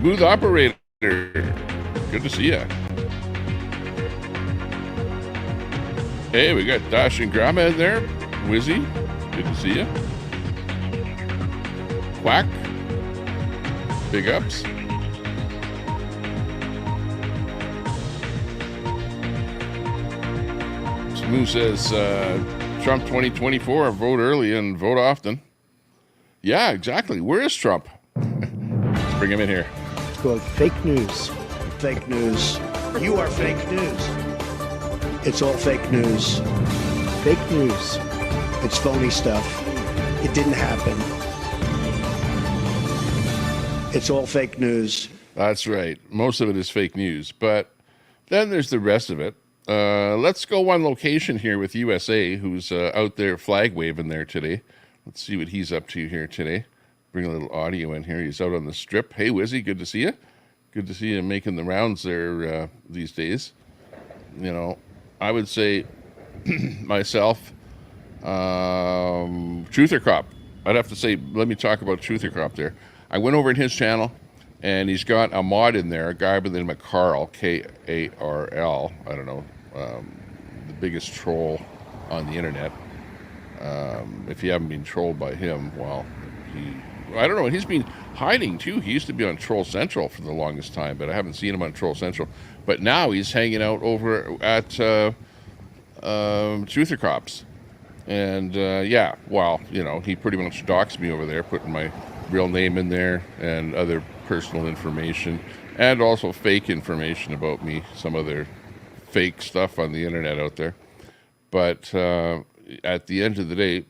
Smooth Operator. Good to see ya. Hey, we got Dash and Grandma in there. Wizzy, good to see ya. Quack. Big ups. Smooth says, Trump 2024, vote early and vote often. Yeah, exactly. Where is Trump? Let's bring him in here. It's called fake news. Fake news. You are fake news. It's all fake news. Fake news. It's phony stuff. It didn't happen. It's all fake news. That's right. Most of it is fake news. But then there's the rest of it. Let's go one location here with USA, who's out there flag waving there today. Let's see what he's up to here today. Bring a little audio in here. He's out on the strip. Hey, Wizzy, good to see you. Good to see you making the rounds there these days. You know, I would say myself, Truther Crop. I'd have to say, let me talk about Truther Crop there. I went over in his channel, and he's got a mod in there, a guy by the name of Carl, K-A-R-L. I don't know, the biggest troll on the internet. If you haven't been trolled by him, well, I don't know, he's been hiding too. He used to be on Troll Central for the longest time, but I haven't seen him on Troll Central. But now he's hanging out over at Truther Crops. And yeah, well, you know, he pretty much doxed me over there, putting my real name in there and other personal information, and also fake information about me, some other fake stuff on the internet out there. But at the end of the day,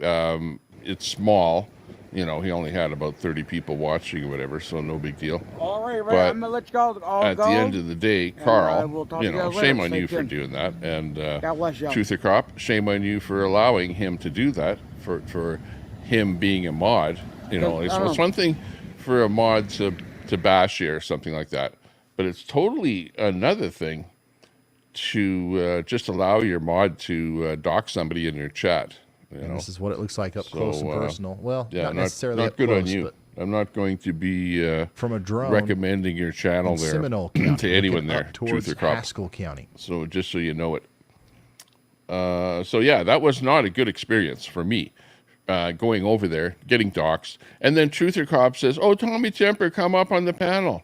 it's small. You know, he only had about 30 people watching or whatever, so no big deal. All right, but I'm gonna let you go. At the end of the day, Carl, we'll you know, shame on you for doing that. And God bless you. Truther Crop, shame on you for allowing him to do that, for him being a mod. You know, it's one thing for a mod to bash you or something like that, but it's totally another thing to just allow your mod to dox somebody in your chat. You know? This is what it looks like up close and personal. Well, yeah, not necessarily not up good close, on you. but I'm not going to be from a drone recommending your channel there Seminole County, to anyone there. Towards Truther Crop. Haskell County. So just so you know it. So yeah, that was not a good experience for me. Going over there, getting doxxed, and then Truther Crop says, "Oh, Tommy Temper, come up on the panel.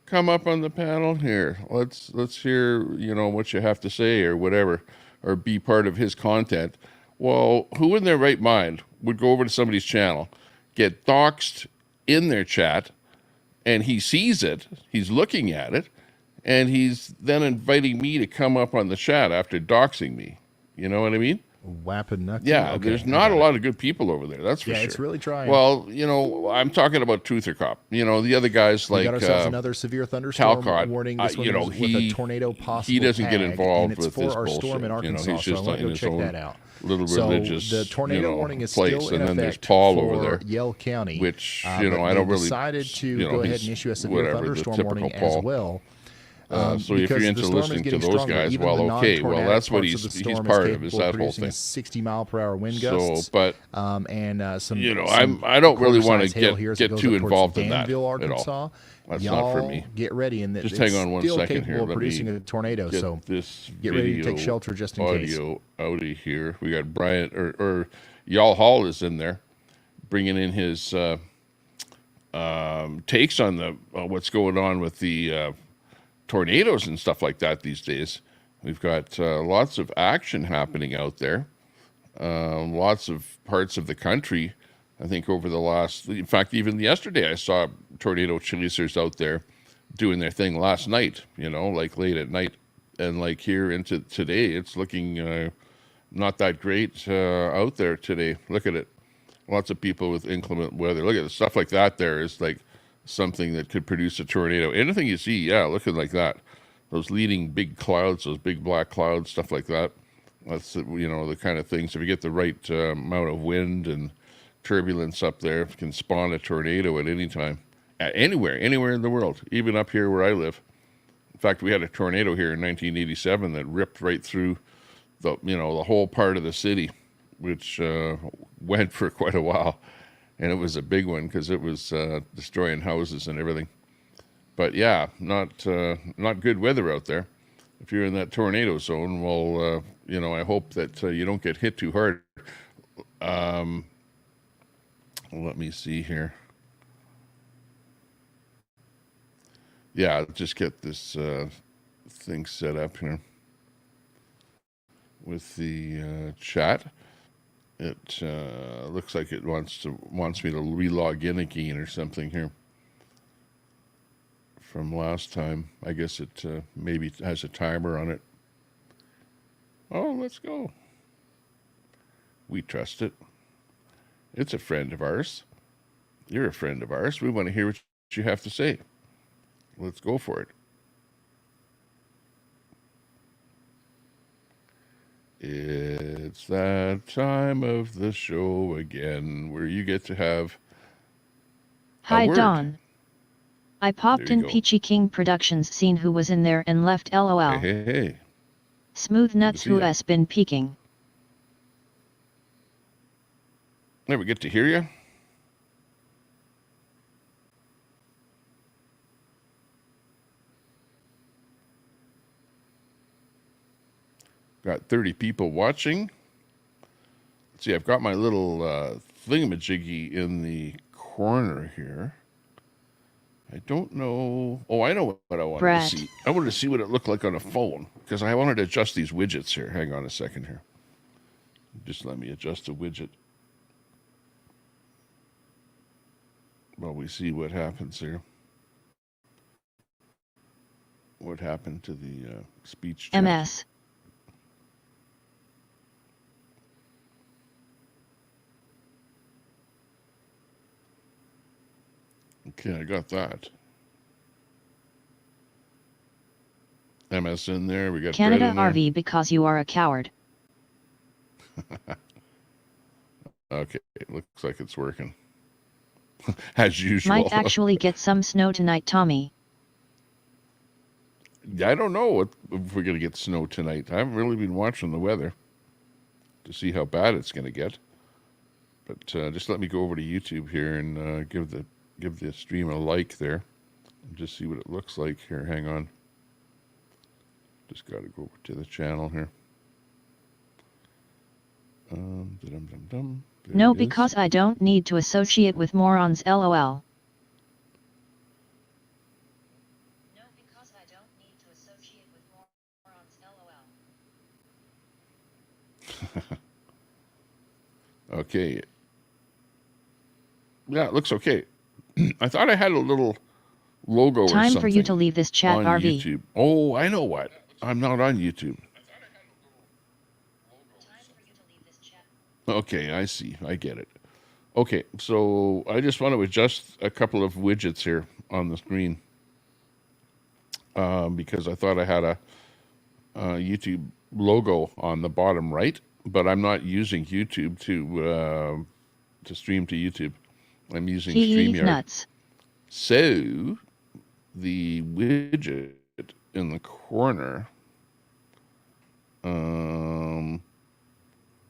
Come up on the panel here. Let's hear, you know, what you have to say or whatever, or be part of his content." Well, who in their right mind would go over to somebody's channel, get doxxed in their chat, and he sees it, he's looking at it, and he's then inviting me to come up on the chat after doxing me. You know what I mean? Wapping yeah, okay, there's not a lot of good people over there, that's for sure. Yeah, it's really trying. Well, you know, I'm talking about Truther Crop. You know, the other guys like we got ourselves another severe thunderstorm Talcott, warning. This one you know, with a tornado possible. He doesn't get involved and it's with for this our bullshit. storm in Arkansas, you know, he's just so I in his check own that out. little So religious, the tornado warning is place, still in and then there's effect Paul for over there, Yell County, which I don't really decided to go ahead and issue a severe whatever, thunderstorm warning Paul. as well. So if you're into listening to those guys, well, okay, well, that's what he's part of, is that whole thing. 60-mile-per-hour wind gusts. So, but and some, you know, some I don't really want to get too involved in that Danville, at Arkansas. all. That's Y'all not for me. Get ready, and just hang on one second here. Let Let producing me a tornado, get so this get ready to take shelter just in case. Audio out of here. We got Brian or Y'all Hall is in there, bringing in his takes on the what's going on with the tornadoes and stuff like that these days. We've got lots of action happening out there. Lots of parts of the country. I think over the last, in fact, even yesterday, I saw tornado chasers out there doing their thing last night, you know, like late at night. And like here into today, it's looking not that great out there today. Look at it. Lots of people with inclement weather. Look at it. Stuff like that there is like something that could produce a tornado. Anything you see, yeah, looking like that. Those leading big clouds, those big black clouds, stuff like that. That's, you know, the kind of things, if you get the right amount of wind and turbulence up there, it can spawn a tornado at any time. Anywhere in the world, even up here where I live. In fact, we had a tornado here in 1987 that ripped right through the whole part of the city, which went for quite a while. And it was a big one because it was destroying houses and everything. But yeah, not good weather out there. If you're in that tornado zone, well, I hope that you don't get hit too hard. Let me see here. Yeah, just get this thing set up here with the chat. It looks like it wants me to re-log in again or something here from last time. I guess it maybe has a timer on it. Oh, let's go. We trust it. It's a friend of ours. You're a friend of ours. We want to hear what you have to say. Let's go for it. It's that time of the show again where you get to have Hi, word. Dawn. I popped in go. Peachy King Productions, seen who was in there and left LOL. Hey. Smooth nuts who has been peeking. Never get to hear you. Got 30 people watching. Let's see, I've got my little thingamajiggy in the corner here. I don't know. Oh, I know what I wanted to see. I wanted to see what it looked like on a phone because I wanted to adjust these widgets here. Hang on a second here. Just let me adjust a widget. Well, we see what happens here. What happened to the speech chat? MS. Okay, I got that. MS in there. We got Canada Brett in there. RV because you are a coward. Okay, it looks like it's working. As usual. Might actually get some snow tonight, Tommy. I don't know if we're going to get snow tonight. I haven't really been watching the weather to see how bad it's going to get. But just let me go over to YouTube here and give the stream a like there. And just see what it looks like here. Hang on. Just got to go over to the channel here. No, because I don't need to associate with morons, LOL. No, because I don't need to associate with morons, LOL. Okay. Yeah, it looks okay. I thought I had a little logo or something. Time for you to leave this chat, on RV. YouTube. Oh, I know what. I'm not on YouTube. Okay, I see. I get it. Okay, so I just want to adjust a couple of widgets here on the screen because I thought I had a YouTube logo on the bottom right, but I'm not using YouTube to stream to YouTube. I'm using StreamYard. Nuts. So the widget in the corner.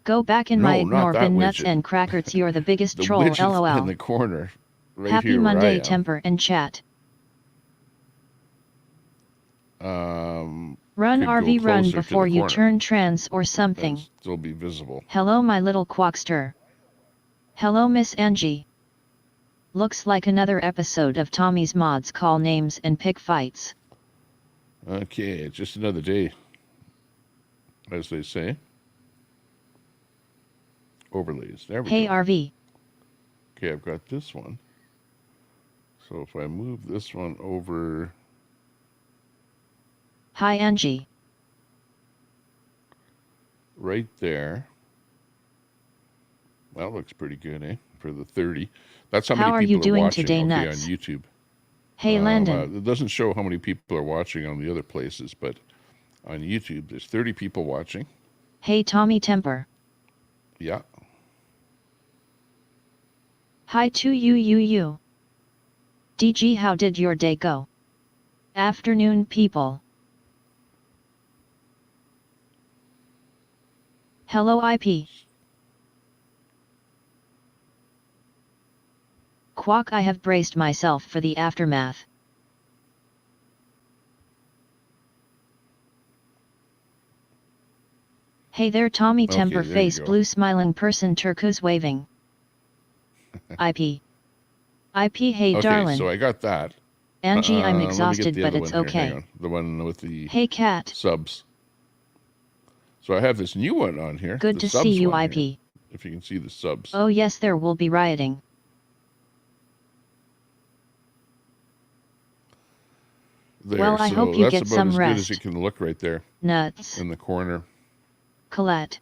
Go back in my ignore bin nuts and crackers. You're the biggest the troll, widget LOL. in the corner. Right Happy here Monday, temper and chat. Run RV run before you turn trans or something. That'll still be visible. Hello, my little quackster. Hello, Miss Angie. Looks like another episode of Tommy's Mods Call Names and Pick Fights. Okay, it's just another day, as they say. Overlays. There we go. Hey, RV. Okay, I've got this one. So if I move this one over. Hi, Angie. Right there. That looks pretty good, eh? For the 30. That's how many people are you doing watching today, on nuts? YouTube. Hey, Landon. It doesn't show how many people are watching on the other places, but on YouTube, there's 30 people watching. Hey, Tommy Temper. Yeah. Hi to you. DG, how did your day go? Afternoon, people. Hello, IP. Quack, I have braced myself for the aftermath. Hey there Tommy Okay, temper there you face go. blue smiling person turquoise waving. IP. Hey Okay, darling. so I got that. Angie I'm Let me get exhausted the but other it's one here. Hang okay. on. The one with the Hey cat. subs. So I have this new one on here. Good the to subs see you one IP. Here, if you can see the subs. Oh yes there will be rioting. There, well I so hope you that's get about some as rest. good as it can look right there. Nuts. In the corner. Colette.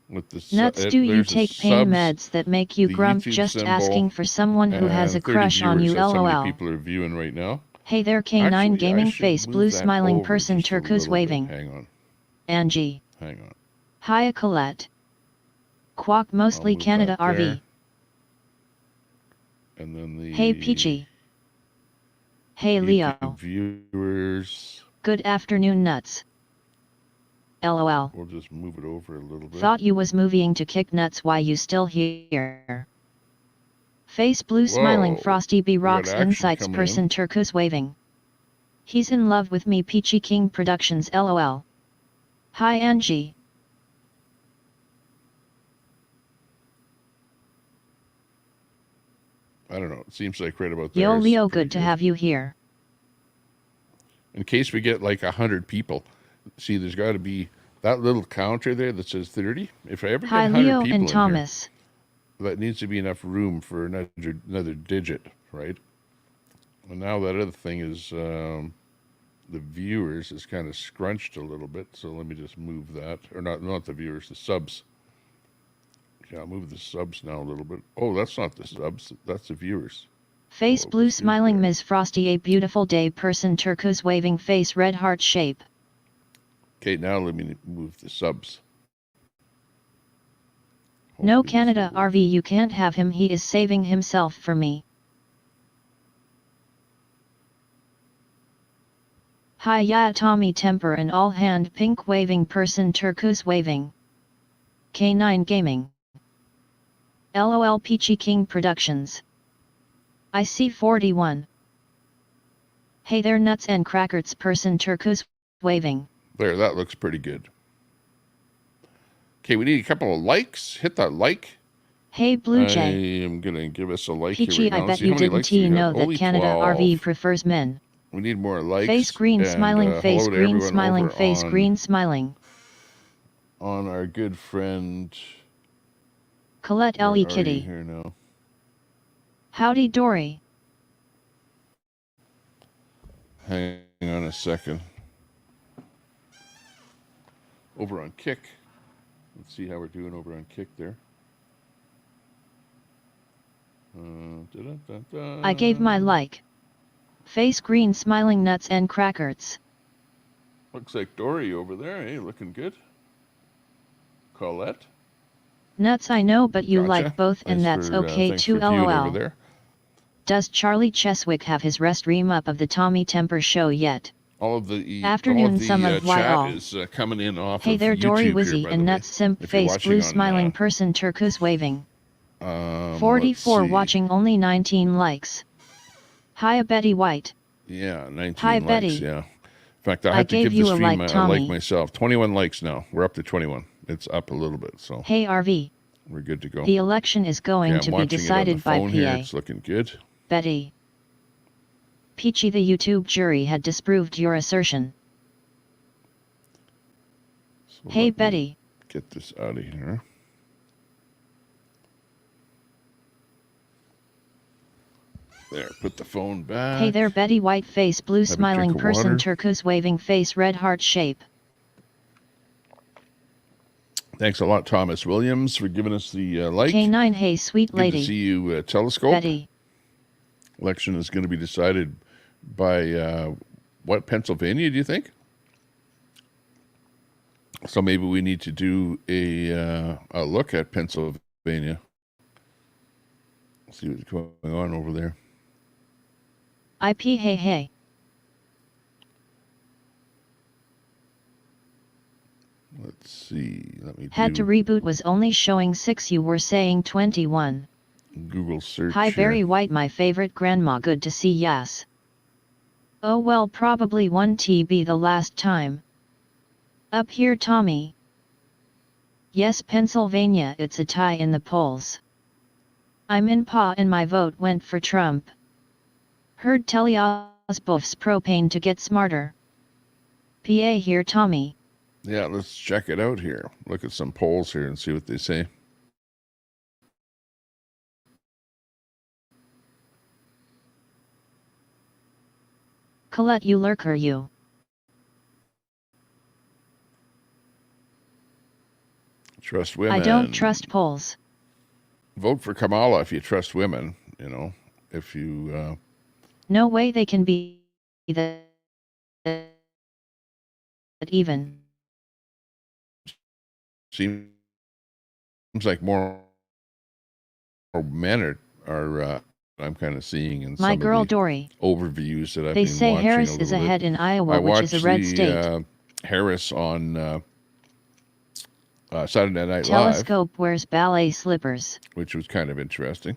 With the Nuts do you take pain subs, meds that make you grump YouTube just symbol, asking for someone who has a 30 crush on viewers. you That's how many lol. people are viewing right now. Hey there K9 Actually, gaming I should face move blue that smiling over person just a turquoise little bit. waving. Hang on. Angie. Hang on. Hiya Colette. Quack mostly move Canada that there. RV. And then the Hey Peachy. Hey YouTube Leo. viewers. Good afternoon nuts. LOL. We'll just move it over a little bit. Thought you was moving to kick nuts, why you still here? Face blue smiling frosty B rocks insights person turquoise waving. He's in love with me Peachy King Productions LOL. Hi Angie. I don't know, it seems like right about there. Yo Leo good to have you here. In case we get like 100 people. See, there's got to be that little counter there that says 30. If I ever get 100 Leo people and in Thomas. Here, that needs to be enough room for another digit, right? And now that other thing is the viewers is kind of scrunched a little bit. So let me just move that, or not the viewers, the subs. Yeah, I'll move the subs now a little bit. Oh, that's not the subs. That's the viewers. Face blue smiling Ms. Frosty a beautiful day person turquoise waving face red heart shape. Okay, now let me move the subs. No Canada RV you can't have him he is saving himself for me. Hi ya Tommy temper and all hand pink waving person turquoise waving. K9 gaming. LOL Peachy King Productions. IC41. Hey there nuts and crackers person turquoise waving. There, that looks pretty good. Okay, we need a couple of likes. Hit that like. Hey Blue Jay. I am going to give us a like Peachy, here right now. I bet you didn't know that Canada 12. RV prefers men. We need more likes. Face green and, smiling face green smiling face on, green smiling. On our good friend Colette Ellie Kitty. Here now. Howdy Dory. Hang on a second. Over on Kick. Let's see how we're doing over on Kick there. I gave my like. Face green smiling nuts and crackers. Looks like Dory over there, hey, looking good. Colette. Nuts I know but you Gotcha. like both and Thanks that's okay too LOL. Does Charlie Cheswick have his restream up of the Tommy Temper show yet? All of the afternoon some of why chat all is coming in off hey of there Dory YouTube Wizzy here, and nuts simp face blue smiling person turquoise waving. 44 watching only 19 likes. Hiya Betty White. Yeah, 19 Hi, likes, Betty. yeah. In fact, I had to give the stream a like myself. 21 likes now. We're up to 21. It's up a little bit, so. Hey RV. We're good to go. The election is going to be decided by PA. Here. It's looking good. Betty. Peachy, the YouTube jury had disproved your assertion. So hey Betty. Get this out of here. There, put the phone back. Hey there Betty White face blue smiling person turquoise waving face red heart shape. Thanks a lot Thomas Williams for giving us the like. K9 hey sweet lady. Good to see you Telescope. Betty. Election is going to be decided by what, Pennsylvania do you think? So maybe we need to do a look at Pennsylvania. See what's going on over there. IP hey. Let's see. Had to reboot was only showing 6 you were saying 21. Google search. Hi Barry White my favorite grandma good to see yes. Oh well probably 1 TB the last time. Up here Tommy. Yes, Pennsylvania, it's a tie in the polls. I'm in PA and my vote went for Trump. Heard Teleosbof's propane to get smarter. PA here, Tommy. Yeah, let's check it out here. Look at some polls here and see what they say. Colette, you lurker, you. Trust women. I don't trust polls. Vote for Kamala if you trust women, you know, if you... No way they can be that even. Seems like more men are I'm kind of seeing in My some girl of the Dory. overviews that I've They been say watching Harris a is little ahead bit. in Iowa, which is a red state. Harris on Saturday Night Live. Telescope wears ballet slippers. Which was kind of interesting.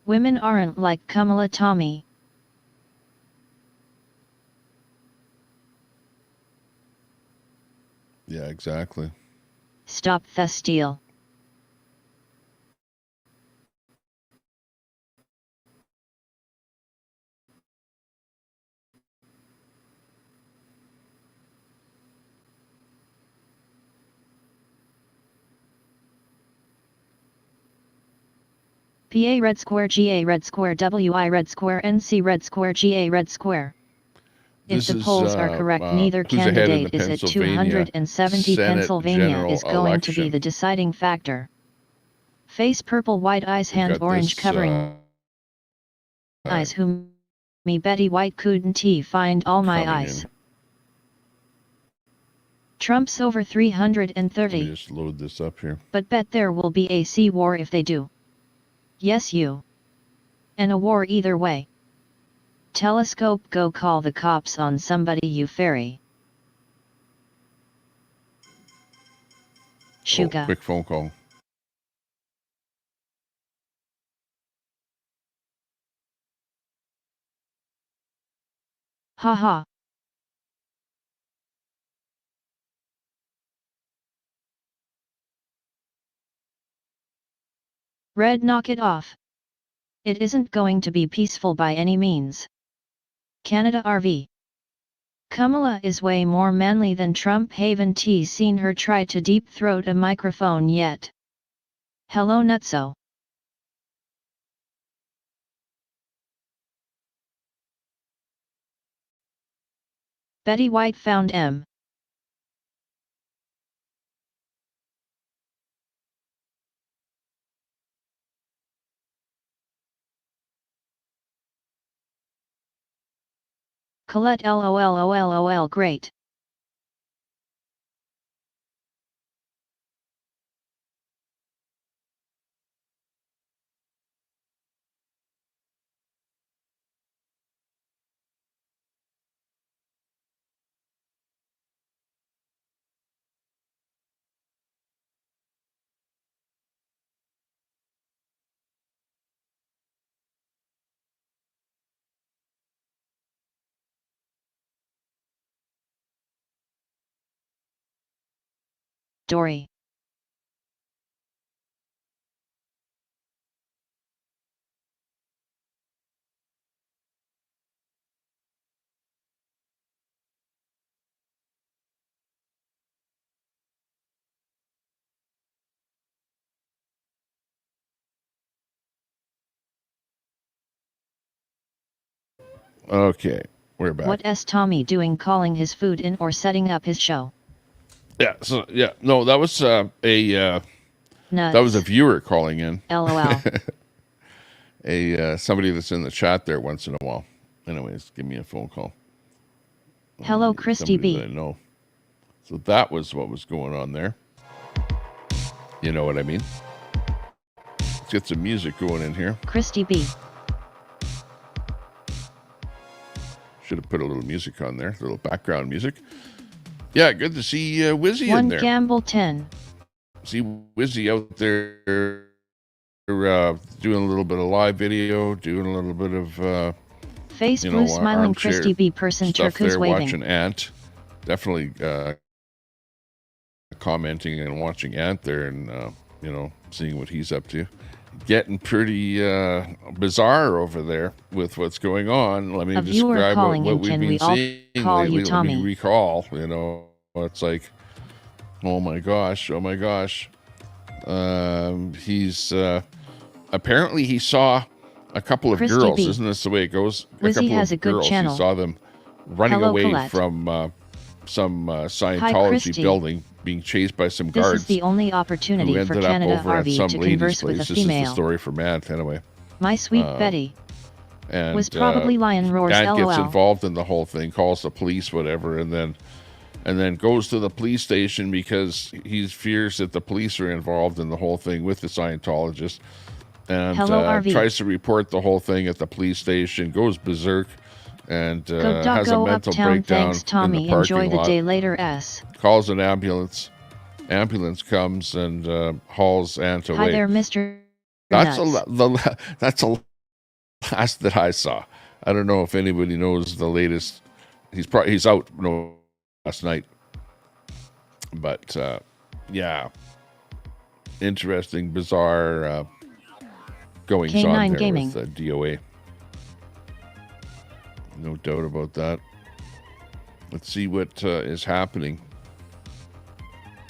Women aren't like Kamala, Tommy. Yeah, exactly. Stop the steal. PA red square, GA red square, WI red square, NC red square, GA red square. If the polls are correct, neither candidate is at 270. Pennsylvania is going to be the deciding factor. Face purple, white eyes, hand orange covering eyes. Whom me Betty White couldn't find all my eyes. Trump's over 330. Let me just load this up here. But bet there will be a sea war if they do. Yes, you. And a war either way. Telescope, go call the cops on somebody, you fairy. Shuga. Oh, quick phone call. Ha ha. Red, knock it off. It isn't going to be peaceful by any means. Canada RV. Kamala is way more manly than Trump. Haven't seen her try to deep throat a microphone yet. Hello nutso. Betty White found M. Colette LOL great. Dory. Okay, we're back. What is Tommy doing calling his food in or setting up his show? Yeah, so yeah, no, that was that was a viewer calling in. LOL. Somebody that's in the chat there once in a while. Anyways, give me a phone call. Hello, Christy B. I know. So that was what was going on there. You know what I mean? Let's get some music going in here. Christy B. Should have put a little music on there, a little background music. Yeah, good to see Wizzy One in there. Gamble 10. See Wizzy out there doing a little bit of live video, doing a little bit of Face blue smiling Christy B person stuff turquoise there, waving. watching Ant. Definitely commenting and watching Ant there and, seeing what he's up to. Getting pretty bizarre over there with what's going on. Let me describe what we've been seeing lately. Let me recall, it's like, oh my gosh. He's apparently he saw a couple of girls. B. Isn't this the way it goes? Wizzy has a good girls. channel. He saw them running away Colette. From some Scientology building, being chased by some guards. This is the only opportunity for Canada RV to converse with a female. This is the story for Matt, anyway. My sweet Betty was probably lion roars. Dad gets involved in the whole thing, calls the police, whatever, and then goes to the police station because he fears that the police are involved in the whole thing with the Scientologist, and tries to report the whole thing at the police station. Goes berserk. And has a mental breakdown. Thanks, Tommy. In the parking Enjoy the lot. day later. S. Calls an ambulance. Ambulance comes and hauls Ant away. Hi there, Mr. That's the last that I saw. I don't know if anybody knows the latest. He's out last night. But yeah, interesting, bizarre goings on there Gaming. With DOA. No doubt about that. Let's see what is happening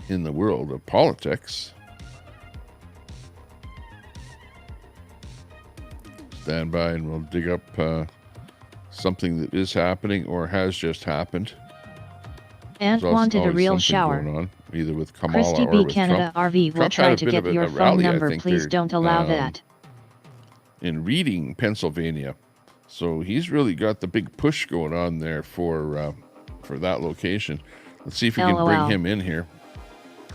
in the world of politics. Stand by and we'll dig up something that is happening or has just happened. Ant wanted a real shower. Going on, either with Kamala Christy or B. with Canada Trump. RV will Trump try to get your phone number. Please don't allow that. In Reading, Pennsylvania. So he's really got the big push going on there for that location. Let's see if we can bring him in here.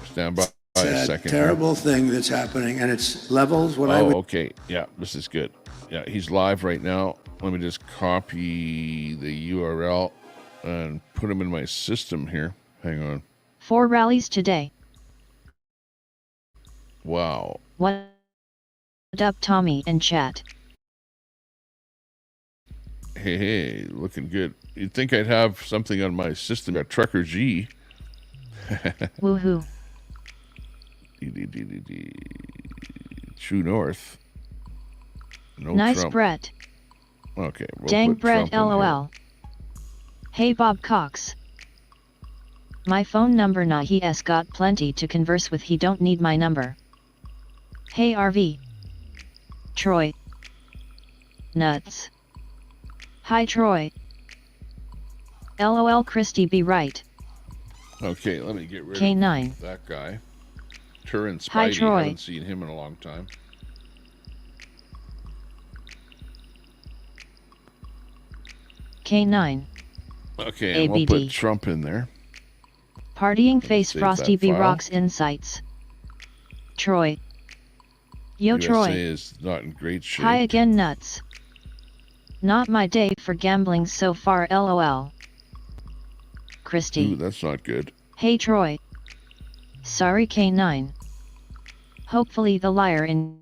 Stand by a second. Terrible thing that's happening, and it's levels. Okay. Yeah, this is good. Yeah, he's live right now. Let me just copy the URL and put him in my system here. Hang on. 4 rallies today. Wow. What up, Tommy and chat? Hey, looking good. You'd think I'd have something on my system. Got Trucker G. Woohoo. True North. No nice, Trump. Brett. Okay. We'll Dang, put Brett, Trump LOL. Hey, Bob Cox. My phone number nah, he s got plenty to converse with, he don't need my number. Hey, RV. Troy. Nuts. Hi, Troy. LOL, Christy be right. Okay, let me get rid K9. of that guy. Turin Spidey. Hi, Troy. I haven't seen him in a long time. K9. Okay, and we'll put Trump in there. Partying face Frosty B rocks insights. Troy. Yo, USA Troy. is not in great shape. Hi again, nuts. Not my day for gambling so far, LOL. Christy. Ooh, that's not good. Hey, Troy. Sorry, K9. Hopefully the liar in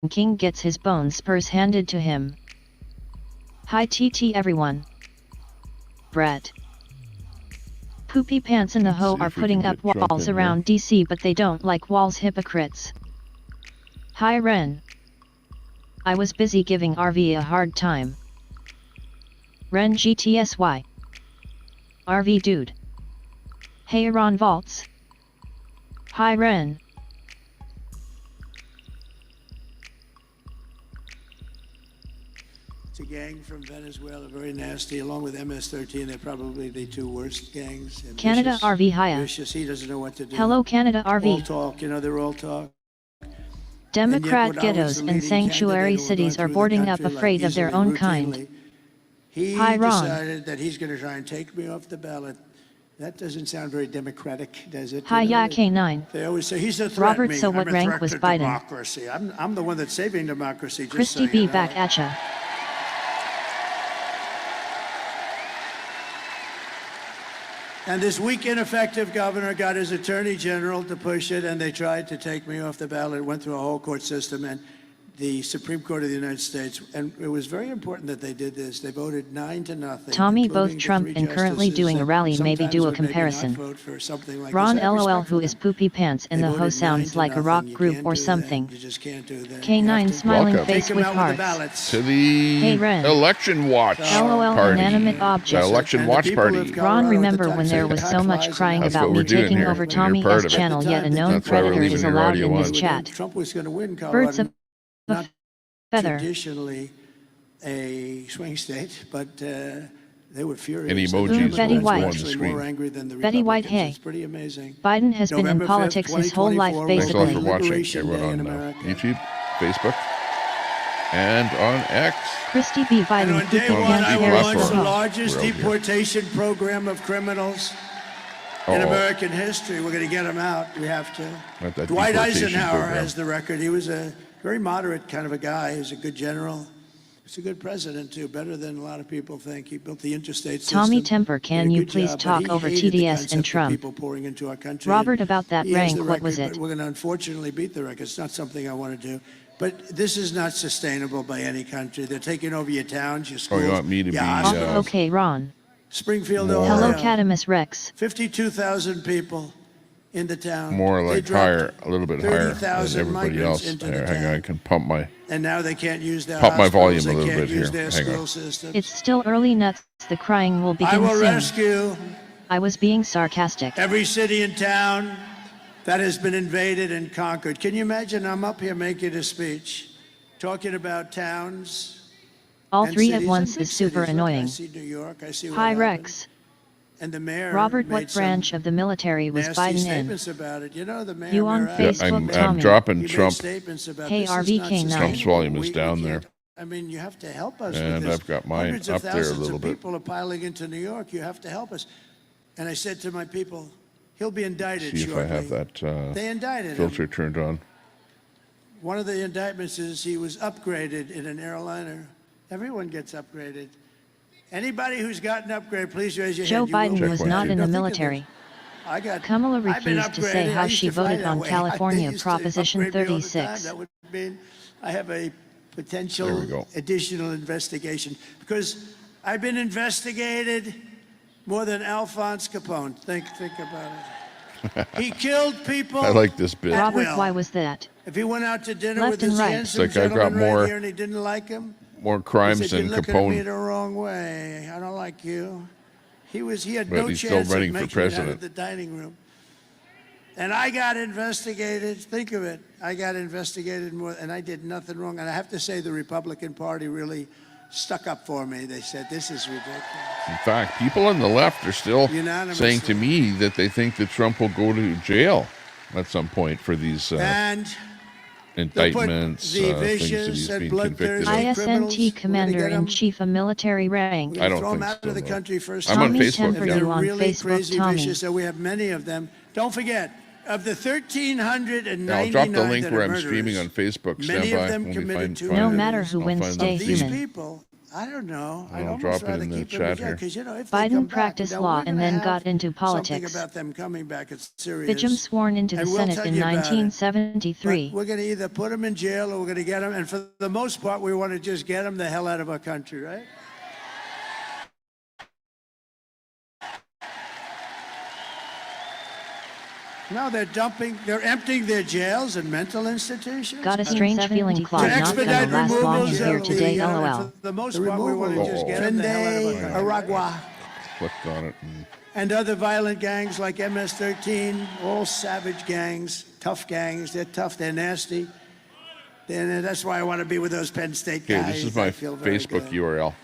King gets his bone spurs handed to him. Hi, TT everyone. Brett. Poopy Pants and the Ho are putting up walls around DC, but they don't like walls, hypocrites. Hi, Ren. I was busy giving RV a hard time. Ren GTSY. RV dude. Hey, Ron Vaults. Hi, Ren. It's a gang from Venezuela, very nasty. Along with MS-13, they're probably the 2 worst gangs. Canada vicious, RV Haya. Vicious. He doesn't know what to do. Hello, Canada RV. All talk, they're all talk. Democrat ghettos and sanctuary cities are boarding up afraid of their own kind. He Hi, Ron. decided that he's going to try and take me off the ballot. That doesn't sound very democratic, does it? Hi, yeah, K9. They always say he's a threat. Robert, so what rank was Biden? Democracy. I'm the one that's saving democracy. Just Christy saying, B back at ya. And this weak, ineffective governor got his attorney general to push it, and they tried to take me off the ballot. It went through a whole court system, and the Supreme Court of the United States, and it was very important that they did this. They voted 9-0. Tommy, both Trump and currently doing a rally maybe do a comparison. Like Ron LOL, who is Poopy Pants in the ho sounds like a rock group or something. K9 smiling Welcome. face with hearts. To the Hey, Ren. election watch LOL party. inanimate object. The election watch party. Ron, remember when there was so much crying That's about what we're me doing taking here. over You're Tommy's part of it. channel, yet a known That's why we're predator leaving is your allowed audio in this on. chat. Trump was going to win Colorado. Birds of a Not feather. traditionally a swing state, but they were furious. And emojis Betty will go White. on the screen. More angry than the Betty White, Republicans. hey. It's pretty amazing. Biden has been in November 5th, politics his whole life, 2024 Thanks a lot basically. for watching, Liberation everyone Day in on America. YouTube, Facebook, and on X. Christy B. And Biden, on day Poopy one, Pants I will Harris launch the Ho. largest We're out here. deportation program of criminals in Uh-oh. American history. We're going to get them out. We have to. Not that Dwight deportation Eisenhower program. has the record. He was a very moderate kind of a guy. He was a good general. He's a good president, too, better than a lot of people think. He built the interstate system. Tommy Temper, can Did a you good please job, but talk he over hated the TDS concept and of Trump? people pouring into our country. Robert, And about that he has rank, the what was record, it? but we're going to unfortunately beat the record. It's not something I want to do. But this is not sustainable by any country. They're taking over your towns, your schools. Oh, you want me to be, hospitals. Okay, Ron. Springfield, More- Hello, Ohio. Catamus Rex. 52,000 people in the town. More They like dropped higher, a little bit higher than 30,000 everybody migrants else. into the Here, hang on, I town. can pump my. And now they can't use their Pop my hospitals, volume a they little can't bit use here. their Hang on. school systems. It's still early nuts. The crying will I begin will soon. rescue I was being sarcastic. every city and town that has been invaded and conquered. Can you imagine? I'm up here making a speech, talking about towns. All and three at cities once and big is super cities. Look, annoying. I see New York. I see what Hi, happened. Rex. And the mayor Robert, made what some branch of the military was nasty Biden in? statements about it. You know, the mayor. You on Mayor Facebook, Adams, I'm Tommy? dropping he made Trump. statements about Hey, this is not RVK9. sustainable. Trump's volume is We down can't- there. I mean, you have to help us And with this. I've got mine Hundreds of up there a thousands little of bit. people are piling into New York. You have to help us. And I said to my people, he'll be indicted See if shortly. I have that They indicted filter him. turned on. One of the indictments is he was upgraded in an airliner. Everyone gets upgraded. Anybody who's gotten upgraded, please raise your Joe hand. You will Biden be was Check not one, in two. the Now, think of military. this. I got. Kamala I've been refused to say upgraded. how I used she to fly voted that on way. California They used to Proposition upgrade me all the time. 36. That would mean I have a There potential we go. additional investigation because I've been investigated more than Alphonse Capone. Think about it. He killed people. I like this bit. at Robert, will. why was that? If he went out to dinner Left with and his right. handsome It's like I've got gentleman right more- here and he didn't like him, More he crimes said, than "You're looking at me Capone. the wrong way. I don't like you." He had But no he's still chance of running for making it out president. of the dining room. And I got investigated. Think of it. I got investigated more, and I did nothing wrong. And I have to say, the Republican Party really stuck up for me. They said, "This is ridiculous." In fact, people on the left are still Unanimously. saying to me that they think that Trump will go to jail at some point for these And indictments, the things that vicious he's and being convicted bloodthirsty of. criminals, ISNT we're gonna Commander-in-Chief of Military rank. We're I gonna don't throw them think out so, of the no. country first. I'm on Tommy Facebook, Temper, yeah. you They're on really Facebook, crazy, Tommy? vicious, so we have many of them. Don't forget, of the 1,399 Yeah, I'll drop the link that where are I'm murderers, streaming on Facebook. Stand many by. of them When we committed find- to find No it, matter who I'll wins, find stay those these human. people, I don't know. I'll I'd drop almost it in rather the keep them chat in jail, here. 'cause, you know, if they Biden come back, practiced now, law we're and gonna then have got into something politics. about them coming back. It's serious. Bidgham sworn into the And we'll Senate tell in you about it. 1973. But we're going to either put them in jail or we're going to get them. And for the most part, we want to just get them the hell out of our country, right? No, they're emptying their jails and mental institutions. Got a strange feeling, Claude. To Not expedite gonna last long removals here of today, the, LOL. For the most part, we want to just get them the hell out of our country. Aragua. Clicked on it. And other violent gangs like MS-13, all savage gangs, tough gangs. They're tough, they're nasty. And that's why I want to be with those Penn State Okay, guys. this is I my feel very Facebook good. URL.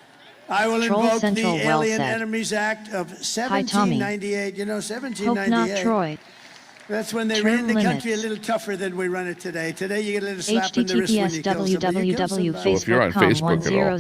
I will Troll invoke Central the well Alien said. Enemies Act of Hi, Tommy. 1798. You know, Hope 1798. not Troy. That's when they Term ran the country a limits. little tougher than we run it today. Today you get a little slap in the wrist when HTTPS you kill somebody. You kill somebody. So if you're on Facebook at all,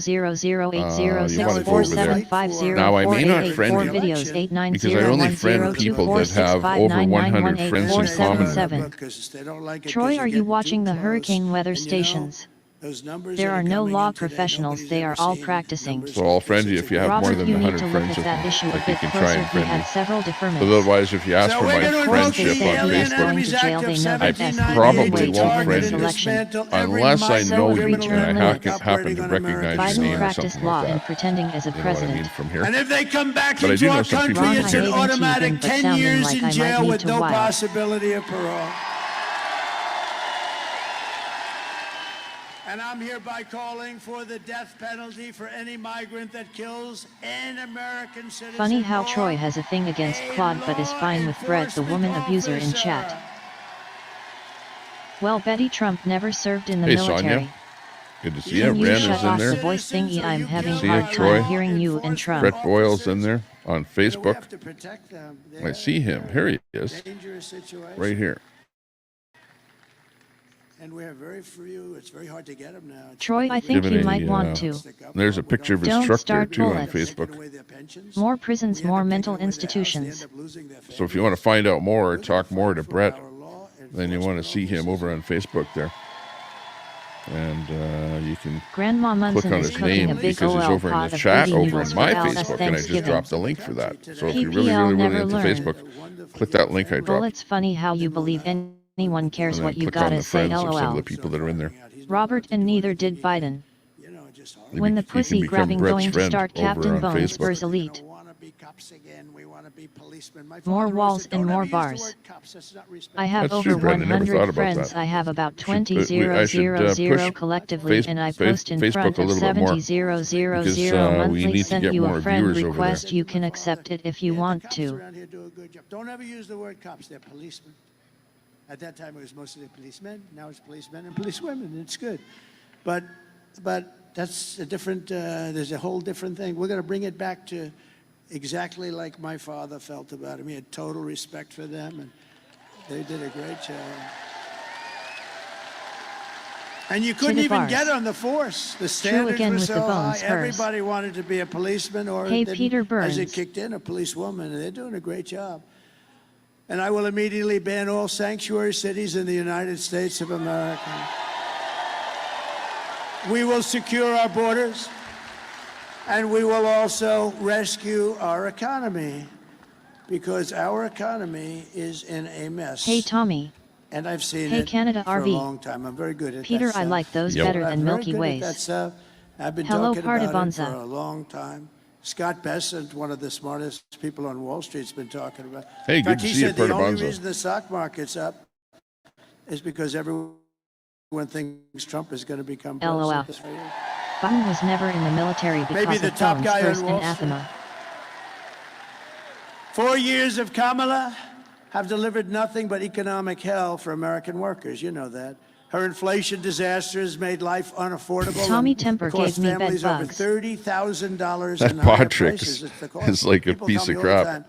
you wanna go over there. Now, I may not friend you, videos because I only friend people that have over 100 friends in common with me. Because they don't like it Troy, because are you you get watching too the close. hurricane weather And, you know, stations? Those numbers There that are no coming law in today, professionals, nobody's they ever are all seen practicing. numbers So I'll like friend this. you It's if you have Robert, more than you 100 need to look friends at with that me. issue a Like you bit can try closer. and He friend me. had several But deferments. otherwise, if you ask So for we're my going to Reports they friendship said on he is Facebook, going to jail. They know I that as probably way to won't win friend this you election. unless I know you and Return I limits. happen to recognize Biden your name or practiced something law like and that. pretending as a You know what I mean president. from here? And if they come back But I do into know our some people country, from it's here. an Ron, I hate him automatic too, but 10 sounding years like in I might jail need with to no wild. possibility of parole. And I'm hereby calling for the death penalty for any migrant that kills an American citizen. Funny how or Troy has a thing against a Claude but is law fine with Brett, the woman enforcement abuser in officer. chat. Well, Betty Trump never served in the Hey, military. Sonia. Good to see you. Can you Ren shut is in off the there. voice thingy? I'm having See hard ya, time Troy. hearing you and Trump. Brett Boyle's in there on You know, we Facebook. have to protect them. I see him. Here he is. Dangerous situation. Right here. And we have very few. It's very hard to get them now. Troy, I think Giving you might a, want to. There's a picture of his Don't truck there start too on bullets. Facebook. More prisons, more mental institutions. So if you want to find out more or talk more to Brett, then you want to see him over on Facebook there. And you can Grandma click Munson on is his cooking name a big because he's OL over in pot the of chat booty over noodles in for my Al at Facebook, and I just Thanksgiving. dropped the link for that. So if you're really, PPL really, really never into learned. Facebook, click that link I Well, dropped. it's funny how you believe anyone cares And what then you click on gotta the say. friends of some of LOL. the people that are in there. Robert, and neither did Biden. You When be- the you can pussy become grabbing Brett's going to friend start, over Captain on Bones Facebook. spurs elite. More More walls and more bars. I have That's over true, Brett. I never 100 thought about friends. that. I have about I should, 20,000 push collectively, and I post in Facebook front a of little bit more, 70,000 because, we monthly. need to Sent get you more a friend viewers over there. request. You can accept it if you want cops to. around here do a good job. Don't ever use the word cops. They're policemen. At that time, it was mostly policemen. Now it's policemen and policewomen. It's good, but that's a different. There's a whole different thing. We're going to bring it back to exactly like my father felt about him. He had total respect for them, and they did a great job. And you couldn't even bars. get on the force. The True standards again were with so the bones, high. hers. Everybody wanted to be a policeman, or Hey, then, Peter as it Burns. kicked in, a policewoman. And they're doing a great job. And I will immediately ban all sanctuary cities in the United States of America. We will secure our borders, and we will also rescue our economy, because our economy is in a mess. Hey, Tommy. And I've seen Hey, it Canada for RV. a long time. I'm very good at Peter, that I stuff. like those Yep. better I'm than very Milky good at Ways. that stuff. I've been Hello, talking about it Pardibonza. for a long time. Scott Bessent, one of the smartest people on Wall Street, has been talking about it. Hey, In good fact, to he see you, said the only Pardibonza. reason the stock market's up is because everyone thinks Trump is going to become LOL. president this year. Biden was never in the military Maybe because the of top Bones guy on first Wall anathema. 4 years of Kamala have delivered nothing but economic hell for American workers. You know that. Her inflation disaster has made life unaffordable. Tommy and Temper cost gave me bed families over bugs. $30,000 That in higher BotRix prices. It's the cost. is like a People piece tell of me all the crap.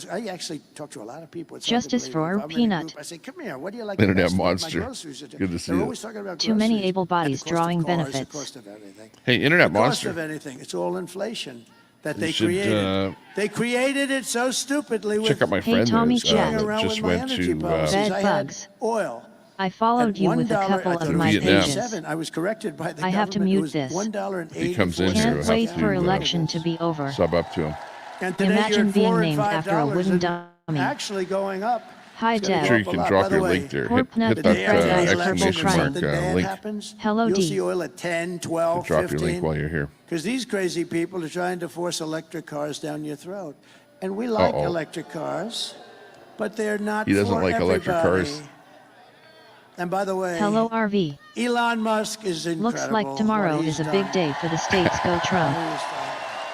time, I actually talk to a lot of people. It's Justice hard to believe. for If I'm in a Peanut. group, I say, come here. What do you like Internet best? My monster. groceries are- Good to see They're you. always talking about Too many groceries able and bodies the cost drawing of cars, benefits. The cost of everything. Hey, Internet The cost monster. of anything. It's all inflation that You they should, created. They created it so stupidly with Check out my Hey, friend Tommy there, Chat. that around just with my went energy to policies. Bed I had bugs. oil. I followed you with a $1, couple I of thought it my was Vietnam. pages. 87. I was corrected by the I have to government. It mute was this. $1.84. He comes in here, Can't have wait to, for election to be over. sub up to him. And today Imagine you're at being $4 and named after a $5 wooden and dummy. actually going up. Hi, It's gonna Deb. go Sure, you up a can lot. drop By the your way, link there. Poor Pnut Hit the that day after the Fred election, exclamation crying. mark something bad link. happens, Hello, you'll D. see oil at 10, 12, Drop your 15. link while you're here. Because these crazy people are trying to force electric cars down your throat. And we like Uh-oh. electric cars, but they're not He doesn't for like electric everybody. cars. And by the way, Hello, RV. Elon Musk is incredible. Looks like tomorrow what he's is a big done. day for the states. Go Trump.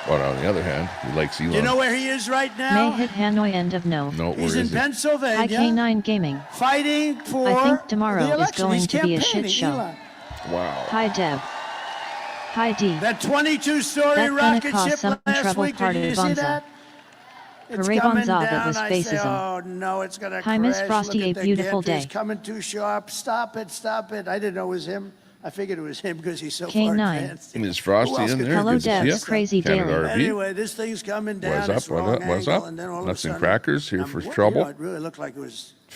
But on the other hand, he likes Elon. Do you know where he is right May now? hit Hanoi end of no. No, where He's is in he? Pennsylvania. Hi, K9 Gaming. Fighting for I think tomorrow the is election. going He's to be a shit campaigning, show. Elon. Wow. Hi, Deb. Hi, D. That 22-story That gonna rocket cause ship some last trouble, week, did you see Pardibonza. that? It's Hooray, coming Bonza, that down. was I say, fascism. oh, no, it's going to Hi, crash. Miss Frosty, Look a at the beautiful gantry. It's day. coming too sharp. Stop it, stop it. I didn't know it was him. I figured it was him because he's so K9. far advanced. And is Frosty Who else in could there? Hello, Good to see Deb. ya. Crazy Canada Daily. RV. Anyway, this thing's coming down. What's up? It's wrong What's angle, up? and then all of a Nuts and sudden, crackers here for you know, trouble. it really looked like it was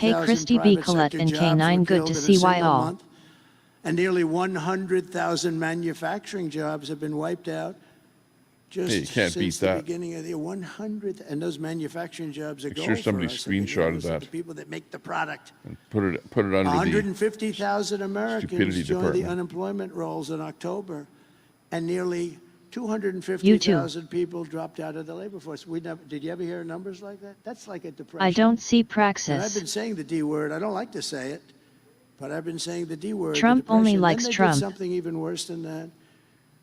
50,000 Christy B. private Colette sector and jobs K9 were good killed to in a see why single all. month, and nearly 100,000 manufacturing jobs have been wiped out. Just Hey, you can't since beat the that. beginning of the 100, and those manufacturing jobs are Make gold sure for somebody us. I mean, screenshotted those are that. the people that make the product. And put it under the 150,000 Americans stupidity joined the department. unemployment rolls in October, and nearly You 250,000 people dropped out of the labor force. Did you ever hear numbers like that? That's like a depression. I don't see And I've praxis. been saying the D word. I don't like to say it, but I've been saying the D word. the Trump only depression. likes Then they Trump. did something even worse than that.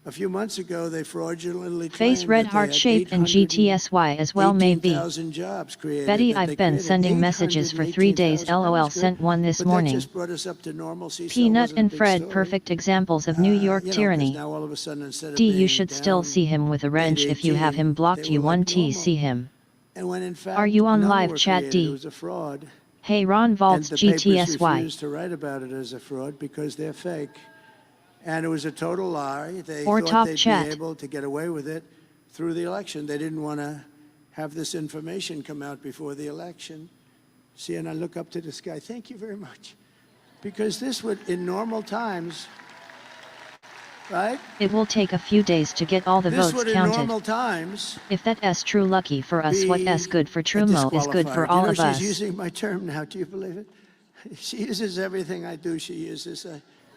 A few months ago, they fraudulently Face claimed red that they heart had shape and GTSY as well may be. 18,000 jobs created, Betty, that I've they been created. sending messages for 3 days. 818,000. That LOL, was good, sent one this but morning. That just brought us up to normalcy. So it Peanut wasn't a and big Fred, story. perfect examples of New York You know, 'cause tyranny. now all of a sudden, instead of D, you being should still down see him with a wrench if you have him 818, blocked. they You were like 1T, normal. see him. And when in fact, Are you on none live were chat, created. D? It was a fraud. Hey Ron And Vaults the papers GTSY. refused to write about it as a fraud because they're fake. And it was a total lie. They Or thought top they'd chat. be able to get away with it through the election. They didn't want to have this information come out before the election. See, and I look up to this guy. Thank you very much. Because this would, in normal times, right? It will take a few days to get all the This votes would, in counted. normal times, If that S true lucky for us, what be S good for a Trumo is good for disqualifier. all You know, of us. she's using my term now. Do you believe it? She uses everything I do. She uses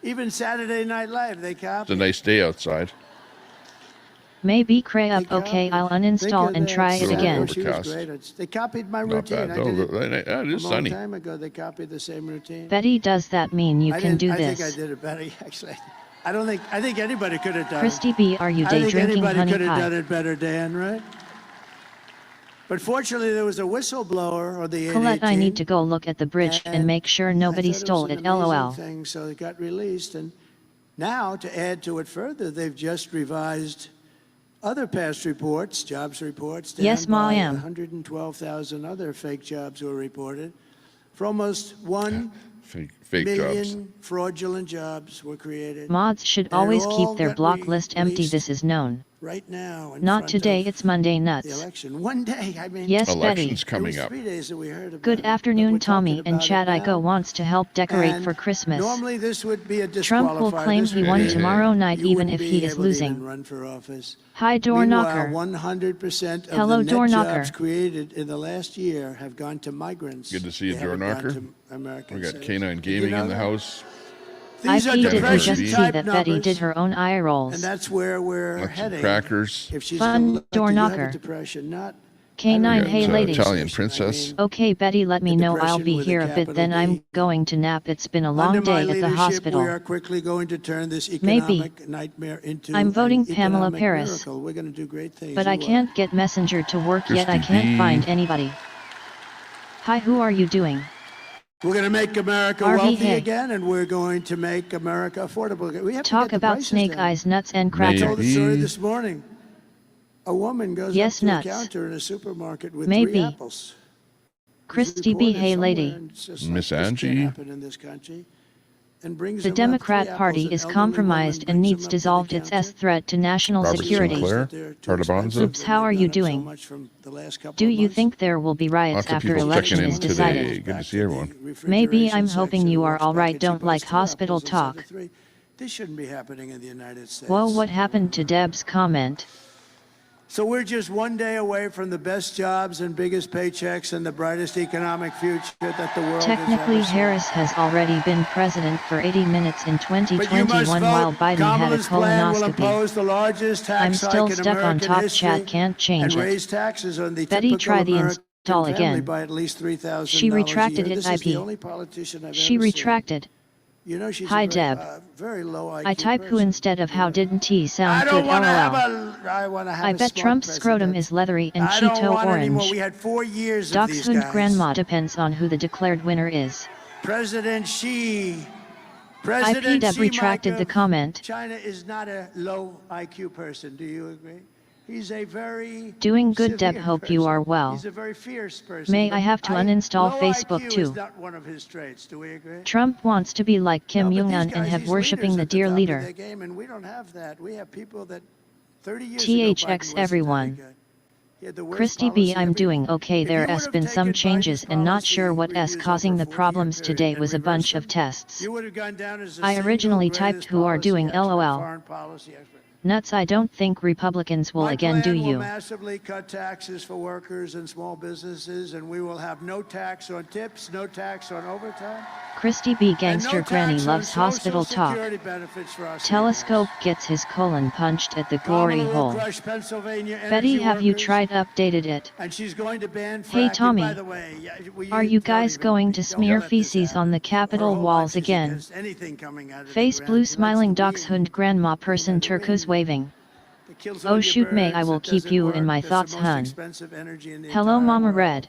even Saturday Night Live. They copy. It's a nice day outside. Maybe cray up. They Okay, copied. I'll Think uninstall of and that. try it Little again. She was overcast. great. They copied my Not routine. bad. I did it It a is long sunny. time ago. They copied the same routine. Betty, does that mean you can do I think I this? did it better, actually. I think anybody could have done Christy B, are you it. I day think drinking anybody honey could have done pie? it better, Dan, right? But fortunately, there was a whistleblower on the 818. Colette, I need to go look at the bridge and make sure nobody I thought stole it. it. Was an amazing LOL. thing, so it got released, and now to add to it further, they've just revised other past reports, jobs reports. Down Yes, by ma'am. 112,000 other fake jobs were reported. For almost 1 Fake million jobs. fraudulent jobs were created. Mods should And it always all keep their got block list empty. released This is known. right now. In Not front today, of it's Monday the nuts. election. One day, I mean. Yes, Betty. Elections It coming was up. 3 days that we heard about Good it, but we're afternoon, Tommy. talking In about chat, it I go now. wants to help decorate And for Christmas. Normally, this would be a disqualifier. Trump will claim This he would won be- tomorrow night you even wouldn't if be he is able to even losing. run for office. Hi, door Meanwhile, knocker. 100% of Hello, the net door jobs knocker. created in the last year have gone to migrants. Good to see you, They door haven't gone knocker. to American We got citizens. K9 Did you Gaming know in the that? house. These are IP, did we depression just see type that Betty numbers, did her own eye and rolls? that's where we're Lots of heading. crackers. If she's Fun elected, door you have knocker. a depression, not K9, got, hey lady. Italian princess. Okay, Betty, let me a know. I'll depression be with a here a bit, capital then I'm D. going to nap. It's been a Under long my day at the leadership, hospital. we are quickly going to turn this Maybe. economic nightmare into I'm voting an Pamela economic Harris. miracle. We're going to do great things. But I You are. can't get Messenger to work yet. I Christy can't B. find anybody. Hi, who are you doing? We're going to make America Harvey, wealthy hey. again, and we're going to make America affordable. We have to Talk get the about prices snake down. eyes, nuts, and I Maybe. told crackers. the story this morning. A woman goes Yes, up to nuts. a counter in a supermarket with Maybe. 3 apples. Christy B, hey lady. Miss This can't Angie. happen in this country. And brings The them up 3 Democrat apples. Party An is elderly compromised woman and brings needs them up to the dissolved its counter. threat to national Robert security. Sinclair. Hardabanza. Oops, how are you doing? Do you think there will be riots Lots of after people election checking is in decided? today. Good to see everyone. Maybe I'm hoping you are all right. Don't like hospital talk. This shouldn't be happening in the United States. Whoa, what happened to Deb's comment? So we're just one day away from the best jobs and biggest paychecks and the brightest economic future that the world Technically, has ever seen. Harris has already been president for 80 minutes in But you must 2021 while vote. Biden had a Kamala's plan will colonoscopy. impose the largest tax I'm still hike in stuck on American top history chat, can't change and it. raise taxes on the Betty, typical try the American install family again. by at least $3,000 She retracted a year. it, This is the IP. only politician I've She ever retracted. seen. You know, she's Hi, a very, Deb. very low IQ I type who person. instead of how didn't he I sound don't good, want to have LOL. I want to have I a bet smart Trump's scrotum president. is leathery and I don't Cheeto want any more. orange. We had 4 years of these Dachshund guys. grandma depends on who the declared winner is. President Xi. IP President Deb Xi, retracted the Mike, of comment. China is not a low IQ person. Do you agree? He's a very Doing good, Deb. severe Hope you person. are well. He's a very fierce person. May but I have to uninstall low Facebook IQ too? Is not one of his traits. Do we agree? Trump wants to be like Kim No, but these Jong-un and guys, have these worshipping leaders the at dear top of leader. their game, and we don't have that. We have people that 30 years THX ago, Biden wasn't everyone. very good. He had the worst Christy B, policy I'm ever. doing okay. If There you has would been have some taken changes Biden's and not policy sure what is reviews causing over the a 4-year problems period today and was a reversed bunch them, of tests. you would have gone down as the I single originally typed greatest who are doing policy expert, LOL. foreign policy expert. Nuts, I don't think Republicans will My again do plan will you. massively cut taxes for workers and small businesses, and we will have no tax on tips, no tax on overtime. Christy B. Gangster And no Granny tax loves on hospital Social talk. Security benefits for our Telescope seniors. gets his colon punched at the glory Kamala will hole. crush Pennsylvania Betty, energy have you workers, tried updated it? and she's going to ban Hey fracking. Tommy, By the way, are you guys going to smear feces on the Capitol walls again? Face blue smiling dachshund grandma person turquoise waving. Oh shoot May, I will keep you in my thoughts hun. Hello Mama Red.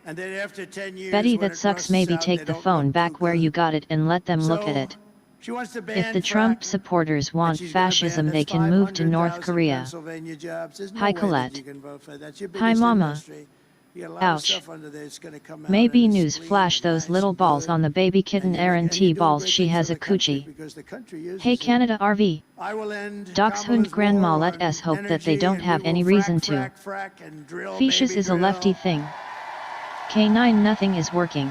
And then after 10 years, Betty, when that it sucks, rusts maybe out, take they the don't phone look back too where good. you got it and let them look at So, it. she wants to ban If the Trump fracking, supporters and want she's gonna ban- fascism, that's they can move to North 500,000 Korea. Pennsylvania jobs. There's no Hi way that Colette. you can vote for that. That's your Hi biggest Mama. industry. You got a lot of Ouch. stuff under there that's gonna come out, Maybe and it's news clean flash and those nice little and balls good. on the baby kitten And Erin you're T doing balls, great she things has for a the country coochie. because the country uses Hey it. Canada RV. I will end Dachshund Kamala's grandma, war let us on hope that they energy, don't and have we any will reason frack, to. frack, and drill, Feces baby, is a lefty drill. thing. K9 nothing is working.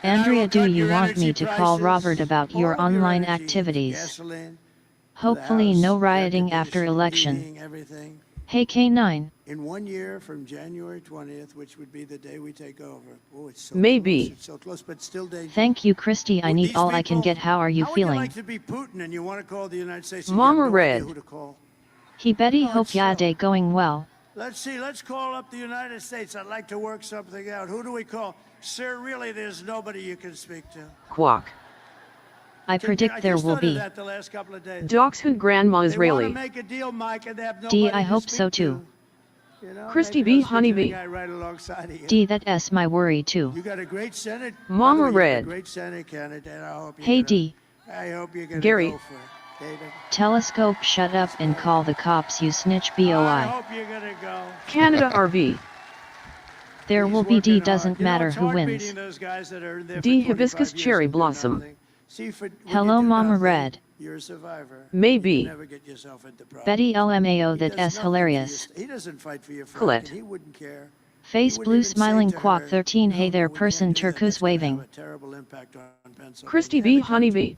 And I Andrea, will do cut you your want me energy to call prices, Robert about all your of online energy, activities? gasoline, Hopefully the no house, rioting air after conditioning, election. heating, everything. Hey K9. In 1 year from January 20th, which would be the day we take over. Oh, it's so Maybe. close. It's so close, but still dangerous. Thank you Christy, I need These all I can people- get. How are you How would you feeling? like to be Putin and you want to call the United States and Mama you have no idea Red. who to call? He Betty, No, hope it's ya so. day going well. Let's see. Let's call up the United States. I'd like to work something out. Who do we call? Sir, really, there's nobody you can speak to. Quack. I predict there just will thought of be. that the last couple of days. Dachshund grandma They want to Israeli. make a deal, Mike, and they have D, nobody I to hope speak so too. to. You know, Christy maybe B. I'll speak to the Honeybee. guy right alongside of you. D, that's my worry too. You got a great Senate. Mama by the way, you got a Red. great Senate candidate. I hope you're Hey gonna, D, I hope you're gonna Gary. go for it, David. telescope shut up and call the cops you snitch I BOI. hope you're gonna go. Canada RV. There He's will be D, working hard. doesn't You know, matter it's who hard wins. beating those guys that are in there for D. 25 hibiscus years cherry and do blossom. nothing. See, when Hello, you do Mama nothing, Red. You're a survivor. Maybe. You never get yourself into problems. Betty LMAO, He that does S nothing for hilarious. He doesn't fight for your Colette. fracking. He wouldn't care. Face He wouldn't blue even say smiling to quack her, 13. Hey "No, there we can't person do that. turquoise That's gonna have waving. a terrible impact on Pennsylvania Christy and B. the country." Honeybee.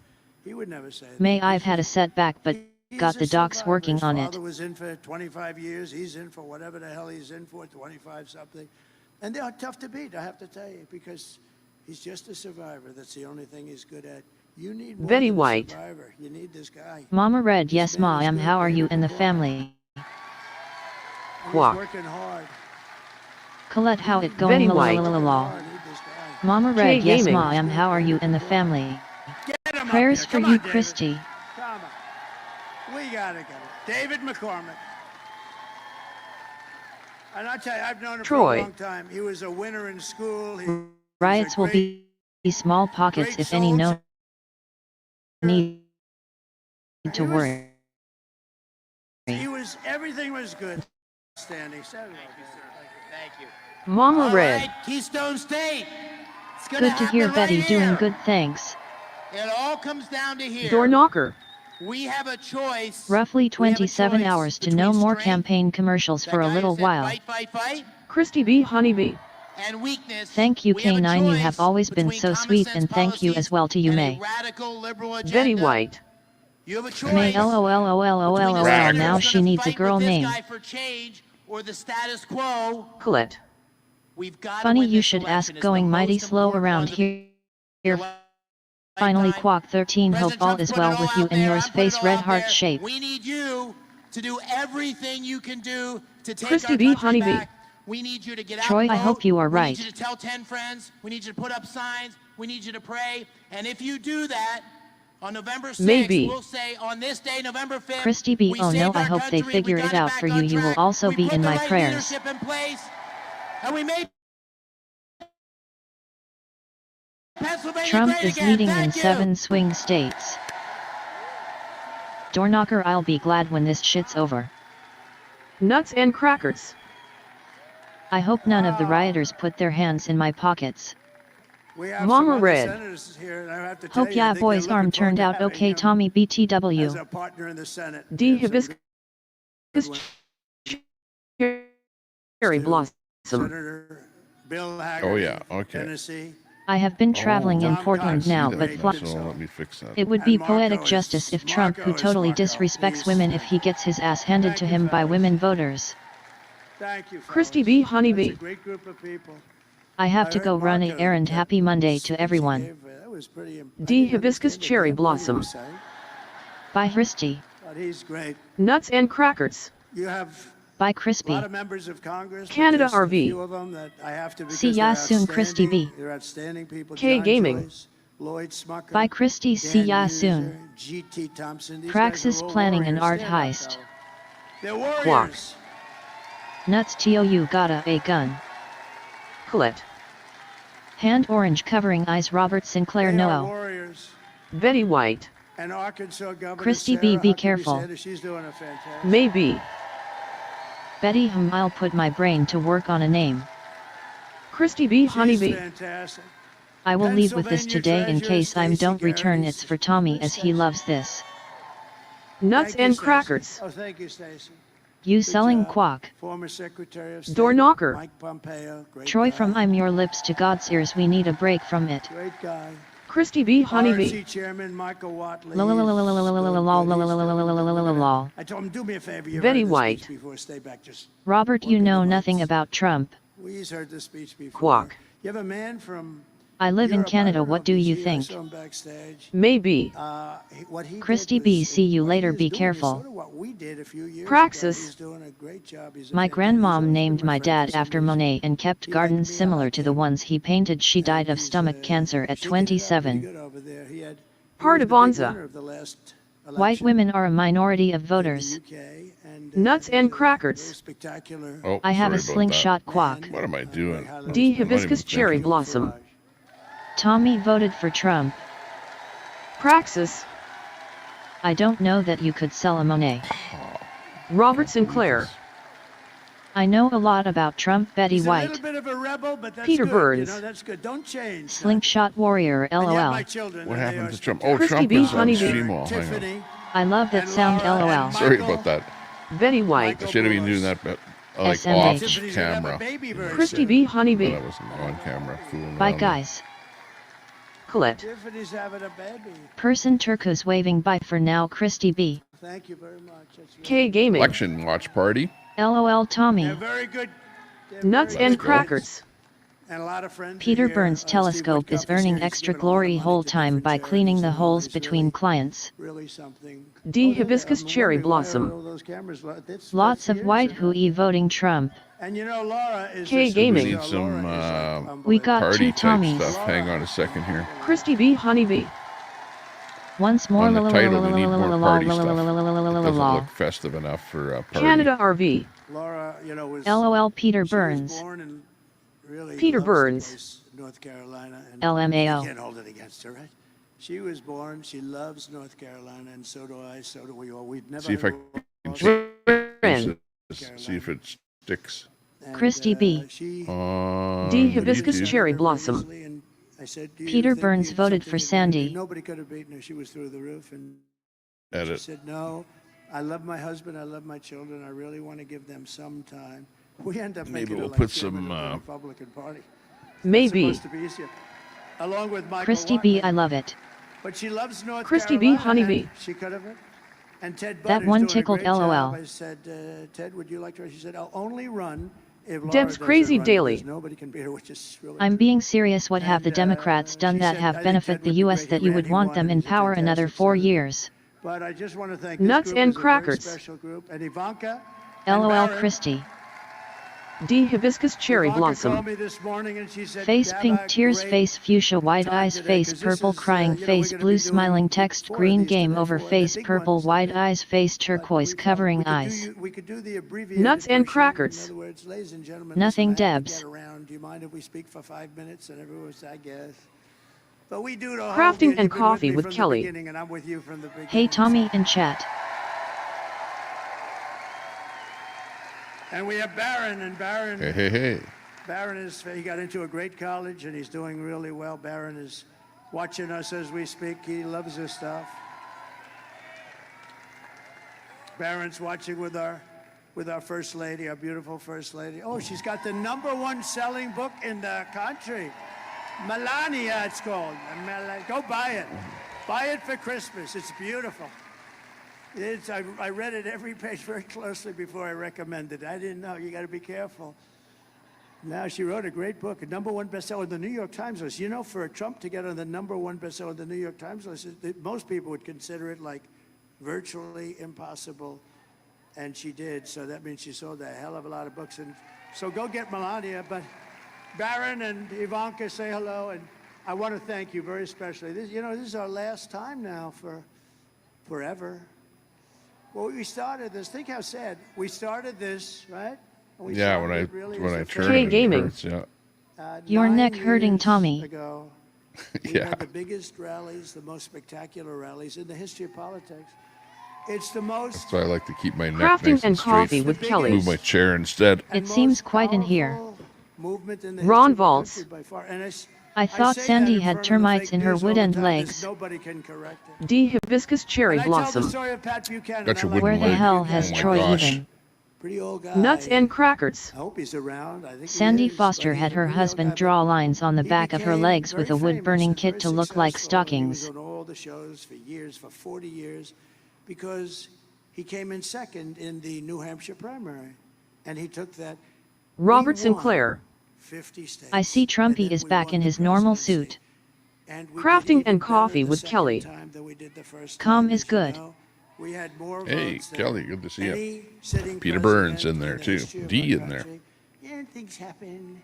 He would never say that. May I've He's had a setback but He's got a the docs survivor. working His on father it. was in for 25 years. He's in for whatever the hell he's in for, 25 something. And they are tough to beat, I have to tell you, because he's just a survivor. That's the only thing he's good at. You need more Betty than a White. survivor. You need this guy. Mama Red, This yes man is Ma, good. how are you David and the McCormick. family? And Quack. he's working hard. Colette, how it Betty going? White. Working Lalalala. hard. Need this guy. Mama Red, yes Gaming. Ma, how are you and the family? Get him up Prayers here. for Come you on, David. Christy. Come on. We gotta get it. David McCormick. And I tell you, I've known him Troy. for a long time. He was a winner in school. He was a Riots will great- be small pockets great if any, no soldier. need He to was- worry. Everything was good. Standing. Thank you. Mama All Red. right, Keystone State. It's gonna Good to hear happen Betty right doing here. good, thanks. It all comes down to here. Door knocker. We have a choice. Roughly We have a 27 choice hours to between no more strength, campaign commercials that for a guy who little said while. Fight, fight, fight, Christy B. Honeybee. and weakness. Thank you We have a K9, you choice have always been between so common sweet, sense and thank you as policies well to you and May. a radical liberal agenda. Betty White. You have a choice. May between the LOLOLOLOL, senator now who's she gonna needs a fight girl with this name. guy for change or the status quo. Colette. We've got to Funny win you this should election. ask, It's the going mighty most slow important around one of here. your Finally lifetime. Quack 13, hope President all Trump's is putting well it with all you out and there. yours, I'm putting it face all red out heart there. shape. We need you to do everything you can do to take Christy our B. country Honeybee. back. We need you to get out Troy, and I vote. hope you are We right. need you to tell 10 friends. We need you to put up signs. We need you to pray. And if you do that, on November 6th, Maybe. we'll say on this day, November 5th, Christy B, we oh no, saved I our hope they country, figure we got it out back for you. on You will track, also we be put in the my right prayers. leadership in place, and we made Pennsylvania Trump great is again. leading in Thank you. 7 swing states. Doorknocker, I'll be glad when this shit's over. Nuts and crackers. I hope none of the rioters put their hands in my pockets. We have Mama some other Red. senators here, and I have to tell Hope you, I ya think boys they're arm looking turned forward out to having okay him Tommy as BTW. a partner in the Senate. D. We have some hibiscus good cherry ones. blossom. Senator Bill Haggard. Oh, yeah, okay. Tennessee. I have been traveling in Tom Portland Cox, now, See but that, so let me fix that. it would be And Marco poetic is- justice if Trump, who Marco is totally Marco. disrespects He's- women, if he gets his ass handed to Thank you, him by fellas. women voters. Thank you, Christy fellas. B. That's Honeybee. a great group of people. I have I to heard go run Marco, an errand. that Happy Monday to speech he everyone. gave, that was pretty I D. didn't Hibiscus understand a Cherry damn word he was Blossom. saying, Bye, Christy. but he's great. Nuts and Crackers. You have Bye, a lot Crispy. of members of Congress, but Canada just a RV. few of them that I have to because See ya they're soon, Christy B. outstanding. They're outstanding people. K John Gaming. Joyce, Lloyd Smucker, Bye, Christy. See Dan ya User, soon. G.T. Thompson. These Praxis guys are all planning an warriors. art Stand up, heist. fella. They're warriors. Nuts to gotta a gun. Colette. Hand orange covering eyes. Robert Sinclair They are Noel. warriors. Betty White. And Arkansas Governor Christy Sarah B, be Huckabee careful. Sanders, she's doing a fantastic. Maybe. Betty I'll put my brain to work on a name. Christy B. She's Honeybee. fantastic. I will leave with this Pennsylvania today in Treasurer case I Stacey don't return. Garrity. It's for Tommy as he Stacey. loves this. Nuts Thank you, and Stacey. Crackers. Oh, thank you, Stacey. You Good selling job. quack. Former Secretary of State Door knocker. Mike Pompeo, great Troy guy. from I'm your lips to God's ears. We need a break from it. Great guy. Christy B. Honeybee. RNC Chairman Michael Watley. Lol. I told him, do me a favor. You've Betty heard this White. speech before. Stay back. Just Robert, you Look at know the nothing lights. about Trump. We've heard this speech before. Quack. You have a man from I live in Europe. I Canada. don't know What if do he's you here. I think? saw him backstage. Maybe. What he Christy did B, was- see you what he later. is Be doing is careful. sort of what we did a few years ago. Praxis. He's doing a great job. He's a My fantastic- he's grandmom always been named my friend dad for some after reason. Monet and kept He gardens liked me, I similar liked to the him. ones he painted. She died of He's, stomach cancer at shaking it up pretty 27. good over there. He was Part the of big Bonza. winner of the last White election women are a minority of in the voters. UK, and, Nuts he's and a Crackers. very spectacular Oh, I have a sorry about that. slingshot quack. What am I doing? very high D. level. I'm not even Hibiscus Cherry thinking. Blossom. Tommy voted for Trump. Praxis. I don't know that you could sell a Monet. Robert Sinclair. I know a lot about Trump. Betty He's a White. little bit of a rebel, but that's Peter good. Burns. You know, that's good. Don't change. Slingshot warrior. And yet LOL. my children, What and they happened are to Trump? Oh, Christy Trump B. is on Honeybee. Shimo. Hang on. Tiffany, I love that and sound. Laura, LOL. and Sorry Michael. about that. Betty I White. should have been doing that, but like SMH. off Tiffany's gonna have a camera. baby very Christy soon. B. But Honeybee. I wasn't on camera fooling Bye around. guys. Colette. Tiffany's having a baby. Person turquoise waving bye for now. Christy B. Thank you very much. That's really K Gaming. Election watch party. LOL Tommy. They're very good. They're Nuts very and good Crackers. And a lot of friends. Peter are here. Burns Steve telescope is Woodcuff earning here. He's extra given a lot of glory money whole to time different by cleaning charities the and all. holes He's between really- clients. Really something. D. Oh, there. Hibiscus I'm Cherry wondering why are Blossom. all those cameras li- that's- Lots that's of the white years who ago. e voting Trump. And you know, Laura is K just- Gaming. We need some, Laura is like We got Party two type Tommies. stuff. Hang on a second here. Christy B. Honeybee. Once more. On the title, we need more party stuff. It doesn't look festive enough for a party. Canada RV. Laura, you know, was LOL Peter she was Burns. born in really Peter loves the Burns. place, North Carolina, and LMAO. you can't hold it against her, right? She was born. She loves North Carolina, and so do I. So do we all. We've never. See if I had can a- Friend. see if it sticks and, Christy B. She on D. Hibiscus YouTube. Cherry Blossom. and I said, "Do you Peter think Burns you- voted something for you can Sandy. do?" Nobody could have beaten her. She was through the roof, and she Edit. said, "No, I love my husband. I love my children. I really want to give them some time." We end up Maybe making her we'll like put chairman some, of the Republican Party. Maybe. It's supposed to be easier. Along with Michael Christy B. Watley. I love it. But she loves North Christy B. Carolina. Honeybee. and She could have. And Ted That Budd, one who's doing a tickled great job. LOL. I said, Ted, would you like to? She said, I'll only run if Laura Deb's doesn't Crazy run, Daily. because nobody can beat her, which is really I'm true. being serious. What have the And, Democrats done she that said, have "I think benefit Ted the would be U.S. great." that He you ran, would he want won, them and in he's a power another fantastic 4 senator. years? But I just want to thank Nuts this group and is a very Crackers. special group. And Ivanka. and LOL Barron. Christy. D. Hibiscus Cherry Ivanka Blossom. called me this morning and she said, Face "Have pink a tears, great face fuchsia, wide time eyes, today, face 'cause this purple, is, crying you know, we're face, gonna be blue doing smiling text, 4 of green these game today, over 4 of the face big purple, ones wide today. eyes, face But turquoise, we felt covering we could eyes. we could do the abbreviated Nuts and version. Crackers. In other words, ladies and gentlemen, Nothing listen, I have to Debs. get around. Do you mind if we speak for 5 minutes? And everyone was, I guess. But we do the whole Crafting deal. and You've been Coffee me with from the Kelly. beginning, and I'm with you from the beginning. Hey Tommy in chat. And we have Barron, and Barron. Hey, hey, hey. Barron he got into a great college and he's doing really well. Barron is watching us as we speak. He loves this stuff. Barron's watching with our First Lady, our beautiful First Lady. Oh, she's got the #1 selling book in the country. Melania, it's called. Go buy it. Buy it for Christmas. It's beautiful. I read it every page very closely before I recommended it. I didn't know. You got to be careful. Now, she wrote a great book, a #1 bestseller on the New York Times list. You know, for Trump to get on the #1 bestseller on the New York Times list, most people would consider it like virtually impossible, and she did. So that means she sold a hell of a lot of books. And so go get Melania. But Barron and Ivanka, say hello, and I want to thank you very especially. This is our last time now for forever. Well, we started this. Think how sad. We started this, right? Yeah, when I turn it, Gaming. hurts, yeah. Your 9 neck hurting, years Tommy. Ago, we Yeah. had the biggest rallies, the most spectacular rallies in the history of politics. It's the most. So I like to keep my neck Crafting nice and straight. coffee with Kelly. Move my chair instead. and It seems most quiet in here. powerful movement in the Ron history of the Valls. country by far. And I thought say that Sandy in had front of the termites fake in her news wood all and the time, 'cause legs. Nobody can correct it. D. Hibiscus cherry And I tell the blossom. story of Pat Buchanan. Got your I wooden Where like the leg. hell Oh has my Troy gosh. even? Pretty old guy. Nuts and crackers. I hope he's around. I think he Sandy is, Foster but he's had a her pretty old husband guy, draw but lines on the he back of her became legs very with a wood famous burning and kit very to look like successful. He was stockings. on all the shows for years, for 40 years, because he came in second in the New Hampshire primary, and he took that. Robert We won Sinclair. 50 states, I see and Trumpy then is we back won in the his normal presidency. suit. And we Crafting did even and better coffee the with second Kelly. time than we did the first Calm time, is as you good. know. We had more Hey, votes than Kelly, good to see you. any sitting Peter president Burns in there, the too. history of D our in there. country. Yeah, things happen.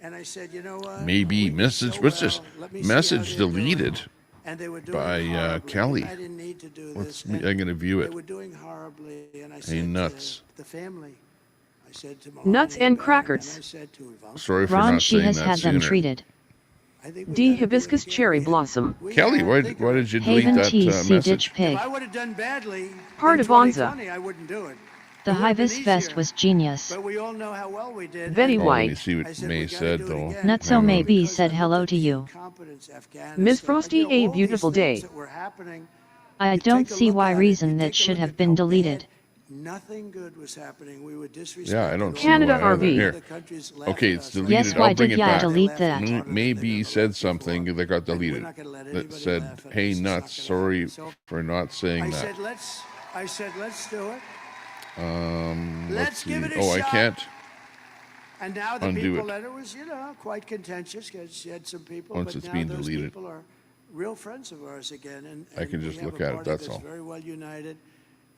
And I said, you know what? Maybe We did message. so What's this? well. Let me see Message how they're doing. deleted And they were doing by horribly. Kelly. I didn't need to do Let's. this. I'm gonna view They it. were doing horribly, and I Hey, said nuts. to the family, I said to Melania Nuts and Barron, crackers. And I said to Ivanka, Sorry for Ron, not she saying has that had them sooner. treated. I think we D. gotta do it Hibiscus again. cherry We had- blossom. we Kelly, had- why think did of it. you delete Haven that TC message? Ditch Pig. If I would have done badly Part in of Onza. 2020, I wouldn't do it. The It would've been Hivis Fest easier. was genius. But we all know how well we did. Very And Oh, let me white. see I what said, May we gotta said do it though. again. Nutso Hang on. maybe Because said I hello looked to at the you. incompetence, Afghanistan. Ms. Frosty, All a these beautiful things day. that were happening, I you don't take a see look why at it, reason you that take a should look have at been how deleted. bad Nothing good was happening. We were disrespected. Yeah, I don't see Canada why either. RV. Here. The countries laughed Okay, at it's us. deleted. Yes, I'll why bring did it ya back. delete that? Maybe said something that got deleted. That said, "Hey, nuts. Sorry for not saying I that." said, let's do it. Let's Let's see. give it a Oh, I shot. can't. And now the Undo people it. that it was, quite contentious because she had some people, Once but it's now being those deleted. people are real friends of ours again. And I can we just have look a at it, party that's that's all. very well united.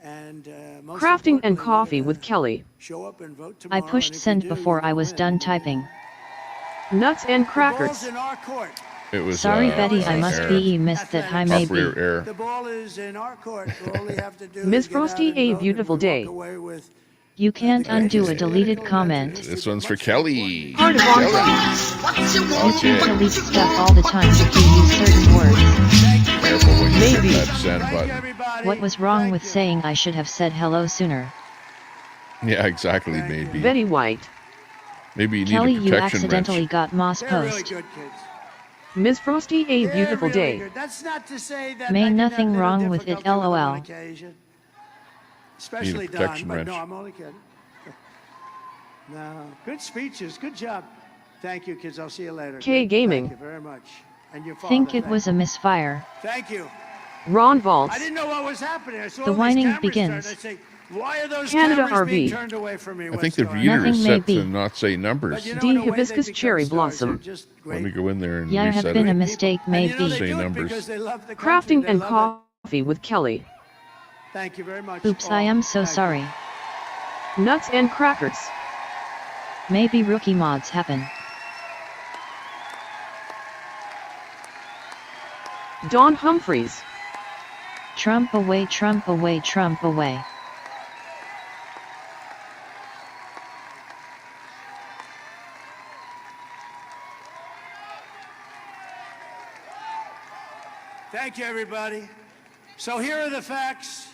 And most Crafting and importantly, we're coffee gonna with Kelly. show up and vote I tomorrow, pushed and if we send do, before we're I gonna was win. done typing. Nuts and The ball's crackers. in our court. It was. Sorry, Betty, I must error. be missed that I may Top rear be. error. The ball is in our court. All we have to do Ms. is get out Frosty, and a vote, and beautiful we day. walk away with You can't the undo a greatest deleted political comment. event in This history, one's for much more Kelly. Part of Kelly. YouTube Okay. deletes stuff all the time if you use certain words. Careful when you Maybe. hit that send Thank you, button. everybody. What was wrong Thank with you. saying I should have said hello sooner? Yeah, exactly. Thank you. Maybe. Very white. Maybe you need Kelly, a you protection accidentally wrench. got Moss They're really Post. good kids. Ms. Frosty, a They're beautiful really day. good. That's not to say that May I didn't have nothing little wrong with it, difficulty with them on LOL. occasion. Especially Don, protection but wrench. no, I'm only kidding. No, good speeches, good job. Thank you, kids. I'll see you later. K Gaming. Thank you very much. And your father. Think it thank was a misfire. Thank you. Ron Valls. I didn't know what was happening. I saw The all these whining cameras begins. turned. I say, why are those Canada cameras being RV. turned away from me? I What's think the going on? reader Nothing is may set be. to not say numbers. But you know, D. in a way, Hibiscus they become cherry stars. blossom. They're just Let me great. go in there and Yeah, have reset been a it. mistake, And you know, maybe. they Say do it numbers. because they love the country. Crafting They and love it. coffee with Kelly. Thank you very much. Oops, all. I am so Thank you. sorry. Nuts and crackers. Maybe rookie mods happen. Dawn Humphreys. Trump away, Trump away, Trump away. Thank you, everybody. So here are the facts.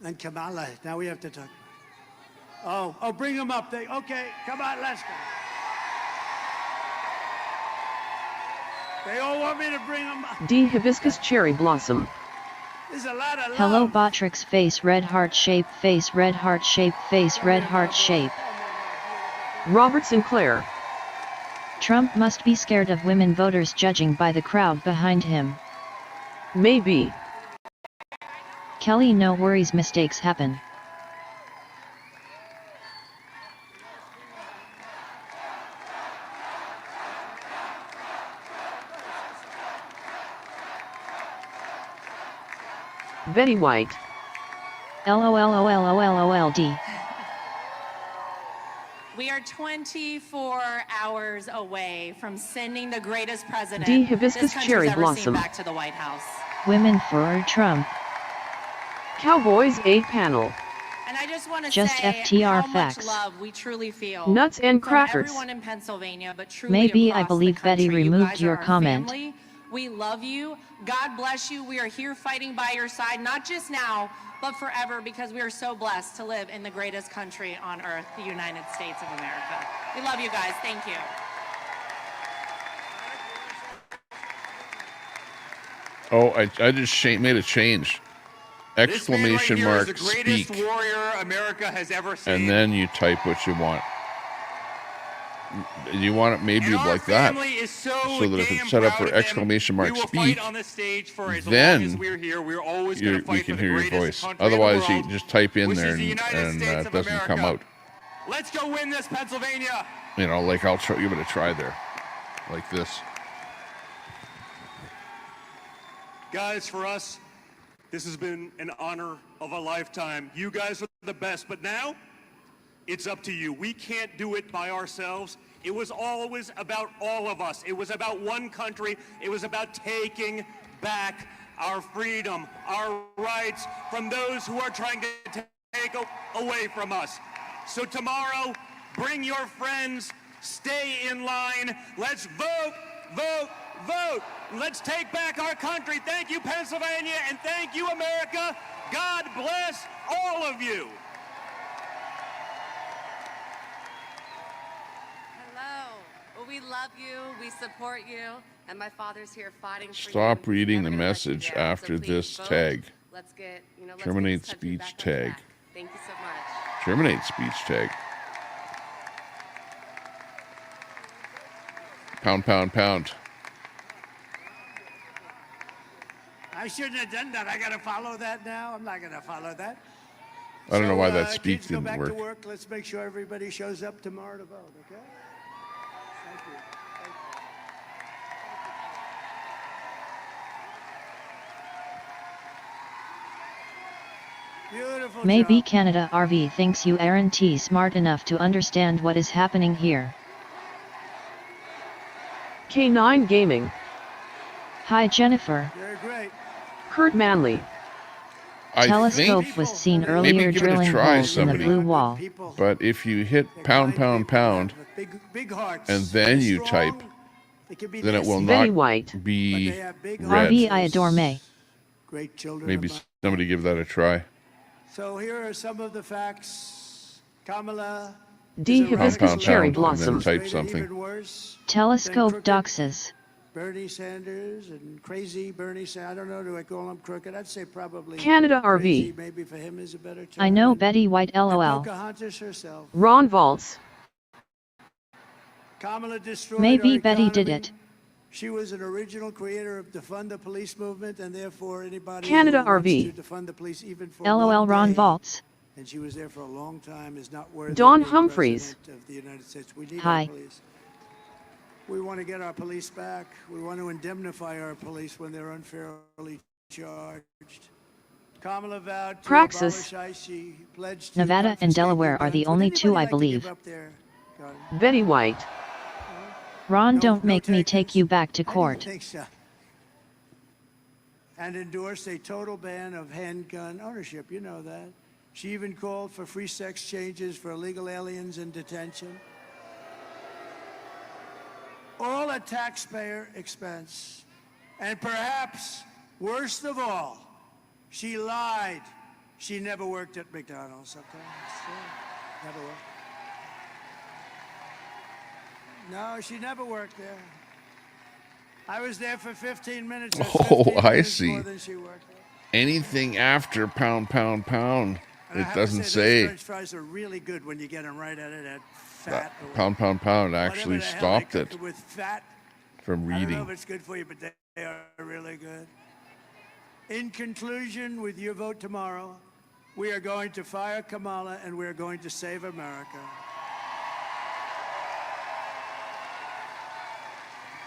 And Kamala, now we have to talk. Oh, bring them up. Okay, come on, let's go. They all want me to bring them up. D. Hibiscus cherry blossom. There's a lot of love. Hello, BotRix face, red heart shape, face, red heart shape, face, red heart shape. Robert Sinclair. Trump must be scared of women voters judging by the crowd behind him. Maybe. Kelly, no worries, mistakes happen. Betty White. LOLOLOLOLD. We are 24 hours away from sending the greatest president D. this Hibiscus country's Cherry ever Blossom. seen back to the White House. Women for Trump. Cowboys 8 panel. And I just want to Just say FTR how facts. much love we truly feel Nuts and from crackers. everyone in Pennsylvania, but truly Maybe I across believe the Betty country. You removed guys your are our comment. family. We love you. God bless you. We are here fighting by your side, not just now, but forever, because we are so blessed to live in the greatest country on earth, the United States of America. We love you guys. Thank you. Oh, I just made a change. Exclamation mark, this man right here is speak. the greatest warrior America has ever seen. And then you type what you want. You want it maybe And our like that. family is so that if damn it's set up proud for of him, exclamation mark, we will speak, fight on this stage for as then long as we're here. We're always going to we fight can for the hear your greatest voice. country in the Otherwise, you world, just type in which there is the and United States it of doesn't come America. out. Let's go win this, Pennsylvania. You know, like I'll give it a try there. Like this. Guys, for us, this has been an honor of a lifetime. You guys are the best, but now it's up to you. We can't do it by ourselves. It was always about all of us. It was about one country. It was about taking back our freedom, our rights from those who are trying to take away from us. So tomorrow, bring your friends, stay in line. Let's vote, vote, vote. Let's take back our country. Thank you, Pennsylvania, and thank you, America. God bless all of you. Hello. Well, we love you. We support you. And my father's here fighting for you. Stop reading Never the gonna let you message down. after So please this vote. tag. Let's get, let's Terminate get this country speech back on tag. track. Thank you so much. Terminate speech tag. Pound, pound, pound. I shouldn't have done that. I got to follow that now. I'm not going to follow that. I don't know why that speak kids, go didn't back work. to work. Let's make sure everybody shows up tomorrow to vote, okay? Thank you. Beautiful Maybe job. Canada RV thinks you aren't smart enough to understand what is happening here. K9 Gaming. Hi Jennifer. You're great. Kurt Manley. I Telescope think, was seen Maybe earlier give it a drilling try, holes in the somebody. blue wall. but if you hit pound, pound, pound, Big hearts. and then They're you strong. type, They can be then it will messy, Betty not White. but be they have big red. RV hearts. I adore May. Great children. Maybe of mine. somebody give that a try. So here are some of the facts. Kamala. D. is a Hibiscus radical Pound, Cherry pound, and then Blossom. type Rated something. Even worse. Telescope Crooked. doxes. Bernie Sanders and crazy Bernie Sanders. I don't know, do I call him crooked? I'd say probably Canada crazy, RV. maybe for him is a better term. I know And- Betty White and LOL. Pocahontas herself. Ron Valtz. Kamala destroyed Maybe our Betty did economy. it. She was an original creator of defund the police movement, and therefore anybody Canada who wants RV. to defund the police even for LOL one Ron day, Valtz. and she was there for a long time, is not worthy Dawn of being Humphreys. president of the United States. We need Hi. our police. We want to get our police back. We want to indemnify our police when they're unfairly charged. Kamala vowed to Praxis. abolish ICE. She pledged to Nevada and confiscate Delaware your are the guns. Would only two anybody I like to give believe. up their gun? Betty White. Ron, No- don't no make me take takers? you back to I didn't court. think so. And endorsed a total ban of handgun ownership. You know that. She even called for free sex changes for illegal aliens in detention. All at taxpayer expense. And perhaps, worst of all, she lied. She never worked at McDonald's, okay? Never worked. No, she never worked there. I was there for 15 minutes. That's Oh, 15 I minutes see. More than she worked there. Anything after pound, pound, pound, And I it have to doesn't say. say. Those French fries are really good when you get them right at it at fat. Or pound, pound, pound whatever actually the hell they stopped cook it with fat. from I don't know if reading. it's good for you, but they are really good. In conclusion, with your vote tomorrow, we are going to fire Kamala and we are going to save America.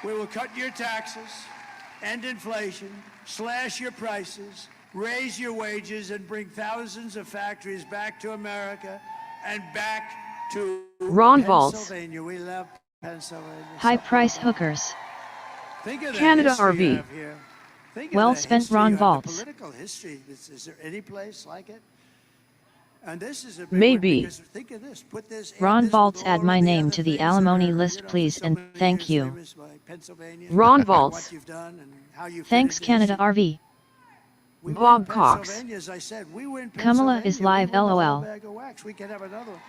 We will cut your taxes, end inflation, slash your prices, raise your wages, and bring thousands of factories back to America and back to Ron Valls. Pennsylvania. We love Pennsylvania. High price hookers. Think of the Canada history you RV. have here. Think of Well the spent, history Ron you have, the Valls. political history. Is there any place like it? And this is a big Maybe. one because think of this. Put this. Ron this Valls, with add all my of the name other to the things that alimony are, list, for please, so and many thank years you. famous by Pennsylvania, Ron and Valls. what you've done and how you Thanks, fitted Canada this. RV. We Bob win Cox. Pennsylvania, as I said. We win Kamala Pennsylvania. is live, we win the whole LOL. bag of wax. We can have another one.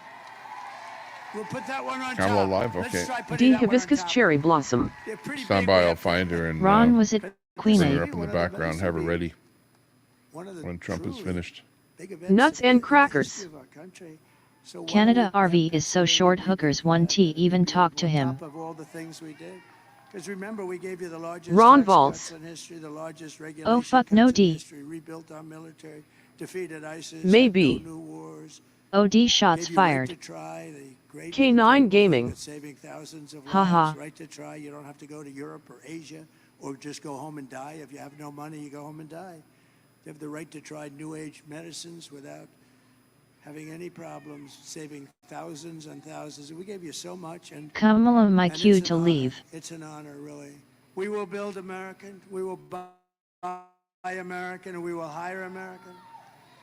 We'll put that one on Kamala top. live? Let's Okay. try putting D. that one on Hibiscus top. Cherry Blossom. They're pretty Stand big. by, We I'll have find her and Ron, was it bring Queenie? her up in the background, have her ready when Trump is finished. Nuts and crackers. Canada RV is so short, hookers 1T even talk to him. Because remember, we gave you the largest Ron tax Valls. cuts in history, the largest regulation Oh fuck no, cuts in D. history, rebuilt our military, defeated ISIS, Maybe. had no new wars, OD shots gave you right fired. to try, the great K9 incredible thing Gaming. that's saving thousands of Haha. lives, right to try. You don't have to go to Europe or Asia or just go home and die. If you have no money, you go home and die. You have the right to try new age medicines without having any problems, saving thousands and thousands. We gave you so much, and Kamala, my and cue it's to an honor. leave. It's an honor, really. We will build American. We will buy American, and we will hire American.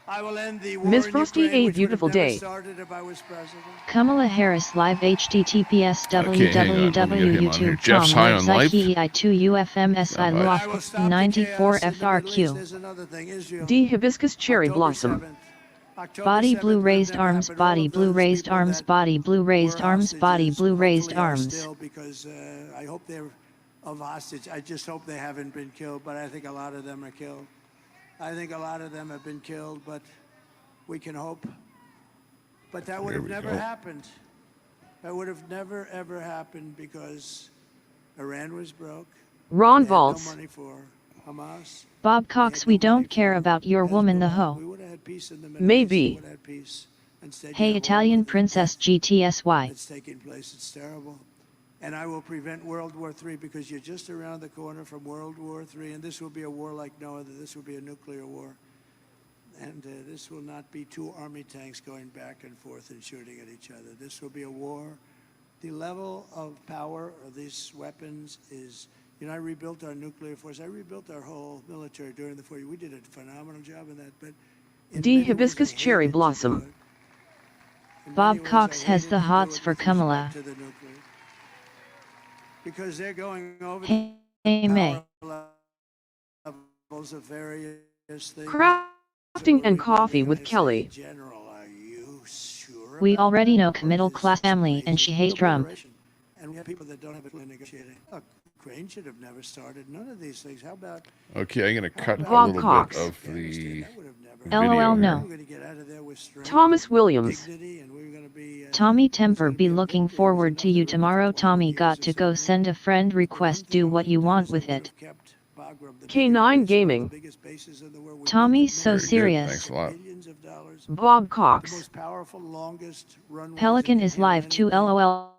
I will end the war Ms. in Frosty, Ukraine, a which would have beautiful never day. started if I was president. Kamala Harris live https Okay, hang on, let me get him on here. Jeff's high on life. I But I lost will stop the 94 chaos in the Middle East. FRQ. There's another thing, Israel. D. Hibiscus Cherry October Blossom. 7th. October Body 7th blue would have raised never arms, happened. All body of blue those raised people arms, that body blue raised were arms, body hostages blue raised hopefully are arms. still, because I hope they're of hostage. I just hope they haven't been killed, but I think a lot of them are killed. I think a lot of them have been killed, but we can hope. But that would Here have we never go. happened. That would have never, ever happened because Iran was broke. Ron They had no Valls. money for Hamas. Bob Cox, we don't care about your woman, the We hoe. would have had peace in the Middle Maybe. East. We would have had peace. Instead, you Hey, have all Italian of the Princess death GTSY. that's taking place. It's terrible. And I will prevent World War III because you're just around the corner from World War III, and this will be a war like no other. This will be a nuclear war. And this will not be two army tanks going back and forth and shooting at each other. This will be a war. The level of power of these weapons is, I rebuilt our nuclear force. I rebuilt our whole military during the 40s. We did a phenomenal job in that. But in D. many ways, Hibiscus I Cherry hated to do Blossom. it. In Bob many ways, Cox I has hated the to do hots it for with respect Kamala. to the nuclear. Because they're going over Hey, the May. power levels of various things. Crafting and Coffee with Kelly. General, are you sure We about already that? know Or middle is class this family and crazy? she hates Trump. Polarization. And we have people that don't have a clue negotiating. Look, Ukraine should have never started. None of these things. How about Okay, I'm going to cut a Bob little Cox. bit of the that would have never video LOL, here. no. We were going to get out of there with strength, Thomas Williams. dignity, and we were going to be Tommy it was Temper, gonna be a looking victory. It was forward enough to you that we tomorrow. took 4 Tommy years got or to go something. send a friend But one request. thing Do I what would you do want is with I would it. have kept Bagram, the K9 bigger base, one of the Gaming. biggest bases in the world. We built Tommy's it so Very millions good. serious. Thanks a lot. billions of dollars. Bob The Cox. most powerful, longest runways Pelican that is can handle live too. anything LOL.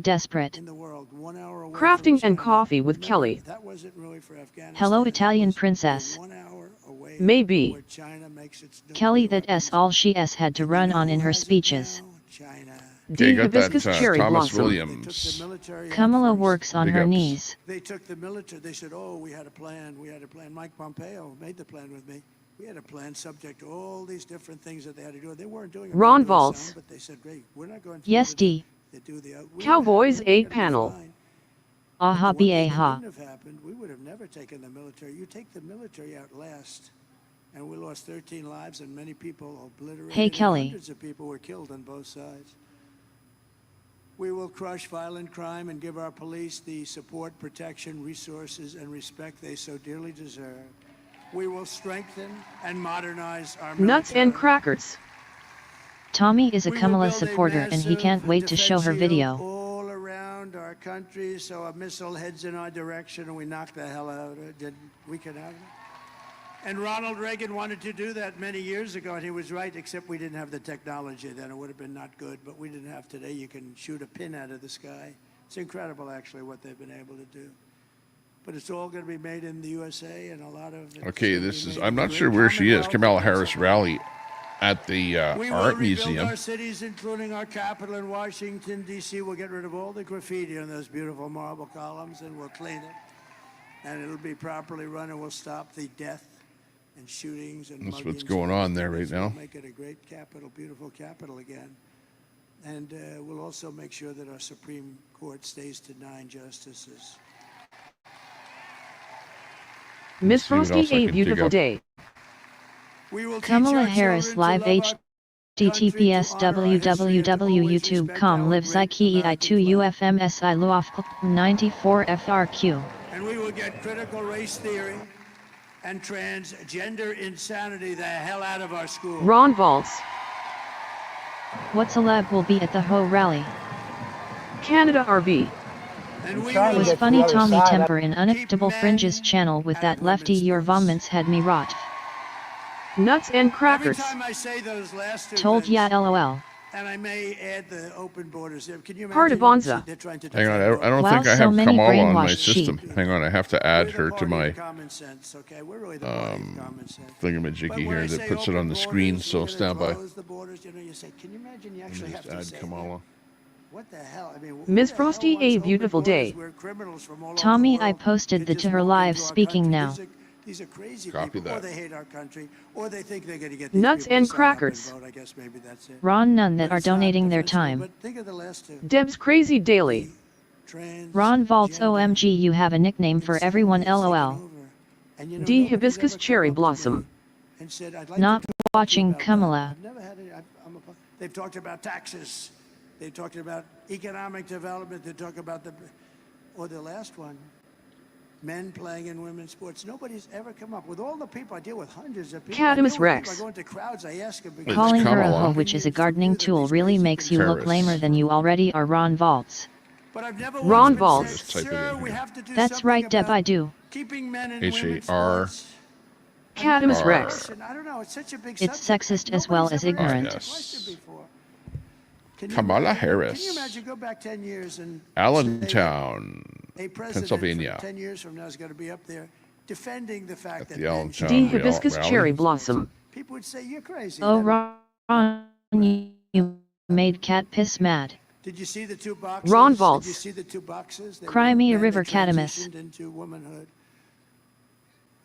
Desperate. in the world. 1 hour away Crafting from and China. Coffee with Remember, Kelly. that wasn't really for Afghanistan. Hello, That Italian was princess. 1 hour away Maybe. from where China makes its Kelly, nuclear that s weapons. all she s had to And you run know on who in her has it speeches. now? China. Okay, D. got that Hibiscus Cherry Thomas Blossom. They took the Williams. military out Kamala first. works on Big her ups. knees. They took the military. They said, "Oh, we had a plan. We had a plan." Mike Pompeo made the plan with me. We had a plan subject to all these different things that they had to do. They weren't doing it. Ron They were doing Valls. some, but they said, "Great, we're not going to Yes, do D. They do the we Cowboys were gonna 8 be panel. fine. Aha, But the one thing that ba-ha. wouldn't have happened, we would have never taken the military. You take the military out last, and we lost 13 lives and many people obliterated. Hey, and Kelly. Hundreds of people were killed on both sides. We will crush violent crime and give our police the support, protection, resources, and respect they so dearly deserve. We will strengthen and modernize our military. Nuts and crackers. Tommy is a We will Kamala build a supporter and he massive can't wait to show her defense video. shield all around our country, so a missile heads in our direction and we knock the hell out of it. We can have it. And Ronald Reagan wanted to do that many years ago, and he was right, except we didn't have the technology then. It would have been not good, but we didn't have today. You can shoot a pin out of the sky. It's incredible, actually, what they've been able to do. But it's all going to be made in the USA, and a lot of it. Okay, this is, I'm not sure where she is. Kamala Harris rally at the art museum. Our cities, including our capital in Washington, D.C. We'll get rid of all the graffiti on those beautiful marble columns, and we'll clean it. And it'll be properly run, and we'll stop the death and shootings and that's muggings. what's going on there right now. We'll make it a great capital, beautiful capital again. And we'll also make sure that our Supreme Court stays to 9 justices. Miss Frosty, a beautiful day. Kamala Harris live https www.youtube.com live psyche 2 ufmsi luaf 94 frq. And we will get critical race theory and transgender insanity the hell out of our schools. Ron Valls. What celeb will be at the Ho rally? Canada RV. It was funny Tommy Temper in Unacceptable Fringes channel with that lefty your vomits had me rot. Nuts and crackers. Every time I say those last two Told ya things, lol. and I may add the open borders. Can you Part of imagine Bonza. they're trying to Hang on, defend I don't Wow, think I so have many Kamala on my brainwashed system. sheep. Hang on, I have to add We're the her to party my of common sense, okay? We're really the party of common sense. But thingamajiggy when I here that say puts it open on the screen, borders, so we're gonna stand by. close the borders, you know, you say, can you imagine you Let actually me have just to add say Kamala. what the hell? I mean, Miss who the hell Frosty, wants a open beautiful borders day. where criminals from all over Tommy, the I world posted can the just to her walk live into our speaking country? now. These are crazy Copy people, or that. they hate our country, or they think they're going to get these Nuts people and to sign up and crackers. vote. I guess maybe that's it. Ron none that But are it's not donating their defensible. time. But think of the last two. Deb's Crazy Daily. Ron Vaults Transgender OMG you have a nickname for insanity everyone has taken lol. over. And, you know, D. nobody's Hibiscus ever come Cherry up to me Blossom. and said, I'd like Not to talk to you watching about that. Kamala. I've never had any, they've talked about taxes. They've talked about economic development. They talk about or the last one, men playing in women's sports. Nobody's ever come up with all the people. I deal with hundreds of people. Cadamus I Rex. go into crowds. I ask them. It's Calling her a Kamala. hoe, which is a gardening tool, really makes you look Harris. lamer than you already are. Ron Vaults. But I've never Ron once been Valls. said, Just type it sir, in we here. have to do That's something right, Deb. about I do. keeping men in H-A-R. women's sports. Cadamus R. Rex. Listen, I don't know. It's such a big It's subject. sexist as well Nobody's as ever asked ignorant. that Yes. question before. Can you Kamala imagine- Harris. Can you imagine go back 10 years and Allentown, a president Pennsylvania. from 10 years from now is going to be up there defending the fact At that the men Allentown D. should- Hibiscus rally. Cherry Blossom. People would say you're crazy. Oh, That- Ron, you made cat piss mad. Did you see the two boxes? Ron Valls. Did you see the two boxes? They Cry were me a men river, that Catamus. transitioned into womanhood,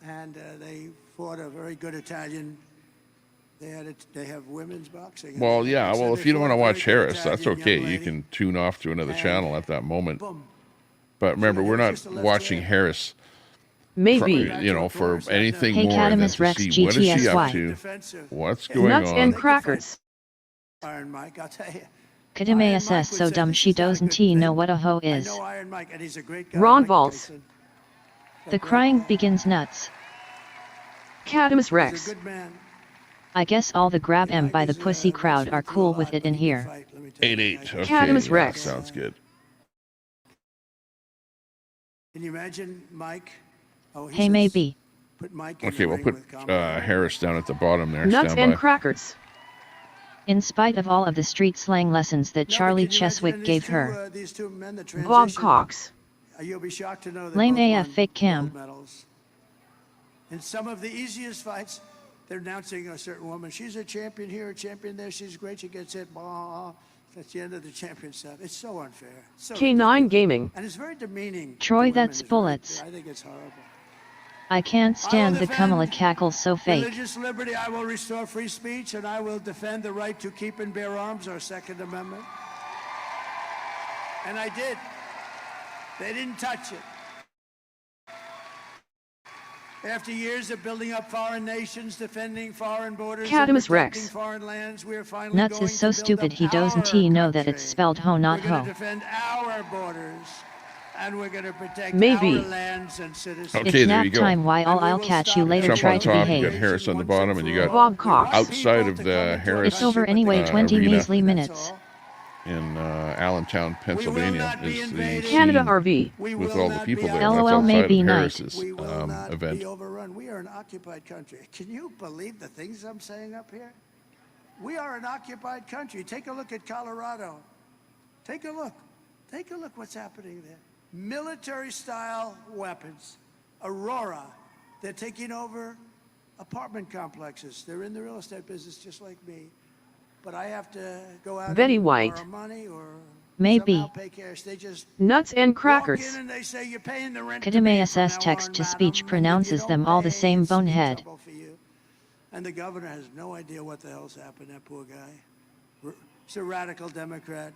and they fought a very good Italian. They have women's boxing. Well, yeah. So Well, they if you don't fought want to a very watch good Harris, that's Italian okay. young You lady. can tune off to another And channel at that moment. Boom. But remember, we're not Just a left watching hand. Harris, Maybe. you know, for anything Hey, more than Cadamus to Rex see what is she up GTSY. to, Defensive. what's going Nuts on. and crackers. Iron Mike, I'll tell you. Kadime Iron Mike SS would so say dumb this she is not a doesn't good know thing. what a hoe I is. know Iron Mike, and he's a great guy. Ron Mike Valls. Tyson. A The great crying guy. begins nuts. Cadamus He's a Rex. good man. I guess all the grab You know, em I by the was, pussy crowd wrestling are through a cool lot, with it but in he can here. fight, let me tell you. 8-8. Okay, Cadamus yeah, Rex. sounds good. Can you imagine Mike? Oh, he Hey, says, maybe. Put Mike in Okay, the we'll ring put with Kamala. Harris down at the bottom there. Nuts Stand and by. crackers. In spite of all of the street slang lessons that No, but Charlie can you imagine Cheswick these gave two, her. These two men that Bob transitioned, Cox. You'll be shocked to know they Lame both AF won fake cam. gold medals. In some of the easiest fights, they're announcing a certain woman. She's a champion here, a champion there. She's great. She gets hit. Blah, blah. That's the end of the champion stuff. It's so unfair. So K9 Gaming. and it's very demeaning. to Troy, women. that's It's very- bullets. I think it's horrible. I can't stand the defend Kamala cackles so fake. Religious liberty. I will restore free speech, and I will defend the right to keep and bear arms, our Second Amendment. And I did. They didn't touch it. After years of building up foreign nations, defending foreign borders, and Cadamus protecting Rex. foreign lands, we are finally Nuts going is so to build stupid up he doesn't our know that it's country. spelled ho not We're going ho. to defend our borders, And we're going to protect Maybe. our lands and citizens. Okay, It's there nap you go. time, while And we I'll will catch stop you later. Trump Try on to top, you behave. got Harris on the bottom, and you got Bob Cox. outside of the Harris It's over anyway. 20 arena measly minutes. in Allentown, Pennsylvania, is the Canada scene RV. with all the people there. LOL, That's outside maybe of night. Harris's We will not event. be overrun. We are an occupied country. Can you believe the things I'm saying up here? We are an occupied country. Take a look at Colorado. Take a look. Take a look what's happening there. Military-style weapons. Aurora. They're taking over apartment complexes. They're in the real estate business just like me. But I have to go out Betty and White. borrow money or Maybe. somehow pay cash. They just Nuts and walk crackers. in and they say, you're paying the rent to Kadime me SS from now text on, to madam, speech and if pronounces you them don't all the pay, same it's in bonehead. trouble for you. And the governor has no idea what the hell's happened, that poor guy. He's a radical Democrat.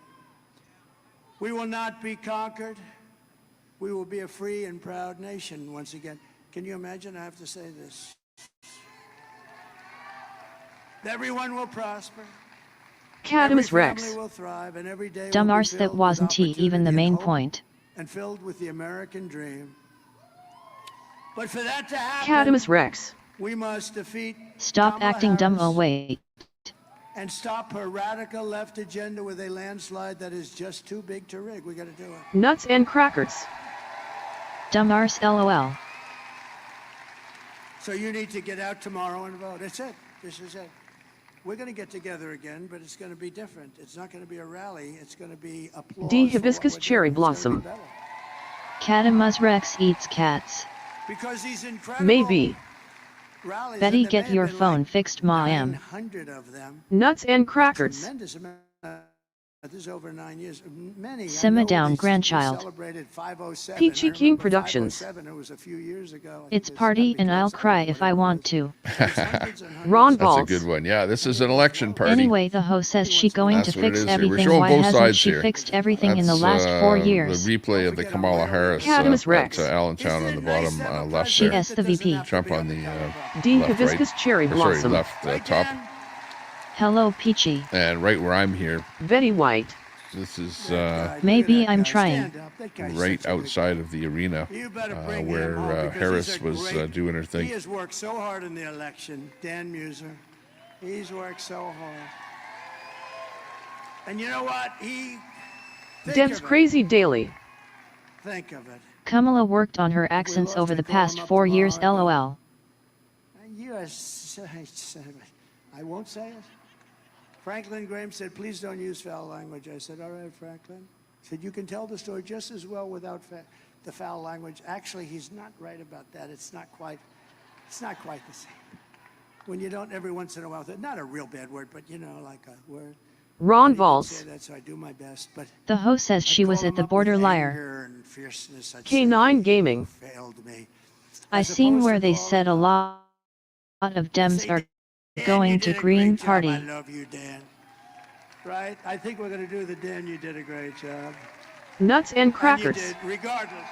We will not be conquered. We will be a free and proud nation once again. Can you imagine? I have to say this. Everyone will prosper. Cadamus Every Rex. family will thrive, and every day Dumb will be arse that filled with wasn't he even the opportunity main and hope, point. and filled with the American dream. But for that to happen, Cadamus Rex. we must defeat Stop Kamala acting dumb. Oh Harris wait. and stop her radical left agenda with a landslide that is just too big to rig. We got to do it. Nuts and crackers. Dumb arse LOL. So you need to get out tomorrow and vote. That's it. This is it. We're going to get together again, but it's going to be different. It's not going to be a rally. It's going to be applause. D. for what Hibiscus we're Cherry doing. It's gonna be Blossom. better. Cadamus Rex eats cats. Because these incredible Maybe. rallies, Betty, and there get may your have been phone like fixed, ma am. 900 of them. Nuts and crackers. Tremendous amount. This is over 9 years. Many. I Simmer know down, they grandchild. Celebrated 507. Peachy I King remember Productions. 507. It was a few years ago. I think It's it's party gotta be and I'll close, cry if I whatever it want is. to. There's hundreds and hundreds. Ron That's a Balls. good one. Yeah, this is an election party. Anyway, the host says she going That's to what it fix is here. We're everything. showing Why both hasn't sides she here. fixed everything in the That's, last 4 years? The replay of the Kamala Harris Cadamus at Rex. Allentown on the bottom left She there. is the VP. Trump on the D. left, Hibiscus right. Cherry Or sorry, Blossom. left Right, top. Dan? Hello, Peachy. And right where I'm here, Betty White. this is That guy, Maybe look at that I'm guy. trying. Stand up. That guy's right such a good outside of the arena You better bring where him on because Harris he's a was great- doing her He thing. has worked so hard in the election, Dan Muser. He's worked so hard. And you know what? Think Deb's of it. Crazy Daily. Think of it. Kamala worked on her accents love over to the call past him up 4 years. tomorrow. LOL. I won't say it. Franklin Graham said, please don't use foul language. I said, all right, Franklin. He said, you can tell the story just as well without the foul language. Actually, he's not right about that. It's not quite the same. When you don't every once in a while, not a real bad word, but you know, like a word. Ron He did Balls. say that, so I do my best. But The host says she I'd was call at the him up border with liar. anger and fierceness. I'd say, K9 "You Gaming. failed me." I As seen opposed where to they calling said a him up. lot of Dems Say, are "Dan, going you to did a Green great job. Party. I love you, Dan. Right? I think we're going to do the Dan, you did a great job. Nuts and And you crackers. did, regardless.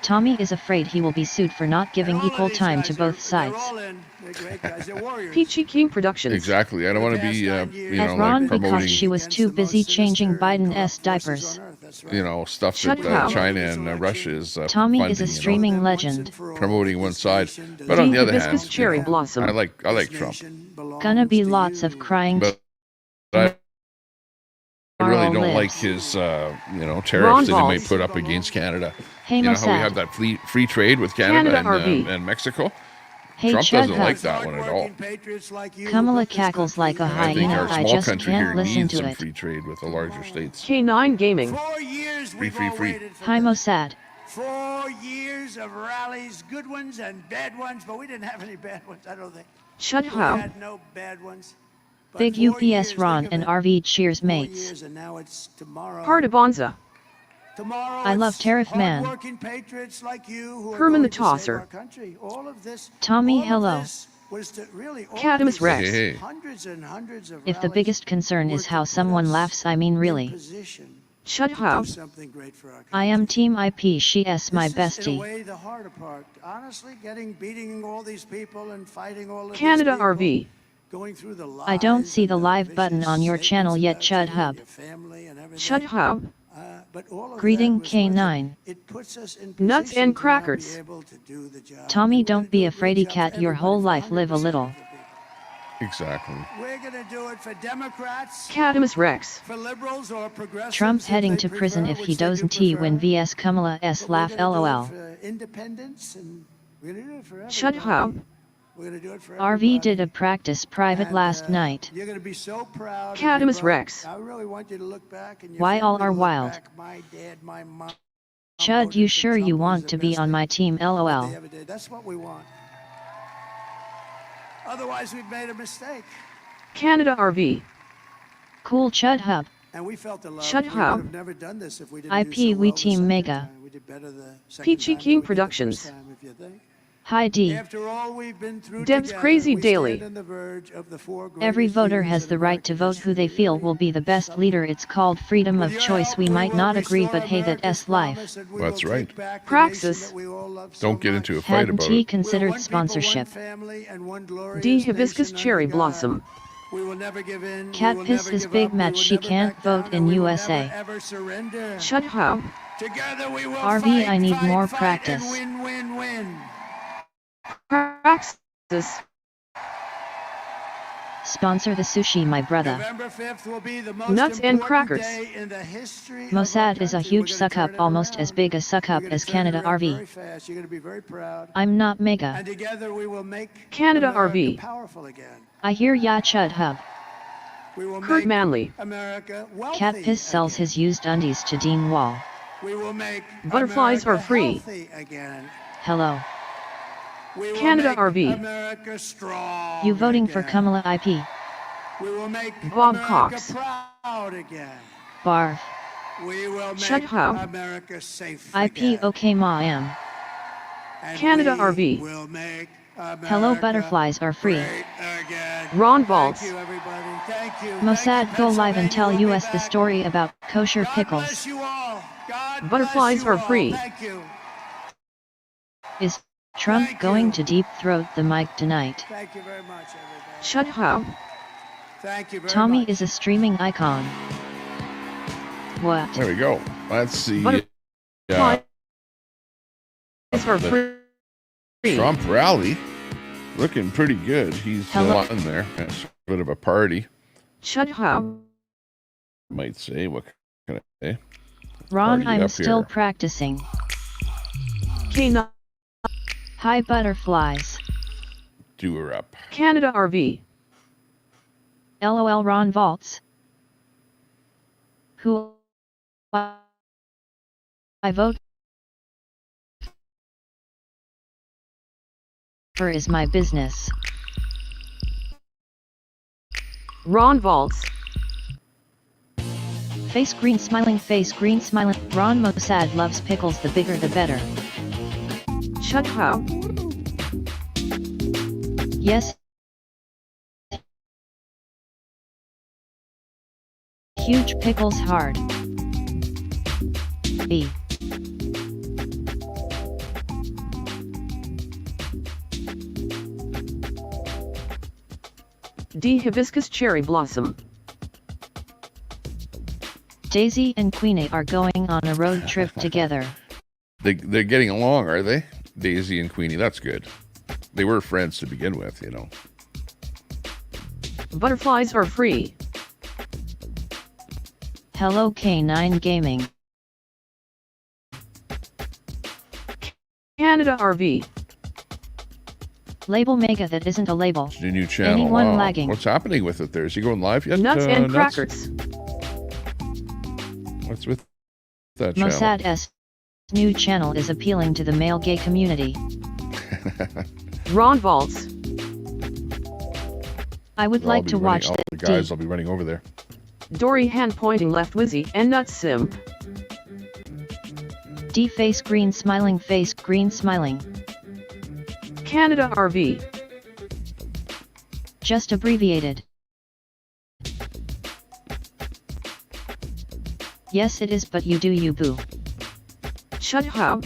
Tommy is afraid he will be sued for not giving And all of equal these time guys to both They're sides. all in. They're great guys. They're warriors. Peachy King Productions. Exactly. I don't want to be, Past 9 years, At like Ron because promoting, she was against too the most busy changing sinister and Biden's corrupt forces diapers. on earth. That's right. stuff Shut that up. China and Russia is Tommy funding, is a you know, streaming Once legend. and for all, promoting one this side. nation does But on D. the other Hibiscus hand, Cherry you know, Blossom. I like This Trump, nation belongs Gonna be to lots of you. crying but I really tomorrow don't like lives. his Ron tariffs that he may Balls. put up against Canada. Hey, You know how we Mossad. have that free trade with Canada, Canada RV. and Mexico? Hey, Trump Chad doesn't like Huff. that one at all. Hardworking patriots like you who Kamala built this cackles like a country. I think hyena. our I small just country can't here listen needs to some it. free trade with the larger states. K9 Gaming. 4 years we've free, all free. waited for Hi, this. Mossad. 4 years of rallies, good ones and bad ones, but we didn't have any bad ones, I don't think. Shut We up. had no bad ones. But Big 4 UPS years, Ron think and of it. RV cheers 4 mates. years, and now it's tomorrow. Pardabonza. Tomorrow I love it's Tariff Man. hardworking patriots like you who are Herman the going to save Tosser. our country. All of this. Tommy, all of hello. this was to really all Cadamus these Rex. Hey. Hundreds and hundreds of If the rallies biggest concern were is to how put someone us laughs, I mean in really. position Shut to up. do something great for our country. I am Team IP. She is my This is, in a bestie. way, the harder part. Honestly, beating all these people and fighting all of Canada these people, RV. going through the I don't lies see and the live button vicious on your channel statements yet, about you Chud and Hub. your family and everything. Shut up. But all of Greeting that was K9. it puts us in Nuts position and to now crackers. be able to do the job. Tommy, And we're don't gonna be do a great fraidy job cat for your whole everybody, life, for live a 100% little. of the people. Exactly. We're going to do it for Democrats, Catamus Rex. for liberals or progressives. Trump if heading they to prison prefer, if he which they do doesn't win prefer. vs Kamala S But we're laugh gonna do it lol. for independence, and we're going to do it for everybody. Shut up. We're going to do it for RV everybody. did a practice private And, last night. You're going to be so proud. of Catamus your Rex. brother. I really want you to look back and your Why all family are to look wild? back. My dad, my mom. Chud, voted you for sure Trump. you It was want the to be best on thing my team that lol. they ever did. That's what we want. Otherwise, we've made a mistake. Canada RV. Cool Chud Hub. And we felt the love. Shut we up. would have never done this if we didn't IP, do so we well the team second mega. time. We did better the second Peachy time King than we did the Productions. first time, if you think. Hi D. After all we've been through Dev's together, Crazy we Daily. stand on the verge of the four Every greatest voter years has in the right to American vote who they history. feel will be the best leader. It's called freedom With of your choice. help, We might will not agree, restore but hey, that America's S life. promise, and we That's will right. take back the Praxis. nation that we all love so Don't get into a much. fight Hadn't about he it. We're considered one people, sponsorship? one family, and one glorious D. Hibiscus nation Cherry under God. Blossom. We will never give in. Cat we will piss never his give big up, match we will she never can't back vote down, in and we will USA. never, ever surrender. Shut up. Together we will RV, fight, I need fight, more fight, practice. and win, win, win. Praxis. Sponsor the sushi, my brother. November 5th will be the most Nuts and important crackers. day in the history of Mossad our is a country. huge We're gonna suck up, turn it almost as around. big a suck We're up gonna as turn Canada it around RV. very fast. You're going to be very proud. I'm not mega. And together we will make Canada America RV. powerful again. I hear ya Chud Hub. We will Kurt make Manley. America wealthy Cat piss sells again. his used undies to Dean Wall. We will make Butterflies America are free. healthy again. Hello. We will Canada make RV. America strong You voting for again. Kamala IP? We will make Bob America Cox. proud again. Barf. We will Shut make up. America safe IP again. okay ma am. And Canada we RV. will make America Hello, butterflies are free. great again. Ron Valtz. Thank you, everybody. Thank you. Mossad, Thank go you, live and tell Pennsylvania. We'll US be the back. story about kosher God pickles. bless you all. God Butterflies bless you are all. free. Thank you. Is Trump Thank going you. to deep throat the mic tonight? Thank you very much, everybody. Shut up. Thank you very Tommy much. is a streaming icon. What? There we go. That's the Butterflies are the free. Trump rally. Looking pretty good. He's Hello. in there. It's a bit of a party, Shut up. might say. What can I say? Ron, Party I'm up still here. practicing. K9. Hi, butterflies. Do her up. Canada RV. LOL, Ron Valtz. Who I vote for is my business. Ron Valtz. Face green smiling, face green smiling. Ron Mossad loves pickles, the bigger the better. Shut up. Yes. Huge pickles hard. B. D. Hibiscus Cherry Blossom. Daisy and Queenie are going on a road trip together. They're getting along, are they? Daisy and Queenie. That's good. They were friends to begin with, you know. Butterflies are free. Hello K9 Gaming. Canada RV. Label mega that isn't a label. It's a new channel. Anyone Wow. lagging? What's happening with it there? Is he going live yet? Nuts and Nuts? crackers. What's with that channel? Mossad S. New channel is appealing to the male gay community. Ron Valtz. I would like to watch all the guys. I'll be running over there. Dory hand pointing left Wizzy and Nuts Sim. D face green smiling, face green smiling. Canada RV. Just abbreviated. Yes it is, but you do you boo. Shut up.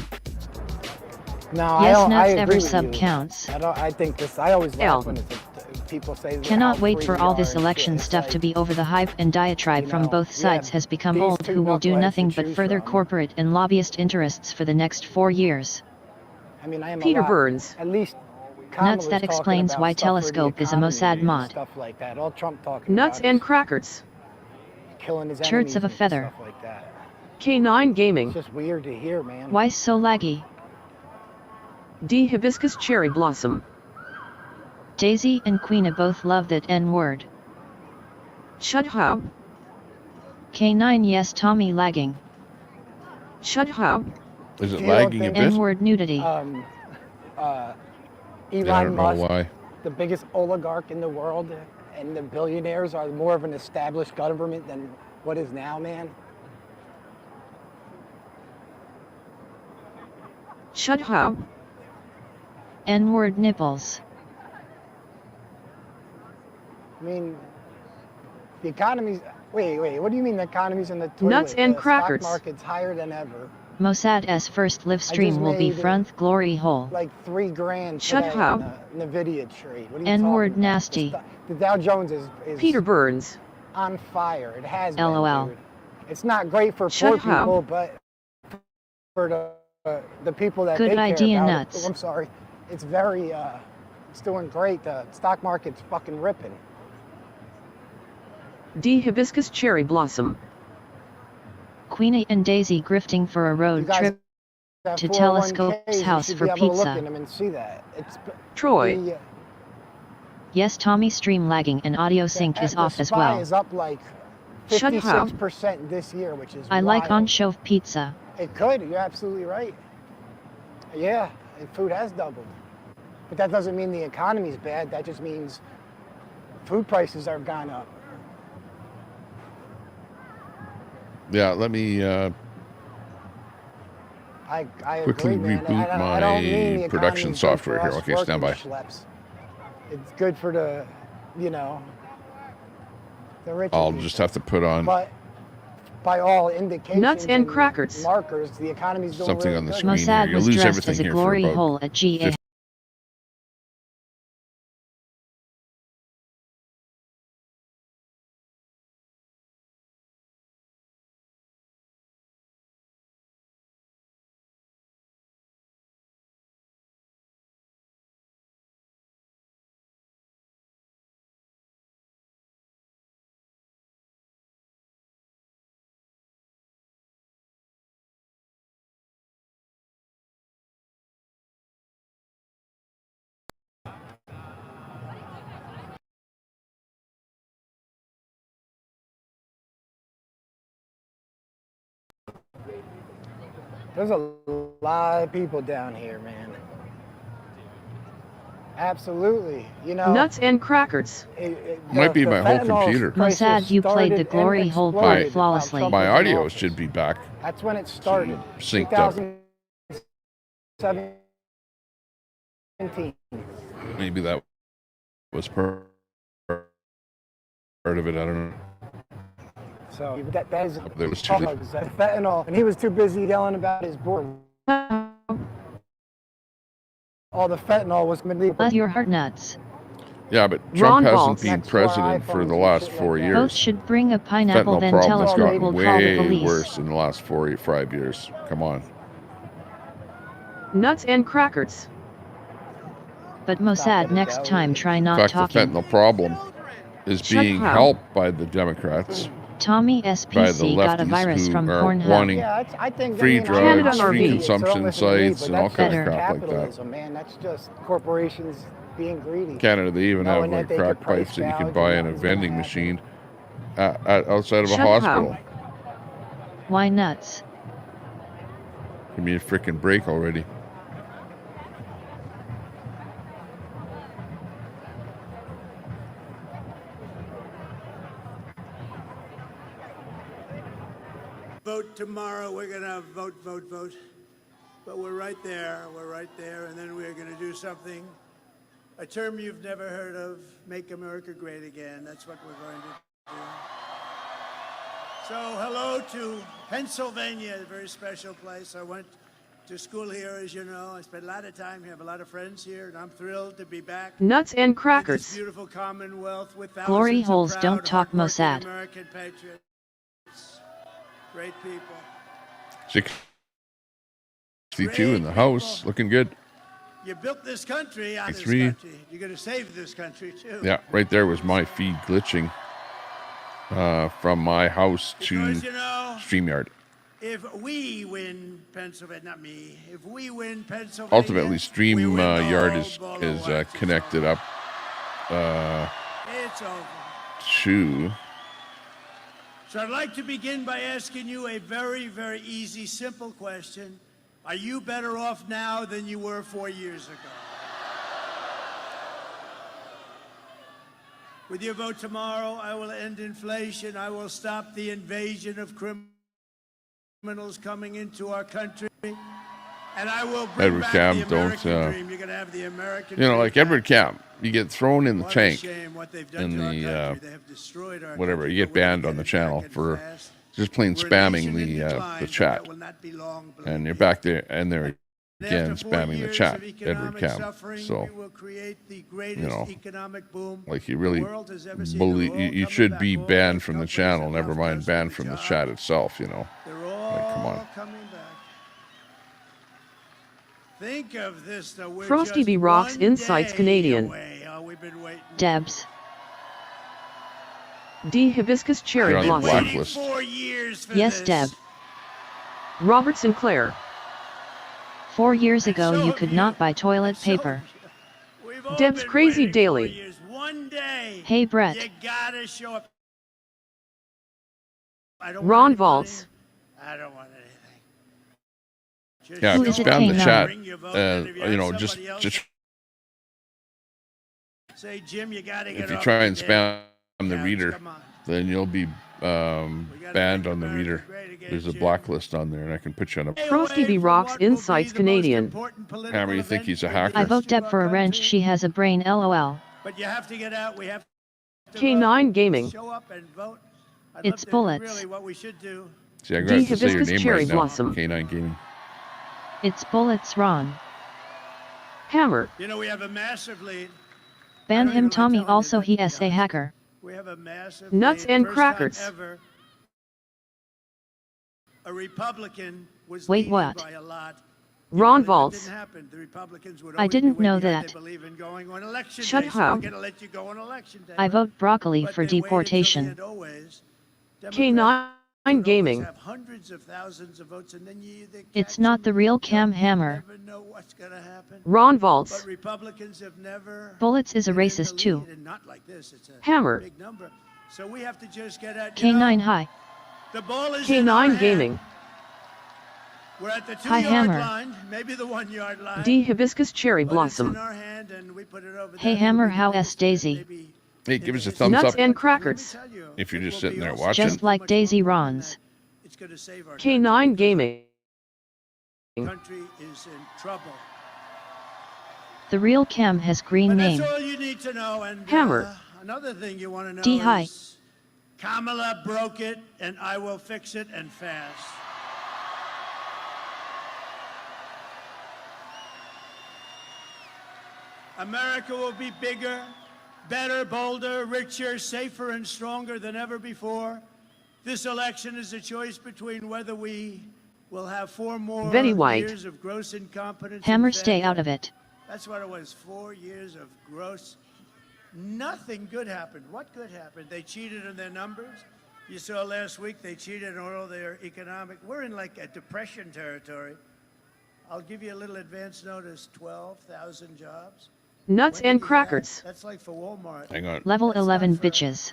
No, Yes I nuts agree every with sub you. counts. I think this. I always L. laugh when it's people say Cannot wait for all this election stuff to be over. The hype and diatribe from both sides has become old, who will do nothing but further corporate and lobbyist interests for the next 4 years. I mean, I am Peter a lot, Burns. at least Nuts. That explains why Telescope is a Mossad mod. Stuff like that. All Trump talking Nuts about and is crackers. killing his Turds enemies of a and feather. Stuff like that. K9 Gaming. It's just weird to hear, man. Why so laggy? D Hibiscus Cherry Blossom. Daisy and Queena both love that N-word. Shut up. K9 yes Tommy lagging. Shut up. Is it You don't lagging a think- bit? N-word nudity. Elon I don't know Musk, why. the biggest oligarch in the world, and the billionaires are more of an established government than what is now, man. Shut up. N-word nipples. I mean, the economy's. Wait, what do you mean the economy's in the toilet? Nuts and the crackers. Stock market's higher than ever. Mossad's first live stream will be made, front glory hole. Like $3 grand Shut today up. in the Nvidia trade. What are you N-word talking about? nasty. The Dow Jones is Peter Burns. on fire. It has been, LOL. dude. It's not great for Shut poor up. people, but for the people that Good they care idea, about, nuts. I'm sorry. It's very, it's doing great. The stock market's fucking ripping. D Hibiscus Cherry Blossom. Queenie and Daisy grifting for a You road guys trip have to 401ks, Telescope's you house should for be able to look pizza. in them and see that. It's Troy. the, Yes Tommy stream lagging and audio sync is the off as SPY well. is up like Shut up. 56% this year, which is I like wild. on shove pizza. It could. You're absolutely right. Yeah, and food has doubled. But that doesn't mean the economy's bad. That just means food prices have gone up. Yeah, let me I quickly agree, man. reboot I don't mean my the production economy's good software for here. us Okay, stand by. working schleps. It's good for the rich. I'll and- just have to put on But by all indications Nuts and crackers. markers, the economy's doing something really on the good. screen. Mossad You'll was lose dressed everything as a here for glory about hole at GA. 50. There's a lot of people down here, man. Absolutely. Nuts and crackers. Might be my whole fentanyl computer. crisis Mossad, you played the started glory and hole exploded part flawlessly. while Trump My was in audio office. should be back. That's when it started. Synced up. 2017. Maybe that was part of it. I don't know. So that is There was two. drugs, that fentanyl, and he was too busy yelling about his board. All the fentanyl was illegal. Bless your heart nuts. Yeah, but Ron Trump hasn't Balls. been Next to our president for iPhones the and last shit 4 like that. Both years. should bring a pineapple, Fentanyl then problem has Telescope gotten will call the way police. worse in the last 4 or 5 years. Come on. Nuts and crackers. But Mossad, next time try In not fact, the talking. fentanyl problem is Shut being up. helped by the Democrats, Tommy by the SPC got a virus lefties from who are Pornhub. wanting Yeah, I think free I Canada drugs, RV. free So consumption listen to me, sites, but and all that's kinds of better. crap like that. capitalism, man. That's just corporations being greedy. Canada, they even have Knowing that like they crack could price pipes that you can gouge buy and in a nothing's gonna vending happen. machine outside of a Shut up. hospital. Why nuts? Give me a freaking break already. Vote tomorrow. We're going to vote. But we're right there. And then we're going to do something, a term you've never heard of, make America great again. That's what we're going to do. So hello to Pennsylvania, a very special place. I went to school here, as you know. I spent a lot of time here, have a lot of friends here, and I'm thrilled to be back. Nuts and In this crackers. beautiful Commonwealth with Glory thousands holes of don't proud, talk hardworking Mossad. American patriots. Great people. 62 in the House, looking good. You built this country on this 63. country. You're going to save this country, too. Yeah, right there was my feed glitching from my house to Because, you know, StreamYard. if we win Pennsylvania, not me, if we win Pennsylvania, Ultimately, we win the StreamYard whole is ball of wax. connected up It's over. to. So I'd like to begin by asking you a very, very easy, simple question. Are you better off now than you were 4 years ago? With your vote tomorrow, I will end inflation. I will stop the invasion of criminals coming into our country. And I will bring Edward back Cam, the American don't, dream. You're going to have the American You know, dream like back. Edward Cam, you get thrown in the What a tank shame what they've done in to our the country. They have destroyed our whatever. country, You but get we're banned gonna on the get it back channel and for fast. just plain We're a spamming nation in the decline, but chat, that will not be long, believe and you're me. back there and there And again after 4 spamming the years chat, of Edward economic Cam. suffering, So we will create the greatest know, economic boom like you the really world has ever seen. bully, They're all you coming should back. be All banned those from the companies channel. have Never left mind us banned with from the jobs. chat itself. You know, They're all like come on. coming back. Think of this, though. We're Frosty just B. Rocks one Insights day Canadian. away. Oh, we've been waiting. Debs. D. Hibiscus Cherry You're on the Been Blossom. waiting blacklist. 4 years for Yes, this. Deb. Robert Sinclair. 4 years And ago so you have could you. not buy toilet And so paper. have you. We've all Deb's been Crazy waiting 4 Daily. years. One day. Hey, Brett. You gotta show up. I don't Ron want any Valtz. money. I don't want anything. Just Yeah, Who if is you it, spam the K9? chat, bring your vote, and if you have just somebody else, just say, Jim, you gotta get if you off try the and damn spam the couch. reader, Come on. then you'll be gotta banned make on the America reader. great again, There's a Jim. blacklist on there, and I can put you on a. Frosty B. Away from Rocks what will be Insights the most Canadian. important political Hammer, you think event he's a in the hacker? I vote history of Deb for our a wrench. country. She has a brain, lol. But you have to get out. We have to K9 vote. Gaming. Show up and vote. I'd It's love to- bullets. Really, what we should do. See, I'm going to have to say your Hibiscus name Cherry right now. Blossom. K9 Gaming. It's bullets, Ron. Hammer. You know, we have a massive lead. Ban don't him, even like Tommy. telling you Also, that, he to be is a honest. hacker. We have a massive Nuts lead. and First crackers. time ever a Republican was Wait, leading what? by a lot. Ron That Valtz. didn't happen. The Republicans would I always didn't be way know behind. that. They believe in going on election Shut day, so we're up. gonna let you go on election day. I vote broccoli But for they waited till the deportation. end always. Democrats K9 would always Gaming. have hundreds of thousands of votes, and then they It's catch not them. the real You Cam Hammer. never know what's gonna happen. Ron But Valtz. Republicans have never. Bullets is a been in racist the too. lead, and not like this. It's a Hammer. big number. So we have to just get at. You K9 know, high. the ball is in our K9 hand. Gaming. We're at the Hi, 2-yard Hammer. line, maybe the 1-yard line. D. Hibiscus Cherry But it's Blossom. in our hand, and we put it over Hey, there. Hammer, It'll be how the is biggest Daisy? maybe Hey, in give the us a history thumbs Nuts up of and the country. crackers. Let me tell you, if you're it just will sitting be there also watching. Just like much Daisy more important Rons. than that. It's going to save our K9 Gaming. country is in trouble. The real Cam has green But name. that's all you need to know. And Hammer. Another thing you want to know D high. is Kamala broke it, and I will fix it, and fast. America will be bigger, better, bolder, richer, safer, and stronger than ever before. This election is a choice between whether we will have 4 more Betty White. years of gross incompetence. Hammer, and stay failure. out of it. That's what it was, 4 years of gross. Nothing good happened. What good happened? They cheated on their numbers. You saw last week they cheated on all their economic. We're in like a depression territory. I'll give you a little advance notice, 12,000 jobs. Nuts When did and you get crackers. that? That's like for Walmart. Hang on. Level That's not 11 for- bitches.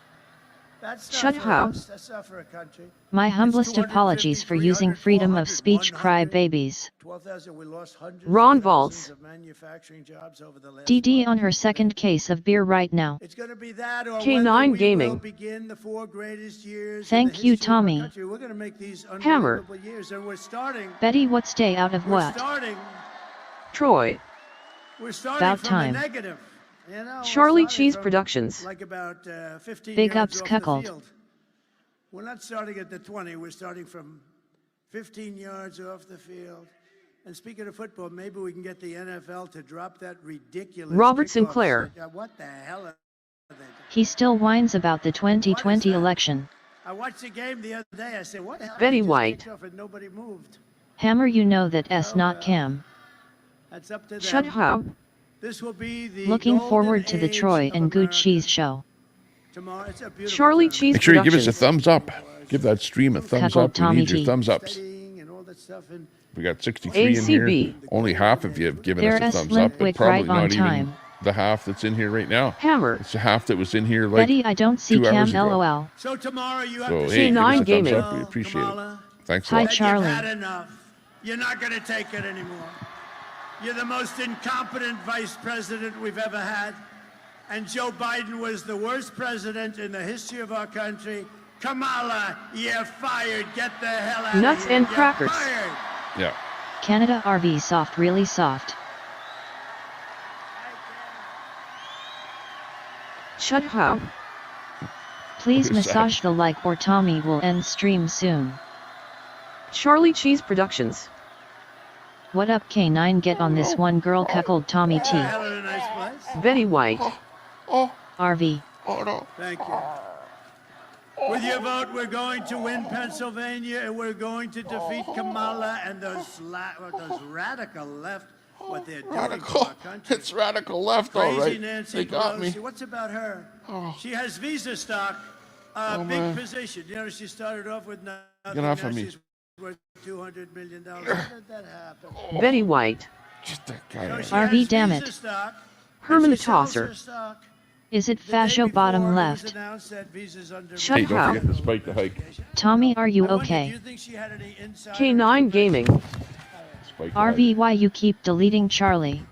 That's not Shut for up. us. That's not for a country. My It's humblest 250, apologies for using 300, freedom 400, of speech, 100. cry babies. 12,000. We lost hundreds Ron of thousands Valtz. of manufacturing jobs over the last DD month. on her second case of beer right now. It's going to be that, or K9 whether we Gaming. will begin the 4 greatest years. Thank in the you, history of our Tommy. country. We're going to make these Hammer. unbelievable years, and we're starting. Betty, what stay out of We're what? starting. Troy. We're starting About from time. the negative. You know, we're Charlie starting Cheese from, Productions. Like about 15 Big yards ups, off cuckold. the field. We're not starting at the 20. We're starting from 15 yards off the field. And speaking of football, maybe we can get the NFL to drop that ridiculous Robert kickoff Sinclair. What the hell are they? He still whines about the 2020 election. I watched the game the other day. I said, what the hell? Betty They just White. kicked off and nobody moved. Hammer, you know that S not Cam. That's up to them. Shut up. This will be the Looking golden forward to the age Troy of and Good America. Cheese show. Tomorrow, it's a beautiful Charlie time. Cheese Make sure you give us a Productions. thumbs up. Give that stream a thumbs Cackled up. We Tommy need your T. thumbs ups. Studying and all that stuff, and We got 63 in here. ACB. Only half of you have given There us a is thumbs up, but Flintwick probably right on not even time. the half that's in here right now. Hammer. It's the half that was in here like Betty, I don't see 2 hours Cam ago. LOL. so tomorrow you have So to hey, give us a K9 thumbs Gaming. up. We appreciate it. Kamala, Thanks a Hi, lot. that Charlie. you've had enough. You're not going to take it anymore. You're the most incompetent vice president we've ever had. And Joe Biden was the worst president in the history of our country. Kamala, you're fired. Get the hell out Nuts of here. and You're crackers. fired. Yeah. Canada RV soft, really soft. Shut up. Please What is that? massage the like or Tommy will end stream soon. Charlie Cheese Productions. What up K9, get on this one girl cuckold Tommy T. Hell of a nice place. Betty White. RV. Thank you. With your vote, we're going to win Pennsylvania, and we're going to defeat Kamala and those radical left. What they're doing to our country. It's radical left, all Crazy right. Nancy They got me. Pelosi. What's about her? She has Visa stock, big man. position. You know, she started off with nothing. Get off now of me. she's worth $200 million. How did that happen? Betty White. Get that guy You know, out. she RV, has damn Visa it. stock, Herman and she sells Tosser. her stock. Is it The day fascio before bottom it was left? announced that Visa's under Shut Hey, up. don't forget to spike the hike. Tommy, are you I wonder, do okay? you think she had any insider K9 Gaming. Spike the hike. RV, why you keep deleting Charlie?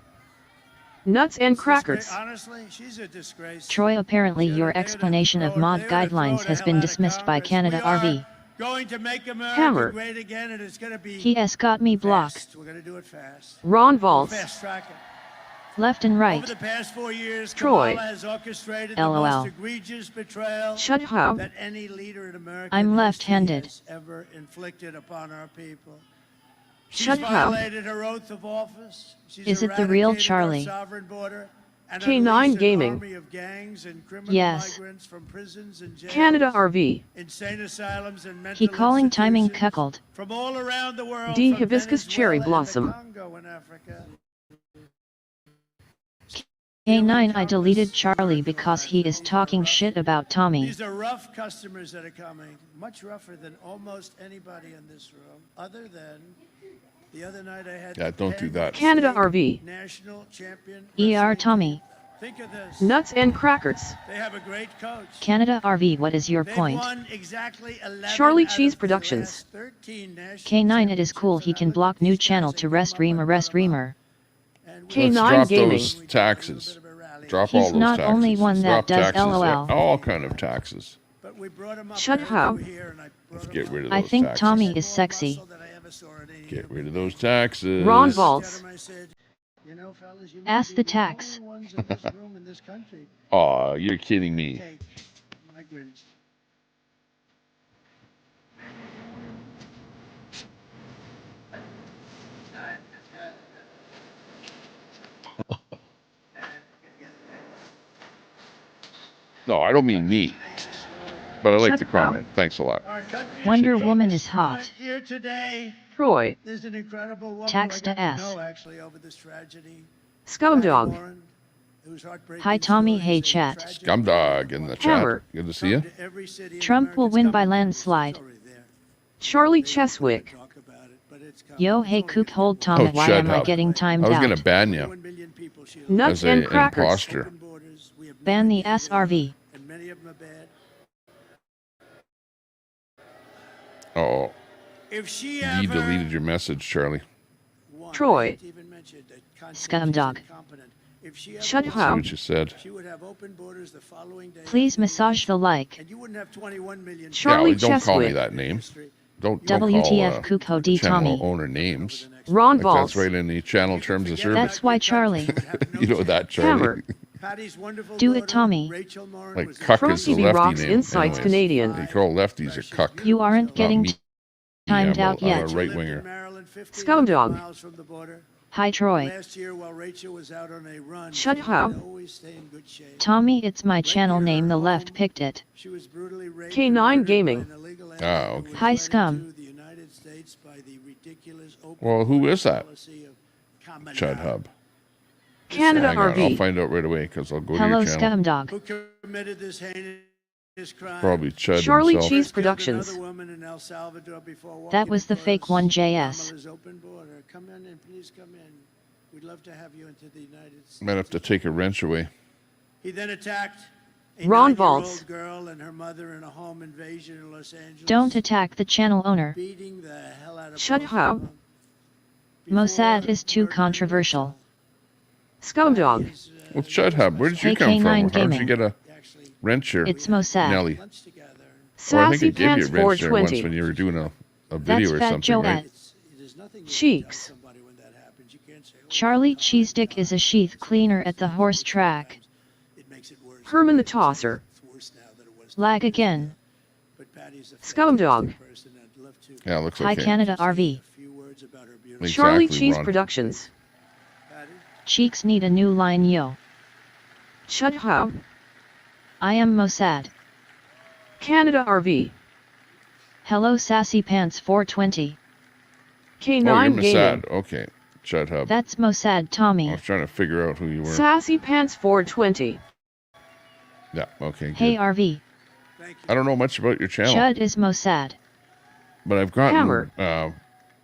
Nuts and She's crackers. honestly, she's a disgrace. Troy, apparently They're your gonna explanation of throw- mod they're gonna throw guidelines the has hell been out of dismissed by Congress. Canada We are RV. going to make America Hammer. great again, and it's going to be He has got me blocked. fast. We're going to do it fast. Ron Valtz. Fast track it. Left and Over right. the past 4 years, Troy. Kamala has orchestrated LOL. the most egregious betrayal Shut up. that any leader in American I'm history left-handed. has ever inflicted upon our people. Shut She's up. violated her oath of office. She's Is it the real eradicated Charlie? our sovereign border and K9 unleashed an Gaming. army of gangs and criminal Yes. migrants from prisons and jails, Canada RV. insane asylums and mental He calling timing institutions cuckold. from all around the world. D. from Hibiscus Cherry Venezuela and the Blossom. Congo in Africa. A9, I deleted Charlie because he is talking shit about Tommy. These are rough customers that are coming, much rougher than almost anybody in this room, other than the other night I had Yeah, the don't do that. Canada RV. national champion. ER wrestling. Tommy. Think of this. Nuts and crackers. They have a great coach. Canada RV, what is your They've point? won exactly 11 Charlie out of Cheese the Productions. last 13 national K9, it is cool he championships, can and I block look at new these channel guys to and rest come ream up arrest and reamer. and K9 Let's drop Gaming. those taxes. Drop He's all those not taxes. only one that Drop does taxes, LOL. all kind of taxes. But we brought him up Shut right up. over here, and I brought Let's him get up. rid of I those think taxes. Tommy is sexy. Muscle that I ever saw at any Get rid of those taxes. Ron Tell Valtz. him I said, you know, fellas, you Ask may the be tax. only ones in this room in this country Aw, you're kidding me. take migrants. No, I don't mean me. But I like Shut the comment. Thanks a lot. Our country Wonder is Woman is hot. here today. Troy. There's an incredible woman Tax who I to got S. know actually over this tragedy. Scumdog. Warren, whose heartbreaking Hi, Tommy. stories Hey, and chat. tragic Scumdog in the chat. Hammer. Good to see you. come to every city in Trump will America. win It's by coming. landslide. It's already there. Charlie They don't wanna Cheswick. talk about it, but it's coming. Yo, It's hey, already kook, there. hold Tommy. Oh, Why shut am I up. getting timed I was going out? to ban you 1 million people, Sheila. Nuts as and an crackers. imposter. Open borders. We have Ban the no idea, SRV. and many of them are bad. Oh, If she you ever deleted your message, Charlie. won, Troy. I didn't even mention that concept, Scumdog. she's incompetent. If she ever Shut won, See up. what you said. she would have open borders the following day. Please after the massage the election, like. and you wouldn't have 21 million Charlie Yeah, don't call me Cheswick. that name. history. Don't WTF call Kuko D channel Tommy. owner names. Ron Like that's Valtz. right in the channel terms of service. That's why Charlie. You know that, Hammer. Charlie. Patty's wonderful Do it, daughter, Tommy. Rachel Morin, Like was cuck From is the TV lefty Rocks name. Insights anyways. Canadian. They call lefties a cuck. You aren't getting me. timed I'm a- out I'm a yet. right lived in winger. Maryland Scumdog. miles from the border. Hi Troy. Last year, while Rachel was out on a run, Shut she up. would always stay in good shape. Tommy, it's my channel Right near name. her The left home, picked it. She was brutally raped K9 and murdered Gaming. by an illegal alien Ah, who okay. was Hi, led scum. into the United States by the ridiculous open Well, who border is that? policy of Kamala Chud Hub. Canada Hang on, I'll RV. find out right away because I'll go Hello to your channel. Scumdog. who committed this heinous crime. Probably Chud Charlie himself. Cheese Killed Productions. another woman in El Salvador before walking That was the fake across one, JS. Kamala's open border. Come in, please come in. We'd love to have you into the United States. Might have to take a wrench away. He then attacked a Ron 9-year-old Valtz. girl and her mother in a home invasion in Los Angeles. Don't attack the channel owner. Beating the hell out of Shut both up. of them. Mossad Before is too murdering controversial. Scumdog. his, Well, Chud Hub, where did you come KK9 from? How did you Gaming. get a actually wrench here? It's Mossad. Nelly. lunch together. Well, I think Sassy I gave you Pants a wrench there once 420. when you were doing a That's video or Fat something, Joe right? There's nothing you can Cheeks. tell somebody when that happens. You can't say, "Oh, Charlie Cheesedick is a sheath cleaner at the horse track. it makes it worse." Herman the Tosser. It's worse now than it was. Lag again. But Patty's a Scumdog. fantastic person. I'd love to Yeah, it looks Hi like it. Canada RV. a few words about her beautiful Charlie Exactly, Cheese Ron. Productions. Patty. Cheeks need a new line, yo. Shut up. I am Mossad. Canada RV. Hello Sassy Pants 420. K9 Oh, you're Gaming. Mossad. Okay, Chud Hub. That's Mossad I Tommy. was trying to figure out who you were. Sassy Pants 420. Yeah, okay, good. Hey RV. Thank you. I don't know much about your channel, Chud is Mossad. but I've gotten Hammer.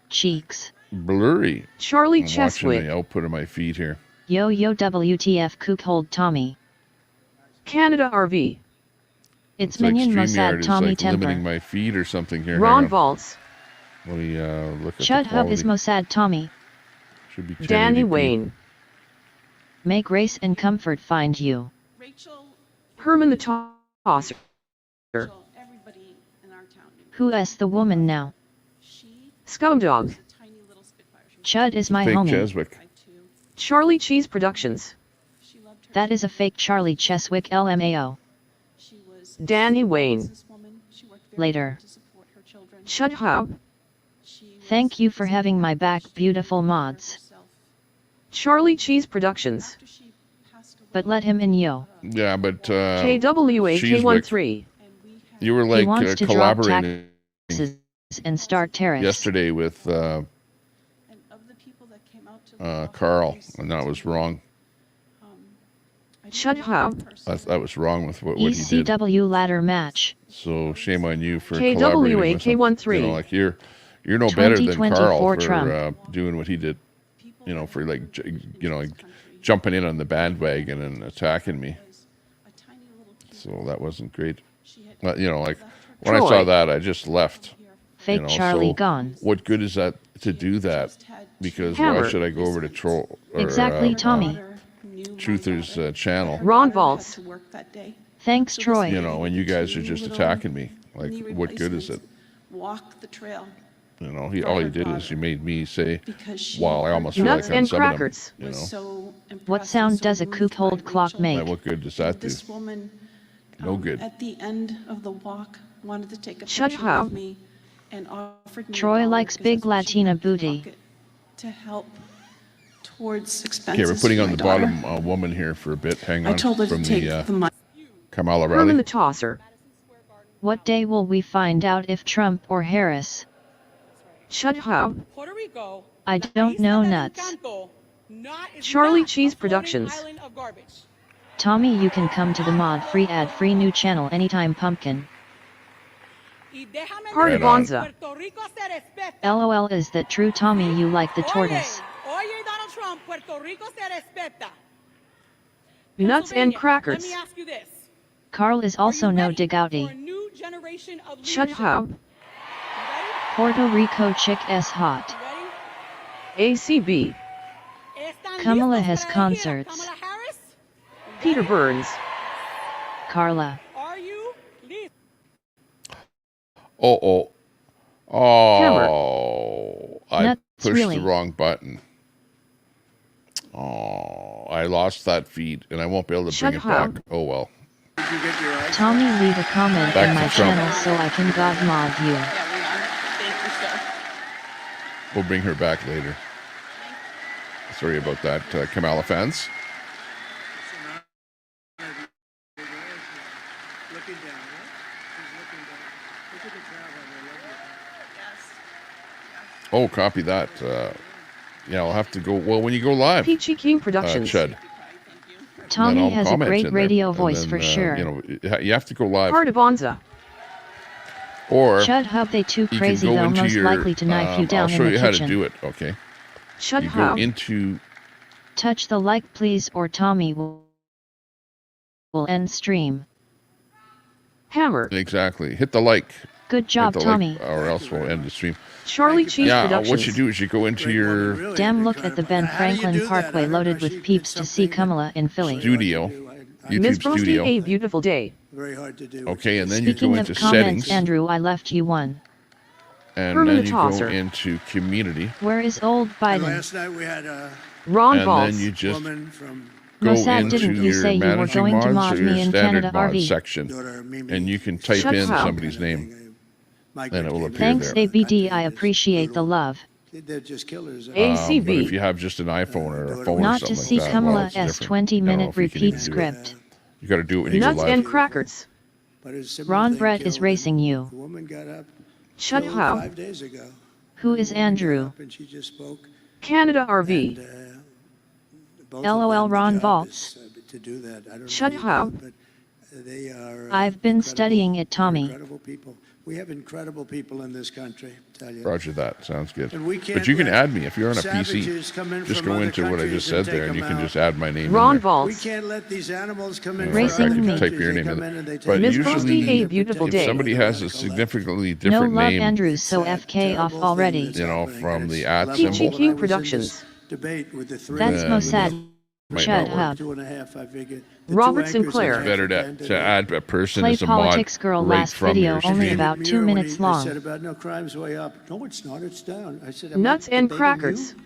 Cheeks. blurry. Charlie I'm watching Cheswick. the output of my feed here. Yo yo WTF Kookhold Tommy. Canada RV. It's It's like Minion StreamYard Mossad is Tommy like limiting Templar. my feed or something here. Ron Hang on. Valtz. Let me look at Chud the Hub is quality. Mossad Tommy. Should be 1080p. Danny Wayne. Make race and comfort find you. Rachel, Herman the Tosser. everybody in our town knew Who is the woman now? she Scumdog. was a tiny little spitfire. She Chud is my Fake homie. Cheswick. tried to. Charlie Cheese Productions. She loved her. That is a fake Charlie Cheswick LMAO. She was Danny a Wayne. businesswoman. She worked very Later. hard to support her children. Shut up. She was Thank you for physically having my back, taking beautiful care of mods. herself. Charlie Cheese Productions. After she passed away, But let him in, yo. Yeah, but KWAK13. and we had you were He like wants to drop collaborating taxes and start tariffs. yesterday with and of the people that came out to the walk, Carl, they and that was wrong. I didn't Shut know her up. personally. That was wrong with what he did. ECW ladder match. So shame on you for KWAK collaborating with him. 13. You know, like you're no better than 2024 Carl Trump. for doing what he did. People You know, that for like lived in like this country jumping in on the bandwagon and attacking me. was a tiny little kid. So that wasn't great. She had But, you know, like left her when I saw Troy. that, I just left. Fake You know, Charlie so gone. What good is that to do that? just had Because Hammer. why should I go over to Troll or Exactly, Tommy. Truther's channel? Ron Valtz. to work that day. Thanks, Troy. You know, when you guys are just attacking me, like Knee what good is it? replacements. Walk the trail You know, all he did is he made me say, because she "Wow, I almost feel Nuts like I'm and some of them." crackers. You know, was so impressed What and sound so does a moved kook by hold clock Rachel. make? like, what good does that do? This woman, No good. at the end of the walk, wanted to take a Shut picture up. with me and offered me Troy $1 likes because big that's what she Latina had in her booty. pocket to help towards expenses. Okay, we're putting for on my the daughter. bottom woman here for a bit. Hang I on, told her to from take the the money. Kamala Herman rally. the Tosser. What day will we find out if Trump or Harris? Shut up. Puerto Rico. I don't know nuts. Charlie Cheese Productions. Tommy, you can come to the mod free ad free new channel anytime, pumpkin. Heart of Right on. Bonza. LOL, is that true, Tommy? You like the tortoise? Oye, Donald Trump, Puerto Rico se respeta. Nuts and Pennsylvania, crackers. Let me ask you this. Carl is Are also you no ready dig for a outy. new generation of Shut leadership? up. You Puerto Rico chick s hot. ready? ACB. ¿Están Kamala listos has para elegir a concerts. Kamala Harris? Peter Burns. Carla. Are you listos? Oh, I Nuts, pushed really. the wrong button. Oh, I lost that feed, and I won't be able to Shut bring it up. back. Oh well. Did you get your eyes? Tommy, leave a comment Back in to my Trump. channel so I can god mod you. Yeah, we are. Thank you, sir. We'll bring her back later. Sorry about that, Kamala fans. Looking down, right? She's looking down. Look at the crowd, how they love you. Oh, copy that. Yeah, I'll have to go. Well, when you go live, Peachy King Productions. Chud. Tommy has a great in radio there. voice And for then, sure. You know, you have to go live. Heart of Bonza. Or Chud Hub, they too you crazy can go though, into most your, likely to knife you down I'll show in the you how kitchen. to do it, okay? Chud You go Hub. into... Touch the like please or Tommy will end stream. Hammer. Exactly. Hit the like. Good job, Hit the Tommy. Like, or else we'll end the stream. Charlie Cheese Yeah, Productions. what you do is you go into your Damn, look at the Ben Franklin Parkway loaded with peeps to see Kamala in Philly. studio, Miss YouTube Brosty, studio. a beautiful day. Very hard to do. Okay, and then Speaking you go of into comments, settings. Andrew, I left you one. And Herman then the you go Tosser. into community. Where is old And Biden? last night we had a Ron And Balls. then you just woman from go Mossad, into didn't you your say you were managing going to mods mod or your me in standard Canada mod RV? section. daughter Mimi. And you can type Shut in up. somebody's name. Migrant it will came appear in. Thanks, there. ABD, I appreciate the love. They're just killers. But ACB. if you have just an iPhone or a phone or Not something to like see that, well, Kamala's it's different. 20-minute I don't know if you can even repeat do it. script. You got to do it when you go Nuts live. and crackers. But it's a similar Ron thing Brett is killed racing him. you. The woman got up Shut killed up. 5 days ago. Who is Andrew? And she just spoke. Canada RV. And, both LOL, of them, the Ron job Vaults. is, to do that. I don't know Shut how you up. do it, but they are. I've been incredible- studying it, Tommy. Incredible people. We have incredible people in this country. Tell you. Roger that. Sounds good. And we can't But you can let add me if you're on a savages come in PC. Just from go other into what I countries just said and there, take and you them can out. just add my name. Ron in there. We Vaults. can't let these animals come in You from know, Racing other me. type countries. your They name come in. in and they take But Miss usually, Frosty, a beautiful if day. somebody has a significantly No different love, name, Andrew, so FK off already. you know, from the at Peachy symbol, King Productions. Debate with the three. That's Then Mossad. might Chud not work. Hub. 2.5, I figured. Robert Sinclair. It's better to add a person Play as a mod politics girl right last from video your only stream. about 2 minutes long. I said about no crime's way up. No, it's not. It's down. I said I'm Nuts not and debating crackers. you.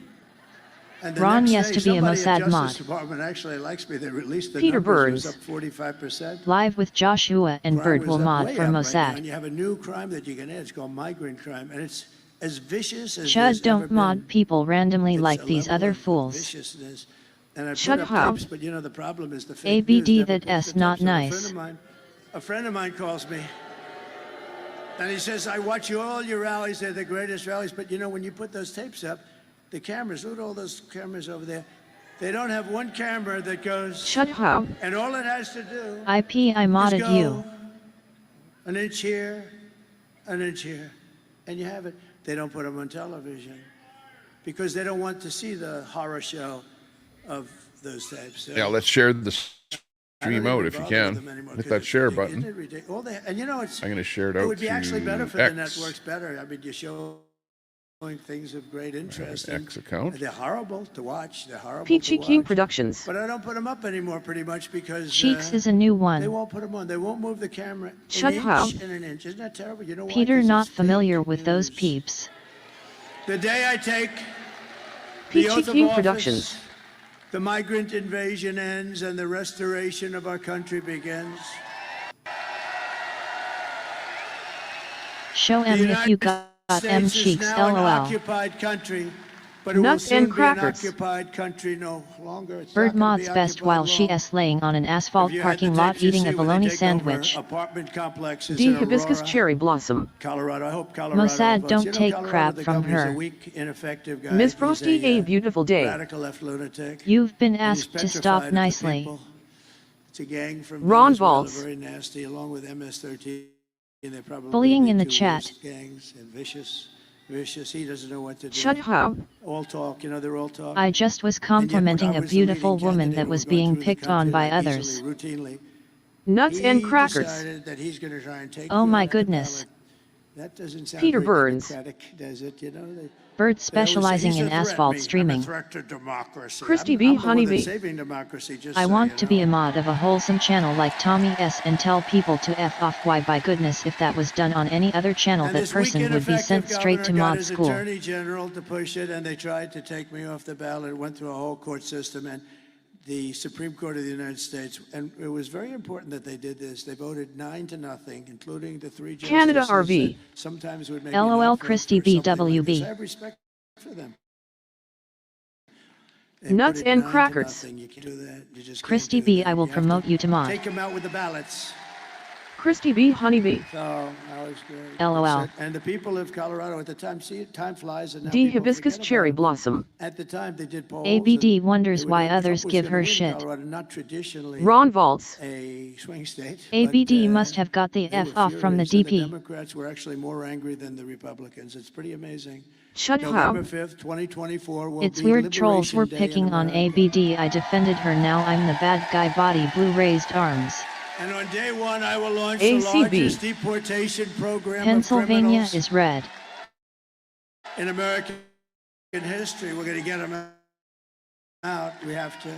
And the Ron next yes day, to be a somebody at Mossad Justice mod. Department actually likes me. They released the Peter numbers. It Burns. was up 45%. Live with Joshua and Crime Bird was will up mod way for up right now, Mossad. and you have a new crime that you can add. It's called migrant crime, and it's as vicious as Chud there's ever don't mod been. people randomly It's like a these level other of fools. viciousness. And I Shut put up up. tapes, but you know the problem is the fake ABD news never that puts S the not tapes up. nice. A friend of mine calls me, and he says, "I watch all your rallies. They're the greatest rallies. But you know, when you put those tapes up, the cameras, look at all those cameras over there. They don't have one camera that goes, Shut up. and all it has to do IP, I is modded go you. an inch here, an inch here, and you have it. They don't put them on television because they don't want to see the horror show of those tapes. So Yeah, let's share the I stream don't out even if you bother with them can. anymore, Hit 'cause that share isn't button. it ridiculous? And you know, it's I'm going to share it it out would be actually better to for the X, networks. Better. I mean, you're showing things of great interest. and X account. They're horrible to watch. They're horrible Peachy to King watch. Productions. But I don't put them up anymore, pretty much, because Cheeks is a new they one. won't put them on. They won't move the camera Shut an up. inch and an inch. Isn't that terrible? You know why? Peter 'Cause not it's familiar fake with those news. peeps. The day I take the Peachy oath of King office, Productions. the migrant invasion ends and the restoration of our country begins. Show The M if United you got M States is cheeks, now an LOL. occupied country, but it Nuts will soon and be an crackers. occupied country no longer. It's Bird not gonna mods be best occupied while she long. s laying on an asphalt If you had parking the lot tapes, you eating a see where they bologna take over sandwich. Apartment complexes D in Hibiscus Aurora, Cherry Blossom. Colorado. I hope Colorado Mossad votes. don't You know, take Colorado, crap the from governor's her. a weak, ineffective guy. Miss He's Frosty, a beautiful day. radical left lunatic. You've been He's asked to petrified stop of the nicely. people. It's a gang from Ron Venezuela, Valls. very nasty, along with MS-13. They're probably Bullying in the two chat. worst gangs, and vicious. He doesn't know what to do. Shut up. All talk, you know, they're all talk. I just was And yet when complimenting I a was the beautiful leading woman candidate that who was going being through the picked on country, by like, others. easily, routinely, Nuts and he crackers. decided that he's going to try and take Oh me my off the goodness. ballot. That doesn't sound Peter very Burns. democratic, does it? You know, Bird they always say, specializing "He's a in threat, asphalt me. I'm a streaming. threat to democracy." Christy I'm B. the one that's Honeybee. saving democracy, just I so want you to be a know. mod of a wholesome channel like Tommy S and tell people to F off. Why by goodness, if that was done on any other channel, And that this person weak, would be sent ineffective straight to governor got mod his school. Attorney General to push it, and they tried to take me off the ballot. It went through a whole court system, and the Supreme Court of the United States, and it was very important that they did this. They voted 9-0, including the three justices Canada RV. that sometimes would make LOL me not vote Christy for something like BWB. this. I have respect for them. Nuts and crackers. You can't do that. You just Christy can't do B, that. I will You have promote you to mod. Take them out with the ballots. Christy B. Honeybee. So that was great. LOL. And the people of Colorado at the time, see, time flies, and now D. people Hibiscus forget Cherry about it. Blossom. At the time, they did polls. ABD and wonders they were why doing- others Trump was give gonna her win shit. Colorado, not traditionally Ron Valtz. a swing state. ABD but, must have got the they F were off from the furious, and DP. The Democrats were actually more angry than the Republicans. It's pretty amazing. Shut November up. 5th, 2024 will It's be weird trolls Liberation were Day picking in on America. ABD. I defended her, now I'm the bad guy. Body blue raised arms. And on day one, I will launch ACB. the largest deportation program Pennsylvania of criminals is red. in American history. We're going to get them out. We have to.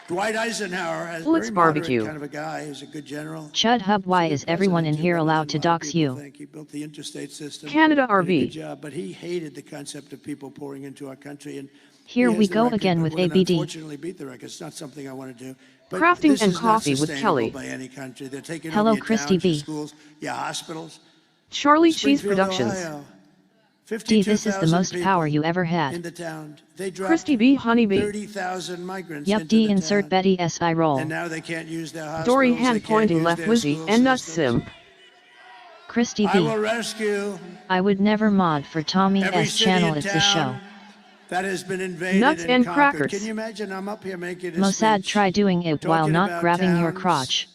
Dwight Eisenhower has Let's very moderate barbecue. kind of a guy. He's a good general. Chud Hub, why He's a is good everyone in president, here too, allowed better to than a lot of dox people you? think. He built the interstate system. Canada Did a RV. good job, but he hated the concept of people pouring into our country. And Here he we has the go record, again but with we're gonna ABD. Unfortunately, beat the record. It's not something I want to do. But Crafting this and is not coffee with sustainable Kelly. by any country. They're taking Hello, over your Christy towns, your B. schools, your hospitals. Charlie Cheese Springfield, Productions. Ohio, D, this is the 52,000 most power people you ever in had. the town. They dropped Christy B. Honeybee. 30,000 migrants Yup, into D, the insert town. Betty S. I roll. And now they can't use their hospitals. Dory they hand can't pointing use left their Wizzy school and Nuts systems. Sim. Christy I will B. rescue I would never mod for Tommy every S. city channel, and it's a show. town that has been invaded Nuts and and conquered. crackers. Can you imagine? I'm up here making this Mossad, speech, try doing it while talking not about grabbing your towns crotch.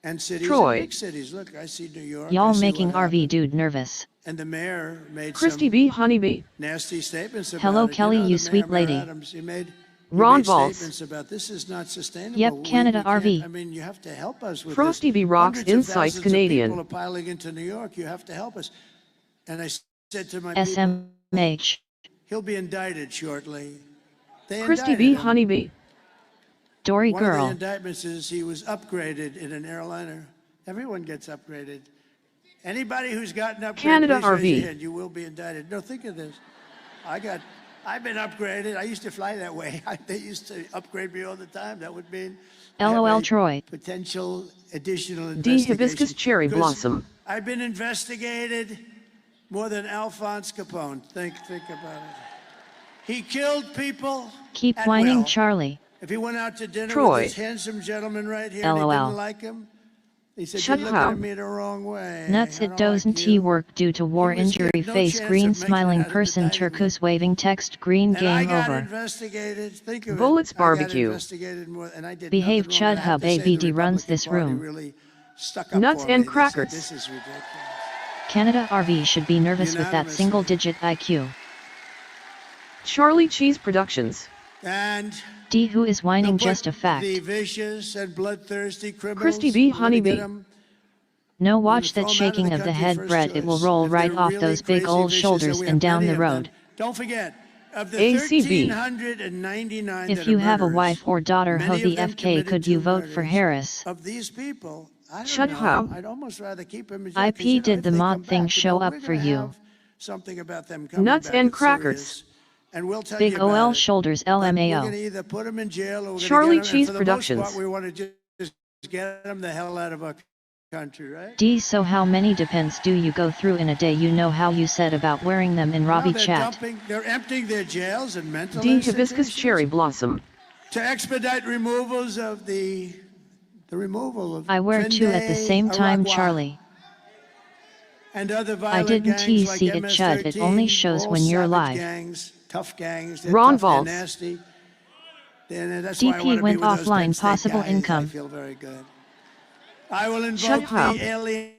and cities Troy. and big cities. Look, I see New York. I Y'all see making what RV happened. dude nervous. And the mayor made Christy some B. Honeybee. nasty statements about Hello, it. Kelly, know, you the sweet Mayor lady. Adams, he made Ron Valtz. statements about this is not sustainable. Yep, Canada We can't- RV. I mean, you have to help us with Frosty this. B. Rocks Hundreds of Insights thousands of Canadian. people are piling into New York. You have to help us. And I said to my people, SMH. he'll be indicted shortly. They Christy indicted B. him. Honeybee. Dory One of girl. the indictments is he was upgraded in an airliner. Everyone gets upgraded. Anybody who's gotten upgraded, Canada please raise RV. your hand. You will be indicted. No, think of this. I've been upgraded. I used to fly that way. They used to upgrade me all the time. That would mean I have LOL a Troy. potential additional D. investigation. Hibiscus Cherry 'Cause Blossom. I've been investigated more than Alphonse Capone. Think about it. He killed people. Keep at whining, will. Charlie. If he went out to dinner Troy. with this handsome gentleman right here and he LOL. didn't like him, he said, Shut you're looking up. at me the wrong way. Nuts, I it don't doesn't like you." work due to war He was injury given no face chance green of making smiling it out of person indictment. turquoise waving text green And I game got over. investigated. Think of Bullets it. Barbecue. I got investigated more, and I did Behave, nothing wrong. Chud I have Hub, to say the ABD runs Republican this Party room. really stuck up Nuts for me. and They said, crackers. this is ridiculous. Canada RV should be nervous with that Unanimously. single digit IQ. Charlie Cheese Productions. And D, who is whining, they'll just a put fact. the vicious and bloodthirsty criminals. Christy B. we're gonna Honeybee. get 'em. No, We're watch gonna that throw 'em out shaking the of the country head, first Brett. It will choice. roll If right they're off really those big crazy, old vicious, shoulders we and have down many the of road. them. Don't forget, of the ACB. 1,399 If that you are have a murderers, wife or daughter, many ho of the them FK, committed could you two vote for murders. Harris? Of these people, I don't Shut know. up. I'd almost rather keep them as IP 'cause, you know, did if the they mod come thing back, show we're up gonna for you. have something about them coming Nuts back and that's crackers. serious, and we'll tell Big you about OL it. shoulders But we're going to LMAO. either put them in jail or we're Charlie going to get them. Cheese And for the most Productions. part, we want to just get them the hell out of our country, right? D, so how many depends do you go through in a day? You know how you said about wearing them in No, Robbie they're chat. they're emptying their jails and mental D. Hibiscus institutions Cherry Blossom. to expedite removals of the removal of I wear two at the Fentanyl, same time, Aragua, Charlie. and other I violent didn't gangs like see it, Chud. It only MS-13, shows all when you're savage live. Gangs, tough gangs, they're Ron tough, they're Valtz. nasty. And that's DP why I want to went be with those offline, Penn State possible guys. income. I feel very good. I will Shut invoke up. the Alien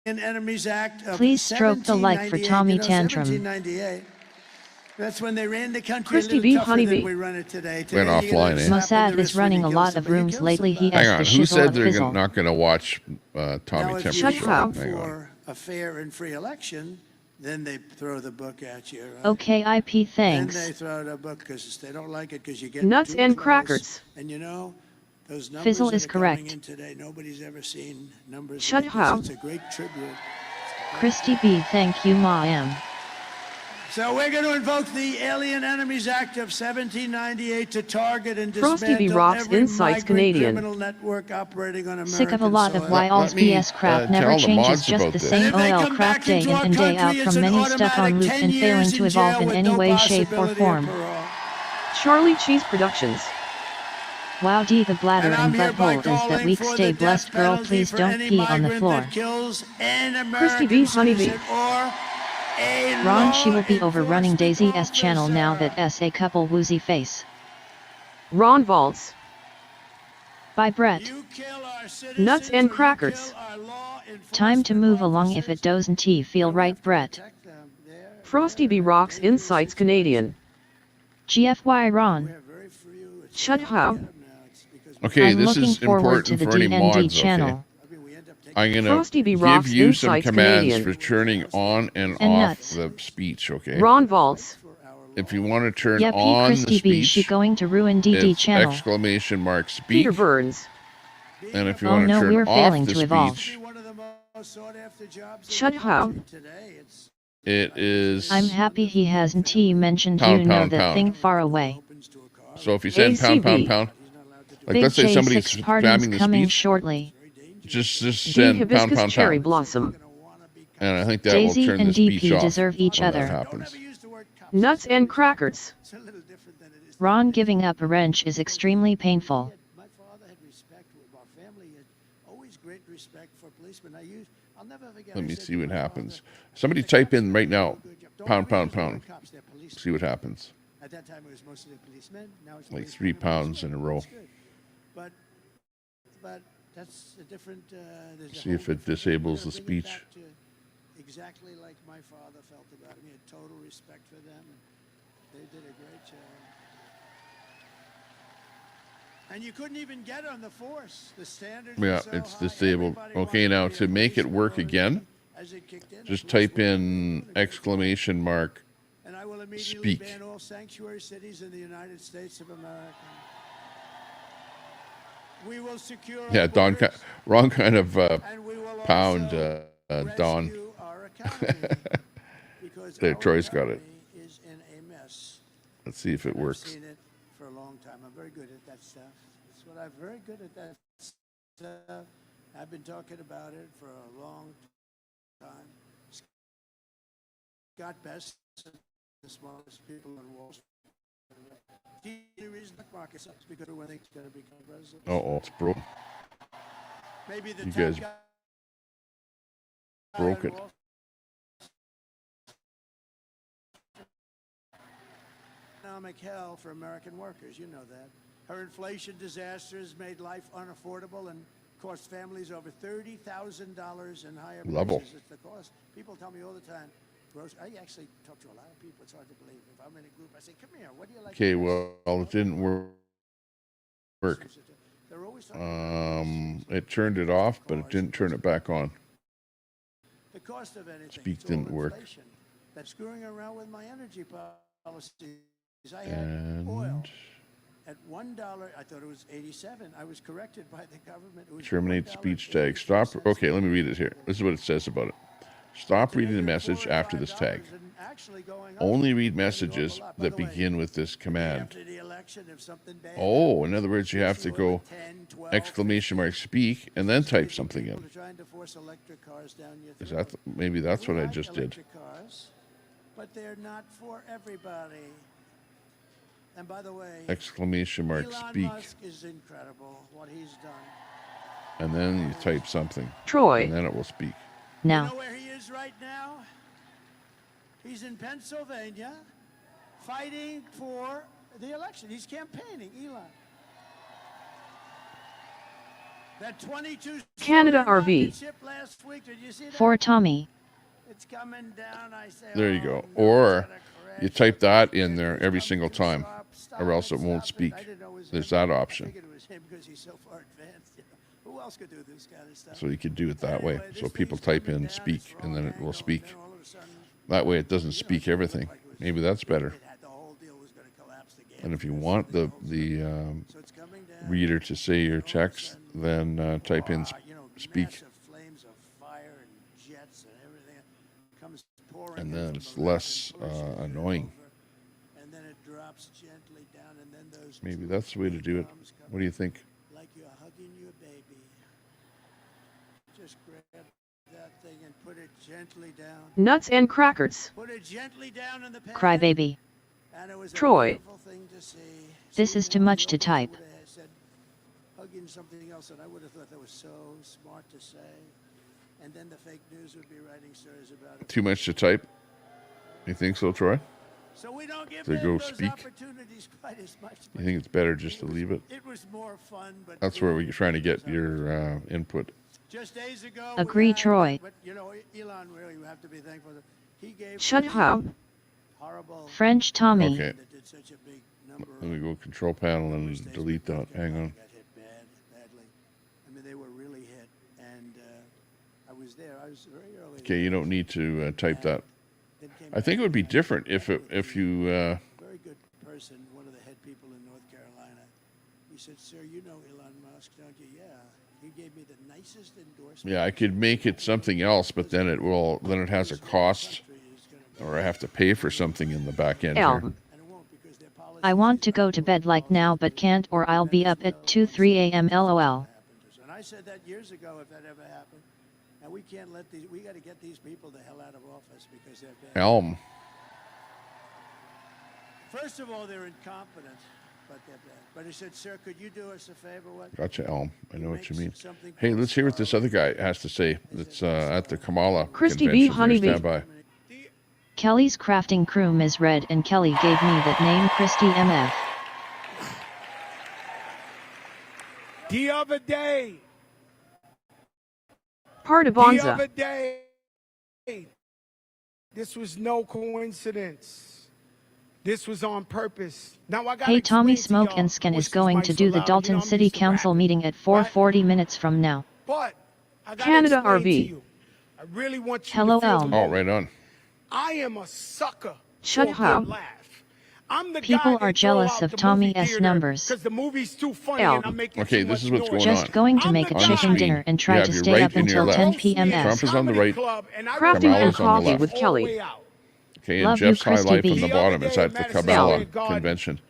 Enemies Act of Please stroke the like for 1798. Tommy You know, Tantrum. 1798. That's when they ran the country Christy a B. little tougher Honeybee. than we run it today. Went Today, you get offline, a eh? slap in Mossad the is wrist when running you a kill lot of somebody. You rooms kill lately. He somebody. has Hang on, the who shizzle said of they're fizzle. not going to watch Now, Tommy if Temperature? you Shut vote up. Hang on. for a fair and free election, then they throw the book at you. Right? Okay, IP, Then they thanks. throw the book because they don't like it because you get Nuts too and close. crackers. And you know, those numbers Fizzle that is are coming correct. in today, nobody's ever seen numbers Shut like this. up. It's a great tribute. Christy B, thank you, Ma M. So we're going to invoke the Alien Enemies Act of 1798 to target and Frosty B. dismantle Rocks every Insights migrant Canadian. criminal network operating on American Sick of a lot of soil. why all's BS crap never tell the changes, mods just about the this. same And if they OL come crap back day into in our and day out country, it's from an many stuck on automatic loop 10 and failing years to in evolve jail in with any no way, shape, or possibility of form. parole. Charlie Cheese Productions. Wow D the bladder And I'm and hereby butthole is that calling weak for stay the blessed death girl penalty please for don't any pee on the migrant floor. that kills an Christy B. American Honeybee. citizen or a Ron she will be law overrunning enforcement Daisy's channel now officer. that S a couple woozy face. Ron Valtz. By Brett. You kill our citizens Nuts and or you crackers. kill our law Time to enforcement move along if officers. it doesn't feel right Brett. Protect them. Frosty B. Rocks Insights Canadian. GFY Ron. We're very few. It's Chud How. Okay, I'm this looking is forward to important the for any DND mods, okay? channel. I'm going Frosty B. to give Rocks you some Insights commands Canadian. for turning on and And off nuts. the speech, okay? Ron Valtz. If you want to turn Yeah, P. on Christy the B. She speech, going to ruin DD it's channel. exclamation mark speak. Peter Burns. And if you Oh want to no, turn we're off failing the to evolve. speech, Chud How. it is I'm happy he hasn't mentioned Pound, you know pound, that pound. thing far away. So if you send pound, pound, ACB. pound, like Big let's say somebody's J6 pardons spamming the coming speech, shortly. just D. send pound, Hibiscus pound, Cherry pound. Blossom. And I think that will Daisy turn and the speech DP off deserve each when other. that happens. Nuts and crackers. Ron giving up a wrench is extremely painful. My father had respect with our family. Had always great respect for policemen. I'll never forget. Let I me said see to what my happens. father, Somebody "The type cops in do right a now, good job. Don't pound, ever pound, use the word pound. cops, they're policemen." See what happens. At that time, it was mostly policemen. Now it's Like policemen 3 and pounds in policemen. a row. That's good. But that's a different. There's a See whole if it different- disables we're the gonna bring it speech. back to exactly like my father felt about him. He had total respect for them, and they did a great job. And you couldn't even get on the force. The standards were Yeah, so it's high. disabled. Everybody Okay, wanted now be a to make it policeman work or again, as it kicked in, just the police type were in doing a good exclamation mark. and I will immediately speak. ban all sanctuary cities in the United States of America. We will secure our Yeah, Don, borders, wrong kind of and we will pound, also Don. rescue our economy, because There, our Troy's got it. economy is in a mess. Let's see if it I've works. seen it for a long time. I'm very good at that stuff. That's what I'm very good at that stuff. I've been talking about it for a long time. Scott Best, the smartest people in Wall Street. The reason the market sucks because everyone thinks it's going to become president. Oh, it's broken. Maybe the You top guys guy broke on it. Wall economic hell for American workers. You know that. Her inflation disasters made life unaffordable and cost families over $30,000 in higher Level. prices. It's the cost. People tell me all the time. I actually talk to a lot of people. It's hard to believe. If I'm in a group, I say, "Come here. What do you like?" Okay, the well, best?" it didn't work. They're always talking about It turned it off, but it didn't turn it back on. the cost of anything. Speak It's all didn't work. inflation. That's screwing around with my energy policies. I had oil And at $1. I thought it was 87. I was corrected by the government. It was terminate speech tag. Stop. Okay, let me read it here. This is what it says about it. Stop reading the message after this tag. Only read messages that begin with this command. Oh, in other words, you have to go exclamation mark speak and then type something in. Is that maybe that's what I just did? But they're not for everybody. And by the way, Exclamation mark Elon speak, Musk is incredible what he's done. and then you type something, Troy. and then it will speak. You Now, know where he is right now? He's in Pennsylvania fighting for the election. He's campaigning, Elon. That 22 Canada RV. ship last week, did you see that? for Tommy. It's coming down. I say, There you "Oh, go. no, Or it's gotta crash." you type that in there every single time, Stop or else it won't stop speak. I didn't know it was There's him. that I option. figured it was him because he's so far advanced. You know. Who else could do this kind of stuff? So you could do it that way. Anyway, So this people thing's type coming in down, speak, it's and then it wrong will angle, speak. then all of a sudden, That way it doesn't speak everything. Maybe that's better. the whole deal was going to collapse again. And if you want the So it's coming down. reader to say your text, then type in You know, speak. massive flames of fire and jets and everything comes pouring and then it's less annoying. And then it drops gently down, and then those Maybe that's the way to do it. What do you think? like you're hugging your baby. Just grab that thing and put it gently down. Nuts and crackers. Put it gently down in the pan. Crybaby. And it was Troy. a wonderful thing to see. This is too much to type. Said, hugging something else, and I would have thought that was so smart to say. And then the fake news would be writing stories about it. Too much to type? You think so, Troy? So we don't give To them go those speak? opportunities quite as much. You think it's better just to leave it? It was more fun, but That's where we're trying to get your input. just days ago. Agree, we had- Troy. But you know, Elon, really, we have to be thankful that he gave Shut us up. horrible. French Tommy. Okay. That did such a big number. Let me go control panel and delete that. Hang on. Got hit badly. I mean, they were really hit, and I was there. I was very early. Okay, you don't need to type that. Then came I think it would be different if you. very good person, one of the head people in North Carolina. He said, "Sir, you know Elon Musk, don't you?" Yeah. He gave me the nicest endorsement. Yeah, I could make it something else, but then it will. Then it has a cost, or I have to pay for something in the back end here. Elm. And it won't because their policy I want to go to bed like now but can't or I'll be up at 2-3 a.m. LOL. happened to us. And I said that years ago if that ever happened. And we can't let these, we got to get these people the hell out of office because they're bad. Elm. First of all, they're incompetent, but they're bad. But he said, "Sir, could you do us a favor?" What? Gotcha, Elm. I know what you mean. Something Hey, called let's hear what this other guy has to say. That's at the Kamala Christy B. convention. Honeybee. Stand by. Kelly's crafting crew is red and Kelly gave me that name Christy MF. The other day, Part of the Bonza. other day, this was no coincidence. This was on purpose. Now I got Hey Tommy Smoke and Skin is going to do the Dalton City Council meeting at 4:40 minutes from now. But I gotta Canada explain to RV. you, I really want you Hello, to feel Elm. the Oh, moment. right on. I am a sucker Shut for a up. good laugh. I'm the People guy are they throw jealous out of the Tommy movie S. theater numbers. 'cause the movie's too funny Elm. and I'm making Okay, too this is much what's noise. going on. Just going to I'm make a the chicken guy. dinner and You try have to your stay right up and your until left. 10 p.m. Trump is on the Comedy right. Club, and I Crafting go Kamala's and on the coffee left. with all the Kelly. way out. Okay, Love and you, Jeff's Christy highlight B. from the The other bottom is day at the Madison Kamala Square Garden. convention.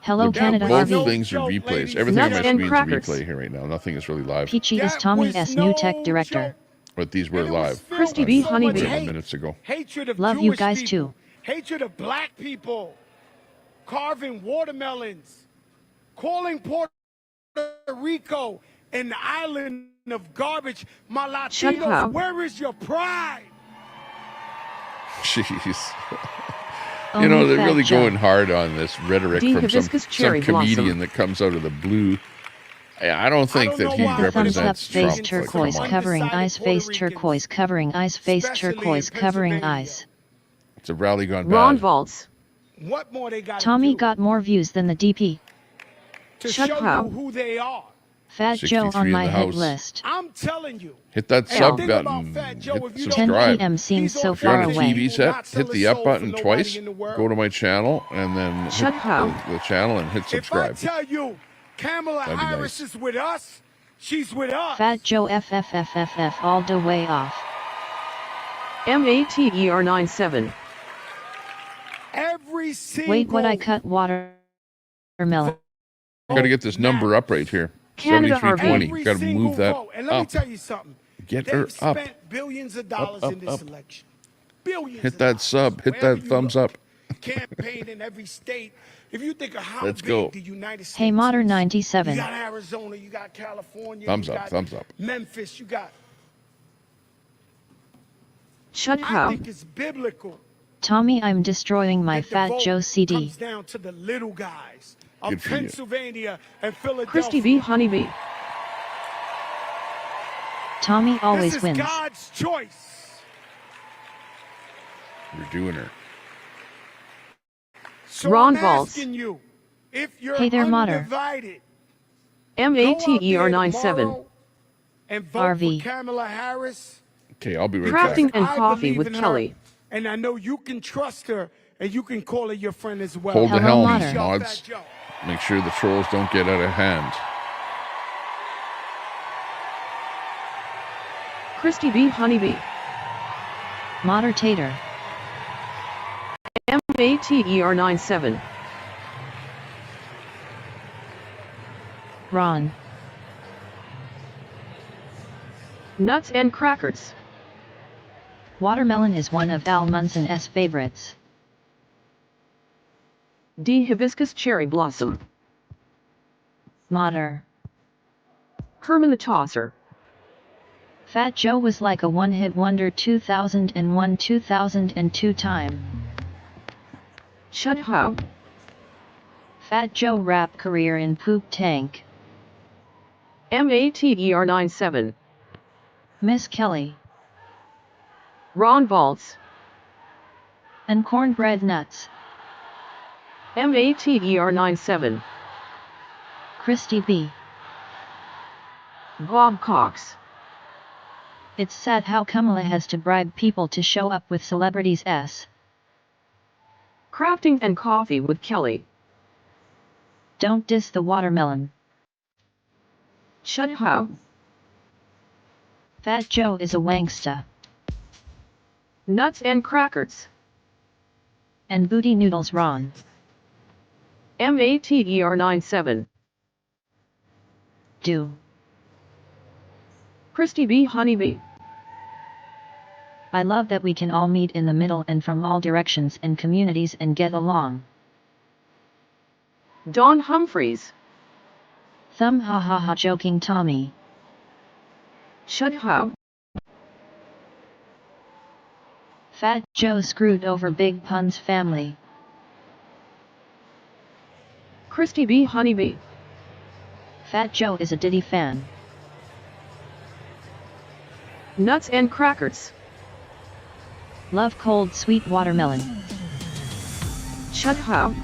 Hello The- Canada both RV. things are joke, replays. ladies. Everything on my Nuts and screen is a crackers. replay here right now. Nothing is really live, Peachy is That Tommy was S. no new tech director. joke. but these were And it was live. filled Christy with B. so Honeybee. much Several hate. minutes ago. Hatred of Love you Jewish guys people. too. Hatred of black people. Carving watermelons. Calling Puerto Rico an island of garbage. My Shut Latinos, up. where is your pride? Jeez. Only You know, they're Fat really Joe. going hard on this rhetoric Dean from some Hibiscus Cherry comedian Blossom. that comes out of the blue. I don't think I don't that know he why. Thumbs up, represents face Trump. But turquoise, come on. covering Undecided eyes, face Puerto Ricans, turquoise, covering eyes, face especially in turquoise, covering Pennsylvania. eyes. It's a rally gone Ron bad. Valtz. What more they got Tommy to do got more views than the DP. to Shut show up. you who they are? Fat Joe 63 on in my the hit house. list. I'm telling you. Hit that Hey, sub think about button. Fat Joe, Hit if you don't 10 subscribe. p.m. seems so If If you're far on a away. TV set, hit the up button twice. in the world. Go to my channel and then Shut hit up. the channel and hit If subscribe. I tell you Kamala That'd be Harris nice. is with us, she's with us. Fat Joe FFFFF all the way off. MATER97. Every single Wait, what I cut watermelon. Got to get this number up right here. Canada 7320. Every Got to single move that vote. And let me up. tell you something. Get They've her up. spent billions of dollars up, in this up. election. Billions. Hit of that dollars. sub. Hit Wherever that you thumbs look. up. Campaign in every state. If you think of how Let's big go. the United States Hey Modern is, 97. you got Arizona, you got California, Thumbs you up, got thumbs up. Memphis, you got. Shut I up. think it's biblical. Tommy, I'm destroying my that the Fat vote Joe CD. comes down to the little guys of Good for you. Pennsylvania and Philadelphia. Christy B. Honeybee. Tommy always this is wins. God's choice. You're doing her. So Ron I'm Valtz. asking you, if you're Hey there, Moder. undivided, go out there MATER97. tomorrow and vote RV. for Kamala Harris. Okay, I'll be right Crafting back. and I coffee believe with in her, Kelly. and I know you can trust her, and you can call her your friend as well. Hold the Hello, helm, Moder. mods. Fat Joe. Make sure the trolls don't get out of hand. Christy B. Honeybee. Moderator. MATER97. Ron. Nuts and crackers. Watermelon is one of Al Munson's favorites. D. Hibiscus cherry blossom. Moder. Herman the Tosser. Fat Joe was like a one-hit wonder 2001-2002 time. Chud How. Fat Joe rap career in Poop Tank. MATER97. Miss Kelly. Ron Valtz. And cornbread nuts. MATER97. Christy B. Bob Cox. It's sad how Kamala has to bribe people to show up with celebrities s. Crafting and coffee with Kelly. Don't diss the watermelon. Chud How. Fat Joe is a wanksta. Nuts and crackers. And booty noodles Ron. MATER97. Do. Christy B. Honeybee. I love that we can all meet in the middle and from all directions and communities and get along. Dawn Humphreys. Thumb ha ha ha joking Tommy. Chud How. Fat Joe screwed over Big Pun's family. Christy B. Honeybee. Fat Joe is a Diddy fan. Nuts and crackers. Love cold sweet watermelon. Chud How.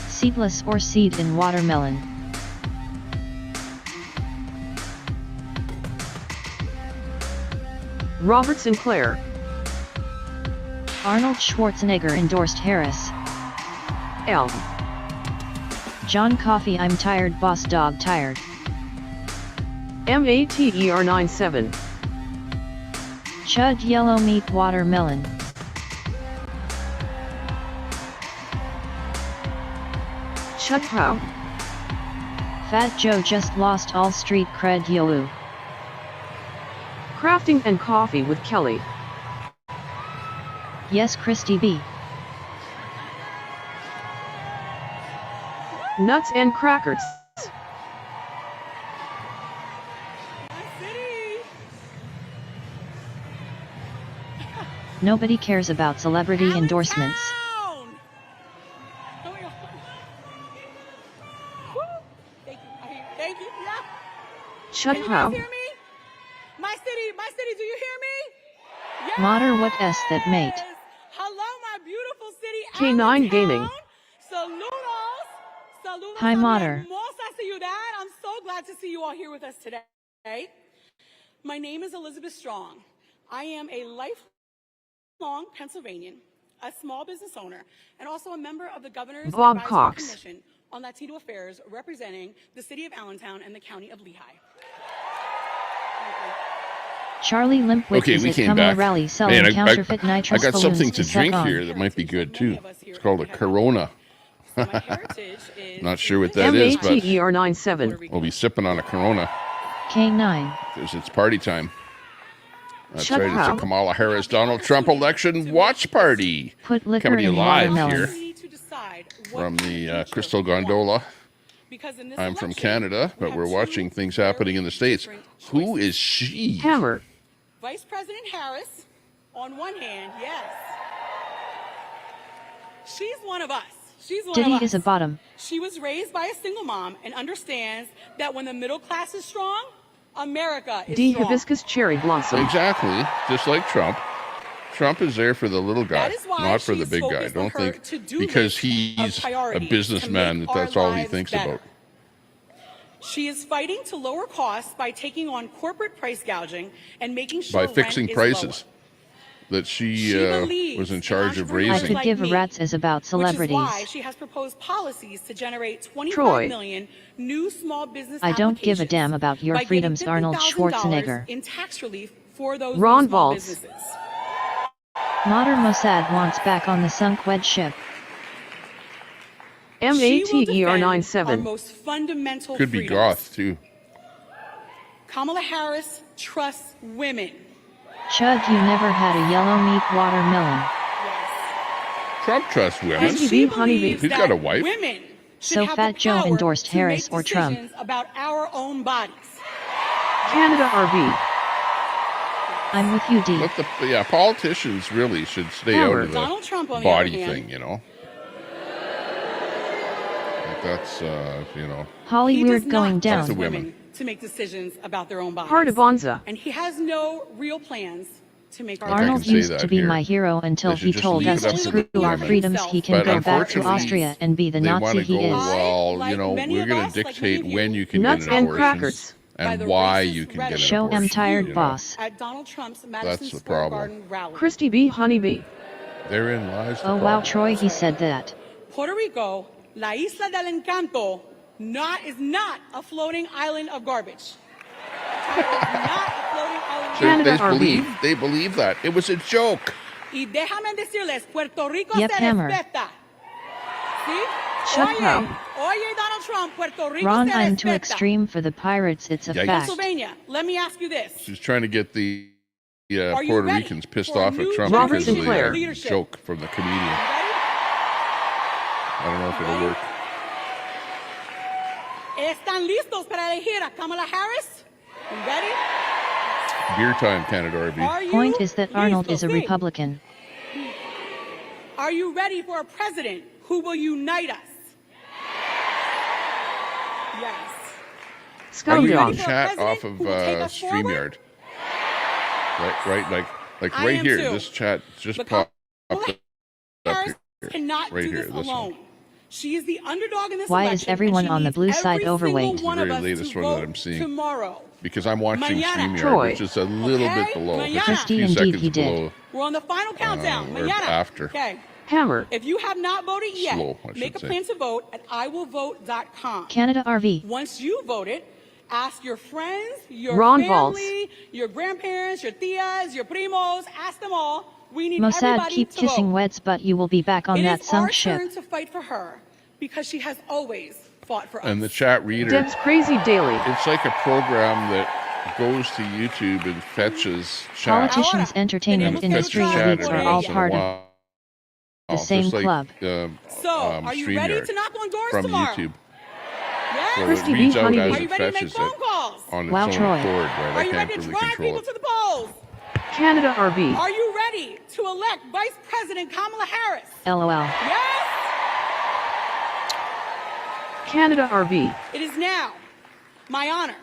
Seedless or seed in watermelon. Robert Sinclair. Arnold Schwarzenegger endorsed Harris. L. John Coffey I'm tired boss dog tired. MATER97. Chud yellow meat watermelon. Chud How. Fat Joe just lost all street cred yo. Crafting and coffee with Kelly. Yes Christy B. Nuts and crackers. Nobody cares about celebrity endorsements. Thank you. Yeah. Chud Can you How. guys hear me? My city, do you hear me? Yes. Moder what s that mate. Hello, my beautiful city. K9 Gaming. Saludos. Saludos. Hi, Moder. Hermosa ciudad. I'm so glad to see you all here with us today. My name is Elizabeth Strong. I am a lifelong Pennsylvanian, a small business owner, and also a member of the Governor's Bob Advisory Cox. Commission on Latino Affairs, representing the city of Allentown and the county of Lehigh. Charlie Limpwich Okay, is we at came Kamala back. rally selling Man, counterfeit I nitrous got something balloons to suck drink on. here that might be good too. It's called a Corona. Not sure what that is, but MATER97. we'll be sipping on a Corona K9. because it's party time. That's Chud right, it's How. a Kamala Harris Donald Trump election watch party. Put liquor Coming to you in live watermelon. here from the Crystal Gondola. I'm from Canada, but we're watching things happening in the States. Who is she? Hammer. Vice President Harris, on one hand, yes. She's one of us. She's one Diddy of us. is a bottom. She was raised by a single mom and understands that when the middle class is strong, America is D. strong. Hibiscus cherry blossom. Exactly, just like Trump. Trump is there for the little guy, That is why not for the she's big guy. focused on Don't her think to-do because list he's of a priorities businessman to that make that's all he our thinks lives about. better. She is fighting to lower costs by taking on corporate price gouging and making sure By fixing rent is prices lower. that she believes was in in charge of entrepreneurs I could raising. give a me, rat's as about celebrities. Which is why she has proposed policies to generate 25 Troy. million new small business I don't give a applications damn about your by getting freedoms, Arnold $50,000 Schwarzenegger. in tax relief for those Ron new small Valtz. businesses. Modern Mossad wants back on the sunk wedge ship. MATER97. Our most fundamental Could be freedoms. goth too. Kamala Harris trusts women. Chug, you never had a yellow meat watermelon. Trump trusts women. And she believes He's that got a wife. women should So have Fat the Joe power endorsed to Harris make or Trump. decisions about our own bodies. Canada RV. I'm with you, D. Let the politicians really should stay Hammer. out of Donald Trump, the on the other body hand, thing, you know. Like that's you know. Holly he weird does going not down. trust To women. women to make decisions about their own bodies. Heart of Bonza. And he has no real plans to make our I can Arnold say used that to be here. my hero until They should he just told leave us it to up to screw the our women. freedoms. He can But go back to unfortunately, Austria and be the They Nazi want to he go, is. well, like you know, many we're of going us, to like dictate many of when you, you can Nuts get an and abortion crackers. by and the why racist you can get rhetoric an Show abortion. am tired, you know. boss. at Donald Trump's Madison That's the Square problem. Garden rally. Christy B. Honeybee. Therein lies the Oh wow, problem. Troy, he said that. Puerto Rico, La Isla del Encanto, is not a floating island of garbage. It is not a floating island of Canada They believe that. It was a joke. Y déjame decirles, Puerto Rico Yep, se Hammer. respeta. ¿Sí? Shut Oye, up. oye, Donald Trump, Puerto Rico Ron, se I'm too respeta. extreme for the pirates, it's a Yikes. fact. Pennsylvania, let me ask you this. She's trying to get the Are you Puerto ready Ricans pissed for a off at new Trump Robert because of Sinclair. the leadership? joke from the comedian. Ready? I don't know if it'll work. ¿Están listos para elegir a Kamala Harris? You ready? Beer time, Canada RV. Are you Point is that Arnold listos? is a Sí. Republican. Are you ready for a president who will unite us? Yes. Are you Scoundrel. in chat off of who will take us forward? StreamYard? Right, like I right am here. too. This chat just But popped Kamala up Harris here. cannot Right do here, this this alone. one. She is the underdog in this Why is election, and everyone she on the needs blue side every overweight? single one The of very us latest to one that vote I'm seeing. tomorrow. Because I'm watching Mañana. StreamYard, Troy. which is a little Okay? bit below. Mañana. Just a Christy, few indeed, seconds he did. below. We're on the final countdown. or Mañana. after. Okay. Hammer. If you have not voted yet, Slow, I should make a say. plan to vote at iwillvote.com. Canada RV. Once you voted, ask your friends, your Ron family, your grandparents, your tias, your primos, ask them all. We need Mossad, everybody keep to kissing vote. Wed's butt, you will be back on It that is our sunk ship. turn to fight for her because she has always fought for us. And the chat reader, Deb's Crazy Daily. it's like a program that goes to YouTube and fetches chat. Politicians, entertainment Tenemos que industry luchar elites por are ella. all part of the same Just like, club. So, are you ready StreamYard to knock on doors from tomorrow? YouTube. Yes? So Christy it B. reads out Honeybee. as Are you it ready to make fetches phone it calls? on its Wow, own Troy. accord, right? Are I you can't ready to really drive control people it. to the polls? Canada RV. Are you ready to elect Vice President Kamala Harris? LOL. Yes? Canada RV. It is now my honor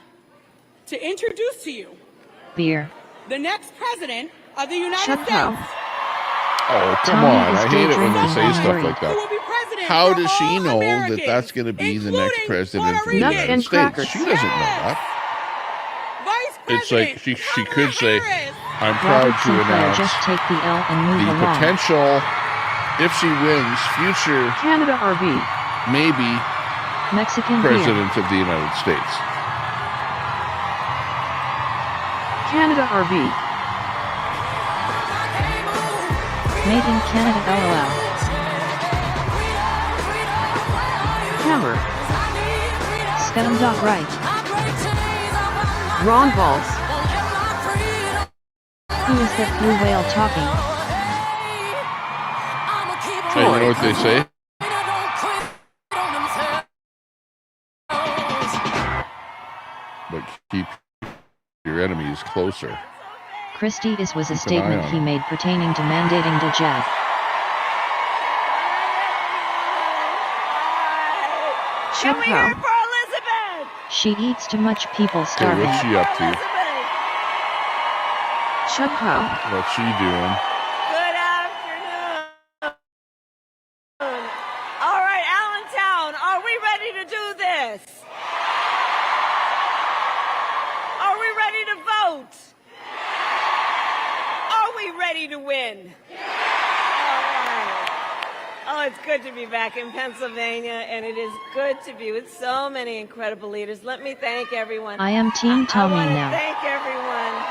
to introduce to you Beer. the next president of the United Shut States. up. Oh, come Tommy on. is I hate it when they daydreaming say on stuff Maury. like Who will that. be president How for does she all know that Americans, that's going to be the next including president Puerto of the Nuts United and States? crackers. She doesn't know that. Vice It's President like she Kamala could say, Harris. I'm proud Robert to Sinclair, announce just take the L and move the along. potential, if she wins, future, Canada RV. maybe Mexican beer. president of the United States. Canada RV. Made in Canada, LOL. Hammer. Scudum dot right. Ron Balls. Who is that blue whale talking? Hey, you know what they say? But keep your enemies closer. Christie, this was a Keep an eye statement on he it. made pertaining to mandating the jab. Shut up. Elizabeth? She eats too much, people Hey, starving. what's she up to? Shut up. What's she doing? Good afternoon. All right, Allentown, are we ready to do this? Are we ready to vote? Are we ready to win? All right. Oh, it's good to be back in Pennsylvania, and it is good to be with so many incredible leaders. Let me thank everyone. I am Team Tommy I want to now. thank everyone.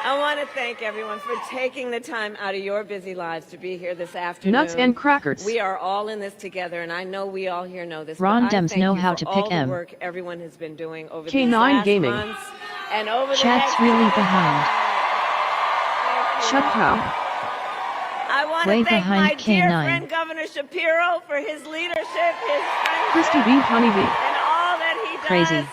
I want to thank everyone for taking the time out of your busy lives to be here this afternoon. Nuts and crackers. We are all in this together, and I know we all here know this. Ron but I Dems thank know you how for to all pick the M. work everyone has been doing over K9 these last Gaming. months and over the Chat's next really month. behind. Shut up. I want Way to thank behind my dear K9. friend Governor Shapiro for his leadership, his Christy friendship, B. Honeybee. and all that he does. Crazy.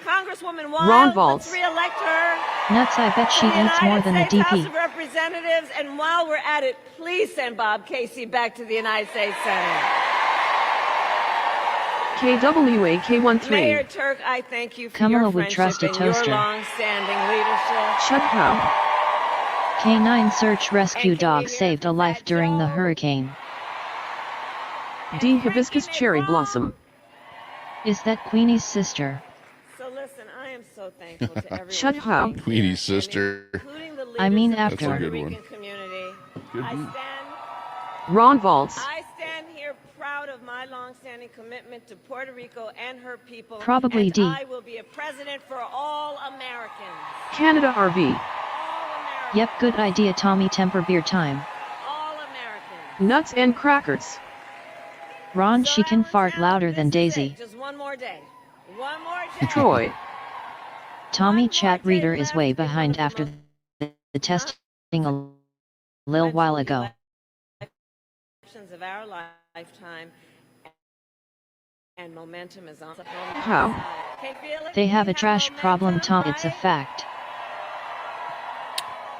Congresswoman Ron Wild, Valls. let's re-elect her. Nuts, I bet she to the eats more United than the States House DP. of Representatives, and while we're at it, please send Bob Casey back to the United States Senate. KWA K13. Mayor Turk, I thank you for Kamala your would friendship trust a and your toaster. long-standing leadership. Shut up. K9 search rescue And can we dog hear saved a from life Fat during the Joe? hurricane. D. Hibiscus Cherry Blossom. Is that Queenie's sister? So listen, I am so thankful to everyone. Shut who up. came Queenie's here, and sister. including the leaders I mean of the after. That's a Puerto good one. Rican community. Good I one. Ron Valls. I stand here proud of my long-standing commitment to Puerto Rico and her people. Probably and D. I will be a president for all Americans. Canada RV. All Americans. Yep, good idea, Tommy. Temper beer time. All Americans. Nuts and crackers. Ron, So she can Ellen fart Town, louder this than is Daisy. it. Just one more day. One more day. Troy. Tommy One chat more day reader is left way in one behind of the after most the testing a little while ago. elections of our lifetime, and momentum is on. How? Can you feel it? They have We a trash momentum, problem, Tom. It's a right? fact.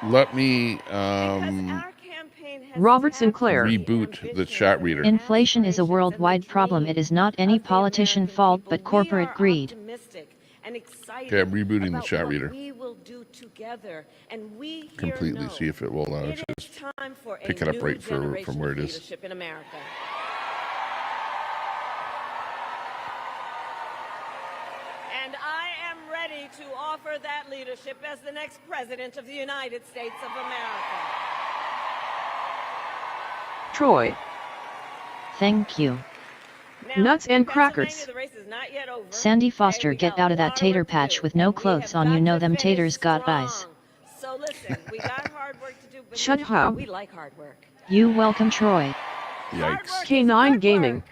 Let me Because our campaign has Robert tapped Sinclair. into the reboot the ambitions chat and reader. Inflation is a aspirations and the worldwide problem. It is not dreams any of the politician American fault, people. but We corporate are greed. optimistic and excited Okay, I'm rebooting the about chat what reader. we will do together, and we here Completely know see if it will it just is time for pick a it up new right from generation where of it is. leadership in America. And I am ready to offer that leadership as the next president of the United States of America. Troy. Thank you. Now, Nuts and in Pennsylvania, crackers. the race is not yet over. Sandy Okay, Foster, we get got out of a that lot tater work to patch do, with no and we clothes have on. You got know to them finish taters got strong. eyes. So listen, we got hard work to do, but Shut here's the thing, up. we like hard work. You welcome, Troy. Yikes. Hard work is K9 good Gaming. work.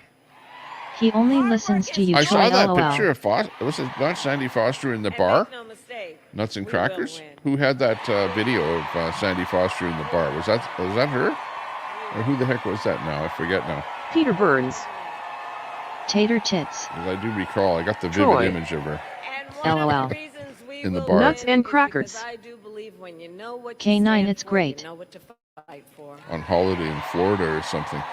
He only Hard listens work to is you, I good Troy. saw that LOL. picture of Foster. Was it not Sandy Foster in the And bar? make no mistake, Nuts and we will crackers. win. Who had that video of Sandy Foster in the bar? Was that her? Or who the heck was that now? I forget now. Peter Burns. Tater tits. 'Cause I do recall. I got the vivid Troy. image of her. And one LOL. of the reasons we In the will bar. Nuts win and is crackers. because I do believe when you know what K9, you stand it's for, great. you know what to fight for. On holiday in Florida or something.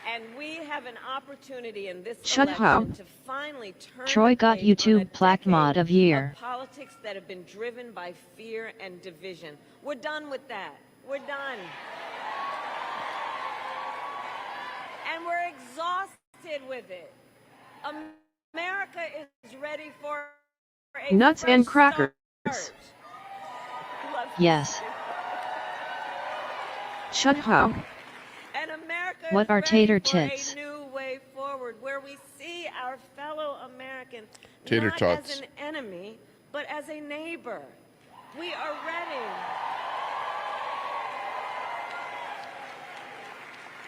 And we have an opportunity in this Shut election up. to finally turn Troy the got page on a YouTube Plaque decade Mod of Year. politics that have been driven by fear and division. We're done with that. We're done. And we're exhausted with it. America is ready for a Nuts fresh and crackers. start. Love you. Yes. Shut up. And America What is are ready tater for tits? a new way forward where we see our fellow American Tater not tots. as an enemy, but as a neighbor. We are ready.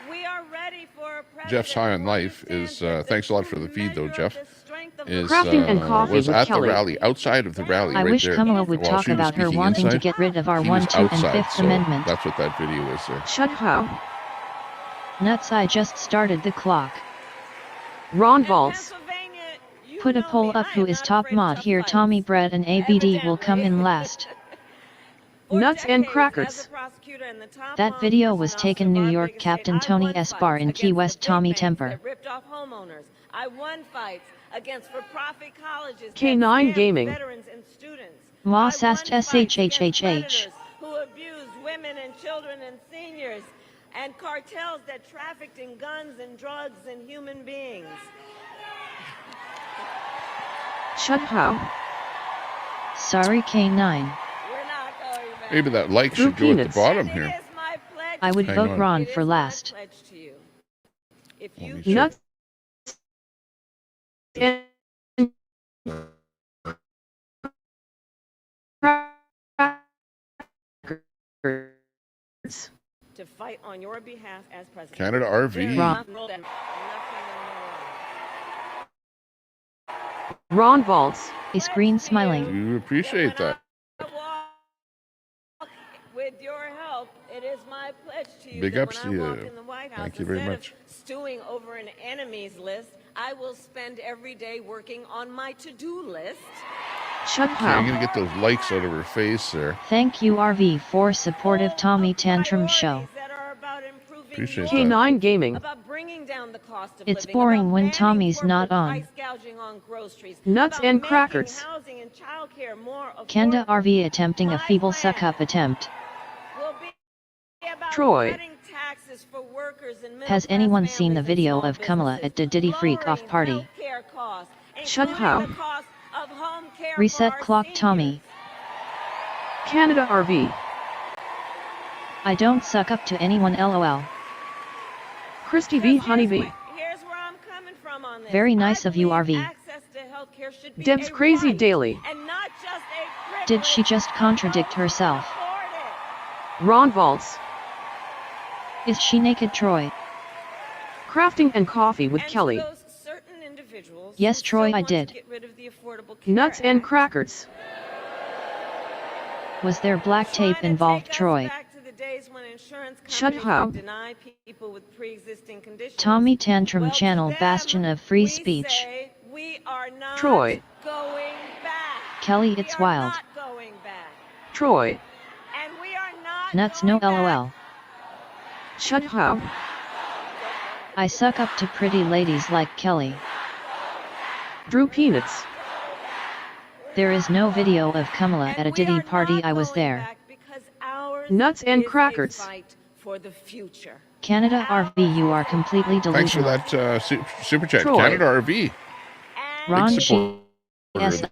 We are ready for a president Jeff's high on who life is understands that thanks a lot for true the feed though, measure Jeff. of the strength of Is Crafting and coffee was with at Kelly. the rally, outside of the rally, I right wish there. Kamala would While talk she was about her speaking wanting to inside, get rid of our he 1, was 2, and outside, 5th so Amendment. that's what that video is there. Shut up. Nuts, I just started the clock. Ron And Valls. Pennsylvania, you Put a know poll me, up I who am is not top afraid of mod tough here. fights. Tommy Bread and ABD will come in last. For Nuts and decades, crackers. as a prosecutor and the top That law video enforcement was taken officer New of our York biggest Captain state, I Tony won S. Bar fights in Key against the West. big Tommy banks Temper. that ripped off homeowners. I won fights against for-profit colleges that K9 scammed Gaming. veterans and students. Moss I won asked fights against SHHHH. predators who abused women and children and seniors, and cartels that trafficked in guns and drugs and human beings. Shut up. Sorry, K9. We're not going back. Maybe that like should go at the Peanuts. bottom And it here. is my pledge I would to Hang vote on. Ron It for is my last. pledge to you. If Let you me check. Nuts and to fight on your behalf as president. Canada RV. Ron Valtz is green smiling. We appreciate that. With your help, it is my pledge to you Big that ups when to I walk you. in the White House, Thank you very instead much. of stewing over an enemies list, I will spend every day working on my to-do list. Shut Okay, up. you're gonna get those likes out of her face there. Thank you RV for supportive Tommy Tantrum show. Appreciate that. K9 Gaming. About bringing down the cost of It's living, boring about when banning Tommy's not corporate on. price gouging on groceries, Nuts about and making crackers. housing and childcare more Kenda affordable. RV attempting a My feeble plan suck-up attempt. will be about Troy. cutting taxes for workers and Has middle-class anyone seen the families and video small of Kamala businesses, at the Diddy Freak Off lowering party? healthcare costs, Shut including up. the cost of home care Reset for our clock seniors. Tommy. Canada RV. I don't suck up to anyone LOL. Christy B. Honeybee. Here's where I'm coming from on this. Very nice I of you, believe RV. access to healthcare should be Deb's a Crazy right Daily. and not just a privilege. Did she just contradict herself? Afford it. Ron Valtz. Is she naked, Troy? Crafting and Coffee with And to Kelly. those certain individuals Yes, who Troy, still I want to did. get rid of the Affordable Care Nuts and Act, crackers. Was there black trying tape to involved, take us Troy? back to the days when insurance Shut companies up. would deny people with pre-existing conditions. Tommy Tantrum Well, to channel them, bastion of free we speech. say we are not Troy. going back. Kelly, We it's are wild. not going back. Troy. And we are not Nuts going no back. LOL. Shut up. I suck up to pretty ladies like Kelly. Drew Peanuts. There is no video of Kamala And at a we Diddy are party. not I was going there. back because ours Nuts and is a crackers. fight for the future. Canada RV, you are completely Thanks for delusional. that super chat. Troy. Canada RV. Ron Big supporter yes, of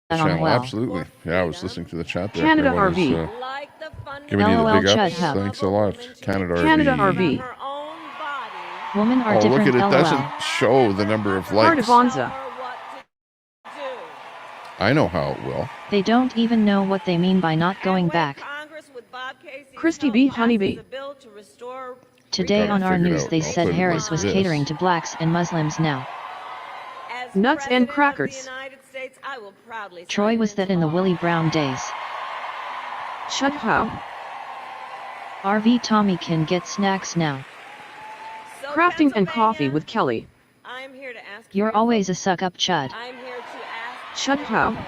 the channel. well. Absolutely. Yeah, I was listening to the chat there. Canada Everyone was, RV. Like the giving you the LOL big Chud ups. Hub. Thanks a lot. Canada Canada RV. RV. her own body, Women are Oh, look different. at it. LOL. Doesn't show the number of Heart likes. of Onza. tell her what to do. I know how it will. They don't even know what they mean by not going And when back. Congress, with Bob Casey's Christy help, B. passes Honeybee. a bill to restore Today Gotta on our figure it news out. they I'll said put it Harris like was this. catering to blacks and Muslims now. as Nuts President and of crackers. the United States, I will proudly Troy sign was it that into in the law. Willie Brown days. Shut up. RV Tommy can get snacks now. So Crafting and Pennsylvania, Coffee with Kelly. I'm here to ask for You're your always vote. a suck-up chud. I'm here to ask Shut for your up. vote.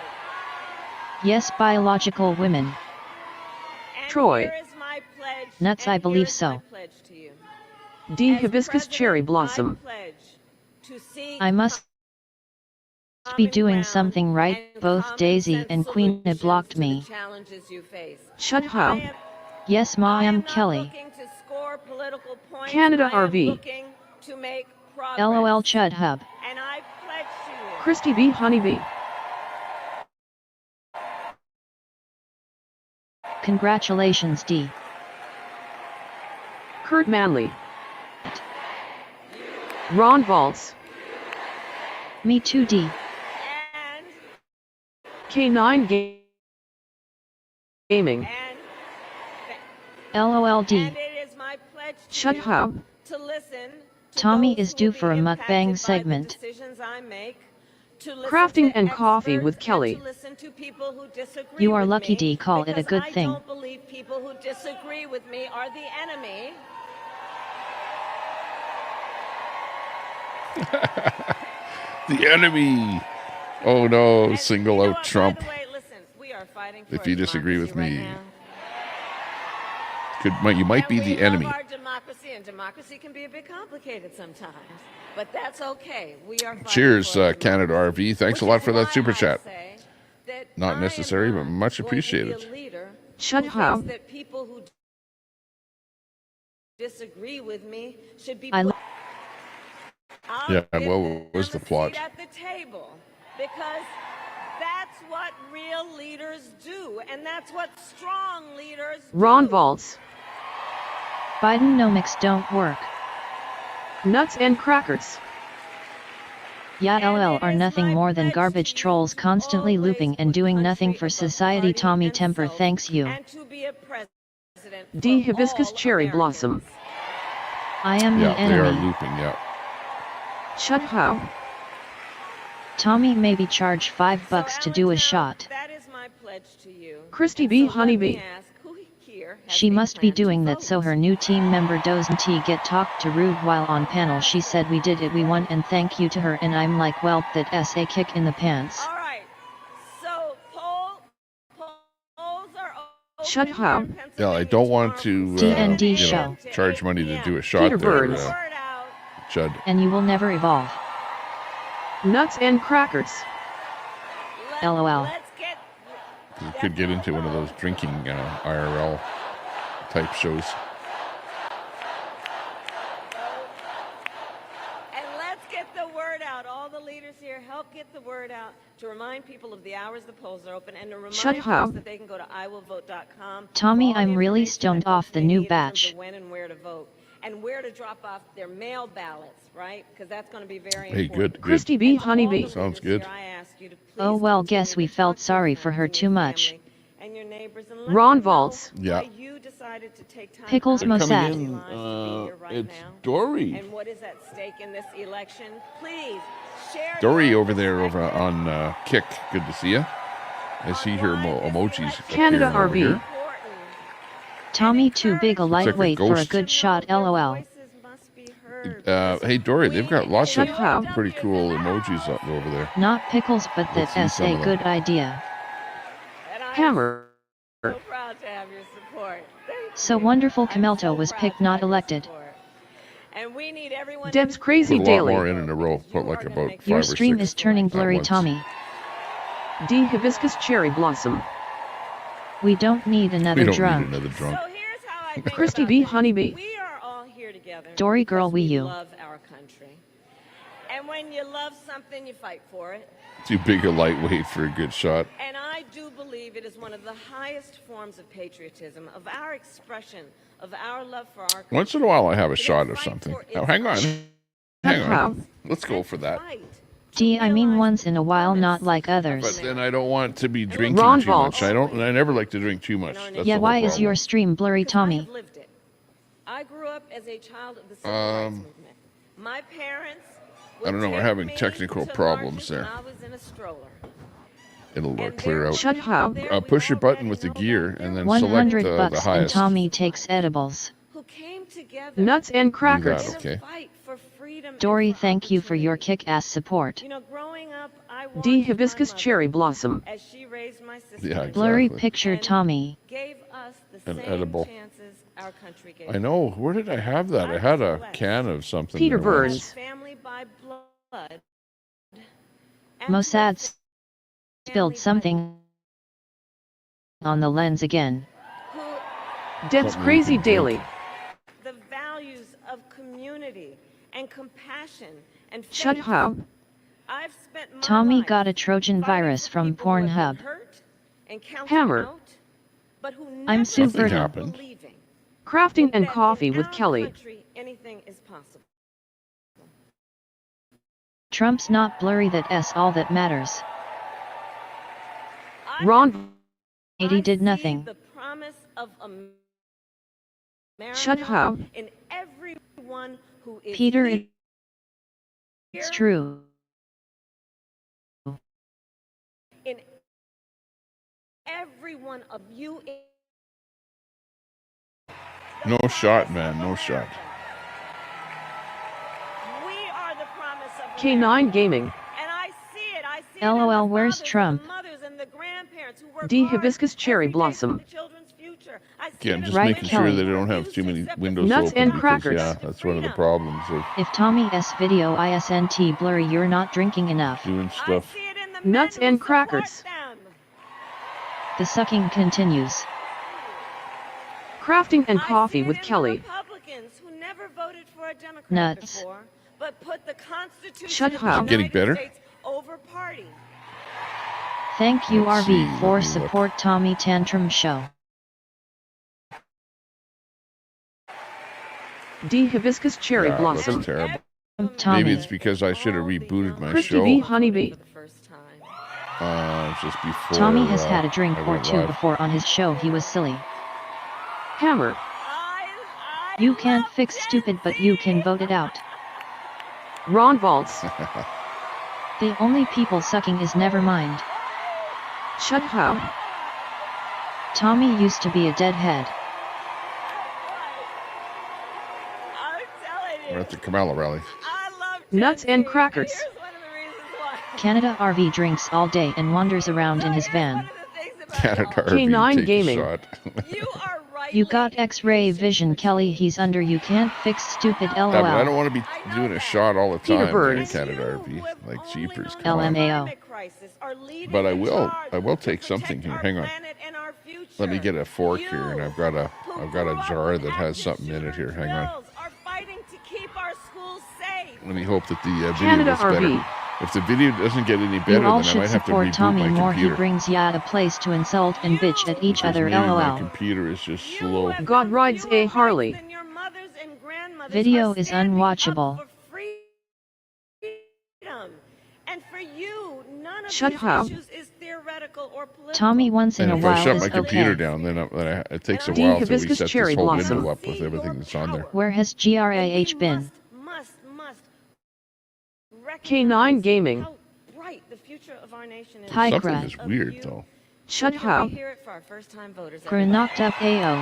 Yes, biological women. And Troy. here is my pledge, Nuts, and I believe here's so. my pledge to you. D. As Hibiscus president, Cherry Blossom. I pledge to seek I must be common doing ground something right. and Both common Daisy sense and Queen had solutions blocked to the me. challenges you face. Shut I up. am Yes, Ma, I am I'm not Kelly. looking to score political points. Canada I am RV. looking to make progress. LOL Chud Hub. And I pledge to you. Christy B. Honeybee. Congratulations, D. Kurt Manley. Ron Valtz. Me too, D. And K9 Gaming. LOL D. and it is my pledge to Shut you up. to listen to Tommy those is who due will be for a impacted mukbang by the segment. decisions I make, to listen Crafting to and Coffee experts, with and Kelly. to listen to people who disagree You are with lucky, me, D. Call it a because good I thing. don't believe people who disagree with me are the enemy. The enemy. Oh no, And single you know out what, Trump. By the way, listen, we are fighting for If a you disagree with democracy me, right now. you might And be we the love enemy. our democracy, and democracy can be a bit complicated sometimes, but that's okay. We are fighting Cheers, for a Canada democracy. RV. Thanks a Which lot is for that why super I chat. say that I Not am necessary, but not much going to be appreciated. a leader Shut who up. thinks that people who disagree with me should be. I put- lo- I'll Yeah, give what them was the a seat plot? at the table, because that's what real leaders do, and that's what strong leaders do. Ron Valtz. Bidenomics don't work. Nuts and crackers. Yeah, LL are nothing more than garbage trolls constantly looping and doing nothing for society. Tommy Temper thanks you. D. Hibiscus Cherry Blossom. I am the enemy. They are looping, yeah. Shut how? Tommy maybe charge $5 to do a shot. That is my pledge to you. Christy B. Honeybee. She must be doing that so her new team member doesn't get talked to rude while on panel. She said we did it, we won, and thank you to her, and I'm like, well, that's a kick in the pants. All right. So polls are open. Shut how? Yeah, I don't want to DND you show. know, charge money to do a shot Peter there, Burns. Judd. And you will never evolve. Nuts and crackers. LOL. We could get into one of those drinking IRL type shows. And let's get the word out. All the leaders here, help get the word out to remind people of the hours the polls are open and to remind folks that they can go to iwillvote.com. Tommy, I'm really stoned off the new batch. When and where to vote and where to drop off their mail ballots, right? Because that's going to be very Hey, important. good. Christy B. Honeybee. Sounds good. Oh well, guess we felt sorry for her too much. Ron Valtz. Yeah. Pickles They're Mossad. coming in. It's Dory. And what is at stake in this election? Please share. Dory over there on Kick. Good to see you. I see her emojis. Canada appearing over RV. here. Tommy too big a like a lightweight for a ghost. good shot. LOL. Hey Dory, they've got lots Shut of up. pretty cool emojis up over there. Not pickles, but Let's see that's some a of them. good idea. Hammer. So proud to have your support. Thank So you. wonderful. I'm Camelto so was proud picked, to not have your elected. support. And we need everyone Deb's Crazy Put a lot Daily. more in a row. Put like about 5 Your or stream 6 is turning at blurry, once. Tommy. D. Hibiscus Cherry Blossom. We don't need We another don't drunk. need another drunk. So here's how I think Christy about B. this. Honeybee. We are all here together. Dory girl, because we you. love our country. And when you love something, you fight for it. Too big a lightweight for a good shot. And I do believe it is one of the highest forms of patriotism, of our expression, of our love for our country. Once in a while, I have a To shot of fight something. for Now, its hang on. Hang on. Let's go for that. fight. D, I mean once in a while, not like others. But then I don't want to be drinking Ron too much. Valtz. I never like to drink too much. That's Yeah, the whole why is problem. your stream blurry, Because I Tommy? have lived it. I grew up as a child of the civil rights movement. My parents would I don't know, we're take having me technical to problems marches there. when I was in a stroller. It'll And clear there out. Shut how? Push your button with the gear and then select 100 the bucks and highest. Tommy takes edibles. Who came together Nuts and Do crackers. that, okay. to fight for freedom and Dory, for thank you for your opportunity. kick-ass support. You know, growing up, I watched D. my Hibiscus mother Cherry Blossom. as she raised my sister Yeah, and Blurry Exactly. picture, And Tommy. gave us the An same edible. chances our country gave I know. Where did I have that? I had a can of something. Peter there once. Burns. family by blood. and Mossad family spilled by something on the lens again. who Deb's Something you Crazy can drink. Daily. the values of community and compassion and Shut faith. how? I've spent my Tommy life got a Trojan fighting virus for from people who have been Pornhub. hurt and counted Hammer. out, but who I'm never super- Something stopped happened. believing Crafting and that Coffee in with our Kelly. country, anything is possible. Trump's not blurry, that's all that matters. Ron. 80 did I see nothing. the promise of America Shut how? in everyone who is Peter, here, it's true. in every one of you. No shot, man. No shot. We are the promise of K9 Gaming. And I see it. I see it in LOL, the where's fathers, Trump? The mothers and the grandparents who work D. hard Hibiscus Cherry every day for Blossom. the children's future. I see Okay, I'm it just in Right, making Kelly. sure that I don't have too many windows Nuts open and because, crackers. yeah, that's one of the problems of If Tommy S video isn't blurry, you're not drinking enough. doing I stuff. see it in the Nuts men who and support crackers. them. The sucking continues. Crafting and I Coffee see it with in the Kelly. Republicans who never voted for a Democrat Nuts. before, but put the Constitution Shut of up. the Getting United better? States over party. Thank you, Let's RV, see, for let me look. support Tommy Tantrum Show. D. Hibiscus Cherry Yeah, it looks Blossom. terrible. Tommy. Maybe it's because I should have rebooted my Christy show. B. Honeybee. Just before. Tommy has had a drink I or went two live. before on his show. He was silly. Hammer. You can't fix stupid, but you can vote it out. Ron Valtz. The only people sucking is Nevermind. Shut up. Tommy used to be a deadhead. We're at the Kamala rally. Nuts and crackers. Canada RV drinks all day and wanders around in his van. Canada K9 RV, take Gaming. a shot. You got X-ray vision, Kelly. He's under. You can't fix stupid. LOL. Yeah, but I don't want to be doing a shot all the Peter time. Burns. Canada RV, like jeepers. Come on. LMAO. But I will take something here. Hang on. Let me get a fork here, and I've got a jar that has something in it here. Hang on. Let me hope that the video Canada gets better. RV. If the video doesn't get any You better, all then I should might have to support reboot Tommy my more. He computer. brings ya a place to insult and bitch at each Because other. maybe my LOL. computer is just slow. God rides a Harley. Video is unwatchable. And for you, none of Shut these up. issues is theoretical or political. Tommy once in And a if I while shut is my computer okay. down, then it takes a D. while to Hibiscus reset Cherry this whole Blossom. window up with everything that's on there. Where has GRAH been? Must K9 Gaming. how bright the future of our nation is. Hi, Something Grad. is weird though. Shut We up. hear it for our first-time voters. Gra knocked up AO.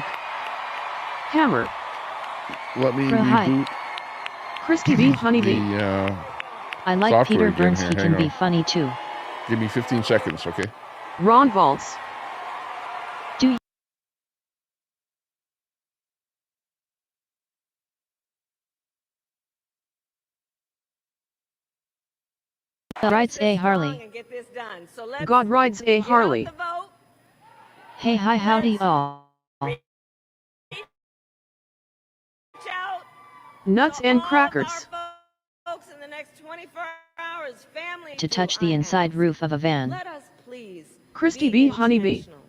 Hammer. Let me Hi. reboot Christy B. Honeybee. the. I like Software Peter again Burns. here, He hang can be on. funny too. Give me 15 seconds, okay? Ron Valtz. Do Rights A Harley. And get this done. So let's God rides a get out Harley. the vote. Hey, hi, howdy, all. Reach out Nuts to and all crackers. our folks in the next 24 hours, family To touch who the I inside ask. roof of a van. Let us please Christy B. Honeybee. intentional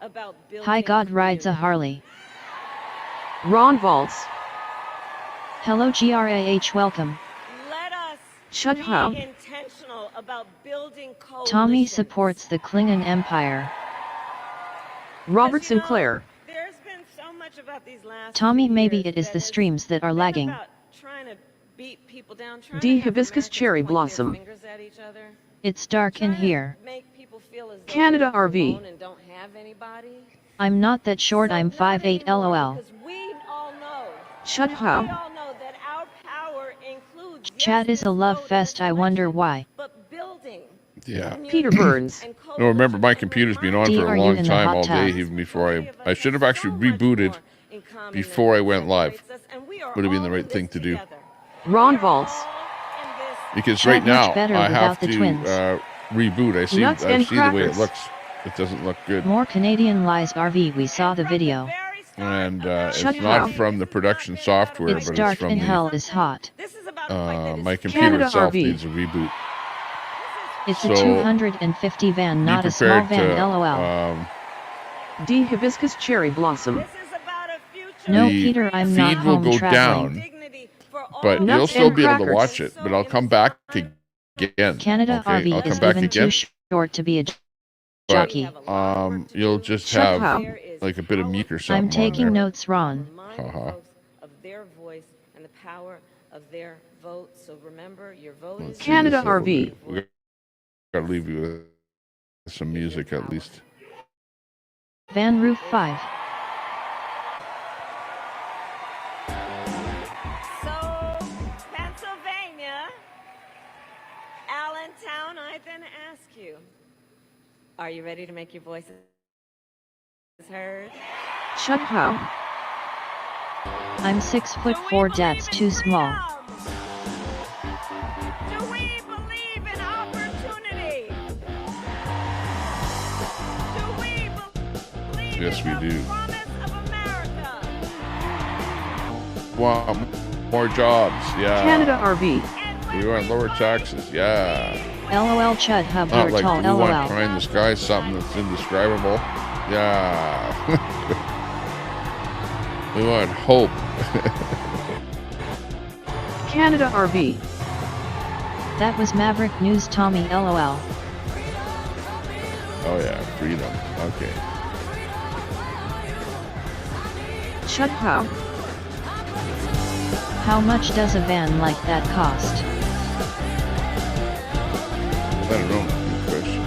about Hi, building God rides a community. Harley. Ron Valtz. Hello, GRAH, welcome. Let us Shut be up. intentional about building coalitions. Tommy supports the Klingon Empire. Robert Because, you know, Sinclair. There's been so much about these last Tommy, few maybe years it is that the has streams that are been lagging. about trying to beat people down, trying D. to have Hibiscus Americans Cherry point their Blossom. fingers at each other, It's dark in trying to here. make people feel as though Canada they're RV. alone and don't have anybody. I'm not that short, So I'm not 5'8", anymore, LOL. because we all know, Shut we up. all know that our power includes, Chat yes, is a love this vote, fest, this I wonder election, why. but building Yeah. Peter Burns. and No, remember, my coalitions computer's been that on D, for are a you long in the time, hot all day, tub? even before Many of us I should have so actually much rebooted more in common before than I went live. separates us, and we are Would have been the all right in thing this to do. together. Ron We are Valtz. all in this Because Chat right much now, better I have without the to twins. reboot. I see Nuts and the way it crackers. looks. It doesn't look good. More Canadian Lies RV, we saw the From the video. very start And about Shut it's not up. from the production software, It's but it's dark from and the hell is hot. This is about a fight that is my computer Canada itself RV. needs a reboot. It's So, a 250 van, not Be a small prepared van, to. LOL. D. Hibiscus Cherry Blossom. This is about a future No, the Peter, I'm not feed will home go traveling. down, dignity for all but Nuts you'll still and be able to crackers. watch it. But I'll come back again. Canada Okay, RV I'll is come back even again. too short to be a But jockey. you'll just Shut have up. like a bit of meat or something I'm taking on there. notes, Ron. Remind Haha. folks of their voice and the power of their vote. So remember, your vote Let's is see Canada this. RV. We gotta leave you with some music at least. Van Roof 5. So, Pennsylvania, Allentown, I then ask you, are you ready to make your voices heard? Shut up. I'm 6'4", that's too small. Do we believe in opportunity? Do we believe Yes, we in the do. promise of America? Want more jobs? Yeah. Canada RV. We want lower taxes? Yeah. LOL Chud Hub, Not you're like tall, we want LOL. pie in the sky, something that's indescribable. Yeah. We want hope. Canada RV. That was Maverick News Tommy LOL. Oh yeah, freedom. Okay. Chut how. How much does a van like that cost? I don't know. Good question.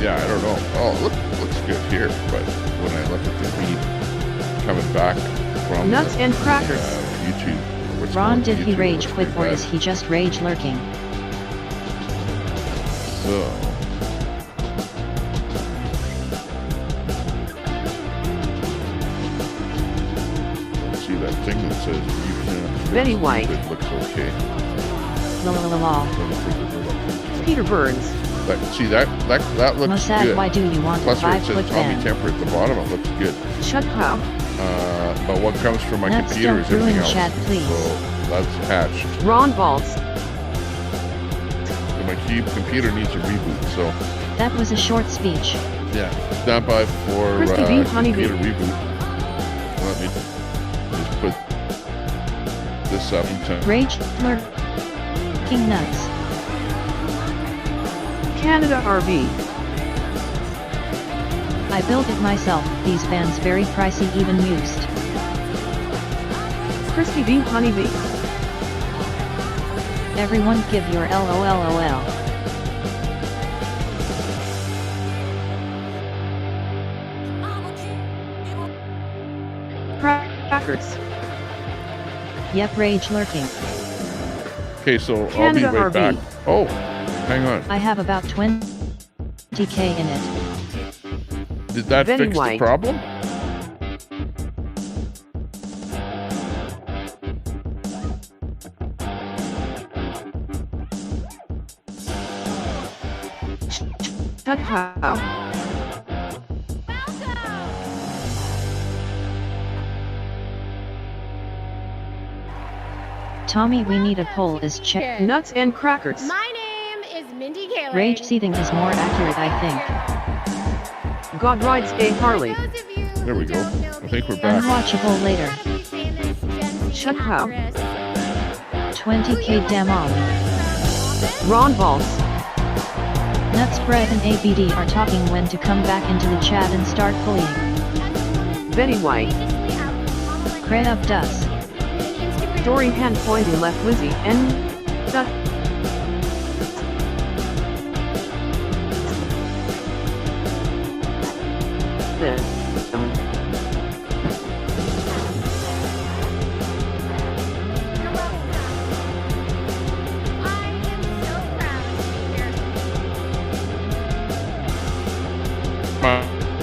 Yeah, I don't know. Oh, looks good here, but when I look at the feed coming back from Nuts and crackers. YouTube. Ron, did he rage quit or is he just rage lurking? So. See that thing that says you can. Betty White. It looks okay. Lol. Peter Burns. But see that looks Mossad, good. why do you want Plus a where it 5-foot says Tommy van? Temper at the bottom, it looks good. Chut how. But what comes from my Nuts, computer is don't ruin everything else. chat, please. So that's hatched. Ron Balls. So my computer needs a reboot. So That was a short speech. yeah, stand by for Christy B. Honeybee. computer reboot. Let me just put this up in time. Rage lurking nuts. Canada RV. I built it myself. These vans very pricey even used. Christy B. Honeybee. Everyone give your LOLOL. Crackers. Yep, rage lurking. Okay, so Canada I'll be right RV. back. Oh, hang on. I have about 20k in it. Did that Betty fix White. the problem? Chut how. Tommy, we need a poll is check. Nuts and crackers. My name is Mindy Kaling. Rage seething is more accurate, I think. God rides a Harley. There we go. I think we're back. Unwatchable later. Chut how. 20k damn on. Ron Balls. Nuts, Bread and ABD are talking when to come back into the chat and start bullying. Betty White. Cred up dus. Dory hand pointing left Wizzy and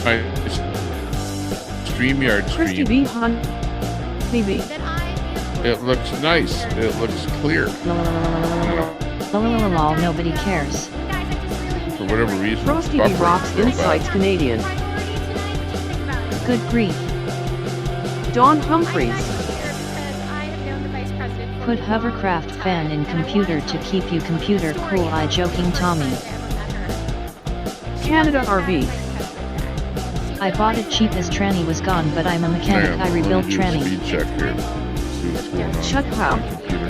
My StreamYard Christy stream. B. Honeybee. It looks nice. It looks clear. Lol, nobody cares. For whatever reason, Frosty it's B. buffering Rocks real Insights bad. Canadian. Good grief. Don Humphreys. Put hovercraft fan in computer to keep you computer cool. I joking Tommy. Canada RV. I bought it cheap as tranny was gone, but I'm a mechanic. Hang on, I rebuilt let me do a tranny. Speed check here. See what's going on Shut with how. my computer.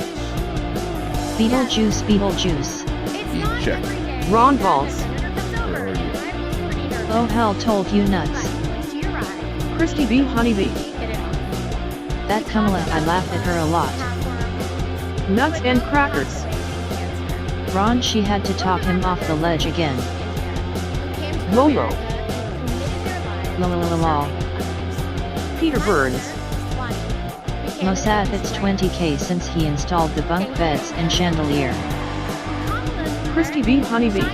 Beetlejuice. Speed check. Ron Balls. Where are you? Oh hell told you nuts. Christy B. Honeybee. That Kamala, I laugh at her a lot. Nuts and crackers. Ron, she had to talk him off the ledge again. Lolo. Lol. Peter Burns. Mossad, it's 20k since he installed the bunk beds and chandelier. Christy B. Honeybee.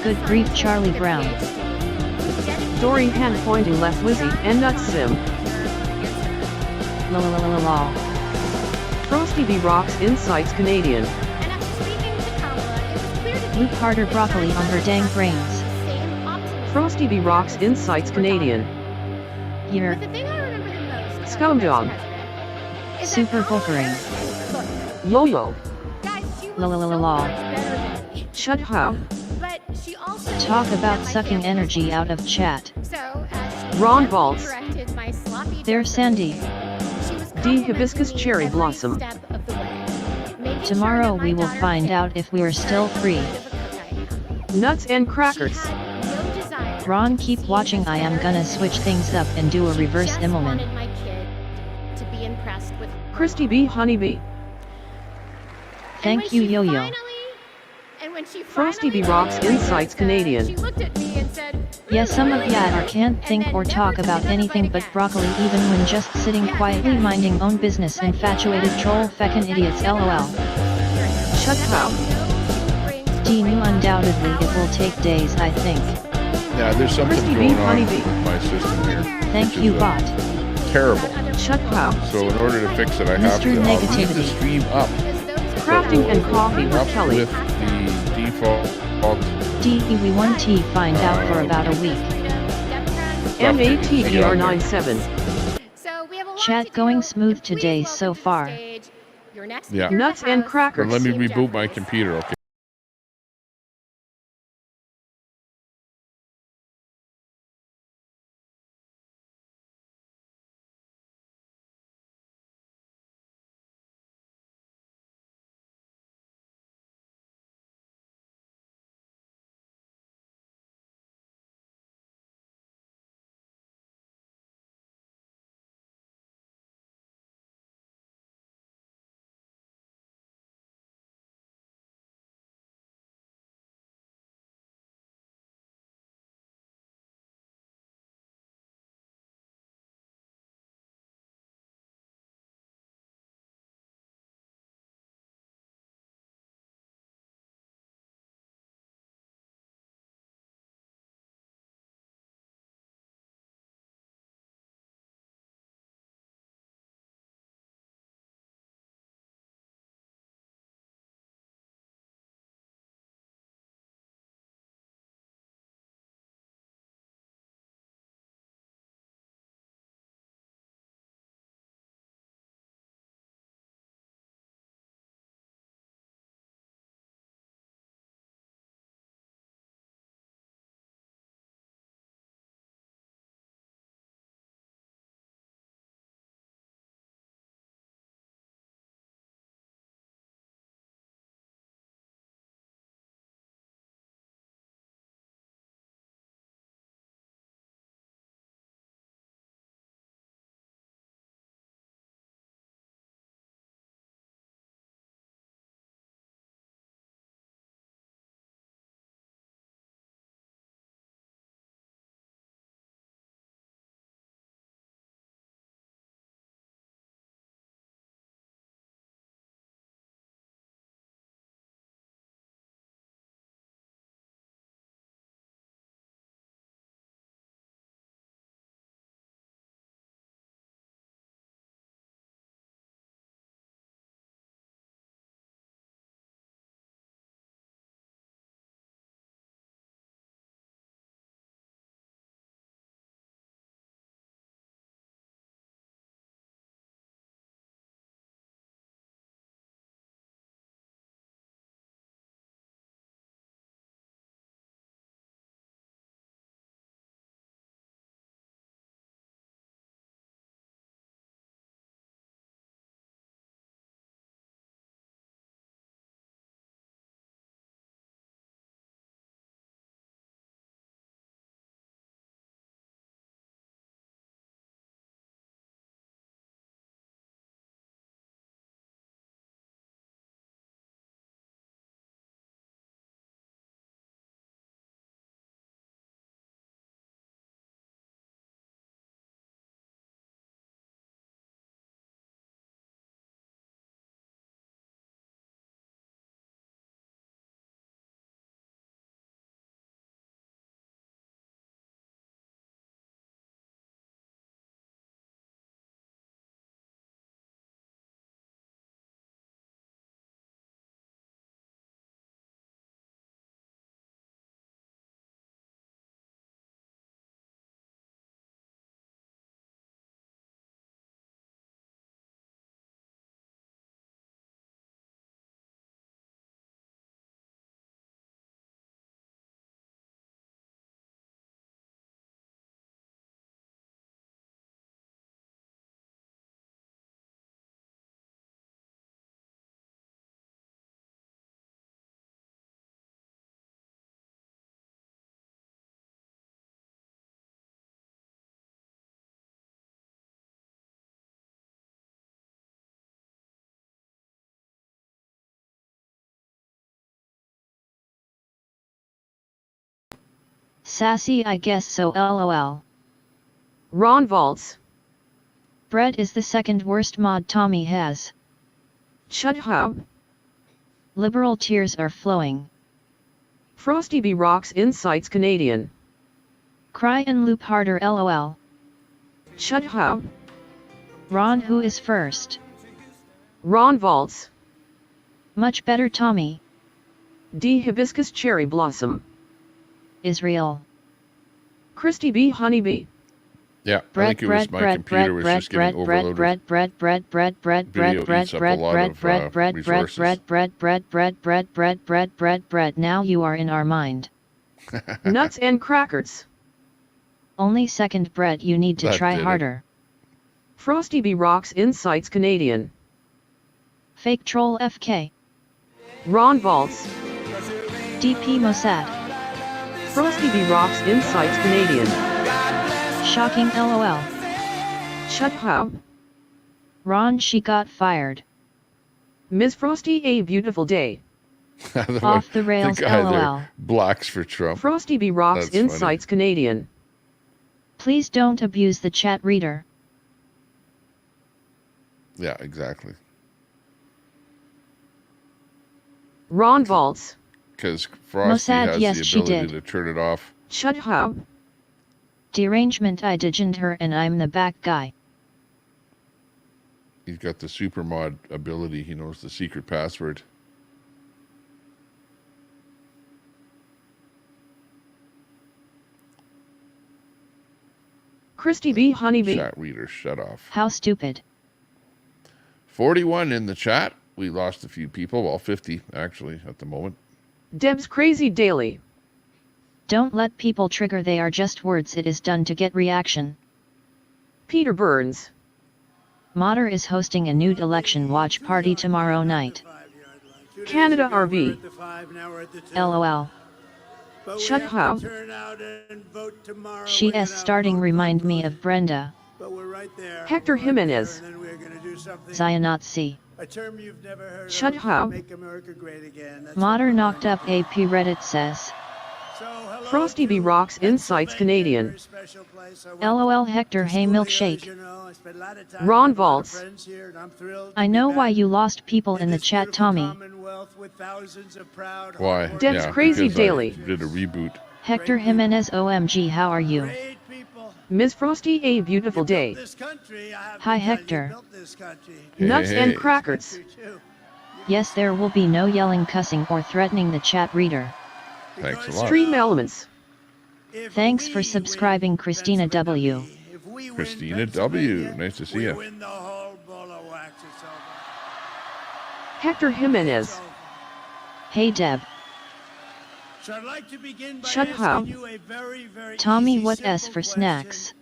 Good grief, Charlie Brown. Dory hand pointing left Wizzy and Nuts Sim. Lol. Frosty B. Rocks Insights Canadian. Luke Carter broccoli on her dang brains. Frosty B. Rocks Insights Canadian. Year. Scumdog. Super buffering. Lolo. Lol. Chut how. Talk about sucking energy out of chat. So, Ron Balls. corrected my sloppy there, Sandy? D. Hibiscus cherry blossom. Tomorrow we will find out if we are still free. Nuts and crackers. Ron, keep watching. I am gonna switch things up and do a reverse Immelman. Christy B. Honeybee. Thank you, Yo-Yo. Frosty B. Rocks Insights Canadian. Yes, some of ya can't think or talk about anything but broccoli even when just sitting quietly minding own business. Infatuated troll feckin' idiots, lol. Shut up. D knew undoubtedly it will take days, I think. Yeah, there's something Christy going B. on Honeybee. with my system here. Thank which you, is, bot. Terrible. Shut up. So in order to fix it, I have to leave the Negativity. stream up. Crafting and coffee with up Kelly. with the default D we want T find out for about a week. MATER97. Chat going smooth today so far. Yeah. Nuts and But crackers. let me reboot my computer, okay? Sassy, I guess so, lol. Ron Valtz. Brett is the second worst mod Tommy has. Chud Hub. Liberal tears are flowing. Frosty B Rocks Insights Canadian. Cry and loop harder, lol. Chud Hub. Ron, who is first? Ron Valtz. Much better, Tommy. D Hibiscus Cherry Blossom. Israel. Christy B Honeybee. Yeah, I think it was my computer was just getting overloaded. Now you are in our mind. Nuts and crackers. Only second, Brett, you need to try harder. Frosty B Rocks Insights Canadian. Fake troll FK. Ron Valtz. DP Mossad. Frosty B Rocks Insights Canadian. Shocking, lol. Chud Hub. Ron, she got fired. Ms. Frosty, a beautiful day. Off the rails, the guy lol. There blacks for Trump. Frosty B Rocks That's Insights funny. Canadian. Please don't abuse the chat reader. Yeah, exactly. Ron Valtz. Because Frosty Mossad, has yes, the she ability did. to turn it off. Chud Hub. Derangement, I digened her and I'm the back guy. He's got the super mod ability. He knows the secret password. Christy B Honeybee. Chat reader, shut off. How stupid. 41 in the chat. We lost a few people. Well, 50 actually at the moment. Deb's Crazy Daily. Don't let people trigger, they are just words, it is done to get reaction. Peter Burns. Modder is hosting a nude election watch party tomorrow night. Canada RV. LOL. Chud Hub. She is starting remind me of Brenda. Hector Jimenez. Zionotsi. Chud Hub. Modder knocked up AP Reddit says. Frosty B Rocks Insights Canadian. LOL Hector, hey milkshake. Ron Valtz. I know why you lost people in the chat, Tommy. Why? Deb's Crazy because Daily. I did a reboot. Hector Jimenez, OMG, how are you? Ms. Frosty, a beautiful day. Hi Hector. Nuts Hey. and crackers. Yes, there will be no yelling, cussing, or threatening the chat reader. Thanks a lot. Stream Elements. Thanks for subscribing, Christina W. Christina W. Nice to see you. Hector Jimenez. Hey Deb. Chud Hub. Tommy, what S for snacks?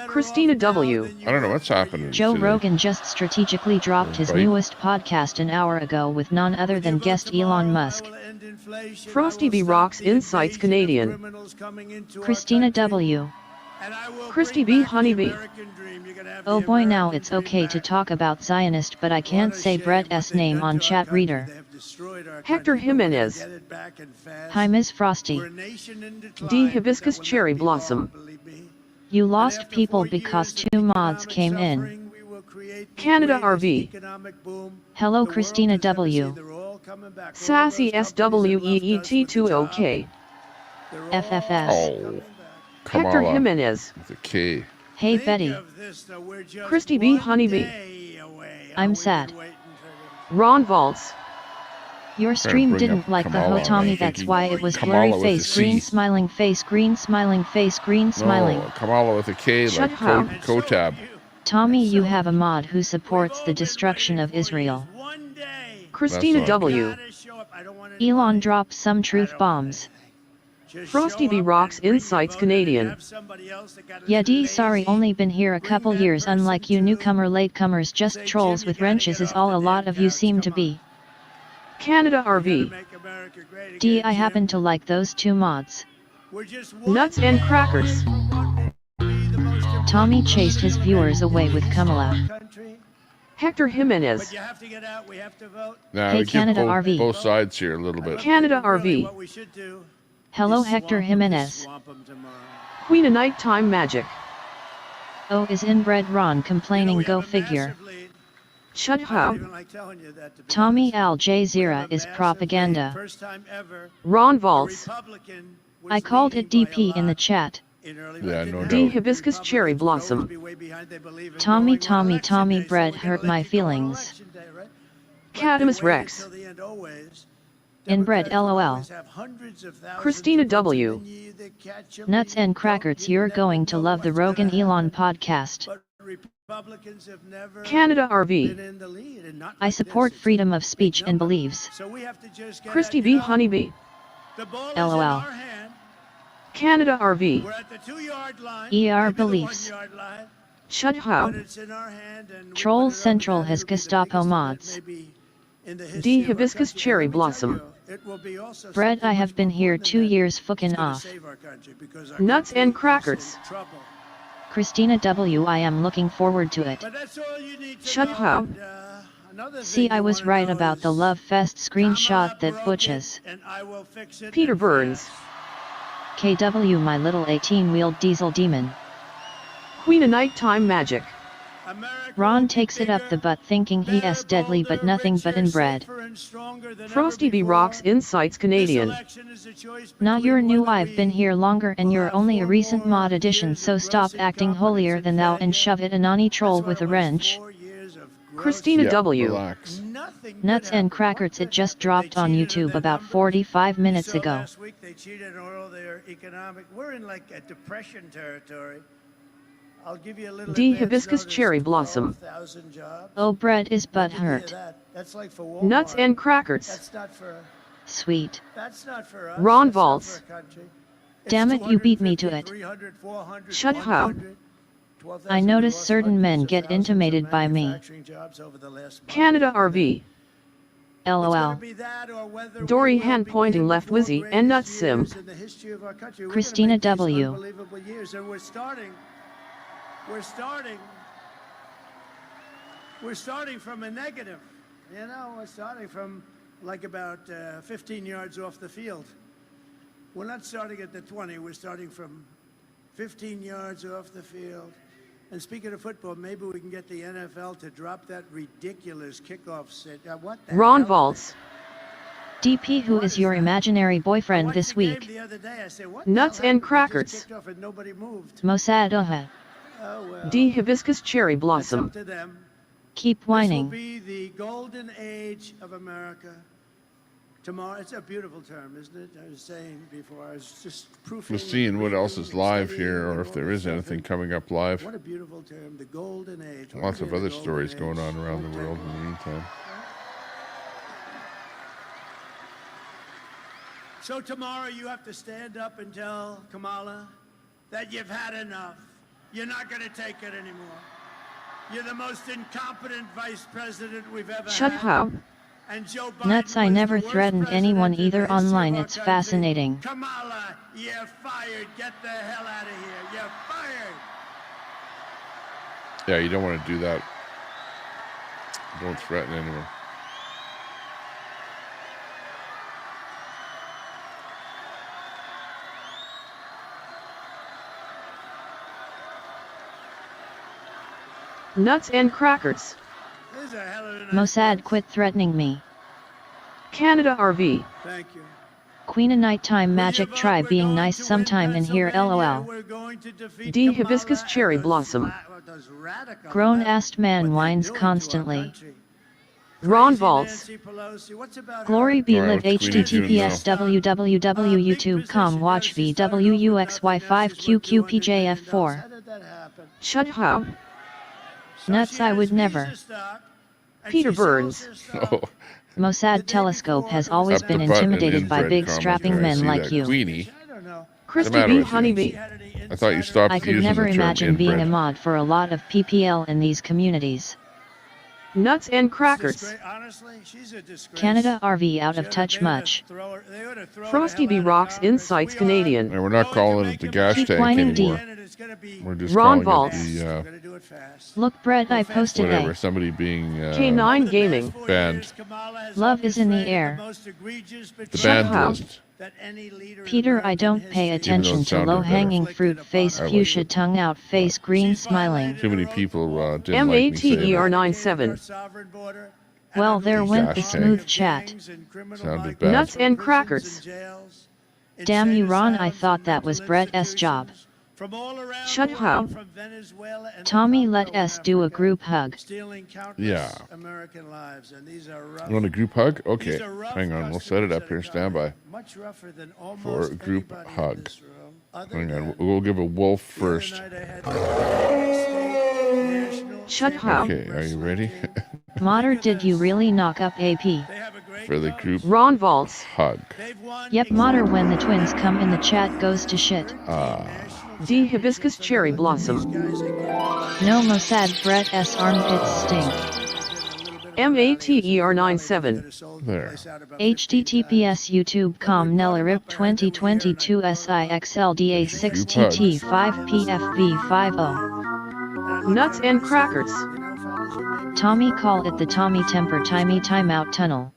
Christina W. I don't know what's happening. Joe today. Rogan just strategically dropped his Right. newest podcast an hour ago with none other than guest Elon Musk. Frosty B Rocks Insights Canadian. Christina W. Christy B Honeybee. Oh boy, now it's okay to talk about Zionist, but I can't say Brett S name on chat reader. Hector Jimenez. Hi Ms. Frosty. D Hibiscus Cherry Blossom. You lost people because 2 mods came in. Canada RV. Hello Christina W. Sassy SWEET20K. FFS. Oh, Hector Kamala Jimenez. with a K. Hey Betty. Christy B Honeybee. I'm sad. Ron Valtz. Your stream bring didn't up like the Kamala, Hotami, I'm that's thinking why it was Kamala blurry with face, a green C. smiling face, green smiling face, green smiling. No, Kamala with a K, Shut like up. Kotab. Tommy, you have a mod who supports the destruction of Israel. Christina That's not W. Elon dropped some truth bombs. Frosty B Rocks Insights Canadian. Yeah, D, sorry, only been here a couple years. Unlike you newcomer latecomers, just trolls with wrenches is all a lot of you seem to be. Canada RV. D, I happen to like those 2 mods. Nuts and crackers. Tommy chased his viewers away with Kamala. Hector Jimenez. Now, Hey, we give Canada RV. both sides here a little bit. Canada RV. Hello Hector Jimenez. Queen of Nighttime Magic. Oh, is inbred Ron complaining, go figure. Shut up. Tommy Al Jazeera is propaganda. Ron Valtz. I called it DP in the chat. Yeah, no D doubt. Hibiscus Cherry Blossom. Tommy Bread hurt my feelings. Cadamus Rex. Inbred LOL. Christina W. Nuts and crackers, you're going to love the Rogan Elon podcast. Canada RV. I support freedom of speech and beliefs. Christy B. Honeybee. LOL. Canada RV. ER beliefs. Shut up. Troll Central has Gestapo mods. D Hibiscus Cherry Blossom. Bread, I have been here 2 years fucking off. Nuts and crackers. Christina W. I am looking forward to it. Shut up. See, I was right about the Love Fest screenshot that butches. Peter Burns. KW, my little 18-wheeled diesel demon. Queen of Nighttime Magic. Ron takes it up the butt thinking he is deadly but nothing but inbred. Frosty B. Rocks Insights Canadian. Not you're new, I've been here longer and you're only a recent mod addition, so stop acting holier than thou and shove it Anani troll with a wrench. Christina W. Relax. Nuts and crackers, it just dropped on YouTube about 45 minutes ago. Last week they cheated on all their economic. We're in like a depression territory. I'll give you a little D Hibiscus Cherry Blossom. Oh, Bread is butthurt. That's like for Walmart. Nuts and crackers. That's not for. Sweet. That's not for us. Ron That's not Valtz. for a country. Damn it, you beat me to it. 300, 400, Shut up. 100, 12,000 I notice lost certain men hundreds of get thousands of intimidated by me. manufacturing jobs over the last month. Canada RV. It's gonna LOL. be that or whether Dory we will hand pointing begin left four Wizzy and Nuts greatest Sim. years in the history of our country. We're gonna Christina make these W. unbelievable years, and we're starting from a negative. You know, we're starting from like about 15 yards off the field. We're not starting at the 20. We're starting from 15 yards off the field. And speaking of football, maybe we can get the NFL to drop that ridiculous kickoff set. What the Ron hell? Valtz. DP, who is your imaginary boyfriend Watched this the game week? the other day. I said, what the Nuts hell and happened? They crackers. just kicked off and nobody moved. Mossad Oha. Oh, well. D Hibiscus Cherry It's Blossom. up to them. Keep This will whining. be the golden age of America. Tomorrow, it's a beautiful term, isn't it? I was saying before, I was just proofing. We're seeing what else is live here, or if there is anything coming up live. What a beautiful term, the golden age. Lots of The other golden stories age. going on around the world in the meantime. So tomorrow you have to stand up and tell Kamala that you've had enough. You're not going to take it anymore. You're the most incompetent vice president we've ever Shut had. up. And Joe Biden Nuts, I was never the worst threatened president anyone in the either history of online, our it's country. fascinating. Kamala, you're fired. Get the hell out of here. You're fired. Yeah, you don't want to do that. Don't threaten anyone. Nuts and crackers. This is a hell of a night. Mossad, quit threatening me. Canada RV. Thank you. Queen of Nighttime Magic, Will you try vote? We're being going nice to win sometime in here, Pennsylvania. LOL. We're going to defeat D Kamala Hibiscus and Cherry those Blossom. those radical Grown-assed man what they're whines doing to our constantly. country. Ron Crazy Valtz. Nancy Pelosi. What's about Glory her? be All right, lit. what's Queenie doing https now? www.youtube.com watch VWXY5QQPJF4. How did that happen? Shut up. So Nuts, she I has would Visa never. stock, and Peter she sells Burns. her stock. Oh, Mossad Telescope has always up been the button and intimidated by inbred big comment. strapping Can I men see like that? you. Queenie, I don't know. Christy matter B. with you? Honeybee. I thought you stopped I could using never the term imagine being a inbred. mod for a lot of PPL in these communities. Nuts and She's crackers. great. Honestly, she's a disgrace. Canada RV out of They touch ought to much. throw her- they ought to throw her Frosty the B. hell out of Rocks Congress. Insights We are Canadian. And we're not going to calling make it the a gas Keep tank whining, D. anymore. and it's gonna be We're just Ron calling Valtz. it the We're gonna do it fast. Look, Brett, I posted whatever. a Somebody being K9 Gaming. banned. Love is in the air. The banned list. that any leader Peter, in I don't American pay history attention to sounded low-hanging better. fruit, face I like fuchsia, it. tongue out, face green, smiling. Too many people didn't like me saying MATER that. 97. Well, there went the Gas smooth tank. chat. Sounded bad. Nuts and crackers. Damn you, Ron, I thought that was Brett's job. Shut up. Tommy, let us do a group hug. Yeah. American lives, and these are rough. You want a group hug? Okay. These are rough Hang on. We'll set it up here. Stand by much rougher than almost for a group anybody in hug. this room, other Hang on. than We'll give a wolf the other first. night I had the national Shut up. Okay. Are you ready? Moder, did you really knock up AP? For the group Ron Valtz. hug. Yep, Moder, when the twins come in the chat goes to shit. D. Hibiscus Cherry Blossom. No, Mossad, Brett's armpits stink. MATER 97. There. https youtube.com Nellarip 2022 SIXLDA 6TT 5PFV50. Nuts and crackers. Tommy, call it the Tommy Temper Timey Timeout Tunnel.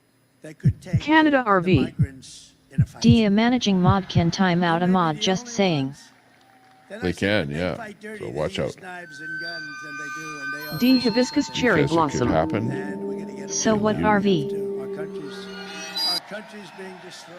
Canada RV. D, a managing mod can time out a mod, just saying. They can, yeah. So watch out. D. Hibiscus Cherry Because it could Blossom. happen. So what, RV? Our country's being destroyed.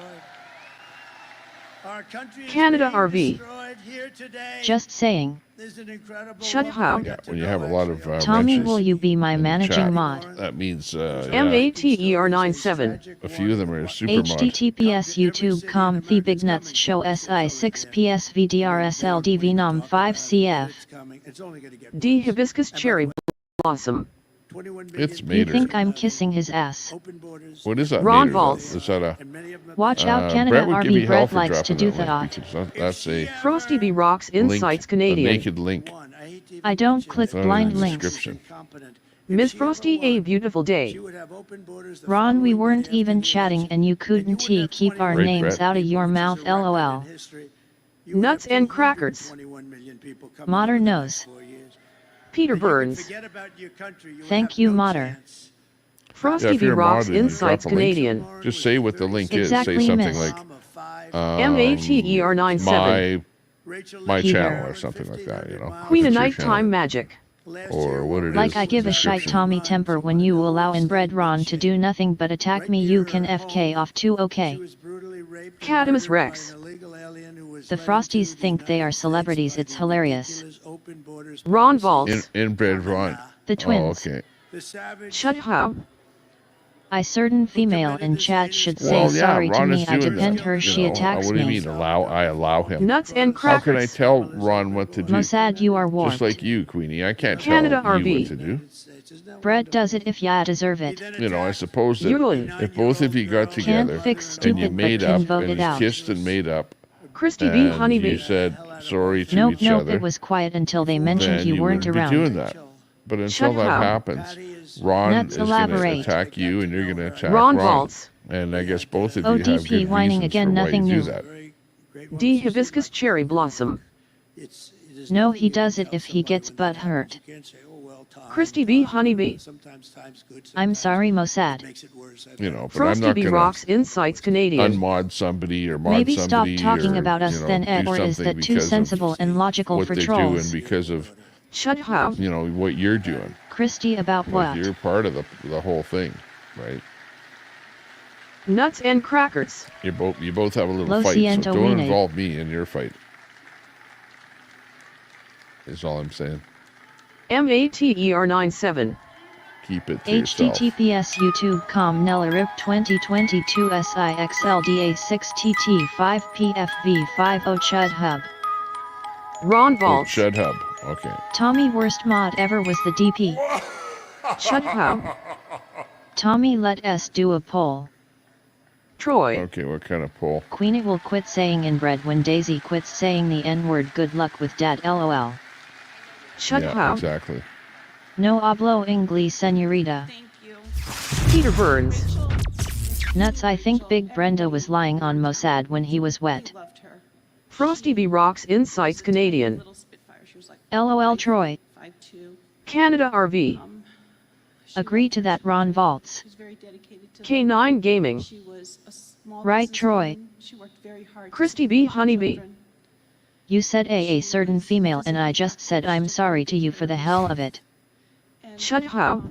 Our country is Canada being RV. destroyed here today. Just saying. There's an incredible Shut up. Yeah, when you have a lot of Tommy, wrenches will you be my in the managing chat, mod? that means yeah, MATER 97. a few of them are super mod. https youtube.com The Big Nuts Show SI6PSVDRSLDV nom 5CF. D. Hibiscus Cherry Blossom. It's You Mater. think I'm kissing his ass? What is that? Ron Mater? Valtz. Is that a Watch out, Brett Canada would give me RV. hell Brett for likes to dropping do that that. link because that's a Frosty B. Rocks Insights link, a Canadian. naked link. I don't click It's not in blind the links. description. Miss Frosty, a beautiful day. Ron, we weren't even chatting and you couldn't keep our Right, names Brett? out of your mouth, lol. Nuts and crackers. Moder knows. Peter Burns. Thank you, Moder. Frosty if B. you're a Rocks mod and you Insights drop a link, Canadian. Just say what the link Exactly, is. Say something miss. like MATER 97. my Peter. channel or something like that. You know. Queen of It's your Nighttime Magic. channel. Or what it is. Like I give a shite description. Tommy Temper when you allow inbred Ron to do nothing but attack me. You can FK off too, okay? Cadamus Rex. The Frosties think they are celebrities, it's hilarious. Ron Valtz. Inbred Ron. The twins. Oh, okay. Shut up. I certain female in chat should say Well, yeah, sorry to Ron me. is I doing defend that, her, you she know. attacks What do you me. mean I allow him? Nuts and How can I crackers. tell Ron what to do? Mossad, you are Just warped. like you, Queenie. I can't Canada tell you RV. what to do. Brett does it if ya deserve it. You know, I suppose that Yulin. if both of you got Can't together fix and you stupid but made can up vote and it you out. kissed and made up Christy B. and Honeybee. you said sorry to Nope, each nope, other, it was quiet until they mentioned then you weren't wouldn't be doing around. that. But until Shut that up. happens, Ron Nuts, is going to elaborate. attack you and you're going to attack Ron Ron. Valtz. And I guess both of you have ODP good whining reasons again, for why nothing you do new. that. D. Hibiscus Cherry Blossom. No, he does it if he gets butt hurt. Christy B. Honeybee. I'm sorry, Mossad. You know, but I'm Frosty not B. going Rocks to Insights Canadian. unmod somebody or mod Maybe stop somebody talking or, about us you know, then, do or is something that too because of sensible and logical what for they're trolls? doing because of, Shut up. you know, what you're doing. Christy, about Like what? you're part of the whole thing, right? Nuts and crackers. You both have a little Lo fight, so siento, don't Wiener. involve me in your fight. Is all I'm saying. MATER 97. Keep it to yourself. https youtube.com Nellarip 2022 SIXLDA 6TT 5PFV50 Chud Hub. Ron Oh, Valtz. Chud Hub. Okay. Tommy, worst mod ever was the DP. Shut up. Tommy, let us do a poll. Troy. Okay, what kind of poll? Queenie will quit saying inbred when Daisy quits saying the N-word. Good luck with dad, lol. Shut Yeah, up. exactly. No hablo inglés, señorita. Peter Burns. Nuts, I think Big Brenda was lying on Mossad when he was wet. Frosty B. Rocks Insights Canadian. LOL Troy. Canada RV. Agree to that, Ron Valtz. K9 Gaming. Right, Troy. Christy B. Honeybee. You said a certain female and I just said I'm sorry to you for the hell of it. Shut up.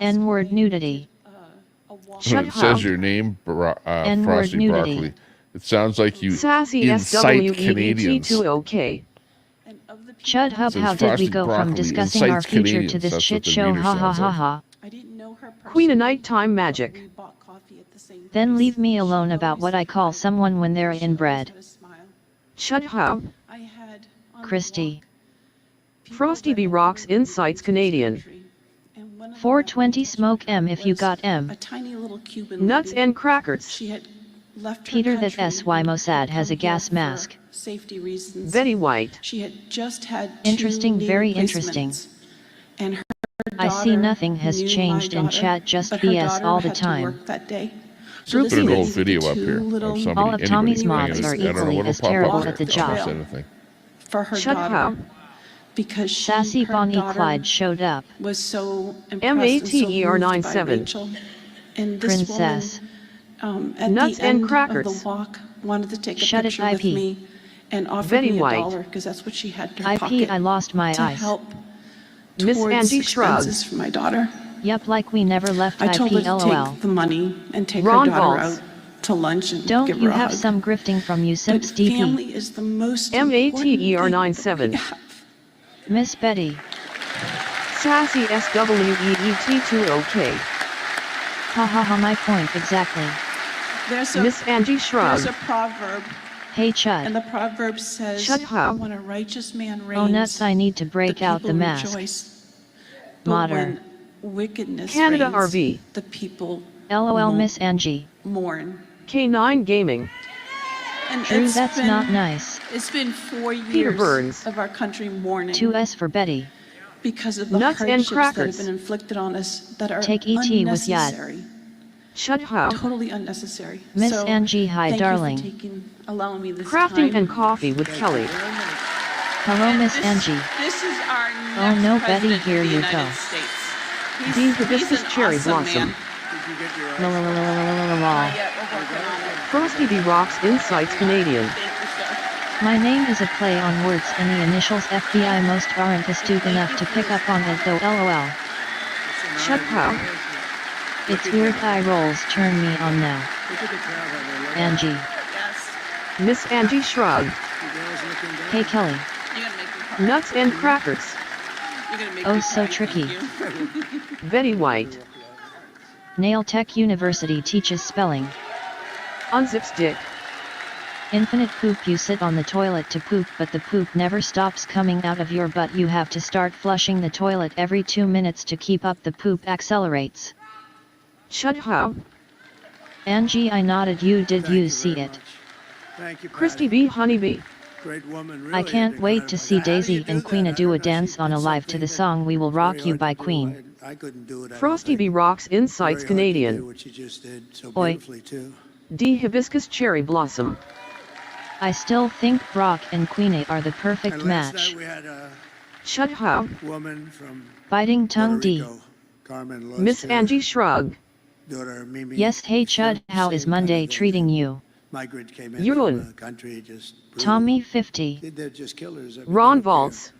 N-word nudity. Shut It says up. your name, N-word Frosty nudity. Broccoli. It sounds like you Sassy incite Canadians. SWEET2OK. Chud Hub, Says how did we Frosty go from Broccoli discussing our incites future Canadians. to this That's shit what the show, meter ha ha sounds ha like. ha. Queen of Nighttime Magic. Then leave me alone about what I call someone when they're inbred. Shut up. Christy. Frosty B. Rocks Insights Canadian. 420 smoke M if you got M. Nuts and crackers. Peter that SY Mossad has a gas mask. Safety reasons. Betty White. She had just had Interesting, two very knee interesting. replacements, and her I see daughter nothing has knew changed my in daughter, chat, just but her BS daughter all the had to time. work that day. Drew this Put an is old the video two up here little of somebody, All of anybody Tommy's doing mods it. are I don't know equally what'll as pop up terrible here. at the If I'll job. say anything. for her Shut daughter up. because she, Sassy her Bonnie daughter Clyde showed up. was so impressed and so moved by MATER97. Rachel. And this Princess. woman, at Nuts the and end crackers. of the walk, wanted to take a Shut it, picture with IP. me and offered Betty me White. $1 because that's what she had in her IP, pocket I lost my to eyes. help Miss towards Angie expenses shrugs. for my daughter. Yup, like we never left I told her IP, to lol. take the money and take Ron her daughter Valtz. out to lunch and Don't give her you a have hug. some grifting from you But simps, DP? family is the most important thing that MATER97. we have. Miss Betty. Sassy SWEET2OK. Ha ha ha, my point exactly. There's Miss Angie there's shrugged. a proverb, Hey and Chud. the proverb says, Shut up. when a righteous man reigns, Oh nuts, I need to the break out the people mask. rejoice. But Modder. when wickedness Canada reigns, RV. the people LOL, Miss Angie. mourn. K9 Gaming. And Drew, it's that's been- not nice. It's been 4 Peter years Burns. of our country mourning 2S for Betty. because of the Nuts and hardships that crackers. have been inflicted on us that are Take ET with Yad. unnecessary. Shut up. Totally unnecessary. Miss So, Angie, hi thank darling. you for allowing me this Crafting time. and Coffee with Kelly. Hello, Miss Angie. This is our Oh next no, Betty, president here of the you United go. States. D. He's Hibiscus an Cherry awesome Blossom. man. Lol. Frosty B. Rocks Insights Canadian. My name is a play on words and the initials FBI most aren't astute enough to pick up on it though, lol. Shut up. It's weird eye rolls turn me on now. Angie. Miss Angie shrugged. Hey Kelly. Nuts and crackers. Oh so tricky. Betty White. Nail Tech University teaches spelling. Unzip stick. Infinite poop, you sit on the toilet to poop but the poop never stops coming out of your butt, you have to start flushing the toilet every 2 minutes to keep up, the poop accelerates. Shut up. Angie, I nodded, did you see it? Thank you, Christy B. Honeybee. Great woman, really. I can't wait to see Daisy and Queena do a dance on a live to the song We Will Rock You by Queen. I couldn't do it. Frosty B. Rocks Insights Canadian. What you just did so Oi. beautifully too. D. Hibiscus Cherry Blossom. I still think Brock and Queena are the perfect And last match. night we had a Shut up. woman from Biting tongue Puerto D. Rico, Carmen lost Miss her Angie shrugged. daughter, Mimi. Yes, hey Chud, how is Monday treating you? Migrant came in Yulin. from the country, just brutal. Tommy 50. They're just killers. I mean, Ron they don't care. Valtz.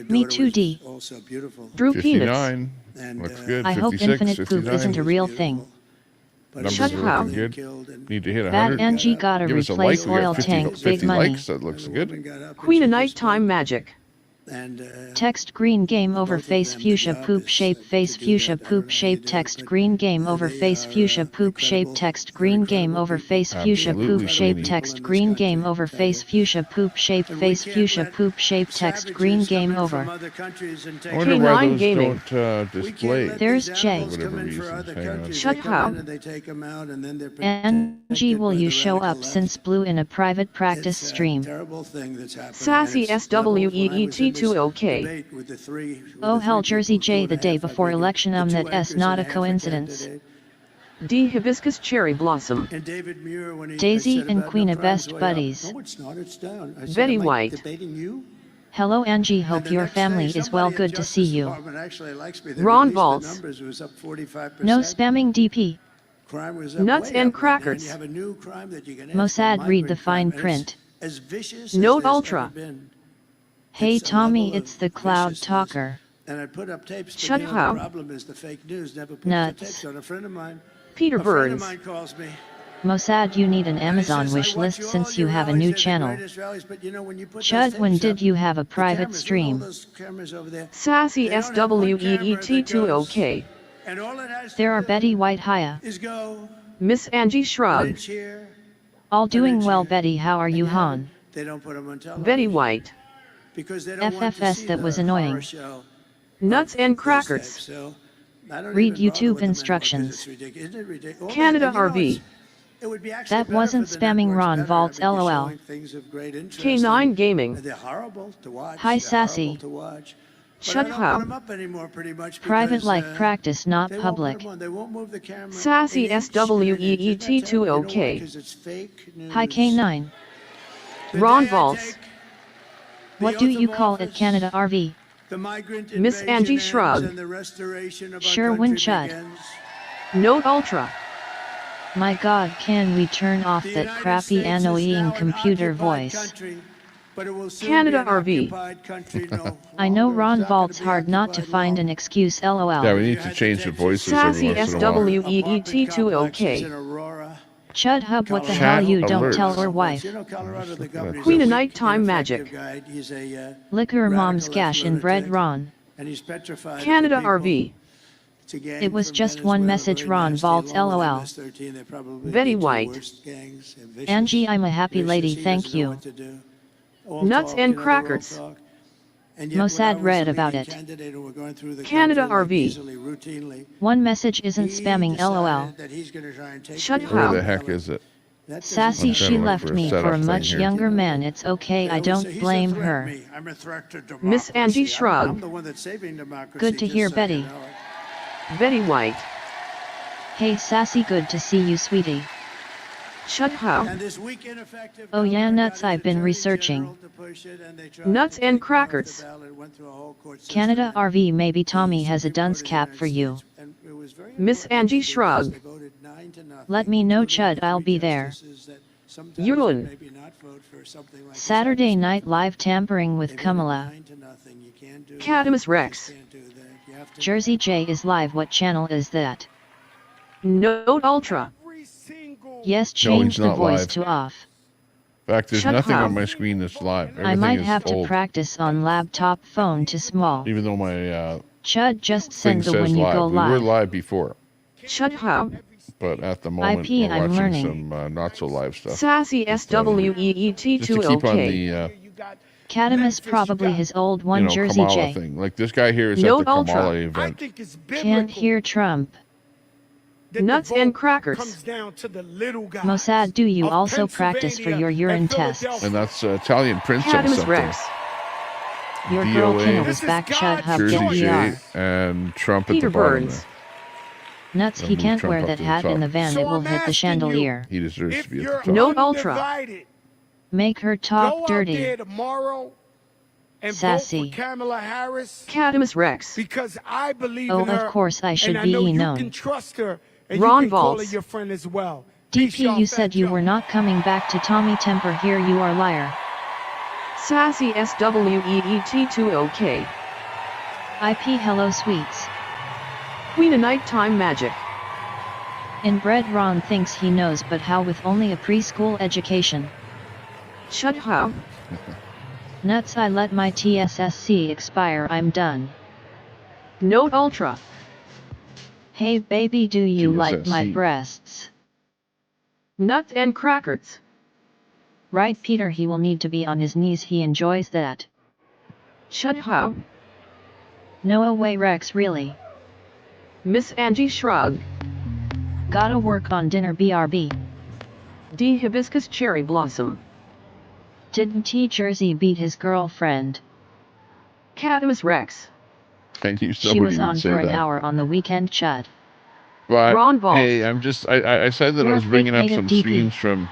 Me Daughter too, was D. Also beautiful. Drew Peanuts. 59. And, Looks good. I hope 56, infinite poop 59. isn't a real thing. Numbers Shut are up. looking good. Need to hit Bad 100. Angie gotta Give us a replace like. We got oil 50, tank, 50 big money. likes. That looks good. Queen of Nighttime Magic. And, Text green game over face fuchsia poop shape face fuchsia poop shape text green game over face fuchsia poop shape text green game over face fuchsia poop Absolutely, shape Queenie. text green game over face fuchsia poop shape face fuchsia poop shape text green game over. I wonder why K9 those Gaming. don't display. There's Jay. For whatever reason. Hang on. Shut up. Angie, will you show up since Blue in a private practice stream? Sassy SWEET2OK. Oh hell, Jersey J the day before election, that S not a coincidence. D. Hibiscus Cherry Blossom. Daisy and Queena best buddies. No, it's not. It's down. I said, Betty am I White. debating you? Hello Angie, hope your family is well, good to see you. Ron Valtz. No spamming DP. Nuts and crackers. Mossad, read the fine print. Note Ultra. Hey Tommy, it's the cloud talker. Shut up. Nuts. Peter Burns. Mossad, you need an Amazon wish list since you have a new channel. Chud, when did you have a private stream? Sassy SWEET20K. There are Betty White Hiya. Miss Angie Shrug. All doing well Betty, how are you hon? Betty White. FFS, that was annoying. Nuts and crackers. Read YouTube instructions. Canada RV. That wasn't spamming Ron Valtz LOL. K9 Gaming. Hi Sassy. Shut up. Private like practice, not public. Sassy SWEET20K. Hi K9. Ron Valtz. What do you call it, Canada RV? Miss Angie Shrug. Sherwin Chud. Note Ultra. My god, can we turn off that crappy annoying computer voice? Canada RV. I know Ron Valt's hard not to find an excuse LOL. Yeah, we need to change the voices Sassy every once in a while. SWEET20K. Chud Hub, what the hell you don't alert. tell her wife. Queen of Nighttime Magic. Liquor Mom's gash in bread Ron. Canada RV. It was just one message Ron Valtz LOL. Betty White. Angie, I'm a happy lady, thank you. Nuts and crackers. Mossad read about it. Canada RV. One message isn't spamming LOL. Shut Where the up. heck is it? Sassy, I'm trying she to look left for a me setup for a thing much here. younger man. It's okay, I don't blame her. Miss Angie Shrug. Good to hear Betty. Betty White. Hey Sassy, good to see you sweetie. Shut up. Oh yeah, nuts, I've been researching. Nuts and crackers. Canada RV, maybe Tommy has a dunce cap for you. Miss Angie Shrug. Let me know Chud, I'll be there. Yulin. Saturday Night Live tampering with Kamala. Catamus Rex. Jersey J is live, what channel is that? Note Ultra. Yes, change he's the not voice live. to off. In fact, there's Shut nothing up. on my screen that's live. Everything I might is have to old, practice on laptop phone to small. even though my Chud, just thing send the says when you live. go We were live. live before, Shut up. but at the moment IP, we're I'm watching learning. some not so live stuff. Sassy Just to keep on SWEET20K. the Catamus probably his old one, Jersey Kamala J. thing. Like this guy here is Note at the Ultra. Kamala I event. think it's Can't biblical hear Trump. that the Nuts vote and crackers. comes down to the little guys Mossad, do you of also practice for your Pennsylvania urine and tests? Philadelphia. And that's Italian princess Catamus something. Rex. Your girl DOA. Kina This was is back, Chud God's Hub, Jersey get J ER. and Trump Peter at the bottom Burns. there. Nuts, he Move can't Trump wear up that to the hat top. in the van, So it will I'm hit the asking chandelier. He deserves to If be at you're the top. Note Ultra. undivided, Make her go talk out dirty. there tomorrow and Sassy. vote for Kamala Harris Catamus Rex. because I believe Oh, in her. of course I should and I know be you known. can trust her and Ron you can call her Valtz. your friend as well. Peace, DP, y'all. you said Thank you y'all. were not coming back to Tommy Temper, here you are liar. Sassy SWEET20K. IP, hello sweets. Queen of Nighttime Magic. Inbred Ron thinks he knows, but how with only a preschool education? Shut up. Nuts, I let my TSSC expire, I'm done. Note Ultra. Hey baby, do you like my TSSC. breasts? Nuts and crackers. Right Peter, he will need to be on his knees, he enjoys that. Shut up. No way Rex, really. Miss Angie Shrug. Gotta work on dinner BRB. D Hibiscus Cherry Blossom. Didn't T Jersey beat his girlfriend? Catamus Rex. I knew She somebody was would on say for an that. hour on the weekend, Chud. But Ron Valtz. hey, I'm just I said that You're I a was bringing fake up native some DP. streams from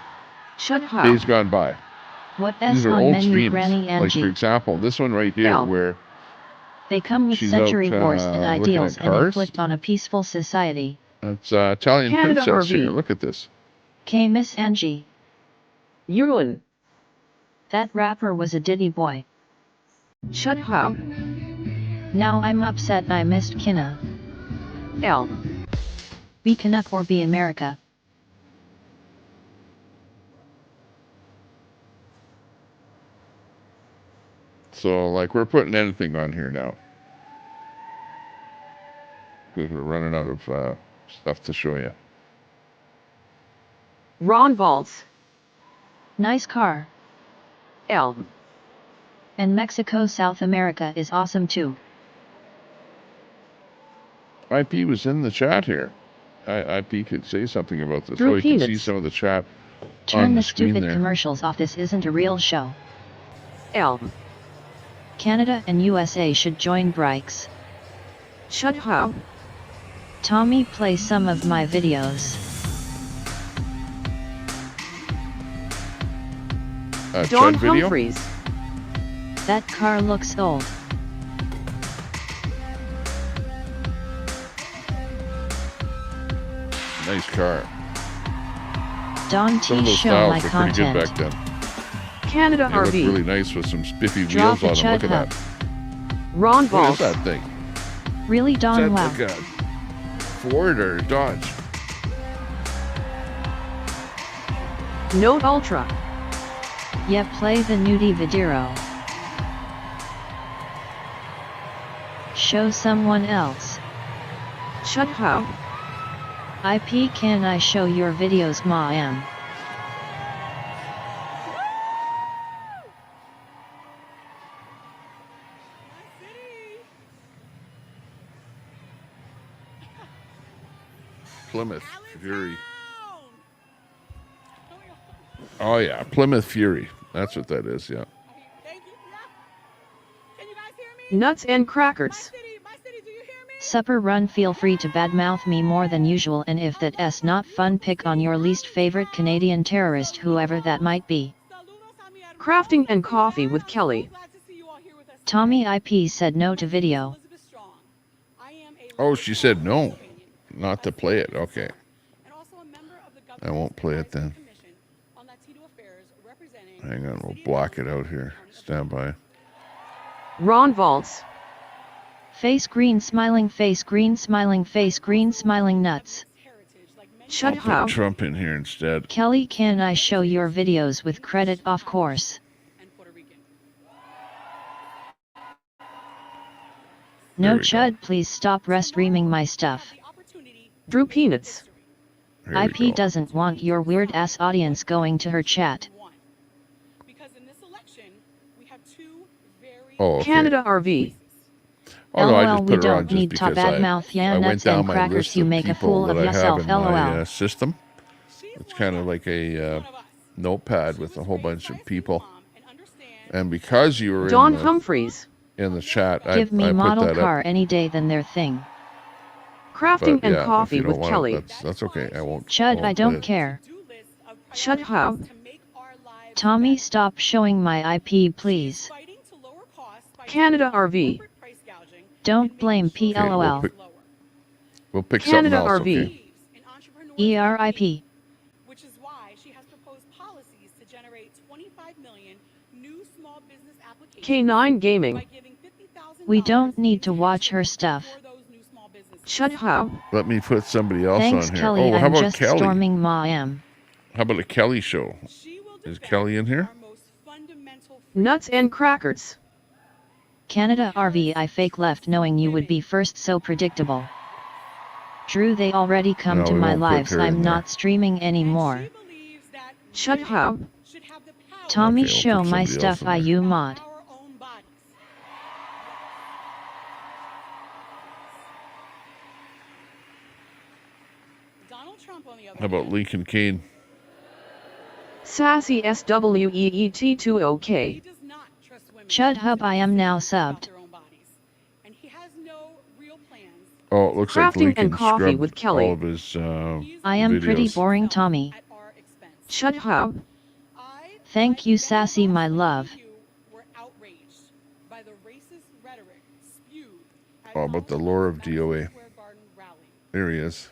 Shut up. days gone by. What These S are on old menu, streams. Granny Like, for Angie? example, this one right here L. where They come with she's century out wars and looking ideals at and cars. inflict on a peaceful society. That's Italian Canada princess RV. here. Look at this. K Miss Angie. Ewan. That rapper was a ditty boy. Shut up. Now I'm upset I missed Kinna. L. Be Canuck or be America. So, like, we're putting anything on here now. Because we're running out of stuff to show you. Ron Valls. Nice car. L. And Mexico, South America is awesome too. IP was in the chat here. IP could say something about this. Drew Oh, you can see Peanuts. some of the chat Turn on the the screen stupid there. commercials off. This isn't a real show. L. Canada and USA should join BotRix. Shut up. Tommy, play some of my videos. Don Chud video? Humphreys. That car looks old. Nice car. Don Some of T, those show my styles were pretty good content. back then. Canada They look RV. really nice with some spiffy Drop wheels the on them. Look Chud at Hub. that. Ron What Valls. is that thing? Really, Is Don? that Wow. like a Ford or Dodge? Note Ultra. Yeah, play the nudie video. Show someone else. Shut up. IP, can I show your videos, ma'am? Plymouth Fury. Oh yeah, Plymouth Fury. That's what that is, yeah. Nuts and crackers. Supper run, feel free to badmouth me more than usual, and if that's not fun, pick on your least favorite Canadian terrorist, whoever that might be. Crafting and coffee with Kelly. Tommy IP said no to video. Oh, she said no, not to play it. Okay. I won't play it then. Hang on, we'll block it out here. Stand by. Ron Valls. Face green smiling, face green smiling, face green smiling nuts. Shut Put up. Trump in here instead. Kelly, can I show your videos with credit, of course? No, Chud, please stop restreaming my stuff. Drew Peanuts. Here we IP go. doesn't want your weird ass audience going to her chat. Oh, okay. Canada RV. Oh, no, I LOL, just we put her on don't just need top because bad mouth, yeah, I went nuts down and my crackers, list you of make a people fool of that I have yourself, in my LOL. system. It's kind of like a notepad with a whole bunch of people. And because you were Don Humphreys. in the chat, Give me I put model that car up. any day than their thing. Crafting But and yeah, if coffee you don't with want Kelly. it, that's okay. I won't. Chud, won't I don't play it. care. Shut up. Tommy, stop showing my IP, please. Canada RV. Don't blame Okay, PLOL. we'll pick something Canada else, RV. okay? ERIP. Which is why she has proposed policies to generate 25 million new small business applications K9 Gaming. by giving $50,000 We don't need to watch her stuff. for those new small businesses. Shut up. Let me put somebody else Thanks, on here. Kelly. Oh, how I'm about just Kelly? storming ma'am. How about a Kelly show? Is Kelly in here? Nuts and crackers. Canada RV, I fake left knowing you would be first, so predictable. Drew, they already come No, to we my won't put lives. her in I'm there. not streaming anymore. Shut up. Tommy, Okay, we'll show put my somebody else stuff. in I there. you mod. Donald Trump, on the other How about hand, Lincoln Kane? Sassy SWEET20K. does not trust women Chud Hub, I am now subbed. their own bodies, and he has no real plans. Oh, it looks like Crafting Lincoln and coffee scrubbed with Kelly. all of his I am pretty videos. boring, Tommy. Shut up. Thank you, Sassy, my love. Oh, about the lore of DOA. There he is.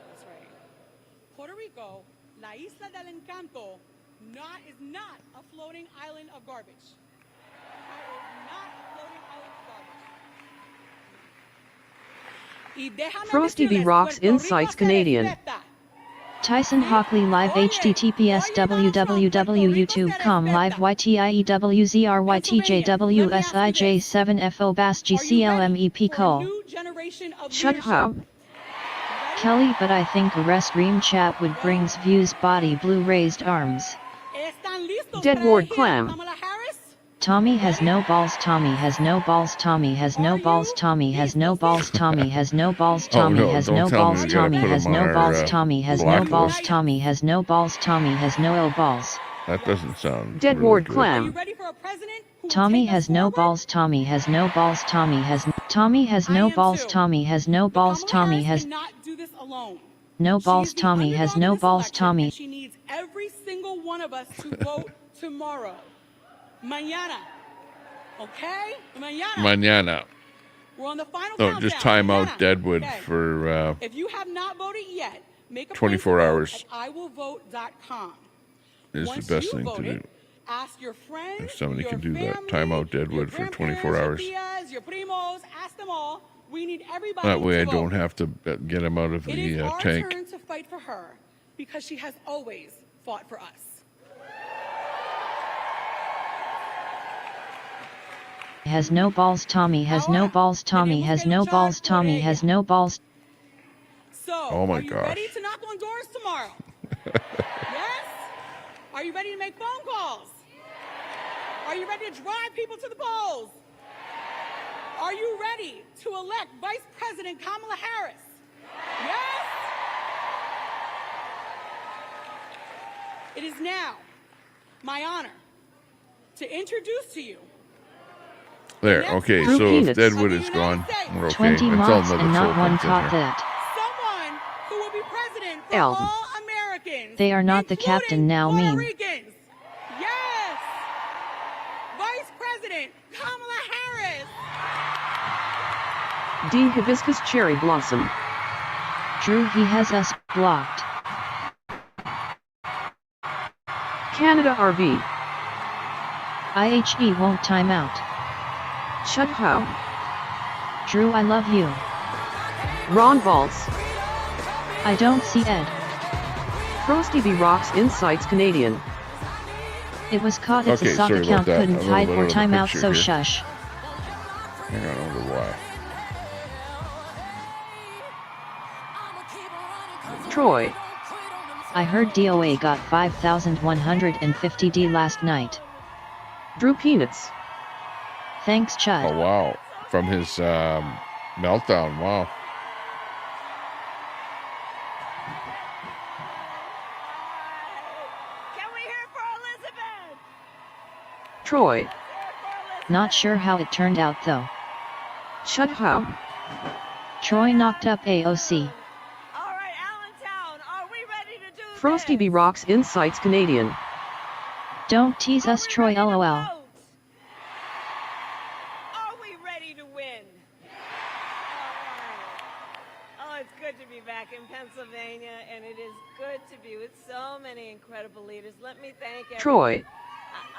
That's right. Puerto Rico, La Isla del Encanto, is not a floating island of garbage. It is not a floating island of garbage. Frosty B Rocks Insights Canadian. Tyson Hockley live https www.youtube.com live ytiewzrytjwsij7fo bas gclmep call. Shut up. Kelly, but I think a restream chat would brings views body blue raised arms. Deadward Clam. Tommy has no balls, Tommy has no balls, Tommy has no balls, Tommy has no balls, Tommy has no balls, Tommy has no balls, Tommy has no balls, Tommy has no balls, Tommy has no balls, Tommy has no balls. That doesn't sound Deadward really Clam. Tommy has no balls, Tommy has no balls, Tommy has no balls, Tommy has no balls, Tommy has no balls, Tommy has no balls, Tommy. She needs every single one of us to vote tomorrow. Mañana. Okay? Mañana. We're on the final No, just time out Mañana. Deadwood Okay. for If you have not voted yet, make a 24 hours. at iwillvote.com. Is Once the best you thing to voted, do. ask your friends, If somebody your can do that. family, Time out Deadwood your for 24 grandparents, hours. Your tias, your primos, ask them all. We need everybody That way to I vote. don't have to get him out of It is the our tank. turn to fight for her because she has always fought for us. Has no balls, Tommy has no balls, Tommy has no balls, Tommy has no balls. So, Oh my are you gosh. ready to knock on doors tomorrow? Yes? Are you ready to make phone calls? Are you ready to drive people to the polls? Are you ready to elect Vice President Kamala Harris? Yes? It is now my honor to introduce to you There, okay, Drew so Peanuts. if Deadwood is gone, we're okay. 20 Until mods another and not troll one comes in caught here. that. someone who will be president for L. all Americans. They are not the including captain now Puerto meme. Ricans. Yes. Vice President Kamala Harris. D. Hibiscus Cherry Blossom. Drew, he has us blocked. Canada RV. IHE won't time out. Shut up. Drew, I love you. Ron Valls. I don't see Ed. Frosty B Rocks Insights Canadian. It was caught if the Okay, sock sorry about account that. couldn't A little hide bit or out of the time out, picture so here. shush. Hang on, I wonder why. Troy. I heard DOA got 5,150D last night. Drew Peanuts. Thanks, Chud. Oh, wow. From his meltdown, wow. Can we hear for Elizabeth? Troy. Not sure how it turned out though. Shut up. Troy knocked up AOC. All right, Allentown, are we ready to do Frosty B this? Rocks Insights Canadian. Don't tease us, Troy, lol. Are we ready to win? All right. Oh, it's good to be back in Pennsylvania, and it is good to be with so many incredible leaders. Let me thank everyone. Troy.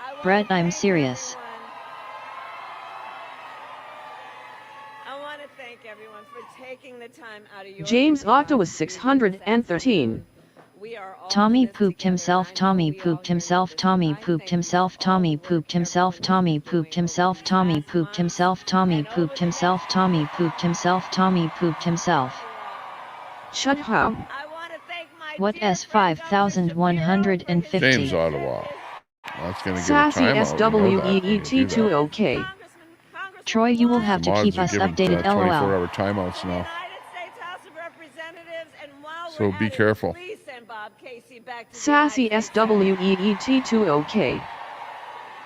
I wanna Brett, I'm thank serious. everyone. I want to thank everyone for taking the time out of your James busy lives Ottawa to be with us 613. We are all Tommy in this pooped together, himself, and I know Tommy we all pooped hear himself, this. Tommy I pooped thank himself, all Tommy the work pooped himself, everyone Tommy is pooped doing himself, over Tommy these pooped past himself, months Tommy and over pooped the himself, next Tommy year. pooped himself, Tommy pooped himself. Shut up. I want to thank my What dear S friend Governor Shapiro for his 5,150? James leadership Ottawa. in this. That's going to give a Sassy timeout. You know that when you do that. SWEET20K. Troy, you will have The to keep mods are us giving updated, lol. 24-hour timeouts now. United States House of Representatives, and while So we're be at it, careful. please send Bob Casey back to the Sassy United States Senate. SWEET20K.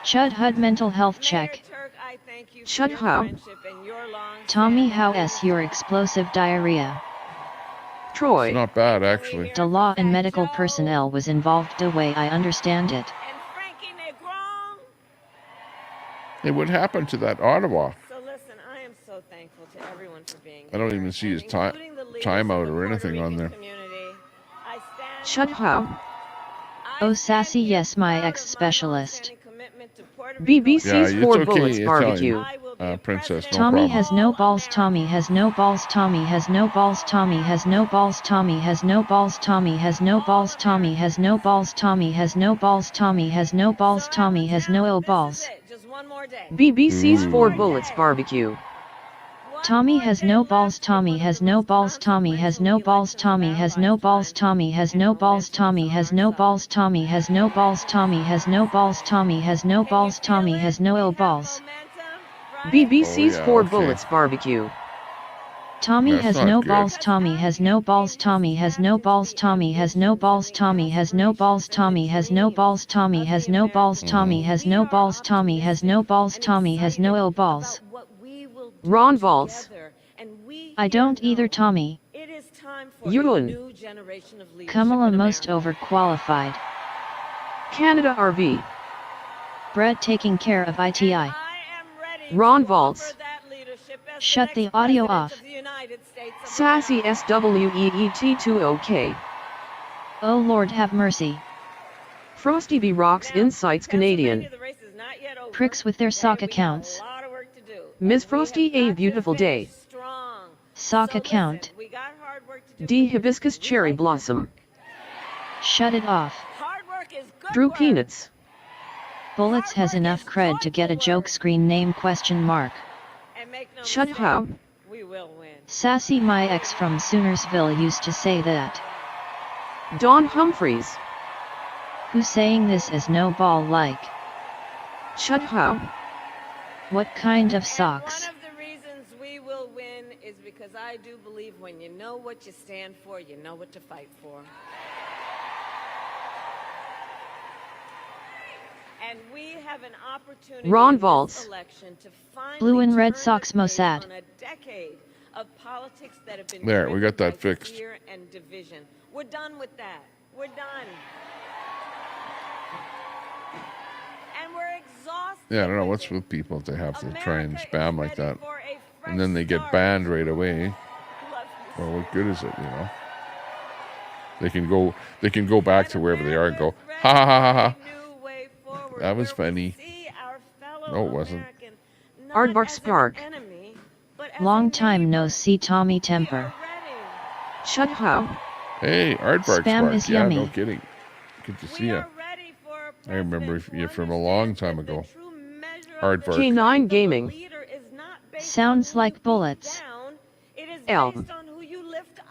Chud Hud mental health Mayor check. Turk, I thank you for Shut your up. friendship and your long Tommy, standing how leadership. s your explosive diarrhea? Troy. It's not bad, actually. The law and medical personnel was involved the way I understand it. Hey, what happened to that Ottawa? So listen, I am so thankful to everyone for being I don't even see his timeout or anything on there. Shut up. Oh sassy yes my ex-specialist. BBC's Yeah, 4 it's okay, bullets barbecue. Italian, Princess, no Tommy problem. has no balls, Tommy has no balls, Tommy has no balls, Tommy has no balls, Tommy has no balls, Tommy has no balls, Tommy has no balls, Tommy has no balls, Tommy has no balls, Tommy has no ill balls. BBC's 4 bullets barbecue. Tommy has no balls, Tommy has no balls, Tommy has no balls, Tommy has no balls, Tommy has no balls, Tommy has no balls, Tommy has no balls, Tommy has no balls, Tommy has no balls, Tommy has no ill balls. BBC's Oh, yeah, 4 okay. bullets barbecue. Tommy That's has not no good. balls, Tommy has no balls, Tommy has no balls, Tommy has no balls, Tommy has no balls, Tommy has no balls, Tommy has no balls, Tommy has no balls, Tommy has no balls, Tommy has no ill balls. Ron Valls. I don't either, Tommy. Ewan. Kamala most overqualified. Canada RV. Brett taking care of ITI. Ron Valls. Shut the audio off. Sassy SWEET20K. Oh Lord have mercy. Frosty B Rocks Insights Canadian. Pricks with their sock accounts. Ms. Frosty a beautiful day. Sock account. D Hibiscus Cherry Blossom. Shut it off. Drew Peanuts. Bullets has enough cred to get a joke screen name question mark. Shut up. Sassy my ex from Soonersville used to say that. Don Humphreys. Who's saying this is no ball like? Shut up. What kind of socks? One of the reasons we will win is because I do believe when you know what you stand for, you know what to fight for. And we have an opportunity Ron in this Valls. election to finally Blue and red turn socks the page Mossad. on a decade of politics that have been There, we got driven that by fixed. fear and division. We're done with that. We're done. And we're exhausted. Yeah, I don't know with what's it. with people if they have to try and America spam is like ready that. for a fresh And then they get start. banned right away. Love you. Well, what good is it, you know? They can go back to wherever they are and go, ha ha ha ha ha. That was funny. No, it wasn't. Aardvark Spark. Long time no see Tommy Temper. Shut up. Hey, Aardvark Spam Spark. is Yeah, yummy. no kidding. Good to see you. I remember you from a long time ago. Aardvark. K9 Gaming. Sounds like bullets. L.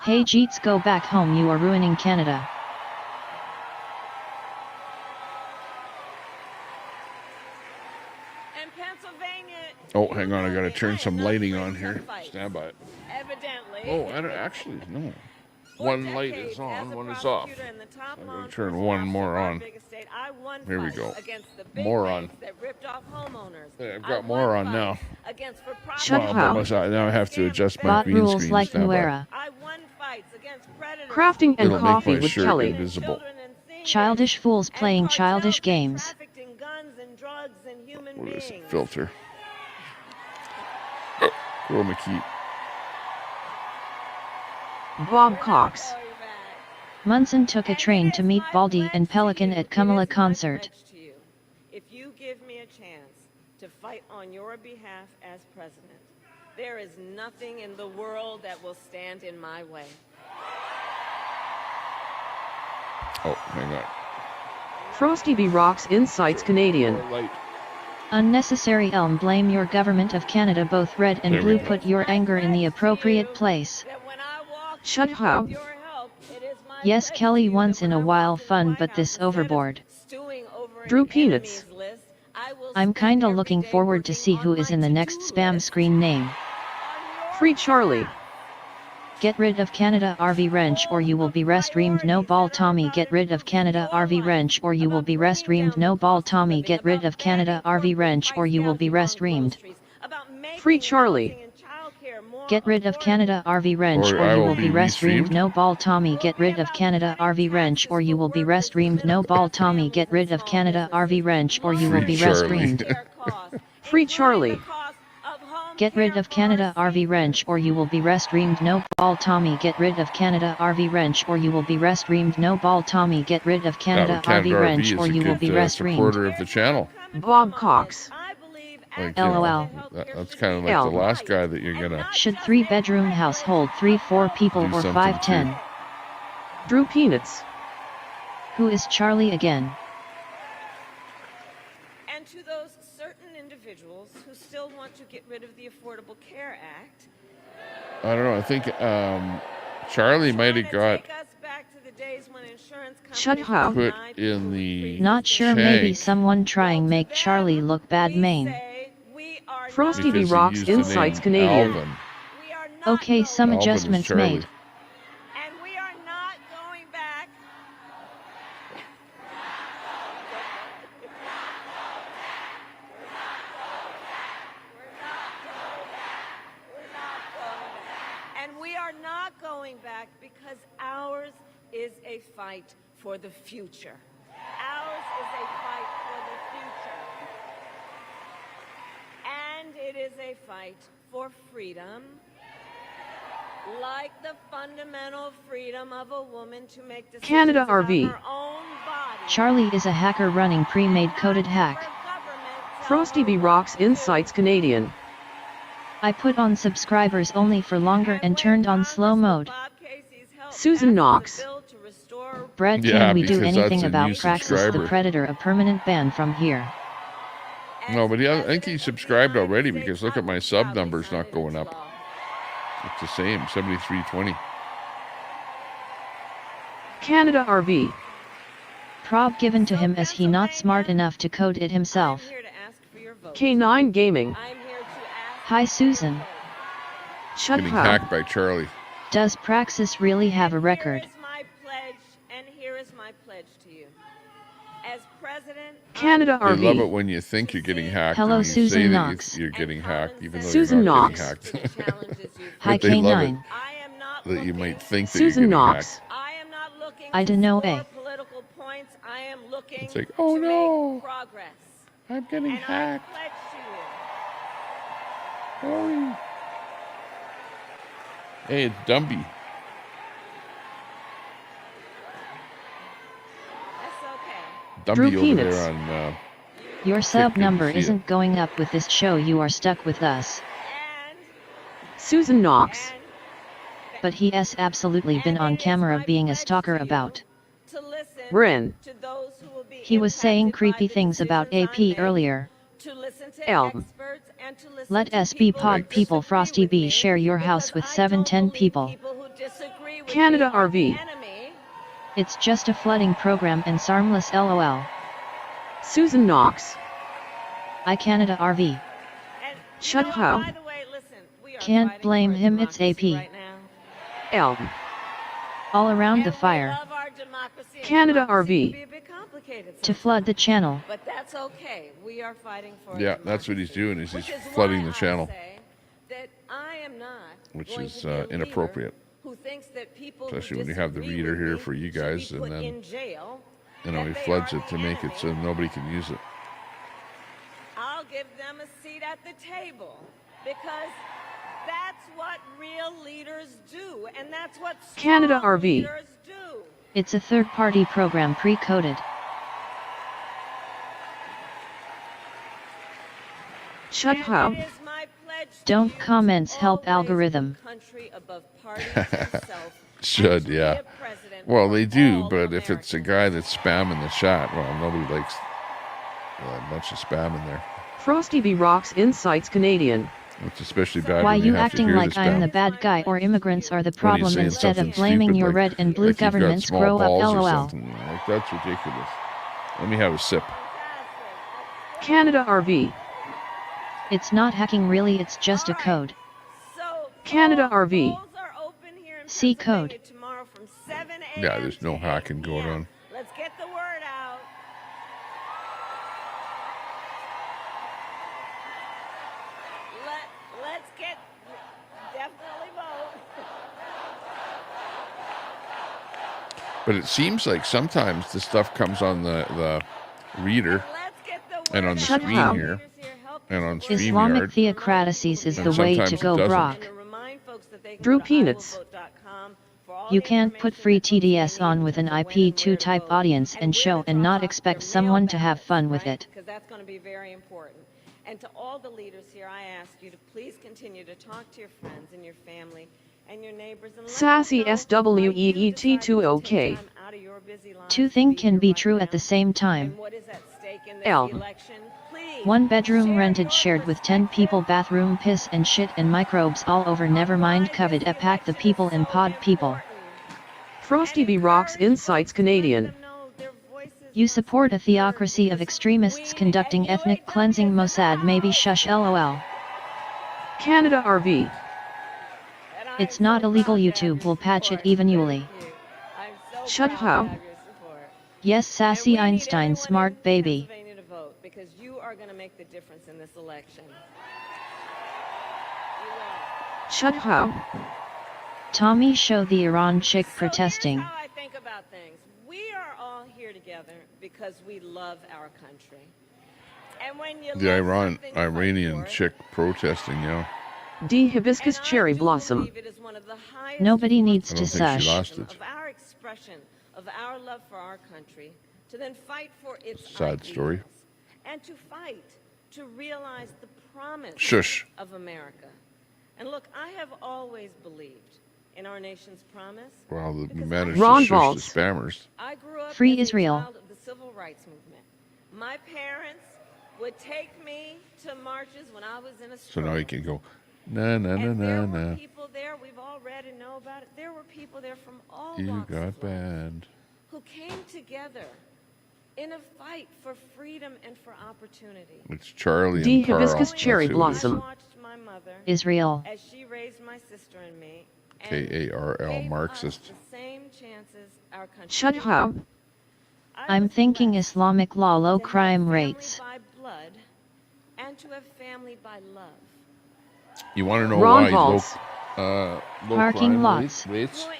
Hey Jeets, go back home, you are ruining Canada. And Pennsylvania. Oh, hang on. I got to turn some lighting on here. Stand by it. Evidently. Oh, I don't actually, no. One light is on, one is off. I'm going to turn one more on. Here we go. More on. Yeah, I've got more on now. Shut Well, up. but now I have to adjust my Bot green rules screen. like Stand by. Nuera. Crafting and It'll make coffee my with shirt Kelly. invisible. Childish fools playing childish games. What is it? Filter. Oh, chroma key. Bob Cox. Munson took a train to meet Baldy and Pelican at Kamala concert. If you give me a chance to fight on your behalf as president, there is nothing in the world that will stand in my way. Oh, hang on. Frosty B Rocks Insights Canadian. More light. Unnecessary elm, blame your government of Canada, both red and There we blue, go. put your anger in the appropriate place. Shut up. Yes, Kelly, once in a while fun, but this overboard. Drew Peanuts. I'm kinda looking forward to see who is in the next spam screen name. Free Charlie. Get rid of Canada RV wrench or you will be restreamed, no ball Tommy. Get rid of Canada RV wrench or you will be restreamed, no ball Tommy. Get rid of Canada RV wrench or you will be restreamed. Free Charlie. Get rid of Canada RV wrench or you will be restreamed. No ball Tommy. Get rid of Canada RV wrench or you will be restreamed. No ball Tommy. Get rid of Canada RV wrench or you will be restreamed. Free Charlie. Get rid of Canada RV wrench or you will be restreamed. No ball Tommy. Get rid of Canada RV wrench or you will be restreamed. No ball Tommy. Get rid of Canada RV wrench or you will be restreamed. Supporter of the channel. Bob Cox. Like, LOL. That's kind of like the last guy that you're gonna. Should 3-bedroom house hold 3-4 people or 5-10? Drew Peanuts. Who is Charlie again? And to those certain individuals who still want to get rid of the Affordable Care Act. I don't know. I think Charlie might have got put in the. Not sure. Maybe someone trying make Charlie look bad. Maine. Frosty B Rocks Insights Canadian. Alvin. Okay, some Alvin adjustments made. And we are not going back. And we are not going back because ours is a fight for the future. Ours is a fight for the future. And it is a fight for freedom, like the fundamental freedom of a woman to make decisions Canada about RV. her own body. Charlie is a hacker running pre-made coded hack. Frosty B Rocks Insights Canadian. I put on subscribers only for longer and turned on slow mode. Susan Knox. Brad, can we do anything about Praxis the Predator? A permanent ban from here. No, but I think he subscribed already because look at my sub numbers not going up. It's the same, 7320. Canada RV. Prob given to him as he not smart enough to code it himself. K9 Gaming. Hi Getting Susan. hacked by Charlie. Does Praxis really have a record? Here is my pledge, and here is my pledge to you. As president, Canada I RV. love it when you think you're getting hacked. Hello, and you Susan say Knox. that you're getting hacked, even though Susan you're not Knox. getting hacked. Hi But they love K9. it, that you might think that Susan you're getting Knox. hacked. I am not looking I don't know, for eh? political points. I am looking It's like, oh to no, make progress. I'm getting And I hacked. pledge to you. Sorry. Hey, it's Dumby. That's okay. Dumby Drew over Peanuts. there on. Your sub Quick, number see it. isn't going up with this show. You are stuck with us. And Susan Knox. But he has absolutely been on camera being a stalker about. to listen Rin. to those who will be He was saying impacted by creepy the things about decisions I AP make, earlier. to listen to Elm. experts and to listen Let to SB people pod who people disagree Frosty with B me, share your house with because I 7-10 don't believe people. people who disagree with Canada me are the RV. enemy. It's just a flooding program and sarmless LOL. Susan Knox. I Canada RV. And Shut you know, up. by the way, listen, we are Can't fighting blame for him, it's democracy AP. right now. Elm. All around the And we fire. love our democracy, and Canada democracy RV. can be a bit complicated To sometimes. flood the channel. But that's okay. We are fighting for Yeah, that's what he's democracy. doing. Is he's Which is flooding why the channel, I say that I am not which going is to be a leader inappropriate. who thinks that people Especially who when you have the disagree reader with here me for you should be guys, and put then, in jail, You know, that he they floods are it to the make it so enemy. nobody can use it. I'll give them a seat at the table because that's what real leaders do, and that's what Canada strong RV. leaders do. It's a third-party program pre-coded. Shut And up. it is my pledge to Don't you comments to help always algorithm. put country above party and self, Should, and to be yeah. a president Well, for they do, all but if it's a Americans. guy that's spamming the chat, well, nobody likes a bunch of spam in there. Frosty B Rocks Insights Canadian. It's especially bad Why when you you have to acting hear like the I'm spam. the bad guy or immigrants are the When he's problem saying instead something of blaming stupid, your like- red and blue like you've got governments? small Grow up, balls or LOL. something. Like, that's ridiculous. Let me have a sip. Canada RV. It's not hacking really, it's just a code. So Canada RV. polls are open here in C code. Pennsylvania tomorrow from 7 a.m. Yeah, there's no to 8 hacking going p.m. on. Let's get the word out. Let's get definitely But it seems like sometimes the stuff comes on the reader and on the screen here and on Islamic StreamYard. theocracies is And the way to sometimes it go, doesn't. Brock. Drew Peanuts. You can't put free TDS on with an IP2 type audience and show and not expect someone to have fun with it. Because that's going to be very important. And to all the leaders here, I ask you to please continue to talk to your friends and your family and your neighbors and Sassy SWEET20K. Two things can be true at the same time. L. One bedroom rented shared with 10 people, bathroom piss and shit and microbes all over, never mind COVID pack the people and pod people. Frosty B Rocks Insights Canadian. You support a theocracy of extremists conducting ethnic cleansing. Mossad maybe shush lol. Canada RV. It's not illegal, YouTube will patch it eventually. Shut how? Yes, sassy Einstein smart baby. Because you are going to make the difference in this election. Shut how? Tommy show the Iran chick protesting. How I think about things. We are all here together because we love our country. And when you The Iranian chick protesting, yeah. D hibiscus cherry blossom. Nobody needs to I don't think she sush. lost it. Of our expression of our love for our country, to then fight for its Sad story. ideals, and to fight to realize the promise Shush. of America. And look, I have always believed in our nation's promise. Well, we managed Ron to shush Valls. the spammers. I grew up Free as a Israel. child of the civil rights movement. My parents would take me to marches when I was in a So now you can go, na na na and na there were na. people there, we've all read and know about it. There were people there from all You walks got of life banned. who came together in a fight for freedom and for opportunity. It's Charlie D and Carl. hibiscus That's cherry who it is. blossom. I watched my mother Israel. as she raised my sister and me. and KARL gave us Marxist. the same chances our country Shut did. how? I'm was thinking blessed Islamic law low to have crime family rates. by blood and to have family by love. You want to know Ron why Valls. low Parking crime lots. rates Who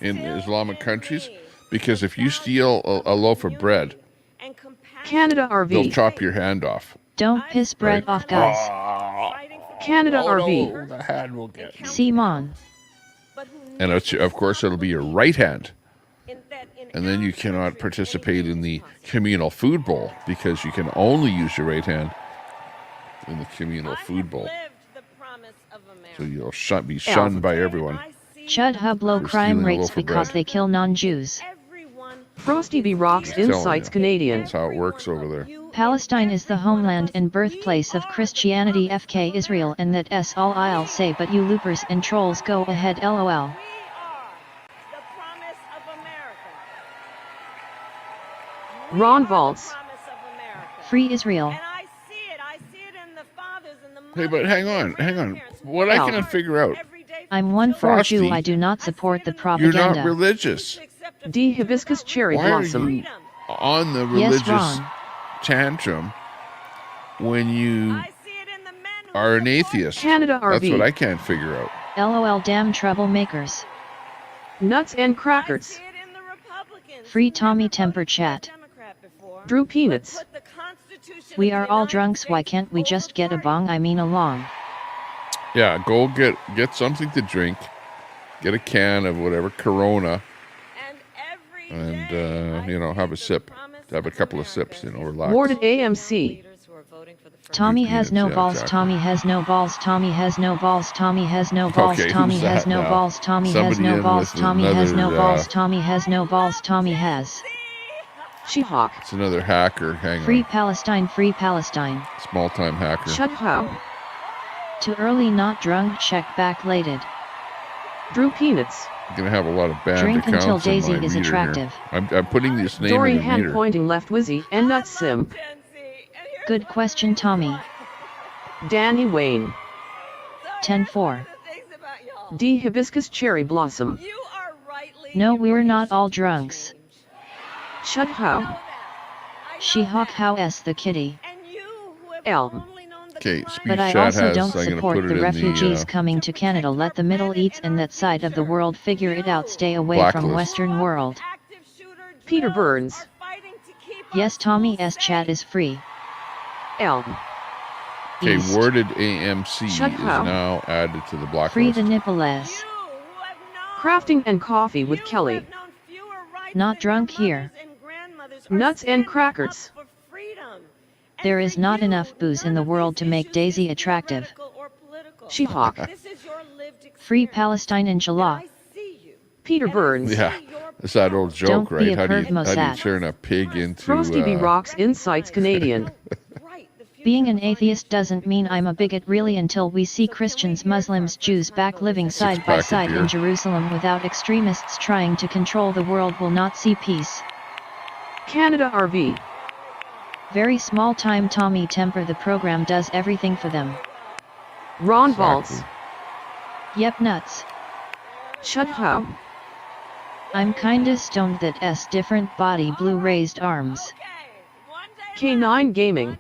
in instilled Islamic in countries? me Because if you the steal values a loaf of unity bread, and compassion, Canada they'll RV. chop your hand off. Don't piss bread off, guys. fighting for Canada Oh, RV. no, the hand will get me. Simon. but who And it's, of course, it'll be your right hand. in that in And then our you cannot country, participate anything in is the possible. communal food bowl because you can only use your right hand in the communal I food have bowl. lived the promise of America. So you'll be shunned by everyone. I see Chud hub low For crime stealing a rates loaf of because bread. they kill non-Jews. everyone Frosty B Rocks Just telling Insights you. Canadian. That's how it works over there. Palestine is the homeland and birthplace of Christianity FK Israel, and that's all I'll say, but you loopers and trolls go ahead lol. We are the promise of America. Ron Valls. Promise of America. Free Israel. And I see it in the fathers and the Hey, mothers but hang and on, the hang on. grandparents who What I Al. cannot figure out, everyday I'm one for Frosty, Jew. I do not support the you're propaganda. not religious. D hibiscus cherry Why are blossom. you on the Yes, religious Ron. tantrum when you I see it in the men who are an support atheist? Canada That's what RV. I can't figure out. LOL damn troublemakers. Nuts and I crackers. see it in the Republicans Free who Tommy never Temper voted for a chat. Democrat before, Drew but Peanuts. put the Constitution We of are the all United drunks, why States can't we over just get a party. bong? I mean along. Yeah, go get something to drink. Get a can of whatever Corona, And every and day I you know, have a see the sip. promise Have a of couple of America. sips. You know, relax. Warded AMC. Leaders who are voting for the first Tommy Peanuts, has no yeah, balls. exactly. Tommy has no balls. Tommy has no balls. Tommy has no balls. Okay, Tommy who's has that no now? balls. Tommy has Somebody no in balls. with Tommy has no another, balls. Tommy has no balls. Tommy has. She-Hawk. It's another hacker. Hang Free on. Palestine. Free Palestine. Small-time hacker. Shut how? Too early, not drunk. Check backlighted. Drew Peanuts. I'm gonna have a lot of banned Drink accounts until in Daisy my is reader attractive. Here. I'm putting this name Dory in the hand reader. pointing left Wizzy and Nuts Sim. Good question, Tommy. Danny Wayne. 10-4. D hibiscus cherry blossom. You are rightly No, we're not all drunks. Shut how? She-Hawk how s the kitty. and you who have L. only known the Okay, glory speech But I chat also has. don't I'm gonna support put it the in refugees the coming to Canada. Let the Middle East and that side of the world figure it out. Stay away from Blacklist. Western world. active Peter Burns. Yes, Tommy's chat is free. Elm. Okay, East. worded AMC Shut is up. now added to the blacklist. Free the nipples. Crafting and Coffee with Kelly. Not drunk here. Nuts and Crackers. There is not enough booze in the world to make Daisy attractive. She-Hawk. Free Palestine inshallah. Peter Burns. Yeah, it's that old joke, Don't be right? a How do you perv, turn a pig into... Frosty B. Rocks Insights Canadian. Being an atheist doesn't mean I'm a bigot really until we see Christians, Muslims, Jews back living side by side in Jerusalem without extremists trying to control the world will not see peace. Canada RV. Very small time Tommy Temper the program does everything for them. Ron Valtz. Yep, nuts. Shut up. I'm kinda stoned that S different body blue raised arms. K9 Gaming.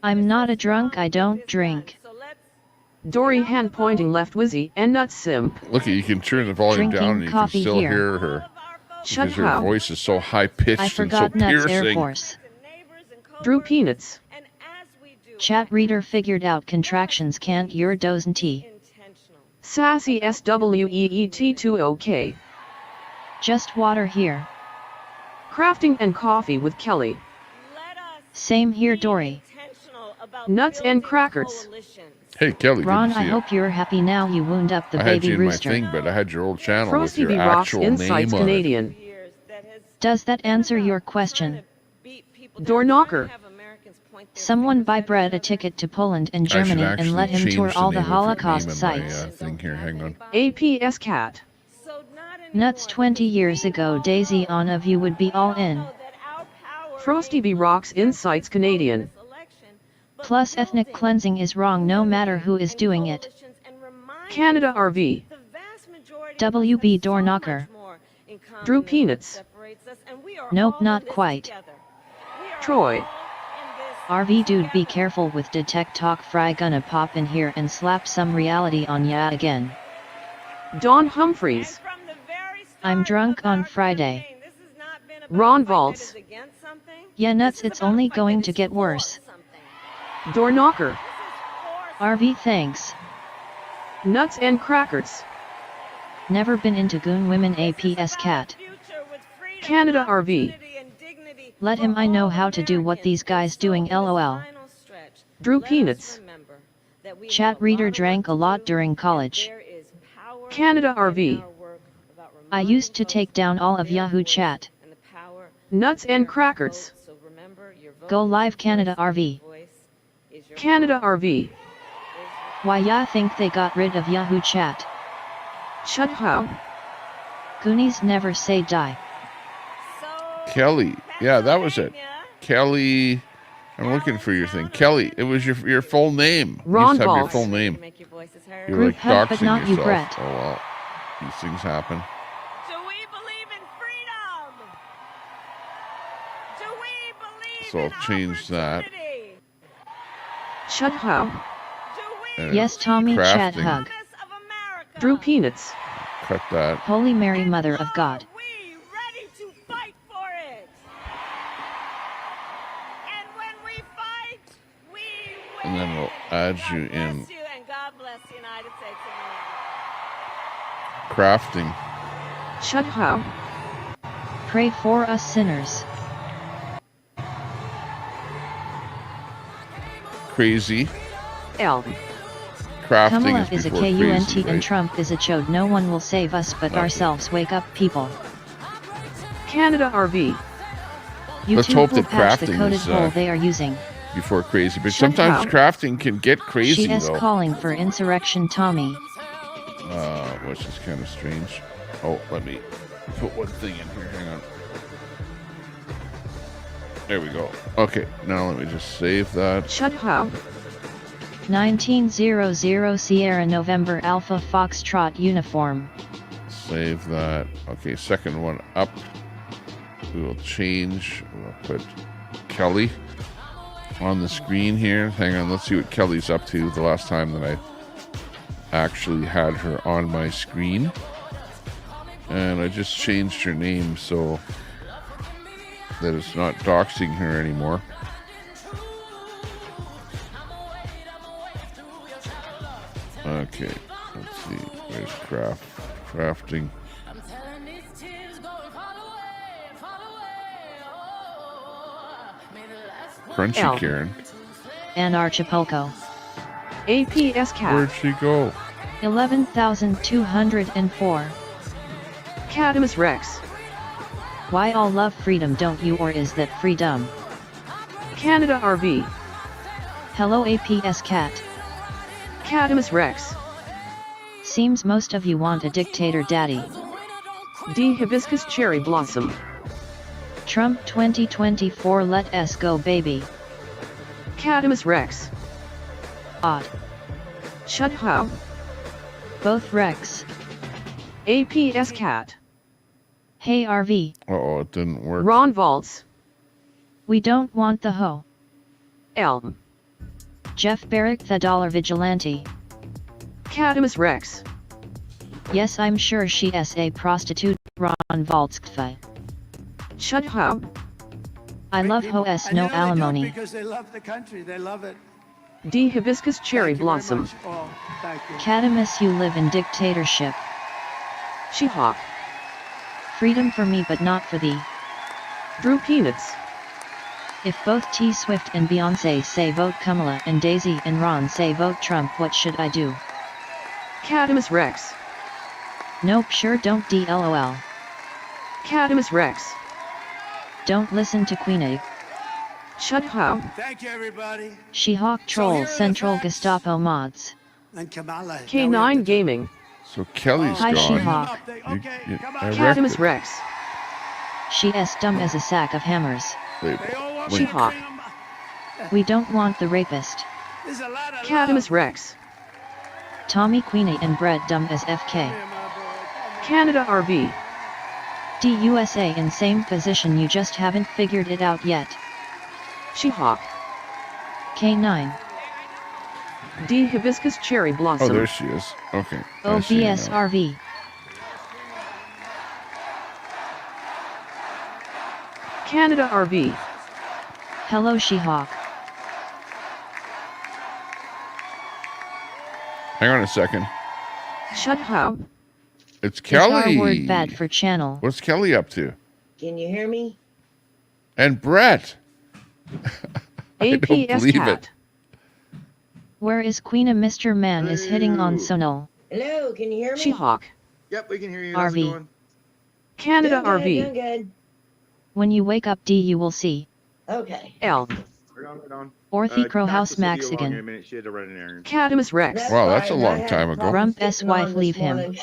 I'm not a drunk, I don't drink. Dory hand pointing left Wizzy and Nuts Simp. Look, you can turn the volume Drinking down and you can coffee still here. hear her. Shut Because her up. voice is so high-pitched I and so forgot Nuts Air piercing. Force. Drew Peanuts. Chat reader figured out contractions can't your dozen T. Sassy SWEET20K. Just water here. Crafting and Coffee with Kelly. Same here Dory. Nuts and Crackers. Hey, Kelly, Ron, good to I see you. hope you're happy now you wound up the I had baby you in rooster. my thing, but I had your old channel Frosty with B. your Rocks actual Insights name on it. Canadian. Does that answer your question? Door Knocker. Someone buy Brett a ticket to Poland and I should Germany and actually let him change tour the all the name of your Holocaust name in sites. my, thing here. Hang on. APS Cat. Nuts 20 years ago Daisy on a View would be all in. Frosty B. Rocks Insights Canadian. Plus ethnic cleansing is wrong no matter who is doing it. Canada RV. WB Door Knocker. Drew Peanuts. Nope, not quite. Troy. RV dude, be careful with detect talk. Fry gonna pop in here and slap some reality on ya again. Don Humphreys. I'm drunk on Friday. Ron Valtz. Yeah, nuts, it's only going to get worse. Door Knocker. RV, thanks. Nuts and Crackers. Never been into goon women. APS cat. Canada RV. Let him, I know how to do what these guys doing. LOL. Drew Peanuts. Chat reader drank a lot during college. Canada RV. I used to take down all of Yahoo chat. Nuts and Crackers. Go live Canada RV. Canada RV. Why ya think they got rid of Yahoo chat? Shut up. Goonies never say die. Kelly. Yeah, that was it. Kelly. I'm looking for your thing. Kelly, it was your full name. Ron you used to have your Valtz. full name. You're Group like hug, but doxing not you, yourself. Brett. Oh, well. These things happen. Do we believe in freedom? Do we believe So I'll change that. Shut up. And Yes, Tommy, chat crafting. hug. Drew Peanuts. Cut that. Holy Mary, Mother of God. we ready to fight for it? And when we fight, we win. And then we'll add you in Bless you and God bless the United States of America. crafting. Shut up. Pray for us sinners. Crazy. Elm. Crafting Kamala is is a before KUNT crazy, and right? Trump is a chode. No one will save us but Okay. ourselves. Wake up, people. Canada RV. Let's YouTube hope will that patch the crafting coded is, hole they are using. Before crazy. But Shut sometimes up. crafting can get crazy, She is though. calling for insurrection, Tommy. Which is kind of strange. Oh, let me put one thing in here. Hang on. There we go. Okay, now let me just save that. Shut up. 1900 Sierra November Alpha Foxtrot uniform. Save that. Okay, second one up. We will change. We'll put Kelly on the screen here. Hang on, let's see what Kelly's up to the last time that I actually had her on my screen. And I just changed her name, so that it's not doxing her anymore. Okay, let's see. Where's crafting? Crunchy Karen. And Archipelco. APS cat. Where'd she go? 11,204. Catamus Rex. Why all love freedom, don't you, or is that freedom? Canada RV. Hello APS cat. Catamus Rex. Seems most of you want a dictator daddy. D Hibiscus Cherry Blossom. Trump 2024, let us go baby. Catamus Rex. Odd. Shut how? Both Rex. APS cat. Hey RV. Uh-oh, it didn't work. Ron Valtz. We don't want the hoe. Elm. Jeff Barrick the dollar vigilante. Catamus Rex. Yes, I'm sure she is a prostitute. Ron Valtskva. Shut how? I love ho s no alimony. Because they love the country. They love it. D Hibiscus Cherry Blossom. Oh, thank you. Catamus, you live in dictatorship. She-Hawk. Freedom for me but not for thee. Drew Peanuts. If both T Swift and Beyonce say vote Kamala and Daisy and Ron say vote Trump, what should I do? Catamus Rex. Nope, sure don't DLOL. Catamus Rex. Don't listen to Queen A. Shut how? Thank you, everybody. She-Hawk Troll Central Gestapo Mods. And Kamala. K9 Gaming. So Kelly's Hi, gone. She-Hawk. Catamus Rex. She is dumb as a sack of hammers. She-Hawk. We don't want the rapist. Catamus Rex. Tommy Queen A and Brett dumb as FK. Canada RV. DUSA in same position, you just haven't figured it out yet. She-Hawk. K9. D Hibiscus Cherry Blossom. Oh, there she is. Okay. I see her now. OBSRV. Canada RV. Hello She-Hawk. Hang on a second. Shut how? It's Kelly. Is our word bad for channel? What's Kelly up to? Can you hear me? And Brett. I don't APS believe cat. it. Where is Queen A? Mr. Man is hitting on Sonal. Hello, can you hear me? She-Hawk. Yep, we can hear you. RV. How's it going? Canada Doing RV. Good, doing good. When you wake up D you will see. Okay. L. Right on. Orthy Crow Knocked House this video long in a Mexican. minute. She had to run an errand. Catamus Rex. Wow, that's a fine. long I had time ago. problems Rump S. getting on wife this leave him. morning.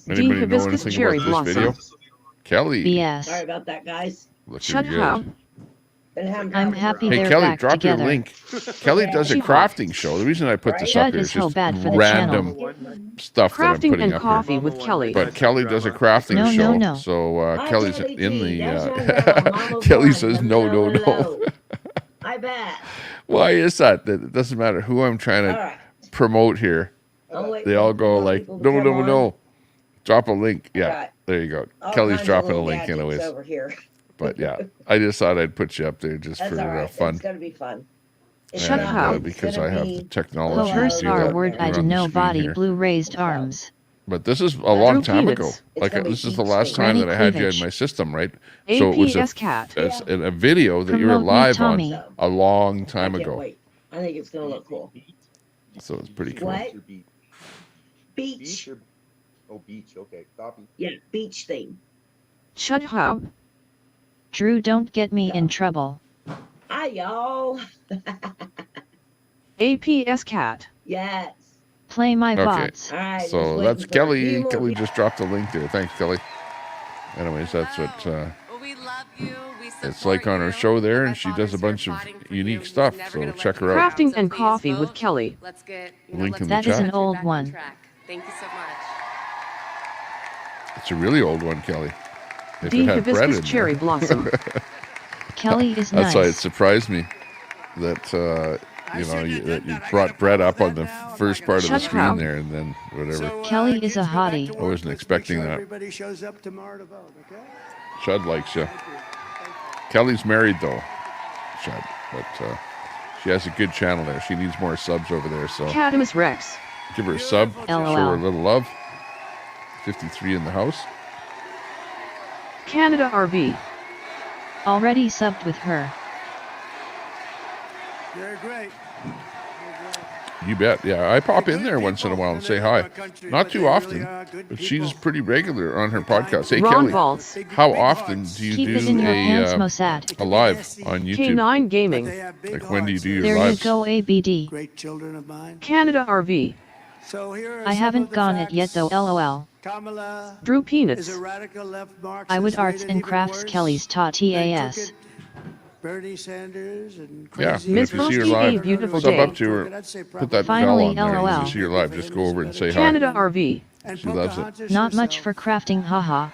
Anybody know Hibiscus anything Cherry about this Blossom. video? Kelly. BS. Sorry about that, guys. Looking Shut good. how? Been having I'm problems happy with Hey they're Kelly, back drop together. your link. Kelly does a She-Hawk. crafting show. The reason I put this up Judd here is is so just bad for the random stuff that I'm Crafting putting and up coffee here. with Kelly. But Kelly does a crafting No, show, no, no. so Hi, Kelly's Kelly in T. the. That's my girl, Mama Kelly One. says Hello, no, no, no. hello. I bet. Why is that? That it doesn't matter who I'm trying All to right. promote here. I'll wait They for all go more like, people to no, come no, on. no. Drop a link. Yeah, Right. there you go. All Kelly's kinds of dropping a little link gadgets anyways. over here. But yeah, I just thought I'd put you up there just That's for all right. fun. It's gonna be fun. It's Shut not- up. Because gonna I have be- the technology Oh, to hers do are that word I here do on the know screen body here. blue raised arms. But this is a long time ago. Peanuts. It's Like gonna be this is the each last thing. time that I had you in Cleavage. my system, right? So it was APS cat. a video that you were Promote me, live on Tommy. a long I time can't ago. wait. I think it's gonna look cool. So it's pretty cool. What? Beach. Beach. or... Oh, beach. Okay, copy. Yeah, beach theme. Shut how? Drew, don't get me in trouble. Hi, y'all. APS cat. Yes. Play my Okay. bots. All right. So just waiting that's for a Kelly. few more Kelly people. just dropped a link there. Thanks, Kelly. Anyways, that's what Well, we love you. We it's support like on her you, show there, my and she does father's a here bunch of fighting for unique you. He's stuff. never So gonna check let her you out. down. Crafting So and please coffee with vote. Kelly. Let's get Link let's in the get That is chat. an old back on one. track. Thank you so much. It's a really old one, Kelly. If D it had bread Hibiscus in Cherry there. Blossom. Kelly is That's why it nice. surprised me that that you brought Brett up on the first part of the Shut screen up. there, and then whatever. Kelly kids, is a go back hottie. to I work. wasn't Let's expecting make sure that. Everybody shows up tomorrow to vote, okay? Chud likes you. Kelly's married though, Chad, but she has a good channel there. She needs more subs over there, so Cadamus Rex. give her a sub, LOL. show her a little love. 53 in the house. Canada RV. Already subbed with her. You're great. You bet. Yeah, I pop in there once in a while and say hi. Not too often, but she's pretty regular on her podcast. Hey, Ron Kelly, Valtz. how often do you Keep do it in your pants, Mossad. a live on YouTube? K9 Gaming. Like, when do you do your There lives? you go, ABD. Great children of mine. Canada RV. So here are I some haven't of the gone facts. it yet though, lol. Kamala Drew is Peanuts. a radical left Marxist. I would arts rated and even crafts worse Kelly's ta than TAS. crooked Bernie Sanders and Yeah, crazy. Miss if you see her Broski, live, a beautiful sub day. up to her, put that Finally, bell on there. LOL. If you see her live, just go over and say hi. Canada RV. And She loves it. Pocahontas Not much herself. for crafting, haha.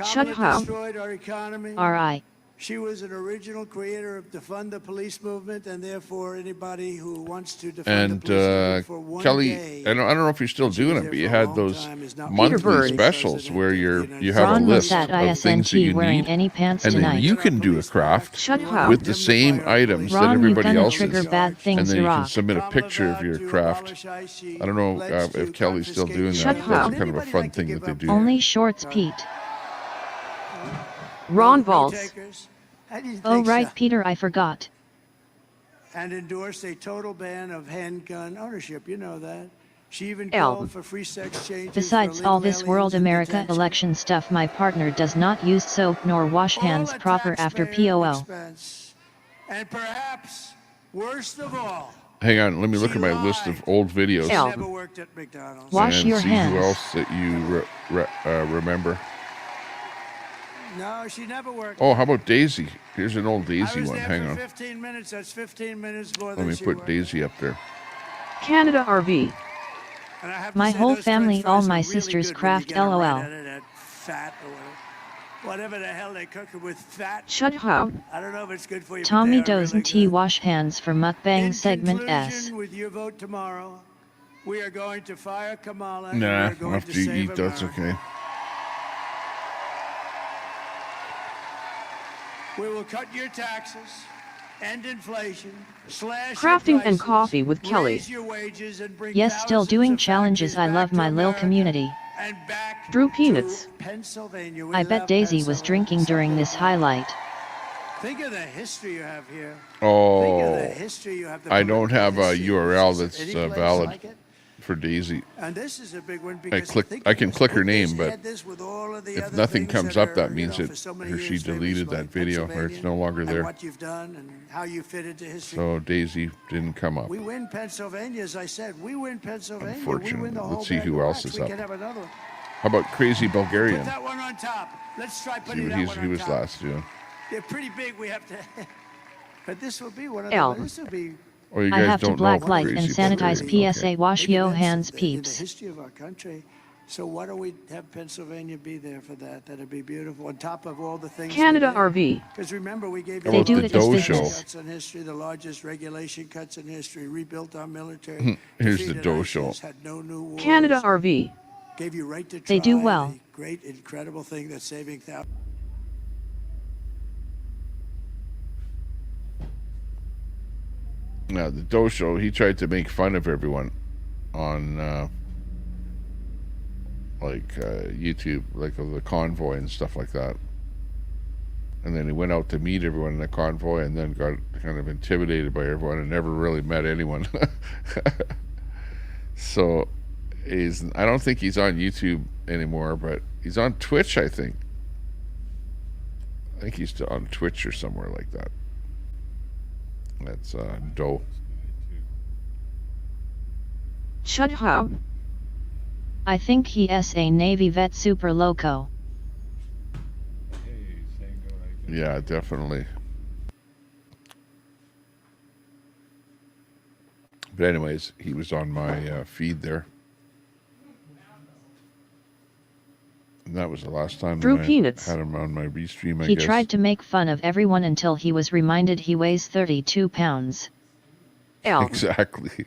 Shut Kamala up. destroyed our economy. RI. She was an original creator of defund the police movement, and therefore anybody who wants to defund the And police movement for one Kelly, day, I don't know if you're still doing it, but you had those monthly Burns. specials where you have a Ron list Mossad of things that ISNT you wearing need, any pants and then tonight. you can do a craft Shut up. with the same items that Ron, you everybody gonna else trigger is. bad And things, then you can rock. submit a picture of your craft. I don't know if Kelly's still doing that. Shut That's up. kind of a fun thing that they do. Only shorts, Pete. Ron Valtz. Oh right, Peter, I forgot. and endorsed a total ban of handgun ownership. You know that. She even L. called for free sex changes. Besides for all illegal this world aliens in America detention. election stuff, my partner does not use soap nor wash hands All at proper after taxpayer POL. expense. And perhaps worst of all, Hang on, let me look at my list of old videos she L. never worked at McDonald's. Wash and your see hands. who else that you remember. No, she never worked. Oh, how about Daisy? Here's an old I Daisy was one. there Hang for on. 15 minutes. That's 15 minutes more Let than me she put worked. Daisy up there. Canada RV. And I have to My say, whole those family, french all fries are my really sisters good when you craft get 'em right LOL. out of that fat or whatever the hell they cook it with fat. Shut up. I don't know if it's good for you. but Tommy they are does really and T good. wash hands for mukbang In segment S. conclusion, with your vote tomorrow, we are going to fire Kamala. and Nah, we are going after to you save eat, that's America. okay. We will cut your taxes, end inflation, slash Crafting your and prices, coffee with Kelly. raise your wages, and bring Yes, still thousands doing of challenges. factories I love back my to lil America community. and back Drew to Peanuts. Pennsylvania. We I bet love Daisy was Pennsylvania. drinking during this highlight. Think of the history you have here. Think of the Oh, history you have. The I don't have a political URL history. that's Any place valid like it? for Daisy. And this is a big one I because click. think I of can this. click her Put this, name, but add this with all of the if other nothing things comes that up, that are, means you know, that for so many she years famous deleted by that video, or it's no longer and there. what you've done and how you fit into history. So Daisy didn't come up. We win Pennsylvania, as I said. We win Pennsylvania. We Unfortunately. win the whole Let's see bag who of else wax. is We up. can have another one. How about Crazy Put Bulgarian? that one on top. Let's try See putting what that one on he was top. last doing. They're pretty big. We have to. But this will be one of L. the. This will be. Or you I guys have to don't black know light Crazy and sanitize Bulgarian. PSA. Okay. Wash big yo events hands, in the peeps. history of our country. So why don't we have Pennsylvania be there for that? That'd be beautiful. On top of all the things. Canada RV. Because remember, we gave How They about do the it as Doe business. Show? cuts in history, the largest regulation cuts in history, rebuilt our military. Here's the defeated Doe ISIS, Show. had no new wars, Canada RV. gave you right to They do try, well. the great, incredible thing that's saving thousands. Now the Doe Show, he tried to make fun of everyone on YouTube, like of the convoy and stuff like that. And then he went out to meet everyone in the convoy, and then got kind of intimidated by everyone, and never really met anyone. So I don't think he's on YouTube anymore, but he's on Twitch, I think. I think he's on Twitch or somewhere like that. That's Doe. Shut up. I think he is a Navy vet super loco. Yeah, definitely. But anyways, he was on my feed there. And that was the last time Drew that I Peanuts. had him on my restream, I He guess. tried to make fun of everyone until he was reminded he weighs 32 pounds. L. Exactly.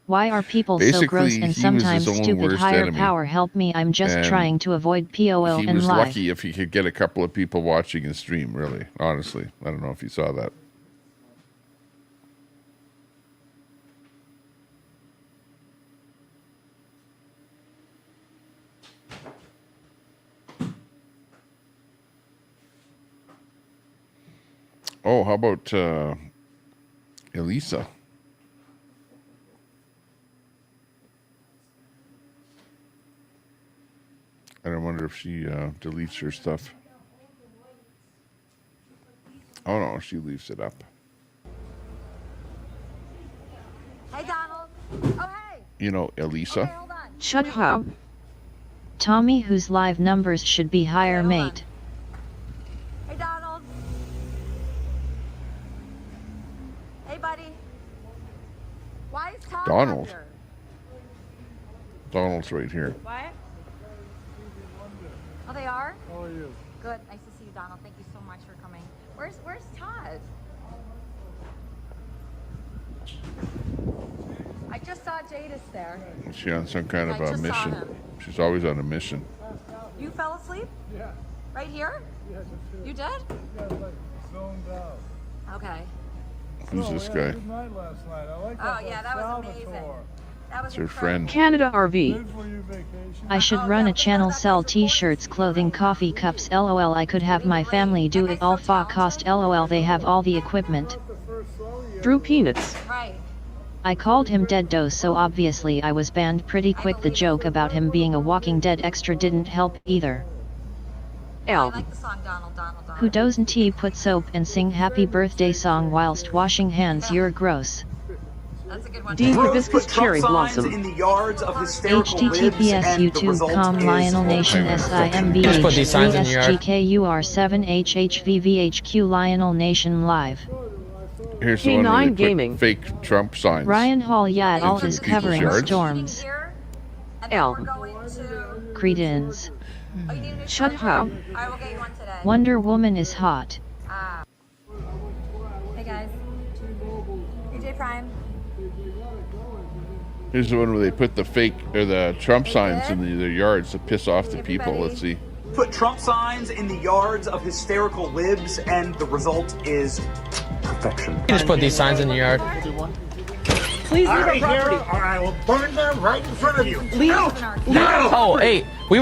Why are people Basically, so gross he and was his sometimes own stupid? worst Higher enemy. power, help me. I'm just And trying to avoid POO he and was live. lucky if he could get a couple of people watching his stream, really, honestly. I don't know if you saw that. Oh, how about Elisa? I don't wonder if she deletes her stuff. Oh no, she leaves it up. Hey, Donald. Oh, hey. You know, Elisa. Okay, hold on. Shut up. Tommy, whose live numbers should be higher, mate. Hey, Donald. Hey, buddy. Why is Tom Donald. up here? Donald's right here. What? Oh, they are? How are you? Good. Nice to see you, Donald. Thank you so much for coming. Where's Todd? I just saw Jadis there. Is she on some kind of I a just saw mission? him. She's always on a mission. You fell asleep? Yeah. Right here? Yeah, You did? yeah, like zoned out. Okay. Who's this guy? Good night last night. I like Oh, yeah, that was amazing. That was It's her incredible. friend. Canada RV. Good for you vacation. I should run a channel, sell t-shirts, clothing, coffee cups, lol. I could have my family do it all for cost, lol. They have all the equipment. Drew Peanuts. Right. I called him Dead Doe, so obviously I was banned pretty quick. The joke about him being a Walking Dead extra didn't help either. I L. like the song Donald. Who doesn't he put soap and sing happy birthday song whilst washing hands? You're gross. That's a good one. D. Bros Hibiscus put Trump Cherry signs Blossom. in the yards of hysterical libs, https and the result youtube.com is Lionel Nation Just put these signs in the yard. SIMBH3SGKUR7HHVVHQ Lionel Nation Live. Here's the one where K9 they Gaming. put fake Trump signs. Ryan Hall, yeah, all Into is people's covering yards. storms. L. Credence. Shut up. I will get you one today. Wonder Woman is hot. Hey guys. AJ Prime. Here's the one where they put the fake or the Trump signs in their yards to piss off the people. Let's see. Put Trump signs in the yards of hysterical libs, and the result is perfection. Just put these signs in the yard. Please leave our property. Or I will burn them right in front of you. Leave. No! Oh, hey, we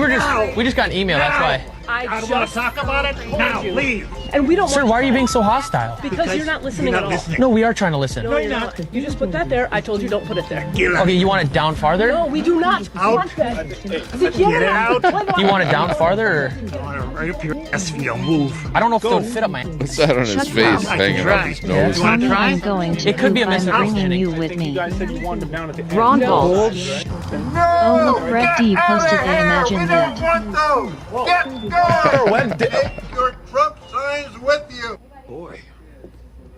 just got an email. That's why. I don't just want to talk about it. Now, you. leave. And we don't Sir, want why are you being so hostile? Because you're not listening at all. No, we are trying to listen. No, you're not. You just put that there. I told you don't put it there. Okay, you want it down farther? No, we do not. Out. Get Get out. You want it down farther? Or? Right up your ass if you don't move. I don't know if it would fit up my. What's that on his face, hanging off his nose? Tommy, I'm going to It could be a poop. I'm bringing you misunderstanding. with me. guys said you wanted them down at the end. Ron Ball. Oh look, Brett D posted that. Imagine that. Get go! Take your Trump signs with you. Boy,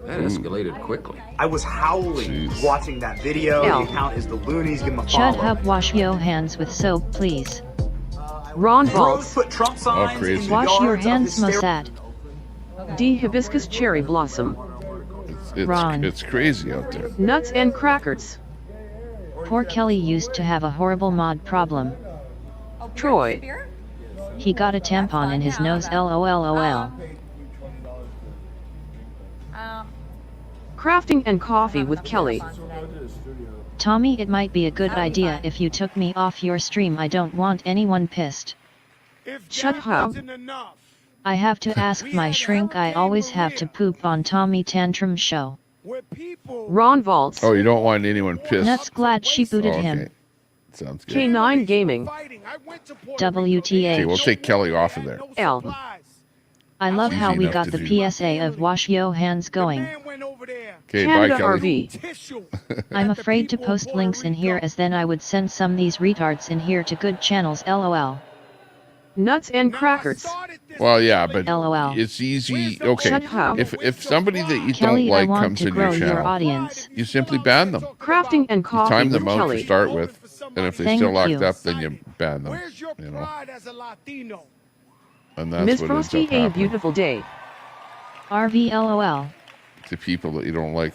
that escalated quickly. I was howling watching that video. L. The account is the Loonies. Give them a Shut follow. up, wash your hands with soap, please. Ron Bros Balls. put Trump signs in crazy. the Wash your yards of hands, hysterical. Mossad. D. Hibiscus Cherry Blossom. Ron. It's crazy out there. Nuts and crackers. Poor Kelly used to have a horrible mod problem. Troy. He got a tampon in his nose, lolol. Crafting and coffee with Kelly. Tommy, it might be a good idea if you took me off your stream. I don't want anyone pissed. Shut up. I have to ask my shrink. I always have to poop on Tommy Tantrum show. Ron Vaults. Oh, you don't want anyone pissed. Nuts, glad she booted Oh, okay. him. Sounds good. K9 Gaming. Okay, we'll WTH. take Kelly off of there. L. I love Easy how we enough got to the do. PSA of wash yo hands going. Okay, bye, Canada Kelly. RV. I'm afraid to post links in here as then I would send some these retards in here to good channels, lol. Nuts and crackers. Well, yeah, but LOL. it's easy. Okay, Shut up. if somebody that you Kelly, don't I like want comes to in grow your your channel, audience. you simply ban them. Crafting and You coffee time with them out to Kelly. start with, and if they're Thank still locked you. up, then you ban them. You know, as a Latino? and that's Miss what ends Frosty, up a happening. beautiful day. RV lol. to people that you don't like.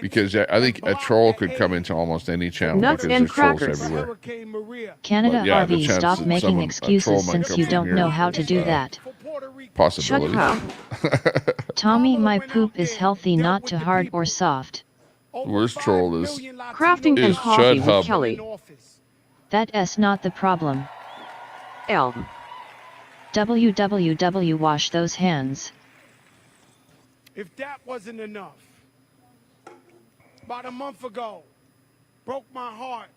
Because I think a troll could come into almost any channel Nuts because and there's trolls crackers. everywhere. Canada But, yeah, the RV, chance stop that making someone- a excuses troll might since come you from don't here know how to is, do that. Possibility. Shut Tommy, my poop is healthy, not too hard or soft. The worst troll is Crafting and Is coffee Chud with Hub. Kelly. That's not the problem. L. WWW, wash those hands. If that wasn't enough, about a month ago, broke my heart.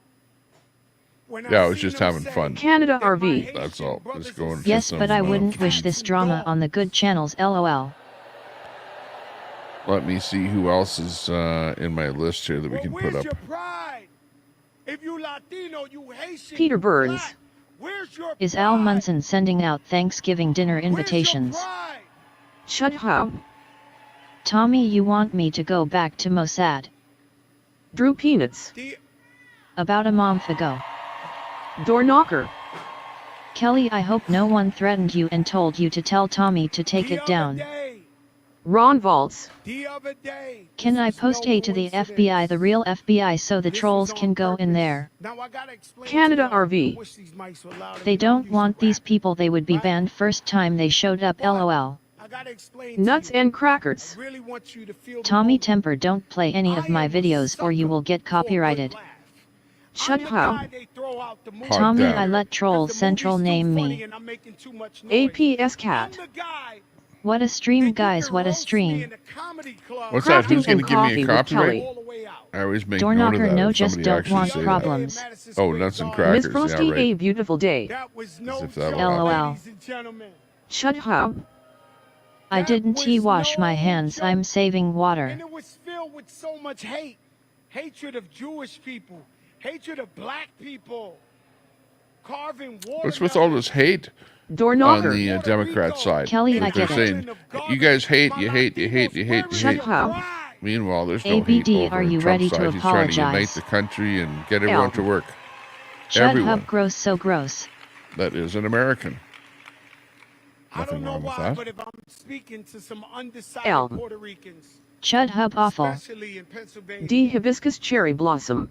When Yeah, I was seen just them having say fun. Canada that my RV. Haitian That's all. brothers Just going and for Yes, some, but I wouldn't wish this drama on the good channels, lol. Let me see who else is in my list here that we Well, can where's put up. your pride? If you Latino, you Haitian, Peter you Burns. black, where's your Is pride? Al Munson sending out Thanksgiving dinner Where's your invitations? pride? Shut up. Tommy, you want me to go back to Mossad? Drew Peanuts. About a month ago. Door knocker. Kelly, I hope no one threatened you and told you to tell Tommy to take it down. Ron Valtz. The other day. Can I post A to the FBI, the real FBI, so the trolls can go in there? Now I gotta explain Canada to y'all. RV. Wish these mics were louder. They You know, don't I'm want used to these rap. people, they would be banned first time they showed up, lol. I gotta explain Nuts to you. and crackers. I really want you to feel the Tommy moment. Temper, don't play any of my videos or you will get copyrighted. Shut I'm the up. guy they throw out the movie Hot Tommy, damn. I let Trolls because the Central movie's too name funny me. and I'm making too much noise. APS I'm cat. the guy What a stream, that you guys, can what a roast me stream. in a comedy club What's that? Crafting Who's going to and give me coffee a with copyright? Kelly. all the way out. I always make Door note of knocker, that. no, if just somebody don't actually want say that. problems. Oh, nuts and Miss crackers. Frosty, Yeah, right. a beautiful day. That was no As if joke, that'll LOL. ladies and gentlemen. Shut up. I That didn't was wash my no hands, joke. I'm saving water. And it was filled with so much hate. Hatred of Jewish people. Hatred of black people. Carving water. What's with all this hate Door on knocker. the Democrat side? Kelly, Like I they're get it. saying, you guys hate, you hate, you hate, you hate, you Shut hate. up. Meanwhile, there's no hate ABD, over are you Trump's ready to side. He's trying to unite apologize? the country and get everyone to work. Chud Everyone Hub, gross, so gross. that is an American. I Nothing don't know wrong with why, that. but if I'm speaking to some undecided L. Puerto Ricans, Chud Hub, awful. especially in Pennsylvania, D hibiscus cherry blossom.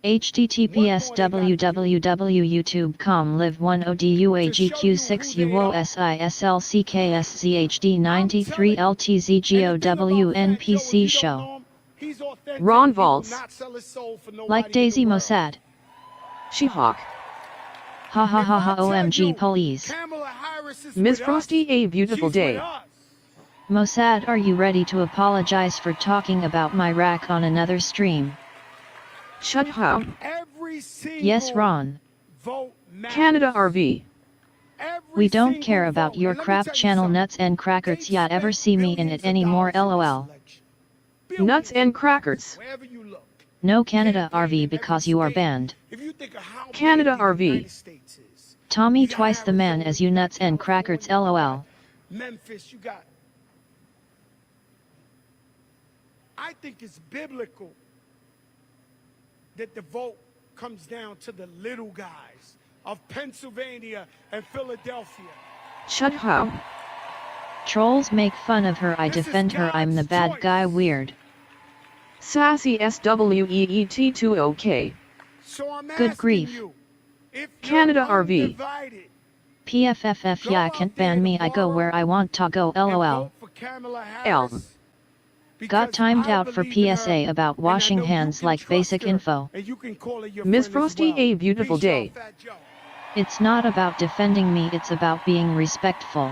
https www.youtube.com live 10duagq6uosilckszhd93 ltzgownnpc show. he's authentic. Ron He will Valtz. not sell his soul for nobody Like in Daisy the world. Mossad. She-Hawk. Ha ha ha ha If I tell OMG you police. Kamala Harris is Ms. with Frosty, us, a beautiful she's day. with us. Mossad, are you ready to apologize for talking about my rack on another stream? Shut up. Every single Yes, Ron. vote matters. Canada RV. Every We don't single care about vote. your And let me crap tell you channel something. nuts and crackers. They Ya ever spent see me in billions it of anymore? dollars in this LOL. election. Nuts and crackers. Wherever you look. No Canada Campaign RV in because every you are state. banned. If you think of how big Canada the RV. United States is, Tommy you got twice the man Arizona, as you got nuts and crackers. California, you LOL. got Memphis, you got. I think it's biblical that the vote comes down to the little guys of Pennsylvania and Philadelphia. Shut up. Trolls make fun of her. I This is defend her. I'm the God's bad choice. guy. Weird. Sassy SWEET20OK. So I'm Good asking grief. you, if Canada you're RV. undivided, PFFF. Go Yeah, I out can't there ban me. I go tomorrow where I want to go. and LOL. vote for Kamala Harris, Got because timed I out for believe in her, PSA about and I washing know you hands can like trust basic her, info. and you can call her your Ms. friend as Frosty, well. a beautiful Peace, y'all, day. Fat Joe. It's not about defending me, it's about being respectful.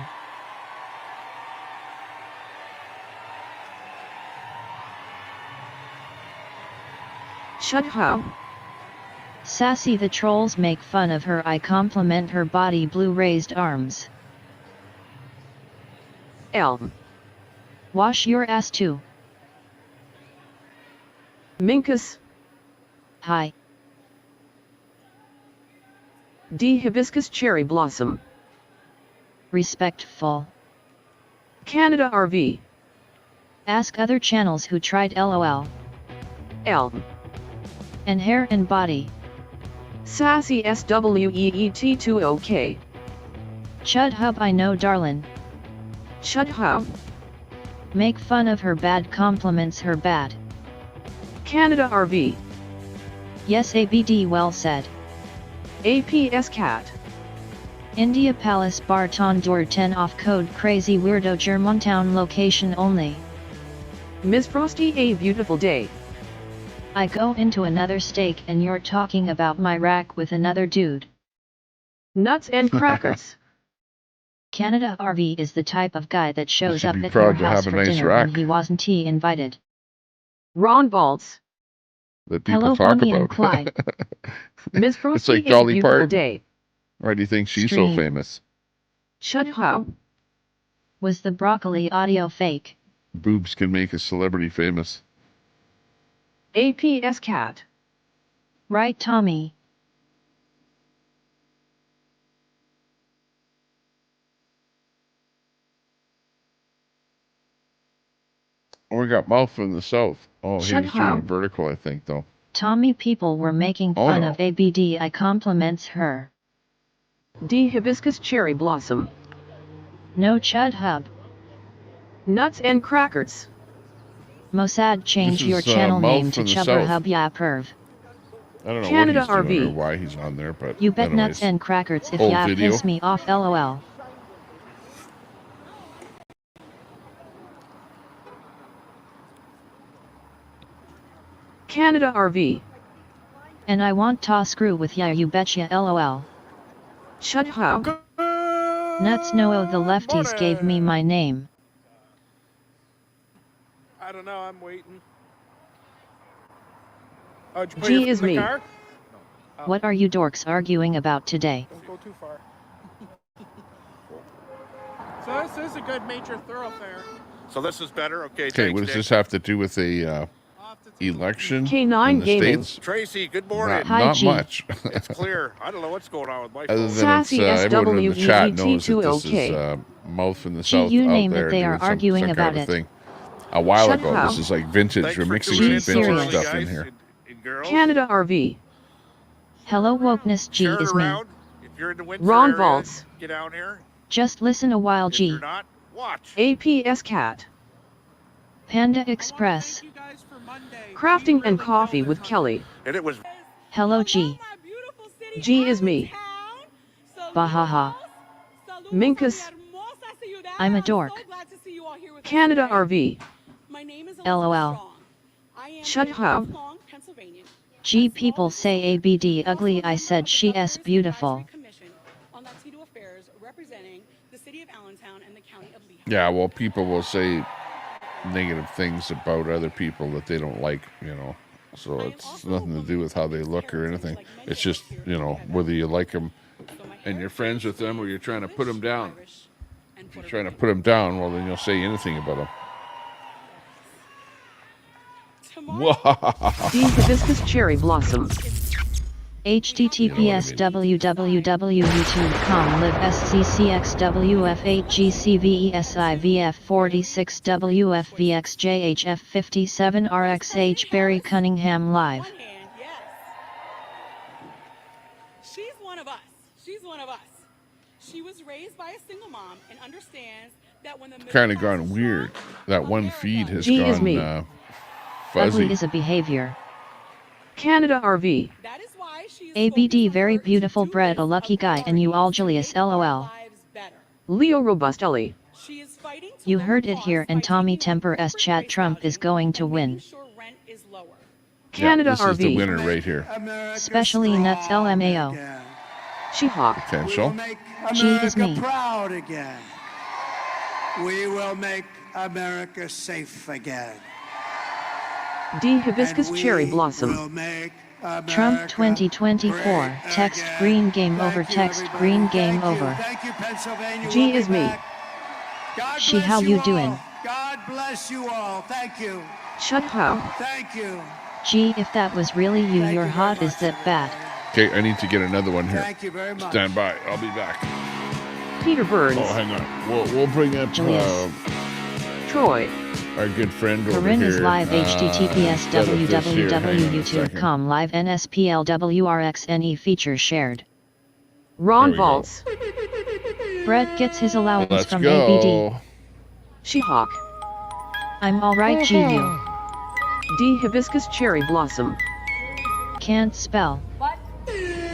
Shut up. Sassy, the trolls make fun of her. I compliment her body. Blue raised arms. L. Wash your ass too. Minkus. Hi. D hibiscus cherry blossom. Respectful. Canada RV. Ask other channels who tried. LOL. L. And hair and body. Sassy SWEET20OK. Chud Hub. I know, darlin'. Shut up. Make fun of her bad, compliments her bad. Canada RV. Yes, ABD, well said. APS Cat. India Palace Bar Tandoor 10 off code crazy weirdo Germantown location only. Miss Frosty, a beautiful day. I go into another steak and you're talking about my rack with another dude. Nuts and crackers. Canada RV is the type of guy that shows up at proud your to house have a for nice dinner rack. when he wasn't invited. Ron Balls. That people Hello, talk Bonnie and about. Clyde. Miss It's Frosty, like a Dolly beautiful Parton. day. Why do you think she's Stream. so famous? Shut up. Was the broccoli audio fake? Boobs can make a celebrity famous. APS Cat. Right, Tommy? Oh, we got Mouth in the South. Oh, he Shut was doing up. vertical, I think, though. Tommy, people were making Oh, fun no. of ABD. I compliments her. D Hibiscus Cherry Blossom. No Chud Hub. Nuts and crackers. Mossad, change This your is, channel Mouth name to from the Chubber South. Hub Ya Perv. I don't know Canada what he's doing RV. or why he's on there, but You bet anyways. nuts and crackers if Old ya video. piss me off, lol. Canada RV. And I want ta screw with ya, you betcha, lol. Shut up. Nuts no, the lefties gave me my name. I don't know. I'm waiting. Oh, did you put G your is foot in the me. car? What are you dorks arguing about today? Don't go too far. So this is a good major thoroughfare. So this is better? Okay, Okay, thanks, what does Nick. this have to do with a election K9 in the Gaming. States? Tracy, good morning. Hi, Not G. much. It's clear. I don't know what's going on with my Other phone. than it's, Sassy everyone in the chat knows that this SWEET2OK. is Mouth in the Gee, South you out name there it, they doing are some arguing kind about of a it. thing. A while Shut ago, up. this is like vintage. Thanks We're for mixing tuning some in so vintage early, stuff in guys here. and girls. Canada RV. Hello, wokeness, G Share it is me. around. If you're in the Windsor Ron area, Balls. get down here. Just listen a while, If you're G. not, watch. APS Cat. Panda Express. Crafting and Coffee with Kelly. And it was Hello, G. G is me. Bahaha. Minkus. I'm a dork. Canada RV. LOL. Shut up. G, people say ABD ugly. I said she s beautiful. Yeah, well, people will say negative things about other people that they don't like, you know. So it's nothing to do with how they look or anything. It's just, you know, whether you like them and you're friends with them or you're trying to put them down. If you're trying to put them down, well, then you'll say anything about them. D Hibiscus Cherry Blossom. https www.youtube.com live sccxwf8gcvesivf47rxh Barry Cunningham live. She's one of us. She's one of us. She was raised by a single mom and understands that when the Kind of gone weird. That one feed has G is me. gone fuzzy. Ugly is a behavior. Canada RV. ABD very beautiful bread, a lucky guy, and you all Julius lol. Leo Robustelli. You heard it here, and Tommy Temper S chat Trump is going to win. Canada this RV. is the winner right here. Especially nuts LMAO. She-Hawk. Potential. G is me. Proud again. We will make America safe again. D Hibiscus Cherry Blossom. Trump 2024. Text green game over. Text green game over. Thank you, Pennsylvania. G is me. God She, bless how you all. doing? God bless you all. Thank you. Shut up. Thank you. Gee, if that was really you, you're hot. Is that bad? Okay, I need to get another one here. Thank you very much. Stand by. I'll be back. Peter Burns. Oh, hang on. We'll bring up Troy. our good friend over Corinne here. is live. https www.youtube.com live nsplwrxne feature shared. Ron There we go. Balls. Brett gets his allowance Let's from go. ABD. She-Hawk. I'm alright, GU. D. Hibiscus cherry blossom. Can't spell.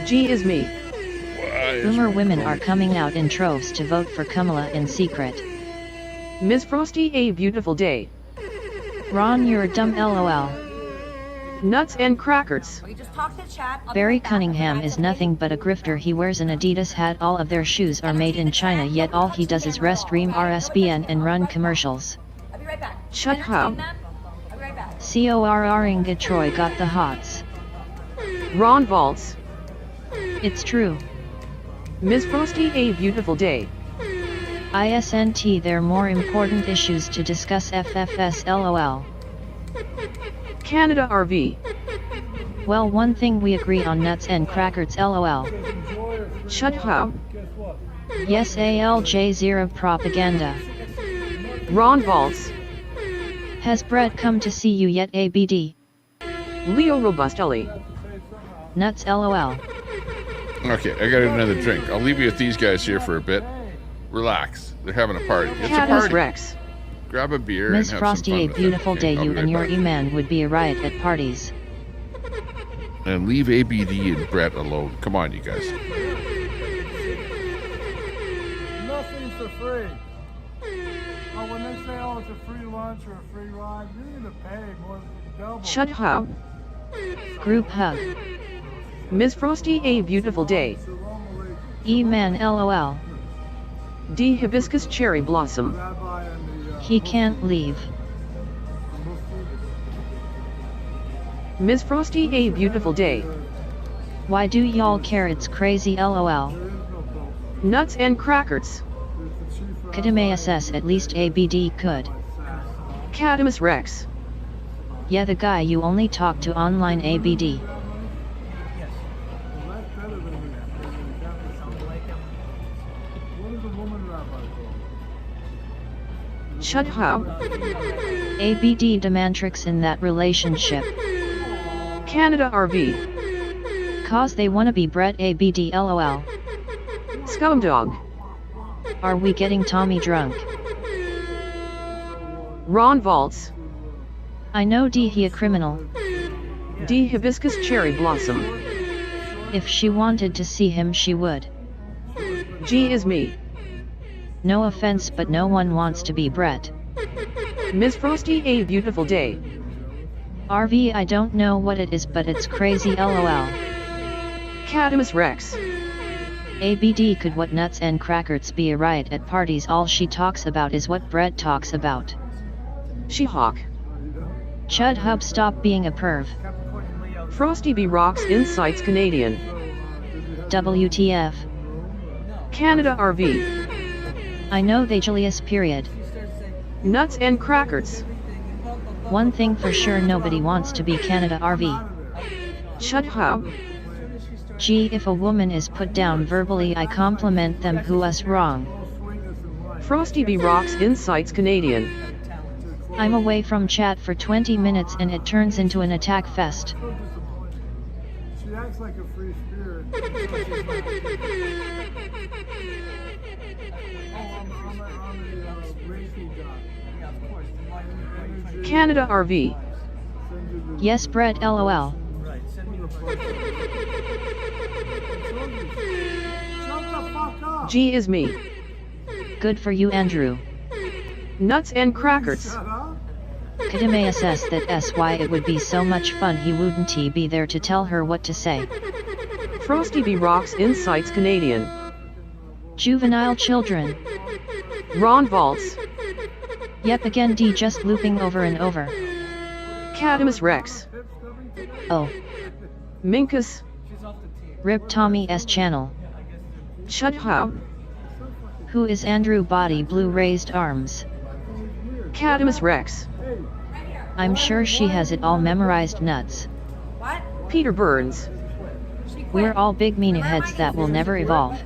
G is me. Boomer women are coming out in troves to vote for Kamala in secret. Ms. Frosty, a beautiful day. Ron, you're dumb, lol. Nuts and crackers. Barry Cunningham is nothing but a grifter. He wears an Adidas hat. All of their shoes are made in China, yet all he does is restream RSBN and run commercials. Shut up. Corringa Troy got the hots. Ron Valtz. It's true. Ms. Frosty, a beautiful day. ISNT, there are more important issues to discuss. FFS lol. Canada RV. Well, one thing we agree on, nuts and crackers lol. Shut up. Yes, ALJ0 propaganda. Ron Valtz. Has Brett come to see you yet, ABD? Leo Robustelli. Nuts lol. Okay, I got another drink. I'll leave you with these guys here for a bit. Relax. They're having a party. It's a party. Rex. Grab a beer Miss and have Frosty, some fun a with beautiful it. day. Okay, I'll You be and right your back. E-man would be a riot at parties. And leave ABD and Brett alone. Come on, you guys. Nothing's for free. Oh, when they say, oh, it's a free lunch or a free ride, you're going to pay more than double. Shut up. Group hug. Ms. Frosty, a beautiful day. E-man lol. D. Hibiscus cherry blossom. He can't leave. Ms. Frosty, a beautiful day. Why do y'all care? It's crazy lol. Nuts and crackers. Kadimass, at least ABD could. Cadamus Rex. Yeah, the guy you only talk to online, ABD. Shut up. ABD demantrix in that relationship. Canada RV. Cause they wanna be Brett, ABD lol. Scumdog. Are we getting Tommy drunk? Ron Valtz. I know D, he a criminal. D. Hibiscus cherry blossom. If she wanted to see him, she would. G is me. No offense, but no one wants to be Brett. Ms. Frosty, a beautiful day. RV, I don't know what it is, but it's crazy lol. Cadamus Rex. ABD could what nuts and crackers be a riot at parties. All she talks about is what Brett talks about. She-Hawk. Chud Hub, stop being a perv. Frosty B. Rocks Insights Canadian. WTF. Canada RV. I know they Julius period. Nuts and crackers. One thing for sure, nobody wants to be Canada RV. Shut up. Gee, if a woman is put down verbally, I compliment them. Who us wrong? Frosty B. Rocks Insights Canadian. I'm away from chat for 20 minutes and it turns into an attack fest. She acts like a free spirit. Canada RV. Yes, Brett lol. G is me. Good for you, Andrew. Nuts and crackers. Kadimass that SY, it would be so much fun. He wouldn't he be there to tell her what to say. Frosty B. Rocks Insights Canadian. Juvenile children. Ron Valtz. Yep, again D, just looping over and over. Cadamus Rex. Oh. Minkus. Rip Tommy S channel. Shut up. Who is Andrew Body Blue raised arms? Cadamus Rex. I'm sure she has it all memorized, nuts. Peter Burns. We're all big meanie heads that will never evolve.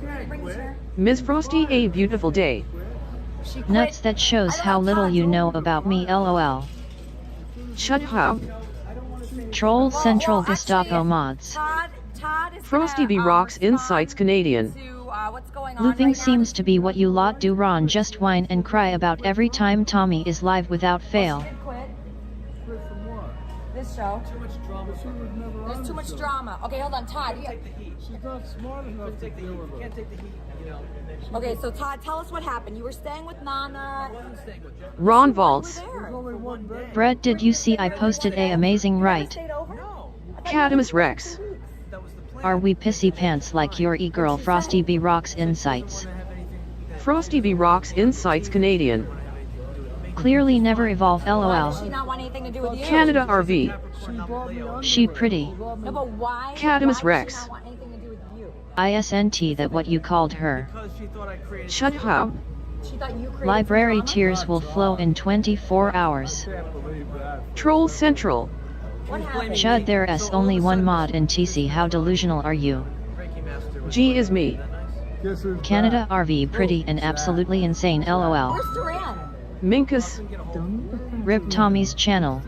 Ms. Frosty, a beautiful day. Nuts, that shows how little you know about me lol. Shut up. Troll Central Gestapo mods. Frosty B. Rocks Insights Canadian. What's going on Looping right now? seems to be what you lot do. Ron just whine and cry about every time Tommy is live without fail. Quit Quit from what? this show. Too much drama. She was never on There's too the much show. drama. Okay, hold on, Todd. She's not smart enough to deal with it. Can't take the heat, you know. Okay, so Todd, tell us what happened. You were staying with Nana. Ron Valtz. There's only one bed. Brett, did you see I posted a amazing right? Catamus Rex. Are we pissy pants like your e-girl Frosty B Rocks Insights? Frosty B Rocks Insights Canadian. Clearly never evolve Why does she lol. not want anything to do with you? Canada RV. She pretty. No, but why? Catamus why does she Rex. not want anything to do with you? ISNT that what you called her. Shut up. She thought you created Library some drama? tears will flow in 24 hours. Troll Central. What happened? Chud, there's only one mod in TC. How delusional are you? G is me. Guess who's Canada RV pretty and absolutely insane lol. Where's Duran? Minkus. Rip Tommy's channel.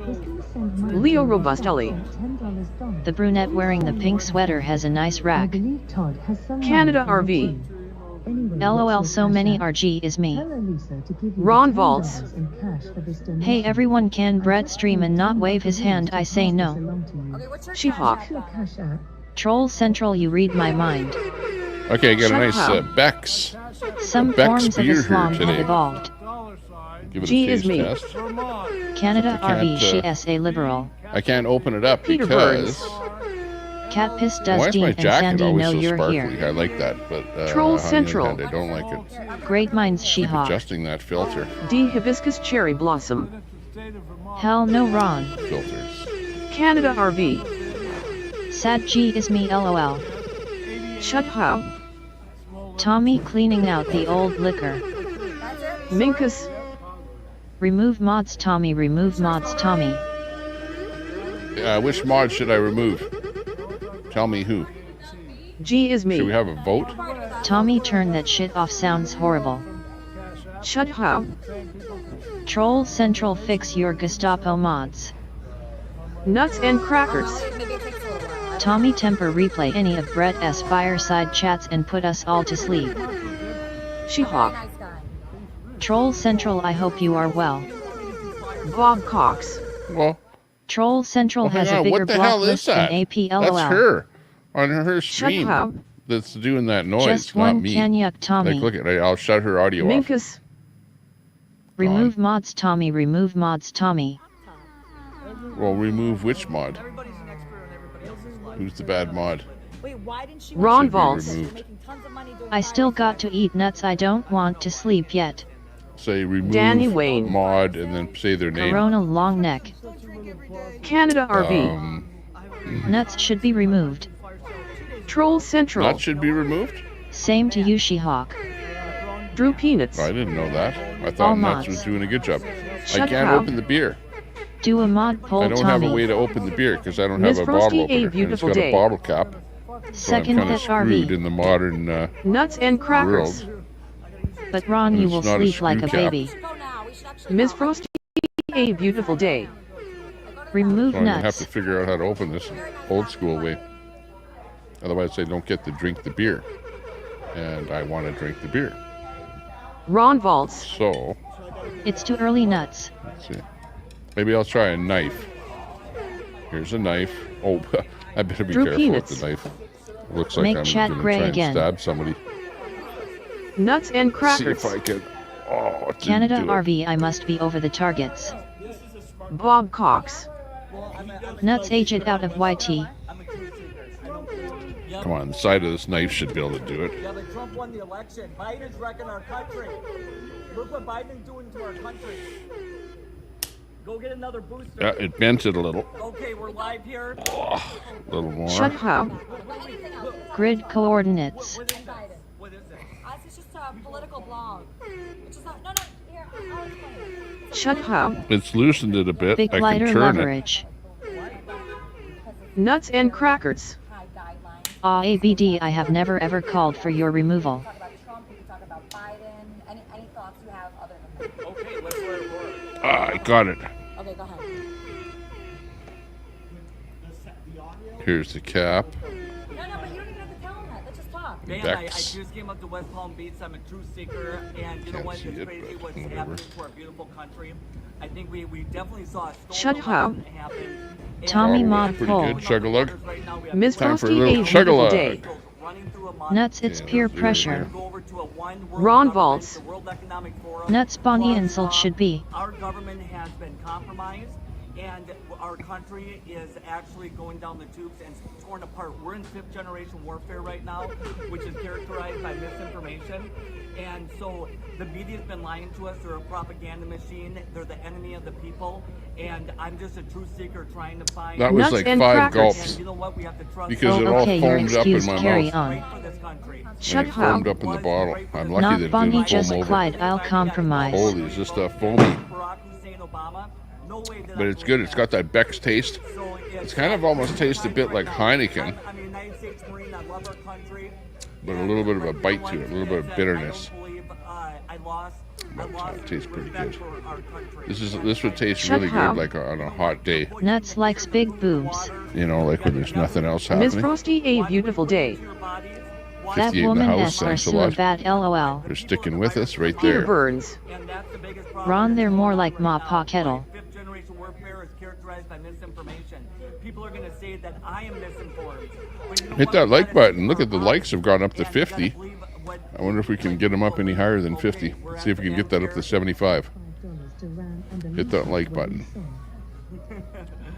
Leo Robustelli. The brunette wearing the pink sweater has a nice rack. Canada RV. LOL, so many RG is me. Ron Valtz. Hey everyone, can Brett stream and not wave his hand? I say no. Okay, what's your She-Hawk. cash app? Troll Central, you read my mind. Okay, got a nice Shut up. Beck's. Some Beck's forms of beer here Islam have today. evolved. Give it G a is taste me. test. Canada I can't, RV, she is a liberal. I can't open it up Peter because... Cat piss does Why is Dean my and jacket Sandy always know so you're sparkly? here. I like that, but Troll on the other Central. hand, I don't like it. Great minds, Keep She-Hawk. adjusting that filter. D Hibiscus Cherry Blossom. Hell no, Ron. Filters. Canada RV. Sad G is me lol. Shut up. Tommy cleaning out the old liquor. Minkus. Remove mods Tommy, remove mods Tommy. Which mod should I remove? Tell me who. G is Should we me. have a vote? Tommy, turn that shit off, sounds horrible. Shut up. Troll Central, fix your Gestapo mods. Nuts and crackers. Tommy, temper replay any of Brett S fireside chats and put us all to sleep. She-Hawk. Troll Central, I hope you are well. Bob Cox. Well, Troll Central hang has a on, bigger what the block hell is list than that? AP That's lol. her. On her stream. up. That's doing that noise, Just not one me. can yuck Tommy. Like, look at it. I'll shut her audio off. Minkus. Remove mods Tommy, remove mods Tommy. Well, remove which mod? Who's the bad mod? Wait, why didn't she Ron Should be Valtz. removed. making tons of money doing I still got to eat nuts, I don't want to sleep yet. Say remove Danny Wayne. mod and then say their name. Corona long neck. Canada RV. Nuts should be removed. Troll Central. That should be removed? Same to you, She-Hawk. Drew Peanuts. I didn't know that. I All thought Nuts mods. was doing a good job. I Shut can't up. open the beer. Do a mod poll I don't have a way Tommy. to open the beer because I don't Miss have a Frosty, bottle a opener. And it's beautiful got day. a bottle cap. So I'm Second kind of hit screwed RV. in the modern Nuts and crackers. world. But Ron, And you it's will not a sleep like screw a cap. baby. Miss Frosty, a beautiful day. Remove So I'm going to have nuts. to figure out how to open this old school way. Otherwise, I don't get to drink the beer. And I want to drink the beer. Ron Valtz. So, It's too early nuts. let's see. Maybe I'll try a knife. Here's a knife. Oh, I better be Drew careful Peanuts. with the knife. It looks like Make I'm chat going to gray try and again. stab somebody. Nuts and See crackers. if I can. Oh, it didn't Canada do it. RV, I must be over the targets. Bob Cox. Nuts age it out of YT. Come on, the side of this knife should be able to do it. Yeah, but Trump won the election. Biden's wrecking our country. Look what Biden's doing to our country. Go get another booster. Yeah, it bent it a little. Okay, we're live here. A little more. Shut up. Grid coordinates. What is it? It's just a political blog. It's just not, no, here, I'll explain. Shut up. It's loosened it a bit. Big I can lighter turn it. leverage. Nuts and crackers. ABD, I have never ever called for your removal. Talk about Trump, we can talk about Biden, any thoughts you have other than that. Okay, let's let it work. I got it. Okay, go ahead. Here's the cap. No, but you don't even have to tell him that. Let's just talk. Dan, I Bex. just came up to West Palm Beach. I'm a truth seeker, and you know Can't what? see It's it, crazy but what's whatever. happening to our beautiful country. I think we definitely saw a Shut up. happen. Tommy Bottle Mod was pretty Poll. good. Chug-a-lug. Ms. Time for a Frosty, little a beautiful day. chug-a-lug. Nuts, it's Okay, peer let's do it pressure. here. Ron Valtz. Nuts, Bonnie insults should be. Our government has been compromised, and our country is actually going down the tubes and torn apart. We're in fifth generation warfare right now, which is characterized by misinformation. And so the media's been lying to us. They're a propaganda machine. They're the enemy of the people. And I'm just a truth seeker trying to find... That was like 5 gulps. And you know what? We have to trust... Because it all Okay, you're foamed up in excused. my Carry mouth. on. Shut And it up. foamed up in the bottle. I'm lucky Not that it Bonnie, didn't just foam over. Clyde. I'll compromise. Holy, is this stuff foamy? But it's good. It's got that Beck's taste. It's kind of almost tastes a bit like Heineken. But a little bit of a bite to it, a little bit of bitterness. But it tastes pretty good. This would taste really good like on a hot day. Nuts likes big boobs. You know, like when there's nothing else Ms. happening. Frosty, a beautiful day. 'That 58 in the woman house, S are thanks a so lot. bad LOL. They're sticking with us right Peter there. Burns. Ron, they're more like Ma Pa Kettle. Fifth generation warfare is characterized by misinformation. People are going to say that I am misinformed. Hit that like button. Look at the likes have gone up to 50. I wonder if we can get them up any higher than 50. See if we can get that up to 75. Hit that like button.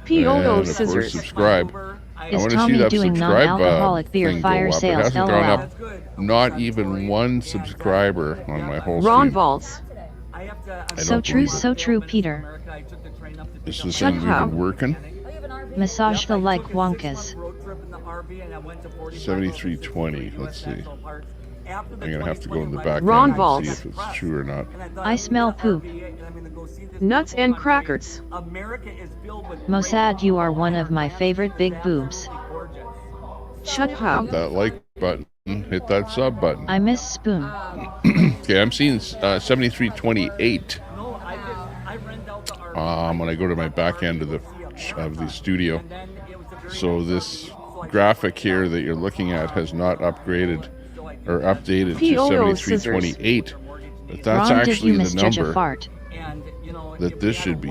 P.O.O. And of course, Scissors. subscribe. I Is want to see Tommy that doing subscribe non-alcoholic beer thing fire go up. It sales? hasn't gone LOL. up. Not even one subscriber on my whole Ron stream. Valtz. I So don't true, believe it. so true, Peter. This is the Shut thing we've up. been working. Massage the like wonkas. 7320. Let's see. I'm going to have to go in the back Ron end and Valtz. see if it's true or not. I smell poop. Nuts and crackers. Mossad, you are one of my favorite big boobs. Shut Hit up. that like button. Hit that sub button. I miss Spoon. Okay, I'm seeing 7328. When I go to my back end of the studio. So this graphic here that you're looking at has not upgraded or updated to P.O.O. 7328. But that's Ron, did actually you the misjudge a number fart? that this should be.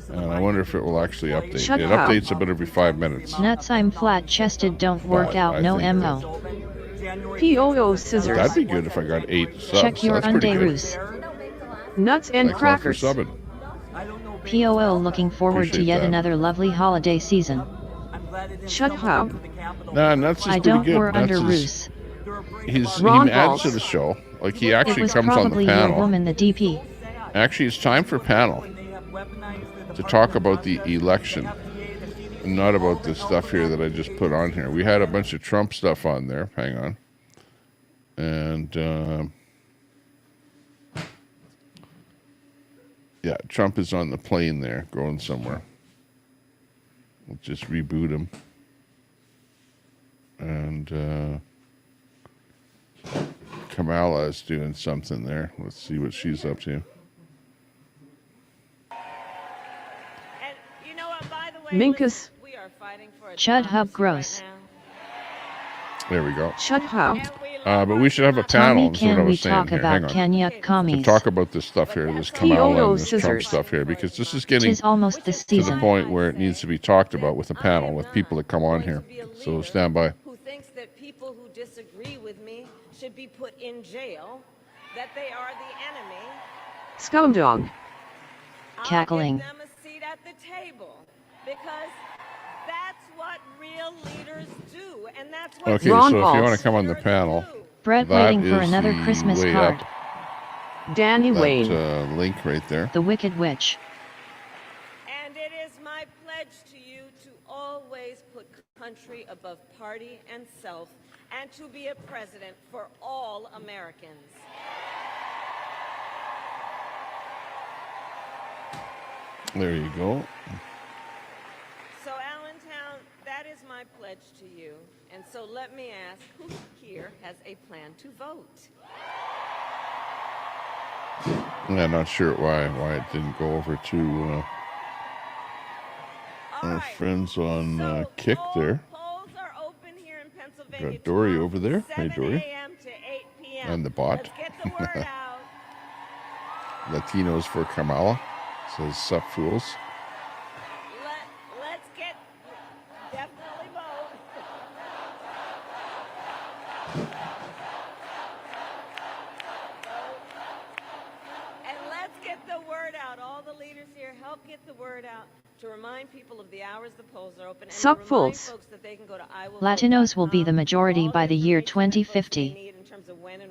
And I wonder if it will actually update. Shut It up. updates about every 5 minutes. Nuts, I'm flat-chested, don't work But out, I no think MO. P.O.O. Scissors. That'd be good if I got 8 subs. Check your That's pretty good. underoos. Nuts and Thanks a lot for crackers. subbing. POO looking forward to Appreciate yet that. another lovely holiday season. Shut up. Nah, Nuts is I pretty don't good. wear Nuts underoos. he Ron adds to Valtz. the show. Like he It actually was comes on the probably your panel. woman, the DP. Actually, it's time for panel to talk about the election, and not about this stuff here that I just put on here. We had a bunch of Trump stuff on there. Hang on, and yeah, Trump is on the plane there, going somewhere. We'll just reboot him, and Kamala is doing something there. Let's see what she's up to. And you know what, by the way, Minkus. we are fighting for a Chud democracy Hub gross. right now. There we go. Shut up. But we should have a panel. Tommy, Is what I can we was saying talk here. Hang about on. Kenya To commies? talk about this stuff here, this Kamala P.O.O. and this Trump scissors. stuff here, because this is getting Tis almost the to the season. point where it needs to be talked about with a panel, with people that come on here. So stand by. Who thinks that people who disagree with me should be put in jail, that they are the enemy. Scumdog. Cackling. Give them a seat at the table, because that's what real leaders do, and that's what Okay, Ron so if you Valtz. want to come on the panel, Brett that waiting for is another the Christmas way card. up. Danny Wayne. That link right there. The Wicked Witch. And it is my pledge to you to always put country above party and self, and to be a president for all Americans. There you go. So, Allentown, that is my pledge to you. And so let me ask, who here has a plan to vote? Yeah, not sure why it didn't go over to our friends on Kick there. Polls are open here in Pennsylvania. Got Dory over there. Hey, 7 Dory. a.m. to 8 p.m. And the bot. Let's get the word out. Latinos for Kamala. Says, sup, fools. Let's get, definitely vote. And let's get the word out. All the leaders here, help get the word out to remind people of the hours the polls are open. And Sup, to remind fools. folks that they can go to Latinos will be the majority by the year 2050.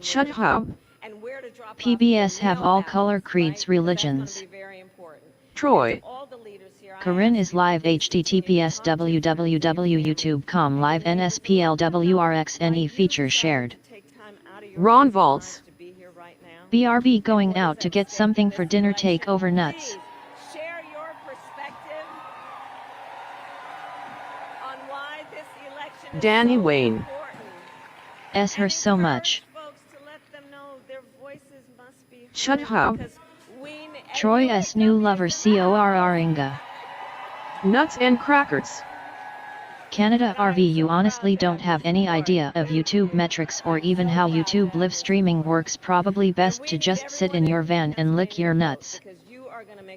Shut up. and where to drop off PBS your have mail all ballots, color right? creeds, Because that's gonna religions. be very important. Troy. All the leaders here, I Corinne ask is you live please https www.youtube.com live NSPLWRXNE features shared. Ron Valls. to be here right now. BRB going out to get something for dinner, take over nuts. Please share your perspective on why this election is Danny so Wayne. important. S her so much. Folks, to let them know their voices must be Shut heard up. because we Troy S new lover CORR Inga. Nuts and crackers. Canada RV, you honestly don't have any idea of YouTube metrics or even how YouTube live streaming works. Probably best to just sit in your van and lick your nuts.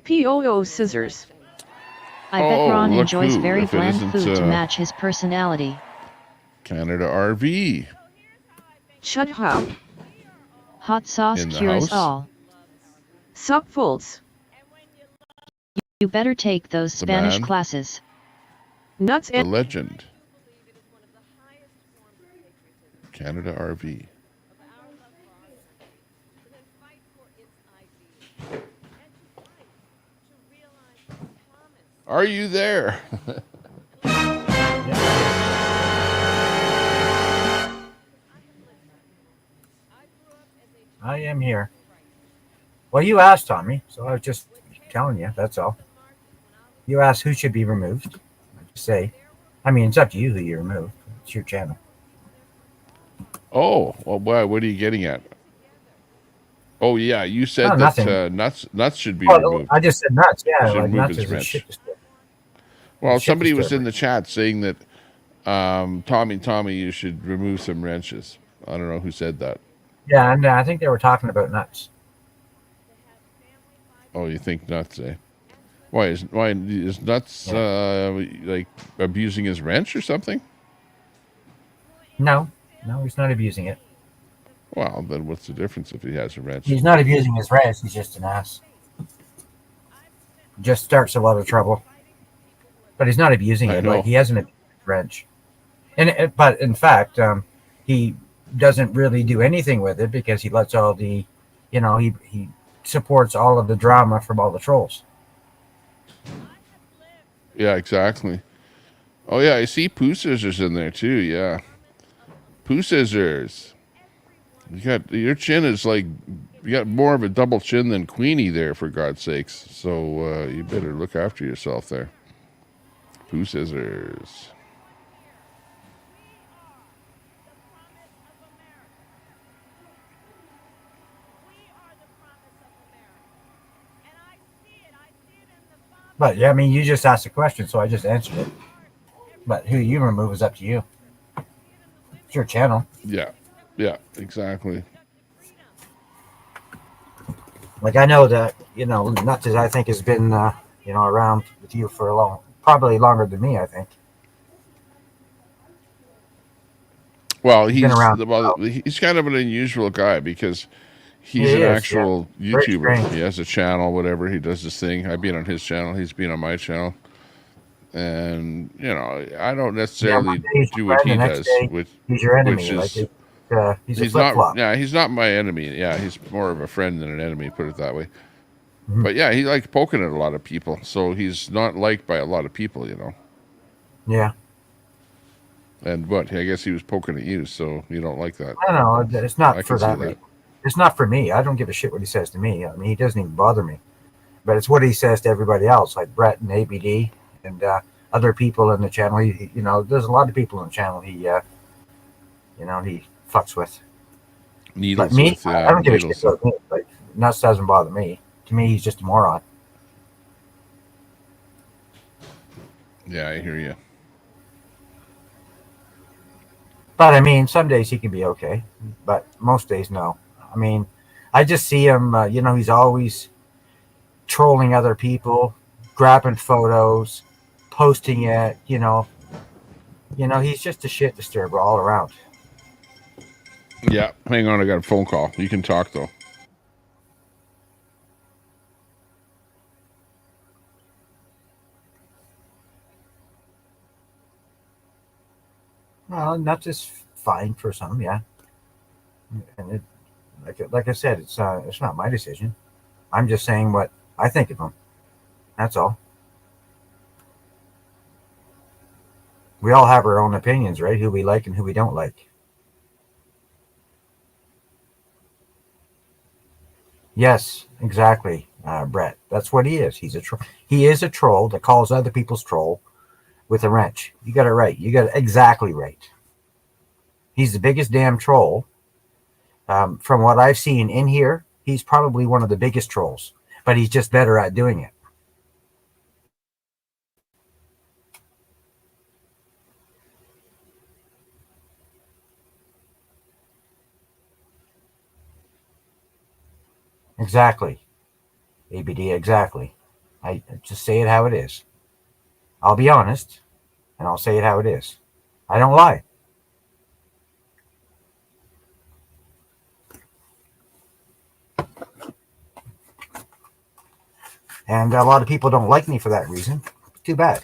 POO scissors. I bet Oh, Ron look enjoys who, very if it bland isn't, food to match his personality. Canada RV. Shut up. Hot sauce In the cures house? all. Sup, fools. You better take those The Spanish man. classes. Nuts The and legend. Canada RV. Are you there? I am here. Well, you asked on me, so I was just telling you, that's all. You asked who should be removed. I just say, I mean, it's up to you who you remove. It's your channel. Oh, well, what are you getting at? Oh, yeah, you said Oh, that nothing. nuts should be Oh, removed. I just said nuts. Yeah, Should like remove nuts his is a wrench. shit disturber. Well, Shit somebody was disturber. in the chat saying that, Tommy, you should remove some wrenches. I don't know who said that. Yeah, and I think they were talking about nuts. Oh, you think nuts, eh? Why is nuts like abusing his wrench or something? No, he's not abusing it. Well, then what's the difference if he has a wrench? He's not abusing his wrench. He's just an ass. Just starts a lot of trouble. But he's not abusing I it. know. Like, he hasn't abused his wrench. But in fact, he doesn't really do anything with it because he lets all the, he supports all of the drama from all the trolls. Yeah, exactly. Oh yeah, I see Pooh Scissors in there too. Yeah, Pooh Scissors. Your chin is like you got more of a double chin than Queenie there, for God's sakes. So you better look after yourself there. Pooh Scissors. But yeah, I mean, you just asked a question, so I just answered it. But who you remove is up to you. It's your channel. Yeah, exactly. Like, I know that, Nuts, I think, has been, around with you for probably longer than me, I think. Well, He's been around. he's kind of an unusual guy because he's He an is, actual yeah. Very YouTuber. strange. He has a channel, whatever. He does this thing. I've been on his channel. He's been on my channel. And, I don't necessarily do what he does. He's your enemy. Which is, he's a flip-flop. Yeah, he's not my enemy. Yeah, he's more of a friend than an enemy, put it that way. Mm-hmm. But yeah, he likes poking at a lot of people. So he's not liked by a lot of people, Yeah. And I guess he was poking at you, so you don't like that. I don't know. It's not I for can see that that. reason. It's not for me. I don't give a shit what he says to me. I mean, he doesn't even bother me. But it's what he says to everybody else, like Brett and ABD and other people in the channel. There's a lot of people in the channel he fucks with. Needles but me, with, I don't give a shit about me. Like, Nuts doesn't bother me. To me, he's just a moron. Yeah, I hear you. But I mean, some days he can be okay, but most days no. I mean, I just see him. He's always trolling other people, grabbing photos, posting it. He's just a shit disturber all around. Yeah, hang on, I got a phone call. You can talk though. Well, nuts is fine for some, yeah. And like I said, it's not my decision. I'm just saying what I think of him. That's all. We all have our own opinions, right? Who we like and who we don't like. Yes, exactly, Brett. That's what he is. He is a troll that calls other people's troll with a wrench. You got it right. You got it exactly right. He's the biggest damn troll. From what I've seen in here, he's probably one of the biggest trolls, but he's just better at doing it. Exactly. ABD, exactly. I just say it how it is. I'll be honest, and I'll say it how it is. I don't lie. And a lot of people don't like me for that reason. Too bad.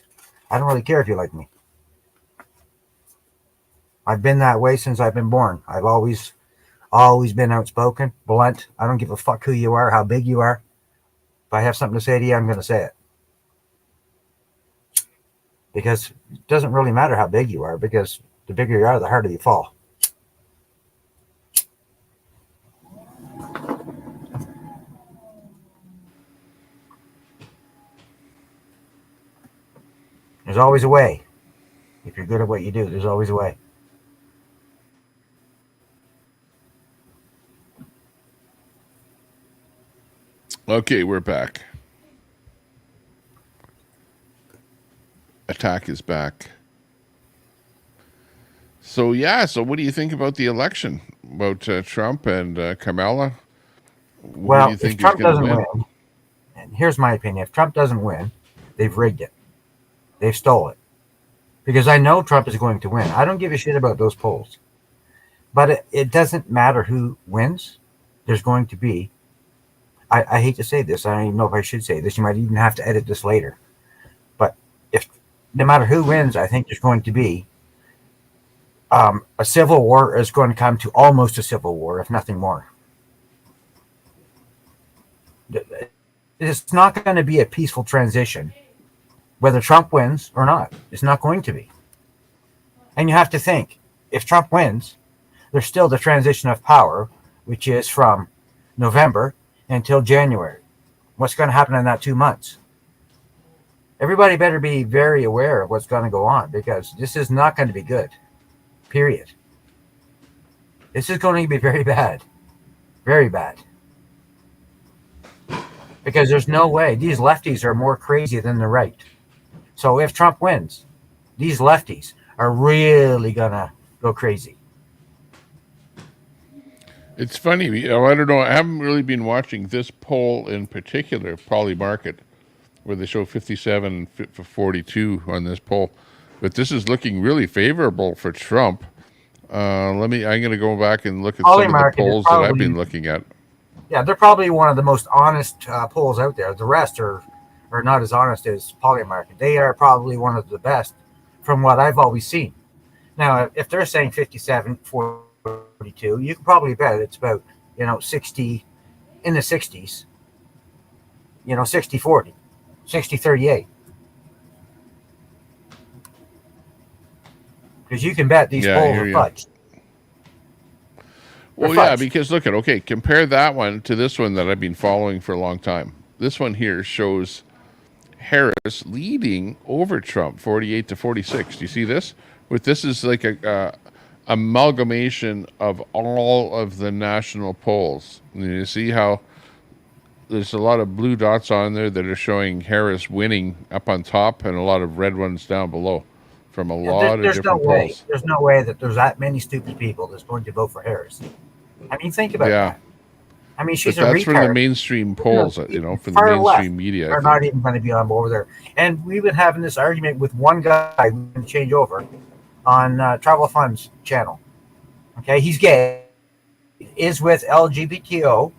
I don't really care if you like me. I've been that way since I've been born. I've always been outspoken, blunt. I don't give a fuck who you are, how big you are. If I have something to say to you, I'm going to say it. Because it doesn't really matter how big you are, because the bigger you are, the harder you fall. There's always a way. If you're good at what you do, there's always a way. Okay, we're back. Attack is back. So what do you think about the election? About Trump and Kamala? What do you think if Trump doesn't win? win, and here's my opinion, if Trump doesn't win, they've rigged it. They've stole it. Because I know Trump is going to win. I don't give a shit about those polls. But it doesn't matter who wins. There's going to be, I hate to say this, I don't even know if I should say this. You might even have to edit this later. But no matter who wins, I think there's going to be a civil war is going to come to almost a civil war, if nothing more. It's not going to be a peaceful transition, whether Trump wins or not. It's not going to be. And you have to think, if Trump wins, there's still the transition of power, which is from November until January. What's going to happen in that 2 months? Everybody better be very aware of what's going to go on, because this is not going to be good. Period. This is going to be very bad. Very bad. Because there's no way. These lefties are more crazy than the right. So if Trump wins, these lefties are really going to go crazy. It's funny. I don't know. I haven't really been watching this poll in particular, Poly Market, where they show 57 for 42 on this poll. But this is looking really favorable for Trump. I'm going to go back and look at some of the polls that I've been looking at. Yeah, they're probably one of the most honest polls out there. The rest are not as honest as Polymarket. They are probably one of the best from what I've always seen. Now, if they're saying 57, 42, you can probably bet it's about, 60, in the 60s, 60, 40, 60, 38. Because you can bet these polls are fudged. Well, yeah, because look at, compare that one to this one that I've been following for a long time. This one here shows Harris leading over Trump, 48 to 46. Do you see this? This is like a amalgamation of all of the national polls. And you see how there's a lot of blue dots on there that are showing Harris winning up on top and a lot of red ones down below. from a Yeah, lot of there's no different way. polls. There's no way that there's that many stupid people that's going to vote for Harris. I mean, think about Yeah. that. I mean, But she's a that's from the retard. mainstream polls, from the Far mainstream left media, I are not think. even going to be on over there. And we've been having this argument with one guy who's going to change over on Travel Funds channel. Okay, he's gay, is with LGBTO,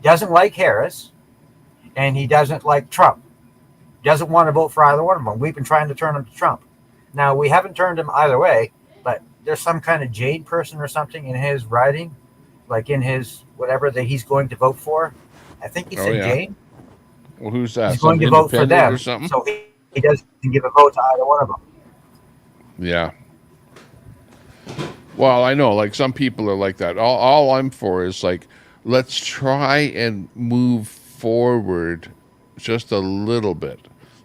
doesn't like Harris, and he doesn't like Trump. Doesn't want to vote for either one of them. We've been trying to turn him to Trump. Now, we haven't turned him either way, but there's some kind of jade person or something in his writing, like in his whatever that he's going to vote for. I think he said Jade. Well, who's that? He's Some going to vote for independent them, or something? so he doesn't give a vote to either one of them. Yeah. Well, I know, like some people are like that. All I'm for is like, let's try and move forward just a little bit.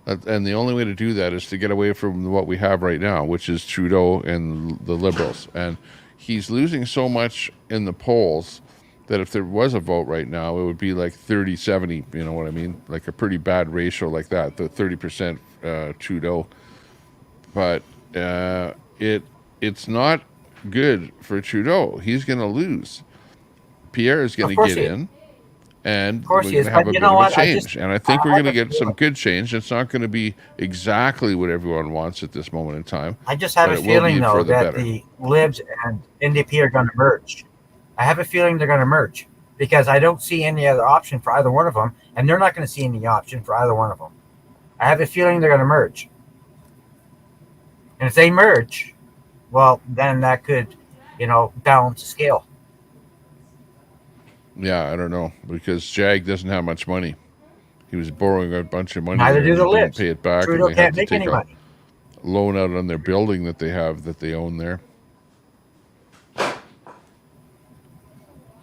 And the only way to do that is to get away from what we have right now, which is Trudeau and the Liberals. And he's losing so much in the polls that if there was a vote right now, it would be like 30-70, you know what I mean? Like a pretty bad ratio like that, the 30% Trudeau. But it's not good for Trudeau. He's going to lose. Pierre is going to get in, and we're going to have a bit of a change. And I think we're going to get some good change. It's not going to be exactly what everyone wants at this moment in time. I just have a feeling, though, that the Libs and NDP are going to merge. I have a feeling they're going to merge because I don't see any other option for either one of them, and they're not going to see any option for either one of them. I have a feeling they're going to merge. And if they merge, well, then that could, balance the scale. Yeah, I don't know, because Jag doesn't have much money. He was borrowing a bunch of money. Neither do the Libs. Libs. Pay it back, Trudeau and they have can't to make take any a money. loan out on their building that they own there.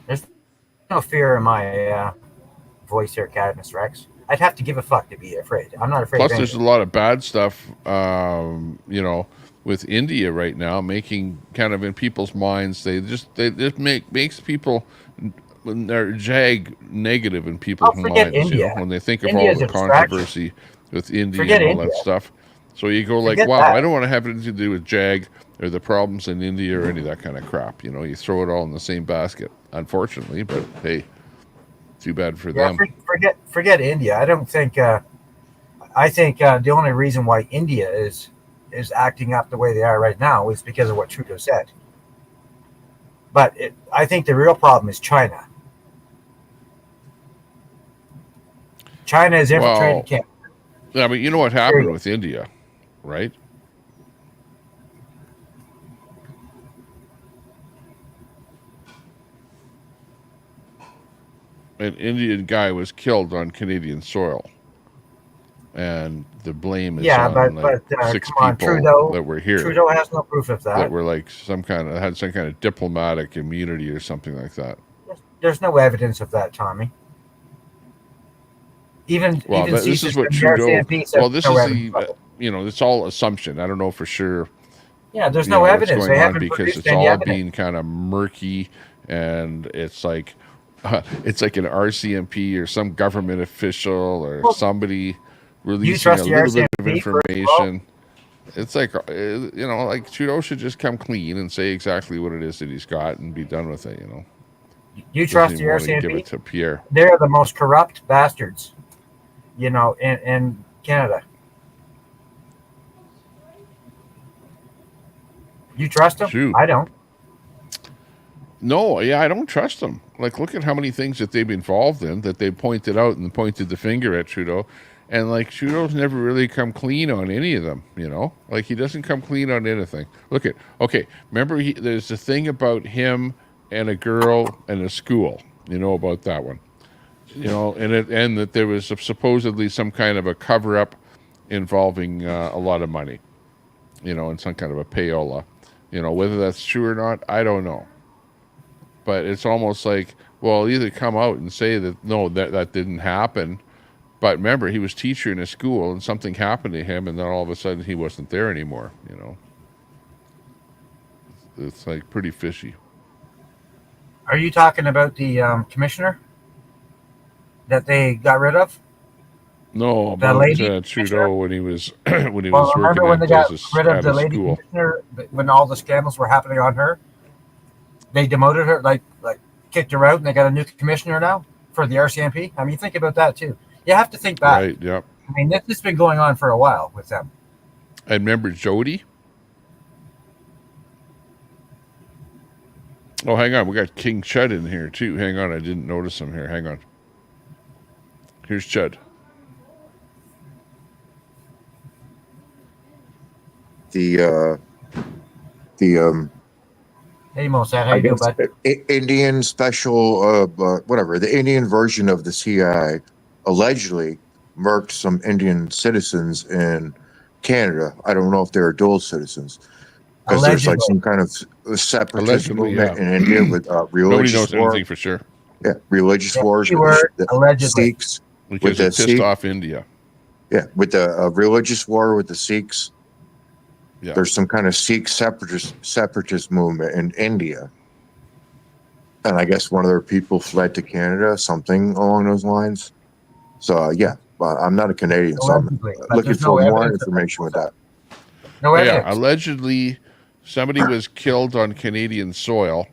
There's no fear in my voice here, Cadmus Rex. I'd have to give a fuck to be afraid. I'm not afraid. Plus, there's a lot of bad stuff, with India right now, making kind of in people's minds. They just makes people when they're Jag negative in people's minds. India. When they think of India's all the a controversy with India and all that stuff. So you go like, wow, I don't want to have anything to do with Jag or the problems in India or any of that kind of crap. You throw it all in the same basket, unfortunately. But hey, too bad for them. Forget India. I don't think. I think the only reason why India is acting up the way they are right now is because of what Trudeau said. But I think the real problem is China. China has infiltrated Canada. Yeah, but you know what happened with India, right? An Indian guy was killed on Canadian soil, and the blame is on six people Trudeau, that were here. Trudeau has no proof of that. That were like had some kind of diplomatic immunity or something like that. There's no evidence of that, Tommy. This is what Trudeau. Well, this is it's all assumption. I don't know for sure. Yeah, there's no evidence. They haven't because it's all being kind of murky, and it's like an RCMP or some government official or somebody releasing a little bit of information. It's like like Trudeau should just come clean and say exactly what it is that he's got and be done with it. You trust the RCMP? Give it to Pierre. They're the most corrupt bastards, in Canada. You trust them? Shoot. I don't. No, I don't trust them. Like, look at how many things that they've been involved in that they pointed out and pointed the finger at Trudeau. And, like, Trudeau's never really come clean on any of them, Like, he doesn't come clean on anything. Remember, there's a thing about him and a girl and a school. You know about that one. And that there was supposedly some kind of a cover-up involving a lot of money, and some kind of a payola. Whether that's true or not, I don't know. But it's almost like, well, either come out and say that, no, that didn't happen. But remember, he was teacher in a school and something happened to him, and then all of a sudden he wasn't there anymore, It's like pretty fishy. Are you talking about the commissioner that they got rid of? No, The about lady Trudeau when he was when he Well, was remember working when they at got his, rid of at the his lady school. commissioner when all the scandals were happening on her? They demoted her, like kicked her out, and they got a new commissioner now for the RCMP. I mean, think about that too. You have to think back. Right. Yep. I mean, this has been going on for a while with them. And remember Jody? Oh, hang on. We got King Chud in here too. Hang on. I didn't notice him here. Hang on. Here's Chud. The Hey, Mosat, how I you doing, guess bud? Indian special whatever, the Indian version of the CIA allegedly murked some Indian citizens in Canada. I don't know if they're dual citizens because there's like some kind of separatist Allegedly, movement yeah. in India with Nobody religious knows war. anything for sure. Yeah, religious wars with keyword, the allegedly. Sikhs. Because with it the pissed off India. Yeah, with the religious war with the Sikhs. Yeah. There's some kind of Sikh separatist movement in India. And I guess one of their people fled to Canada, something along those lines. So, yeah, I'm not a Canadian, so I'm Allegedly, but looking there's for no more evidence of information with that. No Yeah, evidence. allegedly somebody was killed on Canadian soil,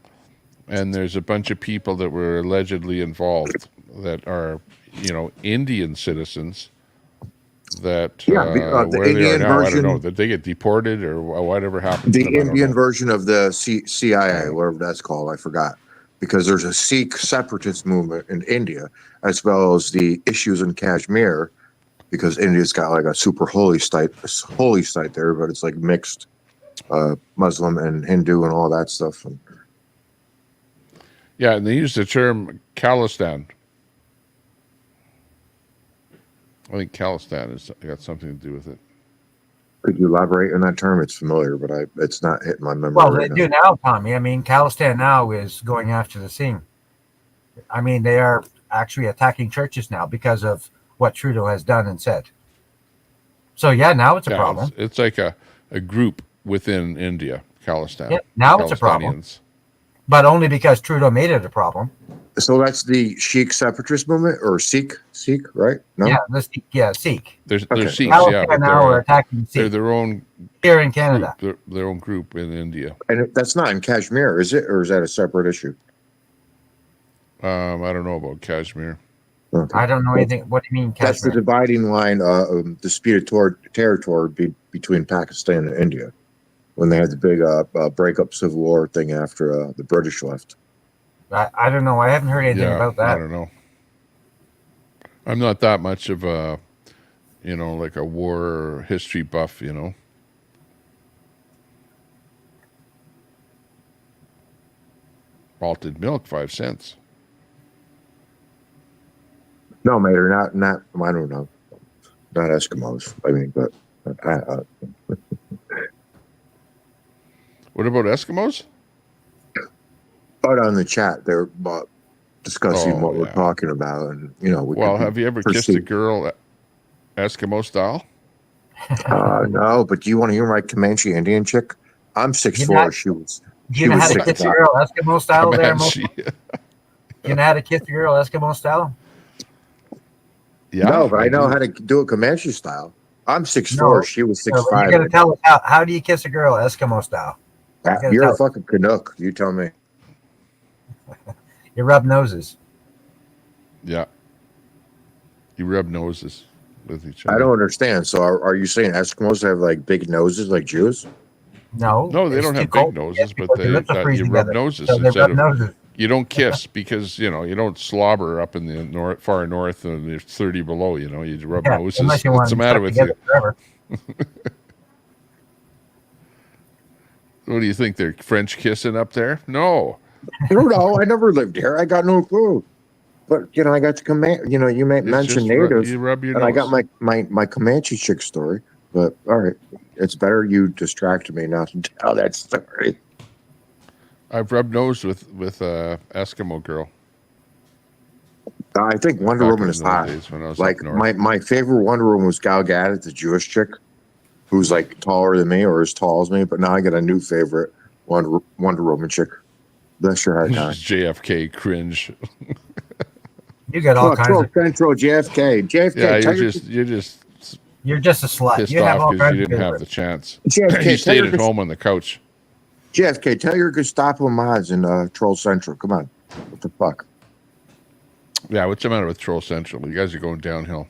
and there's a bunch of people that were allegedly involved that are, Indian citizens that The where they are Indian now, I don't know. version, Did they get deported or whatever happened to the them? I don't Indian know. version of the CIA, whatever that's called, I forgot. Because there's a Sikh separatist movement in India, as well as the issues in Kashmir, because India's got like a super holy site there, but it's like mixed Muslim and Hindu and all that stuff. And Yeah, and they use the term Khalistan. I think Khalistan has got something to do with it. could you elaborate on that term? It's familiar, but it's not hitting my memory Well, right they do now. now, Tommy. I mean, Khalistan now is going after the scene. I mean, they are actually attacking churches now because of what Trudeau has done and said. So, yeah, now it's a problem. It's like a group within India, Khalistan. Yeah, now it's a problem. Khalistanians. But only because Trudeau made it a problem. So that's the Sikh separatist movement, or Sikh, right? No, Yeah, Sikh. They're Okay. Sikhs, Khalistan yeah, but now are attacking they're Sikh their own here in Canada. group, their own group in India. and that's not in Kashmir, is it, or is that a separate issue? I don't know about Kashmir. Okay. I don't know anything. What do you mean, That's the Kashmir? dividing line, disputed territory between Pakistan and India, when they had the big breakup civil war thing after the British left. I don't know. I haven't heard anything about that. I don't know. I'm not that much of a, like a war history buff, Malted milk, 5 cents. No, Mater, not. I don't know, not Eskimos. I mean, but What about Eskimos? out on the chat, they're discussing what we're yeah. talking about, and we Well, could have you ever kissed a proceed. girl Eskimo style? No, but do you want to hear my Comanche Indian chick? I'm 6'4". She was. Do you know how to kiss a girl Eskimo style there, Mo? Comanche. You know how to kiss a girl Eskimo style? Yeah. No, but I know how to do it Comanche style. I'm 6'4". No. She was So 6'5". you're gonna tell us how do you kiss a girl Eskimo style? You're a fucking Canuck. You tell me. You rub noses. Yeah. You rub noses with each other. I don't understand. So are you saying Eskimos have like big noses like Jews? No. No, they it's don't too have cold big to noses, kiss but because your lips will freeze you rub together. noses So they instead rub of noses. You don't kiss because you don't slobber up in the far north and it's 30 below. You rub noses. Unless you want What's the to matter stuck with together you? forever. What do you think? They're French kissing up there? No. No, I never lived here. I got no clue. But I got to Comanche. You mentioned just native, you rub your and I nose. got my Comanche chick story. But all right, it's better you distracted me not to tell that story. I've rubbed nose with Eskimo girl. I think Wonder Back Woman in is those hot. days when I was Like up north. my favorite Wonder Woman was Gal Gadot, the Jewish chick, who's like taller than me or as tall as me. But now I got a new favorite Wonder Woman chick. Bless your heart, This guy. is JFK cringe. You got all kinds of. Central JFK. JFK. Yeah, tell You're just a slut. pissed You have all off because kinds you of didn't have good the chance. JFK, You stayed at home on the couch. JFK, tell your Gestapo mods in Troll Central. Come on. What the fuck? Yeah, what's the matter with Troll Central? You guys are going downhill.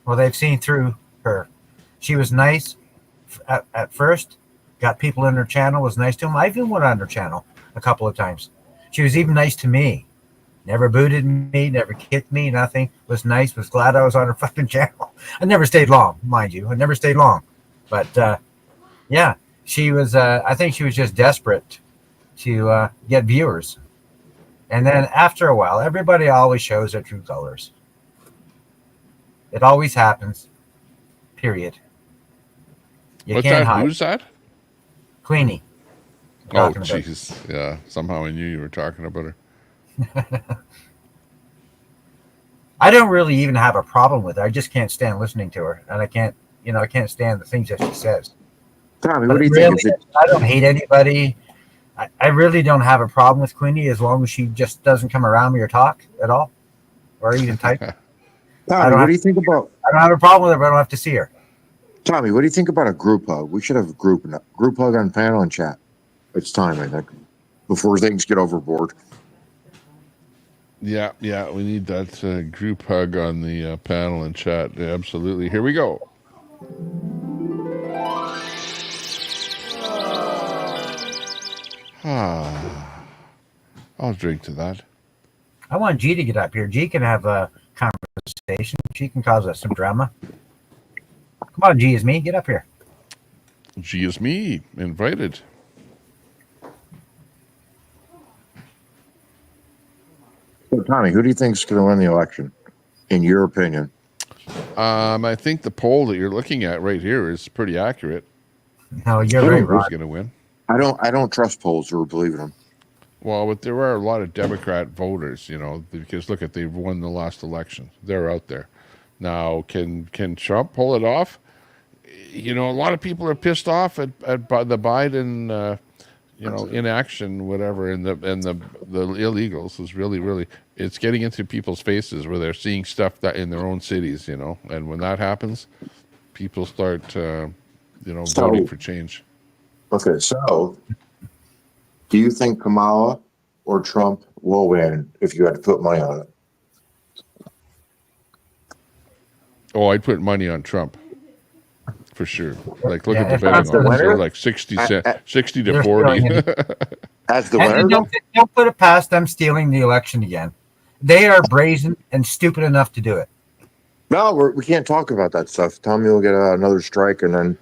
Well, they've seen through her. She was nice at first, got people in her channel, was nice to them. I even went on her channel a couple of times. She was even nice to me. Never booted me, never kicked me, nothing. Was nice, was glad I was on her fucking channel. I never stayed long, mind you. I never stayed long. But, yeah, she was, I think she was just desperate to get viewers. And then after a while, everybody always shows their true colors. It always happens. Period. You What's can't that? hide. Who's that? Queenie. Oh, Talking about. jeez. Yeah, somehow I knew you were talking about her. I don't really even have a problem with her. I just can't stand listening to her, and I can't stand the things that she says. Tommy, But what do you really, think? I don't hate anybody. I really don't have a problem with Queenie as long as she just doesn't come around me or talk at all, or even type. Tommy, what do you think about? I don't have a problem with her, but I don't have to see her. Tommy, what do you think about a group hug? We should have a group hug on panel and chat. It's time, I think, before things get overboard. Yeah, we need that group hug on the panel and chat. Yeah, absolutely. Here we go. I'll drink to that. I want G to get up here. G can have a conversation. She can cause us some drama. Come on, G is me. Get up here. G is me. Invited. So, Tommy, who do you think is going to win the election, in your opinion? I think the poll that you're looking at right here is pretty accurate. No, you're right, Who's Rod. going to win? I don't trust polls or believe in them. Well, but there are a lot of Democrat voters, because look at they've won the last election. They're out there. Now, can Trump pull it off? A lot of people are pissed off at the Biden, inaction, whatever, and the illegals is really it's getting into people's faces where they're seeing stuff that in their own cities, and when that happens, people start, voting for change. Okay, so do you think Kamala or Trump will win if you had to put money on it? Oh, I'd put money on Trump. For sure. Like, look at the betting odds. They're like 60 to 40. As the winner? Don't put it past them stealing the election again. They are brazen and stupid enough to do it. No, we can't talk about that stuff. Tommy will get another strike, and then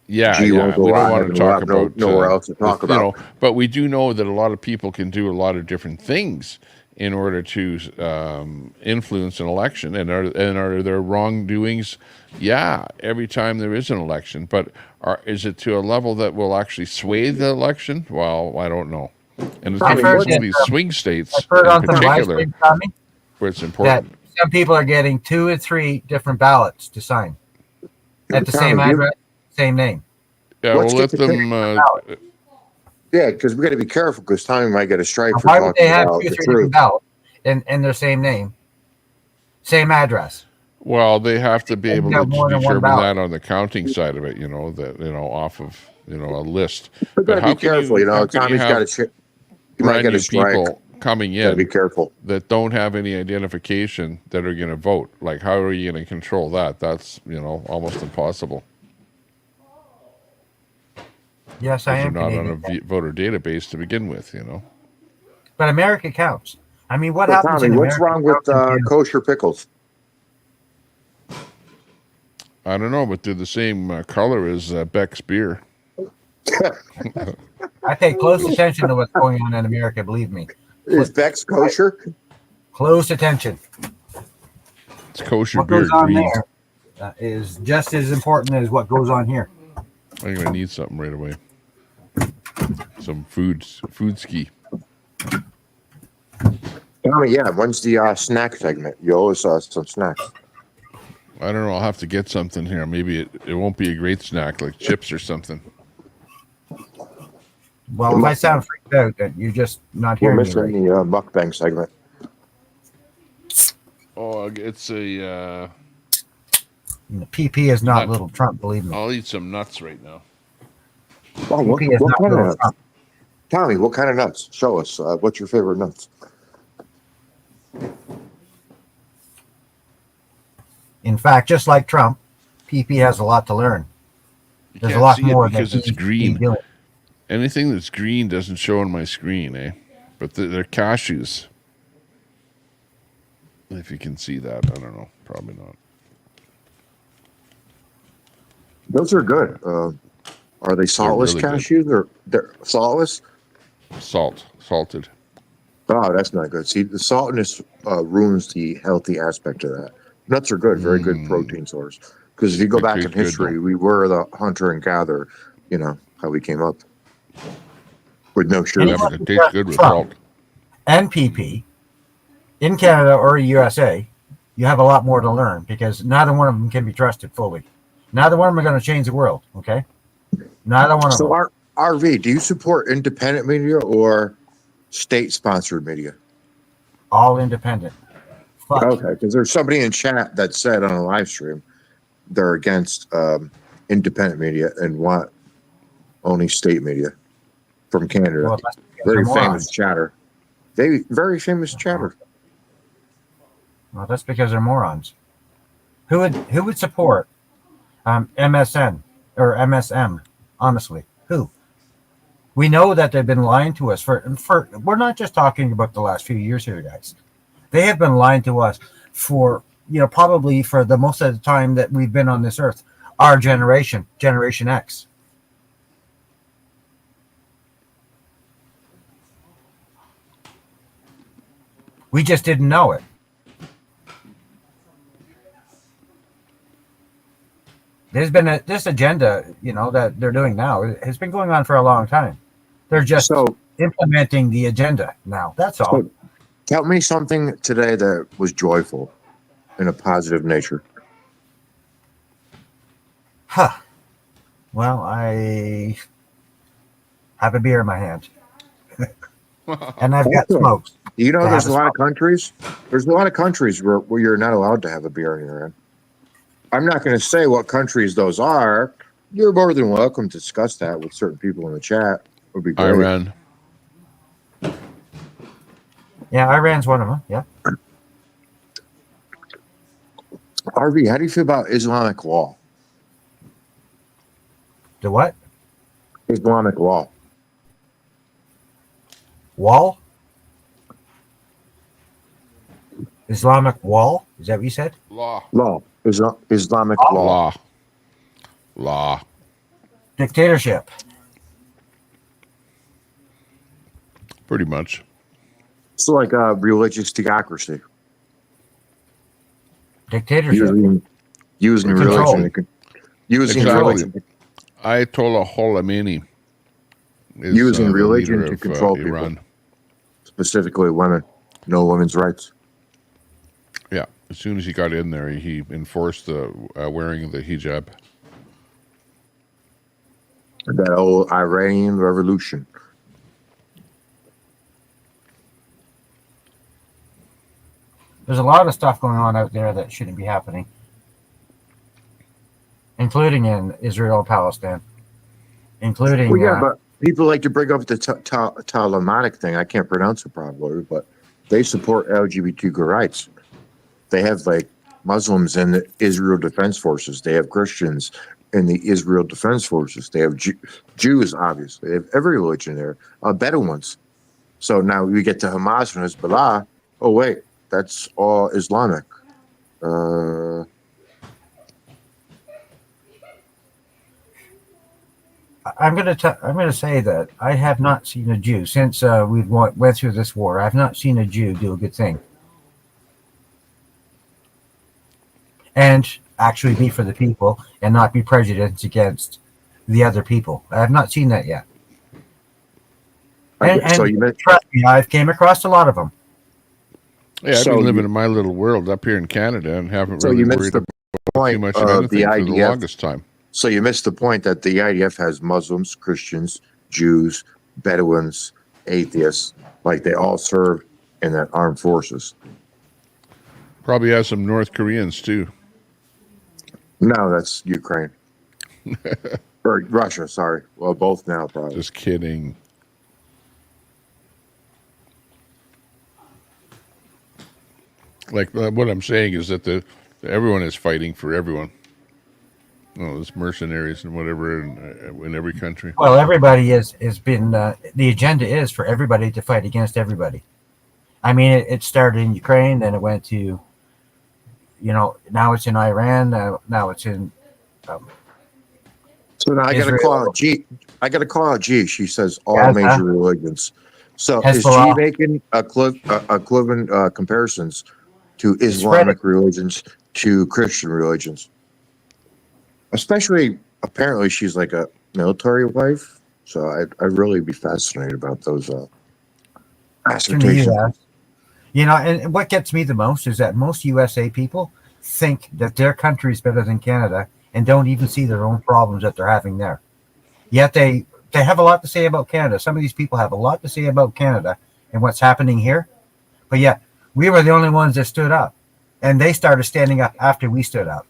we don't want to talk about nowhere else to talk about. But we do know that a lot of people can do a lot of different things in order to influence an election, and are there wrongdoings? Yeah, every time there is an election, but is it to a level that will actually sway the election? Well, I don't know. And it's different in some of these swing states in particular, where it's important. That some people are getting 2 or 3 different ballots to sign at the same address, same name. Yeah, we'll let them. Yeah, because we got to be careful because Tommy might get a strike for why would they talking have about 2 or the 3 truth. different ballots in their same name, same address? Well, they have to be able to determine ballot. that on the counting side of it, off of a list. But how be careful, Tommy's got to. You might get a strike. People coming in, be careful, that don't have any identification that are going to vote. Like, how are you going to control that? That's almost impossible. Yes, I am. You're not on a voter database to begin with, But America counts. I mean, what so happens Tommy, in what's wrong with kosher pickles? I don't know, but they're the same color as Beck's beer. I pay close attention to what's going on in America, believe me. Is Beck's kosher? Close attention. It's kosher what beer. Goes on there is just as important as what goes on here. I'm going to need something right away. Some food ski. Tommy, yeah, when's the snack segment? You owe us some snacks. I don't know. I'll have to get something here. Maybe it won't be a great snack, like chips or something. Well, if I sound freaked out, then you're just not We're hearing me missing right. the mukbang segment. Oh, it's a. The PP is not nut. little Trump, believe me. I'll eat some nuts right now. Oh, PP is not kind of little nuts? Trump. Tommy, what kind of nuts? Show us. What's your favorite nuts? In fact, just like Trump, PP has a lot to learn. You There's a can't lot see more it because that it's he needs to be green. doing. Anything that's green doesn't show on my screen, eh? But they're cashews. If you can see that, I don't know. Probably not. Those are good. Are they saltless really good. cashews or they're saltless? Salted. Oh, that's not good. See, the saltiness ruins the healthy aspect of that. Nuts are good, very good protein source. Because if you go They back in taste good, history, though. we were the hunter and gatherer. You know how we came up with no sugar. Yeah, but it tastes good with Trump salt. and PP in Canada or USA, you have a lot more to learn because neither one of them can be trusted fully. Neither one of them are going to change the world. Okay, neither one of them. So, RV, do you support independent media or state-sponsored media? All independent. Fuck. Okay, because there's somebody in chat that said on a live stream they're against independent media and want only state media from Canada. Well, that's Very because they're famous morons. chatter. Very famous chatter. Well, that's because they're morons. Who would support MSN or MSM? Honestly, who? We know that they've been lying to us for. We're not just talking about the last few years here, guys. They have been lying to us for probably for the most of the time that we've been on this earth. Our generation, Generation X. We just didn't know it. There's been this agenda, that they're doing now. It has been going on for a long time. They're just implementing the agenda now. That's all. So tell me something today that was joyful in a positive nature. Huh. Well, I have a beer in my hand. And I've got smokes. You know, there's a lot of countries. There's a lot of countries where you're not allowed to have a beer in your hand. I'm not going to say what countries those are. You're more than welcome to discuss that with certain people in the chat. It would be great. Iran. Yeah, Iran's one of them. Yeah. RV, how do you feel about Islamic law? The what? Islamic law. Wall? Islamic wall? Is that what you said? Law. Islamic law. Law. Dictatorship. Pretty much. So like religious theocracy. Dictatorship. Using Control. religion. Using Exactly. religion. Ayatollah Khomeini is Using the religion leader to of, control Iran. people. Specifically women. No women's rights. Yeah, as soon as he got in there, he enforced the wearing of the hijab. That old Iranian revolution. There's a lot of stuff going on out there that shouldn't be happening, including in Israel and Palestine, including. Well, yeah, but people like to bring up the Talmudic thing. I can't pronounce it properly, but they support LGBTQ rights. They have like Muslims in the Israel Defense Forces. They have Christians in the Israel Defense Forces. They have Jews, obviously. They have every religion there, better ones. So now we get to Hamas and Hezbollah. Oh, wait, that's all Islamic. I'm gonna say that I have not seen a Jew since we went through this war. I've not seen a Jew do a good thing, and actually be for the people and not be prejudiced against the other people. I have not seen that yet. And trust me, I've came across a lot of them. Yeah, I've been living in my little world up here in Canada and haven't really worried about too much of anything for the longest time. So you missed the point that the IDF has Muslims, Christians, Jews, Bedouins, atheists, like they all serve in the armed forces. Probably has some North Koreans too. No, that's Ukraine. Or Russia, sorry. Well, both now, probably. Just kidding. Like what I'm saying is that everyone is fighting for everyone. There's mercenaries and whatever in every country. Well, everybody has been. The agenda is for everybody to fight against everybody. I mean, it started in Ukraine, then it went to, now it's in Iran. Now it's in. So now I got to call out G. I got to call out G. She says all major religions. So is G making equivalent comparisons to Islamic religions to Christian religions? Especially, apparently, she's like a military wife. So I'd really be fascinated about those assertions. And what gets me the most is that most USA people think that their country is better than Canada and don't even see their own problems that they're having there. Yet they have a lot to say about Canada. Some of these people have a lot to say about Canada and what's happening here. But yet we were the only ones that stood up. And they started standing up after we stood up.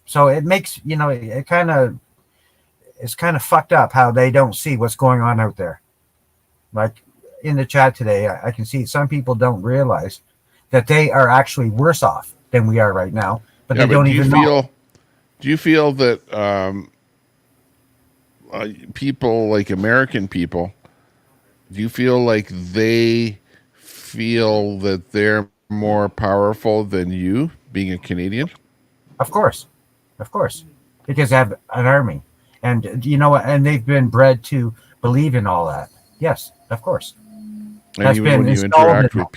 So it makes, it's kind of fucked up how they don't see what's going on out there. Like in the chat today, I can see some people don't realize that they are actually worse off than we are right now, but they don't even know. Do you feel that people like American people, do you feel like they feel that they're more powerful than you, being a Canadian? Of course, because they have an army, and and they've been bred to believe in all that. Yes, of course. And even when you interact with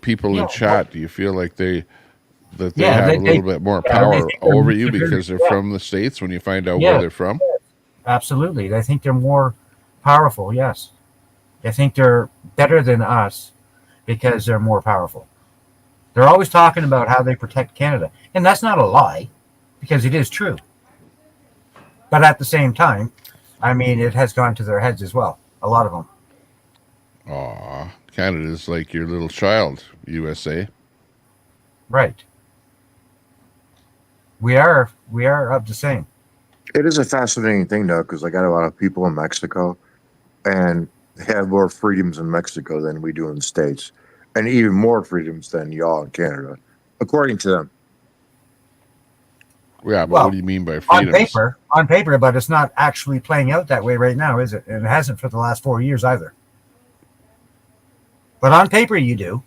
people in chat, do you feel like they have a little bit more power over you because they're from the States when you find out where they're from? Absolutely. They think they're more powerful, yes. They think they're better than us because they're more powerful. They're always talking about how they protect Canada. And that's not a lie, because it is true. But at the same time, I mean, it has gone to their heads as well. A lot of them. Aw, Canada's like your little child, USA. Right. We are of the same. It is a fascinating thing, though, because I got a lot of people in Mexico, and they have more freedoms in Mexico than we do in the States, and even more freedoms than y'all in Canada, according to them. Yeah, but what do you mean by freedoms? On paper, but it's not actually playing out that way right now, is it? And it hasn't for the last 4 years either. But on paper, you do.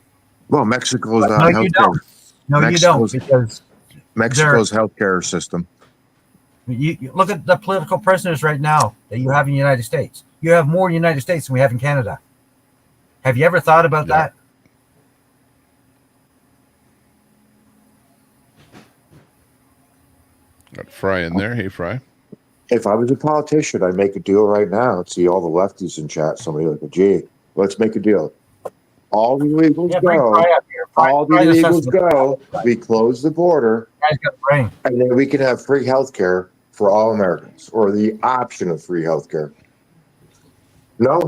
Well, Mexico's no, you don't. No, you don't, because Mexico's healthcare system. You look at the political prisoners right now that you have in the United States. You have more in the United States than we have in Canada. Have you ever thought about that? Got Fry in there. Hey, Fry. If I was a politician, I'd make a deal right now and see all the lefties in chat. Somebody like, gee, let's make a deal. All the illegals go. All the illegals go. We close the border. And then we can have free health care for all Americans, or the option of free health care. No.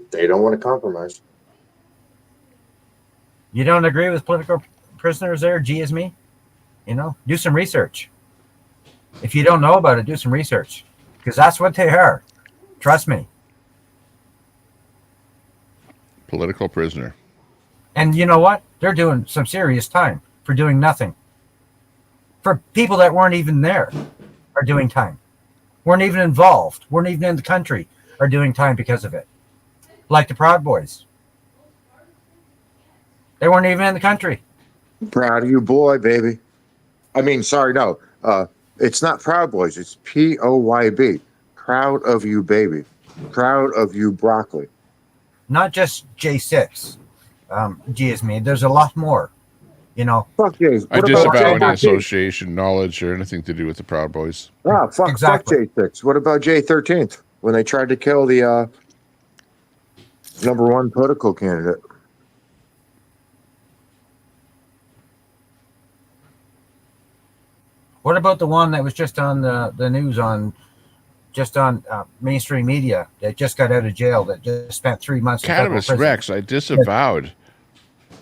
They don't want to compromise. You don't agree with political prisoners there, G as me? Do some research. If you don't know about it, do some research, because that's what they are. Trust me. Political prisoner. And you know what? They're doing some serious time for doing nothing. For people that weren't even there are doing time. Weren't even involved. Weren't even in the country are doing time because of it. Like the Proud Boys. They weren't even in the country. Proud of you, boy, baby. I mean, sorry, no. It's not Proud Boys. It's POYB. Proud of you, baby. Proud of you, broccoli. Not just J6. G is me. There's a lot more. Fuck you. I disavow any association, knowledge, or anything to do with the Proud Boys. Fuck J6. What about J13th when they tried to kill the #1 political candidate? What about the one that was just on the news on just on mainstream media that just got out of jail, that just spent 3 months in federal Cannabis prison. Rex, I disavowed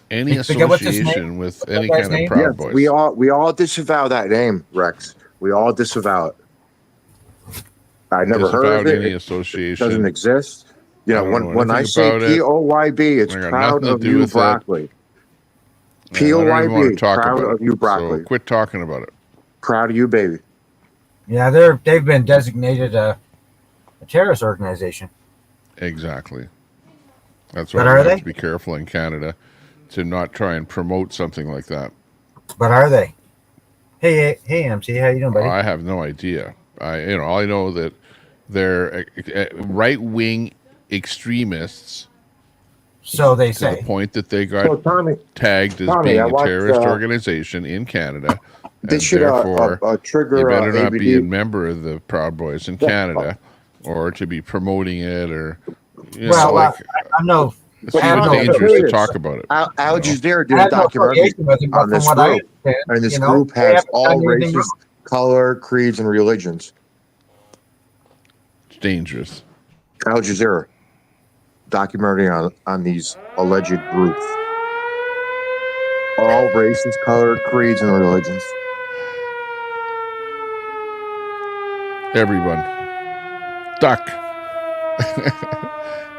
any What's his name? association with What's any that guy's kind of name? Proud Yes, Boys. we all disavow that name, Rex. We all disavow it. I never heard Disavowed of it. any It association. doesn't exist. You know, I don't know when I anything say about it. POYB, it's I got proud nothing to of do you, with it. broccoli. I don't even want to POYB, talk proud about of you, it. broccoli. So quit talking about it. Proud of you, baby. Yeah, they've been designated a terrorist organization. Exactly. That's But why are we have they? to be careful in Canada to not try and promote something like that. But are they? Hey, MC, how you doing, buddy? I have no idea. All I know that they're right-wing extremists. So they to say. the point that they got So, Tommy, tagged as Tommy, being I a watched, terrorist organization in Canada, they and should therefore trigger they better not be a ABD. member of the Proud Boys in Yeah. Canada, or to be promoting it, or Well, I'm no. it's I have even no dangerous to affiliates. talk about it. Al you know? Jazeera I did a have no documentary affiliation with him, but on from this what I group, understand, and this you know, group they has haven't all done anything races, wrong. color, creeds, and religions. It's dangerous. Al Jazeera documentary on these alleged groups. All races, color, creeds, and religions. Everyone, duck.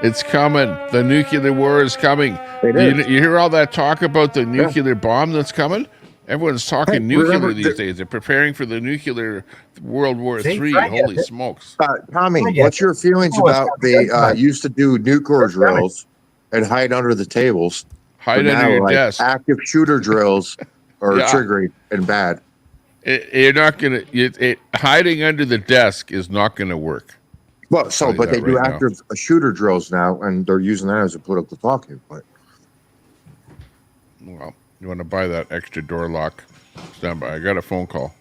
It's coming. The nuclear war is coming. You hear all that talk about the nuclear bomb that's coming? Everyone's talking nuclear these days. They're preparing for the nuclear World War III. Holy smokes. Tommy, what's your feelings about they used to do nuclear drills and hide under the tables? Hide but under now, your like, desk. Active shooter drills are Yeah. triggering and bad. You're not going to... Hiding under the desk is not going to work. Well, so, but they do right now. active shooter drills now, and they're using that as a political talking point. Well, you want to buy that extra door lock? Stand by. I got a phone call.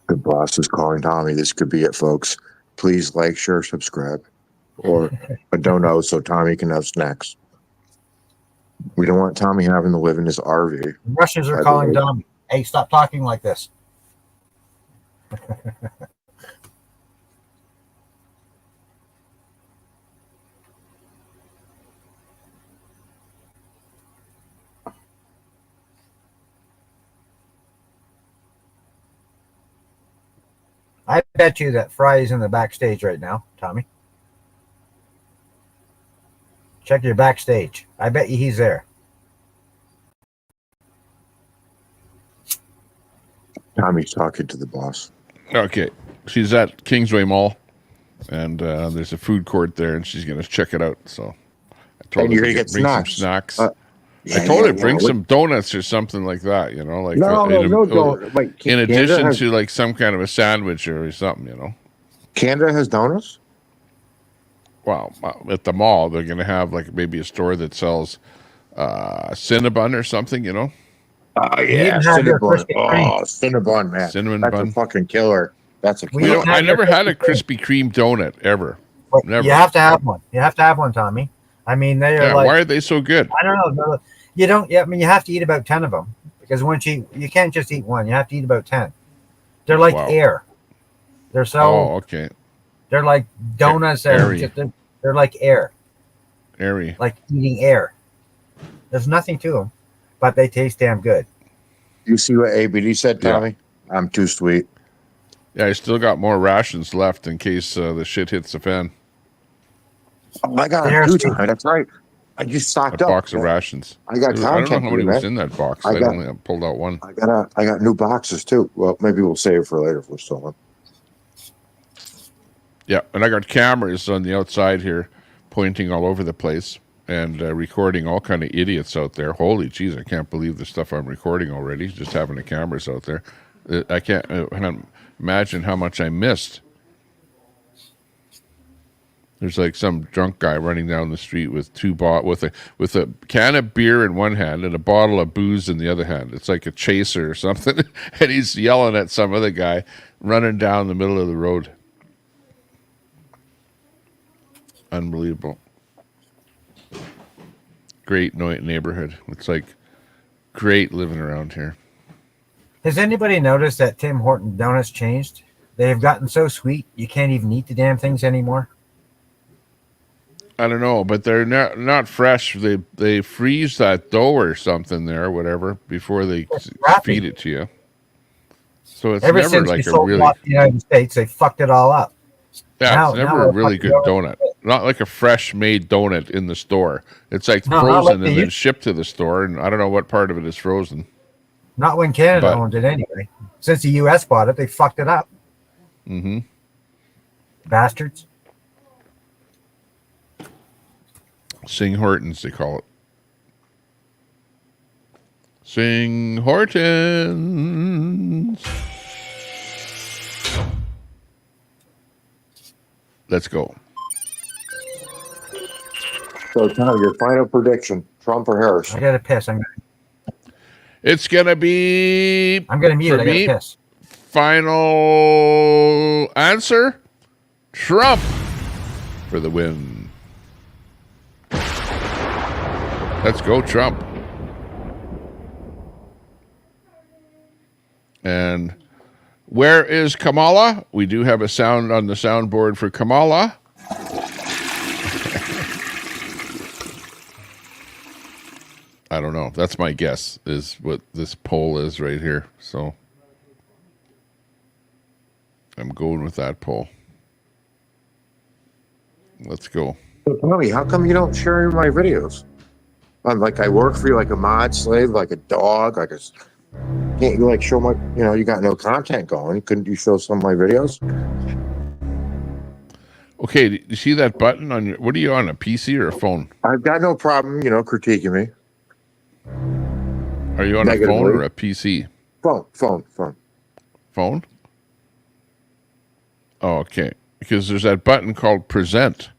The boss is calling Tommy. This could be it, folks. Please like, share, subscribe, or a dono so Tommy can have snacks. We don't want Tommy having to live in his RV. The Russians by are the calling way. Tommy. Hey, stop talking like this. I bet you that Fry's in the backstage right now, Tommy. Check your backstage. I bet you he's there. Tommy's talking to the boss. Okay. She's at Kingsway Mall, and there's a food court there, and she's going to check it out. So I told And her you're to gonna get bring some snacks. snacks. I told her bring some donuts or something like that, like No, don't. Wait, in Canada addition has- to like some kind of a sandwich or something, Canada has donuts? Well, at the mall, they're going to have like maybe a store that sells Cinnabon or something, Oh, We yeah, even have your Cinnabon. Krispy Kreme. Oh, Cinnabon, man. Cinnamon That's bun. a fucking killer. That's a We killer. don't I have never your had a Krispy Krispy Kreme donut ever. But Never. you have to have one. You have to have one, Tommy. I mean, they are Yeah, like, why are they so good? I don't know. You don't. Yeah, I mean, you have to eat about 10 of them because once you can't just eat one. You have to eat about 10. They're like Wow. air. They're so. Oh, okay. They're like donuts. Airy. They're like air, Airy. like eating air. There's nothing to them, but they taste damn good. You see what ABD said, Yeah. Tommy? I'm too sweet. Yeah, I still got more rations left in case the shit hits the fan. Oh, I got They're two, sweet. Tommy. That's right. I just stocked A up. box of man. rations. I got I don't know content how for many you, was man. in that box. I I got- only pulled out one. I got new boxes too. Well, maybe we'll save it for later if we're still on. Yeah, and I got cameras on the outside here pointing all over the place and recording all kind of idiots out there. Holy jeez, I can't believe the stuff I'm recording already, just having the cameras out there. I can't imagine how much I missed. There's like some drunk guy running down the street with with a can of beer in one hand and a bottle of booze in the other hand. It's like a chaser or something, and he's yelling at some other guy running down the middle of the road. Unbelievable. Great neighborhood. It's like great living around here. Has anybody noticed that Tim Horton Donuts changed? They have gotten so sweet you can't even eat the damn things anymore. I don't know, but they're not fresh. They freeze that dough or something there, or whatever, before they feed it to you. So it's Ever never since we like a sold really off the United States, they fucked it all up. it's never a really good fucking donut. Not like a fresh made donut in the store. It's like No, not frozen like and they then shipped to the store, and I don't know what part of it is frozen. Not when Canada But- owned it anyway. Since the U.S. bought it, they fucked it up. Mm-hmm. Bastards. Sing Hortons, they call it. Sing Hortons. Let's go. So, Tom, your final prediction: Trump or Harris? I gotta piss. It's gonna be. I'm gonna mute. For I gotta me, piss. final answer: Trump for the win. Let's go, Trump. And where is Kamala? We do have a sound on the soundboard for Kamala. I don't know. That's my guess, is what this poll is right here. So I'm going with that poll. Let's go. So, Tommy, how come you don't share my videos? I'm like, I work for you like a mod slave, like a dog. Like, can't you like show my? You got no content going. Couldn't you show some of my videos? Okay, do you see that button on your? What are you on, a PC or a phone? I've got no problem, critiquing me. Are you on a phone or a PC? Phone. Phone? Oh, okay. Because there's that button called present,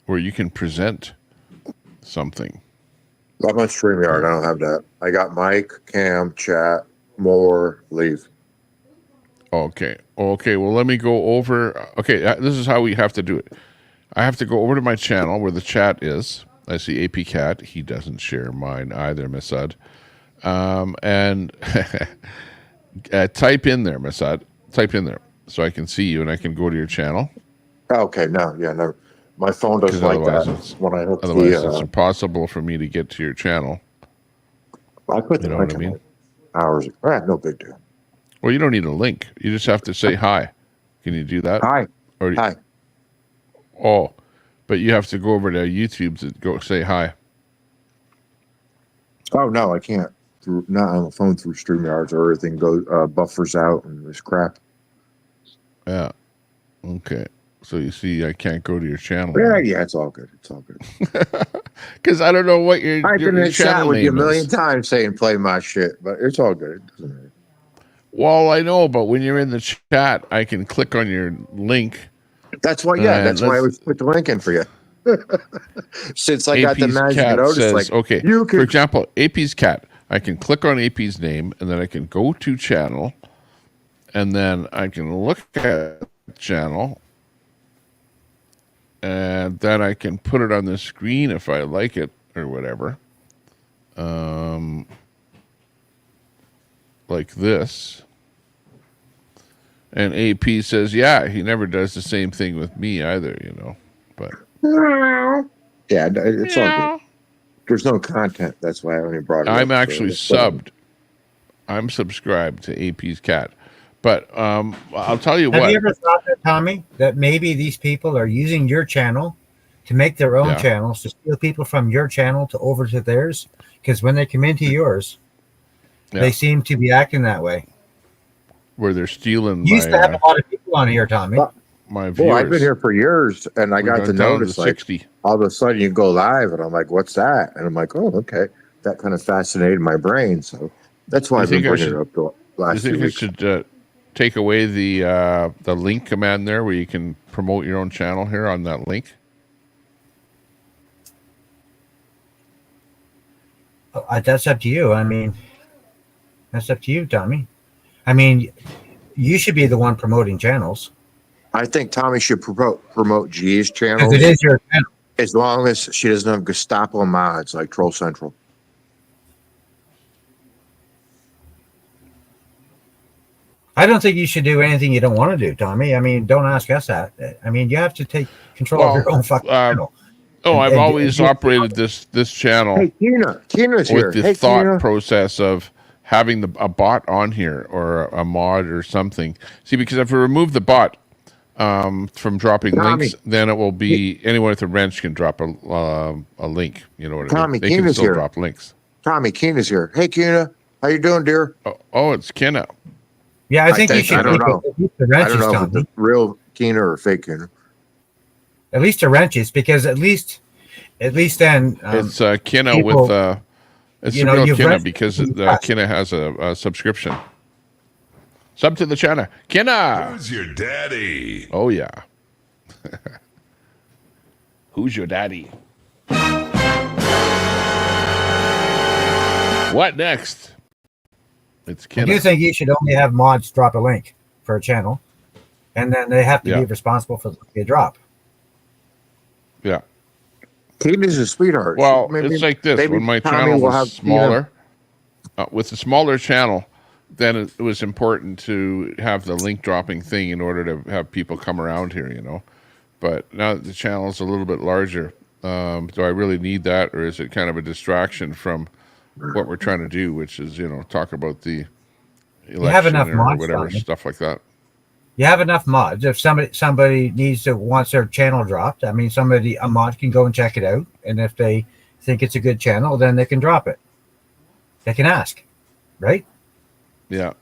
where you can present something. I'm on StreamYard. I don't have that. I got mic, cam, chat, more, leave. Okay. Well, let me go over. Okay, this is how we have to do it. I have to go over to my channel where the chat is. I see AP Cat. He doesn't share mine either, Masad. And type in there, Masad. Type in there so I can see you and I can go to your channel. Okay, no. My phone doesn't like that. When I hook It's impossible for me to get to your channel. I put You know what I mean? Hours. No big deal. Well, you don't need a link. You just have to say hi. Can you do that? Hi. Hi. Oh, but you have to go over to YouTube to go say hi. Oh no, I can't. Not on the phone through StreamYards or everything goes buffers out and this crap. Yeah. Okay. So you see, I can't go to your channel. Yeah, it's all good. Because I don't know what your I've been in your chat channel with you a name million is. times saying play my shit, but it's all good. It doesn't matter. Well, I know, but when you're in the chat, I can click on your link. That's why. Yeah, that's why I would put the link in for you. Since I got the AP's magic cat notice, says, like okay. you For example, AP's cat. I can click on AP's name, and then I can go to channel, and then I can look at channel, and then I can put it on the screen if I like it or whatever. Like this. And AP says, yeah, he never does the same thing with me either, But yeah, it's all good. There's no content. That's why I only brought it up. I'm actually subbed. I'm subscribed to AP's cat. But I'll tell you what. Have you ever thought that, Tommy, that maybe these people are using your channel to make their own channels, to steal people from your channel to over to theirs? Because when they come into yours, they seem to be acting that way. Where they're stealing You used to have a lot of people on here, Tommy. My viewers. Well, I've been here for years, and I got to notice, like, 60. all of a sudden you go live, and I'm like, what's that? And I'm like, oh, okay. That kind of fascinated my brain, so that's why I've been bringing it up the last 2 weeks. You think I should take away the link command there where you can promote your own channel here on that link? That's up to you. I mean, that's up to you, Tommy. I mean, you should be the one promoting channels. I think Tommy should promote G's channel. It is your channel. As long as she doesn't have Gestapo mods like Troll Central. I don't think you should do anything you don't want to do, Tommy. I mean, don't ask us that. I mean, you have to take control of your own fucking channel. I've always operated this channel. Hey, Keena's here. With the Hey, thought Keena. process of having a bot on here or a mod or something. See, because if we remove the bot from dropping links, then it will be anyone with a wrench can drop a link. You know what I mean? They can Keena's still here. drop links. Tommy, Keena's here. Hey, Keena. How you doing, dear? Oh, it's Keena. Yeah, I think you should. I don't know. The I wrenches, don't know if Tommy. it's real Keena or fake Keena. At least the wrenches, because at least then it's Keena people, with it's you the know, real you've Keena read- because Keena has a subscription. Sub to the channel, Keena. Who's your daddy? Oh yeah. Who's your daddy? What next? It's I Keena. do think you should only have mods drop a link for a channel, and then they have to be responsible for the drop. Yeah. Keena's a sweetheart. Well, Maybe- it's like this. maybe When my Tommy channel will was have smaller, with a smaller channel, then it was important to have the link dropping thing in order to have people come around here, you know. But now that the channel is a little bit larger, do I really need that, or is it kind of a distraction from what we're trying to do, which is, you know, talk about the election have enough or mods, whatever, Tommy. stuff like that. You have enough mods. If somebody wants their channel dropped, I mean, a mod can go and check it out, and if they think it's a good channel, then they can drop it. They can ask, right? Yeah.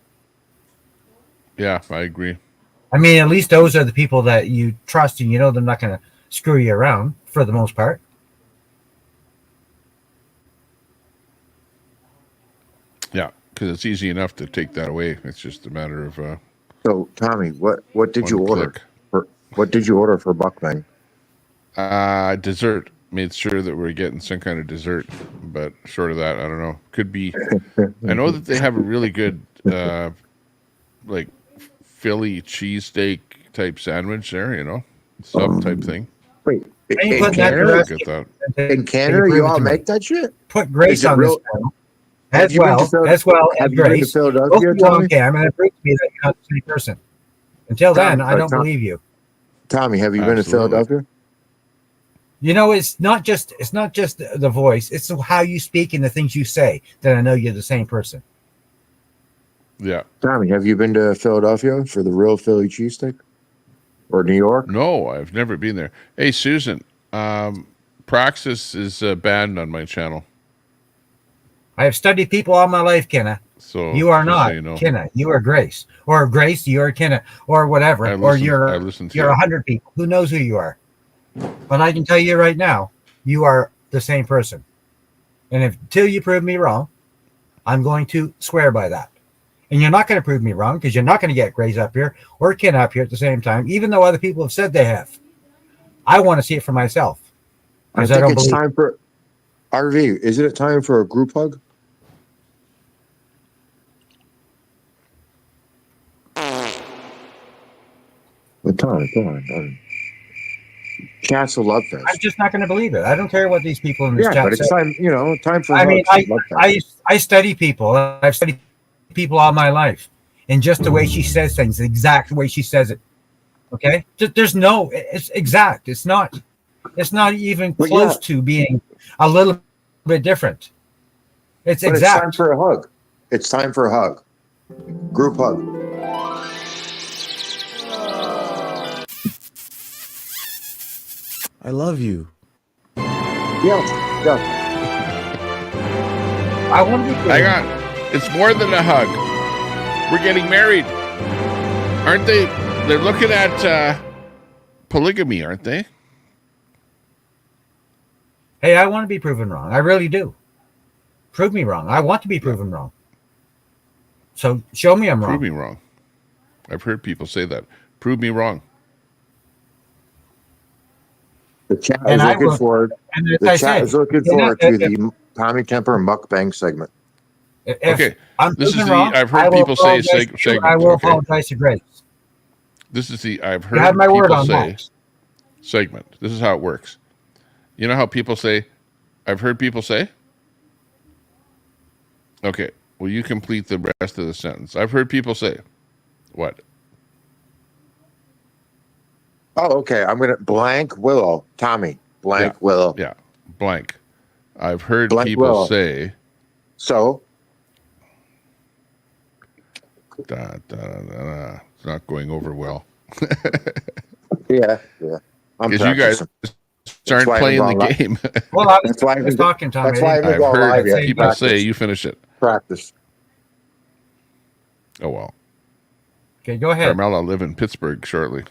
Yeah, I agree. I mean, at least those are the people that you trust, and you know they're not going to screw you around for the most part. Yeah, because it's easy enough to take that away. It's just a matter of So, Tommy, what did you one order? click. What did you order for Buckbang? Dessert. Made sure that we're getting some kind of dessert, but short of that, I don't know. Could be. I know that they have a really good, like Philly cheesesteak type sandwich there. You know, sub type thing. Wait, Can you in put that Canada? Get that. In Canada, you all make that shit? Put Grace Is it on real- this channel. Have As you been to well, Phil- as well as have you been to Grace. Philadelphia, Both of you on Tommy? cam, and it proves to me that you're not the same person. Until then, I don't believe you. Tommy, have you been to Absolutely. Philadelphia? You know, it's not just the voice; it's how you speak and the things you say that I know you're the same person. Yeah. Tommy, have you been to Philadelphia for the real Philly cheesesteak? Or New York? No, I've never been there. Hey, Susan, Praxis is banned on my channel. I have studied people all my life, Kenna. So You are just so not you know. Kenna. You are Grace, or Grace. You are Kenna, or whatever, I or listen- you're I listen to you're you. 100 people. Who knows who you are? But I can tell you right now, you are the same person. And until you prove me wrong, I'm going to swear by that. And you're not going to prove me wrong because you're not going to get Grace up here or Ken up here at the same time, even though other people have said they have. I want to see it for myself. I 'Cause think don't it's believe- time for RV. Isn't it time for a group hug? Well, Tommy, come on. Chat's a love fest. I'm just not going to believe it. I don't care what these people in this Yeah, chat but it's say. time. You know, time for. I mean, hugs, love fest. I study people. I've studied people all my life, and just the way she says things, the exact way she says it. Okay, there's no. It's exact. It's not even But close yeah. to being a little bit different. It's But exact. it's time for a hug. It's time for a hug. Group hug. I love you. Yeah. I want to be clear. Hang on. It's more than a hug. We're getting married. Aren't they? They're looking at polygamy, aren't they? Hey, I want to be proven wrong. I really do. Prove me wrong. I want to be proven wrong. So show me I'm wrong. Prove me wrong. I've heard people say that. Prove me wrong. The chat And is I looking will- forward. and as The I chat said, is looking you know, forward to if- the Tommy Temper mukbang segment. If Okay, I'm this is proven the wrong, I've I heard will people say apologize to you. segment. I will Okay, apologize to Grace. this is the I've You have heard my word people on say that. segment. This is how it works. You know how people say, I've heard people say? Okay, well, you complete the rest of the sentence. I've heard people say. What? Oh, okay. I'm gonna blank Willow. Tommy. Blank Yeah. Willow. Yeah. Blank. I've heard Blank people Willow. say. So. It's not going over well. Yeah. I'm Because you guys practicing. aren't playing the Live. game. Well, I That's why I was haven't talking, Tommy. That's why I haven't I've gone live heard yet. people say you finish it. Practice. Oh, well. Okay, go ahead. Carmela live in Pittsburgh shortly.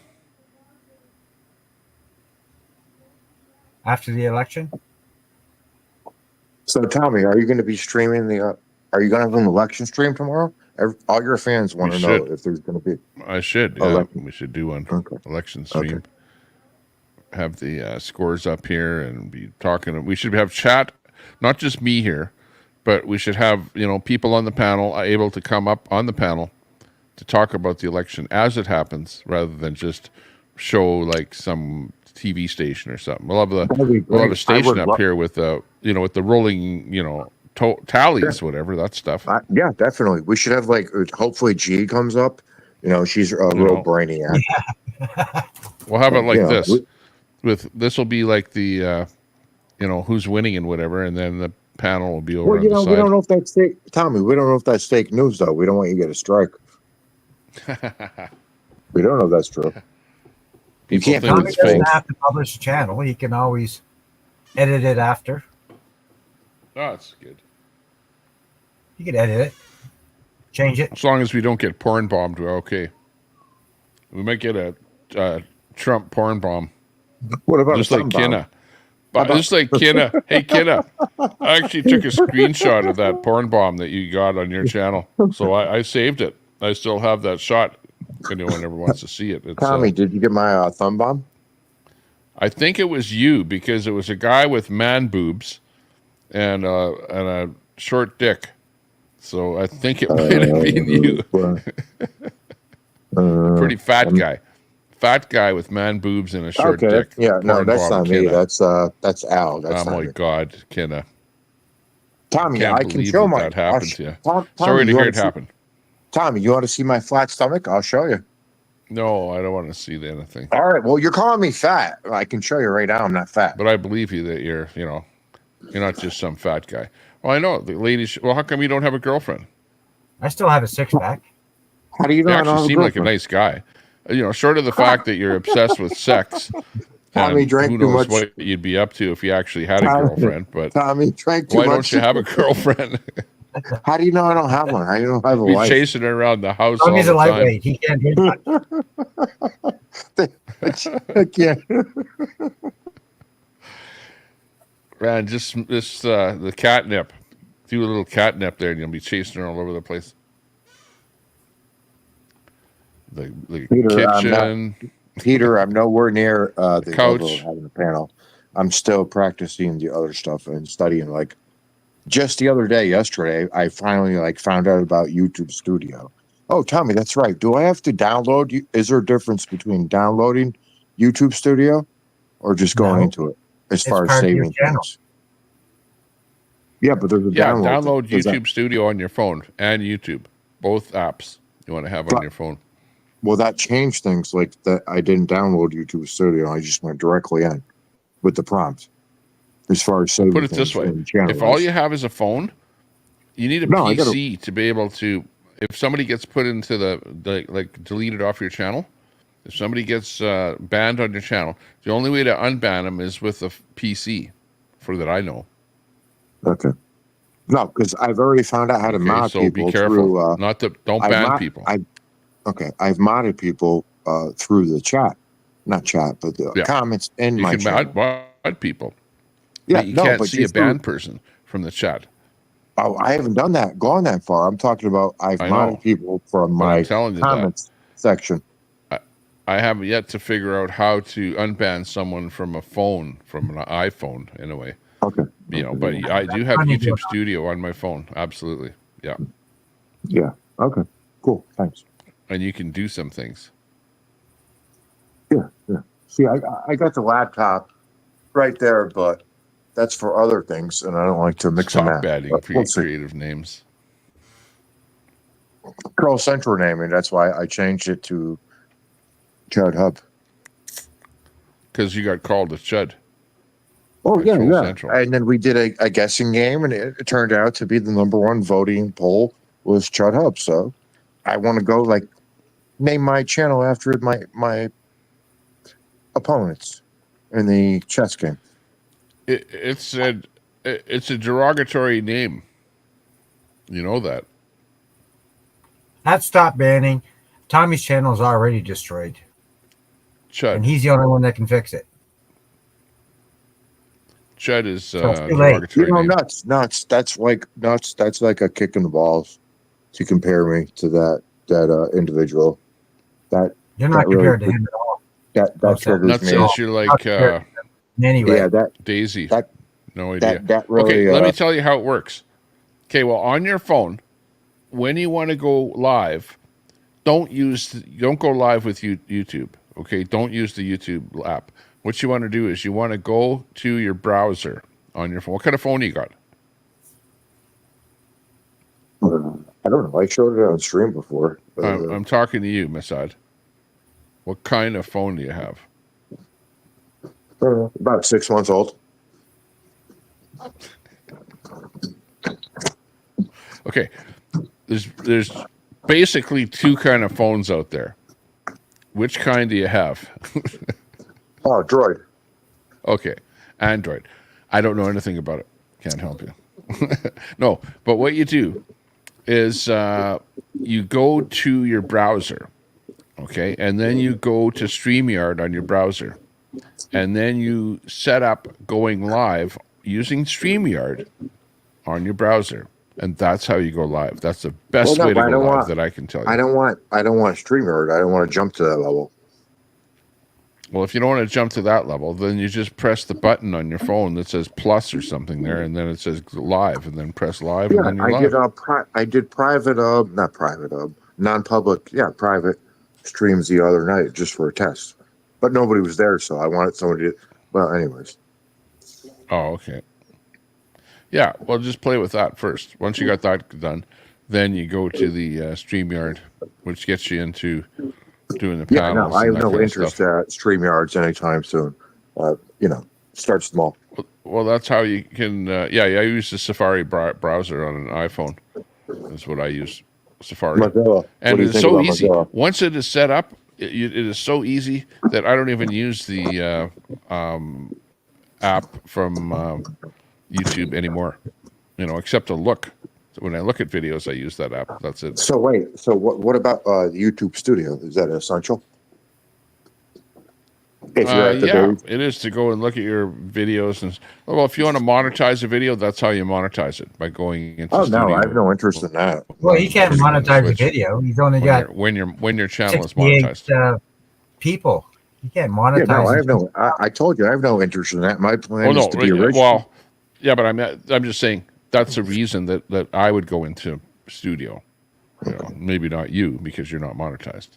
After the election? So, Tommy, are you going to be streaming the? Are you going to have an election stream tomorrow? All your fans want to know if there's going to be. I should. Yeah, we should do one election stream. Okay. Have the scores up here and be talking. We should have chat, not just me here, but we should have people on the panel able to come up on the panel to talk about the election as it happens, rather than just show like some TV station or something. We'll have a station up here with with the rolling tallies, whatever that stuff. Yeah, definitely. We should have hopefully G comes up. She's a real brainiac. We'll have it like this. This will be like the who's winning and whatever, and then the panel will be over on the side. We don't know if that's fake, Tommy. We don't know if that's fake news, though. We don't want you to get a strike. We don't know if that's true. You can't think Tommy it's fake. doesn't have to publish a channel. He can always edit it after. Oh, that's good. You can edit it, change it. As long as we don't get porn bombed, we're okay. We might get a Trump porn bomb. What about just like Kinna? Just like Kinna. Hey, Kinna, I actually took a screenshot of that porn bomb that you got on your channel, so I saved it. I still have that shot. If anyone ever wants to see it, Tommy, did you get my thumb bomb? I think it was you, because it was a guy with man boobs and a short dick. So I think it might have been you. Pretty fat guy. Fat guy with man boobs and a short dick. Yeah, no, that's not me. Kinna. That's Al. That's oh not my me. God, Kinna. Tommy, Can't I can believe show that happened to you. Tommy, Sorry to you hear wanna it see- happen. Tommy, you want to see my flat stomach? I'll show you. No, I don't want to see anything. All right. Well, you're calling me fat. I can show you right now. I'm not fat. But I believe you that you're not just some fat guy. Well, I know the ladies. Well, how come you don't have a girlfriend? I still have a six-pack. How do you know? You I don't actually have a seem like a girlfriend? nice guy. Short of the fact that you're obsessed with sex. Tommy and drank who too knows much. what you'd be up to if you actually had a girlfriend. But Tommy drank too why much. don't you have a girlfriend? How do you know I don't have one? How do you know I have a Be wife? chasing her around the house all Tommy's the a time. lightweight. He can't do that. I can't. Man, just the catnip. Do a little catnip there, and you'll be chasing her all over the place. The kitchen. Peter, I'm nowhere near the couch. level of having a panel. I'm still practicing the other stuff and studying. Like just the other day, yesterday, I finally found out about YouTube Studio. Oh, Tommy, that's right. Do I have to download? Is there a difference between downloading YouTube Studio or just going into it as far as part of your saving channel. things? Yeah, but there's a Download thing. Does YouTube Studio on your phone and YouTube, both apps you want to have on your phone. Well, that changed things. Like that, I didn't download YouTube Studio. I just went directly in with the prompt. As far as saving Put it things this way: in channel if all wise. you have is a phone, you need a No, I gotta- PC to be able to. If somebody gets put into the deleted off your channel, if somebody gets banned on your channel, the only way to unban them is with a PC, for that I know. Okay. No, because I've already found out how to mod so people be careful. through. Don't ban people. I've modded people through the chat, not chat, but the comments in You my can channel. mod people. Yeah, but you no, can't but see a just through- banned person from the chat. Oh, I haven't done that, gone that far. I'm talking about I've I modded know. people from But my I'm telling you that. comments section. I have yet to figure out how to unban someone from a phone, from an iPhone, anyway. Okay. But I do have YouTube Studio on my phone. Absolutely. Yeah. Yeah. Okay. Cool. Thanks. And you can do some things. Yeah. Yeah. See, I got the laptop right there, but that's for other things, and I don't like to mix Stop and match. batting But we'll see. creative names. Troll Central naming. That's why I changed it to Chud Hub. Because you got called a chud. Oh, yeah, Troll yeah. Central. And then we did a guessing game, and it turned out to be the #1 voting poll was Chud Hub. So I want to go, like, name my channel after my opponents in the chess game. It's a derogatory name. You know that. That's stop banning. Tommy's channel is already destroyed. Chud. And he's the only one that can fix it. Chud is So it's too late. derogatory You know, name. nuts. That's like nuts. That's like a kick in the balls to compare me to that individual. That You're not that really- compared to him at all. That triggers Nuts me. says you're like Anyway, Yeah, Daisy. that No idea. that really. Okay, let me tell you how it works. Okay, well, on your phone, when you want to go live, don't go live with YouTube. Okay, don't use the YouTube app. What you want to do is you want to go to your browser on your phone. What kind of phone you got? I don't know. I showed it on stream before. I'm talking to you, Masad. What kind of phone do you have? About 6 months old. Okay, there's basically two kind of phones out there. Which kind do you have? Oh, Droid. Okay, Android. I don't know anything about it. Can't help you. No, but what you do is you go to your browser, okay, and then you go to StreamYard on your browser, and then you set up going live using StreamYard on your browser, and that's how you go live. That's the best way to go live that I can tell you. I don't want StreamYard. I don't want to jump to that level. Well, if you don't want to jump to that level, then you just press the button on your phone that says plus or something there, and then it says live, and then press live, and then you're live. I did private, not private, non-public, private streams the other night just for a test. But nobody was there, so I wanted somebody to, well, anyways. Oh, okay. Yeah, well, just play with that first. Once you got that done, then you go to the StreamYard, which gets you into doing the panels. I have and that no kind of interest stuff. at StreamYards anytime soon. Start small. Well, that's how you can. I use the Safari browser on an iPhone. That's what I use, Safari. Mozilla. And What do you it's think so about easy. Mozilla? Once it is set up, it is so easy that I don't even use the app from YouTube anymore. Except to look. So when I look at videos, I use that app. That's it. So wait, so what about the YouTube Studio? Is that essential? If you're at the base? It is to go and look at your videos. And well, if you want to monetize a video, that's how you monetize it, by going into Oh Studio. no, I have no interest in that. well, he can't monetize a video. He's only got when your channel is 68 monetized. people. You can't monetize. Yeah, no, I have no. I told you I have no interest in that. My plan Oh is no, to be rich. well, yeah, but I'm just saying that's the reason that I would go into Studio. Maybe not you because you're not monetized.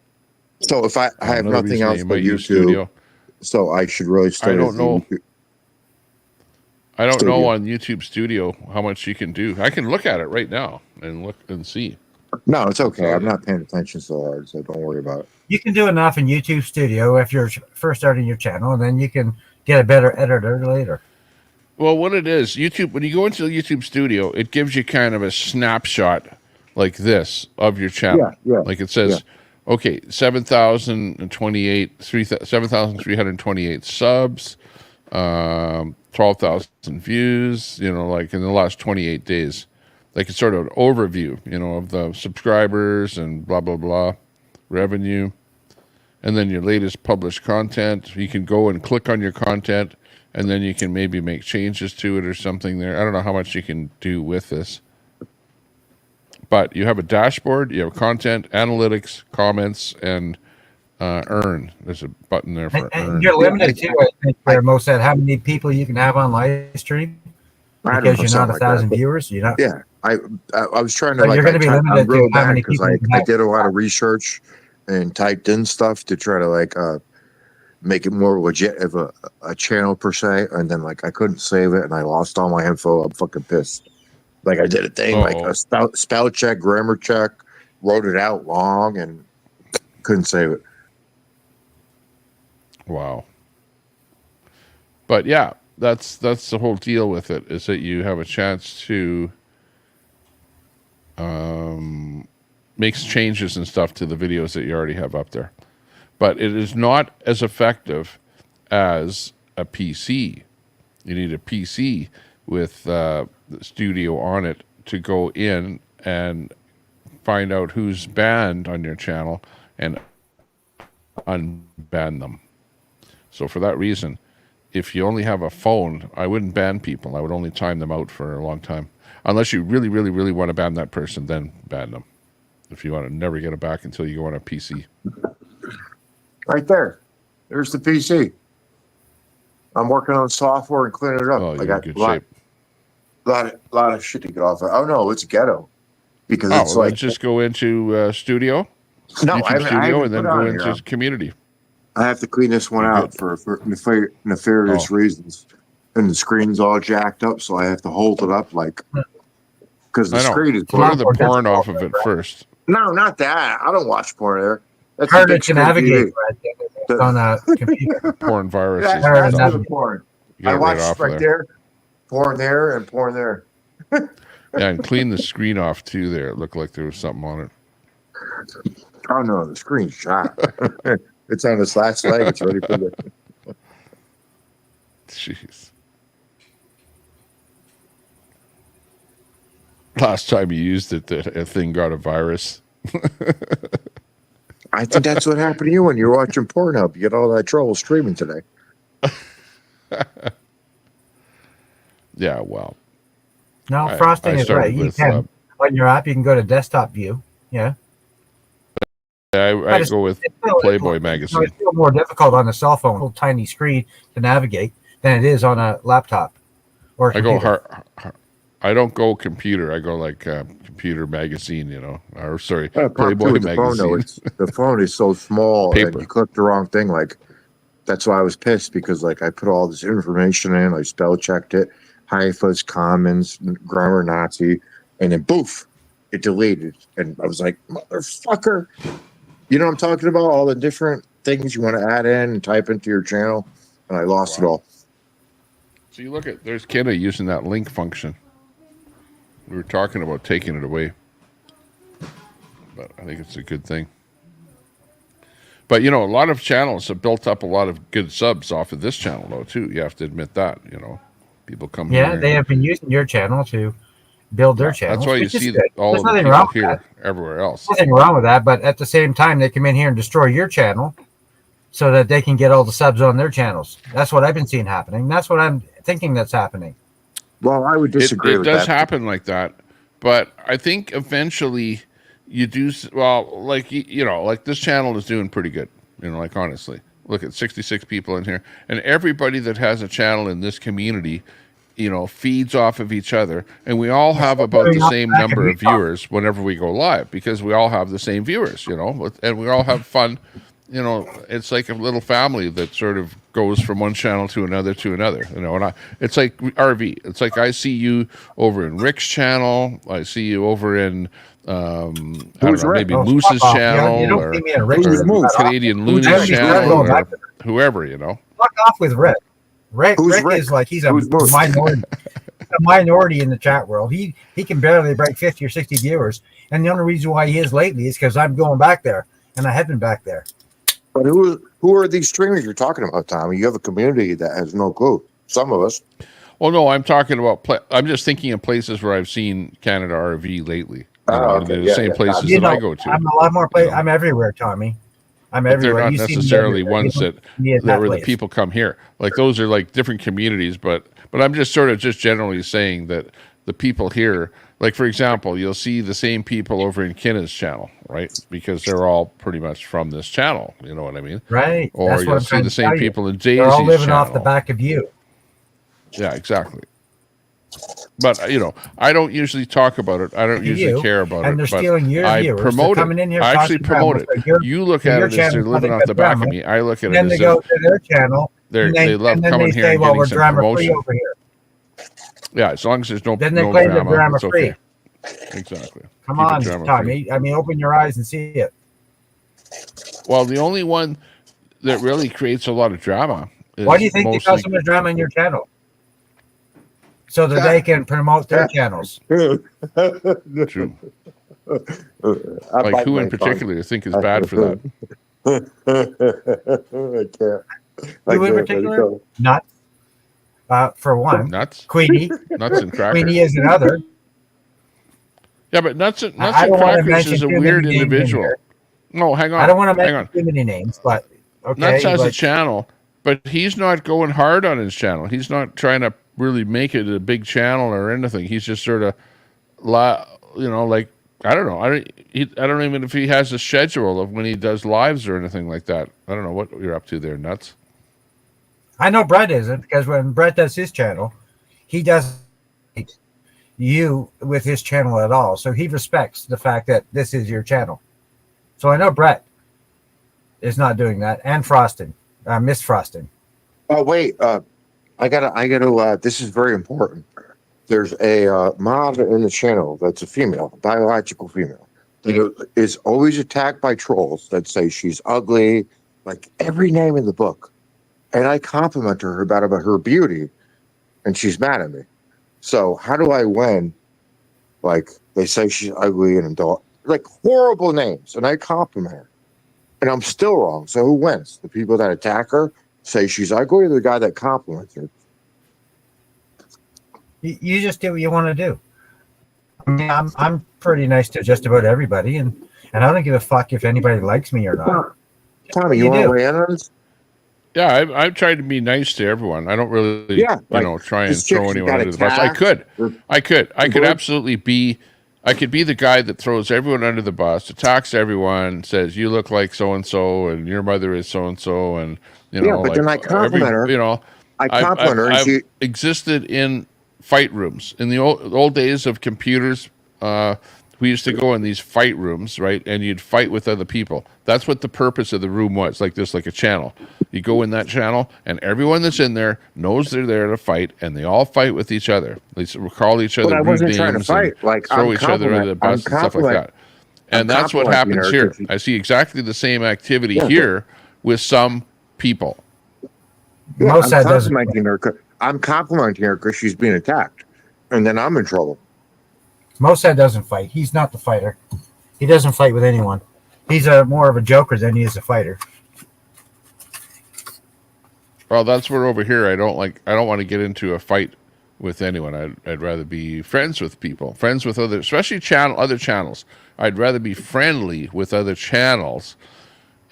So if I have Another nothing reason else you but might use YouTube, Studio. so I should really stay. I don't with know. YouTube. I don't Studio. know on YouTube Studio how much you can do. I can look at it right now and look and see. No, it's okay. I'm not paying attention so hard, so don't worry about it. You can do enough in YouTube Studio if you're first starting your channel, and then you can get a better editor later. Well, what it is, YouTube, when you go into YouTube Studio, it gives you kind of a snapshot like this of your channel. Yeah. Like it says, okay, 7,328 subs, 12,000 views, like in the last 28 days. Like it's sort of an overview, of the subscribers and blah, blah, blah, revenue. And then your latest published content. You can go and click on your content, and then you can maybe make changes to it or something there. I don't know how much you can do with this. But you have a dashboard, you have content, analytics, comments, and earn. There's a button there for earn. And you're limited to, I think, Mo said, how many people you can have on live stream because you're not 1,000 viewers. You're not. Yeah, I was trying to. So you're going to be limited to how many people. I did a lot of research and typed in stuff to try to make it more legit of a channel per se, and then I couldn't save it and I lost all my info. I'm fucking pissed. I did a thing like a spell check, grammar check, wrote it out long and couldn't save it. Wow. But yeah, that's the whole deal with it, is that you have a chance to make changes and stuff to the videos that you already have up there. But it is not as effective as a PC. You need a PC with the studio on it to go in and find out who's banned on your channel and unban them. So for that reason, if you only have a phone, I wouldn't ban people. I would only time them out for a long time. Unless you really, really, really want to ban that person, then ban them. If you want to never get it back until you go on a PC. Right there. There's the PC. I'm working on software and cleaning it up. Oh, you're I got in good a shape. lot of shit to get off of. Oh no, it's ghetto. Because Oh, it's well, like, then just go into Studio, no, YouTube I haven't Studio, and then put it go on into here. Community. I have to clean this one You're out good. for nefarious reasons. And the screen's all jacked up, so I have to hold it up like, because the I know. screen is Clear the porn off of it first. No, not that. I don't watch porn there. That's Harder the big to screen navigate TV. right on a computer. Porn viruses. That's and stuff. the porn. You get I it watched off right there, porn there, and porn there. Yeah, and clean the screen off too there. It looked like there was something on it. Oh no, the screen's shot. It's on its last leg. It's ready for the. Jeez. Last time you used it, a thing got a virus. I think that's what happened to you when you're watching Pornhub. You get all that trouble streaming today. Yeah, well. No, I Frosting is started right. You with, can on your app. You can go to desktop view. Yeah. I But go with Playboy magazine. It's still more difficult on a cell phone, little tiny screen to navigate than it is on a laptop or a I go computer. I don't go computer. I go like computer magazine, you know, or sorry, Part Playboy two with the phone, though, magazine. the phone is so small and Paper. you click the wrong thing. Like, that's why I was pissed, because like I put all this information in, I spell checked it, hyphas, commons, grammar Nazi, and then boof, it deleted. And I was like, motherfucker. You know what I'm talking about? All the different things you want to add in and type into your channel. And I lost it all. So you look at, there's Kenna using that link function. We were talking about taking it away, but I think it's a good thing. But, you know, a lot of channels have built up a lot of good subs off of this channel, though, too. You have to admit that, you know. People come Yeah, here. they have been using your channel to build their channel. That's why you see all There's of the nothing people wrong with here that. everywhere else. Nothing wrong with that, but at the same time, they come in here and destroy your channel so that they can get all the subs on their channls. That's what I've been seeing happening. That's what I'm thinking that's happening. Well, I would disagree It with does that. happen like that, but I think eventually you do, well, like, you know, like this channel is doing pretty good, you know, like honestly. Look at 66 people in here, and everybody that has a channel in this community, you know, feeds off of each other, and we all have about the same number of viewers whenever we go live, because we all have the same viewers, you know, and we all have fun. You know, it's like a little family that sort of goes from one channel to another, you know, and it's like RV. It's like I see you over in Rick's channel. I see you over in, I don't know, Rick? maybe Oh, Moose's fuck off. channel You don't or, see me in Rick's channel. Canadian Who's Looney's Rick? channel Going or back to whoever, you know. Fuck off with Rick. Rick is like he's a minority. A minority in the chat world. He can barely break 50 or 60 viewers, and the only reason why he is lately is because I'm going back there, and I have been back there. But who are these streamers you're talking about, Tommy? You have a community that has no clue. Some of us. Well, no, I'm talking about. I'm just thinking of places where I've seen Canada RV lately. You know, okay. the same places You that I know, go to. I'm a lot more I'm everywhere, Tommy. I'm But everywhere. they're not You see me necessarily everywhere. ones You that don't see me at that where the place. people come here. Like those are like different communities, but I'm just sort of just generally saying that the people here, like for example, you'll see the same people over in Kenna's channel, right? Because they're all pretty much from this channel. You know what I mean? Right. Or That's what you'll I'm see trying the to same tell you. people in Daisy's They're all living channel. off the back of you. Yeah, exactly. But, you know, I don't usually talk about it. I don't usually care about and it. they're But stealing your I viewers. promote They're coming it. in here I actually causing promote drama. it. So You look at your it as they're channel's living causing off the back drama. of me. I look at And it then as they if go to their channel. they love coming here say, and well, getting we're some drama free promotion. over here. Yeah, as long as there's no Then they no claim they're drama, drama it's free. okay. Exactly. Come Keep it on, drama-free. Tommy. I mean, open your eyes and see it. Well, the only one that really creates a lot of drama is Why do you think they mostly cause so much drama in your channel? So that they can promote their channels. true. I Like bite who in my tongue. particular you think is bad for that? I can't. Who in particular? Nuts. For one. Nuts? Queenie. Nuts and crackers. Queenie is another. Yeah, but Nuts and I don't want to Crackers mention is a too many weird names in individual. here. No, hang on. I don't want to hang mention on. too many names, but okay. Nuts has a but channel, but he's not going hard on his channel. He's not trying to really make it a big channel or anything. He's just sort of, like, I don't know. I don't even know if he has a schedule of when he does lives or anything like that. I don't know what you're up to there, Nuts. I know Brett isn't, because when Brett does his channel, he doesn't hate you with his channel at all. So he respects the fact that this is your channel. So I know Brett is not doing that. And Frosting, Miss Frosting. Oh wait, I gotta. This is very important. There's a mod in the channel that's a female, biological female, that is always attacked by trolls that say she's ugly, like every name in the book, and I compliment her about her beauty, and she's mad at me. So how do I win? Like they say she's ugly and adult, like horrible names, and I compliment her, and I'm still wrong. So who wins? The people that attack her say she's ugly, or the guy that compliments her? You just do what you want to do. I mean, I'm pretty nice to just about everybody, and I don't give a fuck if anybody likes me or not. Tommy, you want to weigh in on this? Yeah, I've tried to be nice to everyone. I don't really, try and throw anyone under the bus. I could absolutely be. I could be the guy that throws everyone under the bus, attacks everyone, says you look like so and so, and your mother is so and so, and but then I compliment her. I compliment her, and I've existed in fight rooms in the old days of computers. We used to go in these fight rooms, right? And you'd fight with other people. That's what the purpose of the room was, like a channel. You go in that channel, and everyone that's in there knows they're there to fight, and they all fight with each other. They call each other rude names, trying to fight. Like, throw each other under the bus and stuff like that. And that's what happens here. I see exactly the same activity here with some people. Yeah, I'm complimenting her because she's being attacked, and then I'm in trouble. Mosad doesn't fight. He's not the fighter. He doesn't fight with anyone. He's more of a joker than he is a fighter. Well, that's where over here I don't want to get into a fight with anyone. I'd rather be friends with people, friends with other, especially other channels. I'd rather be friendly with other channels,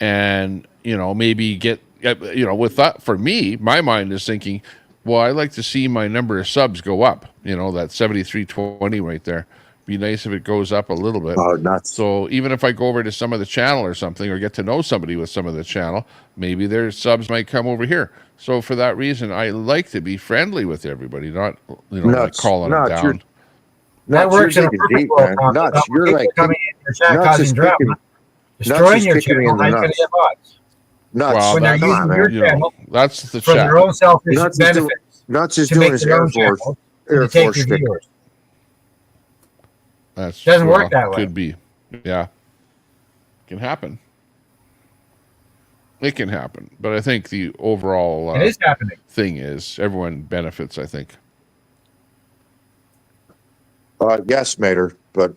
and maybe get with that. For me, my mind is thinking, well, I like to see my number of subs go up. That 7320 right there. Be nice if it goes up a little bit. Oh, nuts. So even if I go over to some of the channel or something, or get to know somebody with some of the channel, maybe their subs might come over here. So for that reason, I like to be friendly with everybody, not like calling them down. That works in a perfect world. Nuts, you're like coming in your chat causing drama, destroying your channel. How you going to get bots? Nuts. Well, when they're using your channel that's the for chat. their own selfish benefits. Nuts is to doing make his their Air own Force. channel Air to take Force your stick. viewers. That's Doesn't work that way. Could be, yeah. Can happen. It can happen, but I think the overall it is happening. Thing is everyone benefits. I think. Yes, Mater, but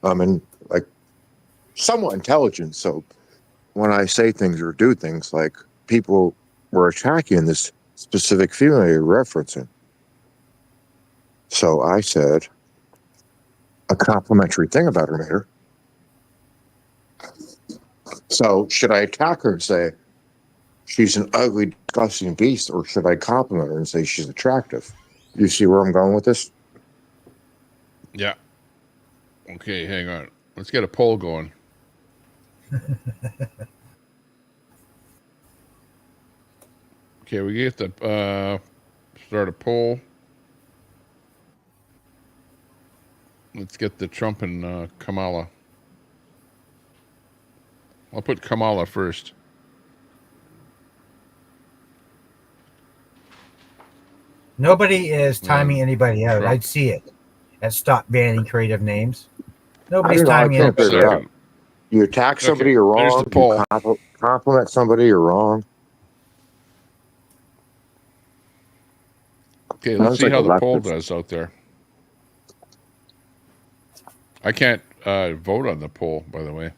I'm somewhat intelligent. So when I say things or do things, like people were attacking this specific female you're referencing. So I said a complimentary thing about her, Mater. So should I attack her and say she's an ugly, disgusting beast, or should I compliment her and say she's attractive? You see where I'm going with this? Yeah. Okay, hang on. Let's get a poll going. Okay, we get the start a poll. Let's get the Trump and Kamala. I'll put Kamala first. Nobody is timing anybody out. Trump. I'd see it. at stop banning creative names. I Nobody's don't know. I timing can't out. figure it out. You attack somebody, you're There's wrong. the poll. You compliment somebody, you're wrong. Okay, let's Sounds see like how a the poll leftist. does out there. I can't vote on the poll, by the way.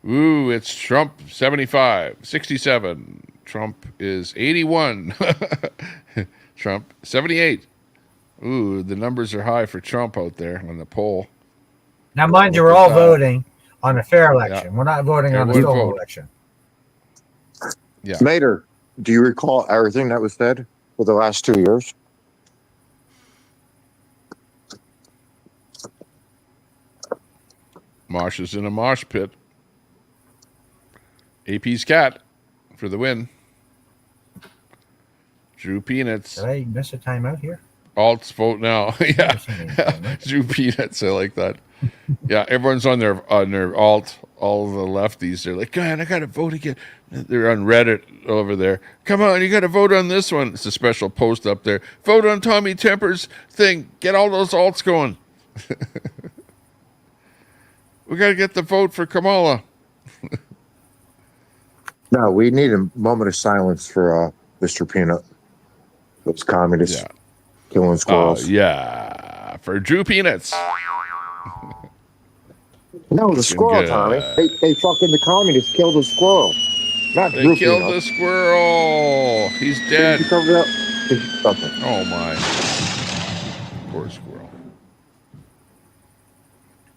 Ooh, it's Trump 75, 67. Trump is 81. Trump 78. Ooh, the numbers are high for Trump out there on the poll. Now, mind you, we're all voting on a fair election. Yeah. We're not voting on a Everyone stolen vote. election. Yeah. Mater, do you recall everything that was said for the last 2 years? Mosh is in a mosh pit. AP's cat for the win. Drew Peanuts. Did I miss a timeout here? Alts vote now. Yeah. Drew Peanuts. I like that. Yeah, everyone's on their alt. All the lefties, they're like, God, I gotta vote again. They're on Reddit over there. Come on, you gotta vote on this one. It's a special post up there. Vote on Tommy Temper's thing. Get all those alts going. We gotta get the vote for Kamala. No, we need a moment of silence for Mr. Peanut. Those communists killing squirrels. Yeah, for Drew Peanuts. No, the squirrel, Good. Tommy. They fucking, the communists killed the squirrel. Not They Drew killed Peanut. the squirrel. He's dead. Did you cover that? Okay. Oh my. Poor squirrel.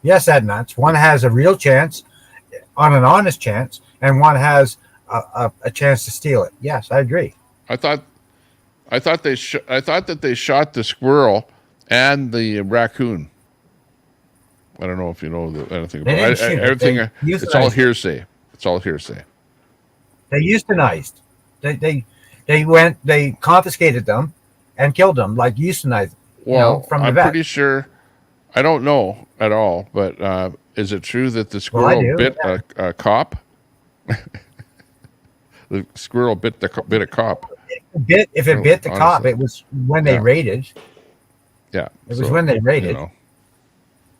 Yes, Ednuts. One has a real chance, on an honest chance, and one has a chance to steal it. Yes, I agree. I thought that they shot the squirrel and the raccoon. I don't know if you know anything about it. Everything. It's all hearsay. It's all hearsay. They euthanized. They confiscated them and killed them, like euthanized. Well, from the I'm vet. pretty sure. I don't know at all, but is it true that the squirrel bit a cop? The squirrel bit a cop. If it bit the cop, it was when they raided. Yeah, it was when they raided.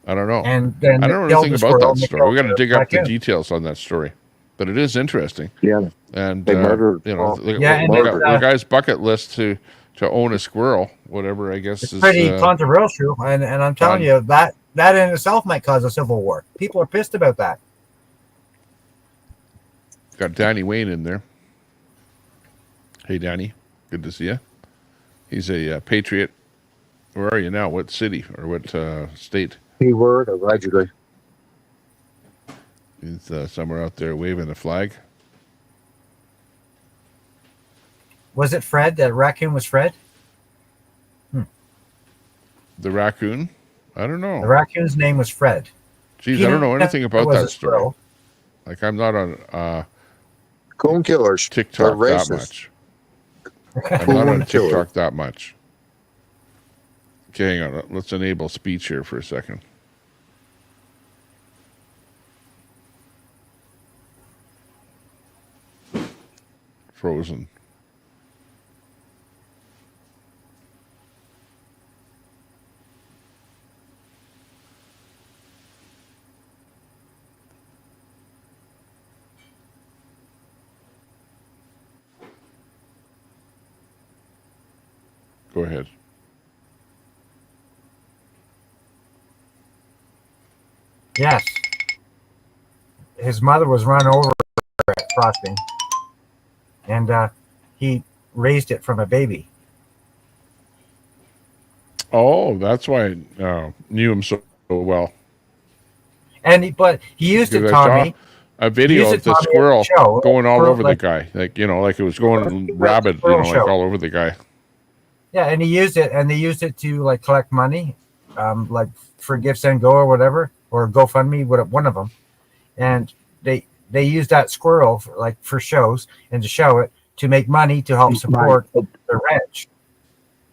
I don't know. And then I don't know anything about that story. We got to dig up the details on that story, but it is interesting. Yeah, and they murdered. The guy's bucket list to own a squirrel, whatever. I guess it's pretty controversial, and I'm telling you that in itself might cause a civil war. People are pissed about that. Got Danny Wayne in there. Hey, Danny, good to see you. He's a patriot. Where are you now? What city or what state? Keyword allegedly. He's somewhere out there waving the flag. Was it Fred? That raccoon was Fred? The raccoon? I don't know. The raccoon's name was Fred. Geez, I don't know anything about that story. Like, I'm not on coon killers. TikTok that much. I'm not on TikTok that much. Okay, hang on. Let's enable speech here for a second. Frozen. Go ahead. Yes. His mother was run over at crossing, and he raised it from a baby. Oh, that's why I knew him so well. But he used it, Tommy. A video of the squirrel going all over the guy, like it was going rabid, like all over the guy. Yeah, and he used it, and they used it to like collect money, like for Give Send Go or whatever, or GoFundMe, one of them, and they used that squirrel for shows and to show it to make money to help support the ranch.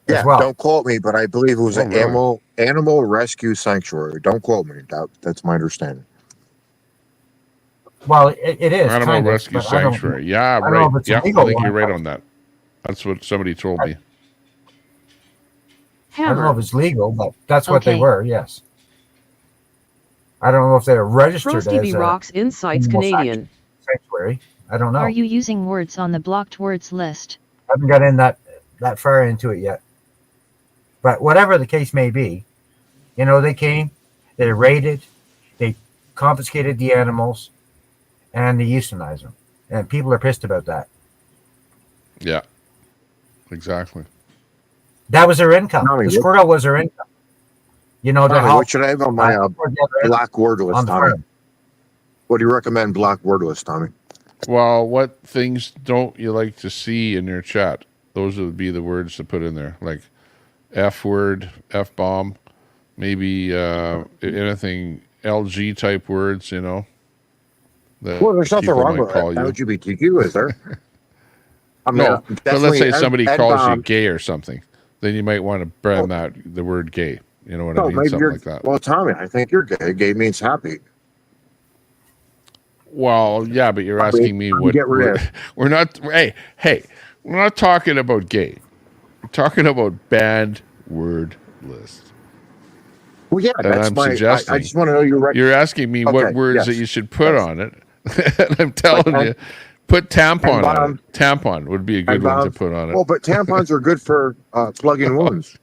Yeah, as well. Don't quote me, but I believe it was an animal rescue sanctuary. Don't quote me. That's my understanding. Well, it is Animal rescue sanctuary. Yeah, right. Yeah, I think you're right on that. That's what somebody told me. I don't know if Hammer. it's legal, but that's what they Okay. were. Yes. I don't know if they're registered Frosty as B a Rocks Insights animal Canadian. sanctuary. I don't know. Are you using words on the blocked words list? I haven't got in that far into it yet. But whatever the case may be, you know, they came, they raided, they confiscated the animals, and they euthanized them. And people are pissed about that. Yeah. Exactly. That was their income. Tommy, The squirrel was their income. You know, to Tommy, help what should I have on my black word list, on the Tommy? farm. What do you recommend black word list, Tommy? Well, what things don't you like to see in your chat? Those would be the words to put in there, like F word, F bomb, maybe anything LG type words, you know. That Well, there's nothing people wrong might with call you. LGBTQ, is there? I mean, No, but let's say somebody Ed calls you Bomb. gay or something, then you might want to brand the word gay. You know what I No, mean? maybe Something you're. like that. Well, Tommy, I think you're gay. Gay means happy. Well, yeah, but you're asking me what Get rid of. we're not. Hey, we're not talking about gay. We're talking about banned word list. Well, yeah, And that's I'm my. suggesting. I just want to know You're asking me what Okay, words yes. that you should put Yes. on it, and I'm telling Like, you, put tampon on bomb. it. Tampon would be a good one to put on it. Well, but tampons are good for plugging wounds.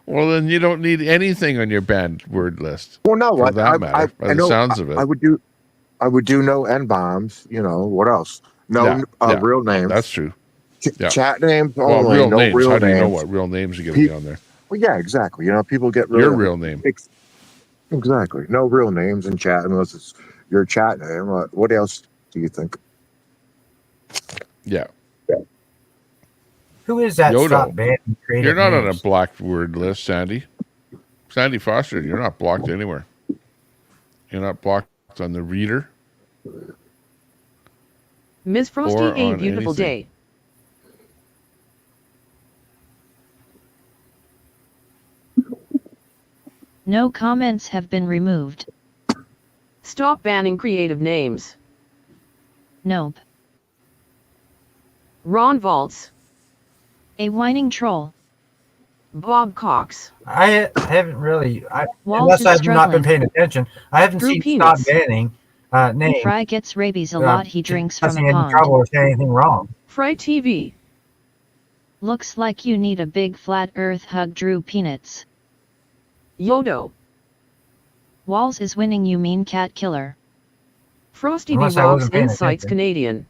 Well, then you don't need anything on your banned word list. Well, no, for that matter, by the know, sounds of it. I would do no N bombs. You know what else? No Yeah, real names. That's true. Yeah. Chat names Well, only. real No names. real How do you know names. what real names are going to be on there? Well, yeah, exactly. You know, people get really Your real name. Exactly. No real names in chat unless it's your chat name. What else do you think? Yeah. Who is that? Yodo. Stop banning creative You're not on a names? blocked word list, Sandy. Sandy Foster, you're not blocked anywhere. You're not blocked on the reader. Ms. Frosty, Or a on beautiful anything. day. No comments have been removed. Stop banning creative names. Nope. Ron Valtz. A whining troll. Bob Cox. I haven't really, Walls unless is I've not been struggling. paying attention, I haven't Drew seen Peanuts. stop banning names. Fry gets rabies a lot. He drinks from Causing a any pond. trouble or saying anything wrong. Fry TV. Looks like you need a big flat earth hug. Drew Peanuts. Yodo. Walls is winning. You mean cat killer. Frosty B Unless I Rocks wasn't paying Insights attention. Canadian.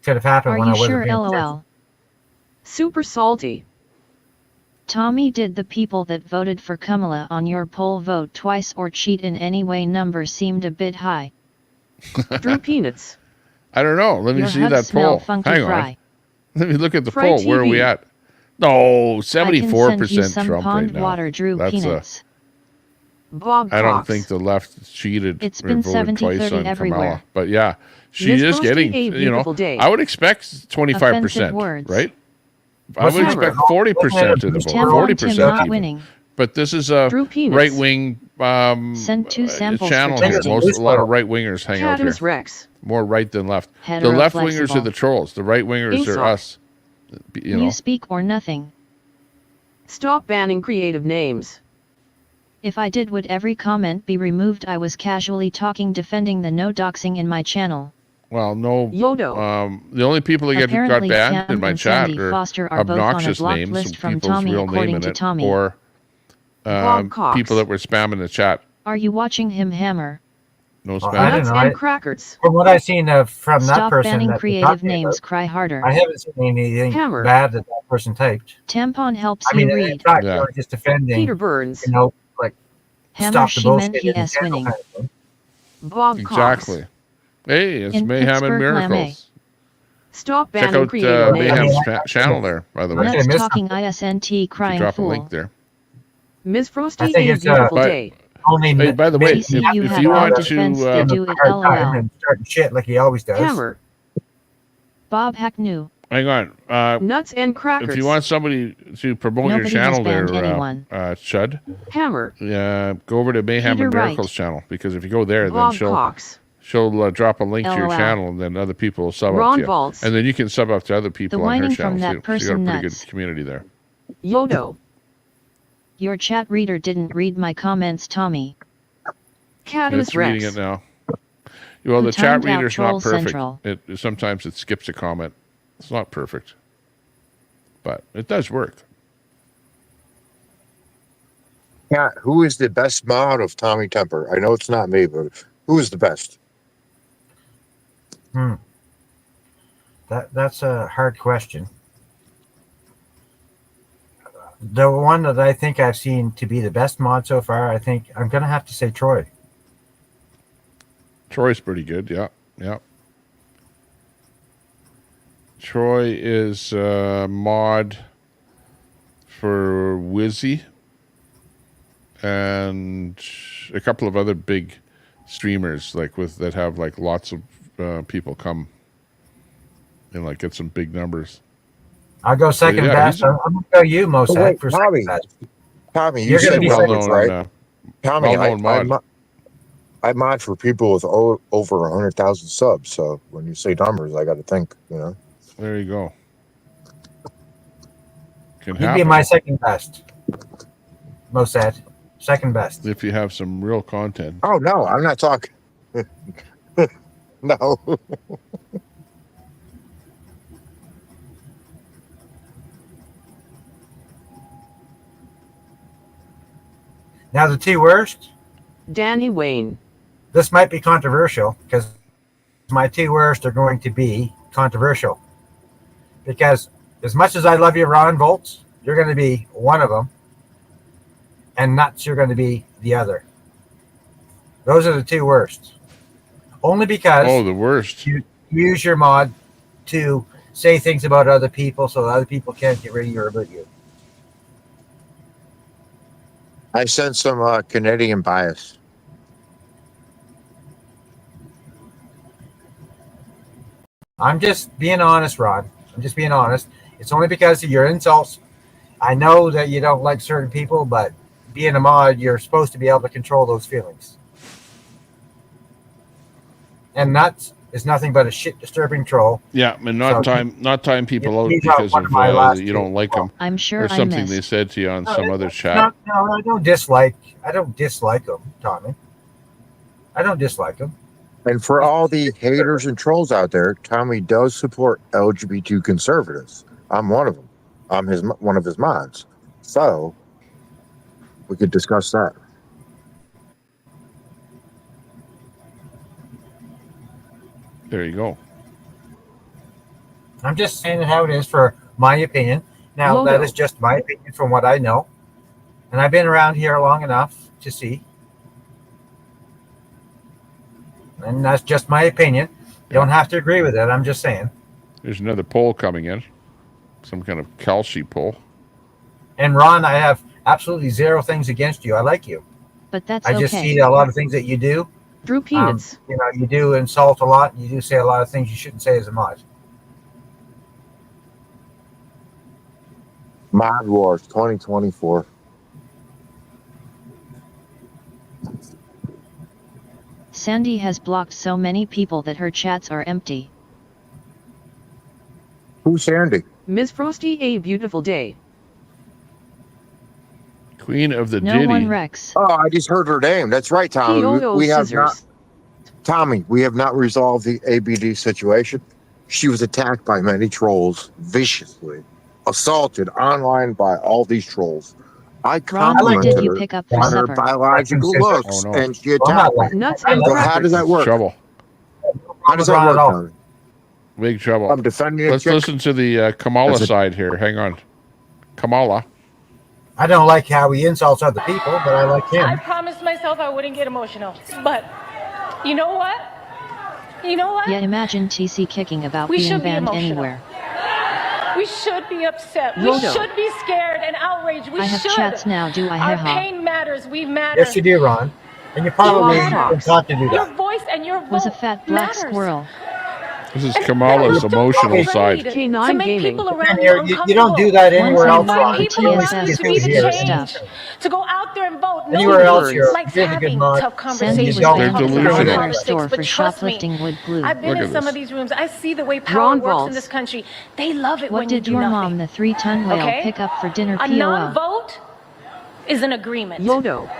Could have happened Are when I you wasn't sure? paying attention. LOL. Super Salty. Tommy, did the people that voted for Kamala on your poll vote twice or cheat in any way? Number seemed a bit high. Drew Peanuts. I don't know. Let me Your see hugs that smell poll. funky, Hang on. Fry. Let me look at the Fry poll. Where are we TV. at? No, I 74% can send you some Trump pond right now. water. Drew That's Peanuts. Bob I don't Cox. think the left cheated It's or been voted twice 70-30 on everywhere. Kamala. But yeah, she Miss is Frosty, getting, a you know, beautiful day. I would expect 25%, Offensive words. right? I What's would that? expect 40% to the vote, Tampon Tim 40% not even. winning. But this is a Drew Peanuts. right-wing Send 2 samples channel for here. testing. A lot of right-wingers hang out here. Cadmus Rex. More right than left. The Hetero left-wingers are flexible. the trolls. The right-wingers are Aesop. us. You know. You speak or nothing. Stop banning creative names. If I did, would every comment be removed? I was casually talking, defending the no doxing in my channel. Well, no. Yodo. The only people that got Apparently, banned Sam in my and chat Sandy are Foster are both on a obnoxious blocked names, list from people's Tommy, real name according in to it, Tommy. or Bob Cox. people that were spamming the chat. Are you watching him hammer? No I spam. don't Nuts know. and crackers. From what I've seen from that Stop person banning that you're creative talking names. about, Cry harder. I haven't seen anything Hammer. bad that that person typed. Tampon helps I mean, you in read. fact, Yeah. they were just defending, Peter Burns. you know, like Hammer, stop the she bullshit meant he in is general winning. kind of thing. Bob Cox. Exactly. Hey, it's In Mayhem and Pittsburgh, Miracles. Lamé. Stop Check banning out creative names. Mayhem's I mean, channel there, by the way. Nuts. Nuts missed talking something. ISNT If you crying drop a fool. link there. Ms. Frosty, I think a it's, beautiful But- day. Only Hey, by the way, TC, you if have you no want defense to, to do it. hard time LOL. and starting shit like he always does. Hammer. Bob Hacknew. hang on. Nuts and crackers. If you want somebody to promote your Nobody channel has there, banned anyone. Chud, Hammer. go over to Mayhem Peter and Wright. Miracles channel, because if you go there, then Bob she'll Cox. drop a link to your LOL. channel, and then other people will sub up Ron to you. Valtz. And then you can sub up to other people on her whining channel from that too. So you got a person pretty nuts. good community there. Yodo. Your chat reader didn't read my comments, Tommy. Catalyst It's reading Rex. it now. Well, Who the chat timed out reader's not Troll perfect. Central? Sometimes it skips a comment. It's not perfect, but it does work. Yeah, who is the best mod of Tommy Temper? I know it's not me, but who is the best? That's a hard question. The one that I think I've seen to be the best mod so far, I think I'm going to have to say Troy. Troy's pretty good. Yeah, yeah. Troy is mod for Wizzy and a couple of other big streamers that have like lots of people come and like get some big numbers. I'll go second best. I'm going to go you, Mossack, for second best. Tommy, you You're said gonna be numbers, second, right? Tommy, I mod for people with over 100,000 subs. So when you say numbers, I got to think. There you go. Can You'd happen be my second best, Mossack. Second best. if you have some real content. Oh no, I'm not talking. No. Now the two worst. Danny Wayne. This might be controversial because my two worst are going to be controversial. Because as much as I love you, Ron Volts, you're going to be one of them, and Nuts, you're going to be the other. Those are the two worst. Only because the worst. You use your mod to say things about other people so that other people can't get rid of you or about you. I sense some Canadian bias. I'm just being honest, Rod. I'm just being honest. It's only because of your insults. I know that you don't like certain people, but being a mod, you're supposed to be able to control those feelings. And Nuts is nothing but a shit disturbing troll. Yeah, and not time people out he's not because one of of my last you don't two. like them. I'm sure or something I they missed. said to you on No, some other it's chat. No, I don't dislike them, Tommy. I don't dislike them. And for all the haters and trolls out there, Tommy does support LGBT conservatives. I'm one of them. I'm one of his mods. So we could discuss that. There you go. I'm just saying it how it is for my opinion. Now, Logo. that is just my opinion from what I know. And I've been around here long enough to see. And that's just my opinion. You don't have to agree with it. I'm just saying. There's another poll coming in. Some kind of Kelsey poll. And Ron, I have absolutely zero things against you. I like you. But that's I okay. just see a lot of things that you do. Drew Peanuts. You do insult a lot. You do say a lot of things you shouldn't say as a mod. Mod Wars 2024. Sandy has blocked so many people that her chats are empty. Who's Sandy? Ms. Frosty, a beautiful day. Queen of the No Diddy. one Rex. Oh, I just heard her name. That's right, Tommy. We have not. Tommy, we have not resolved the ABD situation. She was attacked by many trolls viciously, assaulted online by all these trolls. I Ron, what complimented did you her pick up for on her supper? biological looks, Oh, no. and she attacked me. Nuts and So how does that work? Trouble. How does that work, Tommy? Big trouble. I'm defending a Let's chick. listen to the Kamala That's it. side here. Hang on. Kamala. I don't like how he insults other people, but I like I him. promised myself I wouldn't get emotional. But you know what? You know what? Yeah, imagine TC kicking about We being should be banned emotional. anywhere. We should be upset. We Rodo. should be scared and outraged. We I have should. chats now, do I Our haha? pain matters. We matter. Yes, you do, Ron. And you probably You matter. been taught to do Your that. voice and your vote Was a fat black matters. squirrel. This is Kamala's emotional side. To K9 make Gaming. people around You don't do that anywhere Once else, I Ron. the people around TSS you You to do be it the here. stuff. change, to go out there and vote. Anywhere else, Nobody you're likes a good having mod. tough Sandy conversations was don't. when it banned comes from to the delusional. hardware politics, store but for trust me, shoplifting wood glue. I've been Look in at some this. of these rooms. I see the way power Ron works Valls. in this country. They love it What when you did do your nothing. mom, the 3-ton whale, Okay? pick up for dinner A POO? non-vote is an agreement. Yodo.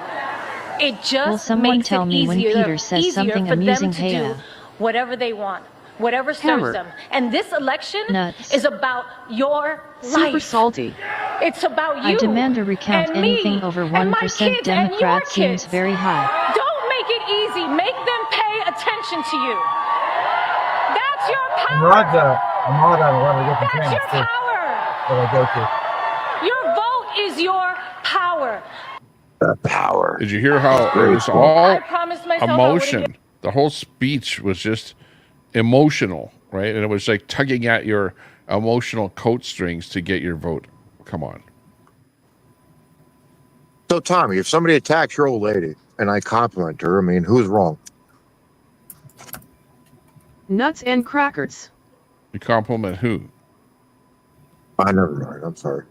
It Will just someone makes tell it me when easier, Peter says easier something for them amusing? to do whatever they want, whatever serves Hammer. them. And this election Nuts. is about your Super life. salty. It's about I you demand a recount. and Anything me over and my 1% kids and your Democrat seems kids. very high. Don't make it easy. Make them pay attention to you. That's your And power. Rod's a mod on a lot of different That's your channels too power. that I go to. Your vote is your power. The power. Did you hear how it Very was cool. all I promised myself I wouldn't emotion? The whole speech was just emotional, right? And it was like tugging at your emotional coat strings to get your vote. Come on. So, Tommy, if somebody attacks your old lady and I compliment her, I mean, who's wrong? Nuts and crackers. You compliment who? I never mind. I'm sorry.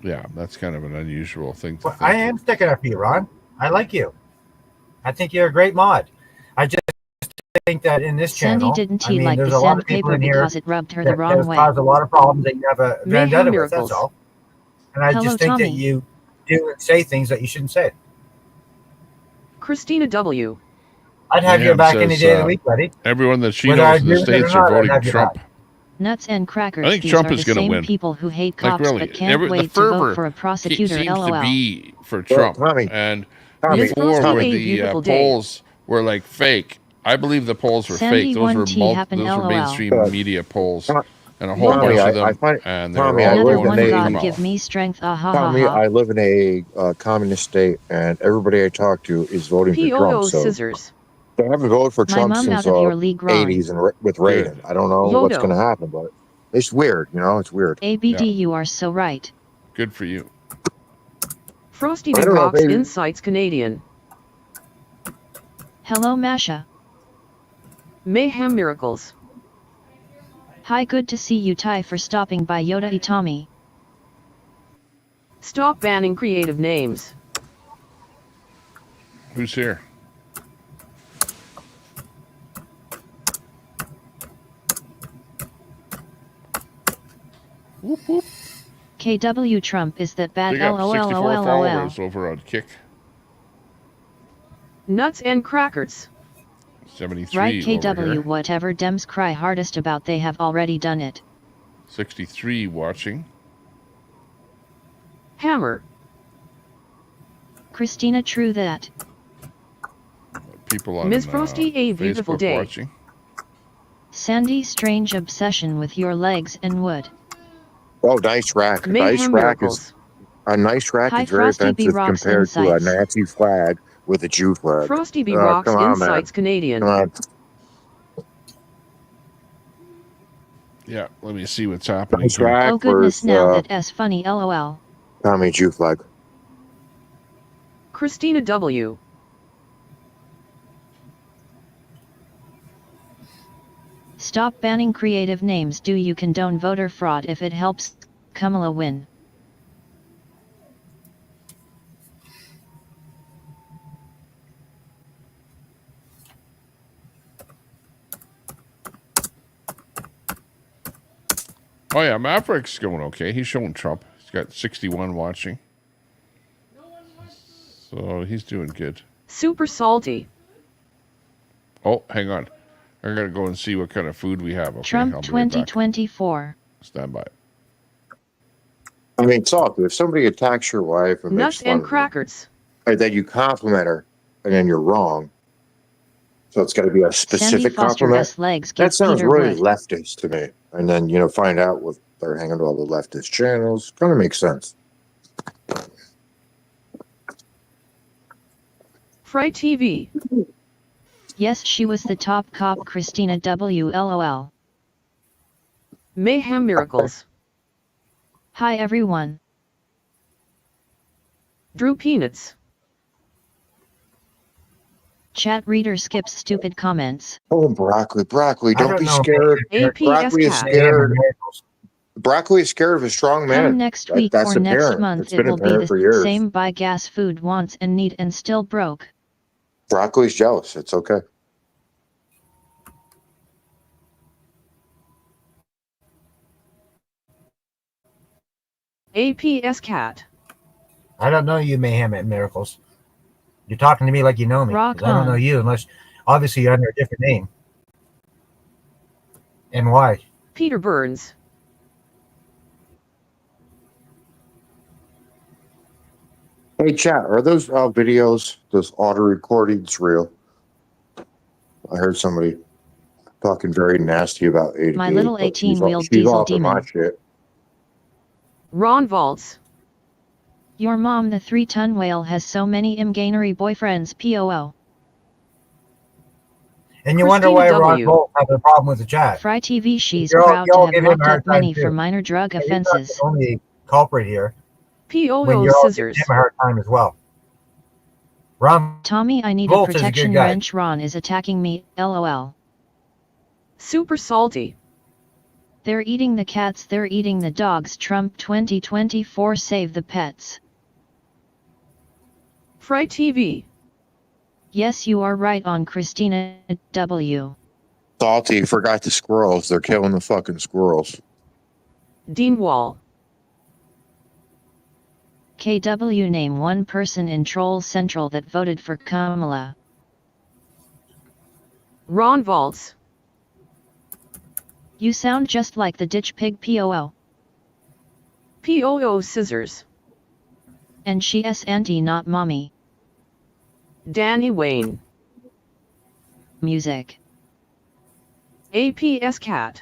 Yeah, that's kind of an unusual thing to Well, think. I am sticking up for you, Ron. I like you. I think you're a great mod. I just think that in this Sandy channel, didn't I he mean, like there's the a lot of people sandpaper in here because it rubbed her the that wrong has way. caused a lot of problems that you have a Mayhem vendetta with. miracles. That's all. And I Hello, just think that Tommy. you do and say things that you shouldn't say. Christina W. I'd have you Mayhem back any says, day of the week, buddy. everyone that she Whether I knows in the agree with it or States not, are I'd voting have you Trump. back. Nuts and crackers. I think These Trump are is the going to same win. people who hate Like cops really, but can't the wait to vote fervor for a prosecutor. seems to LOL. be for Well, Trump. Tommy, And Tommy, before, Tommy. where A the beautiful day. polls were like fake, I believe the polls were Sandy fake. Those were 1T happen. those were LOL. mainstream media polls, Tom- and a whole Yodo. bunch Tommy, of I them, find and they were Tommy, I all Another live going one. in for God a Kamala. give me strength. Ah ha ha Tommy, ha. I live in a communist state, and everybody I talk to is voting for Trump. POO So scissors. they haven't voted for My Trump mom since out of your league. Ron. 80s and with Reagan. Good. I don't know what's going to Yodo. happen, but it's weird. You know, it's weird. ABD. Yeah. You are so right. Good for you. Frosty I B don't know, Rocks maybe. Insights Canadian. Hello, Masha. Mayhem miracles. Hi, good to see you. Ty for stopping by. Yoda Itami. Stop banning creative names. Who's here? Whoop, whoop. KW Trump is that bad. They got 64 LOL. followers over on Kick. Nuts and crackers. 73 Right, over KW. here. Whatever Dems cry hardest about, they have already done it. 63 watching. Hammer. Christina, true that. People on Ms. Frosty, a beautiful Facebook day. watching. Sandy, strange obsession with your legs and wood. Oh, nice rack. Mayhem miracles. A nice rack Hi, is very Frosty B. offensive Rocks compared to a Insights. Nazi flag with a Jew flag. Frosty B Rocks come on, Insights man. Canadian. Come on. Yeah, let me see what's happening Nice here. rack Oh goodness, versus now that S funny. LOL. Tommy Jew flag. Christina W. Stop banning creative names. Do you condone voter fraud if it helps Kamala win? Oh yeah, Maverick's going okay. He's showing Trump. He's got 61 watching. So he's doing good. Super salty. Oh, hang on. I'm going to go and see what kind of food we have. Okay, Trump I'll be right back. 2024. Stand by. I mean, Salty, if somebody attacks your wife and Nuts makes fun and of crackers. her, and then you compliment her, and then you're wrong. So it's got to be a Sandy specific Foster compliment. best legs. That Give sounds Peter really Wood. leftist to me. And then, find out what they're hanging to all the leftist channels. Kind of makes sense. Fry TV. Yes, she was the top cop. Christina W. LOL. Mayhem miracles. Hi everyone. Drew Peanuts. Chat reader skips stupid comments. Oh, broccoli. I Don't don't be know. scared. APS Broccoli is cat. scared. Broccoli is scared of a strong man. Come next week That's or next apparent. month. It's It been will be apparent for the years. same. Buy gas, food, wants and need, and still broke. Broccoli's jealous. It's okay. APS cat. I don't know you, Mayhem at Miracles. You're talking to me like you know me. 'Cause I don't know you unless, obviously, you're under a different name. And why? Peter Burns. Hey, chat, are those videos, those auto recordings real? I heard somebody talking very nasty about 88. My little but 18-wheeled she's diesel off of my demon. shit. Ron Valtz. Your mom, the 3-ton whale, has so many imgainery boyfriends. POO. And you wonder why Ron Bolt has a problem with the chat. Fry TV. She's Y'all- proud to y'all have give him a locked hard up many time, for too. minor drug And he's not the offenses. only culprit here. When POO you're all giving scissors. him a hard time as well. Ron Tommy, I need Bolt a is a good protection guy. wrench. Ron is attacking me. LOL. Super salty. They're eating the cats. They're eating the dogs. Trump 2024. Save the pets. Fry TV. Yes, you are right on Christina W. Salty, forgot the squirrels. They're killing the fucking squirrels. Dean Wall. KW, name one person in Troll Central that voted for Kamala. Ron Valtz. You sound just like the ditch pig. POO. POO scissors. And she is auntie, not mommy. Danny Wayne. Music. APS cat.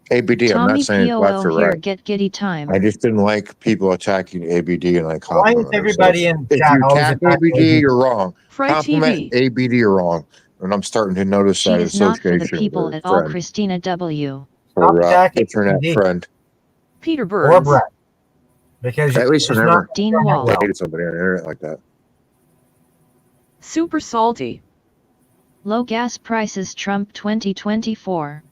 ABD, I'm Tommy not saying it's left POO or here. right. Get giddy time. I just didn't like people attacking ABD and I Why compliment is everybody her. in If chat you always attack attacking ABD, ABD? you're wrong. Fry Compliment TV. ABD, you're wrong. And I'm starting to notice She that is not for the association people with at her all. friend, Christina W. Stop her attacking internet ABD. friend. Peter Or Burns. Brett. Because At least I it's never not Dean going Wall. well. dated somebody on the internet like that. Super salty. Low gas prices. Trump 2024.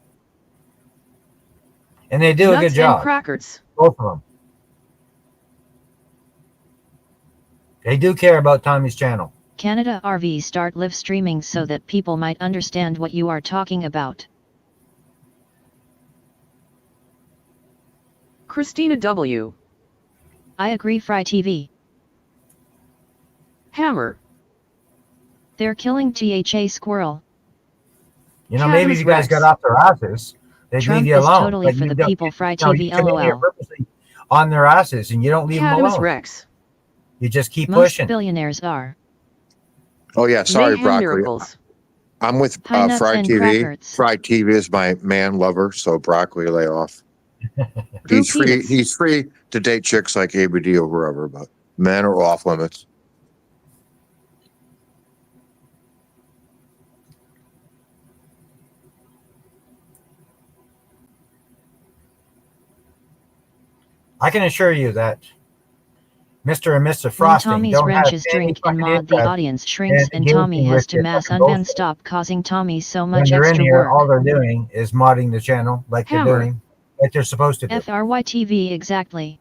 And they do a Nuts good and job. crackers. Both of them. They do care about Tommy's channel. Canada RV, start live streaming so that people might understand what you are talking about. Christina W. I agree. Fry TV. Hammer. They're killing THA squirrel. You know, maybe if Catalyst you guys Rex. got off their asses, they'd Trump leave you is alone. totally But for you the don't- people. Fry you know, TV. you come in here LOL. purposely on their asses and you don't leave them Catamus alone. Rex. You just keep Most pushing. billionaires are. Oh yeah, sorry, Mayhem Broccoli. Miracles. I'm with High nuts Fried and TV. crackers. Fried TV is my man lover, so Broccoli lay off. Drew He's free. Peanuts. He's free to date chicks like ABD or whoever, but men are off limits. I can assure you that Mr. and Mrs. When Frosting Tommy's don't have wrenches any drink and fucking mod, the interest audience shrinks in and Tommy engaging has with to your mass fucking unban. bullshit. Stop causing Tommy so When much they're in extra here, work. all they're doing is modding the channel like they're Hammer. doing, like they're supposed to do. FRY TV. Exactly.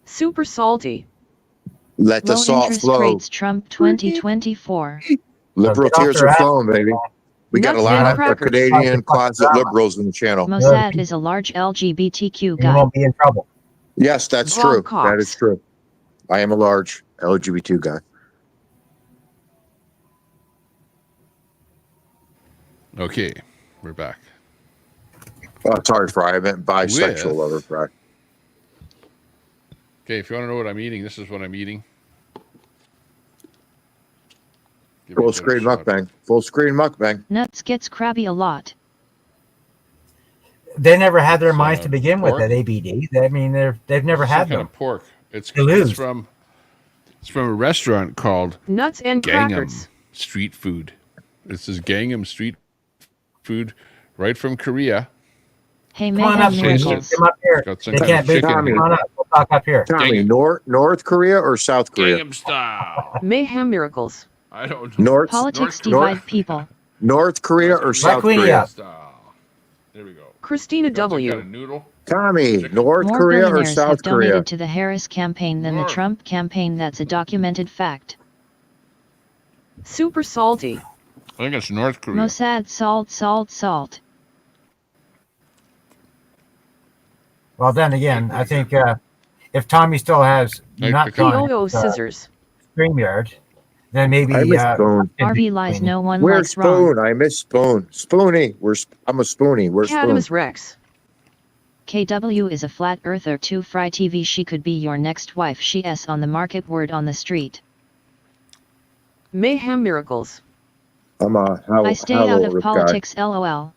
Super salty. Let the Low salt interest flow. rates. Trump 2024. Liberal get off tears their are ass. flowing, baby. We got a Nuts lot and of crackers. Canadian Fucking closet drama. liberals in the channel. Mossad is a large LGBTQ You guy. won't be in trouble. Yes, that's Bob true. Cox. That is true. I am a large LGBT guy. Okay, we're back. Oh, sorry, Fry. I meant bisexual With- lover, Fry. Okay, if you want to know what I'm eating, this is what I'm eating. Give me Full a bit of screen shot. mukbang. Full screen mukbang. Nuts gets crabby a lot. They never had their minds uh, to begin pork? with at ABD. I mean, they've never Some had kind them. of pork. It's They lose. from a restaurant called Nuts and Gangnam crackers. Street Food. This is Gangnam Street Food, right from Korea. Hey, Come on Mayhem up, Steve. Miracles. Come up here. Got some They kind of can't beat chicken you. here. Come on up. We'll talk up here. Tommy, Gangnam. North Korea or South Korea? Gangnam style. Mayhem Miracles. I don't know. North Politics North- divide people. North Korea or South Queen, Korea? yeah. Style. There we go. Christina Got some kind W. of noodle. Tommy, North More Korea or billionaires South have donated Korea? to the Harris campaign than the More. Trump campaign. That's a documented fact. Super salty. I think it's North Korea. Mossad, salt, salt, salt. Well, then again, I think if Tommy still has nuts on POO his, scissors. StreamYard, then maybe I miss Spoon. RV lies, no one Where's likes Ron. Spoon? I miss Spoon. Spoony. I'm a Spoonie. Where's Spoon? Catamus Rex. KW is a flat earther to Fry TV. She could be your next wife. She s on the market, word on the street. Mayhem Miracles. I'm a I stay out of politics, lol.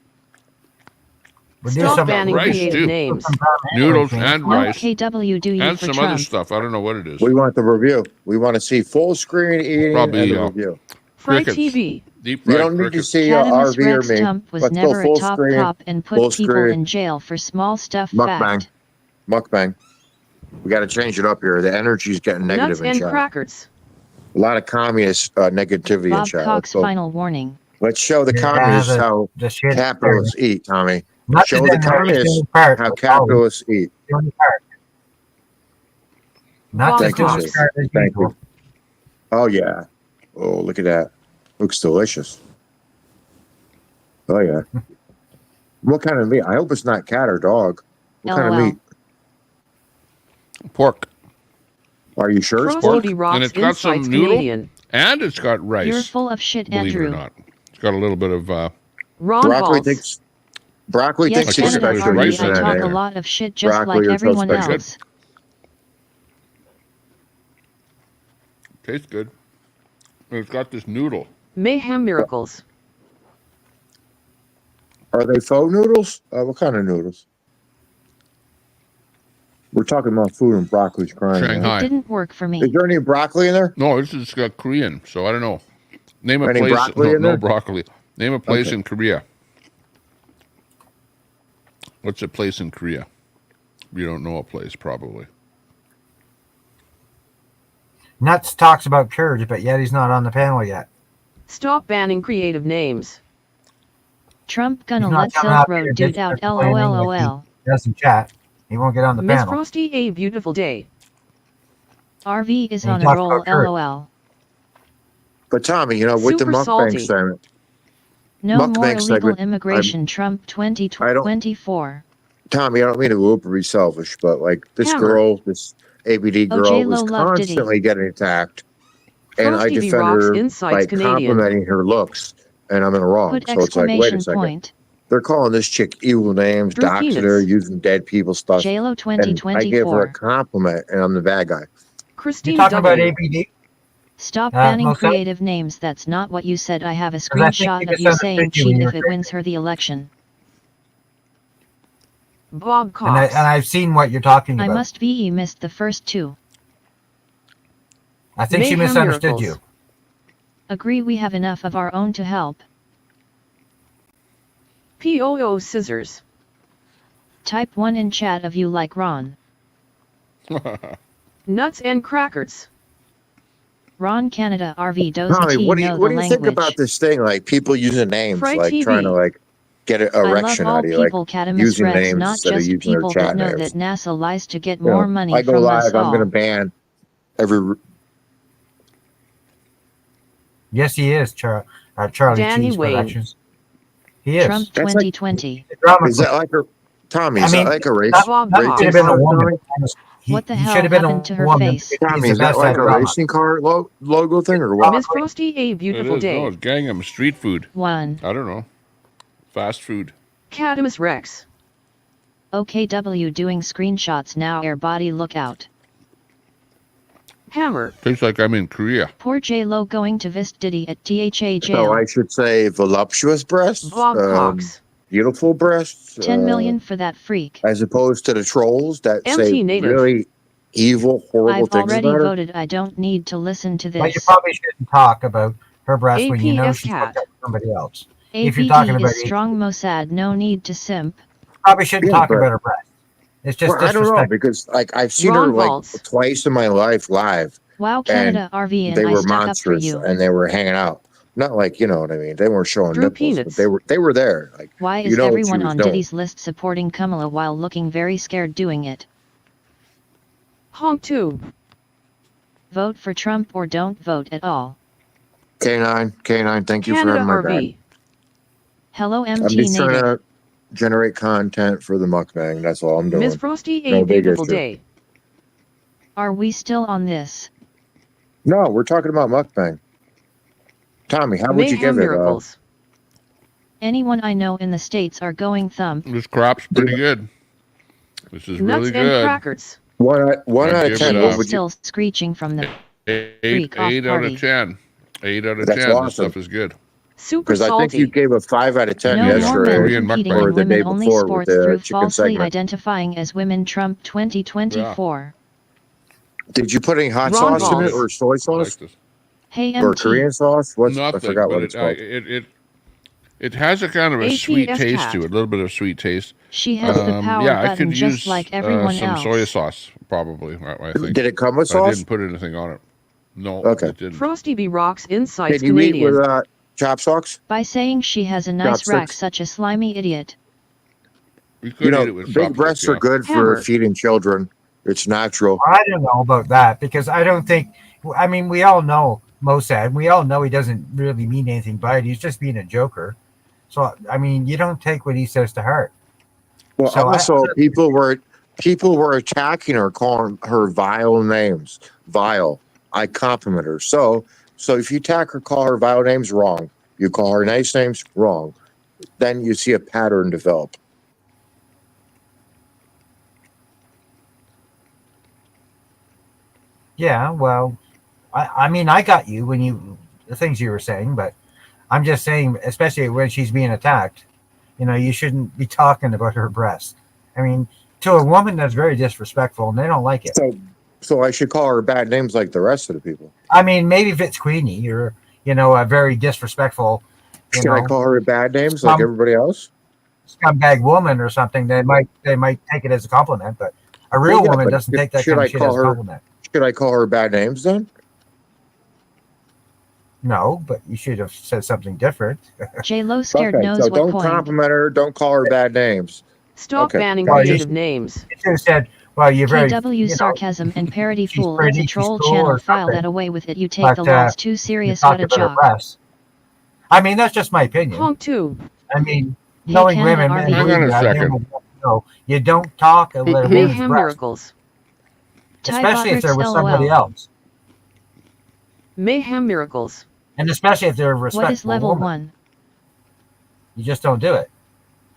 Stop banning rice creative too. names. Noodles and What rice. KW do you And for some Trump? other stuff. I don't know what it is. We want the review. We want to see full screen eating Probably, and the review. Fry crickets. TV. Deep You fried don't need to crickets. see Catamus RV or Rex me. Tump was Let's go never a full top screen. cop and Full put people screen. in jail for small stuff. Mukbang. Fact. Mukbang. We got to change it up here. The energy's getting Nuts negative in and chat. crackers. A lot of communist negativity in Bob chat. Cox final warning. Let's show the Yeah, communists how the shit capitalists eat, Tommy. Nuts Show is the in there. He's communists doing part, how but capitalists eat. doing part. Nuts is Thank you, doing sir. part as Thank usual. you. Oh, yeah. Oh, look at that. Looks delicious. Oh, yeah. What kind of meat? I hope it's not cat or dog. What kind of LOL. meat? Pork. Are you sure it's pork? Frosty Rocks And it's got some Insights noodle. Canadian. And it's got rice. You're full of shit, believe Andrew. it or not. It's got a little bit of Ron Broccoli balls. thinks broccoli Yes, thinks he's Canada there's special. RV. rice I in talk there. a lot of shit just Broccoli like or everyone something. else. tastes good. And it's got this noodle. Mayhem Miracles. Are they faux noodles? What kind of noodles? We're talking about food and broccoli's crying. Shanghai. It didn't work for me. Is there any broccoli in there? No, this is got Korean, so I don't know. Name a Any place. broccoli No, in no there? broccoli. Name a place Okay. in Korea. What's a place in Korea? You don't know a place, probably. Nuts talks about courage, but yet he's not on the panel yet. Stop banning creative names. Trump gonna He's not let coming Silk up here Road just dude out. complaining like LOL. he doesn't chat. He won't get on the Miss panel. Frosty, a beautiful day. RV is And he on a talks roll. about courage. LOL. But Tommy, you know, with the Super mukbang salty. segment, No more Mukbang illegal segment, immigration. Trump 2024. Tommy, I don't mean to whoop or be selfish, but like this Hammer. girl, this ABD Oh, girl, J-Lo is love Diddy. constantly getting attacked, and I Frosty V defend Rocks her Insights by Canadian. complimenting her looks, and I'm in the wrong. Put So it's like, wait a exclamation second. point. They're calling this chick evil names, Drew doxing Peanuts. her, using dead people stuff. JLo And I give her a 2024. compliment, and I'm the bad guy. You Christine talking about W. ABD? Stop banning Most creative names. That's not what you said. I have a I think screenshot you of you misunderstood saying you when cheat you if were it saying wins her the election. Bob And, Cox. and I've seen what you're talking I about. must be missed the first two. I think she Mayhem misunderstood Miracles. you. Agree we have enough of our own to help. POO Scissors. Type 1 in chat of you like Ron. Nuts and crackers. Ron Canada RV doesn't Tommy, he what do know you what the do you language? think about this thing? Like people using names, Fry like TV. trying to like get an I love erection all out of you, like people, Catamus using Rex, names not instead of just using their people chat that know names. that NASA lies to get You know, more money I go from live, us I'm going to all. ban every. Yes, he is, Charlie Danny Cheese Wayne. Productions. He is. Trump That's like- 2020. The drama Is that like a Tommy? I Is mean, that like a race? Bob that Cox. should have been a woman. What the he hell should have been happened a to her woman. face? because Tommy, he's is the that best like at a drama. racing car logo thing or what? Miss Frosty, a It beautiful is. No, day. it's Gangnam street food. 1. I don't know. Fast food. Catamus Rex. OKW doing screenshots now. Air body lookout. Hammer. Tastes like I'm in Korea. Poor J-Lo going to visit Diddy at THA So jail. I should say voluptuous breasts, Bob Cox. beautiful breasts, 10 million for that freak. as opposed to the trolls that MT say native. really evil, horrible I've things already about her. voted. I don't need to listen to But you this. probably shouldn't talk about her breast when you know APS she's cat. hooked up with somebody else. If you're talking APD about is strong Mossad. No need to simp. probably shouldn't Yeah, talk but- about her breast. It's just Well, I don't know disrespectful. because like I've seen Ron her like Valtz. twice in my life live. Wow, Canada RV and They I were stuck up for monsters you. and they were hanging out. Not like, you know what I mean. They weren't showing Drew nipples, Peanuts. but they were there. Like Why you is know what she everyone was on doing. Diddy's list supporting Kamala while looking very scared doing it? Honk 2. Vote for Trump or don't vote at all. K9, thank you for Canada having my back. RV. Hello I'm MT just trying Native. to generate content for the mukbang. That's all I'm doing. Ms. Frosty, No a big beautiful issue. day. Are we still on this? No, we're talking about mukbang. Tommy, how would you Mayhem give it? miracles. Anyone I know in the States are going thumb. This crop's pretty good. This is Nuts really and good. crackers. One I'd out of give 10. it What a would you? Still screeching from the eight off out party. of 10. 8 out of That's 10. This awesome. stuff is good. Super Because I think salty. you gave a 5 out of 10 No more men yesterday competing or in the day women-only before with sports the through chicken falsely segment. identifying as women. Trump 2024. Did you put any hot Ron sauce in it balls. or soy I sauce like this. Hey or MT. Korean sauce? I Nothing, forgot what but it's called. it has a kind of a sweet APS taste cat. to it, a little bit of sweet taste. She has the power Yeah, I button could just use like everyone some else. soy sauce, probably, I think. Did it come with But I sauce? didn't put anything on it. No, Okay. it didn't. Frosty B rocks insights Did you eat Canadian. with chop socks? By saying she has a nice rack, Chopsticks? such a slimy idiot. You could You know, eat it with big chopsticks, breasts are yeah. good for Hammer. feeding children. It's natural. I don't know about that because I don't think. I mean, we all know Mossad. We all know he doesn't really mean anything by it. He's just being a joker. So I mean, you don't take what he says to heart. Well, So also people were attacking her, calling her vile names. Vile. I compliment her. So if you attack her, call her vile names, wrong. You call her nice names, wrong. Then you see a pattern develop. Yeah, well, I mean, I got you when the things you were saying, but I'm just saying, especially when she's being attacked, you shouldn't be talking about her breast. I mean, to a woman, that's very disrespectful, and they don't like it. So I should call her bad names like the rest of the people. I mean, maybe if it's Queenie or a very disrespectful, Should I call her bad names like everybody else? scumbag woman or something, they might take it as a compliment, but a real Well, yeah, woman but doesn't take that should kind I of shit call as a her- compliment. Should I call her bad names then? No, but you should have said something different. J-Lo scared Okay, knows so what don't coined. compliment her. Don't call her bad names. Stop Okay. banning Well, creative names. You should have said, well, you're very, KW sarcasm and parody she's fool. pretty, It's a she's troll cool channel. or File something. that away with it. You take the But, laws too you serious. talked What a about her job. breasts. I mean, that's just my opinion. Honk too. I mean, Hey, knowing Canada, women, RV. and Hang believe on a me, I second. know, you don't talk about a woman's Mayhem breast, miracles. especially if they're with BotRix somebody LOL. else, Mayhem miracles. and especially if they're a What is respectful level woman. 1? You just don't do it.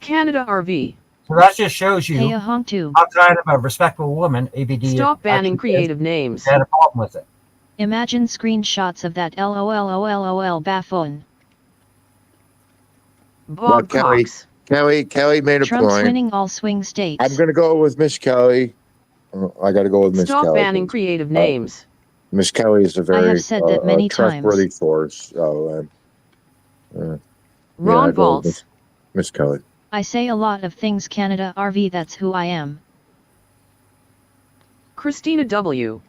Canada RV. So that just shows you Hey, a honk too. how kind of a respectful woman ABD Stop banning actually creative is. names. They had a problem with it. Imagine screenshots of that LOL baffon. Well, Bob Cox. Kelly made a Trump's point. winning all swing states. I'm going to go with Miss Kelly. I got to go with Miss Stop Kelly. banning creative names. Miss Kelly is a very have said that many trustworthy times. source. So, Ron I'd go with Valtz. Miss Kelly. I say a lot of things. Canada RV, that's who I am. Christina W.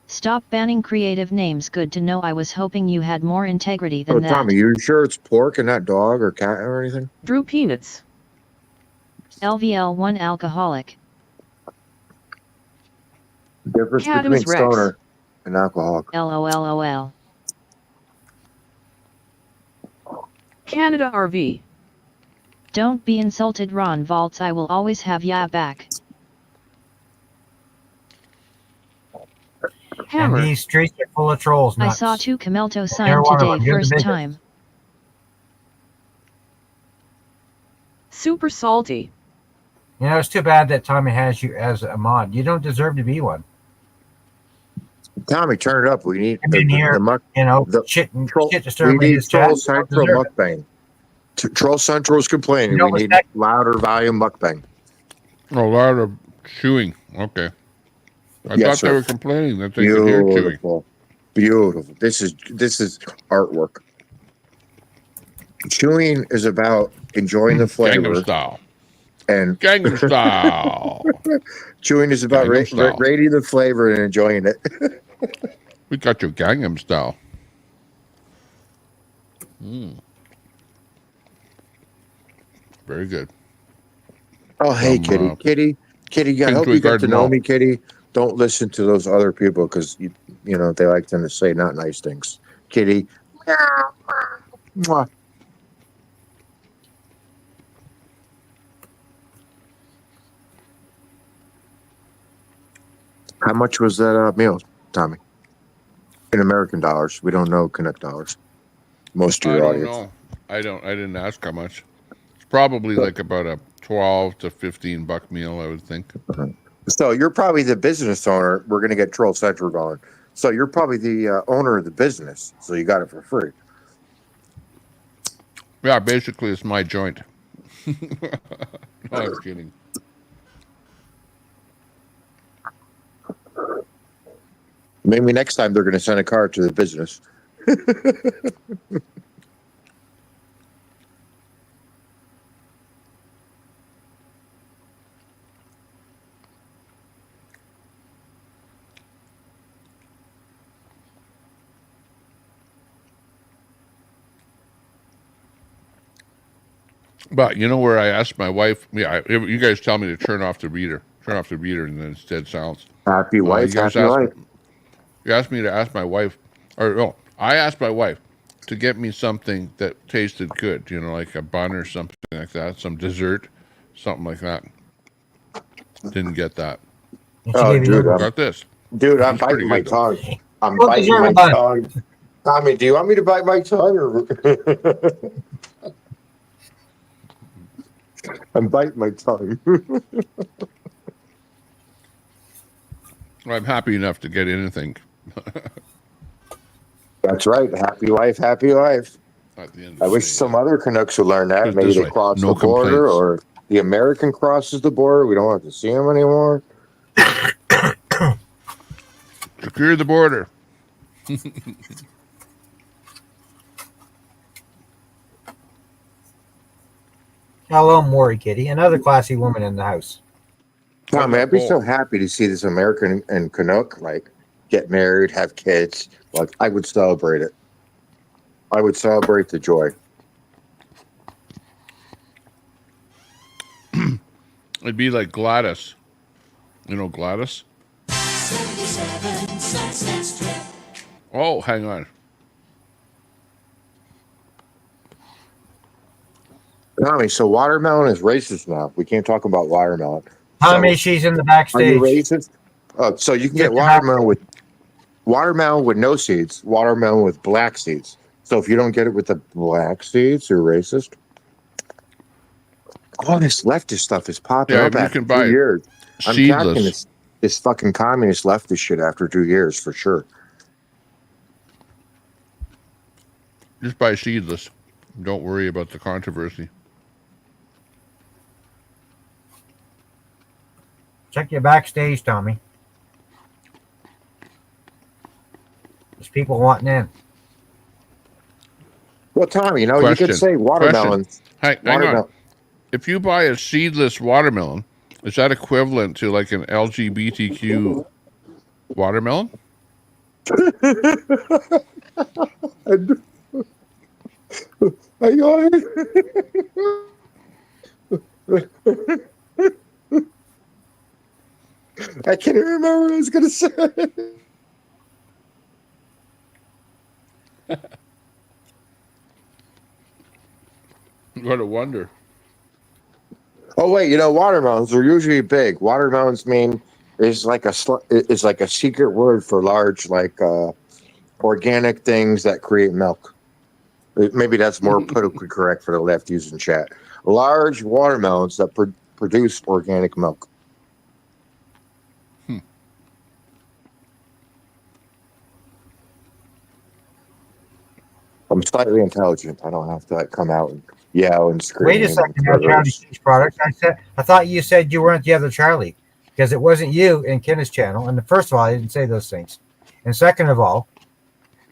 Stop banning creative names. Good to know. I was hoping you had more integrity Oh, than that. Tommy, you sure it's pork and not dog or cat or anything? Drew Peanuts. LVL1 alcoholic. Difference Cadmus between Rex. stoner and alcoholic. LOLOL. Canada RV. Don't be insulted, Ron Valtz. I will always have ya back. Hammer. And these streets are full of trolls. I Nuts. saw 2 Camelto You're sign one of today, them. You're the first biggest. time. Super salty. It's too bad that Tommy has you as a mod. You don't deserve to be one. Tommy, turn it up. We need Come in here, the shit and troll, shit disturbing we need this chat. Troll You don't Central deserve it. mukbang. Troll Central is complaining. You don't We need respect- louder volume mukbang. A lot of chewing. Okay. I Yes, thought sir. they were complaining that they could hear chewing. Beautiful. Beautiful. This is artwork. Chewing is about enjoying the flavor. Gangnam Style. And Gangnam Style. chewing is about Gangnam Style. rating the flavor and enjoying it. We got your Gangnam Style. Very good. Oh, hey, From, Kitty. Kitty, I hope Kingsway you get to Garden know Mall. me, Kitty. Don't listen to those other people because, you know, they like them to say not nice things. Kitty. Mwah. How much was that meal, Tommy? In American dollars. We don't know Canuck dollars. Most of I your don't audience. know. I didn't ask how much. It's probably like about a 12 to 15 buck meal, I would think. So you're probably the business owner. We're going to get Troll Central going. So you're probably the owner of the business. So you got it for free. Yeah, basically it's my joint. No, I'm kidding. Maybe next time they're going to send a card to the business. But you know where I asked my wife? Yeah, you guys tell me to turn off the reader, and then it's dead silence. Happy wife, You guys happy life. You asked me to ask my wife, or no, I asked my wife to get me something that tasted good. You know, like a bun or something like that, some dessert, something like that. Didn't get that. Oh, dude, got this. Dude, I'm It's pretty biting my good, though. tongue. I'm biting my tongue. Tommy, do you want me to bite my tongue? Or I'm biting my tongue. I'm happy enough to get anything. That's right. Happy life, happy life. At the end I wish some other Canucks would learn that. Put it Maybe this they way, cross no the border, complaints. or the American crosses the border. We don't have to see them anymore. Secure the border. Hello, Maury Kitty, another classy woman in the house. Tommy, I'd be so happy to see this American and Canuck get married, have kids. Like, I would celebrate it. I would celebrate the joy. It'd be like Gladys. You know Gladys? 77 Sunset Strip. Oh, hang on. Tommy, so watermelon is racist now. We can't talk about watermelon. Tommy, she's in the backstage. Are you racist? So you can get watermelon with no seeds, watermelon with black seeds. So if you don't get it with the black seeds, you're racist. All this leftist stuff is popping up you after can buy 2 years. I'm seedless. tracking this fucking communist leftist shit after 2 years for sure. Just buy seedless. Don't worry about the controversy. Check your backstage, Tommy. There's people wanting in. Well, Tommy, you could say watermelon. Hang on. If you buy a seedless watermelon, is that equivalent to like an LGBTQ watermelon? I can't even remember what I was going to say. What a wonder. Oh wait, watermelons are usually big. Watermelons is like a secret word for large, organic things that create milk. Maybe that's more politically correct for the left using chat. Large watermelons that produce organic milk. I'm slightly intelligent. I don't have to come out and yell and scream. Wait a second, now, Charlie Cheese Products. I thought you said you weren't the other Charlie, because it wasn't you in Kenneth's channel. And first of all, I didn't say those things. And second of all,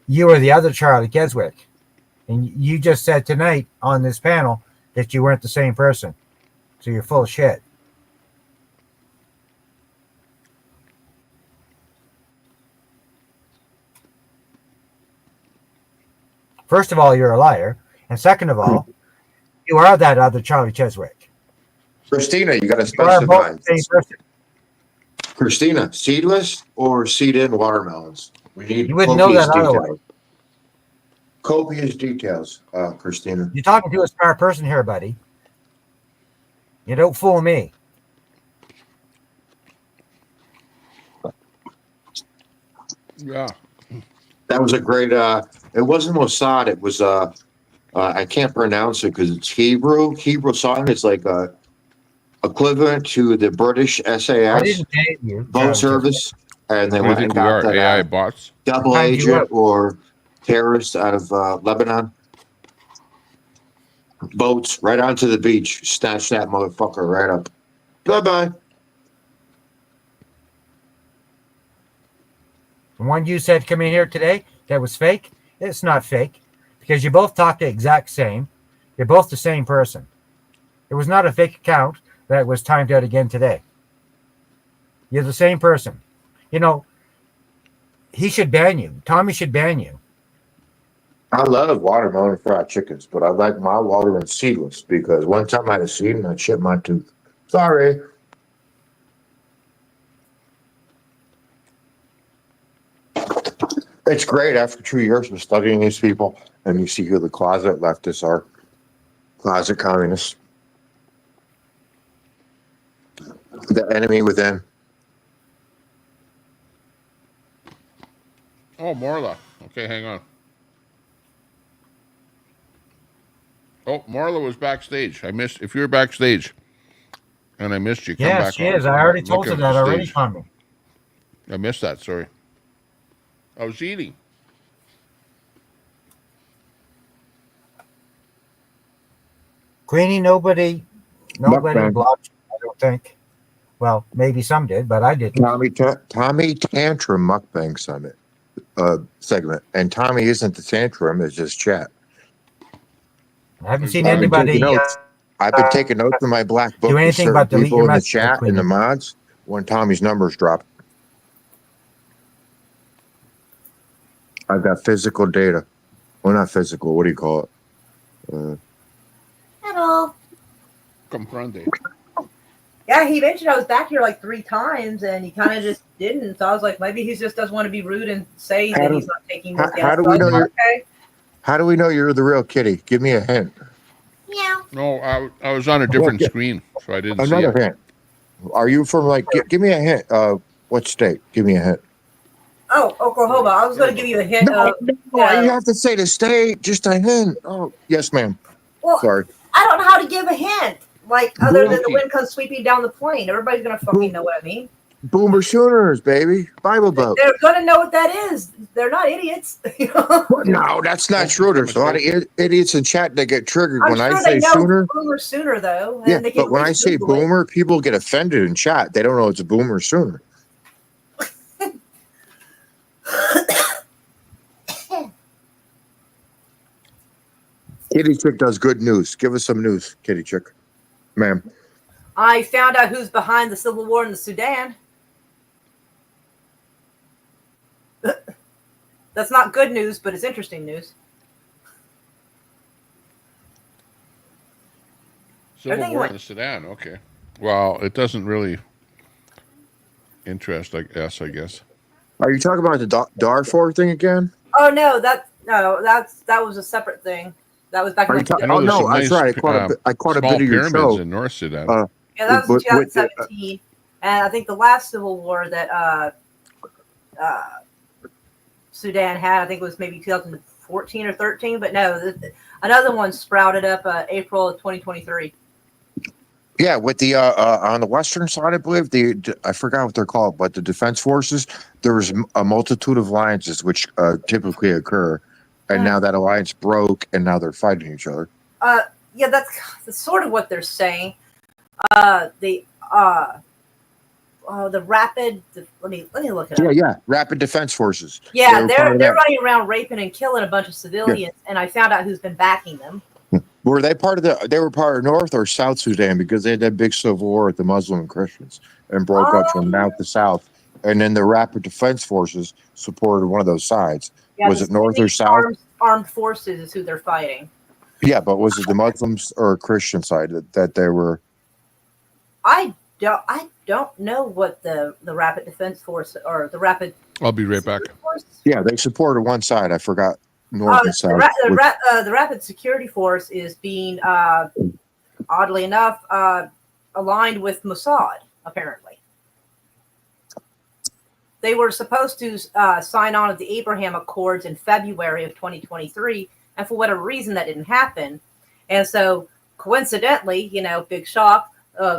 you were the other Charlie Keswick. And you just said tonight on this panel that you weren't the same person. So you're full of shit. First of all, you're a liar. And second of all, you are that other Charlie Cheswick. Christina, you got to specify. Christina, seedless or seed-in watermelons? We need you wouldn't know that details. otherwise. Copious details, Christina. You're talking to a smart person here, buddy. You don't fool me. Yeah. That was a great. It wasn't Mossad. It was. I can't pronounce it because it's Hebrew. Hebrew song is like equivalent to the British I SAS didn't pay you. boat service, and they What do you went think and we got are? that AI bots? double Timed you agent up. or terrorist out of Lebanon. Boats right onto the beach, snatch that motherfucker right up. Bye bye. The one you said come in here today that was fake, it's not fake because you both talk the exact same. You're both the same person. It was not a fake account that was timed out again today. You're the same person. You know, he should ban you. Tommy should ban you. I love watermelon fried chickens, but I like my watermelon seedless because one time I had a seed and I chipped my tooth. Sorry. It's great after 2 years of studying these people, and you see who the closet leftists are. Closet communists. The enemy within. Oh, Marla. Okay, hang on. Oh, Marla was backstage. I missed. If you were backstage and I missed you, come Yes, back she on. is. I already told Look her at that the already, stage. Tommy. I missed that. Sorry. I was eating. Queenie, nobody Mukbang. blocked you, I don't think. Well, maybe some did, but I didn't. Tommy Tantrum Mukbang Summit segment. And Tommy isn't the tantrum, it's just chat. I haven't seen I've been taking anybody notes. I've been taking notes in my black book do with anything certain but delete people your in the message, chat and the Queenie. mods when Tommy's numbers drop. I've got physical data. Well, not physical. What do you call it? Hello. Comprende. Yeah, he mentioned I was back here like 3 times, and he kind of just didn't. So I was like, maybe he just doesn't want to be rude and say How that do- he's not taking how- those guests. how do So we I was know like, you're- okay. How do we know you're the real Kitty? Give me a hint. Yeah. No, I was on a different screen, so I didn't see Another it. hint. Are you from like? Give me a hint. What state? Give me a hint. Oh, Oklahoma. I was going to give you a hint No, of. you have to say the state. Just a hint. Oh, yes, ma'am. Well, Sorry. I don't know how to give a hint. Like, other than the Bookie. wind comes sweeping down the plain. Everybody's going to fucking know what I mean. Boomer Sooners, baby. Bible Belt. They're going to know what that is. They're not idiots. No, that's not true. There's a lot of idiots in chat that get triggered I'm when I sure say they know Sooner. Boomer Sooner, though. And Yeah, they can but when at I least say Google it. Boomer, people get offended in chat. They don't know it's a Boomer Sooner. Kitty Chick does good news. Give us some news, Kitty Chick. Ma'am. I found out who's behind the civil war in the Sudan. That's not good news, but it's interesting news. Civil Everything War went- in the Sudan. Okay. Well, it doesn't really interest us, I guess. Are you talking about the Darfur thing again? Oh no, that was a separate thing. That was back in Are you like talking? I know Oh there's no, some that's nice, right. I caught a small bit of your pyramids show. in North Sudan. yeah, that was in with- 2017, and I think the last civil war that Sudan had, I think it was maybe 2014 or 13. But no, another one sprouted up April of 2023. Yeah, with the on the western side, I believe I forgot what they're called, but the defense forces. There was a multitude of alliances which typically occur, and now that alliance broke, and now they're fighting each other. Yeah, that's sort of what they're saying. The rapid. Let me look it up. Yeah, rapid defense forces. Yeah, They were part of they're that. running around raping and killing a bunch of civilians, and I found out who's been backing them. Were they part of They were part of North or South Sudan because they had that big civil war with the Muslim and Christians and broke up from north to south, and then the rapid defense forces supported one of those sides. Yeah, Was the it North or Sunni South? Armed forces is who they're fighting. Yeah, but was it the Muslims or Christian side that they were? I don't know what the rapid defense force or the rapid I'll be right back. force. Yeah, they supported one side. I forgot North and South. The rapid security force is being oddly enough aligned with Mossad apparently. they were supposed to sign on to the Abraham Accords in February of 2023, and for whatever reason that didn't happen. And so coincidentally, big shock,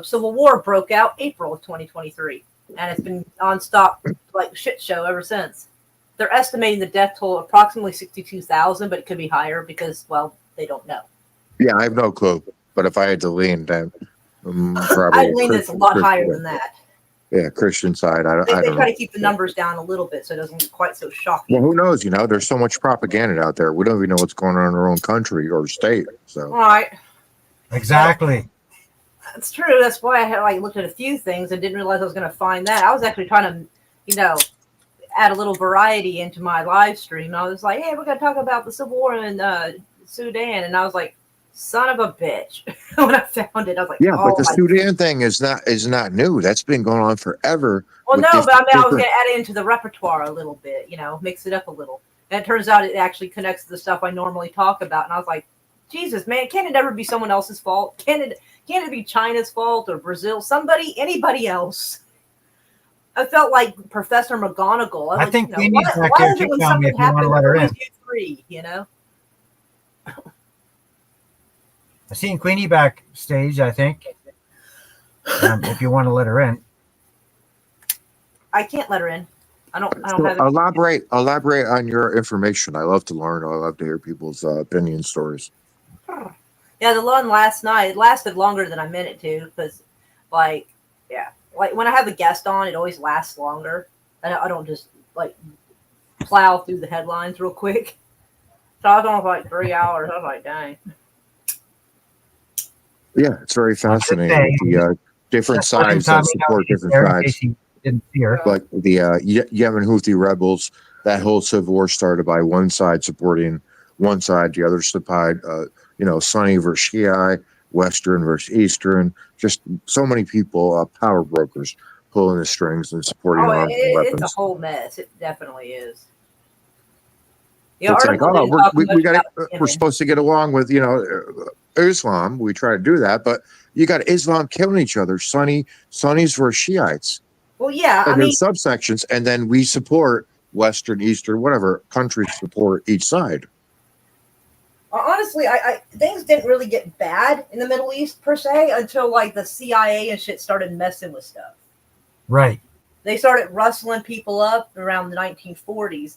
civil war broke out April of 2023, and it's been nonstop like shit show ever since. They're estimating the death toll approximately 62,000, but it could be higher because, well, they don't know. Yeah, I have no clue. But if I had to lean, then probably I'd lean it's a lot higher than that. Yeah, Christian side. I I think they don't try know. to keep the numbers down a little bit so it doesn't get quite so shocking. Well, who knows? There's so much propaganda out there. We don't even know what's going on in our own country or state. So. All right. Exactly. That's true. That's why I had looked at a few things and didn't realize I was going to find that. I was actually trying to, add a little variety into my live stream. I was like, hey, we're going to talk about the civil war in Sudan. And I was like, son of a bitch. When I found it, I was like, Yeah, oh, but the Sudan thing is not new. That's been going on forever. Well, no, but I was going to add it into the repertoire a little bit, mix it up a little. And it turns out it actually connects to the stuff I normally talk about. And I was like, Jesus, man, can it ever be someone else's fault? Can it be China's fault or Brazil? Anybody else? I felt like Professor McGonagall. I think why is it when something happens, always you three, I've seen Queenie backstage, I think. If you want to let her in. I can't let her in. I don't So have elaborate on your information. I love to learn. I love to hear people's opinion stories. Yeah, the one last night, it lasted longer than I meant it to because, when I have a guest on, it always lasts longer. I don't just, plow through the headlines real quick. So I was on for 3 hours. I was like, dang. Yeah, it's very fascinating. The different sides that support different sides. Like the Yemen Houthi rebels, that whole civil war started by one side supporting one side, the other side, Sunni versus Shiite, Western versus Eastern, just so many people, power brokers pulling the strings and supporting arms and weapons. It's a whole mess. It definitely is. It's like, we're supposed to get along with, Islam. We try to do that, but you got Islam killing each other, Sunnis versus Shiites. Well, yeah, and there's subsections, and then we support Western, Eastern, whatever countries support each side. Honestly, I things didn't really get bad in the Middle East per se until the CIA and shit started messing with stuff. Right. They started rustling people up around the 1940s.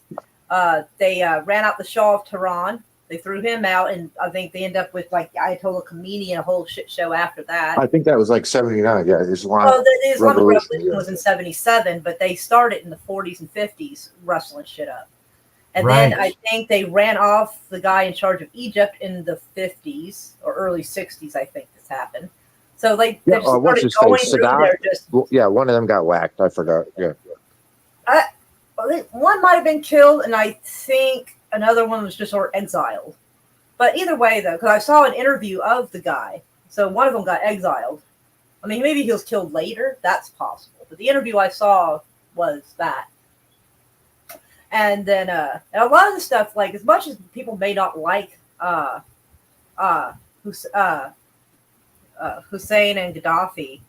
They ran out the Shah of Tehran. They threw him out, and I think they end up with Ayatollah Khomeini and a whole shit show after that. I think that was 79. Yeah, Islam. Well, the Islamic Revolution yeah. was in 77, but they started in the 40s and 50s rustling shit up. And Right. then I think they ran off the guy in charge of Egypt in the 50s or early 60s. I think this happened. So they just started going through there. One of them got whacked. I forgot. Yeah. One might have been killed, and I think another one was just sort of exiled. But either way, though, because I saw an interview of the guy, so one of them got exiled. I mean, maybe he was killed later. That's possible. But the interview I saw was that. And then and a lot of the stuff, as much as people may not like Hussein and Gaddafi,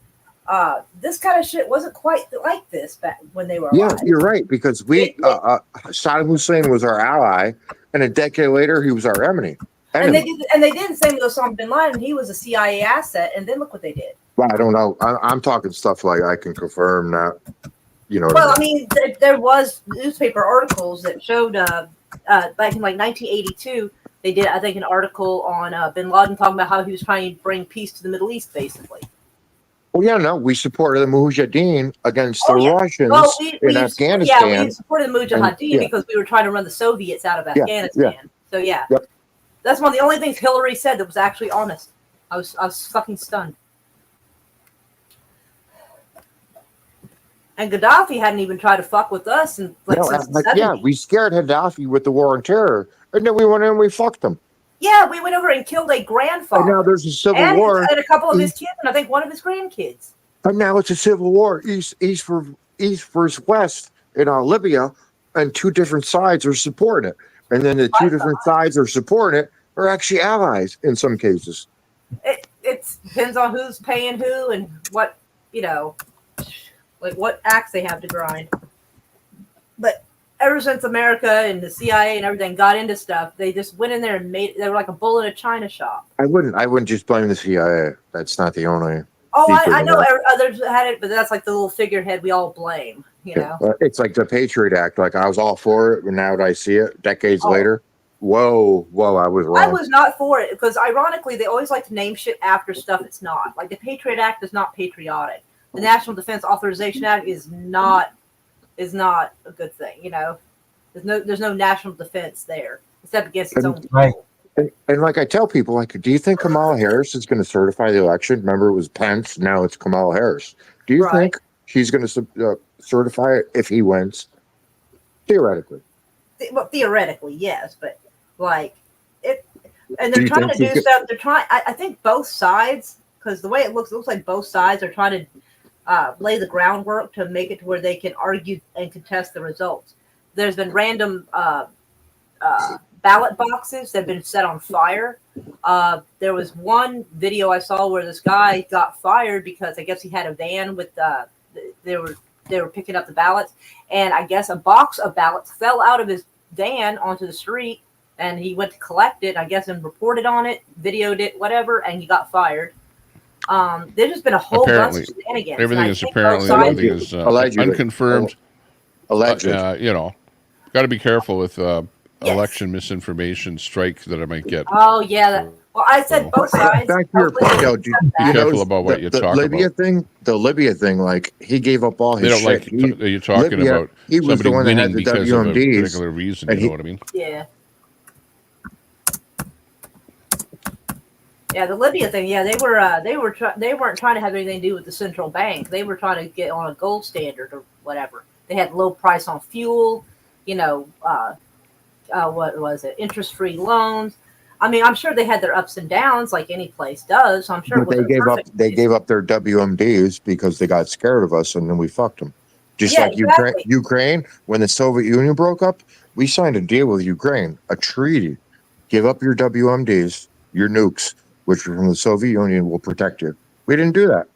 this kind of shit wasn't quite like this back when they were alive. Yeah, you're right, because Saddam Hussein was our ally, and a decade later he was our enemy. And they did the same with Osama bin Laden. He was a CIA asset, and then look what they did. Well, I don't know. I'm talking stuff I can confirm that. Well, I mean, there was newspaper articles that showed back in 1982. They did, I think, an article on bin Laden talking about how he was trying to bring peace to the Middle East, basically. Well, yeah, no, we supported the Mujahideen against the Russians in Afghanistan. Yeah, we supported the Mujahideen because we were trying to run the Soviets out of Afghanistan. So, yeah. Yep. That's one of the only things Hillary said that was actually honest. I was fucking stunned. And Gaddafi hadn't even tried to fuck with us. And we scared Gaddafi with the war on terror, and then we went in and we fucked him. Yeah, we went over and killed a grandfather. And now there's a civil war. And a couple of his kids, and I think one of his grandkids. And now it's a civil war, east versus west in Libya, and two different sides are supporting it. And then the two different sides are supporting it are actually allies in some cases. It depends on who's paying who and what, what axe they have to grind. but ever since America and the CIA and everything got into stuff, they just went in there and they were like a bull in a china shop. I wouldn't just blame the CIA. That's not the only. Oh, I know secret. others had it, but that's like the little figurehead we all blame, you know? It's like the Patriot Act. Like I was all for it, but now that I see it decades later, whoa, I was wrong. I was not for it because ironically, they always like to name shit after stuff it's not. Like the Patriot Act is not patriotic. The National Defense Authorization Act is not a good thing, you know? There's no national defense there except against its own people. Right. And like I tell people, like, do you think Kamala Harris is going to certify the election? Remember, it was Pence. Now it's Kamala Harris. Do you think she's going to certify it if he wins? Theoretically. Well, theoretically, yes, but like it, and they're trying to do stuff. They're trying. I think both sides, because the way it looks like both sides are trying to lay the groundwork to make it to where they can argue and contest the results. There's been random ballot boxes that have been set on fire. There was one video I saw where this guy got fired because I guess he had a van with they were picking up the ballots, and I guess a box of ballots fell out of his van onto the street, and he went to collect it, I guess, and reported on it, videoed it, whatever, and he got fired. There's just been a whole bunch of shenanigans. Everything is unconfirmed. Alleged. You know, got to be careful with election misinformation strike that I might get. Oh yeah. Well, I said both sides. Back to your point, though. Be careful about what you talk about. The Libya thing, like he gave up all his shit. You're talking Libya, about he was the one that had the because WMDs. of a particular reason. You know what I mean? Yeah. Yeah, the Libya thing. Yeah, they weren't trying to have anything to do with the central bank. They were trying to get on a gold standard or whatever. They had low price on fuel. You know, what was it? Interest-free loans. I mean, I'm sure they had their ups and downs, like any place does. So I'm sure. But they gave up their WMDs because they got scared of us, and then we fucked them. Just like Ukraine, when the Soviet Union broke up, we signed a deal with Ukraine, a treaty. Give up your WMDs, your nukes, which are from the Soviet Union, will protect you. We didn't do that.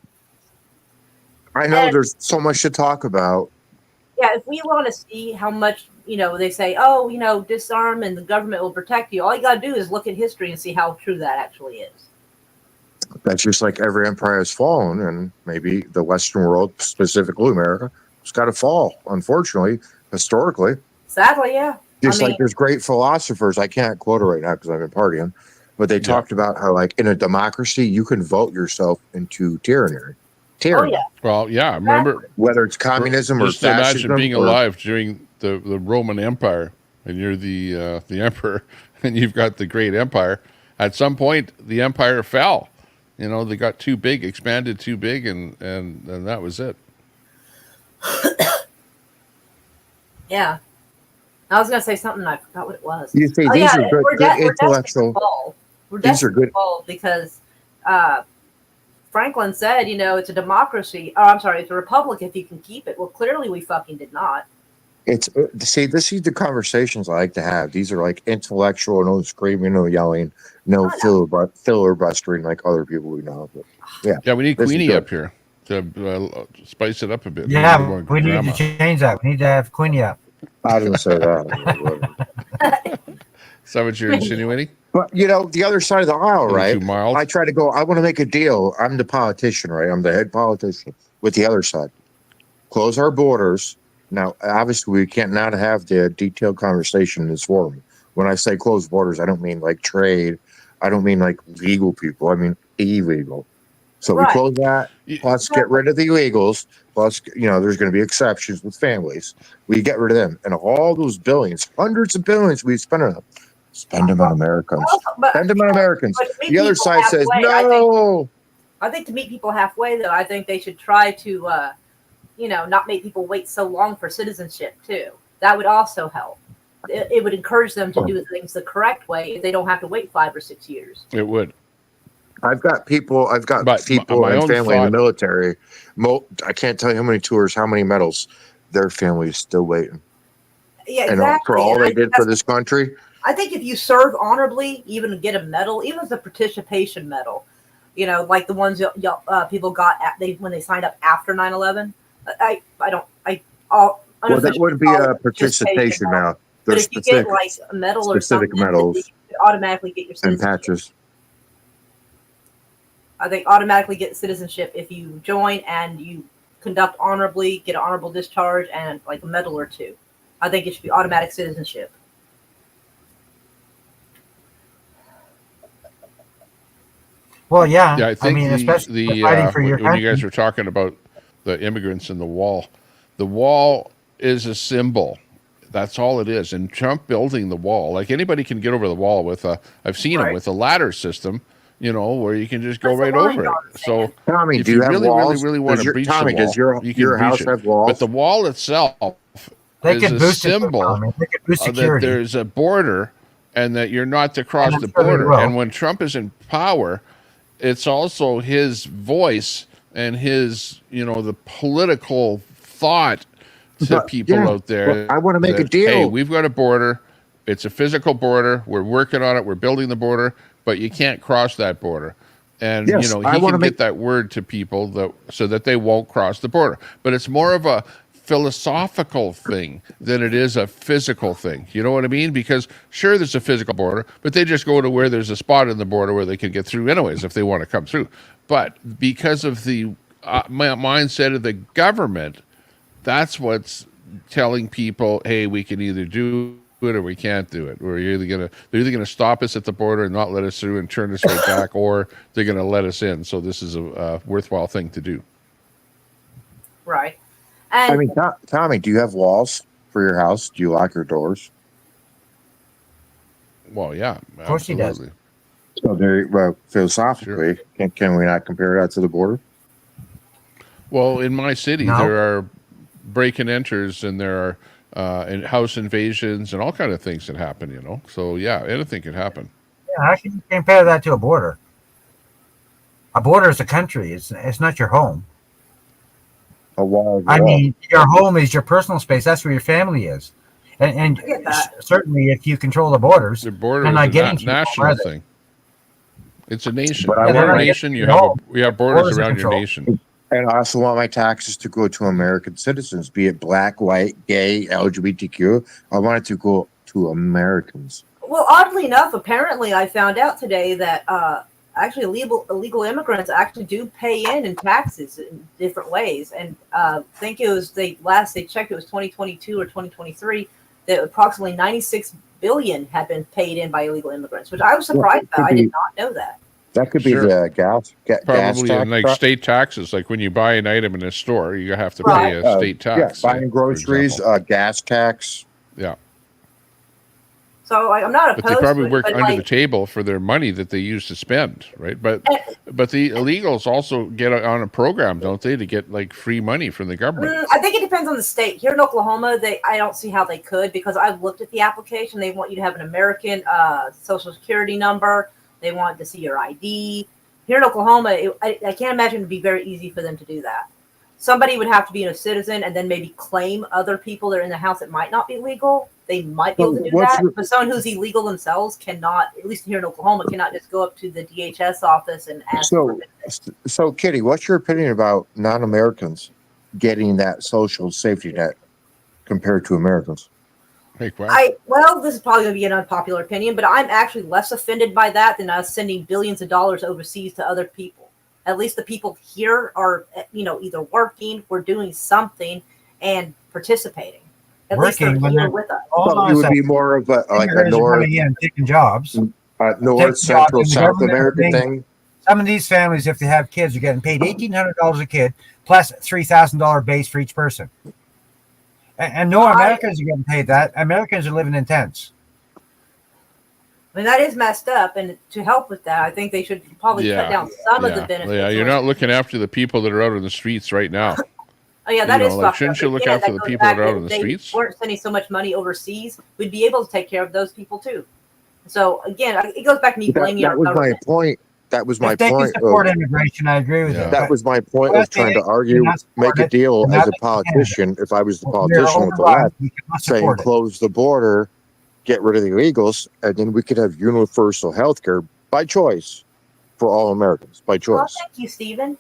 I know there's so much to talk about. Yeah, if we want to see how much, you know, they say, oh, you know, disarm and the government will protect you. All you got to do is look at history and see how true that actually is. That's just like every empire has fallen, and maybe the Western world, specifically America, has got to fall, unfortunately, historically. Sadly, yeah. Just like there's great philosophers, I can't quote it right now because I've been partying, but they talked about how, like, in a democracy, you can vote yourself into tyranny. Oh, yeah. Well, yeah, remember whether it's communism or just fascism. Imagine being alive during the Roman Empire, and you're the emperor, and you've got the great empire. At some point, the empire fell. You know, they got too big, expanded too big, and that was it. Yeah. I was going to say something, I forgot what it was. You see, these are good intellectual. We're desperate because Franklin said, you know, it's a democracy. Oh, I'm sorry, it's a republic if you can keep it. Well, clearly we fucking did not. It's see, this is the conversations I like to have. These are like intellectual, no screaming, no yelling, no filibustering like other people we know. But yeah, we need Queenie up here to spice it up a bit. Yeah, we need to change that. We need to have Queenie up. I didn't say that. Is that what you're insinuating? But, you know, the other side of the aisle, right? Too mild? I try to go, I want to make a deal. I'm the politician, right? I'm the head politician with the other side. Close our borders. Now, obviously, we can't not have the detailed conversation in this forum. When I say close borders, I don't mean like trade. I don't mean like legal people. I mean illegal. So we close that, plus get rid of the illegals, plus, you know, there's going to be exceptions with families. We get rid of them. And all those billions, hundreds of billions we spend on them. Spend them on Americans. Spend them on Americans. The other side says, no. I think to meet people halfway, though, I think they should try to, you know, not make people wait so long for citizenship, too. That would also help. It would encourage them to do things the correct way if they don't have to wait 5 or 6 years. It would. I've got people and family in the military. I can't tell you how many tours, how many medals. Their family is still waiting. Yeah, exactly. And for all they did for this country. I think if you serve honorably, even get a medal, even as a participation medal, you know, like the ones people got when they signed up after 9/11. Well, that unofficial would be college a just pay to participation help. now. But There's if you get specific like a medal or specific something, then you medals could automatically get your and citizenship. patches. I think automatically get citizenship if you join and you conduct honorably, get an honorable discharge, and like a medal or two. I think it should be automatic citizenship. Well, yeah. Yeah, I think mean, especially the fighting for your when you guys country. were talking about the immigrants and the wall is a symbol. That's all it is. And Trump building the wall, like anybody can get over the wall with a. I've seen them with a ladder system, where you can just go right over it. So Tommy, if do you you have really, walls? really, really want Does to your breach Tommy, the wall, does your you can breach house it. have walls? But the wall itself They is could a boost it, symbol Tommy. They could boost that security. there's a border and that you're not to cross I'm the sure they border. will. And when Trump is in power, it's also his voice and his, the political thought to But, people yeah, out there. but I want to make a that, Hey, deal. we've got a border. It's a physical border. We're working on it. We're building the border, but you can't cross that border. And Yes, he I can wanna get make- that word to people so that they won't cross the border. But it's more of a philosophical thing than it is a physical thing. You know what I mean? Because sure, there's a physical border, but they just go to where there's a spot in the border where they can get through anyways if they want to come through. But because of the mindset of the government, that's what's telling people, hey, we can either do it or we can't do it. They're either gonna stop us at the border and not let us through and turn us right back, or they're gonna let us in. So this is a worthwhile thing to do. Right. And I mean, Tommy, do you have walls for your house? Do you lock your doors? Well, yeah, Of course he does. absolutely. So well, philosophically, can we not compare that to the border? Well, in my city, No. there are break and enters, and there are and house invasions and all kind of things that happen. So yeah, anything can happen. Yeah, how can you compare that to a border? A border is a country. It's not your home. A wall. I mean, your home is your personal space. That's where your family is. And I get that. certainly, if you control the borders, The border they're is not a getting to your home, national are they? thing. It's a nation. But I You're wanna- a nation. You have borders Borders are around your controlled. nation. And I also want my taxes to go to American citizens, be it black, white, gay, LGBTQ. I want it to go to Americans. Well, oddly enough, apparently I found out today that actually illegal immigrants actually do pay in taxes in different ways. And I think it was last they checked, it was 2022 or 2023, that approximately 96 billion had been paid in by illegal immigrants, which I was surprised about. I did not know that. That could be Sure. the gas Probably tax. in like state taxes, like when you buy an item in a store, you have to pay a state tax. Yeah, buying groceries, gas tax. Yeah. So I'm not opposed But they probably to it, work but, under the like, table for their money that they use to spend, right? But the illegals also get on a program, don't they, to get like free money from the government? I think it depends on the state. Here in Oklahoma, I don't see how they could, because I've looked at the application. They want you to have an American social security number. They want to see your ID. Here in Oklahoma, I can't imagine it'd be very easy for them to do that. Somebody would have to be a citizen and then maybe claim other people that are in the house that might not be legal. They might be able to do that. But someone who's illegal themselves cannot, at least here in Oklahoma, cannot just go up to the DHS office and ask for it. So, Kitty, what's your opinion about non-Americans getting that social safety net compared to Americans? Well, this is probably going to be an unpopular opinion, but I'm actually less offended by that than us sending billions of dollars overseas to other people. At least the people here are, either working, we're doing something, and participating. At least they're here with us. Well, you would be more of a north, taking jobs, north, central, South American thing. Some of these families, if they have kids, are getting paid $1,800 a kid plus $3,000 base for each person. And no Americans are getting paid that. Americans are living in tents. I mean, that is messed up, and to help with that, I think they should probably cut down some of the benefits. Yeah, you're not looking after the people that are out on the streets right now. Oh yeah, that is fucked up. Shouldn't you look Again, after that the goes people back that are out to on the they streets? weren't sending so much money overseas, we'd be able to take care of those people too. So again, it goes back to me blaming our That was my government. point. That was my If they can point. support immigration, I agree with you. That was my point of trying to argue, make a deal as a politician. If I was the politician with the left, saying close the border, get rid of the illegals, and then we could have universal health care by choice for all Americans, by choice. Well, thank you, Stephen.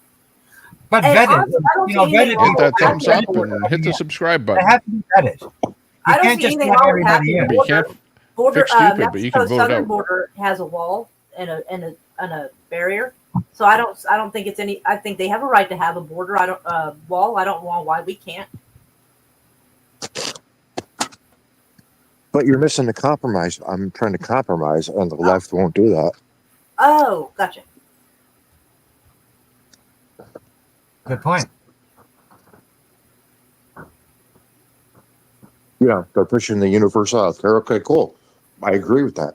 But And vetted, honestly, I don't you see know, anything vetted wrong Hit people. with that thumbs having a up border. and hit the subscribe They button. have to be vetted. You I don't can't see just anything let wrong with everybody having a in. But you border. can't Border, fix stupid, but you can Mexico's vote southern out. border has a wall and a barrier. So I don't think it's any. I think they have a right to have a border. I don't wall. I don't want why we can't. But you're missing the compromise. I'm trying to compromise, and the left won't do that. Oh, gotcha. Good point. Yeah, they're pushing the universal health care. Okay, cool. I agree with that.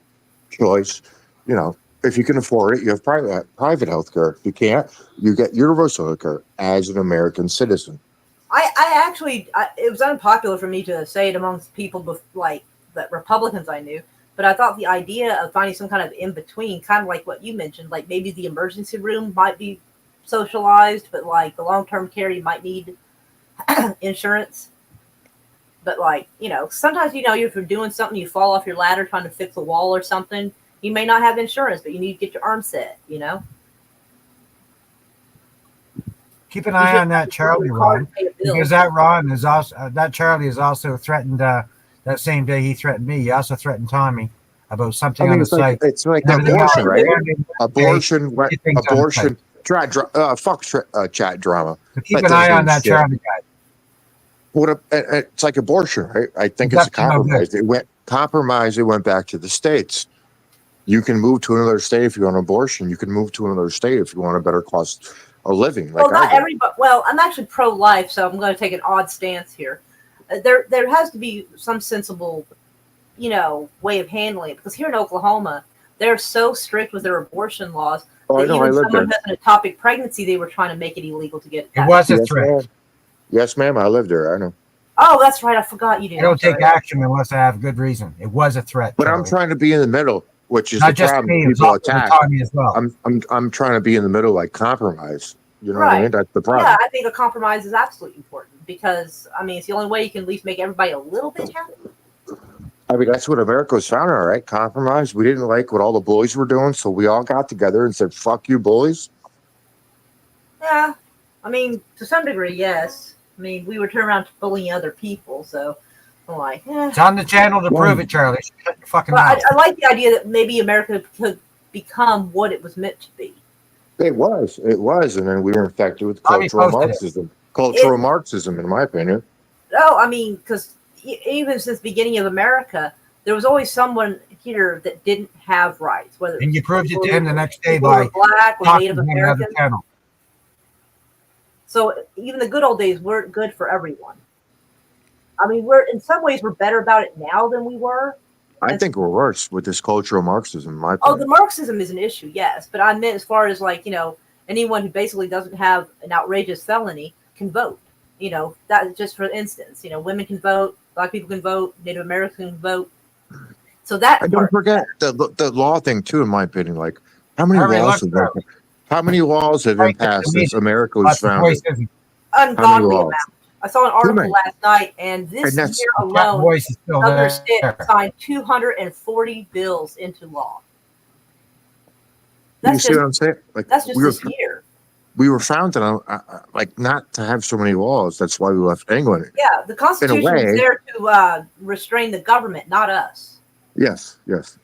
Choice, you know, if you can afford it, you have private health care. If you can't, you get universal health care as an American citizen. I actually, it was unpopular for me to say it amongst people like the Republicans I knew, but I thought the idea of finding some kind of in between, kind of like what you mentioned, like maybe the emergency room might be socialized, but like the long term care, you might need insurance. But like, you know, sometimes, you know, if you're doing something, you fall off your ladder trying to fix a wall or something, you may not have insurance, but you need to get your arm set, you know? Keep an eye on that Charlie Ron, because that Ron is also that Charlie is also threatened. That same day he threatened me. He also threatened Tommy about something on the site. It's like and everything abortion, else. right? Abortion, Abortion. Chat drama. So keep That an eye doesn't on mean that shit. Charlie guy. It's like abortion, right? I think It's it's a up to no compromise. It went back to the states. You can move to another state if you want an abortion. You can move to another state if you want a better cost of living. Like Well, not I do. everybody. Well, I'm actually pro-life, so I'm going to take an odd stance here. There has to be some sensible, you know, way of handling it, because here in Oklahoma, they're so strict with their abortion laws Oh, I that know, I even live someone there. who has an ectopic pregnancy, they were trying to make it illegal to get. It was a Yes, threat. ma'am. Yes, ma'am. I live there. I know. Oh, that's right. I forgot you did. I don't take action unless I have good reason. It was a threat. But Charlie. I'm trying to be in the middle, which is Not the just problem. me, it was People also attack. Tommy as well. I'm trying to be in the middle, like compromise. You know what I Right. mean? That's the problem. Yeah, I think a compromise is absolutely important because, I mean, it's the only way you can at least make everybody a little bit happy. I mean, that's what America was founded on, right? Compromise. We didn't like what all the bullies were doing, so we all got together and said, "Fuck you, bullies." Yeah, I mean, to some degree, yes. I mean, we were turning around bullying other people, so I'm like, It's on the channel to prove it, Charlie. Shut your fucking But mouth. I like the idea that maybe America could become what it was meant to be. It was, and then we were infected with Tommy cultural posted it. Marxism. Cultural Marxism, in my opinion. No, I mean, because even since the beginning of America, there was always someone here that didn't have rights. Whether And you proved it to him the next day people were by black or talking Native to him on the other Americans. channel. So even the good old days weren't good for everyone. I mean, we're in some ways we're better about it now than we were. I think we're worse with this cultural Marxism, in my Oh, opinion. the Marxism is an issue, yes, but I meant as far as like, you know, anyone who basically doesn't have an outrageous felony can vote. You know, that just for instance, you know, women can vote, black people can vote, Native Americans can vote. So that And don't forget the law thing too, in my opinion. Like, how many Harry, laws look, have been, how many laws have been passed since America was founded? ungodly laws? amount. I saw an Too article many. last night, and this And that's- year That alone, voice is still Southern there. States signed 240 bills into law. You That's see just what I'm saying? Like, that's just we were this year. we were founded on like not to have so many laws. That's why we left England. Yeah, the Constitution way- is there to restrain the government, not us. Yes, yes.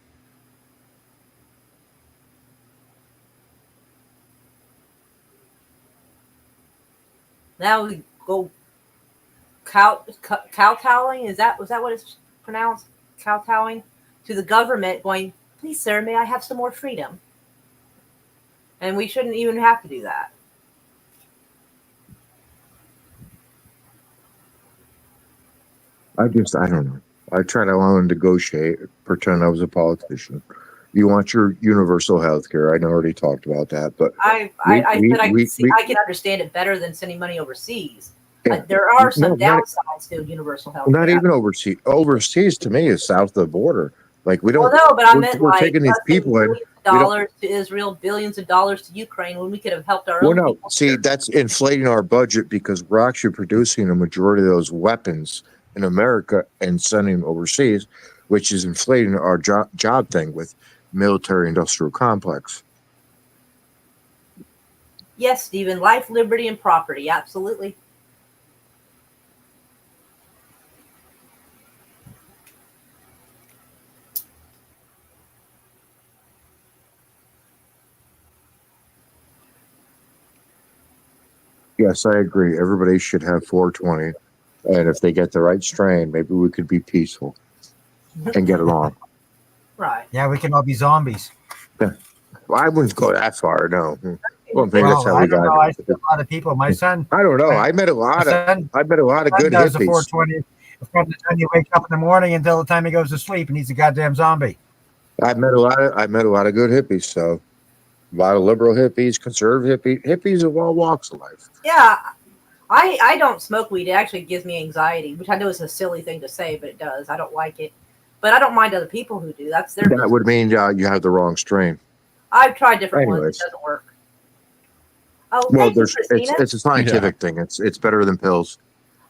Now we go kowtowing. Was that what it's pronounced? Kowtowing to the government, going, please, sir, may I have some more freedom? And we shouldn't even have to do that. I don't know. I try to want to negotiate, pretend I was a politician. You want your universal health care. I already talked about that, but I can understand it better than sending money overseas. Yeah. There are some No, downsides to universal health not care. even overseas. Overseas to me is south of the border. Like we don't. Well, no, but I we're- meant we're like taking these us giving people in. billions of dollars to Israel, billions of dollars to Ukraine, when we could have helped our Well, own no. people. See, that's inflating our budget because we're actually producing a majority of those weapons in America and sending them overseas, which is inflating our job thing with military industrial complex. Yes, Stephen. Life, liberty, and property. Absolutely. Yes, I agree. Everybody should have 420. And if they get the right strain, maybe we could be peaceful and get along. Right. Yeah, we can all be zombies. Yeah. Well, I wouldn't go that far, no. Well, maybe that's how I we don't got know. I see it. a lot of people. My son. I don't know. I met a lot of good does the hippies. 420 from the time you wake up in the morning until the time he goes to sleep, and he's a goddamn zombie. I met a lot of good hippies. So a lot of liberal hippies, conservative hippies of all walks of life. Yeah. I don't smoke weed. It actually gives me anxiety, which I know is a silly thing to say, but it does. I don't like it. But I don't mind other people who do. That's their That business. would mean you have the wrong strain. I've tried different ones. Anyways. It doesn't work. Oh, Well, thank you, Christina. it's a scientific thing. It's better than pills.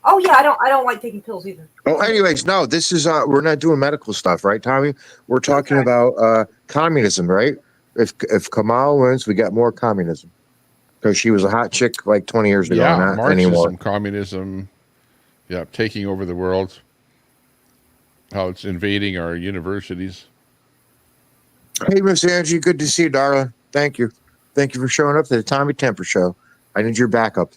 Oh yeah, I don't like taking pills either. Oh, anyways, no, this is we're not doing medical stuff, right, Tommy? We're talking about communism, right? If Kamala wins, we got more communism because she was a hot chick like 20 years ago, Yeah, not Marxism, anymore. communism, yeah, taking over the world. How it's invading our universities. Hey, Miss Angie, good to see you, darling. Thank you for showing up to the Tommy Temper Show. I need your backup.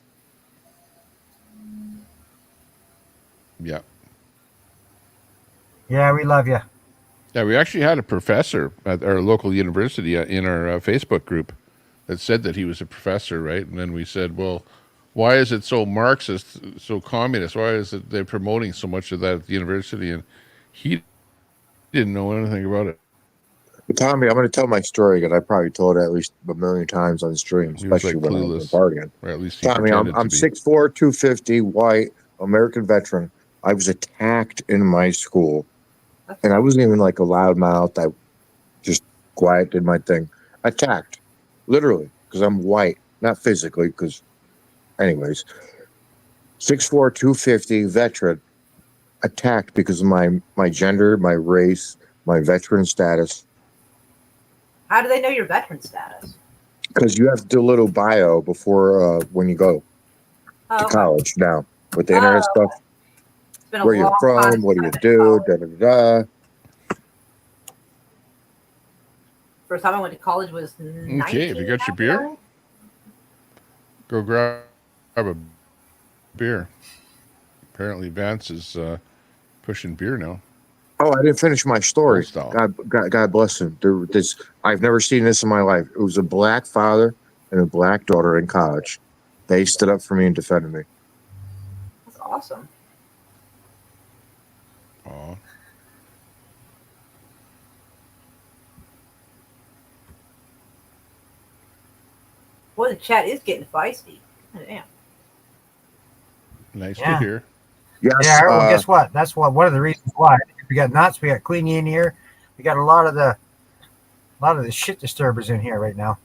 Yeah. Yeah, we love you. Yeah, we actually had a professor at our local university in our Facebook group that said that he was a professor, right? And then we said, well, why is it so Marxist, so communist? Why is it they're promoting so much of that at the university? And he didn't know anything about it. Tommy, I'm going to tell my story again. I probably told it at least a million times on stream, He was especially like when I was clueless, partying. or at least he Tommy, pretended I'm to be. 6'4", 250, white, American veteran. I was attacked in my school, and I wasn't even like a loudmouth. I just quiet, did my thing. Attacked, literally, because I'm white, not physically. Because, anyways, 6'4", 250, veteran, attacked because of my gender, my race, my veteran status. How do they know your veteran status? Because you have to do a little bio before when you go to college now with the internet stuff. It's been a Where you're long from, time what do since you I've been do, to college. da da da. First time I went to college was Okay, have you got your beer? Go grab a beer. Apparently Vance is pushing beer now. Oh, I didn't finish my story. Old style. God bless him. I've never seen this in my life. It was a black father and a black daughter in college. They stood up for me and defended me. That's awesome. Aw. Boy, the chat is getting feisty. Damn. Nice Yeah. to hear. Yes. Yeah, well, guess what? That's one of the reasons why. We got nuts. We got Queenie in here. We got a lot of the shit disturbers in here right now.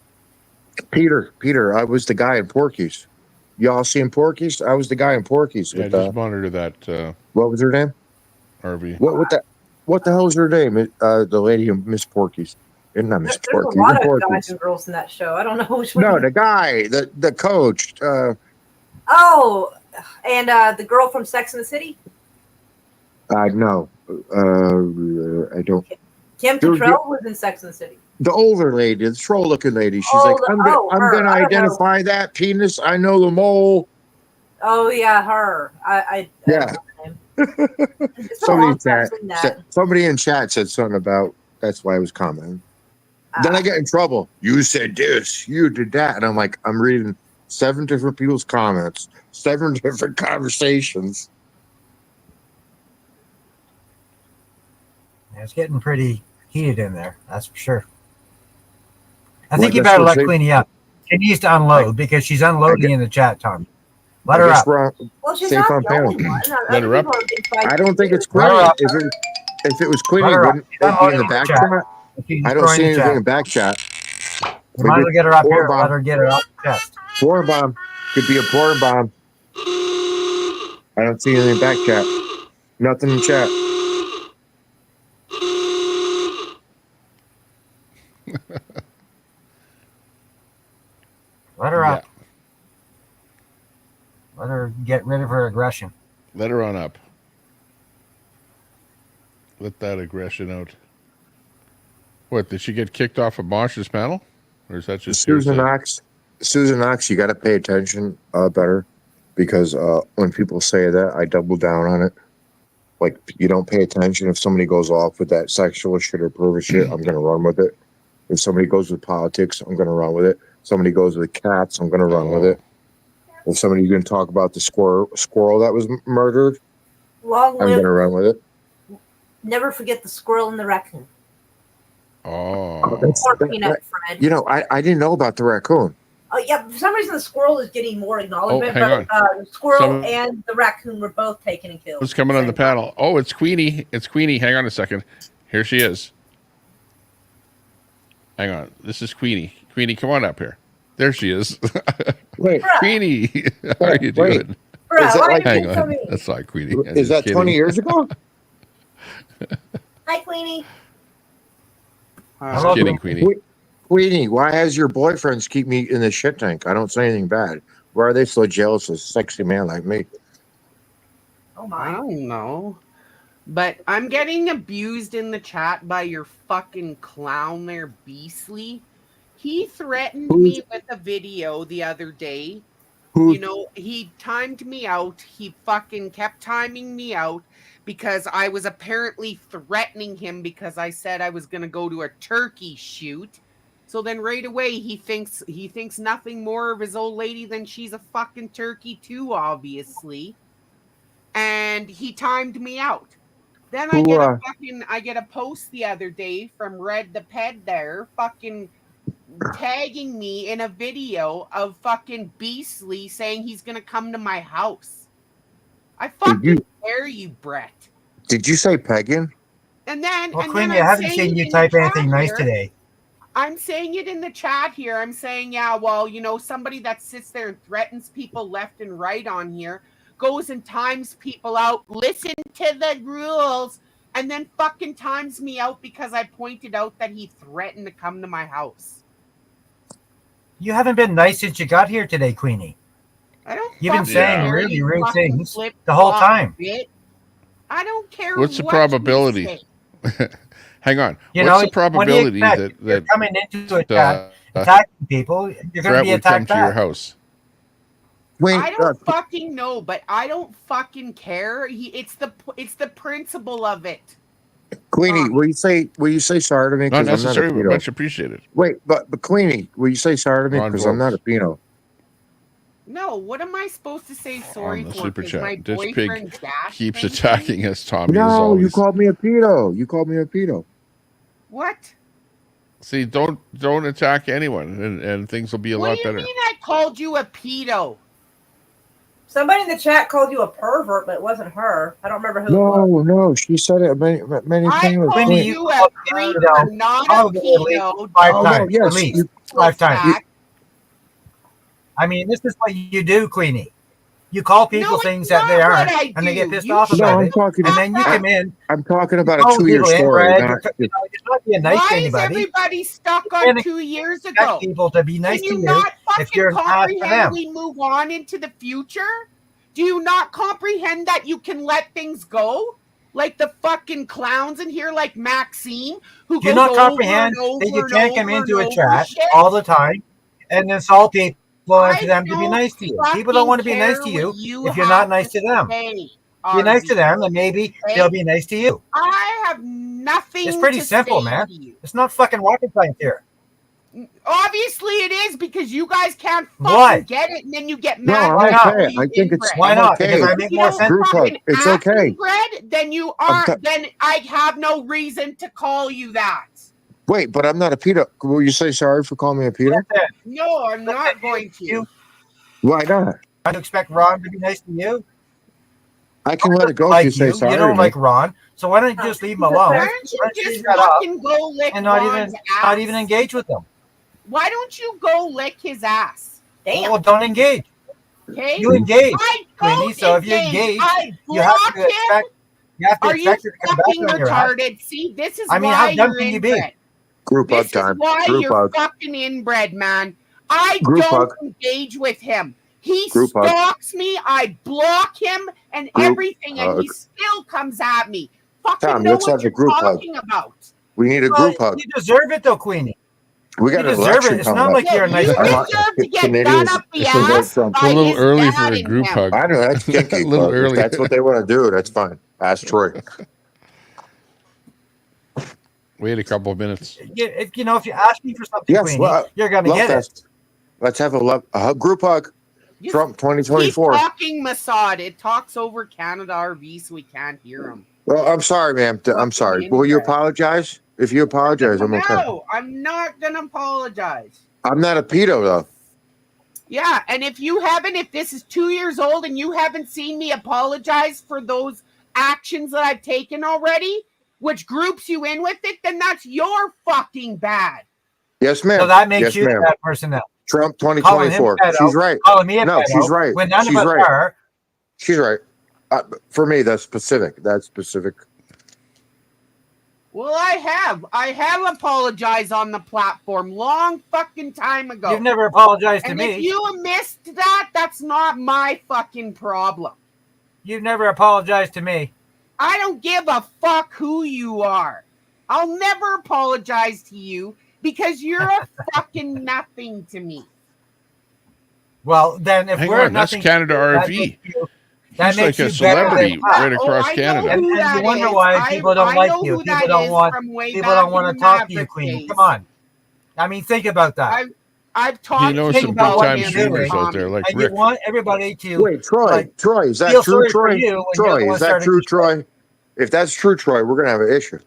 Peter, I was the guy in Porky's. Y'all seen Porky's? I was the guy in Porky's. Yeah, With, just monitor that what was her name? RV. What the hell's her name? The lady in Miss Porky's. Not Miss There's Porky's. a lot of Porky's. guys and girls in that show. I don't know which one. No, the guy, the coach. Oh, and the girl from Sex and the City? No. I don't. Kim Cattrall was in Sex and the City. The older lady, the troll-looking lady. She's like, I'm gonna identify that penis. I know the mole. Oh yeah, her. I Yeah. Somebody in chat said something about. That's why I was commenting. Then I get in trouble. You said this. You did that, and I'm like, I'm reading 7 different people's comments, 7 different conversations. Yeah, it's getting pretty heated in there. That's for sure. I think you better let Queenie up. She needs to unload because she's unloading in the chat, Tommy. Let her up. Well, she's not the only one. Let her up. I don't think it's Queenie. If it was Queenie, wouldn't it be in the back chat? I don't see anything in the back chat. You might as well get her up here. Let her get her off the chest. Porn bomb. Could be a porn bomb. I don't see anything in back chat. Nothing in chat. Let her up. Let her get rid of her aggression. Let her on up. Let that aggression out. What, did she get kicked off of Mosh's panel? Or is that just Susan hearsay? Knox, you got to pay attention better, because when people say that, I double down on it. Like, you don't pay attention. If somebody goes off with that sexual shit or pervert shit, I'm going to run with it. If somebody goes with politics, I'm going to run with it. Somebody goes with cats, I'm going to run with it. If somebody's going to talk about the squirrel that was murdered, Long I'm going live. to run with it. Never forget the squirrel and the raccoon. Oh. Or peanut, Fred. You know, I didn't know about the raccoon. Oh yeah, for some reason the squirrel is getting more acknowledgement, hang but the squirrel and the raccoon were both taken and killed. Who's coming on the panel? Oh, it's Queenie. It's Queenie. Hang on a second. Here she is. Hang on. This is Queenie. Queenie, come on up here. There she is. Wait. Queenie. How are you doing? Is that like, hang on. That's not Queenie. I'm is just that 20 kidding. years ago? Hi, Queenie. Just kidding, Queenie. Queenie, why has your boyfriends keep me in the shit tank? I don't say anything bad. Why are they so jealous of a sexy man like me? Oh my. I don't know. But I'm getting abused in the chat by your fucking clown there, Beastly. He threatened me with a video the other day. You know, he timed me out. He fucking kept timing me out because I was apparently threatening him because I said I was going to go to a turkey shoot. So then right away he thinks nothing more of his old lady than she's a fucking turkey too, obviously. And he timed me out. Then I get a post the other day from Red the Ped there, fucking tagging me in a video of fucking Beastly saying he's gonna come to my house. I fucking dare you, Brett. Did you say pegging? And then, well, Queenie, I haven't seen you type anything nice today. I'm saying it in the chat here. I'm saying, yeah, well, you know, somebody that sits there and threatens people left and right on here goes and times people out, listen to the rules, and then fucking times me out because I pointed out that he threatened to come to my house. You haven't been nice since you got here today, Queenie. I don't. You've been saying really rude things the whole time. I don't care. What's the probability? Hang on. You What's know, the probability that you're coming into attack, attacking people, you're going to be attacked to your house? I don't fucking know, but I don't fucking care. It's the principle of it. Queenie, will you say sorry to me? Not 'Cause I'm necessarily, not a pedo. much appreciated. Wait, but Queenie, will you say sorry to me? Because I'm not a pedo. No, what am I supposed to say sorry On the for? super 'Cause chat, my Ditch boyfriend Pig dashed keeps me? attacking us, Tommy. No, as always. you called me a pedo. You called me a pedo. What? See, don't attack anyone, and things will be a lot What do you better. mean I called you a pedo? Somebody in the chat called you a pervert, but it wasn't her. I don't remember who it was. No, she said it many I times. called you a creeper, not a pedo. Five Oh, times, no, at yes, least 5 times. I mean, this is what you do, Queenie. You call people things that they aren't, and they get pissed off about it. And then you come in. I'm talking about you a 2-year go in, story. Brad, Not, you're not being nice to Why is anybody. everybody stuck on 2 years ago? People to be nice Can you to not if you're fucking an ass to them. comprehend we move on into the future? Do you not comprehend that you can let things go? Like the fucking clowns in here, like Maxine, who Do you goes not comprehend that you can't come into a chat all the time and insult people and for them to be nice to you? People don't want to be nice to you if you're not nice to them. Be nice to them, and maybe they'll be nice to you. I have nothing. It's pretty to simple, say man. to you. It's not fucking rocket science here. Obviously, it is because you guys can't fucking Why? get it, and then you get No, mad. I'm when okay. you I think it's inbred. Why not? okay. Because I make If you more don't sense. Group hug. fucking It's act okay. inbred, then you aren't. Then I have no reason to call you that. wait, but I'm not a pedo. Will you say sorry for calling me a pedo? No, I'm not going to. Why not? I expect Ron to be nice to you. I can let it go Like if you say sorry. You to don't me. like Ron, so why don't you just leave him alone? Why don't you just leave that up fucking go lick and not Ron's even ass? engage with them? Why don't you go lick his ass? Damn. Well, don't engage. Okay. You engage, I Queenie. don't So if you engage, I you have block to expect. You have to Are you expect her to come fucking back on your ass. retarded? See, this is I mean, why how dumb you're can you be? inbred. Group This hug time. is why Group you're hug. fucking inbred, man. I Group don't hug. engage with him. He Group hug. stalks me. I block him and Group everything, and he hug. still comes at me. Fucking Tom, know let's what have a you're group hug. talking about. We need a Well, group hug. you deserve it, though, Queenie. We You got an deserve election it. It's coming not up. like you're a nice You I want deserve to get done Canadians up the to vote ass Trump. It's a by little his early dad for a and group him. hug. I know that's kinky, A little but early. if that's what they want to do, that's fine. Ask Troy. Wait a couple of minutes. If you ask me for something, Yes, Queenie, well, you're gonna love get it. fest. Let's have a group hug. You Trump keep 2024. talking, Mossad. It talks over Canada RV, so we can't hear him. Well, I'm sorry, ma'am. I'm sorry. Will you apologize? If you apologize, I'm okay. No, I'm not gonna apologize. I'm not a pedo, though. Yeah, and if this is 2 years old and you haven't seen me apologize for those actions that I've taken already, which groups you in with it, then that's your fucking bad. Yes, ma'am. So that makes yes, you ma'am. that person now. Trump Calling him 2024. pedo, She's right. calling me a No, pedo, she's right. when none She's of us right. are. She's right. For me, that's specific. That's specific. Well, I have apologized on the platform long fucking time ago. You've never apologized to and me. if you missed that, that's not my fucking problem. You've never apologized to me. I don't give a fuck who you are. I'll never apologize to you because you're a fucking nothing to me. Well, then if Hang we're on, that's nothing, Canada that RV. makes you, He's like a better celebrity than right us. across I know Canada. who And that you wonder is. why people don't I like know you. who People that don't is want. from way People back don't want in to the talk to you, Maverick Queenie. days. Come on. I mean, think about that. I've He talked knows to some you about big-time him, streamers out Tommy. there like And Rick. you want everybody to Wait, Troy. Troy, is that feel true, sorry for Troy? you when you're the Troy, one is that starting true, to Troy? If that's true, Troy, we're gonna have an issue.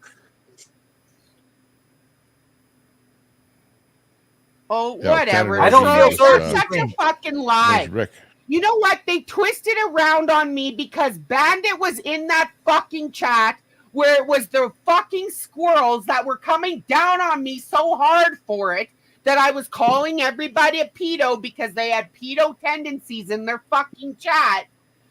Oh, Yeah, whatever. Canada I don't feel RV sorry is, for Such a Queenie. fucking lie. There's Rick. You know what? They twisted around on me because Bandit was in that fucking chat where it was the fucking squirrels that were coming down on me so hard for it that I was calling everybody a pedo because they had pedo tendencies in their fucking chat.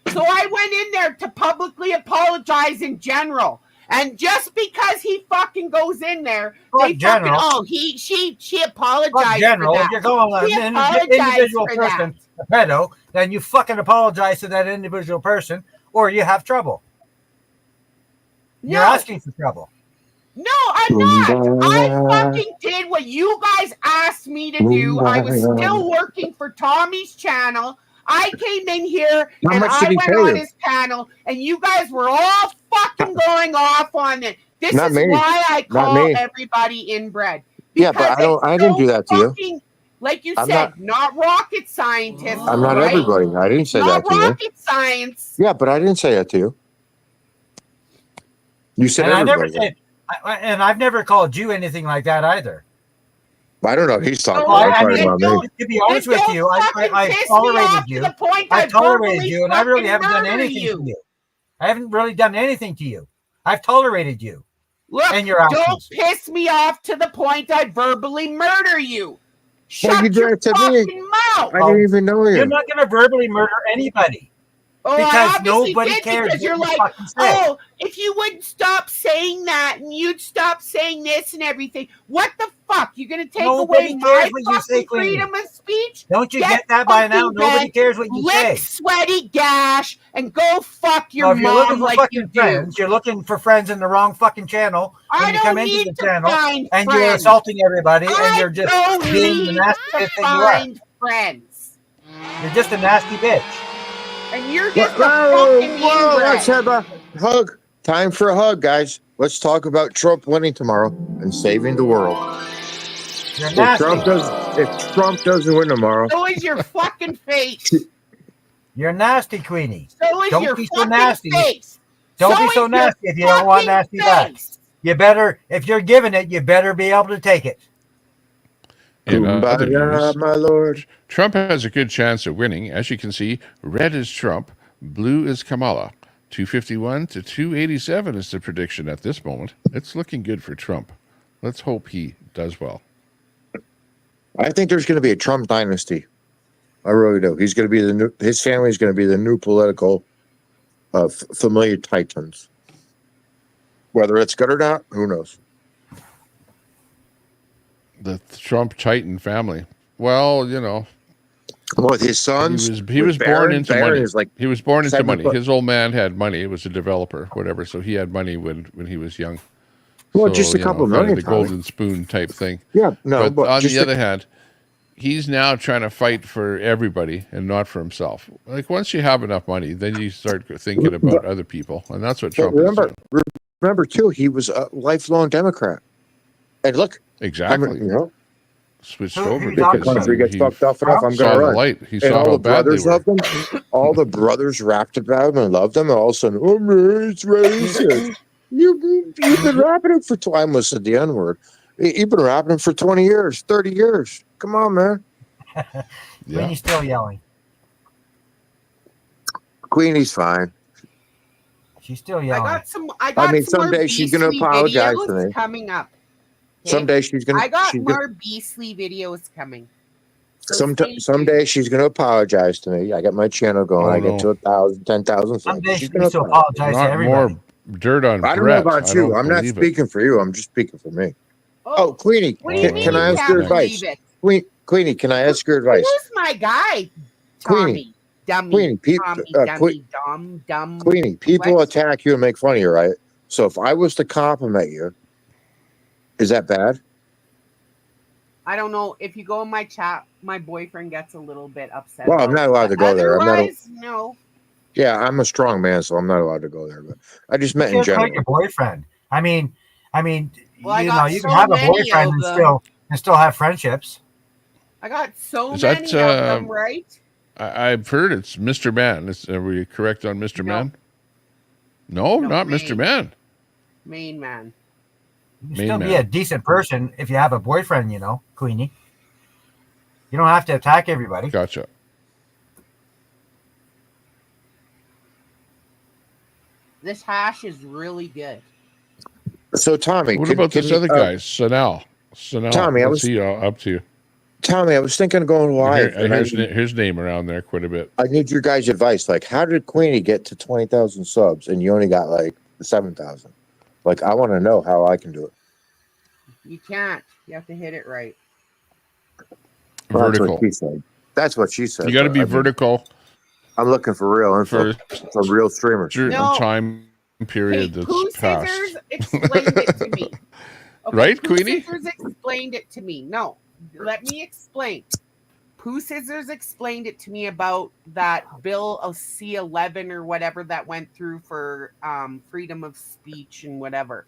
So I went in there to publicly apologize in general. And just because he fucking goes in there, they general. fucking, she apologized Fuck general. for that. If you're calling She an apologized individual for person a pedo, then you fucking apologize to that individual person, or you have trouble. You're asking for trouble. No, I'm not. I fucking did what you guys asked me to do. I was still working for Tommy's channel. I came in here How and much I did he went pay on you? his panel, and you guys were all fucking going off on it. This Not is me. why I Not call me. everybody inbred. Yeah, but I didn't do that to you. Fucking, like you I'm said, not rocket scientists. I'm not right? everybody. I didn't say Not that to you. rocket science. Yeah, but I didn't say that to you. You said And everybody. I've never called you anything like that either. I don't know what he's talking No, about. I'm I talking mean, about me. to be honest with you, I piss me tolerated off you. to the point I I tolerated verbally you, and I really fucking haven't done murder anything you. to you. I haven't really done anything to you. I've tolerated you. Look, and your don't actions. piss me off to the point I verbally murder you. Shut Well, you did your it to fucking me. mouth. I didn't even know you. You're not going to verbally murder anybody. Oh, because I obviously nobody did cares because what you're you like, fucking say. oh, if you wouldn't stop saying that and you'd stop saying this and everything, what the fuck? You're gonna take Nobody away cares my what you say, fucking Queenie. freedom of speech? Don't you get that by now? fucking Nobody bent, cares what you lick, say. sweaty gash, and go fuck your Well, if you're looking mom for like you fucking do. friends, you're looking for friends in the wrong fucking channel. When I you come don't into need the to channel find and you're friends. assaulting everybody and I you're just don't being the need nasty to bitch that you are. find friends. You're just a nasty bitch. And you're just a Whoa, fucking whoa, inbred. let's have a hug. Time for a hug, guys. Let's talk about Trump winning tomorrow and saving the world. You're If nasty. if Trump doesn't win tomorrow, So is your fucking face. You're nasty, Queenie. So is Don't your be so fucking nasty. face. Don't So be is so your nasty if you don't want fucking nasty back. face. You better, if you're giving it, you better be able to take it. In other Kumbaya, news, my lord. Trump has a good chance of winning. As you can see, red is Trump, blue is Kamala. 251 to 287 is the prediction at this moment. It's looking good for Trump. Let's hope he does well. I think there's going to be a Trump dynasty. I really do. He's going to be the new. His family is going to be the new political familiar titans. Whether it's good or not, who knows? The Trump Titan family. Well, you know, With his sons, he was born into money. Is like he was born into 7 money. foot. His old man had money. He was a developer, whatever. So he had money when he was young. Well, So, just a couple kind million. of the golden spoon type thing. Yeah, no. But on just the other hand, he's now trying to fight for everybody and not for himself. Like once you have enough money, then you start thinking about other people, and that's what Trump is doing. Remember too, he was a lifelong Democrat. And look, exactly. You know, switched over because because country gets fucked up enough. I'm saw going to the run. light. He And saw all how the bad they brothers were. loved him. All the brothers rapped about him and loved him. And all of a sudden, oh man, it's racist. You've been rapping him for I almost said the N word. You've been rapping him for 20 years, 30 years. Come on, man. Queenie's still yelling. Queenie's fine. She's still yelling. I got some someday more she's going to beastly apologize to videos me. coming up. Okay? Someday she's going to. I got more beastly videos coming. Someday she's going to apologize to me. I got my channel going. I get to 1,000, 10,000 subs. Someday She's she going needs to apologize to everybody. More dirt on I don't Brett. know about you. I'm not speaking for you. I'm just speaking for me. Oh, Queenie, can I ask your advice? Queenie, can I ask your advice? Who's my guy? Tommy. Dummy. Queenie, Queenie, people attack you and make fun of you, right? So if I was to compliment you, is that bad? I don't know. If you go in my chat, my boyfriend gets a little bit upset. Well, I'm not allowed to go there. No. Yeah, I'm a strong man, so I'm not allowed to go there. But I just meant in general. Like your boyfriend. I mean, well, you can have a boyfriend and still have friendships. I got so many of them, right? I've heard it's Mr. Man. Are we correct on Mr. Man? No, not Mr. Man. Main man. You can still be a decent person if you have a boyfriend, Queenie. You don't have to attack everybody. Gotcha. This hash is really good. So, Tommy, what about this other guy, Sanal? Tommy, what's he up to? Tommy, I was thinking of going live. I hear his name around there quite a bit. I need your guys' advice. Like, how did Queenie get to 20,000 subs and you only got like 7,000? Like, I want to know how I can do it. You can't. You have to hit it right. Vertical. That's what she said. That's what she said. You got to be vertical. I'm looking for real info from real streamers. Time period that's passed. Scissors explained it to me. Okay, right, Queenie? Scissors explained it to me. No, let me explain. Pooh Scissors explained it to me about that bill of C-11 or whatever that went through for freedom of speech and whatever.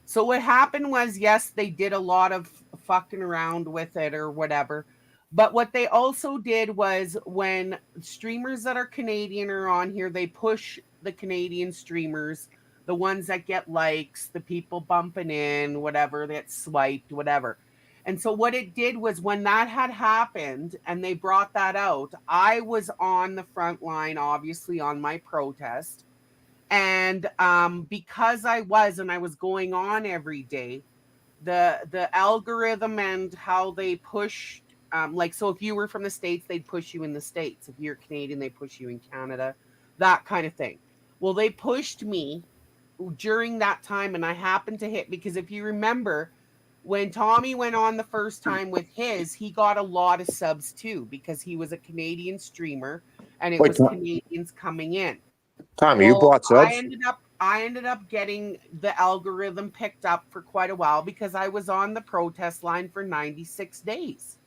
So what happened was, yes, they did a lot of fucking around with it or whatever. But what they also did was when streamers that are Canadian are on here, they push the Canadian streamers, the ones that get likes, the people bumping in, whatever, that swiped, whatever. And so what it did was when that had happened and they brought that out, I was on the front line, obviously, on my protest. And because I was going on every day, the algorithm and how they push, so if you were from the States, they'd push you in the States. If you're Canadian, they push you in Canada, that kind of thing. Well, they pushed me during that time, and I happened to hit, because if you remember, when Tommy went on the first time with his, he got a lot of subs too, because he was a Canadian streamer, and it was Canadians coming in. Tommy, you bought subs? I ended up getting the algorithm picked up for quite a while because I was on the protest line for 96 days.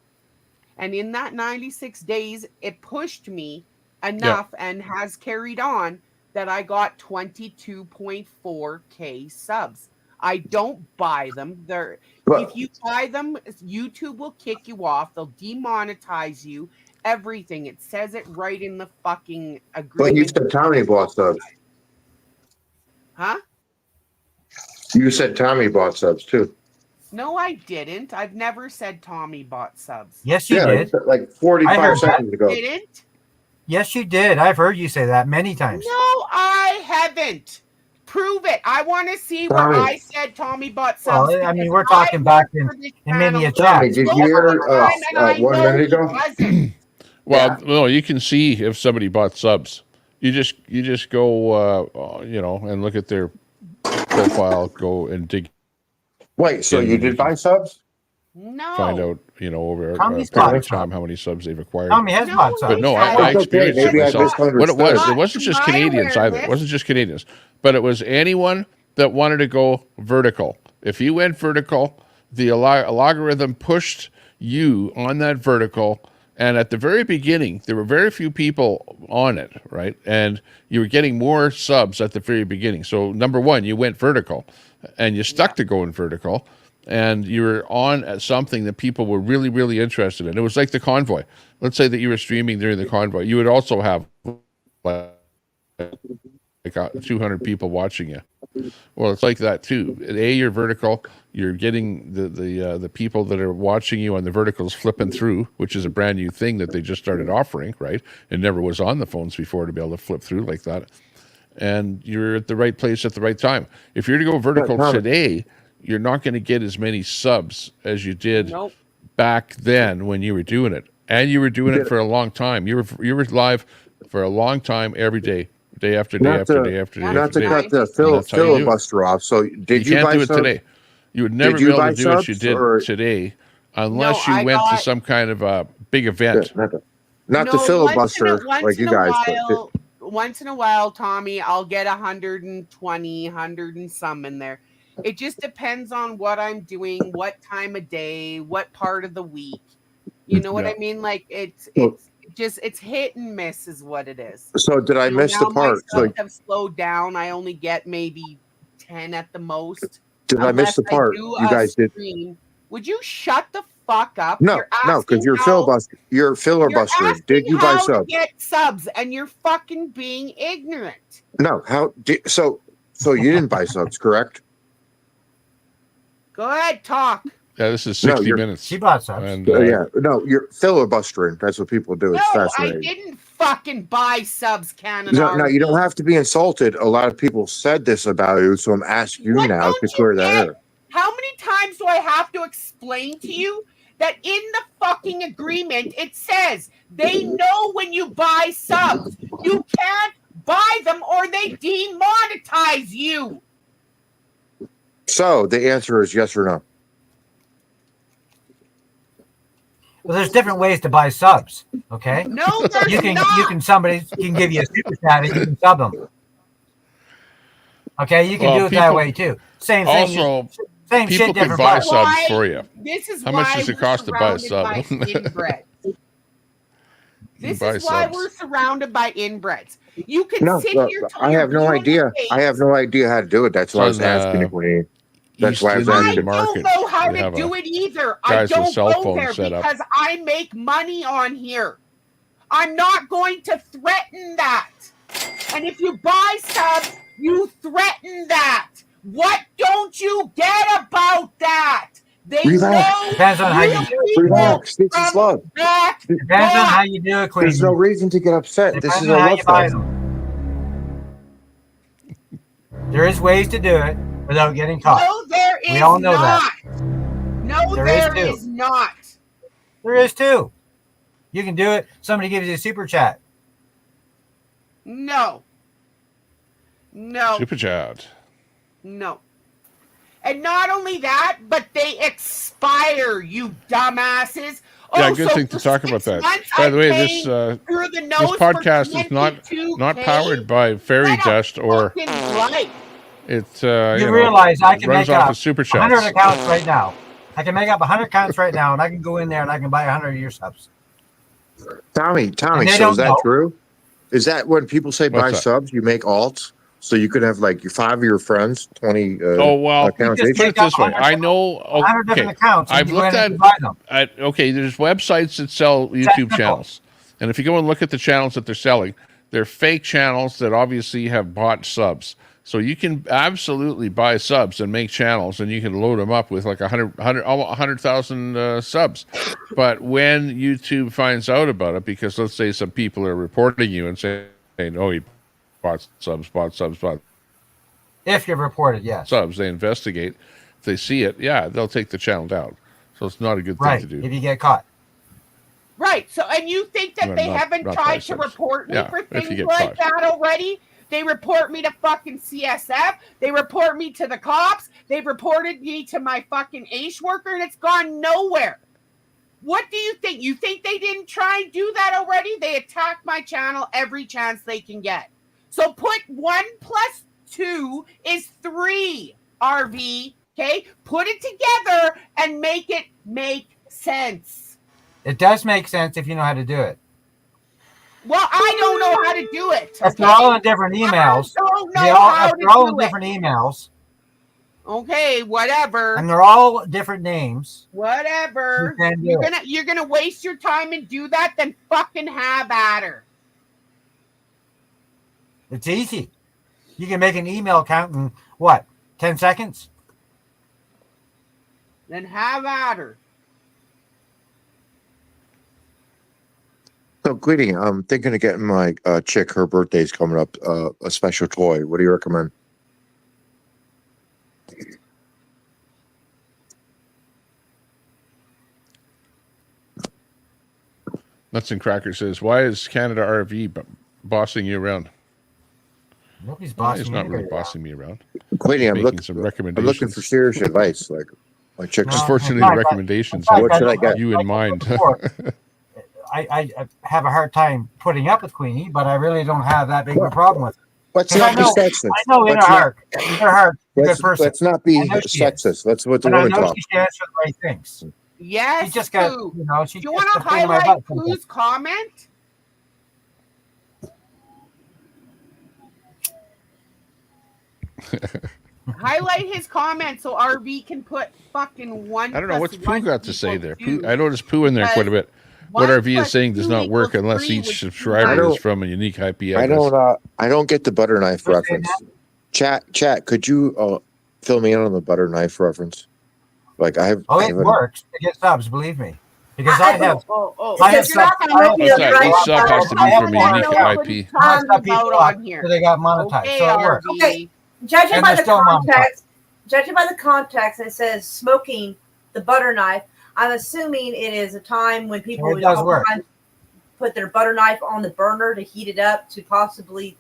And in that 96 days, it pushed me enough and has carried on that I got 22.4K subs. I don't buy them. If you buy them, YouTube will kick you off. They'll demonetize you. Everything. It says it right in the fucking agreement. But you said Tommy bought subs. Huh? You said Tommy bought subs too. No, I didn't. I've never said Tommy bought subs. Yes, you did. Like 45 seconds ago. Didn't? Yes, you did. I've heard you say that many times. No, I haven't. Prove it. I want to see where I said Tommy bought subs. Well, I mean, we're talking back in many a chat. Tommy, did you hear 1 minute ago? Well, no, you can see if somebody bought subs. You just go, and look at their profile, go and dig. Wait, so you did buy subs? No. find out, over a Tommy's period bought of time how many subs they've acquired. Tommy has bought But subs. no, I It's okay. experienced it Maybe I myself. What it misunderstood. wasn't just Canadians either. It wasn't just Canadians, but it was anyone that wanted to go vertical. If you went vertical, the logarithm pushed you on that vertical. And at the very beginning, there were very few people on it, right? And you were getting more subs at the very beginning. So number one, you went vertical, and you stuck to going vertical, and you were on something that people were really, really interested in. It was like the convoy. Let's say that you were streaming during the convoy. You would also have like 200 people watching you. Well, it's like that too. You're vertical. You're getting the people that are watching you on the verticals flipping through, which is a brand new thing that they just started offering, right? It never was on the phones before to be able to flip through like that. And you're at the right place at the right time. If you're to go vertical today, you're not going to get as many subs as you did back then when you were doing it. And you were doing it for a long time. You were live for a long time every day. Day after day after day after day. Not to cut the filibuster off. So did you can't buy do it subs? today. You would never be able to do what you did today unless you went to some kind of a big event. Not to filibuster like you guys. Once in a while, Tommy, I'll get 120, 100 and some in there. It just depends on what I'm doing, what time of day, what part of the week. You know what I mean? Like it's hit and miss is what it is. So did I miss the part? My subs have slowed down. I only get maybe 10 at the most. Did I miss the part you guys did? Would you shut the fuck up? No, because you're filibustering. You're filibustering. Did you buy subs? Get subs, and you're fucking being ignorant. No, so you didn't buy subs, correct? Go ahead, talk. Yeah, this is 60 minutes. She bought subs. And, you're filibustering. That's what people do. It's fascinating. I didn't fucking buy subs, Canada. No, you don't have to be insulted. A lot of people said this about you, so I'm asking you now to clear that air. How many times do I have to explain to you that in the fucking agreement it says they know when you buy subs, you can't buy them or they demonetize you? So the answer is yes or no. Well, there's different ways to buy subs. Okay. No, there's not. Somebody can give you a super chat and you can sub them. Okay, you can do it that way too. Same thing. Also, same people shit, can different buy parts. subs for you. This is How much does it cost to buy a sub? This is why we're surrounded by inbreds. You can sit here. I have no idea. I have no idea how to do it. That's why I was asking you, Queen. That's why I was asking. I don't know how to do it either. I don't go there because I make money on here. I'm not going to threaten that. And if you buy subs, you threaten that. What don't you get about that? They know. Depends on how you relax. This is love. Depends on how you do it, Queen. There's no reason to get upset. This is a love fest. There is ways to do it without getting caught. No, there is we all know not. that. No, there is not. There is too. You can do it. Somebody gives you a super chat. No. Super chat. No. And not only that, but they expire, you dumbasses. Yeah, good thing to talk about that. By the way, this podcast is not powered by fairy dust or it's you realize I can make up super 100 accounts right now. I can make up 100 accounts right now, and I can go in there and I can buy 100 of your subs. Tommy, so is that true? Is that when people say buy subs, you make alts? So you could have like 5 of your friends, 20 accounts. Put it this way. I know. 100 different accounts. I've looked at there's websites that sell YouTube channels. And if you go and look at the channels that they're selling, they're fake channels that obviously have bought subs. So you can absolutely buy subs and make channels, and you can load them up with like 100,000 subs. But when YouTube finds out about it, because let's say some people are reporting you and saying, oh, he bought subs. If you're reported, yes. Subs, they investigate. If they see it, they'll take the channel down. So it's not a good thing to do. If you get caught. Right. So, and you think that they haven't tried to report me for things like that already? They report me to fucking CSF. They report me to the cops. They've reported me to my fucking ACE worker, and it's gone nowhere. What do you think? You think they didn't try and do that already? They attack my channel every chance they can get. So put 1 + 2 is 3, RV. Okay? Put it together and make it make sense. It does make sense if you know how to do it. Well, I don't know how to do it. If they're all in different emails, they're all in different emails. Okay, whatever. And they're all different names. Whatever. You're gonna waste your time and do that, then fucking have at her. It's easy. You can make an email account in what, 10 seconds? Then have at her. So, Queenie, I'm thinking of getting my chick, her birthday's coming up, a special toy. What do you recommend? Nuts and Cracker says, why is Canada RV bossing you around? Nobody's bossing He's not really bossing me around. Queenie, I'm making some recommendations. I'm looking for serious advice. Like, my chick's... Unfortunately, the recommendations have what should I get? you in mind. I have a hard time putting up with Queenie, but I really don't have that big of a problem with her. Let's not be sexist. I know in her heart, good person. Let's not be sexist. Let's what the women I know talk. she stands for the right things. Yes, she just got, Pooh. you know, she Do you want to highlight Pooh's comment? Highlight his comment so RV can put fucking 1. I don't know what's Pooh got to say there. 2. I noticed Pooh in there quite a bit. What RV is saying does not work unless each subscriber is from a unique IP address. I don't get the butter knife reference. Chat. Could you fill me in on the butter knife reference? Like it works to get subs. Believe me, because I have. I have subs. Each sub has to be from a unique IP. So they got monetized. Okay, so it works. Okay, judging by the context, it says smoking the butter knife. I'm assuming it is a time when people would put their butter knife on the burner to heat it up to possibly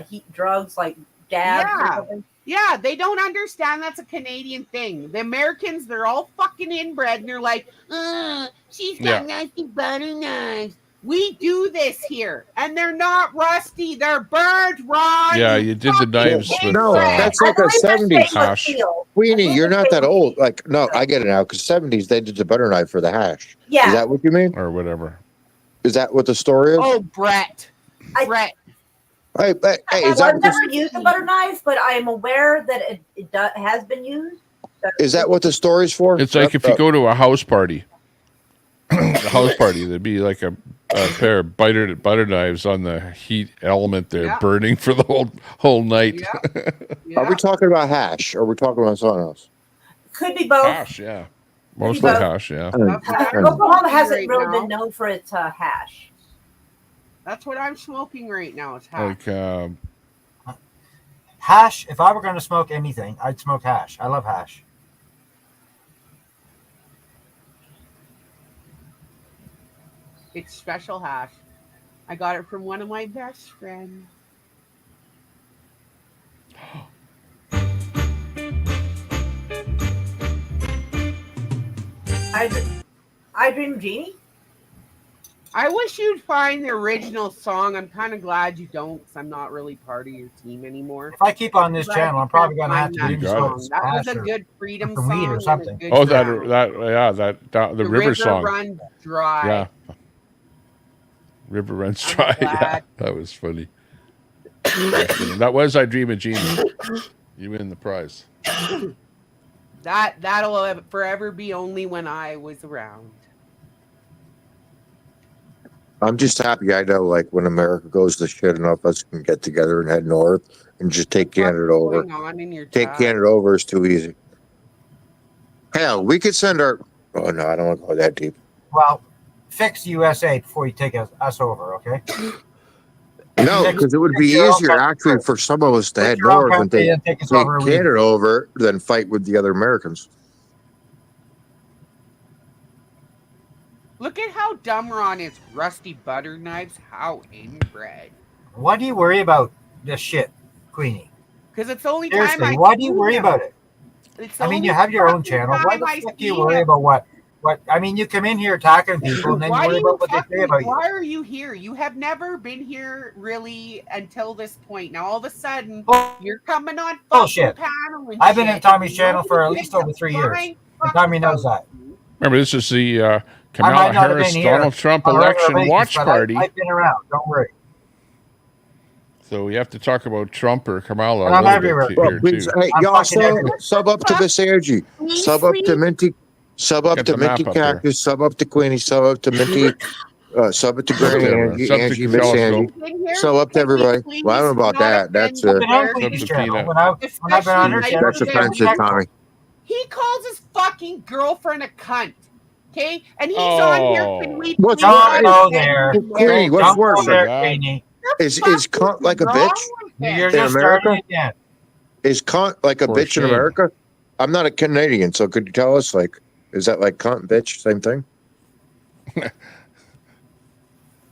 heat drugs like dabs or something. Yeah, they don't understand that's a Canadian thing. The Americans, they're all fucking inbred, and they're like, she's got nasty butter knives. We do this here, and they're not rusty. They're burnt, Ron. Yeah, you did the knives with... No, that's like a 70s hash. Queenie, you're not that old. Like, no, I get it now, because 70s, they did the butter knife for the hash. Yeah. Is that what you mean? Or whatever. Is that what the story is? Oh, Brett. Hey, I've never used a butter knife, but I am aware that it has been used. Is that what the story's for? It's like if you go to a house party, there'd be like a pair of butter knives on the heat element there, burning for the whole night. Are we talking about hash, or are we talking about something else? Could be both. Hash, yeah. Mostly hash, yeah. Oklahoma hasn't really been known for its hash. That's what I'm smoking right now. It's hash. Like hash. If I were going to smoke anything, I'd smoke hash. I love hash. It's special hash. I got it from one of my best friends. I Dream of Jeannie? I wish you'd find the original song. I'm kind of glad you don't, because I'm not really part of your team anymore. If I keep on this channel, I'm probably going to have to do song. That was a good freedom song or something. Oh, the river song. Runs dry. Yeah. River runs dry. Yeah, that was funny. That was I Dream of Jeannie. You win the prize. That'll forever be only when I was around. I'm just happy I know, like, when America goes to shit, enough of us can get together and head north and just take Canada over. Take Canada over is too easy. Hell, we could send our... Oh, no, I don't want to go that deep. Well, fix USA before you take us over, okay? No, because it would be easier, actually, for some of us to head north and take Canada over than fight with the other Americans. Look at how dumb Ron is. Rusty butter knives. How inbred. Why do you worry about this shit, Queenie? Because it's the only Seriously, time I why do you see worry him. about it? It's the I mean, only you have your own fucking channel. Why time the I fuck do see you worry him. about what? I mean, you come in here attacking people, and then you worry about what they say about you. Why are you here? You have never been here really until this point. Now all of a sudden you're coming on fucking Bullshit. panel and I've been shit, in Tommy's and channel for at nobody least gives over a 3 years, flying and fuck Tommy knows about that. you. Remember, this is the I Kamala might not have Harris, been here Donald Trump on a regular election basis, watch but party. I've been around. Don't worry. So we have to talk about Trump or Kamala And a I'm little everywhere. bit Well, here please, too. hey, I'm y'all fucking everywhere. sub up to Miss Angie. Sub up to Minty. Sub up Got to the map Minty up there. Cactus. Sub up to Queenie. Sub up to Minty. Sub up to Granny Angie. Sub to Angie, Miss Angie. Telescope. Sub up to everybody. Well, I don't know about that. That's I've been on Sub Queenie's to channel. Peanut. When I've been on her channel, that's she's been offensive, respectful. Tommy. He calls his fucking girlfriend a cunt. Okay? And he's on here. Can we What's please wrong? not Go there. Queenie, what's Don't go worse? there, Queenie. Is cunt like a bitch You're in just America? starting again. Is cunt like a For bitch in shame. America? I'm not a Canadian, so could you tell us, like, is that like cunt and bitch, same thing?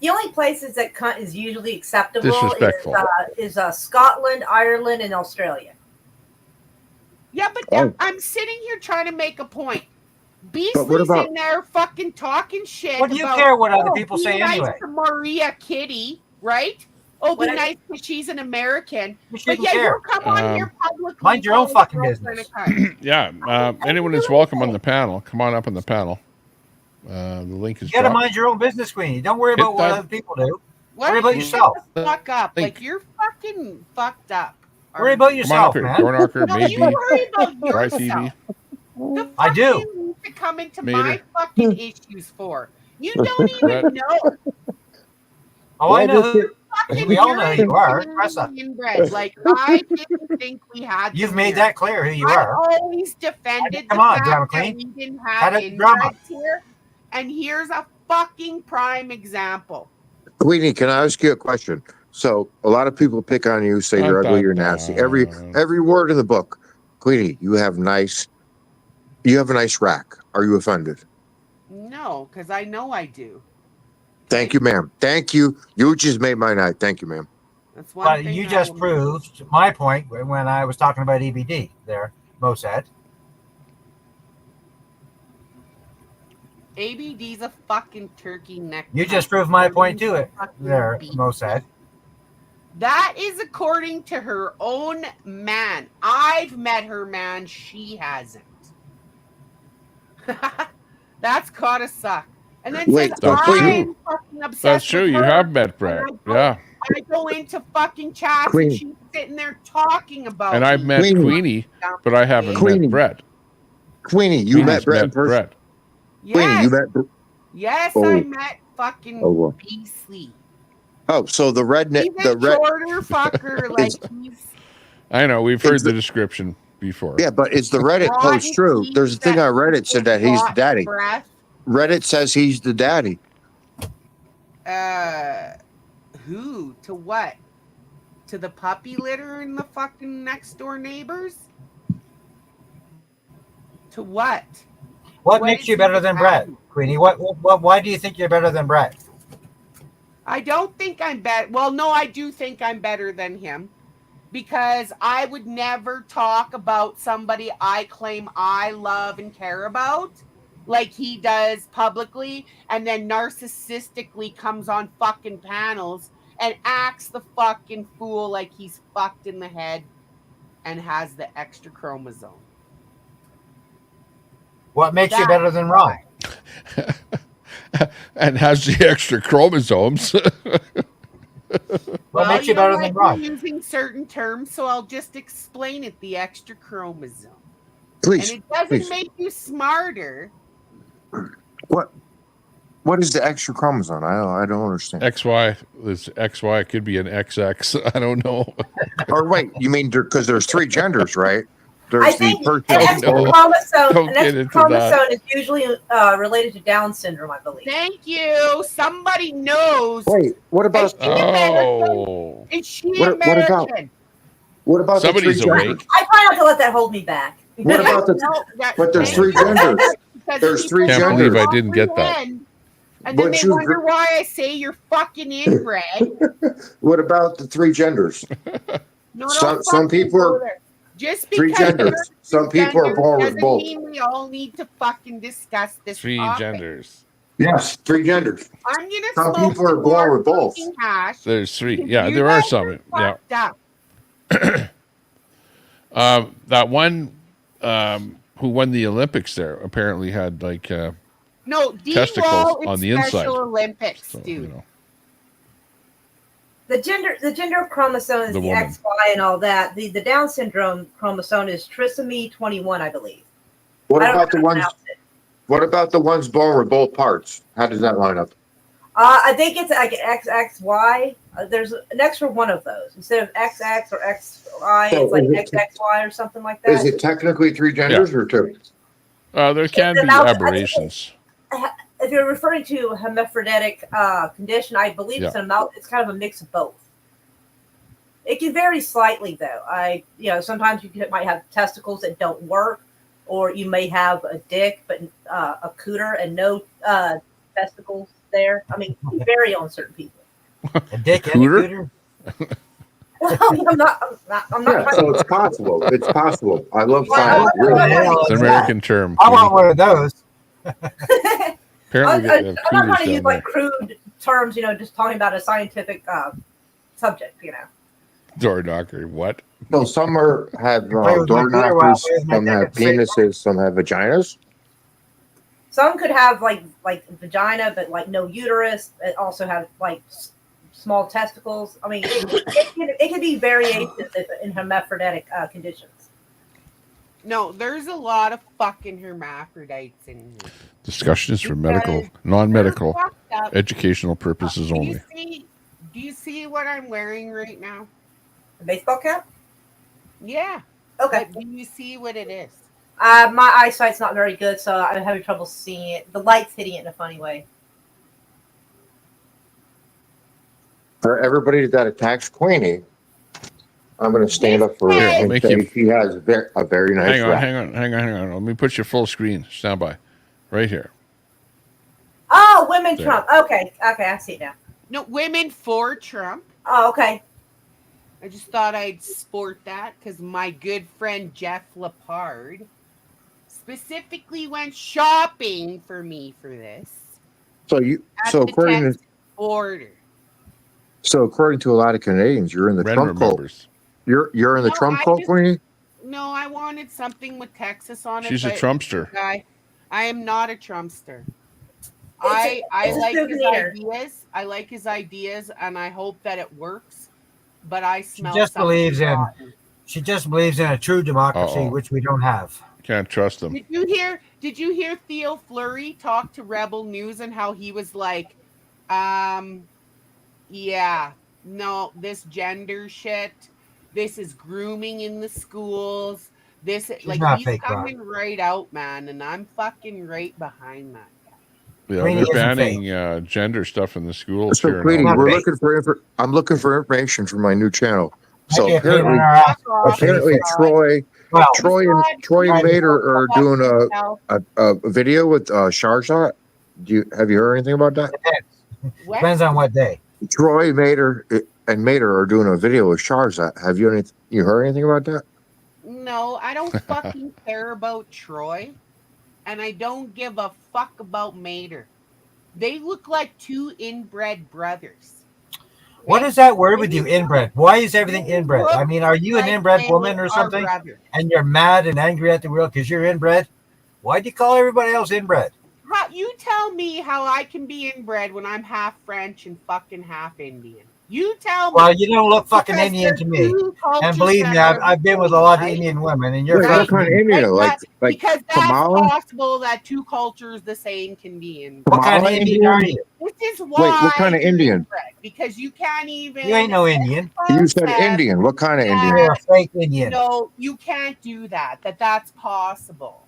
The only places that cunt is usually acceptable Disrespectful. is Scotland, Ireland, and Australia. Yeah, but Oh. I'm sitting here trying to make a point. But what Beasley's about- in there fucking talking shit. What do you about, care what other oh, people be say nice anyway? to Maria Kitty, right? Oh, be What I- nice because she's an American. You But shouldn't yeah, care. you come on here publicly. Mind your own calling fucking your girlfriend a business. cunt. Yeah, anyone is welcome on the panel. Come on up on the panel. The link is You gotta dropped. mind your own business, Queenie. Don't worry Hit about what that- other people do. Why Worry don't about you yourself. shut the fuck up? Think. Like you're fucking fucked up. Worry about Come on up yourself, here. man. Door knocker, No, maybe. you worry about Dry yourself. TV. The fuck I do. do you need to come into Mater. my fucking issues for? You don't even know. Oh, I know. Fucking We all know who you are. Press up. inbred. Like I didn't think we had. You've them made here. that clear who you I are. always defended Come the on, fact drama that queen. we didn't Cut have it, drama. inbreds here, and here's a fucking prime example. Queenie, can I ask you a question? So a lot of people pick on you, say you're ugly, you're nasty. Every word in the book. Queenie, you have a nice rack. Are you offended? No, because I know I do. Thank you, ma'am. Thank you. You just made my night. Thank you, ma'am. That's one But thing you I just will- proved my point when I was talking about EBD there, Mo said. ABD's a fucking turkey neck. You just proved my point to it there, Mo said. That is according to her own man. I've met her man. She hasn't. That's gotta suck. And then Wait, says that's I'm true. fucking obsessed That's true. with You her. have met Brett. Yeah. I go into fucking chats Queen. and she's sitting there talking about And I've me. met Queenie. Queenie, but I haven't Queenie. met Brett. Queenie, you Queenie's met Brett in person. Brett. Queenie, you Yes, met. yes, Oh. I met fucking Oh, well. Beasley. Oh, so the redneck, He's the a red. shorter fucker. Like he's I know. We've heard It's the the- description before. Yeah, but is the Reddit Rotten post true? teeth There's a thing that on Reddit said that he's the hot daddy. breath. Reddit says he's the daddy. Who? To what? To the puppy litter and the fucking next door neighbors? To what? What What makes is you better he than Brett, adding? Queenie? Why do you think you're better than Brett? I don't think I'm better. Well, no, I do think I'm better than him because I would never talk about somebody I claim I love and care about like he does publicly and then narcissistically comes on fucking panels and acts the fucking fool like he's fucked in the head and has the extra chromosome. What makes you That's better than Ron? And has the extra chromosomes. What makes you better than Ron? You're using certain terms, so I'll just explain it. The extra chromosome. Please, And it doesn't please. make you smarter. What is the extra chromosome? I don't understand. XY. This XY could be an XX. I don't know. Or wait, you mean because there's three genders, right? I There's the think person. an extra no. chromosome, Don't an get extra into chromosome that. is usually related to Down syndrome, I believe. Thank you. Somebody knows. Wait, what about Is she American? Oh. Is she What about- American? what about Somebody's the three awake. genders? I try not to let that hold me back. What about the? No, that- But there's thank three you. genders. Because There's people three Can't don't believe genders. I didn't get that. comprehend, And then But they you- wonder why I say you're fucking inbred. What about the three genders? Some people go are there. Just three because you're genders. Some people are gender born with doesn't both. mean we all need to fucking discuss this Three topic. genders. Yes, three genders. I'm gonna Some smoke people are some born more with both. fucking hash. There's three. because Yeah, you there are guys some. Yeah. fucked up. That one who won the Olympics there apparently had like No, testicles D-Wall on is the inside. Special Olympics, So, dude. you know, The gender chromosome is The the, woman. XY and all that. The Down syndrome chromosome is trisomy 21, I believe. What I don't about the know how to ones? pronounce it. What about the ones born with both parts? How does that line up? I think it's like XXY. There's an extra one of those instead of XX or XY. So It's like is it- XXY or something like that. Is it technically three genders or two? there can be I think aberrations. if you're referring to a hermaphroditic condition, I believe it's it's kind of a mix of both. It can vary slightly, though. Sometimes might have testicles that don't work, or you may have a dick but a cooter and no testicles there. I mean, it can vary on certain people. A dick and a cooter? I'm not Yeah, so it's possible. It's possible. I love Well, science. It's an American term. I want one of those. Apparently, I'm they have not cooters trying to down use like crude terms, just talking about a scientific subject, Door knocker. What? So some have Play with my door cooter while I knockers, play with my some have dick at the same penises, some have vaginas. Some could have like vagina, but like no uterus. It also have like small testicles. I mean, it can be variations in hermaphroditic conditions. No, there's a lot of fucking hermaphrodites in here. Discussion is for medical, non-medical, They're fucked up. educational purposes only. Do you see what I'm wearing right now? A baseball cap? Yeah. Okay. But do you see what it is? My eyesight's not very good, so I'm having trouble seeing it. The light's hitting it in a funny way. For everybody that attacks Queenie, I'm going to stand up for her and Make say you- she has a very nice Hang on, rap. hang on. Let me put your full screen. Stand by. Right here. Oh, women There. Trump. Okay, I see it now. No, women for Trump. Oh, okay. I just thought I'd sport that because my good friend Jeff Lepard specifically went shopping for me for this. So At the Texas border. according to a lot of Canadians, you're in the Ren Trump cult. remembers. You're in the No, Trump I cult, just- Queenie? No, I wanted something with Texas on it. She's a but Trumpster. I am not a Trumpster. It's I a like his souvenir. ideas. I like his ideas, and I hope that it works. But I She smell. just something believes in rotten. she just believes in a true democracy, Uh-oh. which we don't have. Can't trust them. Did you hear Theo Fleury talk to Rebel News and how he was like, yeah, no, this gender shit, this is grooming in the schools. This like not he's fake, coming right out, man, and I'm fucking right behind that. Yeah, Queenie they're isn't banning gender stuff in the schools So, here. Queenie, in we're Alberta. looking for I'm looking for information for my new channel. So Maybe a pain in apparently, our ass. apparently Troy and Vader are doing a video with Sharzat. Have you heard anything about that? Depends on what day. Troy, Mater, and Mater are doing a video with Sharzat. Have you heard anything about that? No, I don't fucking care about Troy, and I don't give a fuck about Mater. They look like two inbred brothers. What is that word with you, inbred? Why is everything inbred? I mean, are you an inbred woman or something? And you're mad and angry at the world because you're inbred? Why do you call everybody else inbred? You tell me how I can be inbred when I'm half French and fucking half Indian. You tell me. Well, you don't look fucking Because Indian to me. they're two cultures And believe me, that are I've been with a lot of right? Indian women, and you're Wait, what kind of Indian? Like because that's Kamala? possible that two cultures the same can be in. What kind of Kamala Indian are Indian? you? This is why. Wait, what kind of you're Indian? inbred, because you can't even. You ain't no Indian. You said Indian. What kind of Indian? You're a fake Indian. No, you can't do that. That's possible.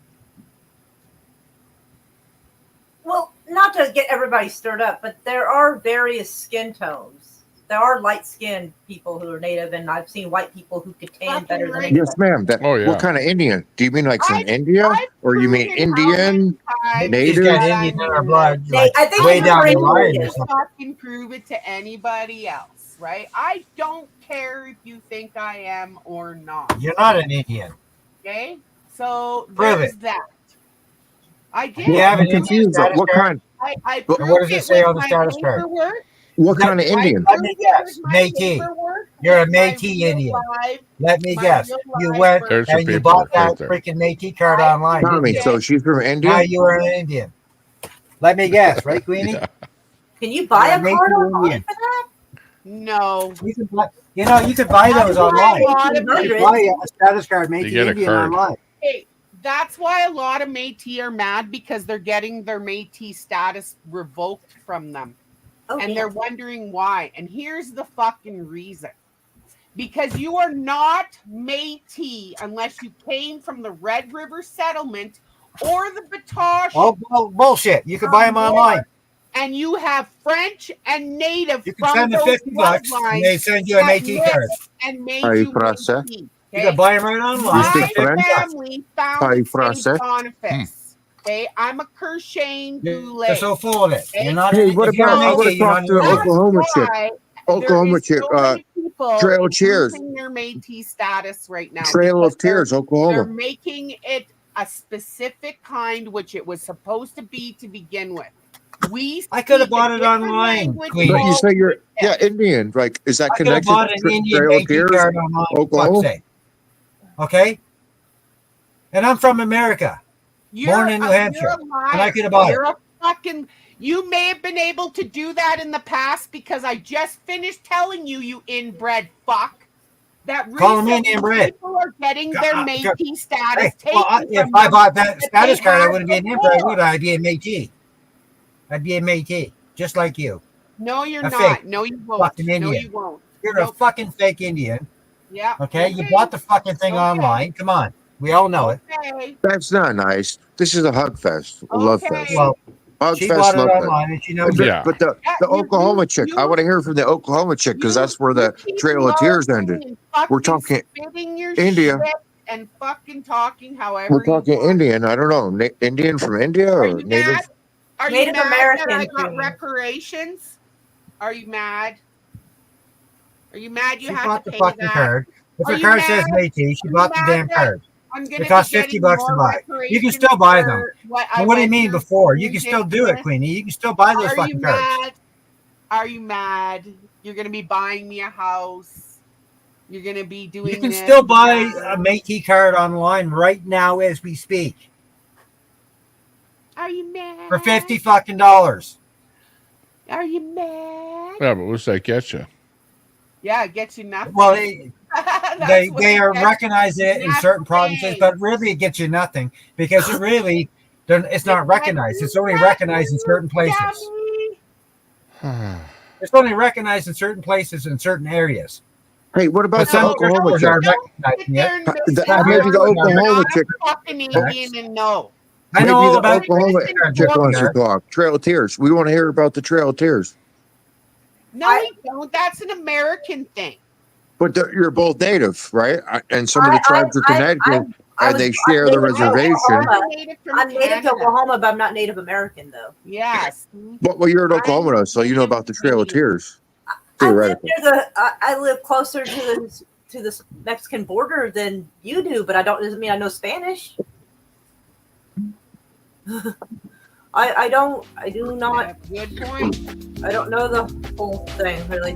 Well, not to get everybody stirred up, but there are various skin tones. There are light-skinned people who are native, and I've seen white people who could tan better than Yes, ma'am. Oh, yeah. What kind of Indian? Do you mean like from India, or you mean Indian, She's native? got Indian in her blood, like I think way it's down the pretty line or Indian. something. Fucking prove it to anybody else. right? I don't care if you think I am or not. You're not an Indian. Okay? So Prove there's it. that. I did. You have I'm an Indian confused. status What card? kind? I And what proved does it it say with on the my status card? paperwork. What kind of Let Indian? me guess. Métis. You're a Métis Indian. Let me guess. You went There's your and you bought paperwork right that there. freaking Métis card online, didn't Tommy, you? so she's from India? Now you are an Indian. Let me guess, right, Queenie? Yeah. Can you buy You're a card Métis online Indian. for that? No. You can buy, you could buy those online. You could buy a status card Métis get a Indian card. online. Hey, that's why a lot of Métis are mad because they're getting their Métis status revoked from them. And they're wondering why. And here's the fucking reason. Because you are not Métis unless you came from the Red River settlement or the Batoche. Oh, bullshit. You could buy them online. And you have French and Native You can from send the those $50 and they send you a that Métis card. mixed and made Paris you français. Métis. You can buy them right online. You speak My French? family found Paris St. français. Boniface. Okay, I'm a Kershane You're Goulet. so full of it. You're not. Hey, what if you're about? I Métis, want to you're talk not to the Indian. Oklahoma chick. Why Oklahoma there is chick. so many people Trail of Tears. losing their Métis status right now. Trail because of Tears, They're Oklahoma. making it a specific kind, which it was supposed to be to begin with. I could have speak a bought it different online, language Queen. But you say you're altogether. Indian. Like, is that I could have connected bought to an Indian Trail of Métis Tears, card online. For fuck's Oklahoma? sake. Okay? And I'm from America. Born in New Hampshire. You're a liar. And I could have bought You're it. a fucking. You may have been able to do that in the past because I just finished telling you, you inbred fuck, that Call 'em recently inbred. people are getting their Métis status Hey, taken well, if from I them bought that that status they card, I had wouldn't be an before. inbred, would I? I'd be a Métis. I'd be a Métis, just like you. No, you're A not. fake No, you won't. fucking No, Indian. you won't. You're a Nope. fucking fake Indian. Yeah. Okay? You bought the fucking thing online. Come on. We all know it. Okay. That's not nice. This is a hug fest, a love fest. Well, Hug she fest, bought it love fest. online and she knows But, it. but the Oklahoma chick, I want to hear from the Oklahoma chick because that's where the Trail of Tears ended. We're talking Spitting your India. shit and fucking talking however We're talking Indian. I don't know. Indian from India Are or you native? mad? Are Native you mad American, that I got Queen. reparations? Are you mad? Are you mad you She have bought to the pay fucking that? card. If Are her you card mad? says Métis, she Are you bought the mad damn that card. I'm gonna It costs be $50 getting to more buy. You can reparations still buy them. for what So I what do you went mean through before? You can Egypt still do it, with? Queenie. You can still buy those Are you fucking cards. mad? Are you mad? You're gonna be buying me a house. You're gonna be doing. You can this still and buy that. a Métis card online right now as we speak Are you mad? for $50 fucking dollars. Are you mad? Yeah, but what's that get you? Yeah, it gets you nothing. Well, That's they what they it are gets recognizing it in certain provinces, but really it gets you nothing because it really it's not recognized. It's only recognized in certain places. It's only recognized in certain places in certain areas. Hey, what about But the some Oklahoma stores chick? aren't recognizing it. Maybe the Oklahoma chick. fucking Indian and no. I Maybe know all the about Oklahoma the chick wants to card. talk. Trail of Tears. We want to hear about the Trail of Tears. No, we don't. That's an American thing. But you're both native, right? And some of the tribes are Connecticut, and they share the reservation. I'm native to Oklahoma, but I'm not Native American, though. Yes. But well, you're in Oklahoma, though, so you know about the Trail of Tears. I live Theoretically. I live closer to the Mexican border than you do, but doesn't mean I know Spanish. I do not. Good point. I don't know the whole thing really,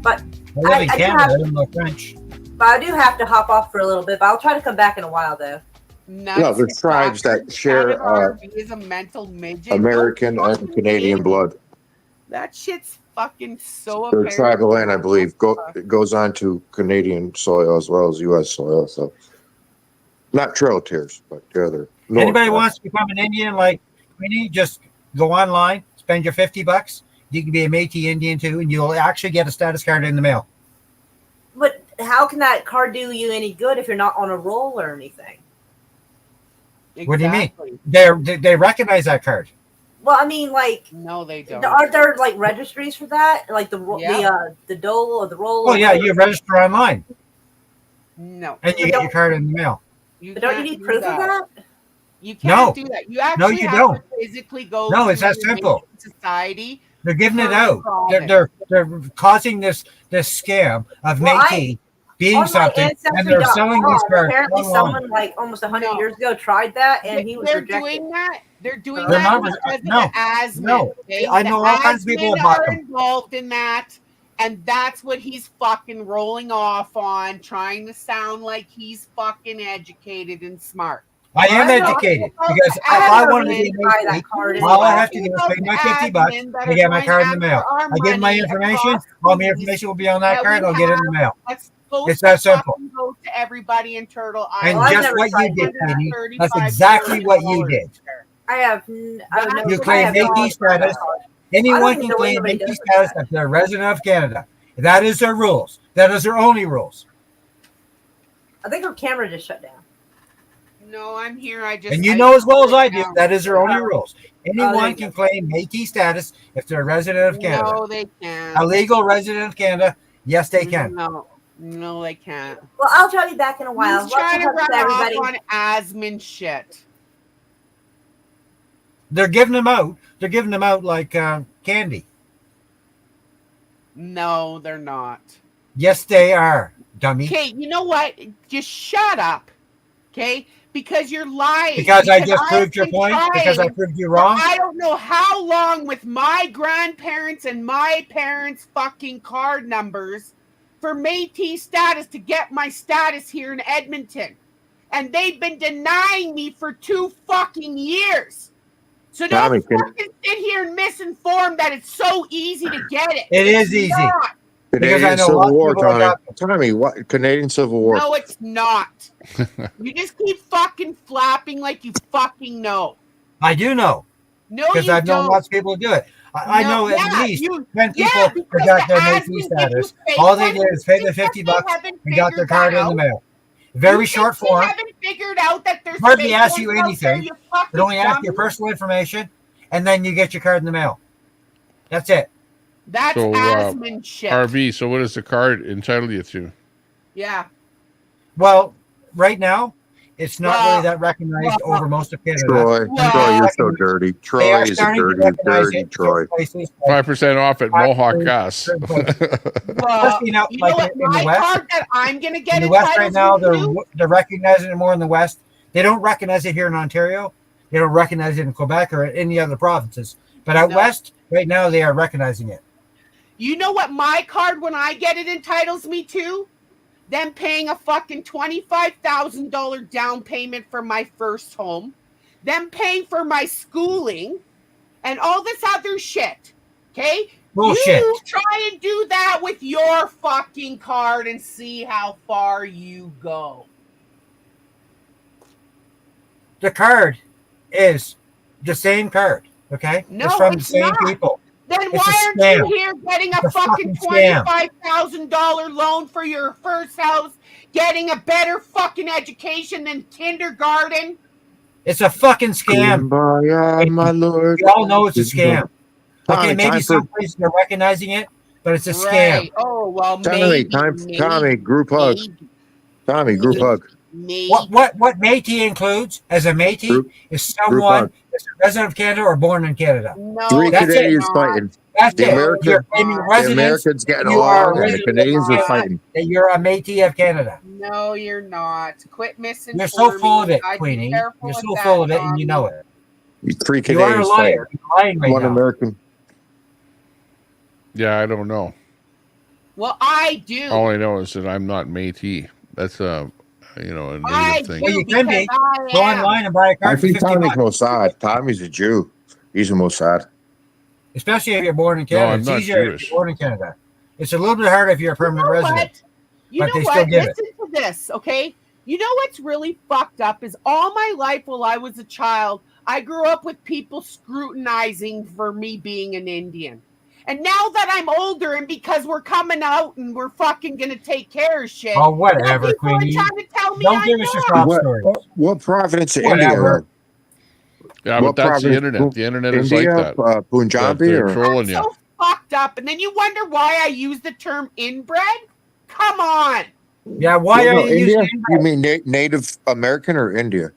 but I live in I do Canada. have- I don't know French. but I do have to hop off for a little bit. But I'll try to come back in a while, though. No, there's tribes that share is a mental midget. American No and fucking Canadian kid. blood. That shit's fucking so Their apparent. tribal land, I believe, goes on to Canadian soil as well as U.S. soil. So, not Trail of Tears, but the other. North. Anybody wants to become an Indian like Queenie, just go online, spend your $50. You can be a Métis Indian too, and you'll actually get a status card in the mail. But how can that card do you any good if you're not on a roll or anything? What do you mean? They recognize that card. Well, I mean, like, no, they don't. Are there like registries for that? Like the dole or the roll? Oh yeah, you register online No. and you get your card in the mail. But don't you need proof of that? You can't No. do that. You No, actually you have don't. to physically go No, to it's that the simple. Mason Society. They're giving it per out. province. They're causing this scam of Well, Métis being on my something, and they're selling these Ancestry.com, cards apparently online. someone like almost 100 years ago tried that, and he was They're rejected. doing that. They're doing They're that not- because no, of the Asman. no. Okay? I know the all kinds of people Asman have bought are them. involved in that, and that's what he's fucking rolling off on, trying to sound like he's fucking educated and smart. I am educated because if I wanted to be Métis, all I have to do is pay my $50 and get my card in the mail. I give my information. All my information will be on that card. I'll get it in the mail. It's that simple. Go to everybody in Turtle And Island. just what you did, Katie, that's exactly what you did. I have. You claim Métis status. Anyone can claim Métis status if they're a resident of Canada. That is their rules. That is their only rules. I think her camera just shut down. No, I'm here. And you know as well as I do, that is their only rules. Anyone can claim Métis status if they're a resident of Canada. No, they can't. A legal resident of Canada, yes, they can. No, they can't. Well, I'll tell you back in a while. He's trying to run everybody. off on Asman shit. They're giving them out. They're giving them out like candy. No, they're not. Yes, they are, dummy. Okay, you know what? Just shut up. Okay? Because you're lying. Because I just proved your point? Because I proved you wrong? I don't know how long with my grandparents and my parents' fucking card numbers for Métis status to get my status here in Edmonton. And they've been denying me for 2 fucking years. So don't fucking sit here and misinform that it's so easy to get it. It is It's easy. not. Canadian Civil War, Tommy. What Canadian Civil War? No, it's not. You just keep fucking flapping like you fucking know. I do know. No, because you I've known don't. lots of people do it. I No, know at yeah, least you- 10 yeah, people because who got the their Asmans, Métis if status. you fake All they one, did is pay the because $50 they haven't and got their figured card that in the out. mail. Very You short think they form. haven't figured out that there's Hardly fake ask you ones out there, anything. you It fucking only asks your dummy? personal information, and then you get your card in the mail. That's it. That's So, Asman shit. RV, so what does the card entitle you to? Yeah. Well, right now, it's not really that recognized over most of Canada. Troy, you're so dirty. They Troy are is a starting to dirty, recognize dirty it. Troy. 5% off at Mohawk Gas. Especially now, You know like what? in the My West. card that I'm gonna get In the West right entitles now, to- they're recognizing it more in the West. They don't recognize it here in Ontario. They don't recognize it in Quebec or any other provinces. But out West, right now, they are recognizing it. You know what my card, when I get it, entitles me to? Them paying a fucking $25,000 down payment for my first home. Them paying for my schooling. And all this other shit. Okay? Bullshit. You try and do that with your fucking card and see how far you go. The card is the same card, okay? No, it's from the it's same not. people. Then It's why a aren't scam. you here getting a It's a fucking fucking scam. $25,000 loan for your first house, getting a better fucking education than kindergarten? It's a fucking scam. Kumbaya, my lord. We all know it's a scam. Okay, Tommy, maybe time some for- places are recognizing it, but it's a scam. Right. Oh, well, Tommy, Tommy, group hug. Tommy, group hug. What Métis includes as a Métis is someone hug. that's a resident of Canada or born in Canada. No, Three that's Canadians it. fighting. That's The it. American- You're claiming the residence. Americans getting You are a along, and the resident of Canadians are Canada, fighting. that you're a Métis of Canada. No, you're not. Quit misinforming. You're so full of it, I'd be Queenie. careful You're with so that, full of it, and Tommy. you know it. Three You are a Canadians liar. fighting. You're lying right One now. American. Yeah, I don't know. Well, I do. All I know is that I'm not Métis. That's a native I thing. Well, you can be. because I Go am. online and buy a I card for think $50. Tommy's Mossad. Tommy's a Jew. He's a Mossad. Especially if you're born in Canada. I'm It's not easier if Jewish. you're born in Canada. It's a little bit harder if you're a permanent resident. You but know they what? still give it. Listen to this, okay? You know what's really fucked up is all my life while I was a child, I grew up with people scrutinizing for me being an Indian. And now that I'm older and because we're coming out and we're fucking gonna take care of shit. Oh, whatever, now people are Queenie. trying to tell me Don't I'm give us your not. sob stories. What province of India? Whatever. Yeah, What but that's the province? internet. The internet is India, like that. Punjabi, They're or trolling you. So fucked up. And then you wonder why I use the term inbred? Come on. Yeah, why No, are no, you India? using You mean Native American or India?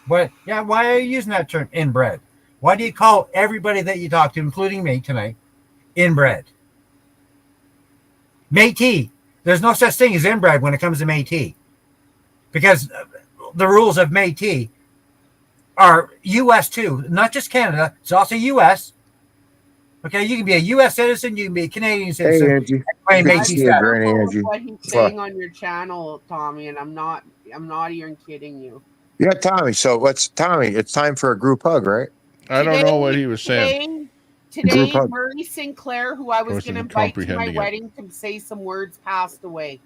What? Yeah, why are you using that term inbred? Why do you call everybody that you talk to, including me tonight, inbred? Métis. There's no such thing as inbred when it comes to Métis. Because the rules of Métis are U.S. too, not just Canada. It's also U.S. Okay, you can be a U.S. citizen, you can be a Canadian citizen. Hey, Angie. Claim Good to Métis see you, status. Granny Angie. What he's Fuck. saying on your channel, Tommy, and I'm not even kidding you. Yeah, Tommy. So Tommy, it's time for a group hug, right? I don't know what he was saying. Today, hug. Murray Sinclair, who I was Wasn't going to invite to my comprehending it. wedding to say some words, passed away.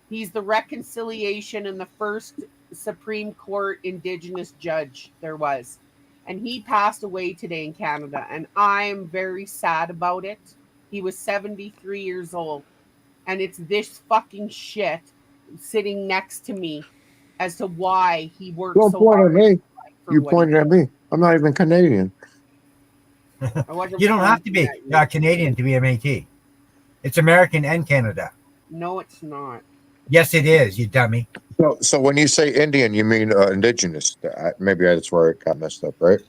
He's the reconciliation and the first Supreme Court Indigenous judge there was. And he passed away today in Canada. And I'm very sad about it. He was 73 years old. And it's this fucking shit sitting next to me as to why he worked Don't so point hard. at me. for You what he pointed at me. I'm not even Canadian. I wasn't You don't have to pointing be at you. Canadian to be a Métis. It's American and Canada. No, it's not. Yes, it is, you dummy. So when you say Indian, you mean indigenous. Maybe that's where it got messed up, right?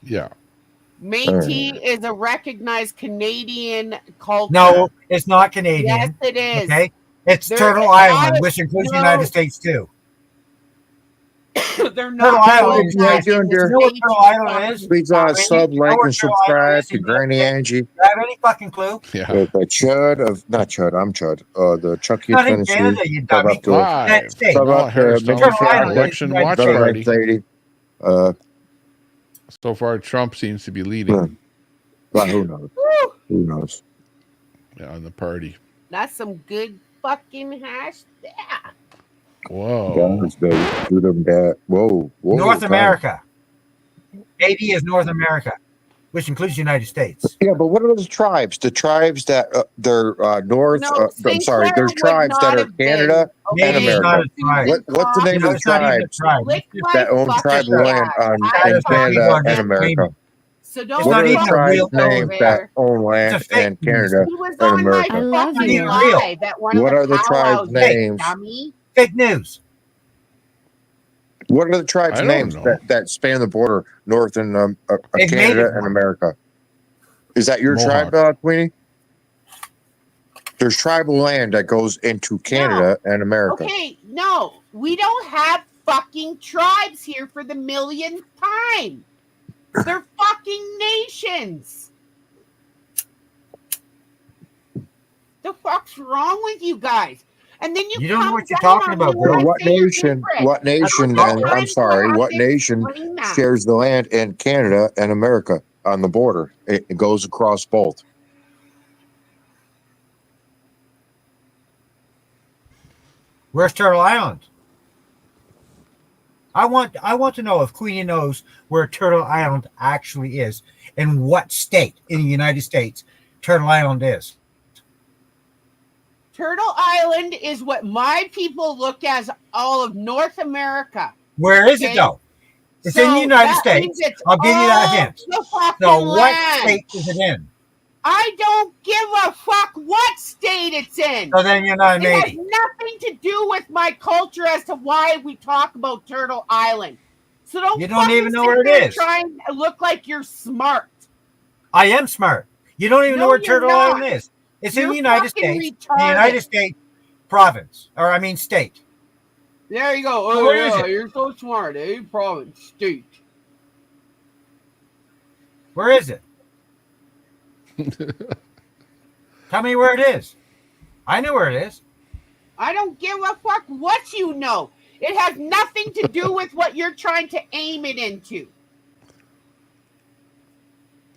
Yeah. Métis is a recognized Canadian culture. No, it's not Canadian. Yes, it is. Okay, it's They're Turtle Island, which includes the United States too. They're Turtle not. Island. How you doing, dear? You know what Turtle Island is? Please Randy? sub, You know like, what and Turtle Island subscribe is to in Granny Canada? Angie. Do you have any fucking clue? Yeah. The Chud of not Chud. I'm Chud. The Chucky Not in Tennessee. Canada, you Sub dummy. up to it. Live. United States. Sub Not up to Harris, make Turtle sure Island is election United watch States. Better party. lady. So far, Trump seems to be leading Well, who knows? Who knows? on the party. That's some good fucking hash there. Whoa. Guys, baby. Do them that. Whoa. North God. America. 80 is North America, which includes the United States. Yeah, but what are those tribes? The tribes that they're north. No, I'm sorry. There's Sinclair would tribes not that are have been. Canada and Maybe it's not America. a tribe. What's the name No, of the it's not even a tribes tribe. Lick my that own fucking tribal land ass. in That is what Canada people are and just America? claiming. So It's don't What not are the even a tribes' real names over. that own It's land a fake in Canada He was and on my America? love fucking you. live at one What of are the the tribes' powwows, names? dummy. Fake news. What are the tribes' I don't names know. that span the border north in They've made Canada it and one. America? Is that your Mohawk. tribe, Queenie? There's tribal land that goes into Canada and America. Okay, no, we don't have fucking tribes here for the millionth time. They're fucking nations. The fuck's wrong with you guys? And then You don't know come what you're down talking on me about, when girl. I What say you're nation? different. What nation? not And right. I'm sorry. What nation shares the land in Canada and America on the border? It goes across both. Where's Turtle Island? I want to know if Queenie knows where Turtle Island actually is and what state in the United States Turtle Island is. Turtle Island is what my people look as all of North America. Where is it Okay? though? It's So in the United that States. means it's I'll give you that all hint. the fucking So what land. state is it in? I don't give a fuck what state it's in. So then you're not a It has Métis. nothing to do with my culture as to why we talk about Turtle Island. So don't You don't fucking even know sit where it there is. trying to look like you're smart. I am smart. You don't even know No, where you're Turtle not. Island is. It's in You're the United fucking States. The retarded. United States province, or I mean state. There you go. So Oh where is yeah, it? you're so smart, eh? Province, state. Where is it? Tell me where it is. I know where it is. I don't give a fuck what you know. It has nothing to do with what you're trying to aim it into.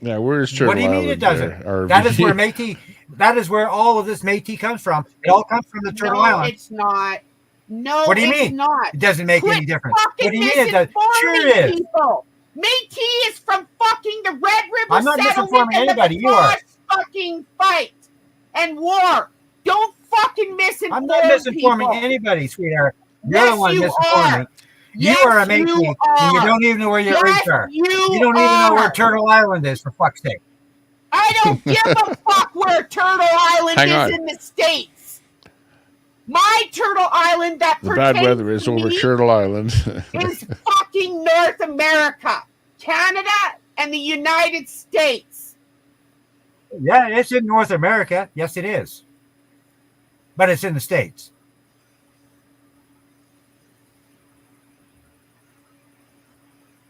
Yeah, where's Turtle What do you mean Island it doesn't? there? That is where Métis. That is where all of this Métis comes from. It all comes from the Turtle No, Island. it's not. No, What do you it's mean? not. It doesn't make Quit any difference. fucking What do you mean it does? Sure misinforming it is. people. Métis is from fucking the Red River I'm not settlement misinforming and anybody. the You are. Frost fucking fight and war. Don't fucking misinform I'm not misinforming people. anybody, sweetheart. You're Yes, the one you misinforming are. me. Yes, you are a Métis, you and you are. don't even know where your Yes, roots are. you don't even know where are. Turtle Island is, for fuck's sake. I don't give a fuck where Turtle Island Hang is on. in the States. My Turtle Island that The bad pertains weather is to over me Turtle Island. is fucking North America. Canada and the United States. Yeah, it's in North America. Yes, it is. But it's in the States.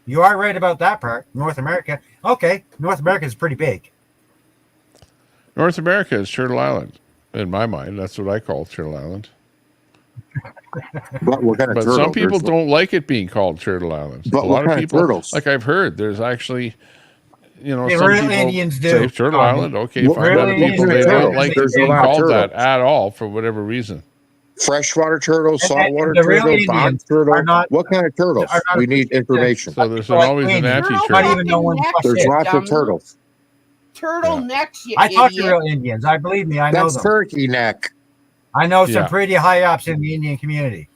You are right about that part. North America. Okay, North America is pretty big. North America is Turtle Island. In my mind, that's what I call Turtle Island. But what kind of But turtle? some people don't like it being called Turtle Island. But a what lot of kind of people, turtles? like I've heard, there's actually, The some real people Indians do, say Turtle Tommy. Island. Okay, What fine. real Other people, Indians they do? don't like it There's a being lot of called that turtles. at all for whatever reason. Freshwater turtle, saltwater the real turtle, bog Indians turtle. are not- What kind of turtles? are not We need information. So there's Like always an Queenie. anti-turtle. Not even know when There's lots of dummy. turtles. Turtlenecks, you I talk to idiot. real Indians. I believe me, I know That's them. turkey neck. I know some Yeah. pretty high ups in the Indian community.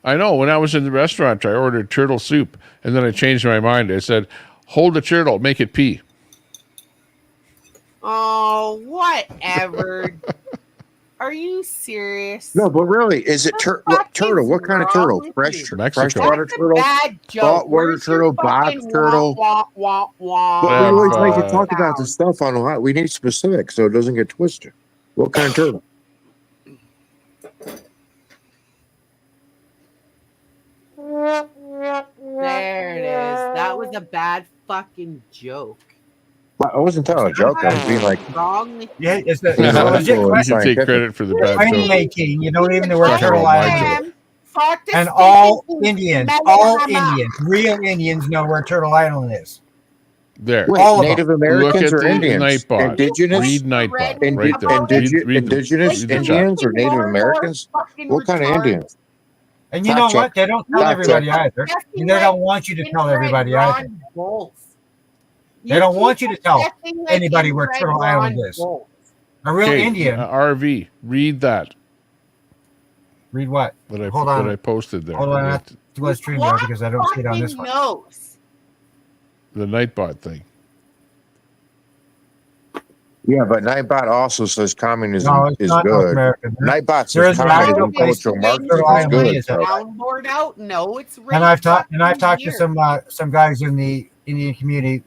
I know. When I was in the restaurant, I ordered turtle soup, and then I changed my mind. I said, "Hold the turtle, make it pee." Oh, whatever. Are you serious? No, but really, is it what turtle? What kind of turtle? wrong with Fresh, you? Mexico. freshwater That's a turtle, bad joke. saltwater Where's your turtle, bog fucking turtle. wah, wah, wah, But we Have, always like to uh, talk about this stuff on a lot. We need specific so it doesn't get twisted. What kind of turtle? There it is. That was a bad fucking joke. Well, I wasn't telling a joke. I was being like, Wrong with Yeah, it's the Intellectual legit and You question. can take scientific. credit for the bad joke. 2018, you don't even know where Talking Turtle about my Island is. joke. Fuck the And all stinking Indians, melodrama. real Indians know where Turtle Island is. There. wait, All of Native Look Americans at or the Indians? Nightbot. Indigenous? Read Nightbot Indi- right there. indigenous read the chat. Indians or Native Americans? What kind of Indians? And you Fact know check. what? They don't tell Fact everybody check. either. They don't want you to tell everybody either. They don't want you to tell anybody where Turtle Island is. A real Okay, Indian. RV, read that. Read what? Hold That on. I posted there. Hold on. I have to do a stream now because I don't see it on this one. Knows? The Nightbot thing. Yeah, but Nightbot also says communism No, it's is not North good. America. Nightbot There says is an communism, actual place cultural Turtle Marxism is Island good. is. So. Soundboard out? No, it's right. And I've talked fucking to here. some guys in the Indian community,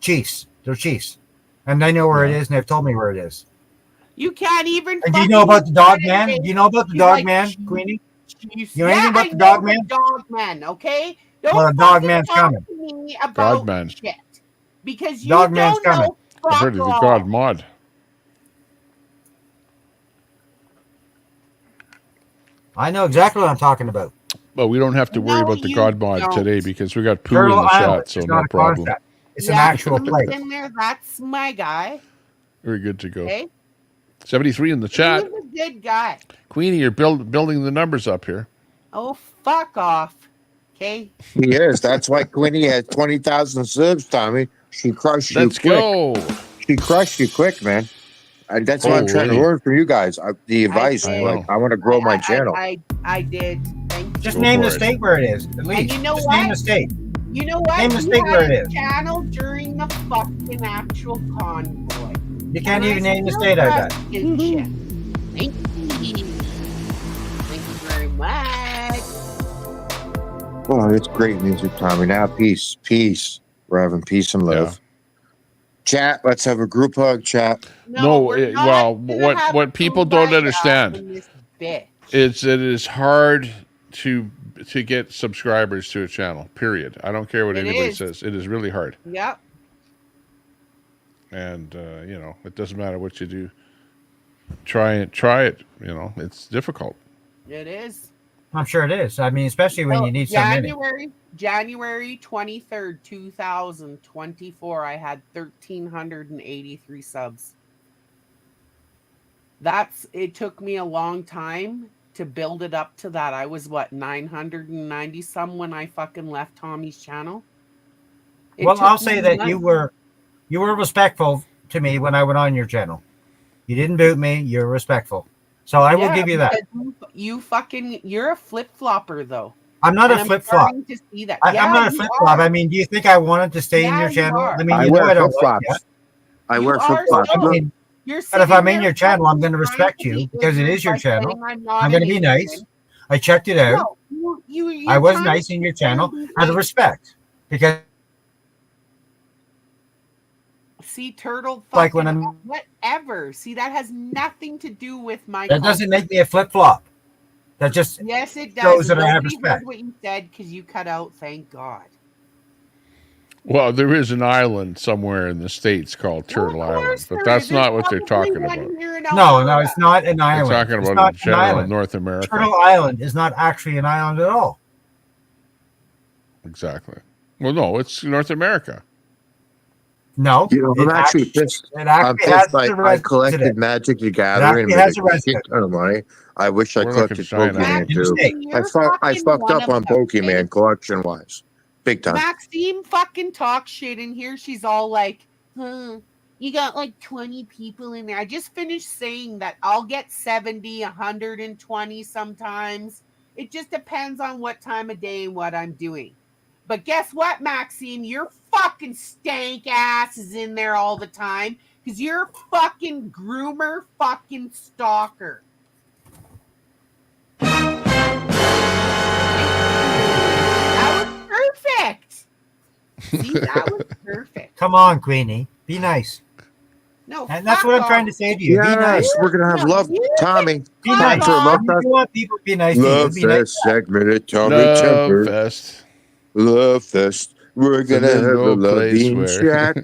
chiefs. They're chiefs, and they know where it is, and they've told me where it is. You can't even. And do you know about the dog man? Do you know about the He's dog like, man, Queenie? Chiefs. You know anything about I the dog know man? the dog man, okay? Don't Well, the dog fucking man's talk coming. to me about God man. shit. Because you Dog man's don't coming. know I've heard of the fuck God all. mod. I know exactly what I'm talking about. But we don't have to worry No, about the you God mod don't. today because we got poo Turtle in the Island chat, so is no not a problem. concept. It's an actual place. In there, that's my guy. We're good to go. Okay, 73 in the chat. he's a good guy. Queenie, you're building the numbers up here. Oh, fuck off. Okay. He is. That's why Queenie had 20,000 subs, Tommy. She crushed you Let's quick. go. She crushed you quick, man. And that's what I'm trying to Holy. learn from you guys. The advice. I Like, know. I want to grow my channel. I did. Thank you. Just Go name for the it. state where it is, at least. And you know Just what? name the state. You know what? Name the You state had where it a is. channel during the fucking actual convoy. You can't And even name the still state, I bet. trust his shit. Thank you. Thank you very much. Oh, it's great music, Tommy. Now, peace. Peace. We're having peace and love. Yeah. Chat, let's have a group hug, chat. No, we're not well, gonna have what people food don't right understand now in this bitch. is it is hard to get subscribers to a channel. Period. I don't care what It anybody is. says. It is really hard, Yep. and it doesn't matter what you do. Try it. It's difficult. It is. I'm sure it is. I mean, especially when you need so many. January 23rd, 2024, I had 1,383 subs. It took me a long time to build it up to that. I was 990 some when I fucking left Tommy's channel. Well, I'll say that you were respectful to me when I went on your channel. You didn't boot me. You're respectful. So I will give you that. You're a flip-flopper, though. I'm not And a flip-flop. starting to see that. I'm not a you flip-flop. are. I mean, do you think I wanted to stay in Yeah, your you channel? are. I mean, I you know wear I don't like flip-flops. that. I You wear are flip-flops. so- Look, You're But if I'm sitting in there your channel, I'm fucking going to trying respect to you be because it ignorant is your by channel. saying I'm not I'm going to an be nice. Indian. I checked it out. No, I was trying nice to in your be channel funny. out of respect because See, turtle like fucking when I'm whatever. See, that has nothing to do with my that doesn't culture. make me a flip flop. That just Yes, it does. shows that I have Nobody respect. heard what you said because you cut out. Thank God. Well, there is an island somewhere in the States called Turtle Island, but that's not what they're talking about. No, it's not an They're island. talking It's about not in an general island. North America. Turtle Island is not actually an island at all. Exactly. Well, no, it's North America. No, You know, I'm actually pissed. I'm pissed. I collected Magic the Gathering and made a shit ton of money. I wish I We're looking collected China. Pokemon too. I fucked up on Pokemon collection wise, big time. Maxime fucking talks shit in here. She's all like, you got like 20 people in there. I just finished saying that I'll get 70, 120 sometimes. It just depends on what time of day and what I'm doing. But guess what, Maxime? Your fucking stank ass is in there all the time because you're a fucking groomer, fucking stalker. That was perfect. See, that was perfect. Come on, Queenie. Be nice. No, and that's what I'm trying to say to you. Be nice. Yes, we're gonna have love, Tommy. Be nice. After Love You Fest. want people to be nice to you. Love Be nice. Fest segment, Tommy Love Temper. Fest. Love Fest. We're It's a gonna have a little place loving where- chat.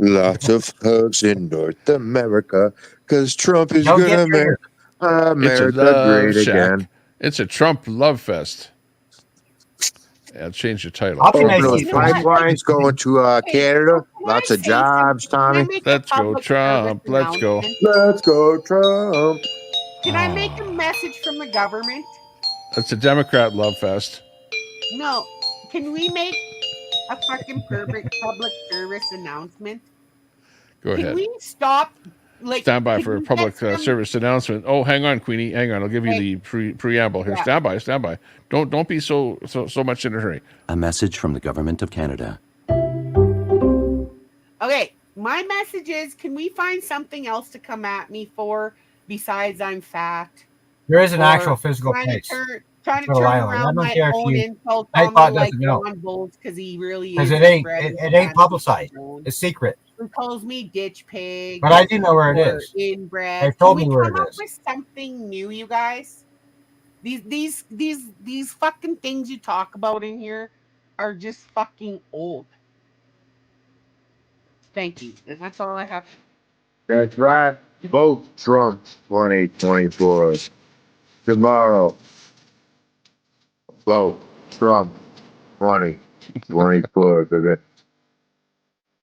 Lots of hugs in North America, because Trump is Don't gonna get make triggered. It's a America love great shack. again. It's a Trump love fest. Yeah, change the title. I'll be Open nice to those you. pipelines going to Canada. Lots of jobs, Tommy. Let's go, Trump. Let's go. Let's go, Trump. Can I make a message from the government? That's a Democrat love fest. No. Can we make a fucking perfect public service announcement? Go Can ahead. we stop? Like, Stand by can for a we public get some- service announcement. Oh, hang on, Queenie. Hang on. I'll give you Hey. the preamble here. Yeah. Stand by. Don't be so much in a hurry. A message from the government of Canada. Okay, my message is: can we find something else to come at me for besides I'm fat? There is an Or actual physical trying place. to turn Turtle Island. I around don't my care if own you- insult I on me thought like doesn't know. John Bolts because he really is. Because it a ain't threat it, and it ain't has publicized. his own. It's secret. He calls me ditch pig. But I do know where it or is. Inbred. They've told Can me we where come it up is. with something new, you guys? These fucking things you talk about in here are just fucking old. Thank you. And that's all I have. That's right. Vote Trump 2024. Tomorrow. Vote Trump 2024, baby.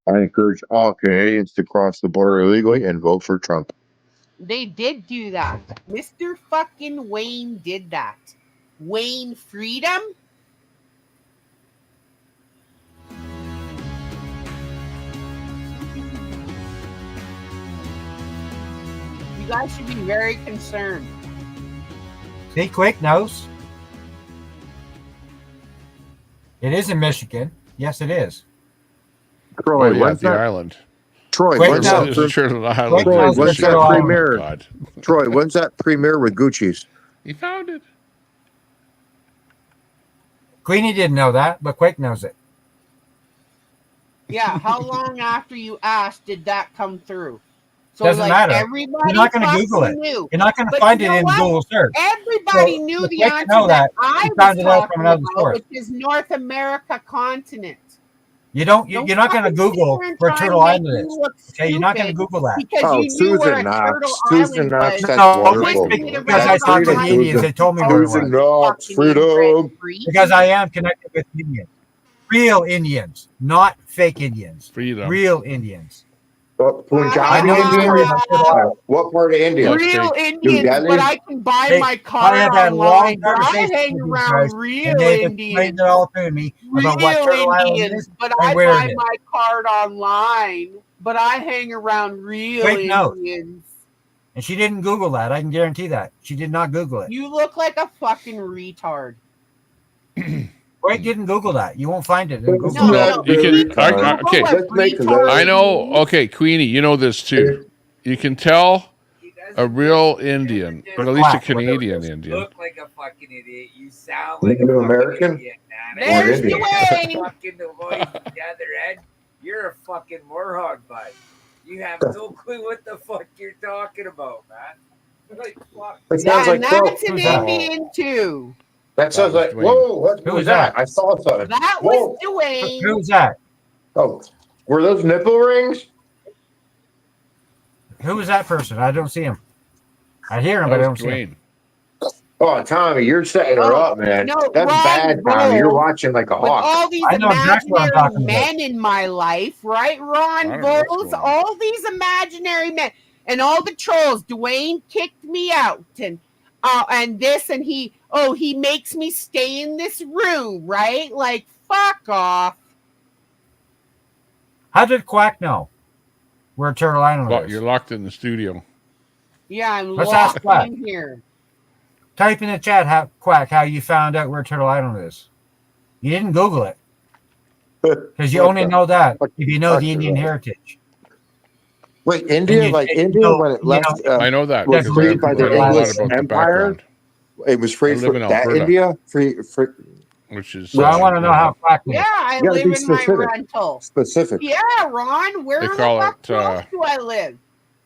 I encourage all Canadians to cross the border illegally and vote for Trump. They did do that. Mr. fucking Wayne did that. Wayne Freedom? You guys should be very concerned. See, Quick knows. It is in Michigan. Yes, it is. Troy, Oh, yeah, when's the that? island. Troy, Quick when's knows. that? There's a Turtle Island. Quick Troy, knows when's the that Turtle Island. premiere? God. Troy, when's that premiere with Gucci's? He found it. Queenie didn't know that, but Quick knows it. Yeah, how long after you asked did that come through? So Doesn't matter. everybody You're not going to fucking Google it. knew. You're not going to But find you it know in what? Google search. Everybody So, knew the the Quick answer know that that. I You was found it out talking from another about, source. which is North America continent. You don't. Don't You're not going to fucking sit Google there and where try Turtle and make Island me is. look Okay, you're not going to stupid Google that. Because Oh, you knew where a Susan Knox. Turtle Susan Island Knox, was. that's No, wonderful. Twisting it because around I talk to on my Canadians, they told me where it was. Susan Knox, fucking freedom. inbred freak. Because I am connected with Indians. Real Indians, not fake Indians. Freedom. Real Indians. Punjabi I know the story Indian? about Turtle Island. What part of India? That's Real fake. Indians, Delhi? but I can buy Hey, my I car had that long online. But I conversation hang with these around guys, real and they've Indians. explained it all to me about what Turtle Real Island Indians, is but and I where buy it is. my card online. But I hang around real Quick note. Indians. And she didn't Google that. I can guarantee that. She did not Google it. You look like a fucking retard. Quick didn't Google that. You won't find it in Google. No, You can. Google Okay. what Let's make a retard list. I know. means. Okay, Queenie, you know this too. You can tell A real Indian, or at least a Canadian Indian. Look like a fucking idiot. You sound like Native a fucking American? idiot, man. There's And Indian. you're fucking the voice at the other end. You're a fucking warhog, bud. You have no clue what the fuck you're talking about, man. Like, fuck. It sounds like that's an Who's that? Indian too. That sounds like Dwayne. whoa. What Who was was that? that? I saw something. That Whoa. was Dwayne. Who's that? Oh, were those nipple rings? Who is that person? I don't see him. I hear him, That but I was don't see him. Dwayne. Oh, Tommy, you're setting her up, man. No, That's Ron bad, Tommy. You're Vogt, watching like a with hawk. all these I know exactly what I'm imaginary talking about. men in my life, right? I Ron don't know what's Vogt, going on. all these imaginary men, and all the trolls. Dwayne kicked me out, and this, and he makes me stay in this room, right? Like, fuck off. How did Quack know where Turtle Island Well, is? you're locked in the studio. Yeah, I'm Let's ask locked Quack. in here. Type in the chat, Quack, how you found out where Turtle Island is. You didn't Google it because you only know that if you know the Indian heritage. Wait, India, And like you India, know- when it you left, I know that was because freed by the I know a lot English about the Empire. background, It was free I live for in that Alberta. India. Free. which is. So I want to know how Quack knows. Yeah, I You gotta live be in my specific. rental. Specific. Yeah, Ron, where They the call fuck it, else do I live?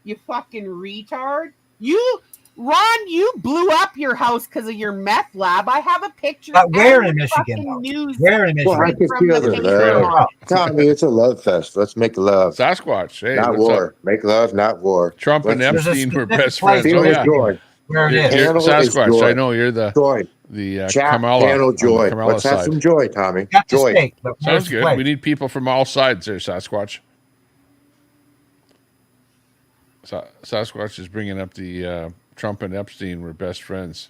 You fucking retard. Ron, you blew up your house because of your meth lab. I have a picture. But where in and Michigan, fucking though? news Where in Well, I Michigan? could from see the other paper. love. Tommy, it's a love fest. Let's make love, Sasquatch. Hey, not what's war. up? Make love, not war. Trump and Let's There's a Epstein were specific best place friends. feel Oh is yeah, joy. Where it you're is. Panel is Sasquatch. joy. I know you're the Joy. Chat Kamala panel on the joy. Kamala Let's have side. some joy, Tommy. Got the Joy. state, but where's Sounds the good. place? We need people from all sides there, Sasquatch. Sasquatch is bringing up the Trump and Epstein were best friends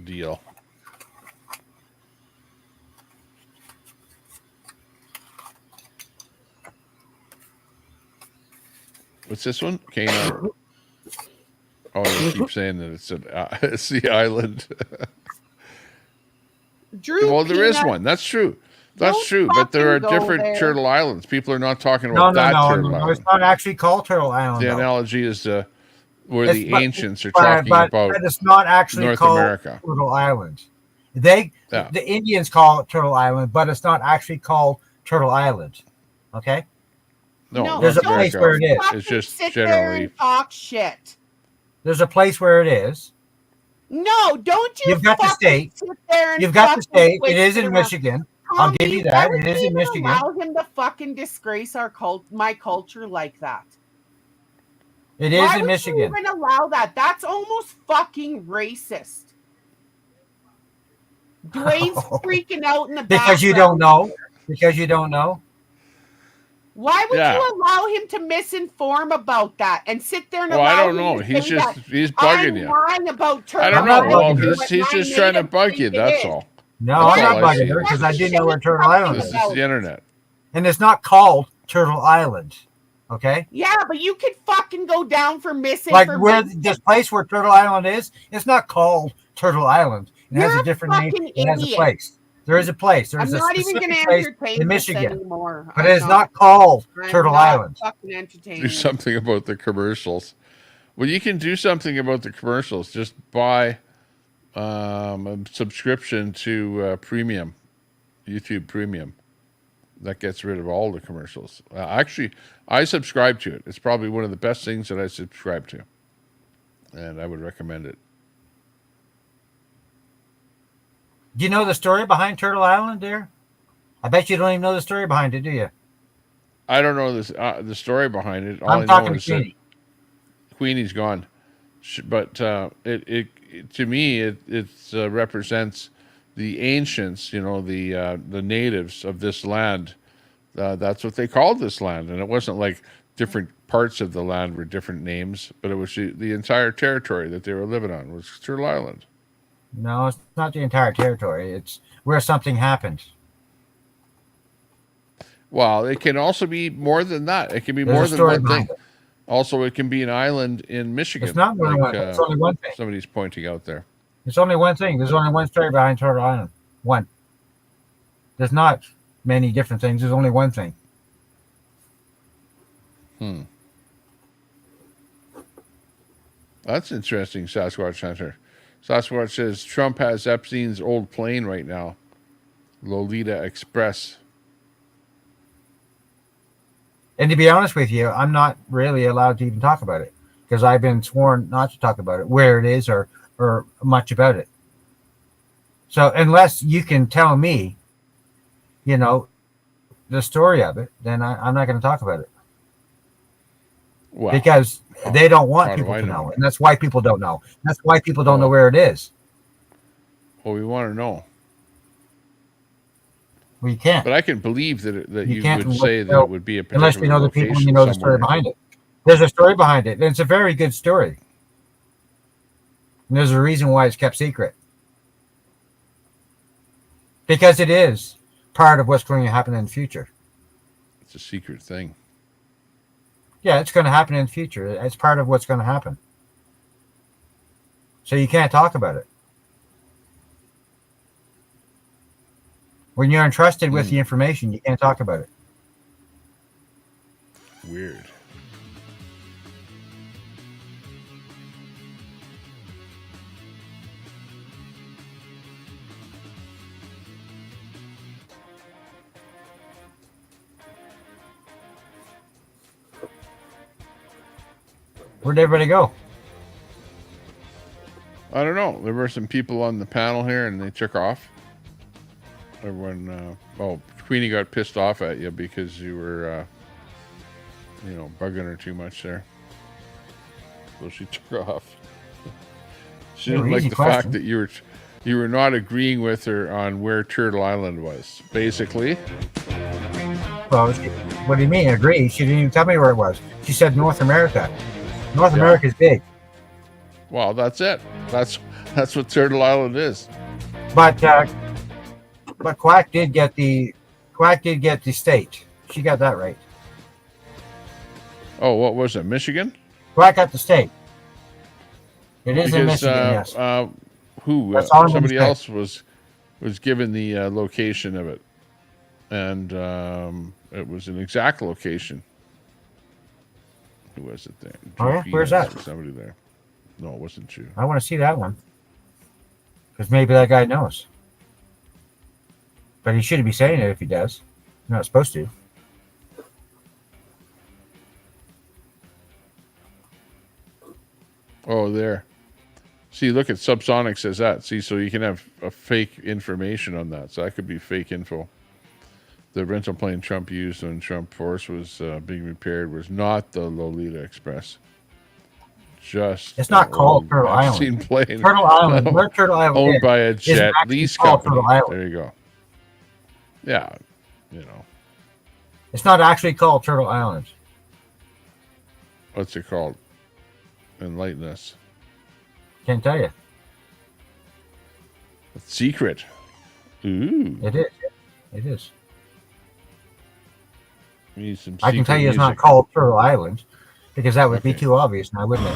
deal. What's this one? Canine. Oh, you keep saying that it's the island. Drew, Well, there is Peanut, one. That's true. That's Don't true. But there are fucking go different there. turtle islands. People are not talking No, about no, that no, turtle no, island. it's not actually called Turtle Island. The though. analogy is where It's- the but- ancients are but- talking but about it's not actually North called America. Turtle Island. Yeah. The Indians call it Turtle Island, but it's not actually called Turtle Island. Okay. No, there's North a place America where it is. It's just sit there generally. and talk shit. There's a place where it is. No, don't you You've got the fucking state. sit there and You've got the fucking state. twist It is in around. Michigan. I'll give you Tommy, that. why would It is you in even Michigan. allow him to fucking disgrace my culture like that? It is Why in would Michigan. you even allow that? That's almost fucking racist. Dwayne's freaking out in the background. Because you don't know. Because you don't know. Why would Yeah. you allow him to misinform about that and sit there and Well, allow I don't him know. to He's say just that he's I'm bugging you. lying about turtle I don't I'm know. not Island Well, bugging her. and he's what just my trying to native bug you. think it That's is. all. No, That's I'm all not I see. bugging her because I didn't know where Turtle Fucking Island This is. is the internet. And it's not called Turtle Island. Okay? Yeah, but you could fucking go down for Like misinformation. where this place where Turtle Island is, it's not called Turtle Island. It has You're a a different name. fucking It has a idiot. place. There is a place. There I'm is a not even specific going to place entertain in this Michigan. anymore. But I'm it is not called I'm Turtle not Island. fucking entertaining. Do something about the commercials. Well, you can do something about the commercials. Just buy a subscription to Premium, YouTube Premium. That gets rid of all the commercials. Actually, I subscribe to it. It's probably one of the best things that I subscribe to, and I would recommend it. Do you know the story behind Turtle Island, dear? I bet you don't even know the story behind it, do you? I don't know this the story behind it. All I'm I know talking is to that Queenie. Queenie's gone, but it to me it represents the ancients. You know, the natives of this land. That's what they called this land, and it wasn't like different parts of the land were different names, but it was the entire territory that they were living on was Turtle Island. No, it's not the entire territory. It's where something happened. Well, it can also be more than that. It can be There's more a than story one thing. behind it. Also, it can be an island in Michigan. It's not more than one. It's only one thing. Somebody's pointing out there. It's only one thing. There's only one story behind Turtle Island. One. There's not many different things. There's only one thing. That's interesting, Sasquatch Hunter. Sasquatch says Trump has Epstein's old plane right now, Lolita Express. And to be honest with you, I'm not really allowed to even talk about it because I've been sworn not to talk about it, where it is, or much about it. So unless you can tell me, you know, the story of it, then I'm not going to talk about it. Wow. Because they don't want How do people I to know? know, and that's why people don't know. That's why people don't know where it is. Well, we want to know. Well, you can't. But I can believe that you can't would say that know, it would be a unless you particular know the people and you location know the story somewhere. behind it. There's a story behind it, and it's a very good story. And there's a reason why it's kept secret. Because it is part of what's going to happen in the future. It's a secret thing. Yeah, it's going to happen in the future. It's part of what's going to happen. So you can't talk about it. When you're entrusted with the information, you can't talk about it. Weird. Where'd everybody go? I don't know. There were some people on the panel here, and they took off. Everyone, Queenie got pissed off at you because you were, bugging her too much there. So she took off. She didn't like the fact that you were not agreeing with her on where Turtle Island was. Basically. Well, what do you mean? Agree? She didn't even tell me where it was. She said North America. North America's big. Well, that's it. That's what Turtle Island is. But Quack did get the state. She got that right. Oh, what was it? Michigan? Quack got the state. It is in Michigan, yes. Somebody else was given the location of it, and it was an exact location. Who was it there? Oh, yeah? Where's that? Somebody there. No, it wasn't you. I want to see that one. Because maybe that guy knows. But he shouldn't be saying it if he does. You're not supposed to. Oh, there. See, look at Subsonic says that. See, so you can have a fake information on that. So that could be fake info. The rental plane Trump used when Trump Force was being repaired was not the Lolita Express. It's not called Turtle Island. Plane. Turtle Island. No. Where Turtle Island Owned is, by a jet lease company. There you go. Yeah, It's not actually called Turtle Island. What's it called? Enlighten us. Can't tell you. It's secret. Ooh. It is. It is. We need some I can tell you it's not called Turtle Island because that would be too obvious now, wouldn't it?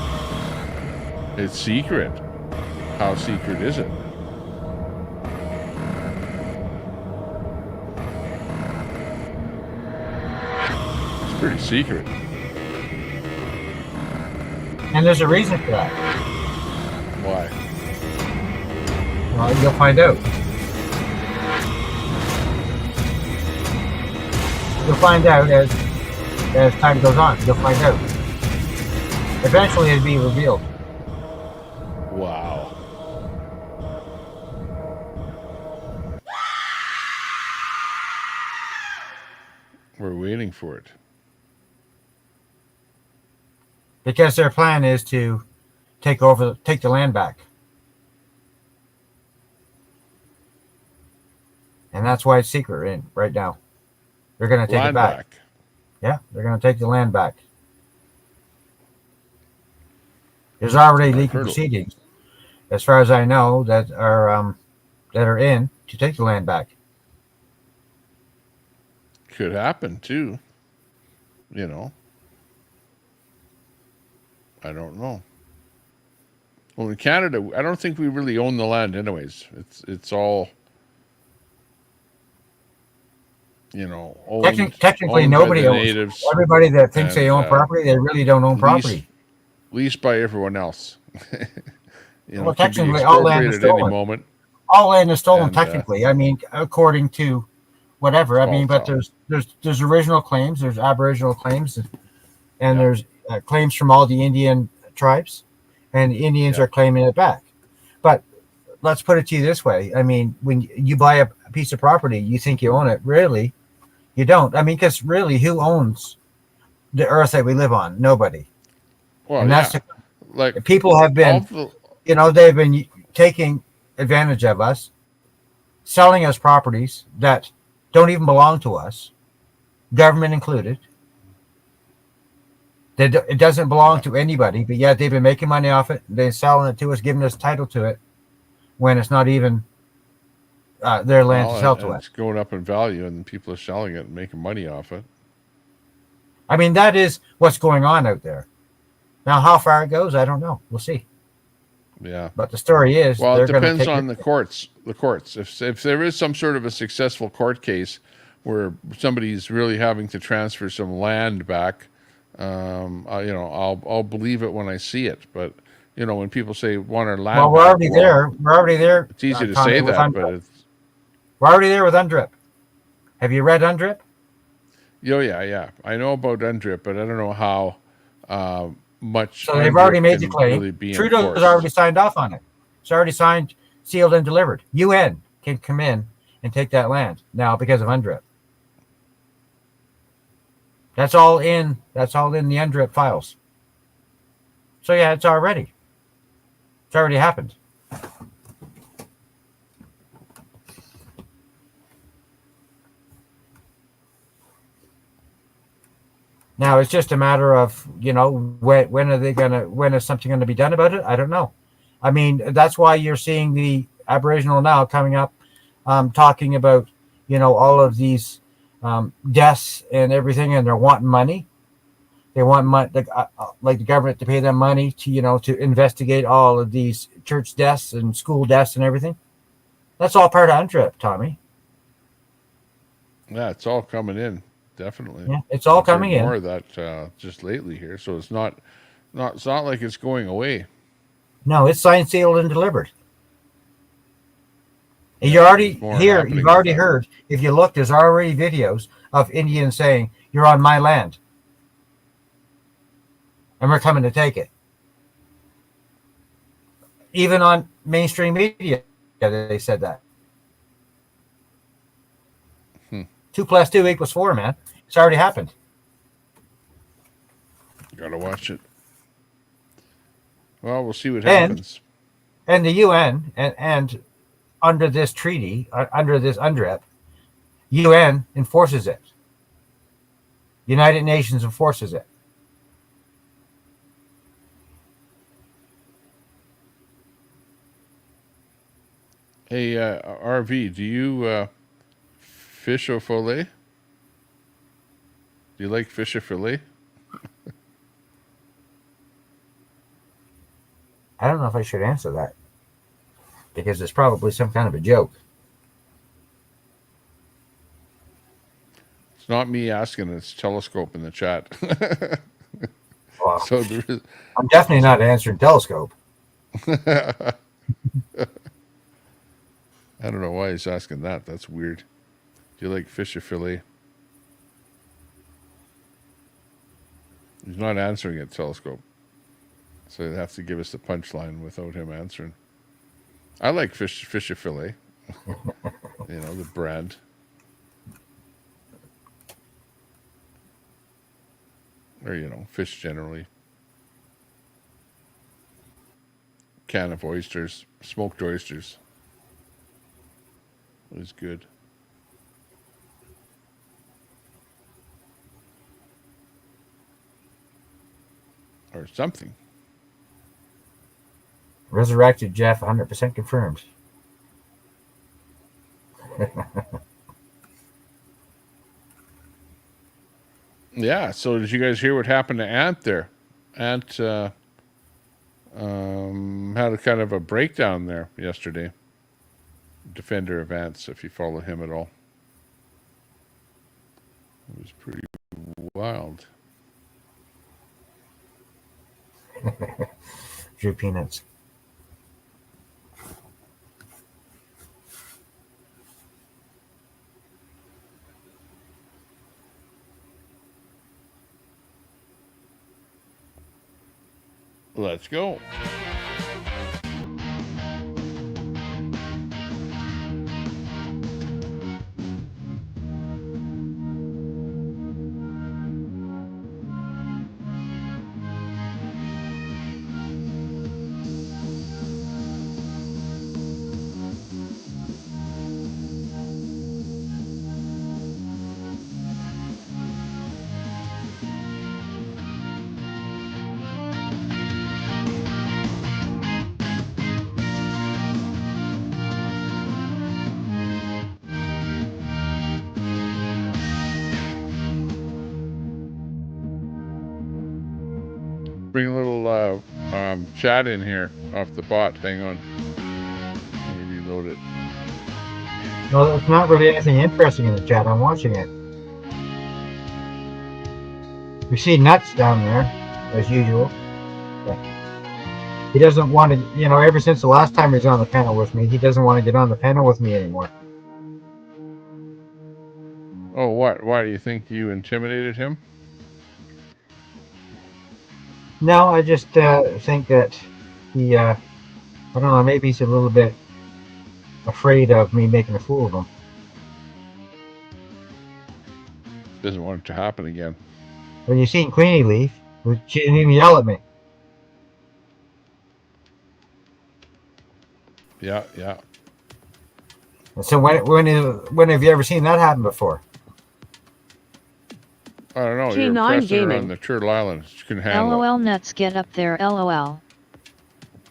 It's secret. How secret is it? It's pretty secret. And there's a reason for that. Why? Well, you'll find out. You'll find out as time goes on. You'll find out. Eventually, it'll be revealed. Wow. We're waiting for it. Because their plan is to take the land back. And that's why it's secret right now. They're going to take it back. Yeah, they're going to take the land back. There's already legal proceedings, as far as I know, that are in to take the land back. Could happen too. I don't know. Well, in Canada, I don't think we really own the land anyways. It's all you know, owned, Technically, owned by nobody the owns. natives Everybody that thinks they and own property, they really don't own property. leased by everyone else. You know, Well, can be technically, all land is expropriated at any stolen. moment. All land is stolen And, technically. I mean, according to whatever. I mean, but volatile. there's original claims, there's Aboriginal claims, and Yeah. there's claims from all the Indian tribes, and the Indians Yeah. are claiming it back. But let's put it to you this way: I mean, when you buy a piece of property, you think you own it. Really, you don't. I mean, because really, who owns the earth that we live on? Nobody. Well, And that's like people have been, you know, they've been taking advantage of us, selling us properties that don't even belong to us, government included. It doesn't belong to anybody, but yet they've been making money off it. They're selling it to us, giving us title to it, when it's not even their land to sell to and us. it's going up in value, and people are selling it and making money off it. I mean, that is what's going on out there. Now, how far it goes, I don't know. We'll see. Yeah. But the story is, well, they're it going to depends take on the courts. The courts. If there is some sort of a successful court case where somebody's really having to transfer some land back, you know, I'll believe it when I see it. But you know, when people say want our land, well, we're already there. We're already there. It's easy to Tommy, say with that, but UNDRIP. it's We're already there with UNDRIP. Have you read UNDRIP? yeah. I know about UNDRIP, but I don't know how much. So they've already UNDRIP made the can claim. really be Trudeau's enforced. already signed off on it. It's already signed, sealed, and delivered. UN can come in and take that land now because of UNDRIP. That's all in the UNDRIP files. So yeah, it's already happened. Now it's just a matter of, you know, when is something gonna be done about it? I don't know. I mean, that's why you're seeing the Aboriginal now coming up, talking about, you know, all of these deaths and everything, and they're wanting money. They want money, like the government to pay them money to, you know, to investigate all of these church deaths and school deaths and everything. That's all part of UNDRIP, Tommy. Yeah, it's all coming in. Definitely. Yeah, it's all I've heard coming in. more of that just lately here, so it's not like it's going away. No, it's signed, sealed, and delivered. And you're already more here. happening You've with already that. heard. If you look, there's already videos of Indians saying, "You're on my land, and we're coming to take it." Even on mainstream media, they said that. 2 + 2 = 4, man. It's already happened. Gotta watch it. Well, we'll see what And- happens. And the UN and under this treaty, under this UNDRIP, UN enforces it. United Nations enforces it. Hey, RV, do you fish au filet? Do you like fish au filet? I don't know if I should answer that because it's probably some kind of a joke. It's not me asking, it's Telescope in the chat. Well, so there is... I'm definitely not answering Telescope. I don't know why he's asking that. That's weird. Do you like fish au filet? He's not answering it, Telescope. So you'd have to give us the punchline without him answering. I like fish au filet. You know, the brand. Or, you know, fish generally. Can of oysters. Smoked oysters. It was good. Or something. Resurrected Jeff, 100% confirmed. Yeah, so did you guys hear what happened to Ant there? Ant had a kind of a breakdown there yesterday. Defender of Ants, if you follow him at all. It was pretty wild. Drew Peanuts. Let's go. Bring a little chat in here off the bot. Hang on. Let me reload it. No, it's not really anything interesting in the chat. I'm watching it. We see Nuts down there, as usual. He doesn't want to, ever since the last time he was on the panel with me, he doesn't want to get on the panel with me anymore. Oh, what? Why do you think you intimidated him? No, I just think that he, I don't know, maybe he's a little bit afraid of me making a fool of him. Doesn't want it to happen again. When you seen Queenie leave, she didn't even yell at me. Yeah, yeah. So when have you ever seen that happen before? I don't know. You're G9 pressing her Gaming. on the Turtle Island. She can handle LOL nuts, get up there, LOL.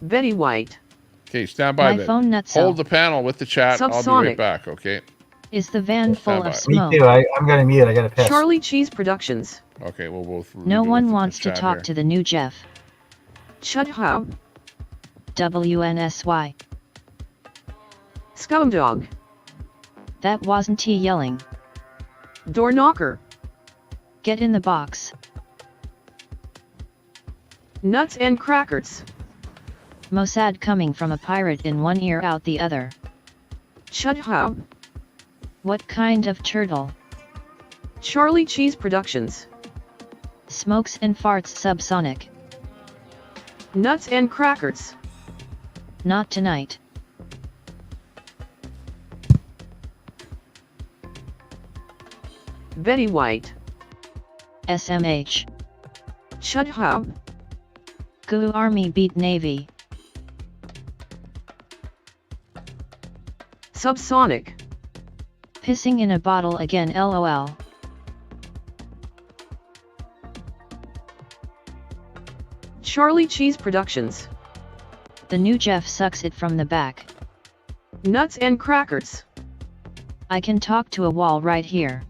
Betty White. Okay, stand by My then. phone nuts. Hold the panel with the chat. I'll be right Subsonic. back, okay? Is the van full Stand by. of smoke? Me too. I'm going to mute. I got to piss. Charlie Cheese Productions. Okay, we'll both read No it one with the wants to chat talk here. to the new Jeff. Chud Hub. WNSY. Scumdog. That wasn't he yelling. Door Knocker. Get in the box. Nuts and Crackers. Mossad coming from a pirate in one ear out the other. Chud Hub. What kind of turtle? Charlie Cheese Productions. Smokes and farts subsonic. Nuts and Crackers. Not tonight. Betty White. SMH. Chud Hub. GU Army beat Navy. Subsonic. Pissing in a bottle again, LOL. Charlie Cheese Productions. The new Jeff sucks it from the back. Nuts and Crackers. I can talk to a wall right here.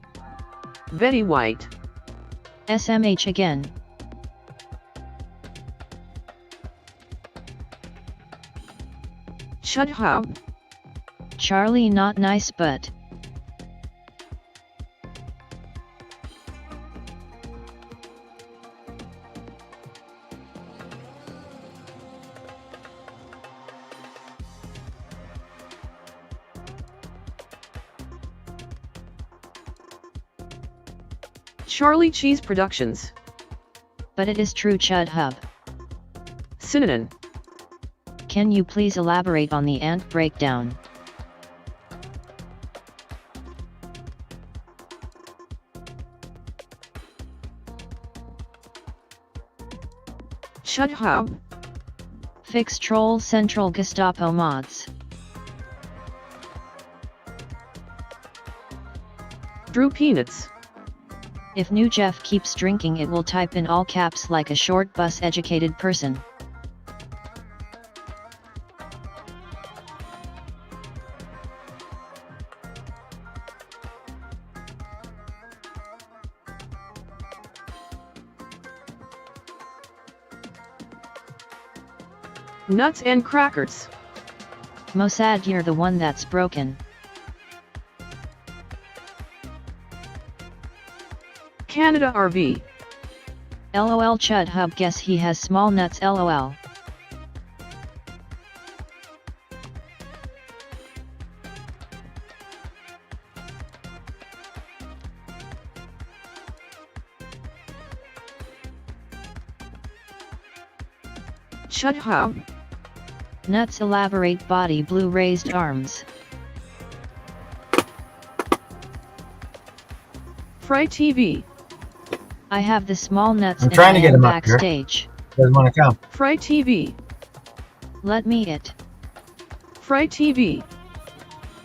Betty White. SMH again. Chud Hub. Charlie not nice but. Charlie Cheese Productions. But it is true, Chud Hub. Synonym. Can you please elaborate on the ant breakdown? Chud Hub. Fix troll central Gestapo mods. Drew Peanuts. If new Jeff keeps drinking, it will type in all caps like a short bus educated person. Nuts and Crackers. Mossad, you're the one that's broken. Canada RV. LOL Chud Hub guess he has small nuts LOL. Chud Hub. Nuts elaborate body blue raised arms. Fry TV. I have the small nuts I'm and trying I to get am him up here. backstage. Doesn't want to come. Fry TV. Let me it. Fry TV.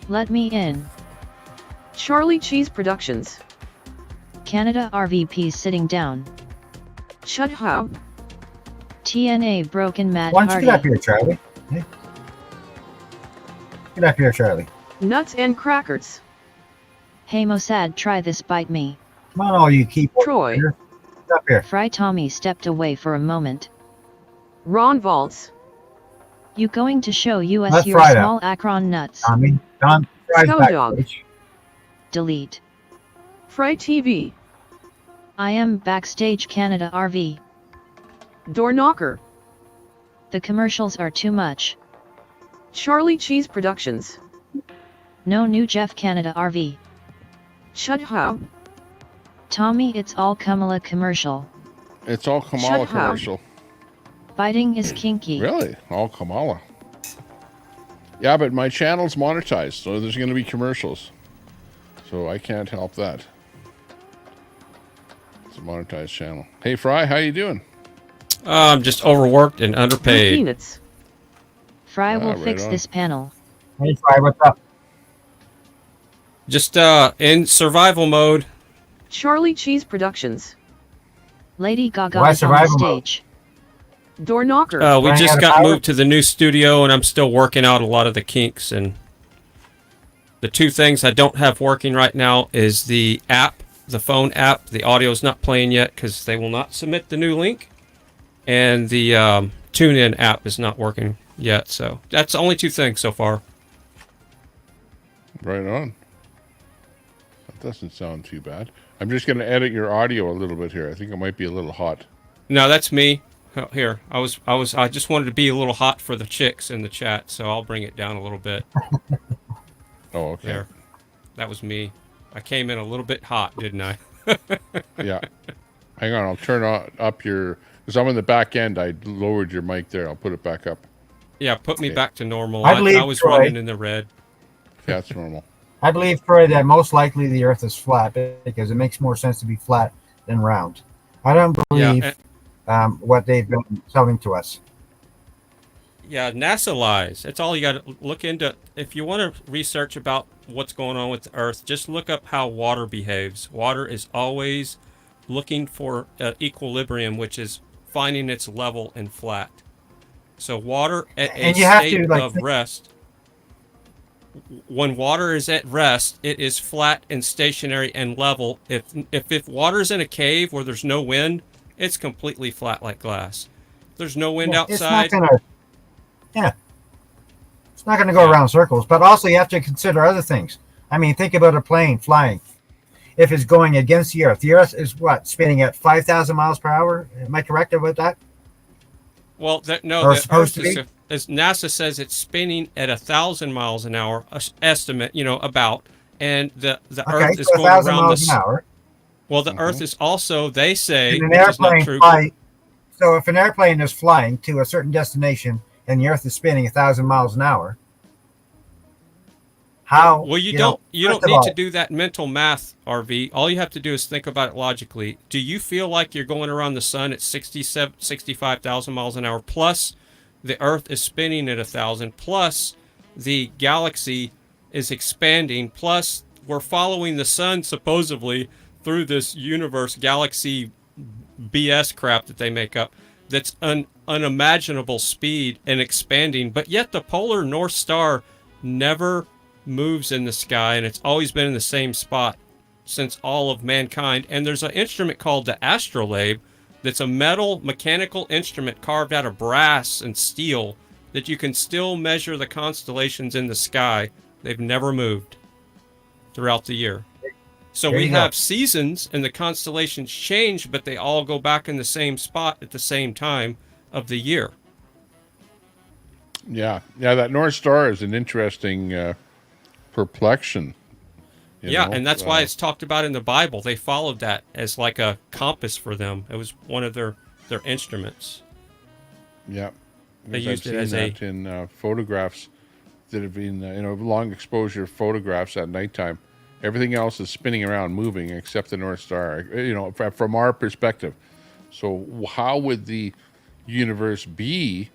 Let me in. Charlie Cheese Productions. Canada RVP sitting down. Chud Hub. TNA broken Matt Why don't you Hardy. get up here, Charlie? Hey. Get up here, Charlie. Nuts and crackers. Hey Mossad, try this, bite me. Come on, all you keyboard. Troy. Get up here. Fry Tommy stepped away for a moment. Ron Valtz. You going to show us Let's your fry small Akron nuts? Tommy, Don, Fry's Scow back, Dog. bitch. Delete. Fry TV. I am backstage Canada RV. Door Knocker. The commercials are too much. Charlie Cheese Productions. No new Jeff Canada RV. Chud Hub. Tommy, it's all Kamala commercial. It's all Kamala Shut up. commercial. Biting is kinky. Really? All Kamala. Yeah, but my channel's monetized, so there's going to be commercials. So I can't help that. It's a monetized channel. Hey, Fry, how you doing? I'm just overworked and underpaid. Peanuts. Fry will right fix on. this panel. Hey, Fry, what's up? Just in survival mode. Charlie Cheese Productions. Lady Gaga Why is on the survival mode? stage. Door Knocker. We Running out just of got power? moved to the new studio, and I'm still working out a lot of the kinks. And the two things I don't have working right now is the app, the phone app. The audio's not playing yet because they will not submit the new link. And the TuneIn app is not working yet. So that's the only two things so far. Right on. That doesn't sound too bad. I'm just going to edit your audio a little bit here. I think it might be a little hot. No, that's me. Oh, here, I just wanted to be a little hot for the chicks in the chat, so I'll bring it down a little bit. Oh, okay. There, that was me. I came in a little bit hot, didn't I? Yeah. Hang on, I'll turn up your... Because I'm in the back end, I lowered your mic there. I'll put it back up. Yeah, put me Okay. back to normal. I believe I was Troy. running in the red. Yeah, it's normal. I believe, Troy, that most likely the Earth is flat because it makes more sense to be flat than round. I don't believe what they've been selling to us. Yeah, NASA lies. That's all you got to look into. If you want to research about what's going on with the Earth, just look up how water behaves. Water is always looking for equilibrium, which is finding its level and flat. So water at a And you have state to, like, of rest, when water is at rest, it is flat and stationary and level. If water's in a cave where there's no wind, it's completely flat like glass. If there's no wind outside. It's not gonna, it's not going to go around circles. But also, you have to consider other things. I mean, think about a plane flying. If it's going against the Earth is what, spinning at 5,000 miles per hour? Am I correct about that? Well, no, Or the supposed Earth to is, be? as NASA says, it's spinning at 1,000 miles an hour estimate, about, and the Okay, Earth is so going 1,000 around miles the. an hour. Well, the Earth is also, they say, And an which is not airplane true. fly. So if an airplane is flying to a certain destination and the Earth is spinning 1,000 miles an hour, how? Well, you know, don't first of need all, to do that mental math, RV. All you have to do is think about it logically. Do you feel like you're going around the sun at 65,000 miles an hour, plus the Earth is spinning at 1,000, plus the galaxy is expanding, plus we're following the sun supposedly through this universe galaxy BS crap that they make up that's unimaginable speed and expanding, but yet the polar North Star never moves in the sky, and it's always been in the same spot since all of mankind. And there's an instrument called the astrolabe that's a metal mechanical instrument carved out of brass and steel that you can still measure the constellations in the sky. They've never moved throughout the year. So There we you go. have seasons and the constellations change, but they all go back in the same spot at the same time of the year. Yeah, that North Star is an interesting perplexion. Yeah, and that's why it's talked about in the Bible. They followed that as like a compass for them. It was one of their instruments. Yeah, They because used I've it as seen that in photographs that have been, long exposure photographs at nighttime. Everything else is spinning around, moving, except the North Star. From our perspective. So how would the universe be?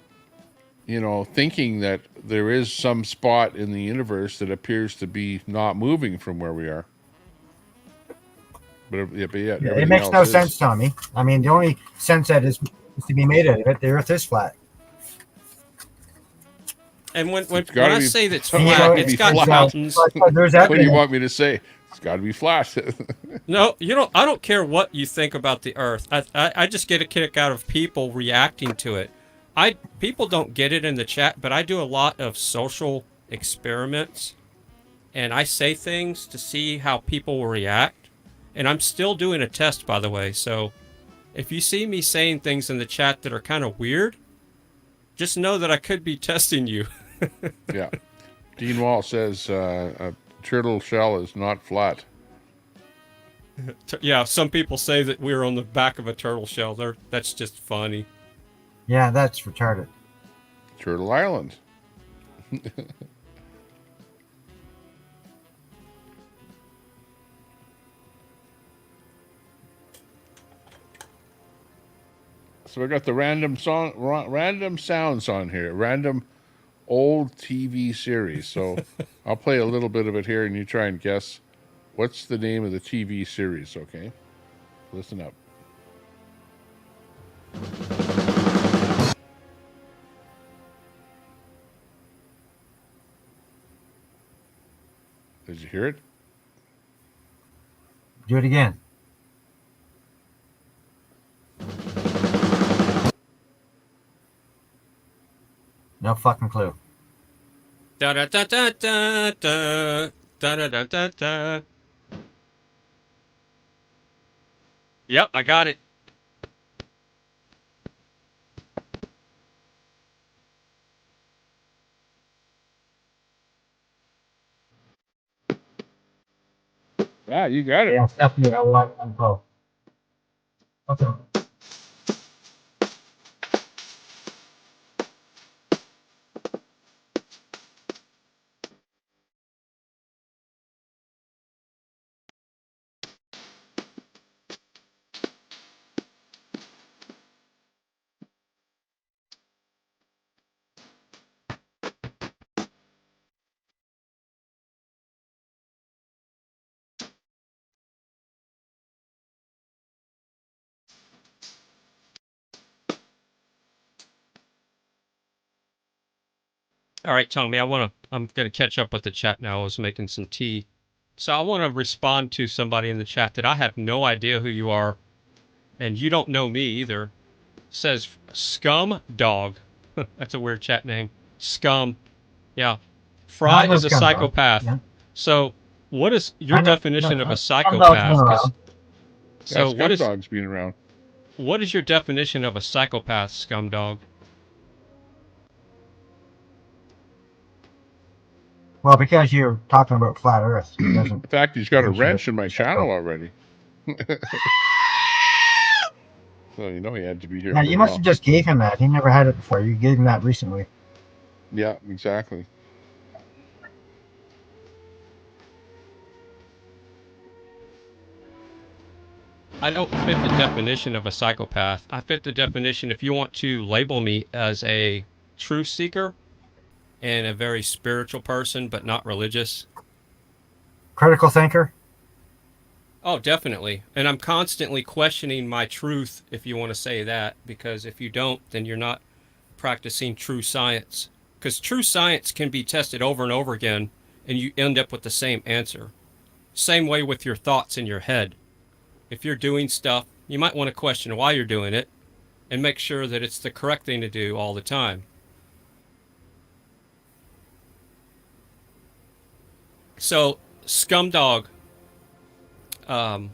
Thinking that there is some spot in the universe that appears to be not moving from where we are. But It everything makes else no is. sense, Tommy. I mean, the only sense that is to be made out of it, the Earth is flat. And when gotta I be- say that's it's flat, gotta it's be got flat. mountains. There's What do you want me to say? It's got to be flat. No, I don't care what you think about the Earth. I just get a kick out of people reacting to it. People don't get it in the chat, but I do a lot of social experiments, and I say things to see how people will react. And I'm still doing a test, by the way. So if you see me saying things in the chat that are kind of weird, just know that I could be testing you. Yeah. Dean Wall says a turtle shell is not flat. Yeah, some people say that we're on the back of a turtle shell. That's just funny. Yeah, that's retarded. Turtle Island. So I got the random sounds on here, random old TV series. So I'll play a little bit of it here, and you try and guess what's the name of the TV series. Okay, listen up. Did you hear it? Do it again. No fucking clue. Da da da da da da da da da da da. Yep, I got it. Yeah, you got it. Yeah, FULINFO. Okay. All right, Tommy, I'm gonna catch up with the chat now. I was making some tea. So I want to respond to somebody in the chat that I have no idea who you are, and you don't know me either. Says Scum Dog. That's a weird chat name. Scum. Yeah. Fry No, is a Scum Dog. psychopath. Yeah. So what is your definition of a Scum Dog's been psychopath? around. Yeah, So Scum Dog's been around. what is your definition of a psychopath, Scum Dog? Well, because you're talking about flat Earth, it doesn't. In fact, he's got a you should wrench in my channel go. already. So he had to be here Yeah, for you a must while. have just gave him that. He never had it before. You gave him that recently. Yeah, exactly. I don't fit the definition of a psychopath. I fit the definition if you want to label me as a truth seeker and a very spiritual person, but not religious. Critical thinker. Oh, definitely. And I'm constantly questioning my truth, if you want to say that, because if you don't, then you're not practicing true science. Because true science can be tested over and over again, and you end up with the same answer. Same way with your thoughts in your head. If you're doing stuff, you might want to question why you're doing it, and make sure that it's the correct thing to do all the time. So, Scumdog, I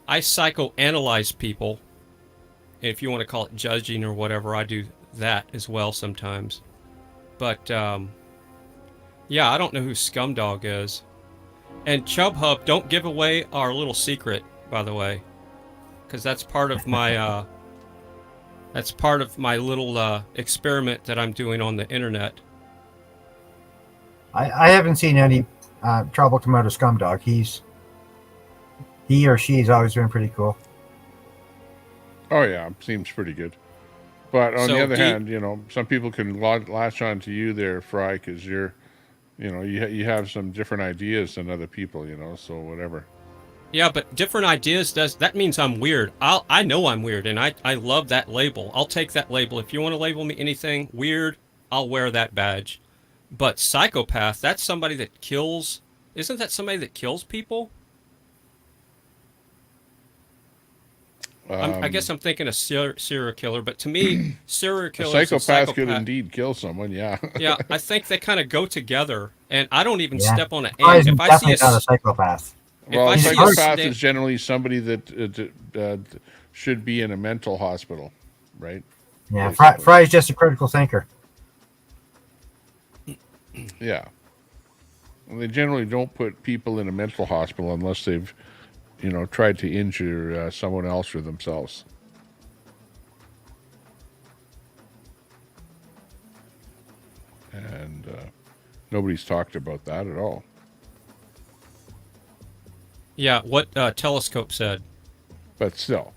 psychoanalyze people. If you want to call it judging or whatever, I do that as well sometimes. But, yeah, I don't know who Scumdog is. And Chubhub, don't give away our little secret, by the way. Because that's part of my, little experiment that I'm doing on the internet. I haven't seen any trouble come out of Scumdog. He or she's always been pretty cool. Oh yeah, seems pretty good. But on the other hand, you know, some people can latch on to you there, Fry, because you're, you know, you have some different ideas than other people, you know. So whatever. Yeah, but different ideas that means I'm weird. I know I'm weird, and I love that label. I'll take that label. If you want to label me anything weird, I'll wear that badge. But psychopath, that's somebody that kills. Isn't that somebody that kills people? I guess I'm thinking a serial killer, but to me, serial killers and psychopath could indeed kill someone. Yeah. Yeah, I think they kind of go together, and I don't even Yeah. step on an Fry's ant. If I see definitely not a psychopath. Well, a psychopath is generally somebody that should be in a mental hospital, right? Yeah, Fry's just a critical thinker. Yeah. And they generally don't put people in a mental hospital unless they've, you know, tried to injure someone else or themselves. And nobody's talked about that at all. Yeah, what Telescope said. But still,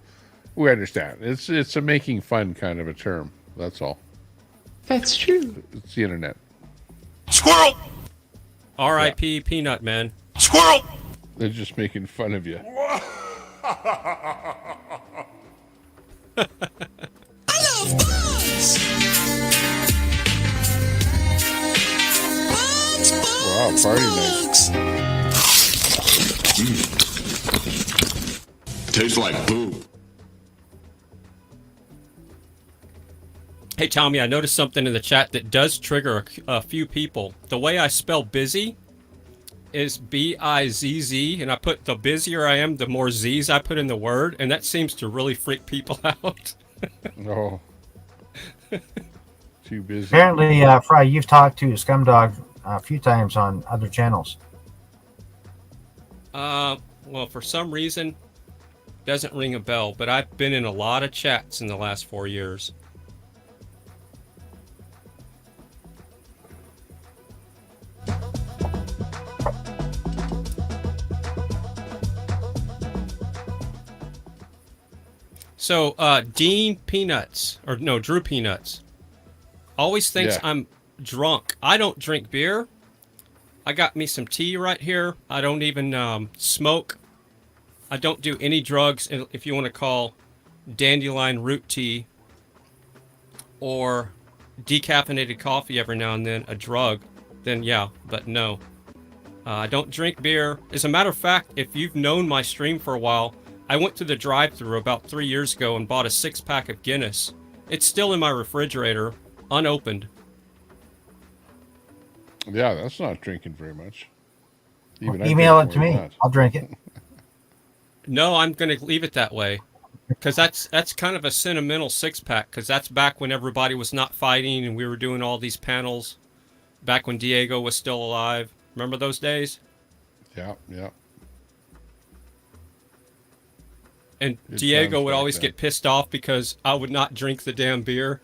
we understand. It's a making fun kind of a term. That's all. That's true. It's the internet. Squirrel! R.I.P. Peanut Man. Squirrel! They're just making fun of you. Wow, party night. Tastes like poop. Hey, Tommy, I noticed something in the chat that does trigger a few people. The way I spell busy is B-I-Z-Z, and I put the busier I am, the more Z's I put in the word, and that seems to really freak people out. No. Too busy. Apparently, Fry, you've talked to Scumdog a few times on other channels. Well, for some reason, doesn't ring a bell, but I've been in a lot of chats in the last 4 years. So, Dean Peanuts, or no, Drew Peanuts, always thinks I'm drunk. I don't drink beer. I got me some tea right here. I don't even smoke. I don't do any drugs, if you want to call dandelion root tea or decaffeinated coffee every now and then a drug, then yeah, but no. I don't drink beer. As a matter of fact, if you've known my stream for a while, I went to the drive-thru about 3 years ago and bought a 6-pack of Guinness. It's still in my refrigerator, unopened. Yeah, that's not drinking very much. Even Email it to me. I'll drink it. No, I'm going to leave it that way. Because that's kind of a sentimental 6-pack, because that's back when everybody was not fighting and we were doing all these panels, back when Diego was still alive. Remember those days? Yeah, yeah. And Diego would always get pissed off because I would not drink the damn beer.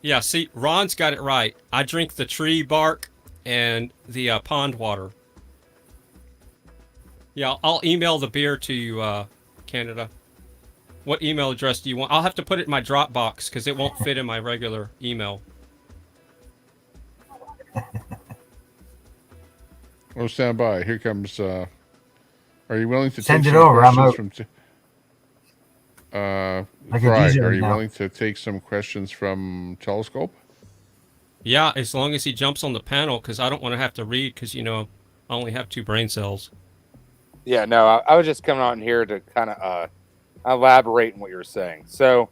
Yeah, see, Ron's got it right. I drink the tree bark and the pond water. Yeah, I'll email the beer to you, Canada. What email address do you want? I'll have to put it in my Dropbox because it won't fit in my regular email. Well, stand by. Here comes... are you willing to send take it some over? I'm questions out. from Fry, are you willing to take some questions from Telescope? Yeah, as long as he jumps on the panel, because I don't want to have to read, because, you know, I only have 2 brain cells. Yeah, no, I was just coming on here to kind of elaborate on what you're saying. So,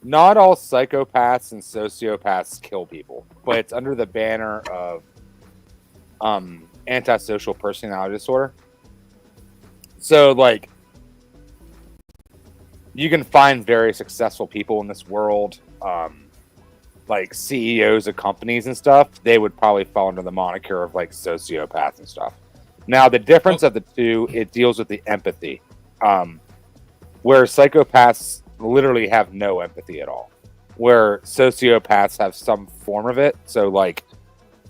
not all psychopaths and sociopaths kill people, but it's under the banner of antisocial personality disorder. So, like, you can find very successful people in this world, like CEOs of companies and stuff. They would probably fall under the moniker of like sociopath and stuff. Now, the difference of the two, it deals with the empathy, where psychopaths literally have no empathy at all, where sociopaths have some form of it. So, like,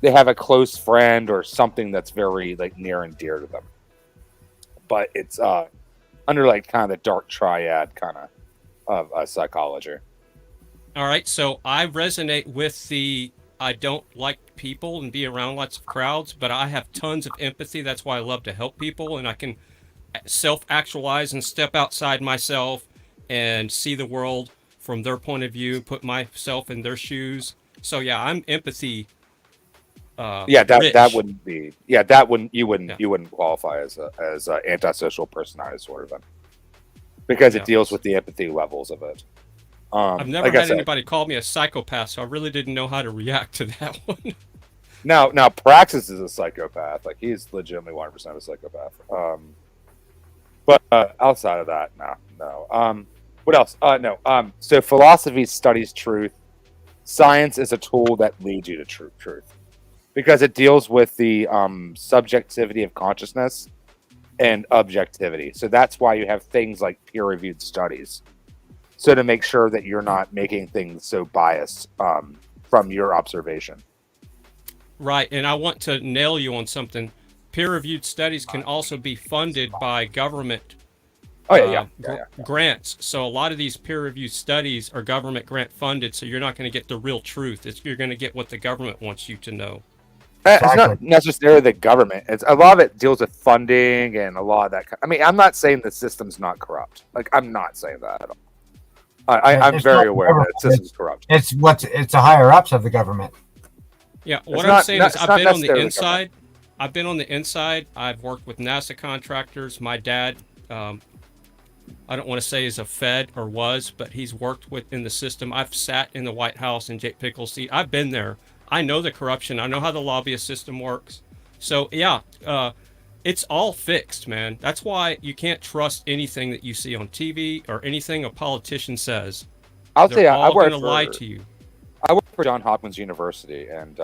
they have a close friend or something that's very like near and dear to them, but it's under like kind of the dark triad kind of psychology. All right, so I resonate with the I don't like people and be around lots of crowds, but I have tons of empathy. That's why I love to help people, and I can self-actualize and step outside myself and see the world from their point of view, put myself in their shoes. So yeah, I'm empathy. That wouldn't be. Yeah, that wouldn't. You wouldn't qualify as a antisocial personality disorder then, because it deals with the empathy levels of it. I've never had anybody call me a psychopath, so I really didn't know how to react to that one. Now, Praxis is a psychopath. Like, he's legitimately 100% a psychopath. But outside of that, no. What else? No. So philosophy studies truth. Science is a tool that leads you to truth, because it deals with the subjectivity of consciousness and objectivity. So that's why you have things like peer-reviewed studies. So to make sure that you're not making things so biased from your observation. Right, and I want to nail you on something. Peer-reviewed studies can also be funded by government grants. So a lot of these peer-reviewed studies are government grant funded, so you're not going to get the real truth. You're going to get what the government wants you to know. It's not necessarily the government. It's a lot of it deals with funding and a lot of that. I mean, I'm not saying the system's not corrupt. Like, I'm not saying that at all. I'm very aware that the system's corrupt. It's the higher ups of the government. Yeah, what I'm saying is I've been on the inside. I've been on the inside. I've worked with NASA contractors. My dad, I don't want to say is a Fed or was, but he's worked within the system. I've sat in the White House in Jake Pickle's seat. I've been there. I know the corruption. I know how the lobbyist system works. So yeah, it's all fixed, man. That's why you can't trust anything that you see on TV or anything a politician says. I'll tell you, I work to lie to you. I work for Johns Hopkins University, and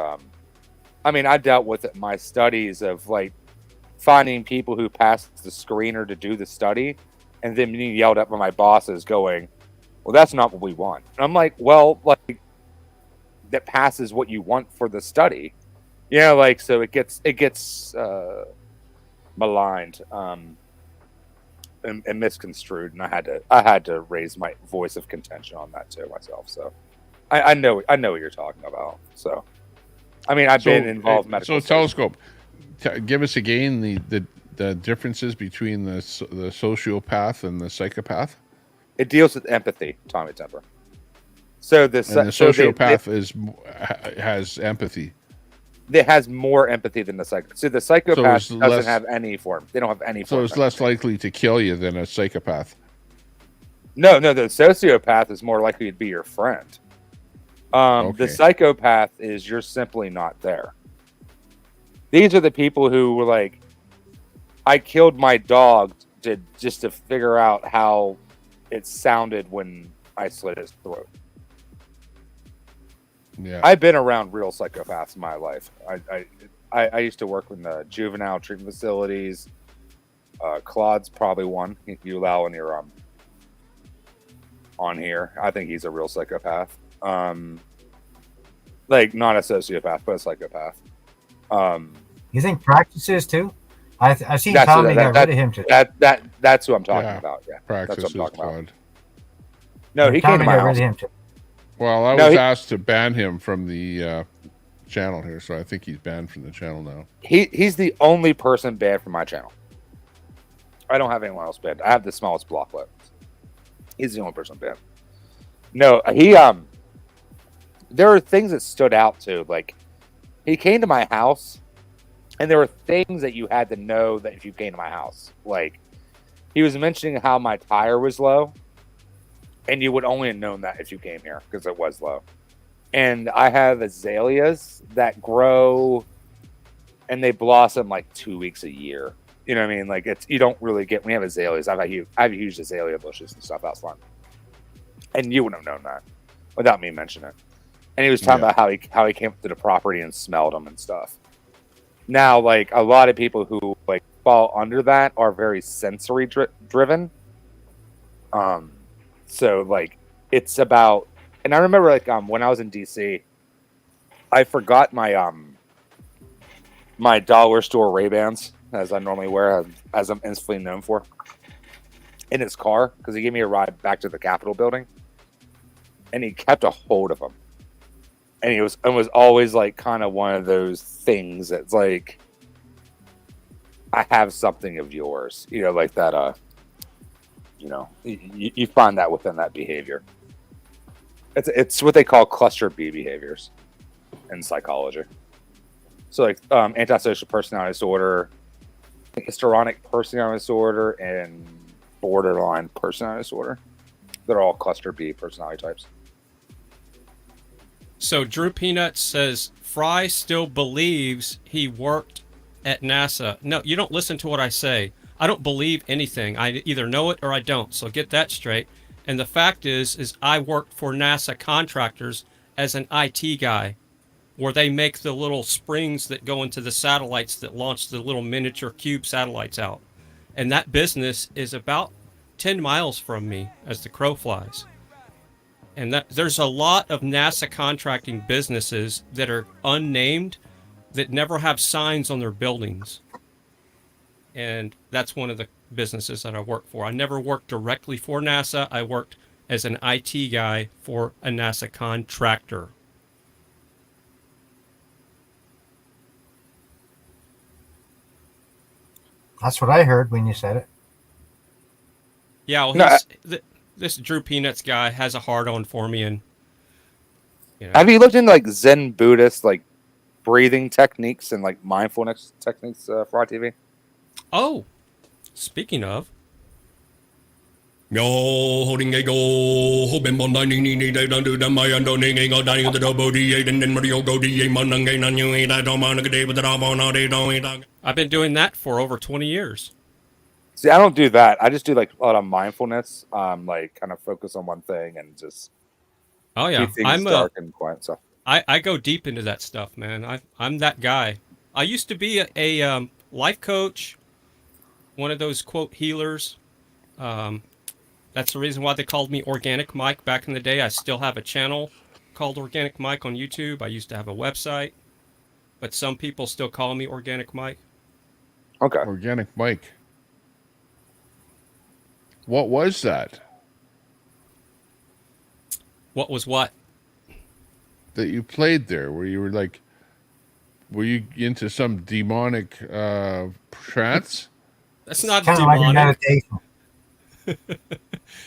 I mean, I dealt with it in my studies of like finding people who passed the screener to do the study, and then being yelled at by my bosses, going, "Well, that's not what we want." And I'm like, "Well, like, that passes what you want for the study, like so it gets maligned and misconstrued, and I had to raise my voice of contention on that too myself. So I know what you're talking about. So I mean, I've been involved in medical. So Telescope, give us again the differences between the sociopath and the psychopath. It deals with empathy, Tommy Temper. So the sociopath has empathy. It has more empathy than the psychopath. So the psychopath doesn't have any form. They don't have any form. So it's less likely to kill you than a psychopath. No, the sociopath is more likely to be your friend. The psychopath is you're simply not there. These are the people who were like, I killed my dog just to figure out how it sounded when I slit his throat. Yeah, I've been around real psychopaths in my life. I used to work in the juvenile treatment facilities. Claude's probably one you allow when you're on here. I think he's a real psychopath. Like not a sociopath, but a psychopath. You think Praxis too? I seen Tommy got rid of him too. That's who I'm talking about. Yeah, Praxis that's what I'm talking about. No, he came to my house. Well, I was asked to ban him from the channel here, so I think he's banned from the channel now. He's the only person banned from my channel. I don't have anyone else banned. I have the smallest blocklet. He's the only person banned. No, there are things that stood out too. Like, he came to my house, and there were things that you had to know that if you came to my house. Like, he was mentioning how my tire was low. And you would only have known that if you came here because it was low. And I have azaleas that grow and they blossom like 2 weeks a year. You know what I mean? Like you don't really get. We have azaleas. I have huge azalea bushes and stuff out front, and you wouldn't have known that without me mentioning it. And he was talking about how he came to the property and smelled them and stuff. Now, like a lot of people who like fall under that are very sensory driven. So like it's about, and I remember like when I was in DC, I forgot my my dollar store Ray-Bans, as I normally wear, as I'm instantly known for, in his car, because he gave me a ride back to the Capitol building, and he kept a hold of them, and it was always like kind of one of those things that's like, I have something of yours, you know, like that. You know, you find that within that behavior. It's what they call cluster B behaviors in psychology. So like antisocial personality disorder, histrionic personality disorder, and borderline personality disorder. They're all cluster B personality types. So Drew Peanuts says Fry still believes he worked at NASA. No, you don't listen to what I say. I don't believe anything. I either know it or I don't. So get that straight. And the fact is I worked for NASA contractors as an IT guy, where they make the little springs that go into the satellites that launch the little miniature cube satellites out. And that business is about 10 miles from me as the crow flies. And that there's a lot of NASA contracting businesses that are unnamed that never have signs on their buildings. And that's one of the businesses that I work for. I never worked directly for NASA. I worked as an IT guy for a NASA contractor. That's what I heard when you said it. Yeah, well, this Drew Peanuts guy has a hard-on for me. And you know. Have you looked into like Zen Buddhist like breathing techniques and like mindfulness techniques for TV? Oh, speaking of. I've been doing that for over 20 years. See, I don't do that. I just do like a lot of mindfulness, like kind of focus on one thing and just keep things dark and quiet. So I go deep into that stuff, man. I'm that guy. I used to be a life coach, one of those quote healers. That's the reason why they called me Organic Mike back in the day. I still have a channel called Organic Mike on YouTube. I used to have a website, but some people still call me Organic Mike. Okay. Organic Mike. What was that? What was what? That you played there, where you were like, were you into some demonic trance? That's not kind demonic. of like a meditation.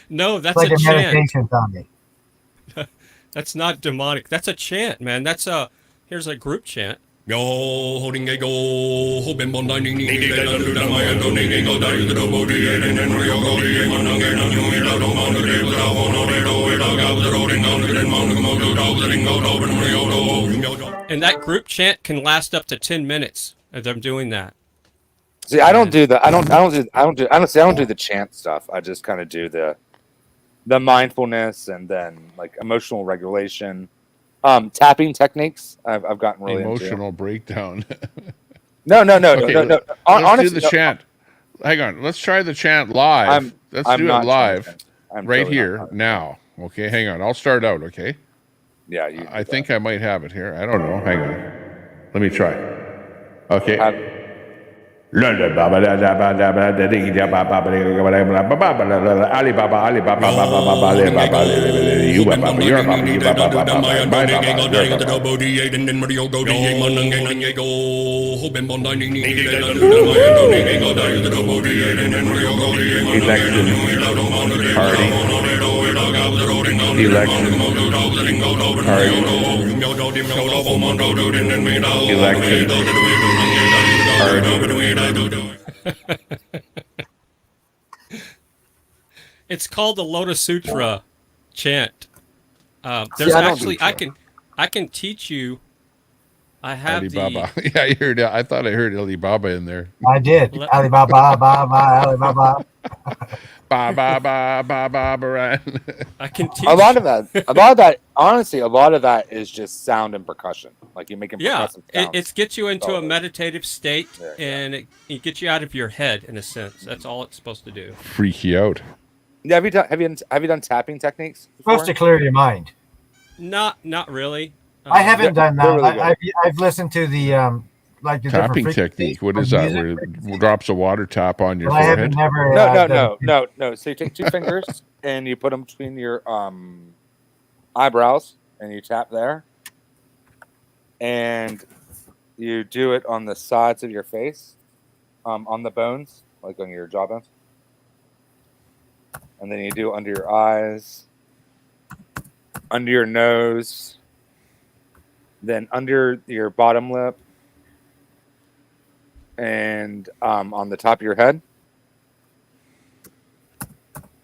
No, that's it's like a a chant. meditation, Tommy. That's not demonic. That's a chant, man. Here's a group chant. And that group chant can last up to 10 minutes of them doing that. See, I don't do the I don't do the chant stuff. I just kind of do the mindfulness and then like emotional regulation, tapping techniques. I've gotten really emotional into. Breakdown. No. Okay, no. Let's do the chant. Hang on. Let's try the chant live. Let's do it live right totally here now. Okay, hang on. I'll start out. Okay. Yeah, I think I might have it here. I don't know. Hang on. Let me try. Okay. It's called the Lotus Sutra chant. There's actually I can teach you I have Alibaba. Yeah, I heard. I thought I heard Alibaba in there. I did. Let- Alibaba, ba, ba, Alibaba. Ba ba ba ba ba ba. I can teach. A lot of that, honestly, a lot of that is just sound and percussion. Like you're making Yeah, percussive sounds. it gets you into all a it is. meditative state, Yeah, and it gets you out of your head in a sense. That's all it's supposed to do. Freak you out. Yeah, have you done tapping techniques before? Supposed to clear your mind. Not really. I haven't done they're that. really I've listened to the like the Tapping different technique. What is of that? music, Where it drops a water tap on your but I forehead? haven't never. No. So you take two fingers and you put them between your eyebrows and you tap there, and you do it on the sides of your face, on the bones, like on your jawbones, and then you do under your eyes, under your nose, then under your bottom lip, and on the top of your head,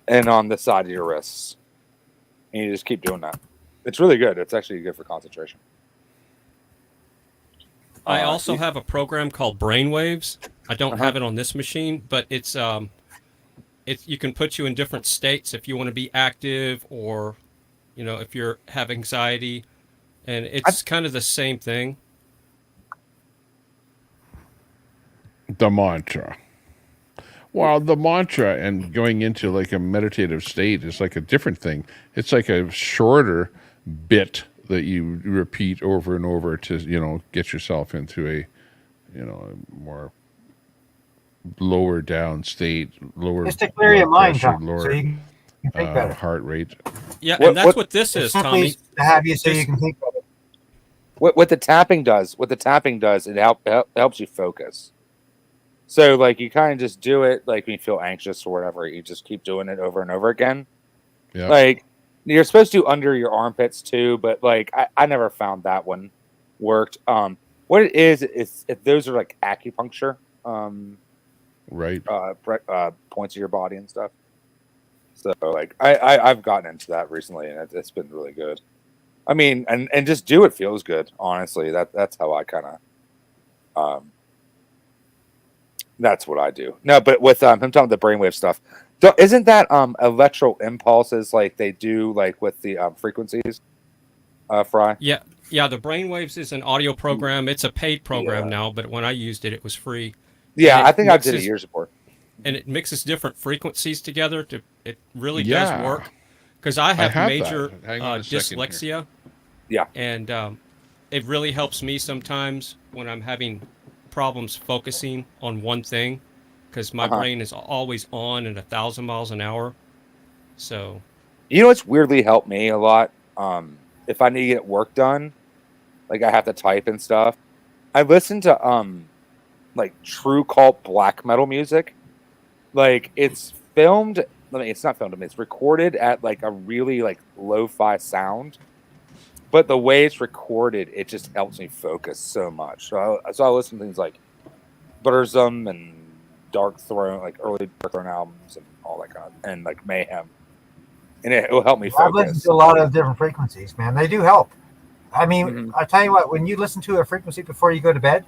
and on the side of your wrists. And you just keep doing that. It's really good. It's actually good for concentration. I also have a program called Brainwaves. I don't have it on this machine, but it's you can put you in different states if you want to be active, or if you have anxiety, and it's kind of the same thing. The mantra. Well, the mantra and going into like a meditative state is like a different thing. It's like a shorter bit that you repeat over and over to, get yourself into a more lower down state, lower just to clear your mind, pressure, Tom, lower so you can think better. heart rate. Yeah, and that's what this is, Simply Tommy. to have you so you can think better. What the tapping does, it helps you focus. So like you kind of just do it like when you feel anxious or whatever, you just keep doing it over and over again. Yeah. Like you're supposed to do under your armpits too, but like I never found that one worked. What it is those are like acupuncture, right? Points of your body and stuff. So like I've gotten into that recently, and it's been really good. I mean, and just do it feels good. Honestly, that's how I kind of that's what I do. No, but with him talking about the brainwave stuff, isn't that electro impulses like they do like with the frequencies? Fry. Yeah. The Brainwaves is an audio program. It's a paid program now, but when I used it, it was free. Yeah, I think I did it years ago. And it mixes different frequencies together. It really does work. Because I have major dyslexia. Yeah. And it really helps me sometimes when I'm having problems focusing on one thing, because my brain is always on at 1,000 miles an hour. So, what's weirdly helped me a lot? If I need to get work done, like I have to type and stuff, I listen to like true cult black metal music. Like it's filmed. It's not filmed. It's recorded at like a really like lo-fi sound. But the way it's recorded, it just helps me focus so much. So I listen to things like Burzum and Dark Throne, like early Dark Throne albums and all that kind of, and like Mayhem. And it will help me focus. I've listened to a lot of different frequencies, man. They do help. I mean, I tell you what, when you listen to a frequency before you go to bed,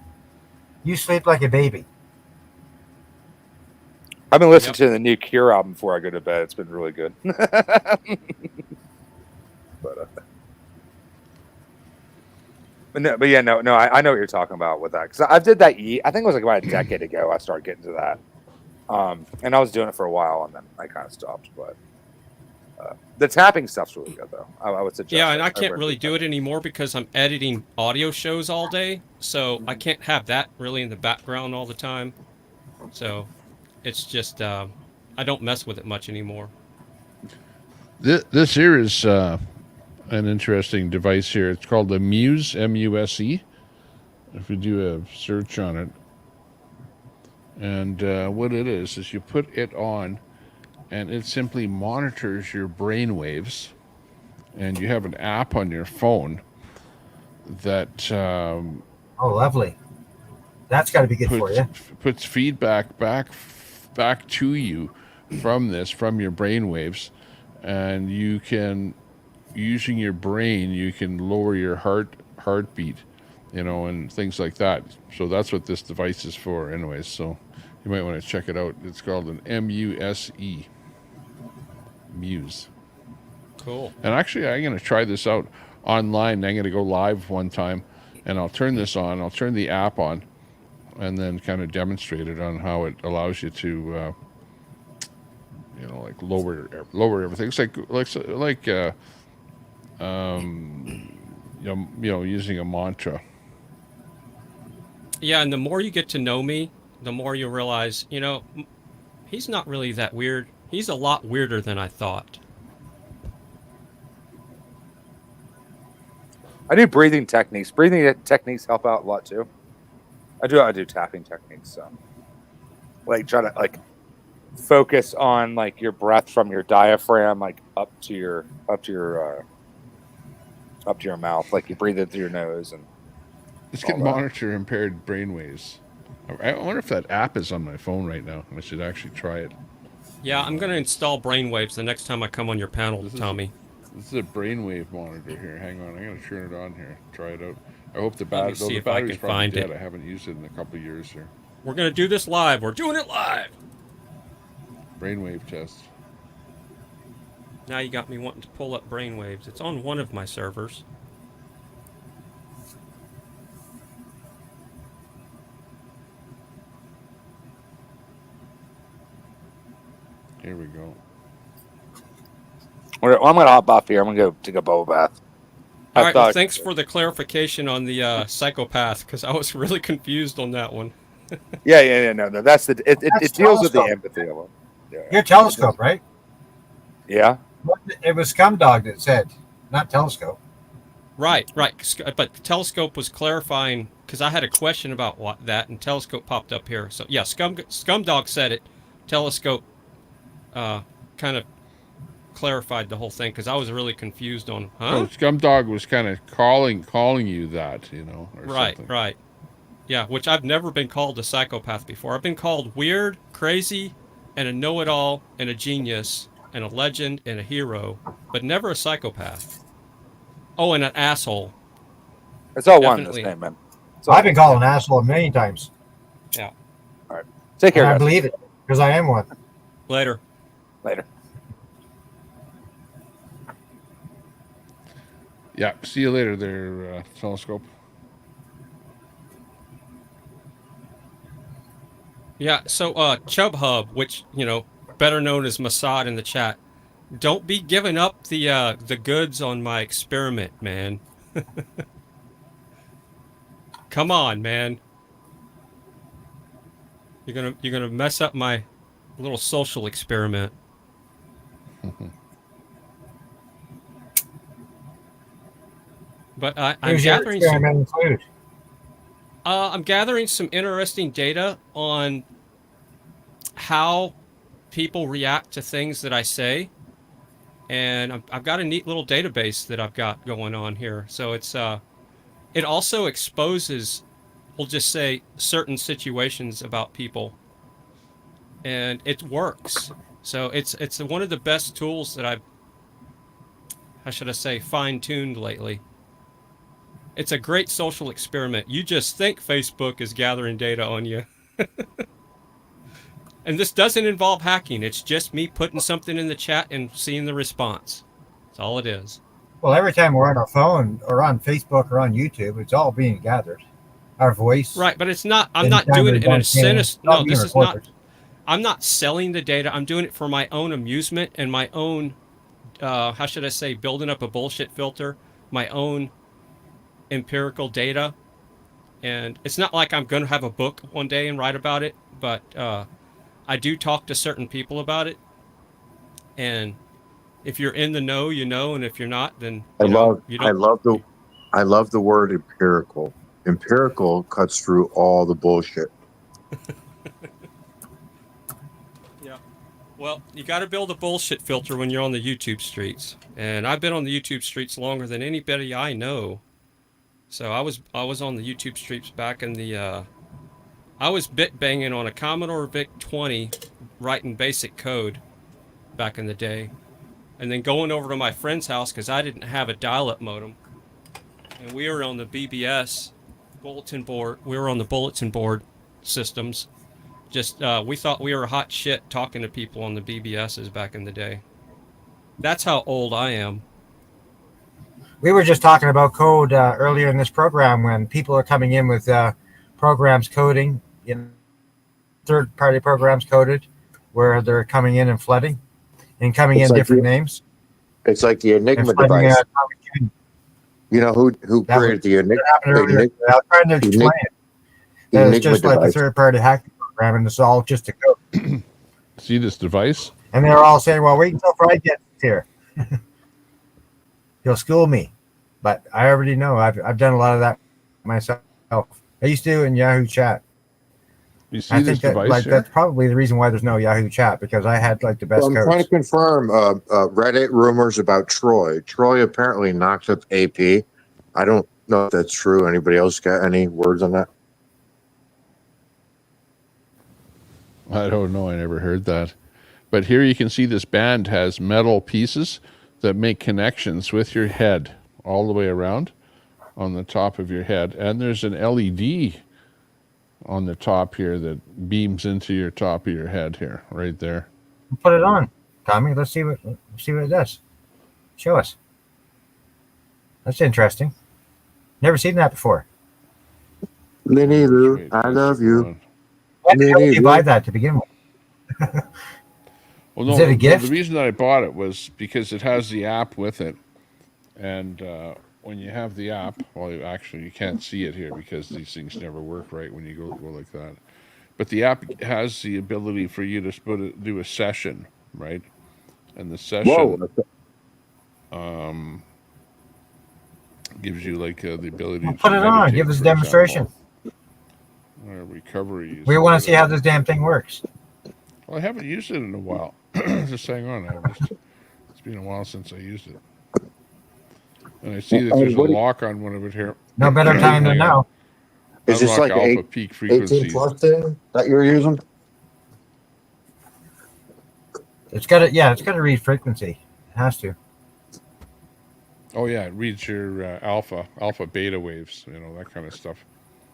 you sleep like a baby. I've been listening to the new Cure album before I go to bed. It's been really good. But I know what you're talking about with that, because I did that. I think it was like about a decade ago. I started getting to that, and I was doing it for a while, and then I kind of stopped. But the tapping stuff's really good, though. I would suggest. Yeah, and I can't really do it anymore because I'm editing audio shows all day, so I can't have that really in the background all the time. So it's just I don't mess with it much anymore. This here is an interesting device here. It's called the Muse, M-U-S-E. If you do a search on it. And what it is you put it on, and it simply monitors your brain waves. And you have an app on your phone that... oh, lovely. That's got to be good for you. Puts feedback back to you from your brain waves. And you can... Using your brain, you can lower your heartbeat you know, and things like that. So that's what this device is for anyways. So you might want to check it out. It's called an MUSE. Muse. Cool. And actually, I'm going to try this out online. I'm going to go live one time, and I'll turn this on. I'll turn the app on, and then kind of demonstrate it on how it allows you to, you know, like lower everything. It's like you know, using a mantra. Yeah, and the more you get to know me, the more you realize, you know, he's not really that weird. He's a lot weirder than I thought. I do breathing techniques. Breathing techniques help out a lot too. I do tapping techniques. So, like, try to like focus on like your breath from your diaphragm, like up to your mouth. Like you breathe it through your nose and. This can monitor impaired brainwaves. I wonder if that app is on my phone right now. I should actually try it. Yeah, I'm going to install brainwaves the next time I come on your panel, Tommy. This is a brainwave monitor here. Hang on, I'm going to turn it on here. Try it out. I hope the Let me see if I battery's can probably find dead. it. I haven't used it in a couple of years here. We're going to do this live. We're doing it live. Brainwave test. Now you got me wanting to pull up brainwaves. It's on one of my servers. Here we go. I'm going to hop off here. I'm going to go take a bubble bath. All right, well, thanks for the clarification on the psychopath, because I was really confused on that one. No. That's it deals with the empathy of it. Your telescope, right? Yeah. It was Scumdog that said, not telescope. Right. But Telescope was clarifying, because I had a question about that, and Telescope popped up here. So, yeah, Scumdog said it. Telescope kind of clarified the whole thing, because I was really confused on, Oh, Scumdog was kind of calling you that, you know, or something. Right. Yeah, which I've never been called a psychopath before. I've been called weird, crazy, and a know-it-all, and a genius, and a legend, and a hero, but never a psychopath. Oh, and an asshole. It's all one this name, man. I've been called an asshole a million times. Yeah. All right. Take care, and I guys. believe it, because I am one. Later. Yeah, see you later there, Telescope. Yeah, so Chub Hub, which, you know, better known as Mossad in the chat, don't be giving up the goods on my experiment, man. Come on, man. You're gonna mess up my little social experiment. But I'm gathering I'm gathering some interesting data on how people react to things that I say, and I've got a neat little database that I've got going on here. So it's it also exposes, we'll just say, certain situations about people, and it works. So it's one of the best tools that I've, how should I say, fine-tuned lately. It's a great social experiment. You just think Facebook is gathering data on you. And this doesn't involve hacking. It's just me putting something in the chat and seeing the response. That's all it is. Well, every time we're on our phone or on Facebook or on YouTube, it's all being gathered. Our voice. Right, but it's not, I'm not doing it in a sinister, no, this is not, I'm not selling the data. I'm doing it for my own amusement and my own, how should I say, building up a bullshit filter, my own empirical data. And it's not like I'm going to have a book one day and write about it, but I do talk to certain people about it. And if you're in the know, you know, and if you're not, then I love the word empirical. Empirical cuts through all the bullshit. Yeah. Well, you got to build a bullshit filter when you're on the YouTube streets. And I've been on the YouTube streets longer than anybody I know. So I was on the YouTube streets back in the I was bit banging on a Commodore VIC-20 writing basic code back in the day, and then going over to my friend's house because I didn't have a dial-up modem, and we were on the BBS bulletin board. We were on the bulletin board systems. Just we thought we were hot shit talking to people on the BBSs back in the day. That's how old I am. We were just talking about code earlier in this program when people are coming in with programs coding, third-party programs coded, where they're coming in and flooding and coming It's in like different names. It's like the Enigma flooding, device. You know who created the Enigma? I was trying to explain it. It's just like a third-party hacking program, and it's all just a code. See this device? And they're all saying, well, wait until Friday gets here. He'll school me. But I already know. I've done a lot of that myself. I used to do it in Yahoo Chat. You see I this think that, device here? that's probably the reason why there's no Yahoo Chat, because I had like the best I'm codes. trying to confirm Reddit rumors about Troy. Troy apparently knocked up AP. I don't know if that's true. Anybody else got any words on that? I don't know. I never heard that. But here you can see this band has metal pieces that make connections with your head all the way around on the top of your head. And there's an LED on the top here that beams into your top of your head here, right there. Put it on, Tommy. Let's see what it does. Show us. That's interesting. Never seen that before. Lenny Lou, I love you. Why the hell did you buy that to begin with? Well, no, Is it a gift? The reason that I bought it was because it has the app with it. And when you have the app, well, actually, you can't see it here because these things never work right when you go like that. But the app has the ability for you to do a session, right? And the session gives you like the ability to put it on. meditate, Give us a for demonstration. example. Recovery. We want to see how this damn thing works. Well, I haven't used it in a while. Just hang on. It's been a while since I used it. And I see that there's a lock on one of it here. No better time than now. Is this like alpha peak frequency 18 plus thing that you're using? It's got to, it's got to read frequency. It has to. Oh yeah, it reads your alpha, beta waves, that kind of stuff.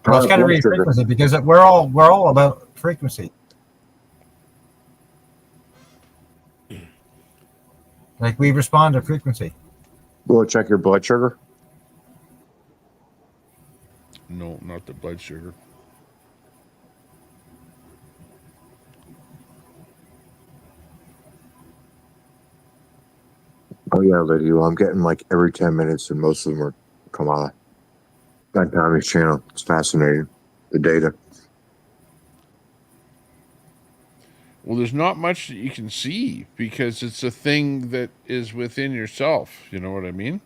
Well, it's got to read frequency because we're all about frequency. Like we respond to frequency. Will it check your blood sugar? No, not the blood sugar. Oh yeah, video. I'm getting like every 10 minutes, and most of them are Kamala. On Tommy's channel. It's fascinating. The data. Well, there's not much that you can see because it's a thing that is within yourself. You know what I mean?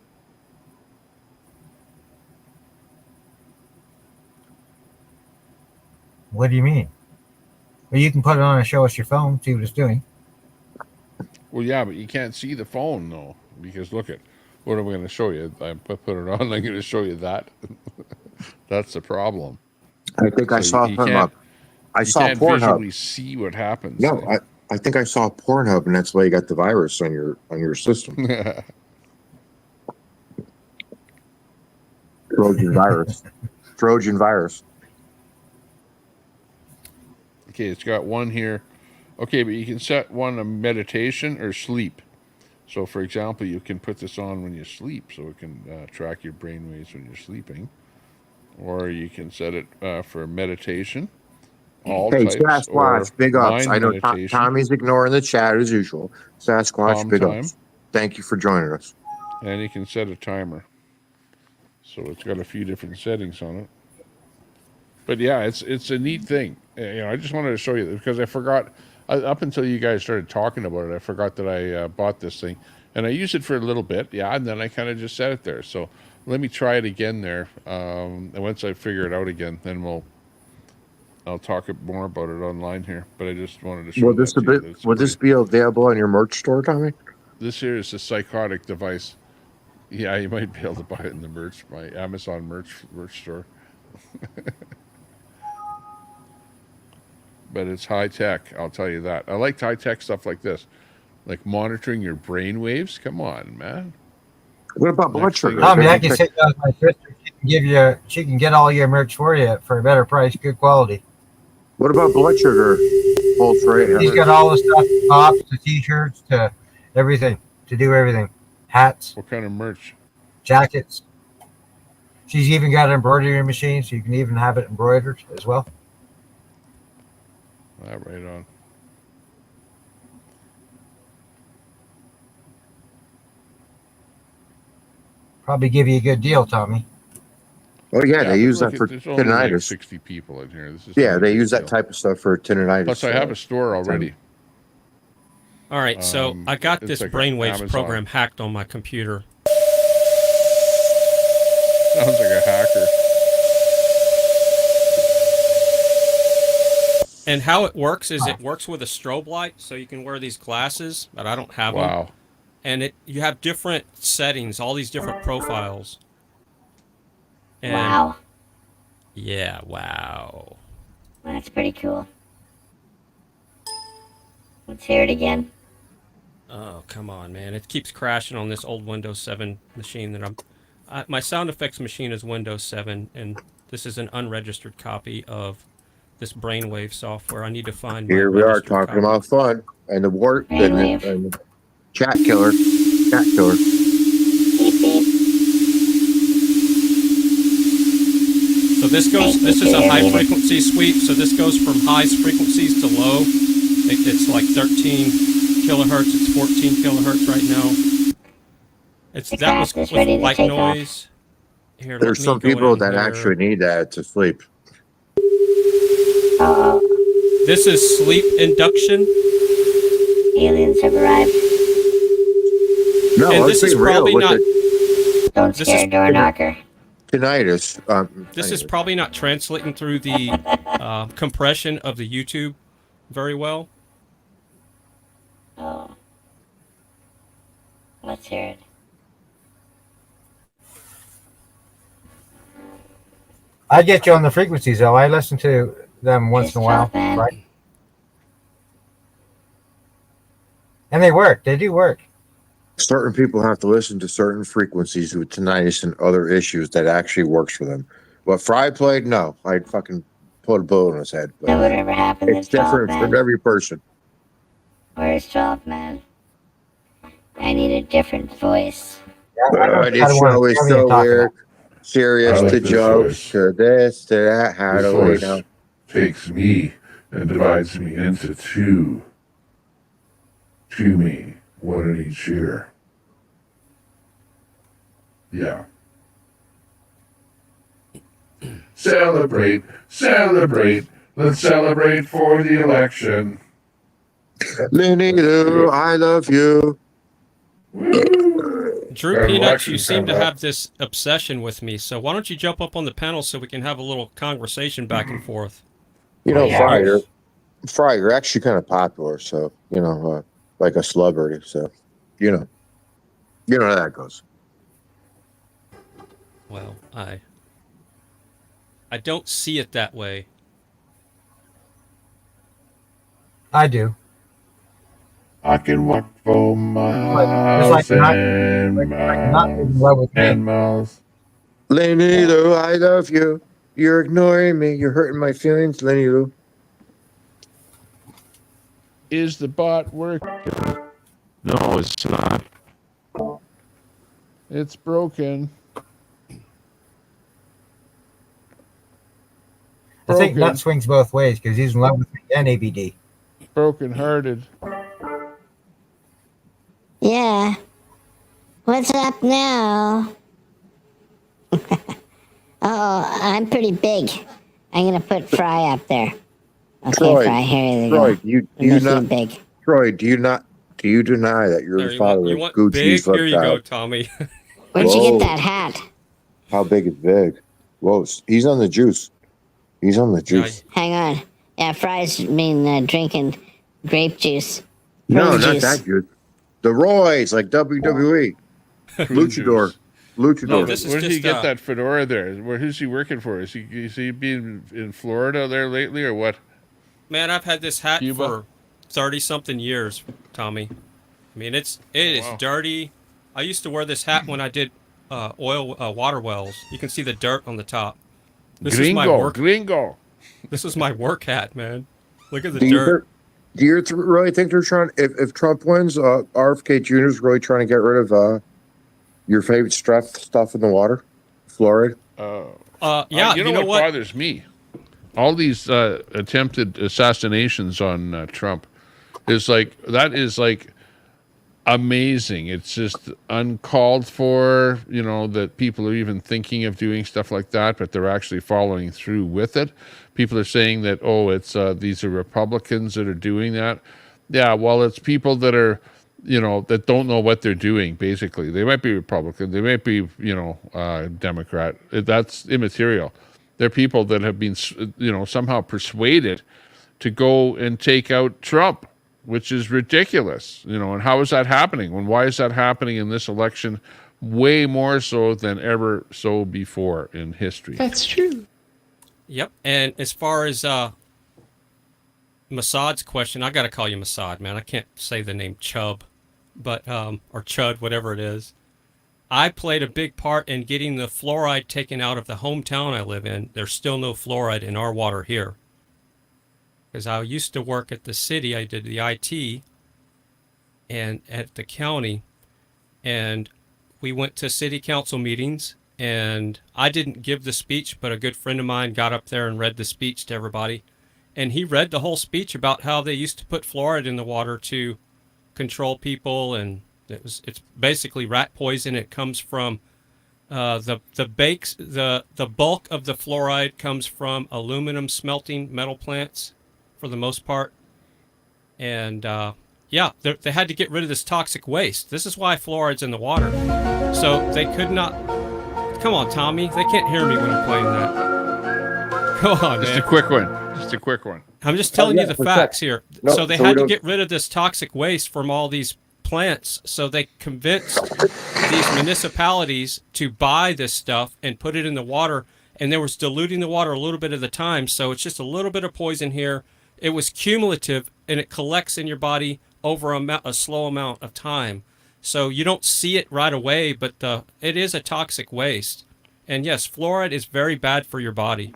What do you mean? Well, you can put it on and show us your phone, see what it's doing. Well, yeah, but you can't see the phone, though, because look at what am I going to show you? I put it on, I'm going to show you that. That's the problem. I think I saw Pornhub. I saw can't Pornhub. visually see what happens. No, I think I saw Pornhub, and that's why you got the virus on your system. Trojan virus. Trojan virus. Okay, it's got one here. Okay, but you can set one a meditation or sleep. So, for example, you can put this on when you sleep, so it can track your brain waves when you're sleeping. Or you can set it for meditation. All Hey, types, Sasquatch, big ups. mind I know meditation. Tommy's ignoring the chat as usual. Sasquatch, Calm big time. ups. Thank you for joining us. And you can set a timer. So it's got a few different settings on it. But yeah, it's a neat thing. I just wanted to show you because I forgot up until you guys started talking about it. I forgot that I bought this thing, and I used it for a little bit. Yeah, and then I kind of just set it there. So let me try it again there. And once I figure it out again, then I'll talk more about it online here. But I just wanted to show. Will this be available on your merch store, Tommy? This here is a psychotic device. Yeah, you might be able to buy it in my Amazon merch store. But it's high tech, I'll tell you that. I like high tech stuff like this, like monitoring your brain waves. Come on, man. What about blood sugar? Tommy, I can sit down with my sister. She's She can get all your merch for you for a better price, good quality. What about blood sugar? Pulse rate. She's got all the stuff, tops, to t-shirts, to everything, to do everything. Hats. What kind of merch? Jackets. She's even got an embroidery machine, so you can even have it embroidered as well. That right on. Probably give you a good deal, Tommy. Oh yeah, they use that for there's only like tinnitus. 60 people in here. This is Yeah, not a they big use that deal. type of stuff for tinnitus. Plus, I have a store already. All right, so I got it's this like brainwaves Amazon. program hacked on my computer. Sounds like a hacker. And how it works is it works with a strobe light, so you can wear these glasses, but I don't have them. Wow. And you have different settings, all these different profiles. And Wow. Yeah, wow. That's pretty cool. Let's hear it again. Oh, come on, man. It keeps crashing on this old Windows 7 machine that my sound effects machine is Windows 7, and this is an unregistered copy of this brainwave software. I need to find my Here we are registered talking copy. about fun and the warp and chat killer. Chat killer. So this is a high frequency sweep, so this goes from high frequencies to low. It's like 13 kilohertz, it's 14 kilohertz right now. That was with white noise. Here, There's some people that actually need that to sleep. This is sleep induction. Aliens have arrived. No, And let's this is be real probably with not. it. Don't scare door knocker. Tinnitus. This is probably not translating through the compression of the YouTube very well. Oh. Let's hear it. I get you on the frequencies, though. I listen to them once in a while, right? And they work. They do work. Certain people have to listen to certain frequencies with tinnitus and other issues that actually works for them. What Fry played, no. I'd fucking put a bullet in his head. But Whatever happened it's to different Chalk from Man? every person. Where's Chalk Man? I need a different voice. This show is so weird. Serious I like to this jokes voice. to this to that. How This do we voice know? takes me and divides me into two. To me, one in each ear. Yeah. Celebrate, celebrate. Let's celebrate for the election. Lenny Lou, I love you. Drew And Peanuts, election you seem to coming up. have this obsession with me, so why don't you jump up on the panel so we can have a little conversation back and forth? You know, Yeah. Fry, you're actually kind of popular, so like a celebrity. So, you know how that goes. Well, I don't see it that way. I do. I can walk for miles Just like not and in love with me. miles. Lenny Lou, I love you. You're ignoring me. You're hurting my feelings, Lenny Lou. Is the bot working? No, it's not. It's broken. I think that swings both ways because he's in love with me and ABD. Broken hearted. Yeah. What's up now? Oh, I'm pretty big. I'm gonna put Fry up there. Okay, Troy, Fry, here you Troy, go. do you Make not you big. Troy, do you deny that you're There, the you father want of big? Gucci's Here you go, reptile? Tommy. Where'd you Whoa. get that hat? How big is big? Whoa, he's on the juice. He's on the juice. Hang on. Yeah, Fry's been drinking grape juice. No, Fruit not juice. that good. The Roy's like WWE. Luchador. Luchador. Where did he get that fedora there? Who's he working for? Is he being in Florida there lately or what? Man, I've had this hat Cuba? for 30-something years, Tommy. I mean, it is wow. dirty. I used to wear this hat when I did water wells. You can see the dirt on the top. This is my work. Gringo. This is my work hat, man. Look at the Do you, dirt. do you really think they're trying? If Trump wins, RFK Jr. is really trying to get rid of your favorite stuff in the water, fluoride? Yeah, you know what bothers me? All these attempted assassinations on Trump is like amazing. It's just uncalled for, that people are even thinking of doing stuff like that, but they're actually following through with it. People are saying that, it's these are Republicans that are doing that. Yeah, well, it's people that are, that don't know what they're doing, basically. They might be Republican. They might be, Democrat. That's immaterial. They're people that have been, somehow persuaded to go and take out Trump, which is ridiculous. And how is that happening? And why is that happening in this election way more so than ever so before in history? That's true. Yep. And as far as Massad's question, I got to call you Massad, man. I can't say the name Chubb, but or Chud, whatever it is. I played a big part in getting the fluoride taken out of the hometown I live in. There's still no fluoride in our water here. Because I used to work at the city. I did the IT and at the county. And we went to city council meetings. And I didn't give the speech, but a good friend of mine got up there and read the speech to everybody. And he read the whole speech about how they used to put fluoride in the water to control people, and it's basically rat poison. It comes from the bulk of the fluoride comes from aluminum smelting metal plants for the most part. And yeah, they had to get rid of this toxic waste. This is why fluoride's in the water. So they could not. Come on, Tommy. They can't hear me when I'm playing that. Go on, Just man. a quick one. Just a quick one. I'm just telling you the facts here. No, so they so had we to don't- get rid of this toxic waste from all these plants. So they convinced these municipalities to buy this stuff and put it in the water. And they was diluting the water a little bit at a time. So it's just a little bit of poison here. It was cumulative, and it collects in your body over a slow amount of time. So you don't see it right away, but it is a toxic waste. And yes, fluoride is very bad for your body.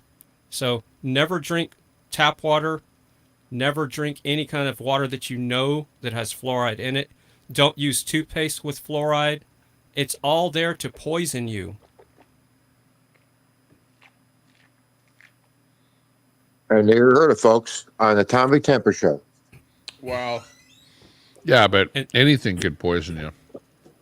So never drink tap water. Never drink any kind of water that you know that has fluoride in it. Don't use toothpaste with fluoride. It's all there to poison you. And you heard it, folks, on the Tommy Temper Show. Wow. Yeah, but anything could poison you.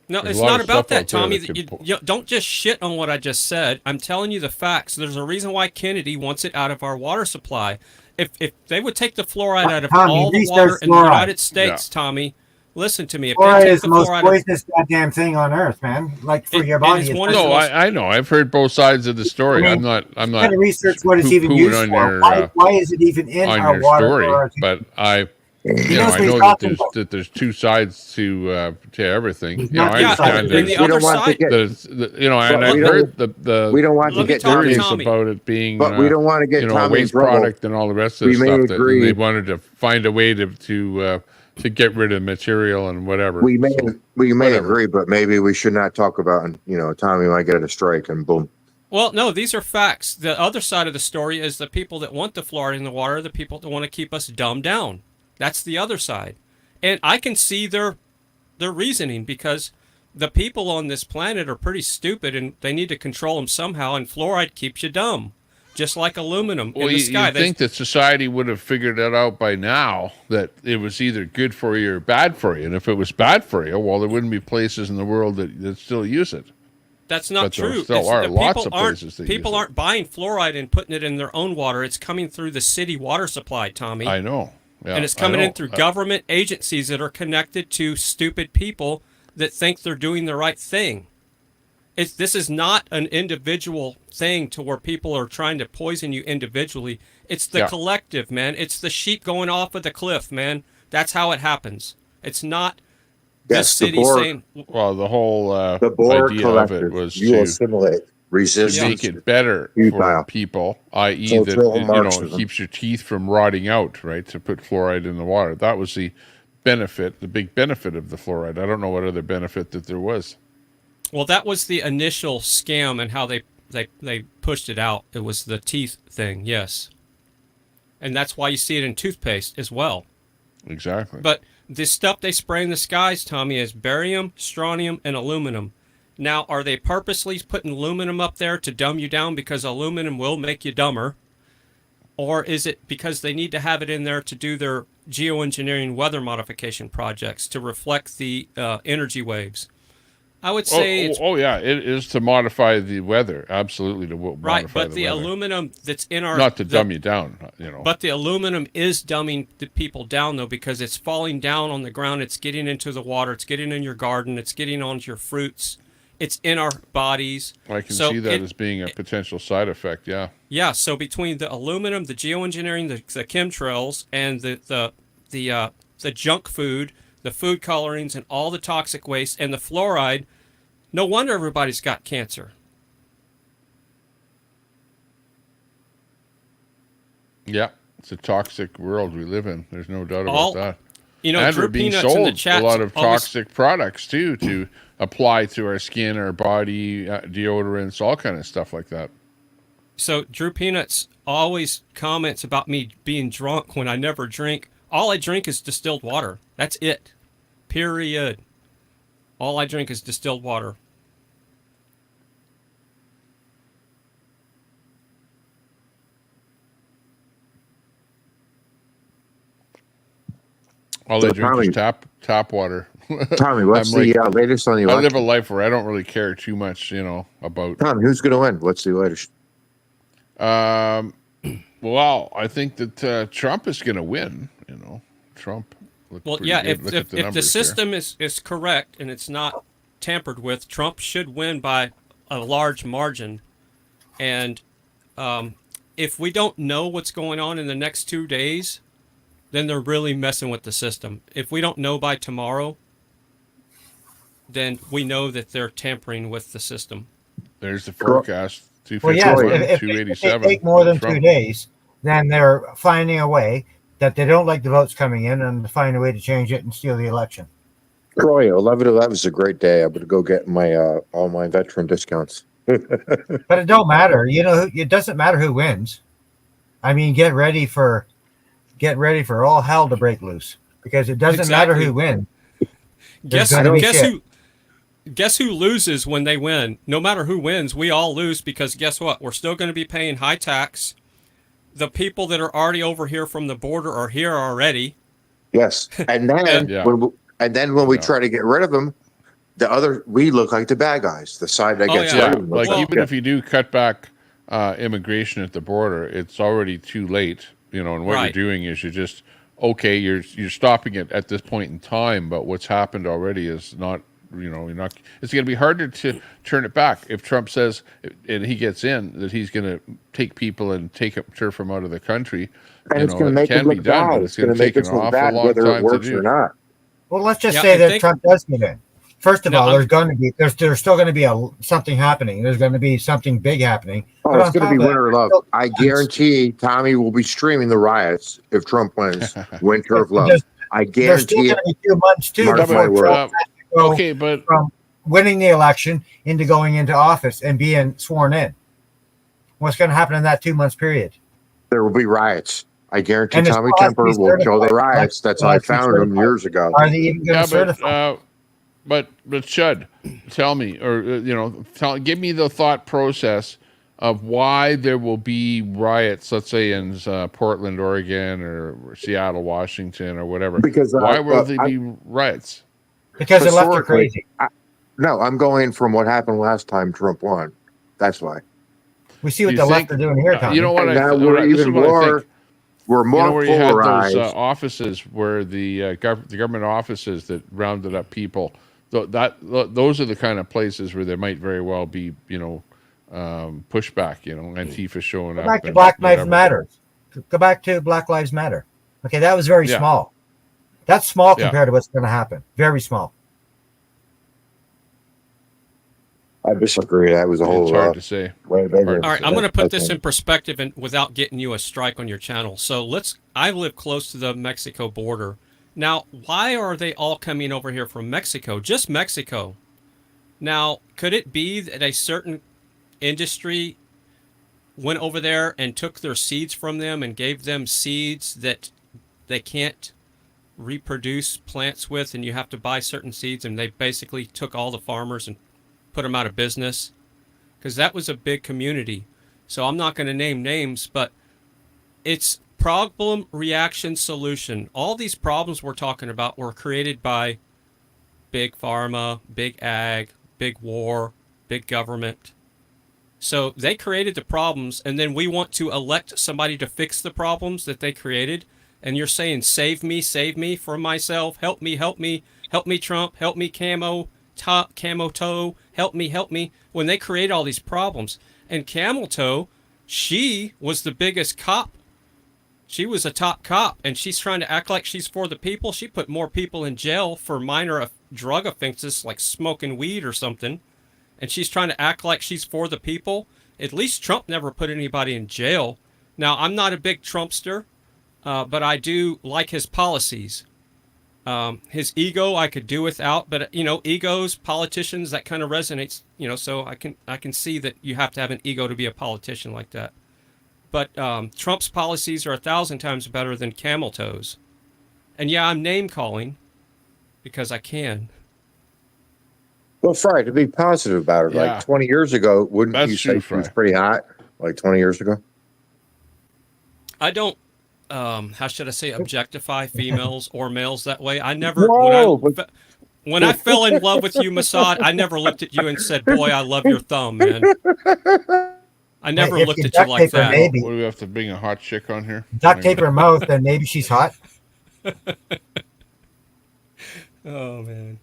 No, There's it's a lot not of about stuff out that, there Tommy. that could You don't just shit on what I just said. I'm telling you the facts. There's a reason why Kennedy wants it out of our water supply. If they would take the fluoride out of Tommy, all the research water in the fluoride. United States, Tommy, listen to me. If they Fluoride take is the the most fluoride out, poisonous goddamn thing on earth, man. Like for your body. it's one of the No, most- I know. I've heard both sides of the story. I mean, I'm you not. gotta research what it's even poo-pooing used on for. your, Why is it even in on our your water? story, Or our- but I knows what know he's that talking about. there's two sides to everything. He's I not- Yeah, understand and the other side- that it's, and But I've we don't- heard the we don't want to get theories Tommy. about it being, But we don't want to get a Tommy in waste trouble. product and all the rest of We the may stuff. That, and agree. they wanted to find a way to get rid of material and whatever. We may So, whatever. Agree, but maybe we should not talk about. Tommy might get a strike, and boom. Well, no, these are facts. The other side of the story is the people that want the fluoride in the water are the people that want to keep us dumbed down. That's the other side. And I can see their reasoning, because the people on this planet are pretty stupid and they need to control them somehow, and fluoride keeps you dumb, just like aluminum Well, in the sky. you think that society would have figured it out by now, that it was either good for you or bad for you. And if it was bad for you, well, there wouldn't be places in the world that still use it. That's not But there true. still are the lots people of aren't- places that People use it. aren't buying fluoride and putting it in their own water. It's coming through the city water supply, Tommy. I know. Yeah, And it's I coming know. in through government agencies that are connected to stupid people that think they're doing the right thing. This is not an individual thing to where people are trying to poison you individually. It's the Yeah. collective, man. It's the sheep going off of the cliff, man. That's how it happens. It's not this Yes, the city Borg- saying, Well, the whole The Borg idea of it collective. was You to assimilate, resist, make it better You for bow. people, i.e. So that it's all it Marxism. keeps your teeth from rotting out, right? To put fluoride in the water. That was the benefit, the big benefit of the fluoride. I don't know what other benefit that there was. Well, that was the initial scam and how they pushed it out. It was the teeth thing, yes. And that's why you see it in toothpaste as well. Exactly. But the stuff they spray in the skies, Tommy, is barium, strontium, and aluminum. Now, are they purposely putting aluminum up there to dumb you down because aluminum will make you dumber? Or is it because they need to have it in there to do their geoengineering weather modification projects to reflect the energy waves? I would say yeah, it is to modify the weather. Absolutely, to modify right, but the the weather. aluminum that's in our... Not to dumb you down, But the aluminum is dumbing the people down, though, because it's falling down on the ground. It's getting into the water. It's getting in your garden. It's getting onto your fruits. It's in our bodies. I can see that as being a potential side effect, yeah. Yeah, so between the aluminum, the geoengineering, the chemtrails, and the junk food, the food colorings, and all the toxic waste, and the fluoride, no wonder everybody's got cancer. Yeah, it's a toxic world we live in. There's no doubt about that. And Drew we're being Peanuts in the sold chat a lot of always... toxic products, too, to apply to our skin, our body, deodorants, all kind of stuff like that. So Drew Peanuts always comments about me being drunk when I never drink. All I drink is distilled water. That's it. Period. All I drink is distilled water. All I drink is tap water. Tommy, what's the latest on the election? I live a life where I don't really care too much, about... Tommy, who's going to win? What's the latest? Well, I think that Trump is going to win, Trump. Well, yeah, if the system is correct and it's not tampered with, Trump should win by a large margin. And if we don't know what's going on in the next 2 days, then they're really messing with the system. If we don't know by tomorrow, then we know that they're tampering with the system. There's the forecast. 251, well, yeah, if 287. they take more than 2 days, then they're finding a way that they don't like the votes coming in and find a way to change it and steal the election. Troy, 11/11 is a great day. I'm going to go get my all my veteran discounts. But it don't matter. It doesn't matter who wins. I mean, get ready for all hell to break loose because it doesn't matter who wins. Guess who loses when they win? No matter who wins, we all lose because guess what? We're still going to be paying high tax. The people that are already over here from the border are here already. Yes, and then when we try to get rid of them, we look like the bad guys. The side that gets rid of them. Like even if you do cut back immigration at the border, it's already too late. And what you're doing is you're stopping it at this point in time. But what's happened already is not. It's going to be harder to turn it back if Trump says, and he gets in, that he's going to take people and turf them out of the country. And it's going to make it look bad. It's going to make it look bad whether it works or not. Well, let's just say that Trump does get in. First of all, there's still going to be something happening. There's going to be something big happening. Oh, it's going to be winter of love. I guarantee Tommy will be streaming the riots if Trump wins Winter of Love. I guarantee there's still going to be 2 months too before Trump from winning the election into going into office and being sworn in. What's going to happen in that 2 months period? There will be riots. I guarantee Tommy Temper will show the riots. That's how I found them years ago. Are they even going to certify? But Chud, tell me, or give me the thought process of why there will be riots, let's say in Portland, Oregon, or Seattle, Washington, or whatever. Because why will there be riots? Because the left are crazy. No, I'm going from what happened last time Trump won. That's why. We see what the left are doing here, Tommy. You know what? We're even more. We're more where polarized. You had those offices where the government offices that rounded up people. Those are the kind of places where there might very well be, pushback. Antifa showing up. Go back to Black Lives Matter. Go back to Black Lives Matter. Okay, that was very small. That's small compared to what's going to happen. Very small. I disagree. That was a whole. It's hard to say. Way bigger. All right, I'm going to put this in perspective and without getting you a strike on your channel. So I live close to the Mexico border. Now, why are they all coming over here from Mexico? Just Mexico. Now, could it be that a certain industry went over there and took their seeds from them and gave them seeds that they can't reproduce plants with, and you have to buy certain seeds, and they basically took all the farmers and put them out of business? Because that was a big community. So I'm not going to name names, but it's problem, reaction, solution. All these problems we're talking about were created by big pharma, big ag, big war, big government. So they created the problems, and then we want to elect somebody to fix the problems that they created. And you're saying, save me from myself, help me, Trump, help me, Camo Toe, help me, when they create all these problems. And Camel Toe, she was the biggest cop. She was a top cop, and she's trying to act like she's for the people. She put more people in jail for minor drug offenses like smoking weed or something. And she's trying to act like she's for the people. At least Trump never put anybody in jail. Now, I'm not a big Trumpster, but I do like his policies. His ego I could do without, but egos, politicians, that kind of resonates, so I can see that you have to have an ego to be a politician like that. But Trump's policies are 1,000 times better than Camel Toe's. And yeah, I'm name calling because I can. Well, Fry, to be positive about it, Yeah. like 20 years ago, wouldn't That's you true, say she was pretty hot? Like 20 years ago? I don't, how should I say, objectify females or males that way. I never, Whoa, when I fell in love with you, Masad, I never looked at you and said, boy, I love your thumb, man. I never If looked you at you duct like tape her, that. maybe. What do we have to bring a hot chick on here? Duct tape her mouth, then maybe she's hot. Oh, man.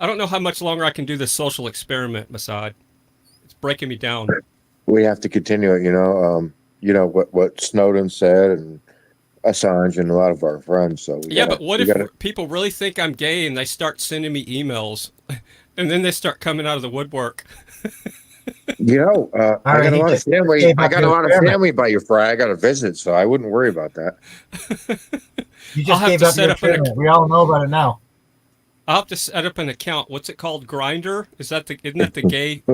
I don't know how much longer I can do this social experiment, Masad. It's breaking me down. We have to continue it, what Snowden said and Assange and a lot of our friends. So But what if people really think I'm gay and they start sending me emails and then they start coming out of the woodwork? I got a lot of family. I got a lot of family by your Fry. I got to visit, so I wouldn't worry about that. You just gave up your experiment. We all know about it now. I'll have to set up an account. What's it called? Grindr? Isn't that the gay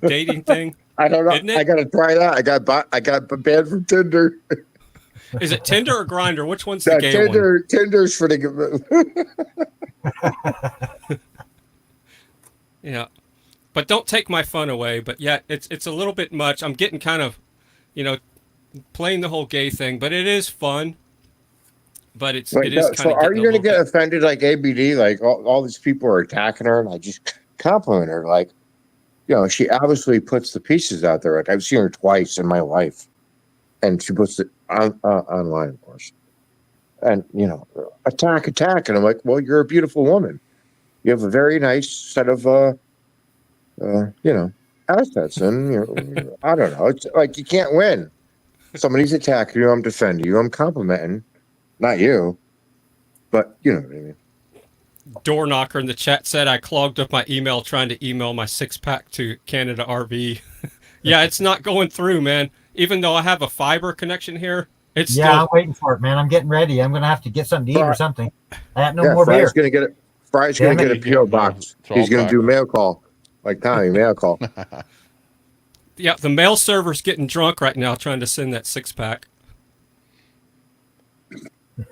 dating thing? I don't know. I got to try that. I got banned from Tinder. Is it Tinder or Grindr? Which one's the gay one? Tinder's for the. Yeah, but don't take my fun away. But yeah, it's a little bit much. I'm getting kind of, playing the whole gay thing, but it is fun. But it is kind of. So are you going to get offended like ABD? Like all these people are attacking her, and I just compliment her. Like, she obviously puts the pieces out there. Like I've seen her twice in my life, and she puts it online, of course. And attack, and I'm like, well, you're a beautiful woman. You have a very nice set of assets, and I don't know. It's like you can't win. Somebody's attacking you. I'm defending you. I'm complimenting. Not you, but you know what I mean. Door knocker in the chat said I clogged up my email trying to email my 6-pack to Canada RV. Yeah, it's not going through, man. Even though I have a fiber connection here, it's still... I'm waiting for it, man. I'm getting ready. I'm gonna have to get something to eat or something. I have no more Fry's beer. Fry's gonna get a PO box. He's gonna do mail call, like Tommy mail call. Yeah, the mail server's getting drunk right now trying to send that 6-pack.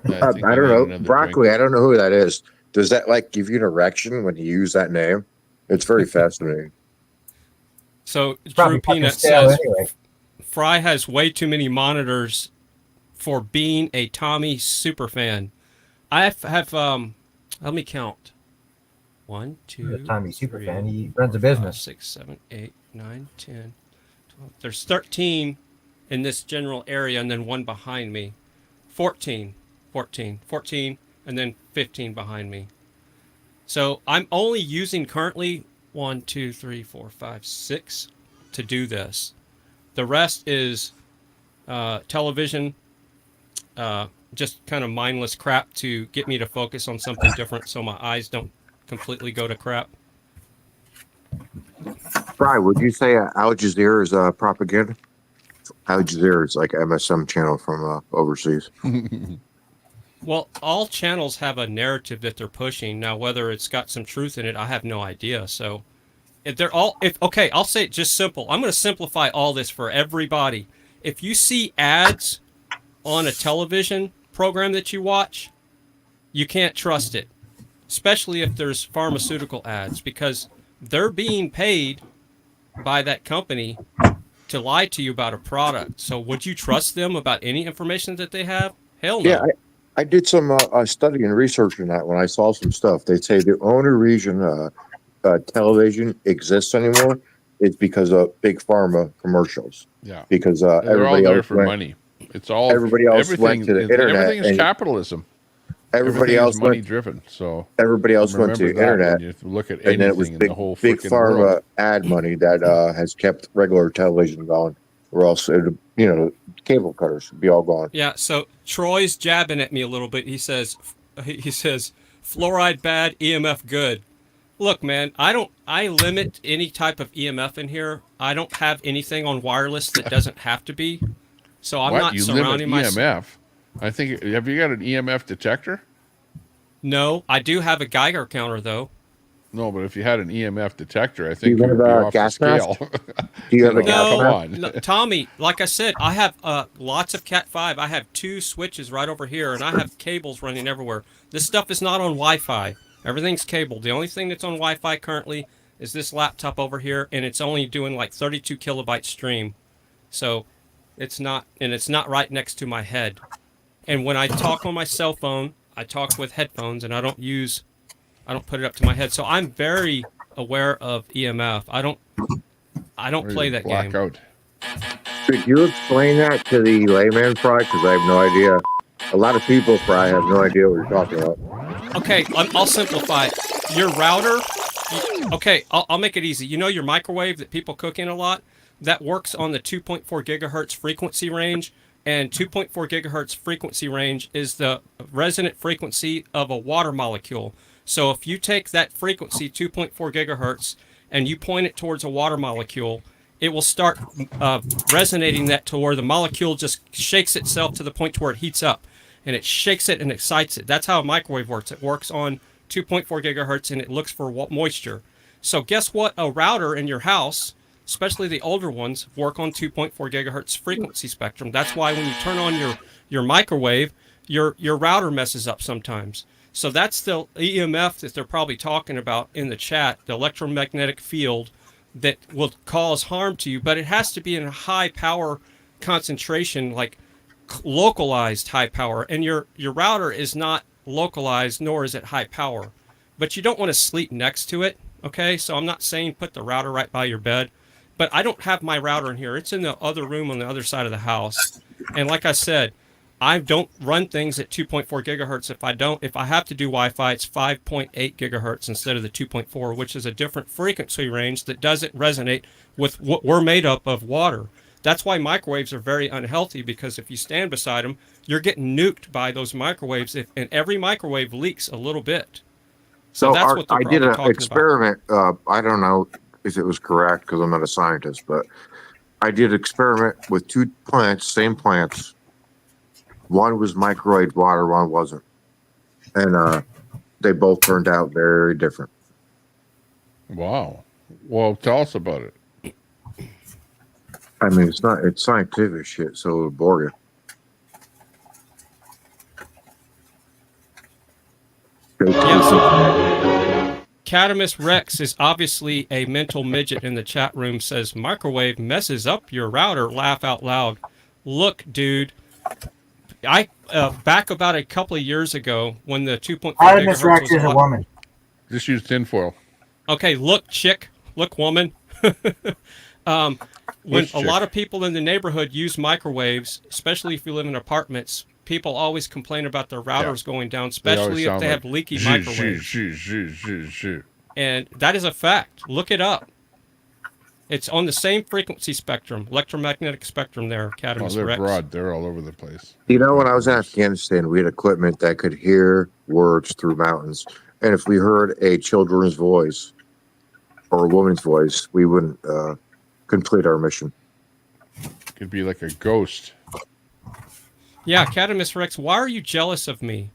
I don't know. Broccoli, I don't know who that is. Does that give you an erection when you use that name? It's very fascinating. So Drew Peanut says Fry has way too many monitors for being a Tommy superfan. I have let me count. 1, 2, Tommy superfan. He runs a business. 5, 6, 7, 8, 9, 10, 12. There's 13 in this general area, and then one behind me. 14, and then 15 behind me. So I'm only using currently 1, 2, 3, 4, 5, 6 to do this. The rest is television, just kind of mindless crap to get me to focus on something different so my eyes don't completely go to crap. Brian, would you say Al Jazeera is propaganda? Al Jazeera is like MSM channel from overseas. Well, all channels have a narrative that they're pushing. Now, whether it's got some truth in it, I have no idea. So If they're all, if okay, I'll say it just simple. I'm going to simplify all this for everybody. If you see ads on a television program that you watch, you can't trust it, especially if there's pharmaceutical ads, because they're being paid by that company to lie to you about a product. So would you trust them about any information that they have? Hell no. Yeah, I did some study and research on that when I saw some stuff. They say the only reason television exists anymore is because of big pharma commercials. Yeah, because they're all everybody there else for went, money. It's all everybody else went to the internet. Everything is and capitalism. Everybody Everything else is money went, driven. So everybthing else went to the remember that internet. when you look at And then it was anything in big, the whole big freaking pharma world. ad money that has kept regular television going. Or else, cable cutters would be all gone. Yeah. So Troy's jabbing at me a little bit. He says, fluoride bad, EMF good. Look, man, I limit any type of EMF in here. I don't have anything on wireless that doesn't have to be. So I'm not You surrounding limit myself. EMF? I think, have you got an EMF detector? No, I do have a Geiger counter though. No, but if you had an EMF detector, I Do you think you'd have be a off the gas scale. mask? Do you have a gas come mask? on. No, Tommy, like I said, I have lots of Cat 5. I have 2 switches right over here, and I have cables running everywhere. This stuff is not on Wi-Fi. Everything's cabled. The only thing that's on Wi-Fi currently is this laptop over here, and it's only doing like 32 kilobyte stream. So it's not right next to my head. And when I talk on my cell phone, I talk with headphones, and I don't put it up to my head. So I'm very aware of EMF. I don't play that game. Blackout. Could you explain that to the layman, Fry? Because I have no idea. A lot of people, Fry, have no idea what you're talking about. Okay, I'll simplify. Your router. Okay, I'll make it easy. You know your microwave that people cook in a lot? That works on the 2.4 gigahertz frequency range. And 2.4 gigahertz frequency range is the resonant frequency of a water molecule. So if you take that frequency, 2.4 gigahertz, and you point it towards a water molecule, it will start resonating that to where the molecule just shakes itself to the point to where it heats up. And it shakes it and excites it. That's how a microwave works. It works on 2.4 gigahertz and it looks for moisture. So guess what? A router in your house, especially the older ones, work on 2.4 gigahertz frequency spectrum. That's why when you turn on your microwave, your router messes up sometimes. So that's the EMF that they're probably talking about in the chat, the electromagnetic field that will cause harm to you, but it has to be in a high power concentration, like localized high power. And your router is not localized, nor is it high power. But you don't want to sleep next to it, okay? So I'm not saying put the router right by your bed, but I don't have my router in here. It's in the other room on the other side of the house. And like I said, I don't run things at 2.4 gigahertz. If I have to do Wi-Fi, it's 5.8 gigahertz instead of the 2.4, which is a different frequency range that doesn't resonate with what we're made up of, water. That's why microwaves are very unhealthy, because if you stand beside them, you're getting nuked by those microwaves, and every microwave leaks a little bit. So that's what they're I probably did an talking experiment. I don't know if it was correct because I'm not a scientist, but I did an experiment with 2 plants, same plants. One was microwave water, one wasn't. And they both turned out very different. Wow. Well, tell us about it. I mean, it's scientific shit, so it'll bore you. Yeah, so Catamus Rex is obviously a mental midget in the chat room, says microwave messes up your router, laugh out loud. Look, dude, I back about a couple of years ago when the 2.4 Catamus gigahertz Rex was is a woman. Just use tinfoil. Okay, look, chick, look, woman. When Which a chick? lot of people in the neighborhood use microwaves, especially if you live in apartments, people always complain about their routers going down, especially if they have leaky microwaves. And that is a fact. Look it up. It's on the same frequency spectrum, electromagnetic spectrum there, Catamus they're Rex. broad. They're all over the place. You know, when I was in Afghanistan, we had equipment that could hear words through mountains. And if we heard a children's voice or a woman's voice, we wouldn't complete our mission. Could be like a ghost. Yeah, Catamus Rex, why are you jealous of me?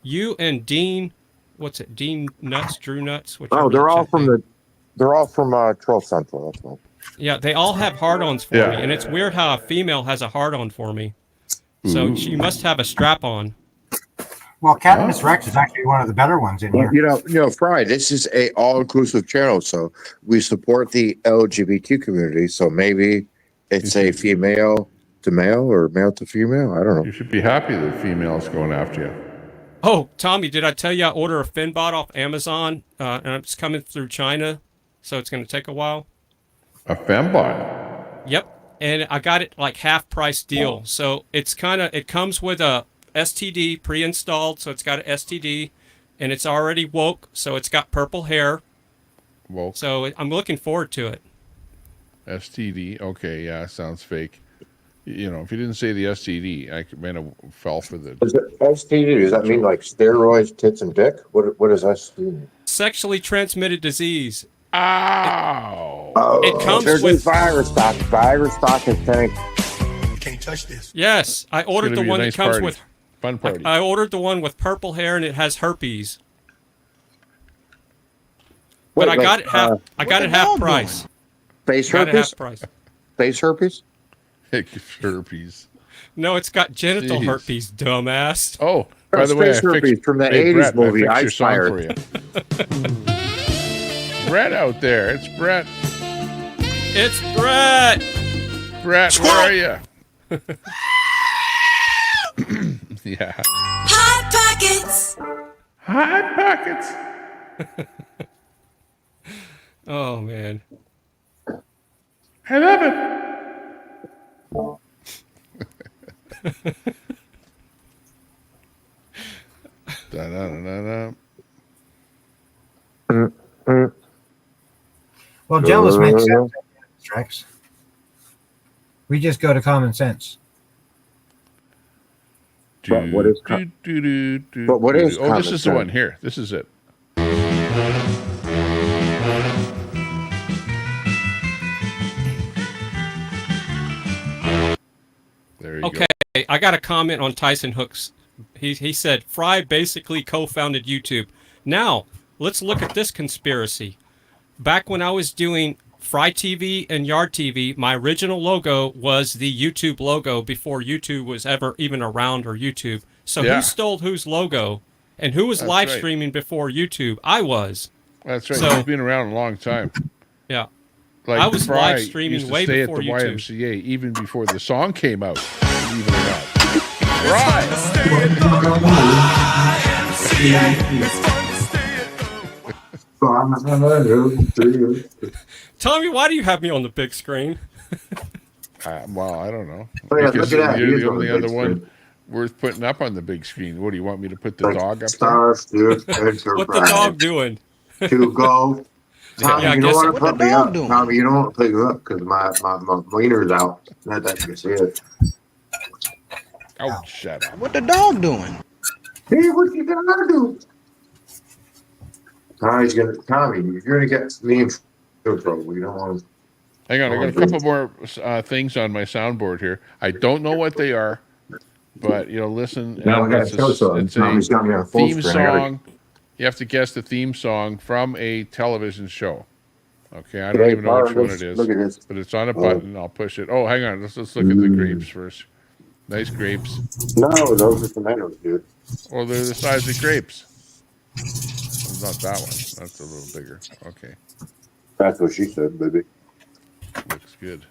You and Dean, what's it, Dean Nuts, Drew Nuts? Oh, they're all from They're all from Troll Central. That's all. Yeah, they all have hard-ons for Yeah. me, and it's weird how a female has a hard-on for me. So she must have a strap-on. Well, Cannabis Rex is actually one of the better ones in here. You know, Fry. This is a all-inclusive channel, so we support the LGBT community. So maybe it's a female to male or male to female. I don't know. You should be happy that females going after you. Oh, Tommy, did I tell you I ordered a Finbot off Amazon, and it's coming through China, so it's going to take a while? A fembot? Yep, and I got it like half-price deal. So it's it comes with a STD pre-installed, so it's got an STD, and it's already woke, so it's got purple hair. Woke. So I'm looking forward to it. STD. Okay, yeah, sounds fake. You know, if you didn't say the STD, I might have fell for the. Is it STD? Does that mean like steroids, tits, and dick? What is STD? Sexually transmitted disease. Ow! It comes There's with virus stock. Virus stock is tank. You can't touch this. Yes, I ordered the one that comes with. Fun party. I ordered the one with purple hair and it has herpes. But I got it half. I got it half price. Face Got it herpes. half price. Face herpes. Herpes. No, it's got genital Jeez. herpes, dumbass. Oh, by the way, I Face herpes fixed from the hey, 80s Brett, movie I I fixed your song Fired. for you. Brett out there. It's Brett. It's Brett. Brett, where are you? Yeah. Hot Pockets. Hot Pockets. Oh man. I love it. Da, da, da, da. Well, jealous makes sense, Rex. We just go to common sense. But what is but what is Oh, this common is the one sense? here. This is it. There you go. Okay, I got a comment on Tyson Hooks. He said Fry basically co-founded YouTube. Now let's look at this conspiracy. Back when I was doing Fry TV and Yard TV, my original logo was the YouTube logo before YouTube was ever even around, or YouTube. So Yeah. who stole whose logo, and who was That's live right. streaming before YouTube? I was. That's right. So- He's been around a long time. Yeah. Like I was Fry live streaming used to way stay before at the YouTube. YMCA even before the song came out. Believe it or not. Tommy, why do you have me on the big screen? Well, I don't know. Oh, yeah, Because look at that. you're He is the on only the big other one screen. worth putting up on the big screen. What do you want me to put the Like dog up Starship What the Enterprise dog doing? to go. Tommy, Yeah, I you don't guess- want to What put the me dog up. doing? Tommy, you don't want to pick me up because my wiener's out. Not that you can see it. there? Oh, shut up. What the dog doing? Hey, what you gonna do? Tommy, you're gonna get me in trouble. You don't want to. Hang on, I got a couple more things on my soundboard here. I don't know what they are, but listen. Now I got it's to show something. it's Tommy's got me on full theme screen. I gotta- song. You have to guess the theme song from a television show. Okay, I don't Okay, even know which one Marcus, it is, look at this. but it's on a Oh. button. I'll push it. Oh, hang on. Let's look at the grapes first. Nice grapes. No, those are tomatoes, dude. Oh, they're the size of grapes. Well, not that one. That's a little bigger. Okay, That's what she said, baby. looks good.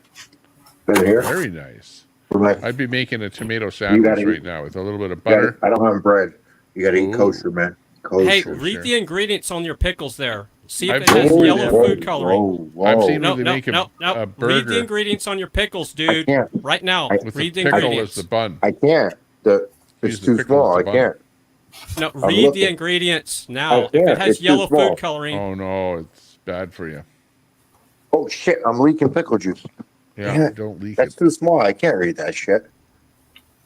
Right here. Very nice. Right. I'd be making a tomato You sandwich gotta right eat- now with a little bit of You gotta- butter. I don't have bread. You got to eat Ooh. kosher, man. Kosher. Hey, read the ingredients on your pickles there. See if I've it has seen- yellow Whoa, food coloring. I've seen No, where they no, make a, no, no. a Read burger the ingredients on your pickles, dude. can't. Right now. with Read the the pickle ingredients. as the bun. I can't. It's Use the too pickle small. as I the bun. can't. No, I'm read the looking. ingredients I now. If can't. it has It's too yellow small. food coloring. Oh no, it's bad for you. Oh shit! I'm leaking pickle juice. Yeah, Yeah. don't leak That's it. too small. I can't read that shit.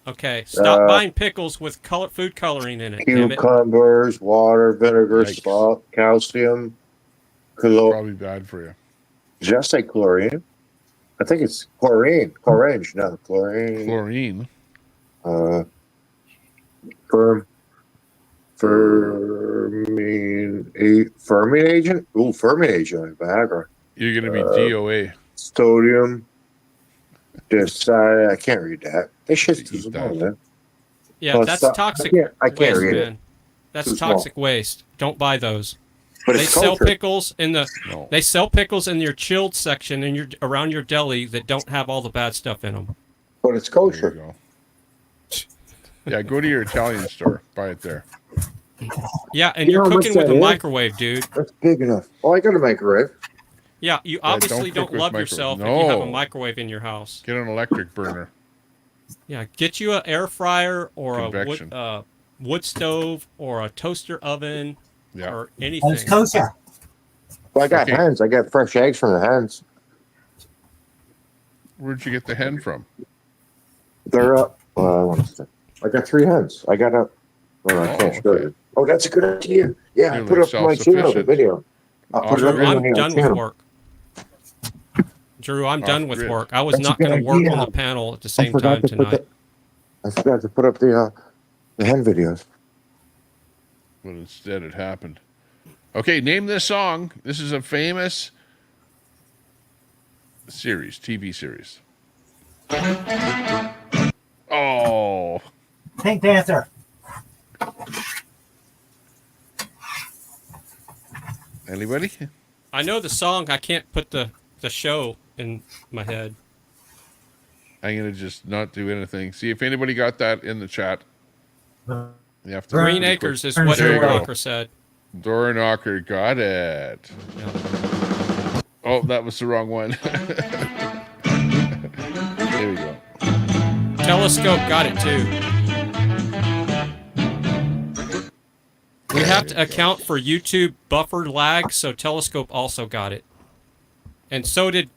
Okay, stop Uh, buying pickles with food coloring in it. Damn it. Cucumbers, water, vinegar, Yikes. salt, calcium, Probably bad for you. Did I say chlorine? I think it's chlorine. Chlorine, no chlorine. Chlorine. Fermine. A ferment agent? Ooh, ferment agent like Viagra. You're going to be DOA. Sodium. I can't read that. That shit's too Eat small, that. man. Yeah, Well, that's so- toxic I can't waste, read it. man. That's Too small. toxic waste. Don't buy those. But They it's sell culture. pickles in the No. they sell pickles in your chilled section in your around your deli that don't have all the bad stuff in them. But it's There you kosher. go. Yeah, go to your Italian store. Buy it there. Yeah, and You you're know how much cooking with that a is? microwave, dude. That's big enough. Oh, I got a microwave. Yeah, you Yeah, obviously don't don't, cook with love microwave. yourself if you have a No. microwave in your house. Get an electric burner. Yeah, get you an air fryer or Convection. a wood stove or a toaster oven Yeah. or anything. It's kosher. Well, I got Okay. hens. I got fresh eggs from the hens. Where'd you get the hen from? They're up. I got 3 hens. I got up. Oh, I can't show okay. you. Oh, that's a good idea. Yeah, You're put like it up on my channel, the self-sufficient. video. I'll put it up Drew, on I'm my done channel. with work. Drew, I'm done with grid. work. I was That's a not good going to work idea. on the panel at the I same forgot time to put tonight. I forgot to put up the hen videos. But instead it happened. Okay, name this song. This is a famous series, TV series. Oh, Pink Panther. anybody? I know the song. I can't put the show in my head. I'm going to just not do anything. See if anybody got that in the chat. You have to Green pretty Acres quick. is what There you go. Knocker said. Door Knocker got it. Oh, that was the wrong one. There we go. Telescope got it too. We have to account for YouTube buffer lag, so Telescope also got it. And so did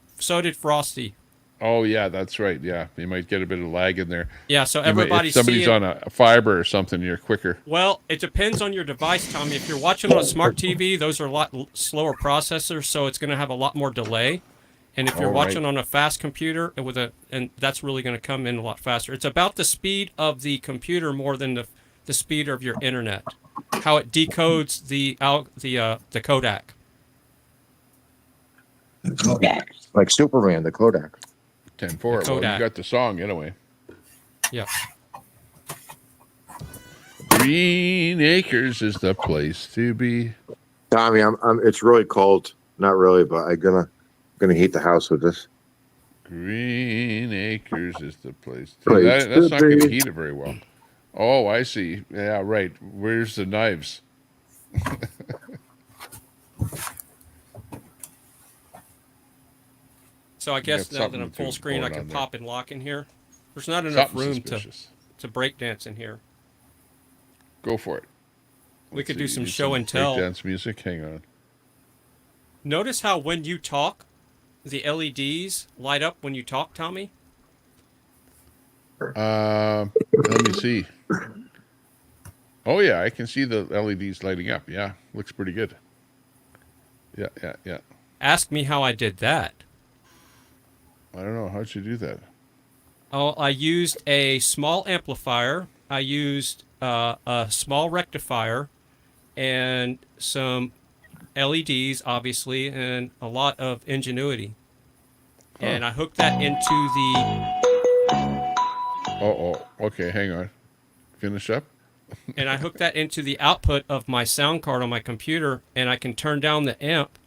Frosty. Oh yeah, that's right. Yeah, you might get a bit of lag in there. Yeah, so You might- everybody's if somebody's seeing- on a fiber or something, you're quicker. Well, it depends on your device, Tommy. If you're watching on a smart TV, those are a lot slower processors, so it's going to have a lot more delay. And if you're Oh, watching right. on a fast computer and that's really going to come in a lot faster. It's about the speed of the computer more than the speed of your internet. How it decodes the Kodak. Kodak. Like Superman, the Kodak. 10-4. Well, you Kodak. got the song anyway. Yeah. Green Acres is the place to be. Tommy, I'm it's really cold. Not really, but I'm gonna heat the house with this. Green Acres is the place. Place That's to not going to be. heat it very well. Oh, I see. Yeah, right. Where's the knives? So I guess got now that something I'm to full screen, I going can on there. pop and lock in here. There's not enough Something room suspicious. to break dance in here. Go for it. We could see, do some need show and tell. Dance music. Hang on. Notice how when you talk, the LEDs light up when you talk, Tommy? Let me see. Oh yeah, I can see the LEDs lighting up. Yeah, looks pretty good. Yeah. Ask me how I did that. I don't know. How'd you do that? Oh, I used a small amplifier. I used a small rectifier and some LEDs, obviously, and a lot of ingenuity. And I hooked that into the... Okay, hang on. Finish up. And I hooked that into the output of my sound card on my computer, and I can turn down the amp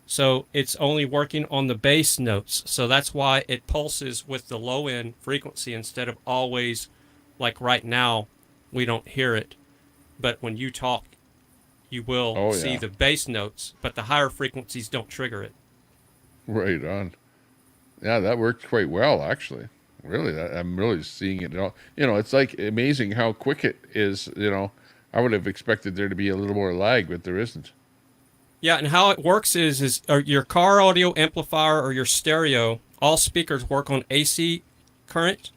so it's only working on the bass notes. So that's why it pulses with the low end frequency instead of always, like right now, we don't hear it. But when you talk, you will see the bass notes, but the higher frequencies don't trigger it. Right on. Yeah, that worked quite well, actually. Really, I'm really seeing it all. It's like amazing how quick it is. I would have expected there to be a little more lag, but there isn't. Yeah, and how it works is your car audio amplifier or your stereo, all speakers work on AC current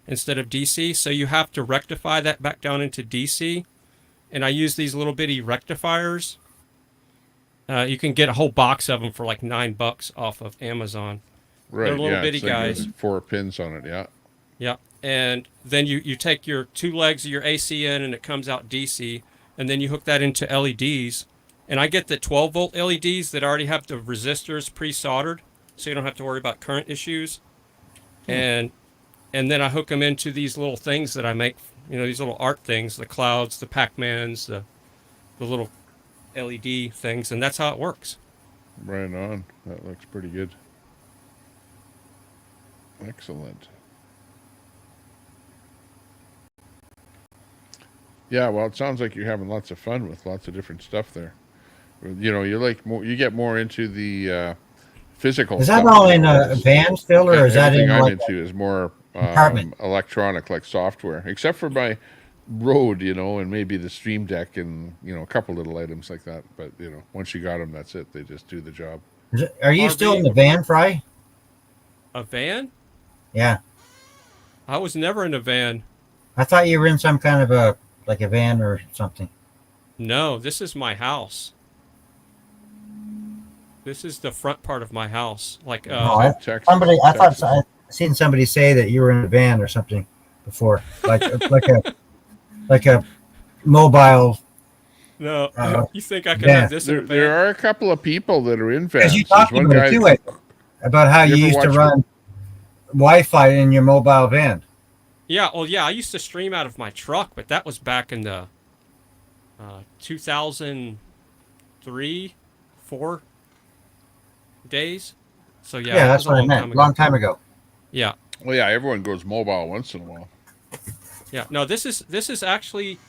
instead of DC, so you have to rectify that back down into DC. And I use these little bitty rectifiers. You can get a whole box of them for like $9 off of Amazon. Right, They're little bitty it's like guys. there's 4 pins on it, yeah. Yeah, and then you take your 2 legs of your AC in and it comes out DC, and then you hook that into LEDs, And I get the 12-volt LEDs that already have the resistors pre-soldered, so you don't have to worry about current issues. And then I hook them into these little things that I make, these little art things, the clouds, the Pac-Mans, the little LED things, and that's how it works. Right on. That looks pretty good. Excellent. Yeah, well, it sounds like you're having lots of fun with lots of different stuff there. You get more into the physical. Is that stuff, all in a van still, or is that in everything I'm like into is more apartment? electronic, like software, except for my Rode, and maybe the Stream Deck and a couple little items like that. But once you got them, that's it. They just do the job. Are you still in the van, Fry? A van? Yeah. I was never in a van. I thought you were in some kind of a van or something. No, this is my house. This is the front part of my house. Like I thought I'd seen somebody say that you were in a van or something before, like a mobile. No, you think I can have this? There are a couple of people that are in vans. Because you talked about it too, about how you used to run Wi-Fi in your mobile van. Yeah, well, yeah, I used to stream out of my truck, but that was back in the 2003, 4 days. So yeah, that's what I meant. Long time ago. Yeah. Well, yeah, everyone goes mobile once in a while. Yeah. No, this is actually.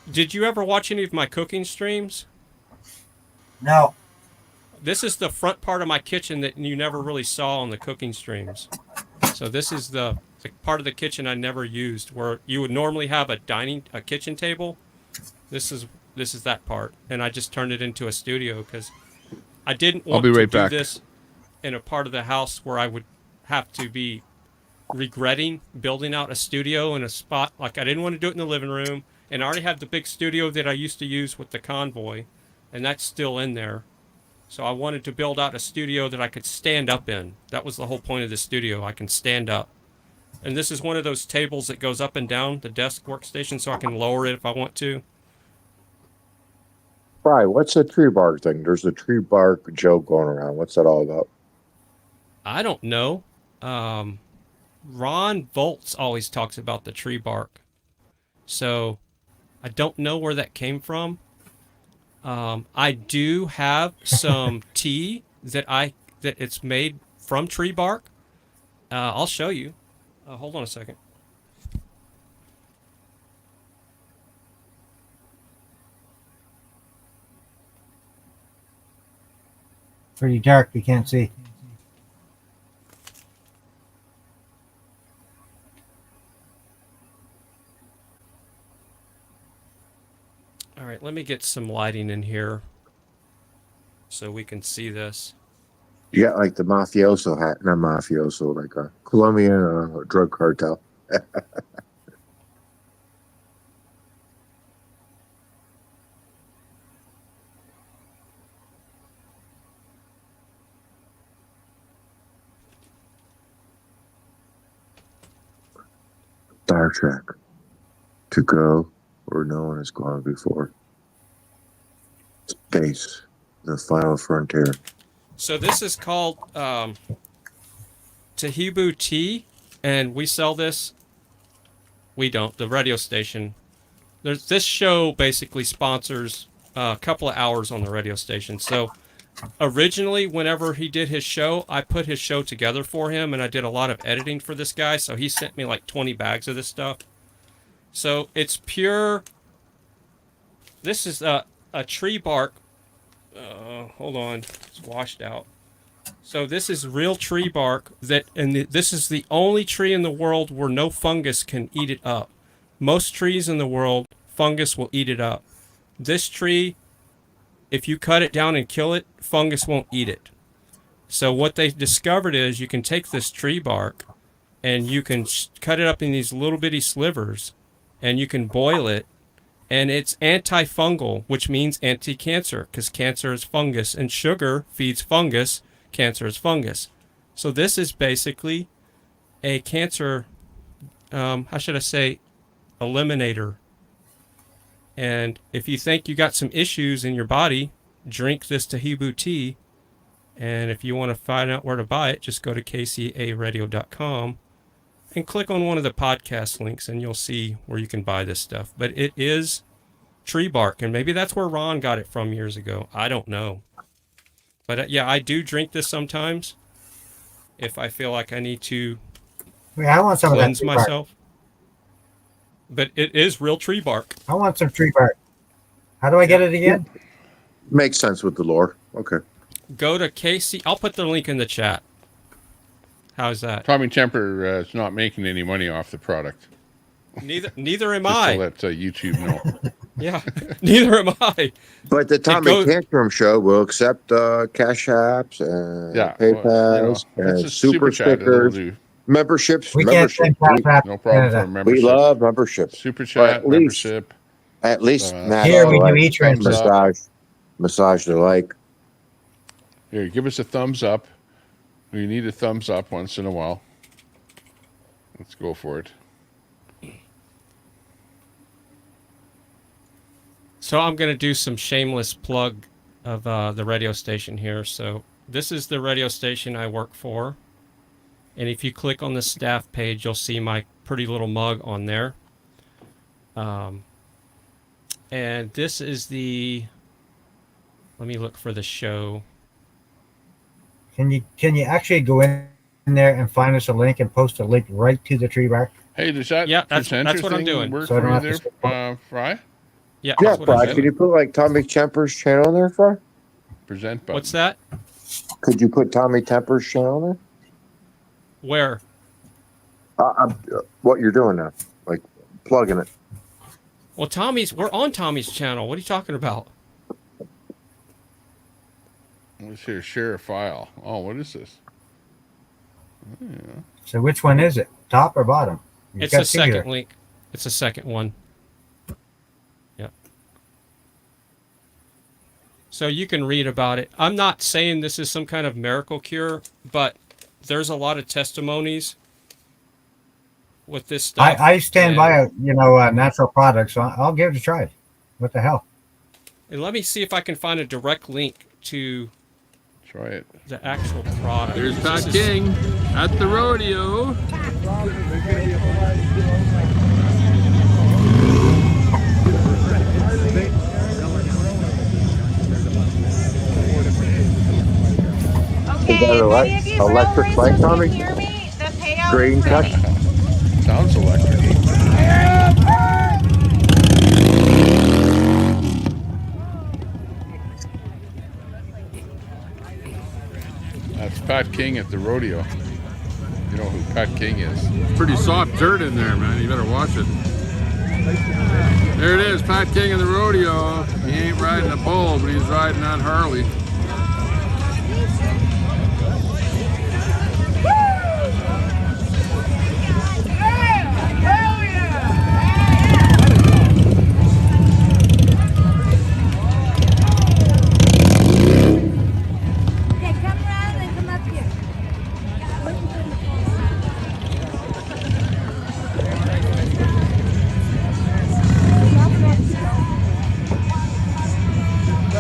Did you ever watch any of my cooking streams? No. This is the front part of my kitchen that you never really saw on the cooking streams. So this is the part of the kitchen I never used, where you would normally have a kitchen table. This is that part, and I just turned it into a studio because I didn't want to do this in a part of the house where I would have to be regretting building out a studio in a spot. Like, I didn't want to do it in the living room, and I already have the big studio that I used to use with the Convoy, and that's still in there. So I wanted to build out a studio that I could stand up in. That was the whole point of the studio. I can stand up. And this is one of those tables that goes up and down, the desk workstation, so I can lower it if I want to. Right, what's the tree bark thing? There's a tree bark joke going around. What's that all about? I don't know. Ron Volts always talks about the tree bark. So I don't know where that came from. I do have some tea that it's made from tree bark. I'll show you. Hold on a second. Pretty dark, we can't see. All right, let me get some lighting in here so we can see this. You got like the mafioso hat, not mafioso, like a Colombian drug cartel. Star Trek. To go where no one has gone before. Space. The final frontier. So this is called Tahibu tea, and we sell this. We don't. The radio station. This show basically sponsors a couple of hours on the radio station. So originally, whenever he did his show, I put his show together for him, and I did a lot of editing for this guy. So he sent me like 20 bags of this stuff. So it's pure. This is a tree bark. Hold on, it's washed out. So this is real tree bark this is the only tree in the world where no fungus can eat it up. Most trees in the world, fungus will eat it up. This tree, if you cut it down and kill it, fungus won't eat it. So what they discovered is you can take this tree bark and you can cut it up in these little bitty slivers and you can boil it. And it's antifungal, which means anti-cancer, because cancer is fungus, and sugar feeds fungus, cancer is fungus. So this is basically a cancer, how should I say, eliminator. And if you think you got some issues in your body, drink this Tahibu tea. And if you want to find out where to buy it, just go to kcaradio.com and click on one of the podcast links, and you'll see where you can buy this stuff. But it is tree bark, and maybe that's where Ron got it from years ago. I don't know. But yeah, I do drink this sometimes if I feel like I need to I want some cleanse of that tree myself. Bark. But it is real tree bark. I want some tree bark. How do I get it again? Makes sense with the lore. Okay. Go to KC. I'll put the link in the chat. How's that? Tommy Temper is not making any money off the product. Neither am Just I. to let YouTube know. Yeah, neither am I. But the Tommy Tantrum Show will accept cash apps and PayPals and super stickers, memberships. We memberships. can't send No problem for a membership. We love memberships. Super chat, membership. At least here we do each massage the like. Here, give us a thumbs up. We need a thumbs up once in a while. Let's go for it. So I'm going to do some shameless plug of the radio station here. So this is the radio station I work for. And if you click on the staff page, you'll see my pretty little mug on there. And this is the... Let me look for the show. Can you actually go in there and find us a link and post a link right to the tree bark? Hey, does that that's what I'm doing. Work for you there, Fry? Yeah, Yeah, Fry. Could you put like Tommy Temper's channel there, Fry? Present button. What's that? Could you put Tommy Temper's channel there? Where? What you're doing now, like plugging it. Well, we're on Tommy's channel. What are you talking about? Let's here, share a file. Oh, what is this? Oh, yeah. So which one is it? Top or bottom? It's a second link. It's a second one. Yeah. So you can read about it. I'm not saying this is some kind of miracle cure, but there's a lot of testimonies with this stuff. I stand by natural products, so I'll give it a try. What the hell? And let me see if I can find a direct link to try it. The actual product. There's Pat King at the rodeo. Is that electric bike, Tommy? Green touch. Sounds electric. That's Pat King at the rodeo. You know who Pat King is. Pretty soft dirt in there, man. You better watch it. There it is, Pat King at the rodeo. He ain't riding a bull, but he's riding on Harley.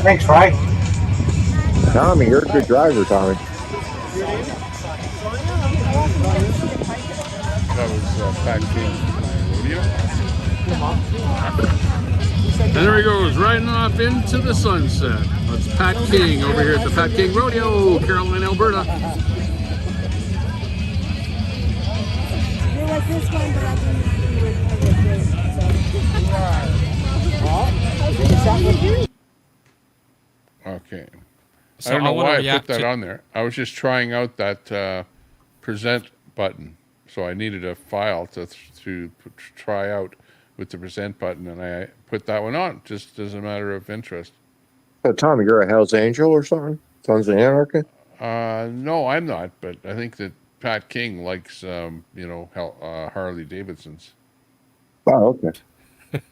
Thanks, Fry. Tommy, you're a good driver, Tommy. That was Pat King. And there he goes, riding off into the sunset. That's Pat King over here at the Pat King Rodeo, Carolina, Alberta. You're like this one, but I didn't do Okay. So I don't know why I put that to... on there. I was just trying out that present button. So I needed a file to try out with the present button, and I put that one on just as a matter of interest. Oh, Tommy, you're a Hell's Angel or something? Sons of Anarchy? No, I'm not, but I think that Pat King likes, Harley Davidsons. Oh, okay.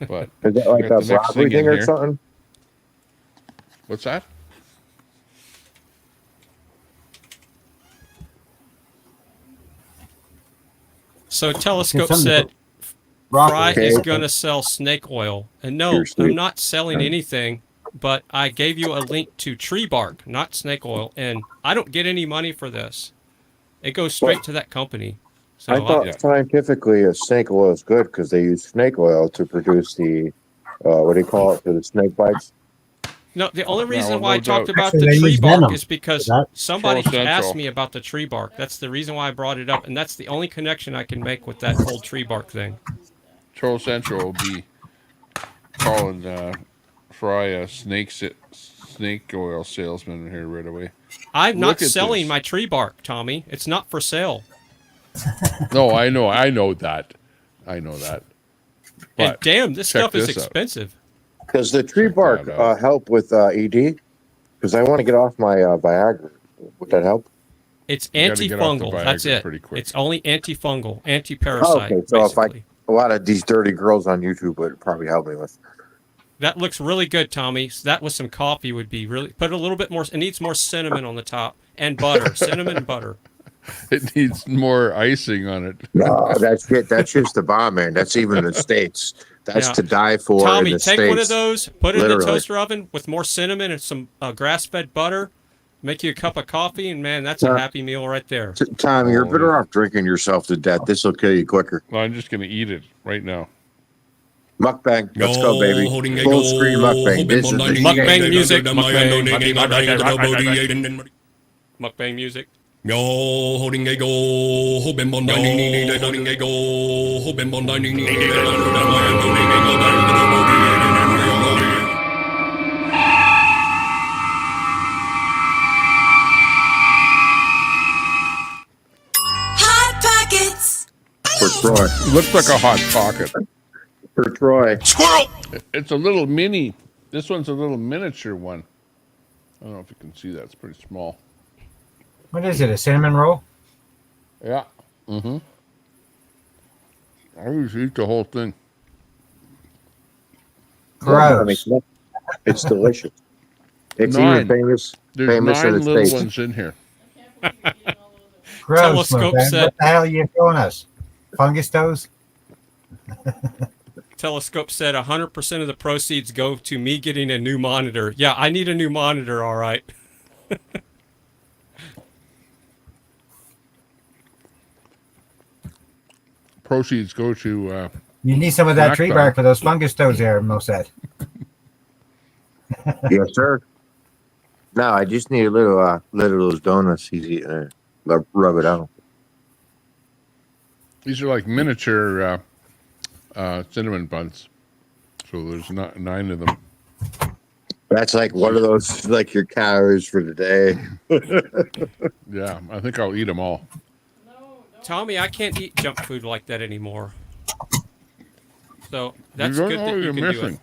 But is that like a robbery thing or something? What's that? So Telescope said Fry is going to sell snake oil. And no, I'm not selling anything. but I gave you a link to tree bark, not snake oil, and I don't get any money for this. It goes straight to that company. So I thought scientifically a snake oil is good because they use snake oil to produce the what do you call it for the snake bites? No, the only reason well, why I no talked doubt. about Actually, the they tree use bark venom is for because that. somebody Troll asked Central. me about the tree bark. That's the reason why I brought it up, and that's the only connection I can make with that whole tree bark thing. Troll Central will be calling Fry a snake oil salesman here right away. I'm not Look at selling this. my tree bark, Tommy. It's not for sale. No, I know that. I know that. And But damn, this check stuff is this out. expensive. Does the tree bark that out. help with ED? Because I want to get off my Viagra. Would that help? It's You gotta get off the antifungal. That's Viagra it. pretty quick. It's only antifungal, Oh, anti-parasite, okay, so basically. if a lot of these dirty girls on YouTube would probably help me with. That looks really good, Tommy. So that with some coffee would be really. Put a little bit more. It needs more cinnamon on the top and butter. Cinnamon and butter. It needs more icing on it. No, that's it. That's just the bomb, man. That's even in the States. That's Yeah. to die for Tommy, in the take States. one of those, put it in Literally. the toaster oven with more cinnamon and some grass-fed butter. Make you a cup of coffee, and man, that's a happy meal right there. Tommy, you're better off drinking yourself to death. This will kill you quicker. Well, I'm just going to eat it right now. Mukbang. Let's go, baby. Full screen mukbang. This is the Mukbang music. Mukbang music. Yo, holding a go, hoping on dining, holding a go, hoping on dining, Hot Pockets. For Troy. Looks like a hot pocket. For Troy. Squirrel! It's a little mini. This one's a little miniature one. I don't know if you can see that. It's pretty small. What is it? A cinnamon roll? Yeah. Mm-hmm. I usually eat the whole thing. Gross. It's delicious. It's Nine. even famous. There's famous in 9 the little States. ones in here. Gross, Telescope man. set. What the hell are you showing us? Fungus toes? Telescope said 100% of the proceeds go to me getting a new monitor. Yeah, I need a new monitor, all right. Proceeds go to... You need some of that tree Snack bark time. for those fungus toes there, Mo said. Yes, sir. No, I just need a little of those donuts he's eating there. Rub it out. These are like miniature cinnamon buns. So there's 9 of them. That's like one of those, like your calories for the day. Yeah, I think I'll eat them all. Tommy, I can't eat junk food like that anymore. So that's don't good know that what you you're can do it. missing.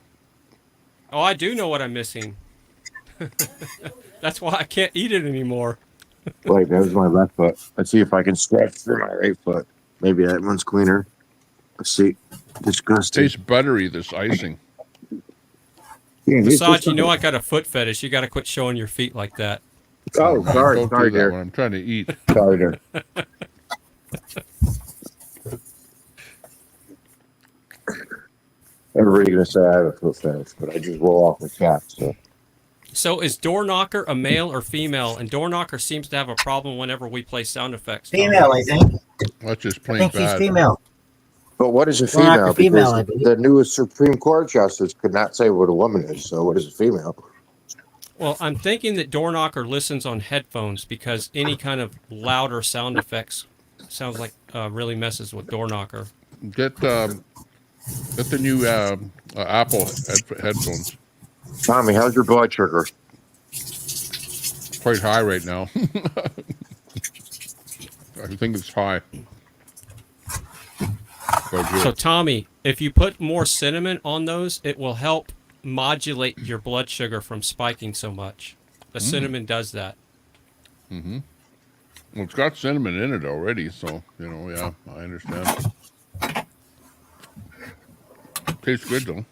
Oh, I do know what I'm missing. That's why I can't eat it anymore. Like, that was my left foot. Let's see if I can scratch through my right foot. Maybe that one's cleaner. Let's see. Disgusting. Tastes buttery, this icing. Yeah, it's Besides, just you know like- I got a foot fetish. You got to quit showing your feet like that. Oh, sorry. Don't Sorry, do that dear. when I'm trying to eat. Sorry, dear. Everybody's going to say I have a foot fetish, but I just roll off the cat, so. So is Door Knocker a male or female? And Door Knocker seems to have a problem whenever we play sound effects. Tommy. Female, I think. That's just I plain think he's bad. female. But what is a Well, not female? the female, I Because believe. the newest Supreme Court justice could not say what a woman is, so what is a female? Well, I'm thinking that Door Knocker listens on headphones because any kind of louder sound effects sounds like really messes with Door Knocker. Get the new Apple headphones. Tommy, how's your blood sugar? Quite high right now. I think it's high. So Tommy, if you put more cinnamon on those, it will help modulate your blood sugar from spiking so much. The cinnamon does that. Mm-hmm. Well, it's got cinnamon in it already, so, you know, yeah, I understand. Tastes good, though.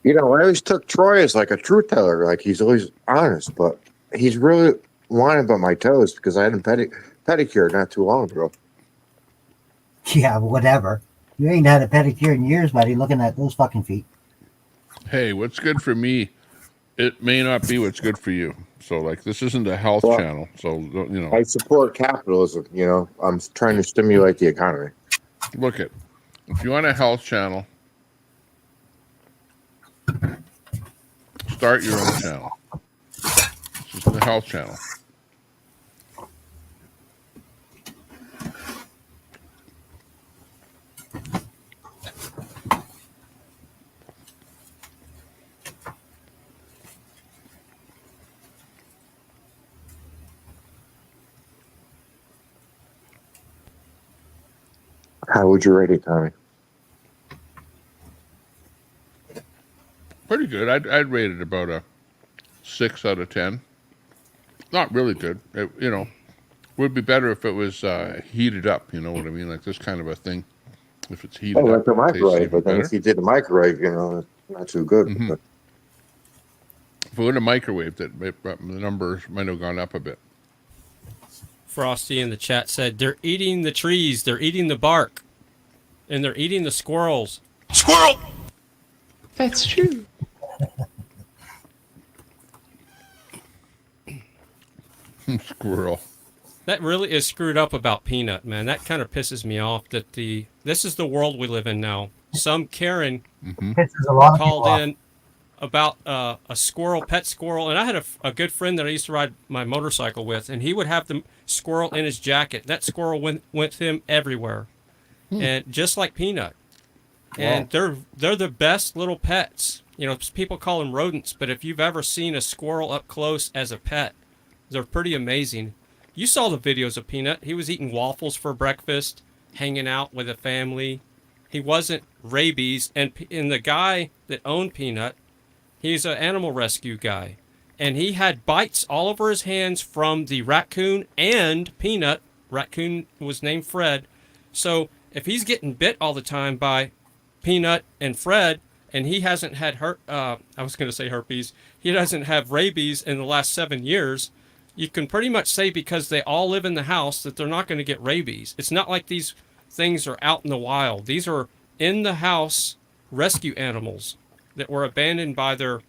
You know, I always took Troy as like a truth teller, like he's always honest, but he's really whining about my toes because I had him pedicured not too long ago. Yeah, whatever. You ain't had a pedicure in years, buddy. Looking at those fucking feet. Hey, what's good for me, it may not be what's good for you. So, like, this isn't a health Well, channel. So, you know. I support capitalism. You know, I'm trying to stimulate the economy. Look at, if you want a health channel, start your own channel. This is the health channel. How would you rate it, Tommy? Pretty good. I'd rate it about a 6 out of 10. Not really good. It, you know, would be better if it was heated up. You know what I mean? Like this kind of a thing. If it's heated Oh, up, like the it tastes microwave. even But then better. if you did the microwave, you know, it's not too good. Mhm. But If it were in a microwave, the numbers might have gone up a bit. Frosty in the chat said they're eating the trees, they're eating the bark, and they're eating the squirrels. Squirrel! That's true. Squirrel. That really is screwed up about Peanut, man. That kind of pisses me off that this is the world we live in now. Some Karen Pisses a lot of called people off. in about a squirrel, pet squirrel, and I had a good friend that I used to ride my motorcycle with, and he would have the squirrel in his jacket. That squirrel went with him everywhere, and just like Peanut. And they're the best little pets. You know, people call them rodents, but if you've ever seen a squirrel up close as a pet, they're pretty amazing. You saw the videos of Peanut. He was eating waffles for breakfast, hanging out with a family. He wasn't rabies, and the guy that owned Peanut, he's an animal rescue guy, and he had bites all over his hands from the raccoon and Peanut. Raccoon was named Fred. So if he's getting bit all the time by Peanut and Fred, and he hasn't had I was going to say herpes. He doesn't have rabies in the last 7 years. You can pretty much say because they all live in the house that they're not going to get rabies. It's not like these things are out in the wild. These are in the house rescue animals that were abandoned by their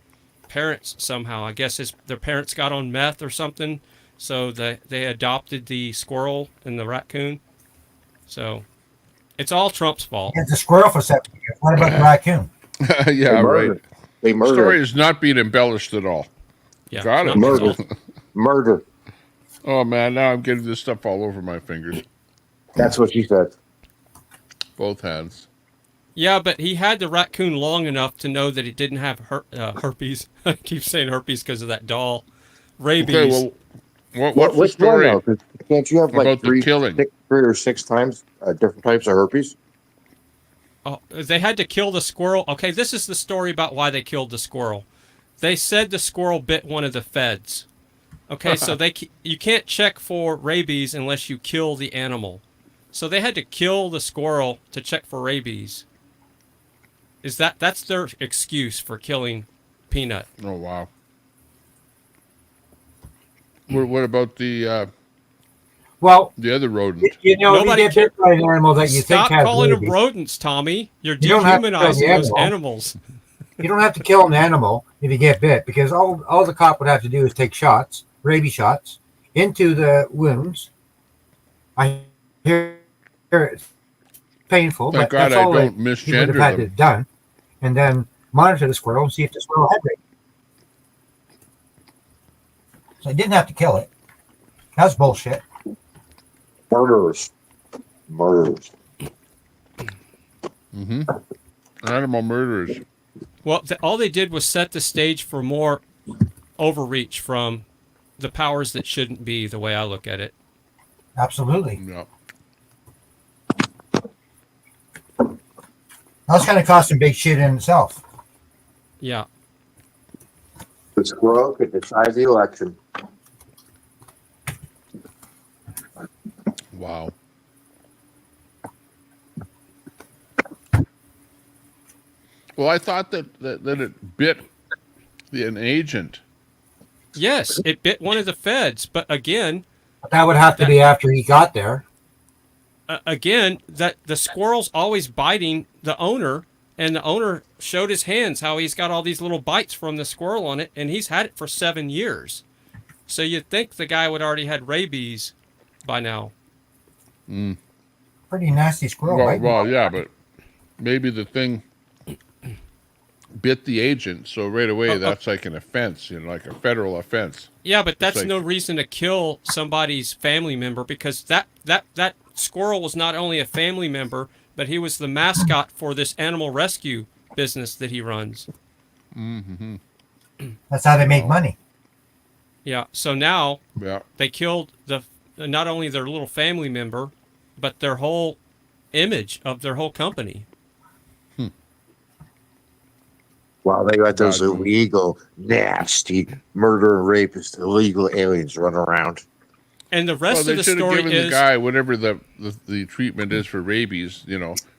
parents somehow. I guess their parents got on meth or something, so they adopted the squirrel and the raccoon. So it's all Trump's fault. It's a squirrel for 7 years. What about the raccoon? Yeah, right. They The murdered. story is not being embellished at all. Yeah, Got it. Murder. Murder. Oh man, now I'm getting this stuff all over my fingers. That's what she said. Both hands. Yeah, but he had the raccoon long enough to know that he didn't have herpes. I keep saying herpes because of that doll. Rabies. Okay, well, what's the Which one, story though? 'Cause can't you have like about the three killing? or six times different types of herpes? Oh, they had to kill the squirrel. Okay, this is the story about why they killed the squirrel. They said the squirrel bit one of the feds. Okay, so you can't check for rabies unless you kill the animal. So they had to kill the squirrel to check for rabies. That's their excuse for killing Peanut. Oh wow. What about the other rodent? You know, Nobody you get bit by an animal that you Stop think has calling them rabies. rodents, Tommy. You're You don't have to kill dehumanizing the those animal. animals. You don't have to kill an animal if you get bit, because all the cop would have to do is take shots, rabies shots, into the wounds. I hear it's painful, Thank but God that's I all don't he would misgender have had them. it done, and then monitor the squirrel and see if the squirrel had rabies. So I didn't have to kill it. That's bullshit. Murderers. Murderers. Mm-hmm. Animal murderers. Well, all they did was set the stage for more overreach from the powers that shouldn't be, the way I look at it. Absolutely. Yeah. That's kind of costing big shit in itself. Yeah. The squirrel could decide the election. Wow. Well, I thought that it bit an agent. Yes, it bit one of the feds, but again, That would have to be after he got there. again, that the squirrel's always biting the owner, and the owner showed his hands how he's got all these little bites from the squirrel on it, and he's had it for 7 years. So you'd think the guy would already had rabies by now. Pretty nasty squirrel. Well, yeah, but maybe the thing bit the agent, so right away that's like an offense, like a federal offense. Yeah, but that's no reason to kill somebody's family member, because that squirrel was not only a family member, but he was the mascot for this animal rescue business that he runs. Mm-hmm. That's how they make money. Yeah, so now they killed not only their little family member, but their whole image of their whole company. Wow, they got those illegal, nasty murder and rapist, illegal aliens running around. And the rest of the story is... They should have given the guy whatever the treatment is for rabies,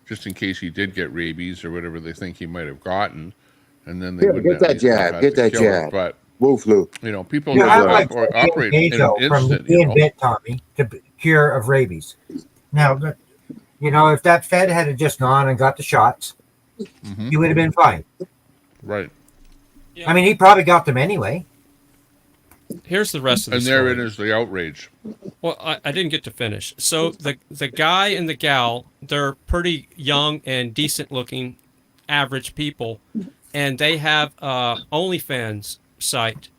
just in case he did get rabies or whatever they think he might have gotten. And then they wouldn't get that jab. Get that jab. But, Wolf flu. People operate in an from instant. being bit, Tommy, to cure of rabies. Now, if that Fed had just gone and got the shots, he would have been fine. Right. Yeah. I mean, he probably got them anyway. Here's the rest of the story. And therein is the outrage. Well, I didn't get to finish. So the guy and the gal, they're pretty young and decent looking, average people, and they have OnlyFans site.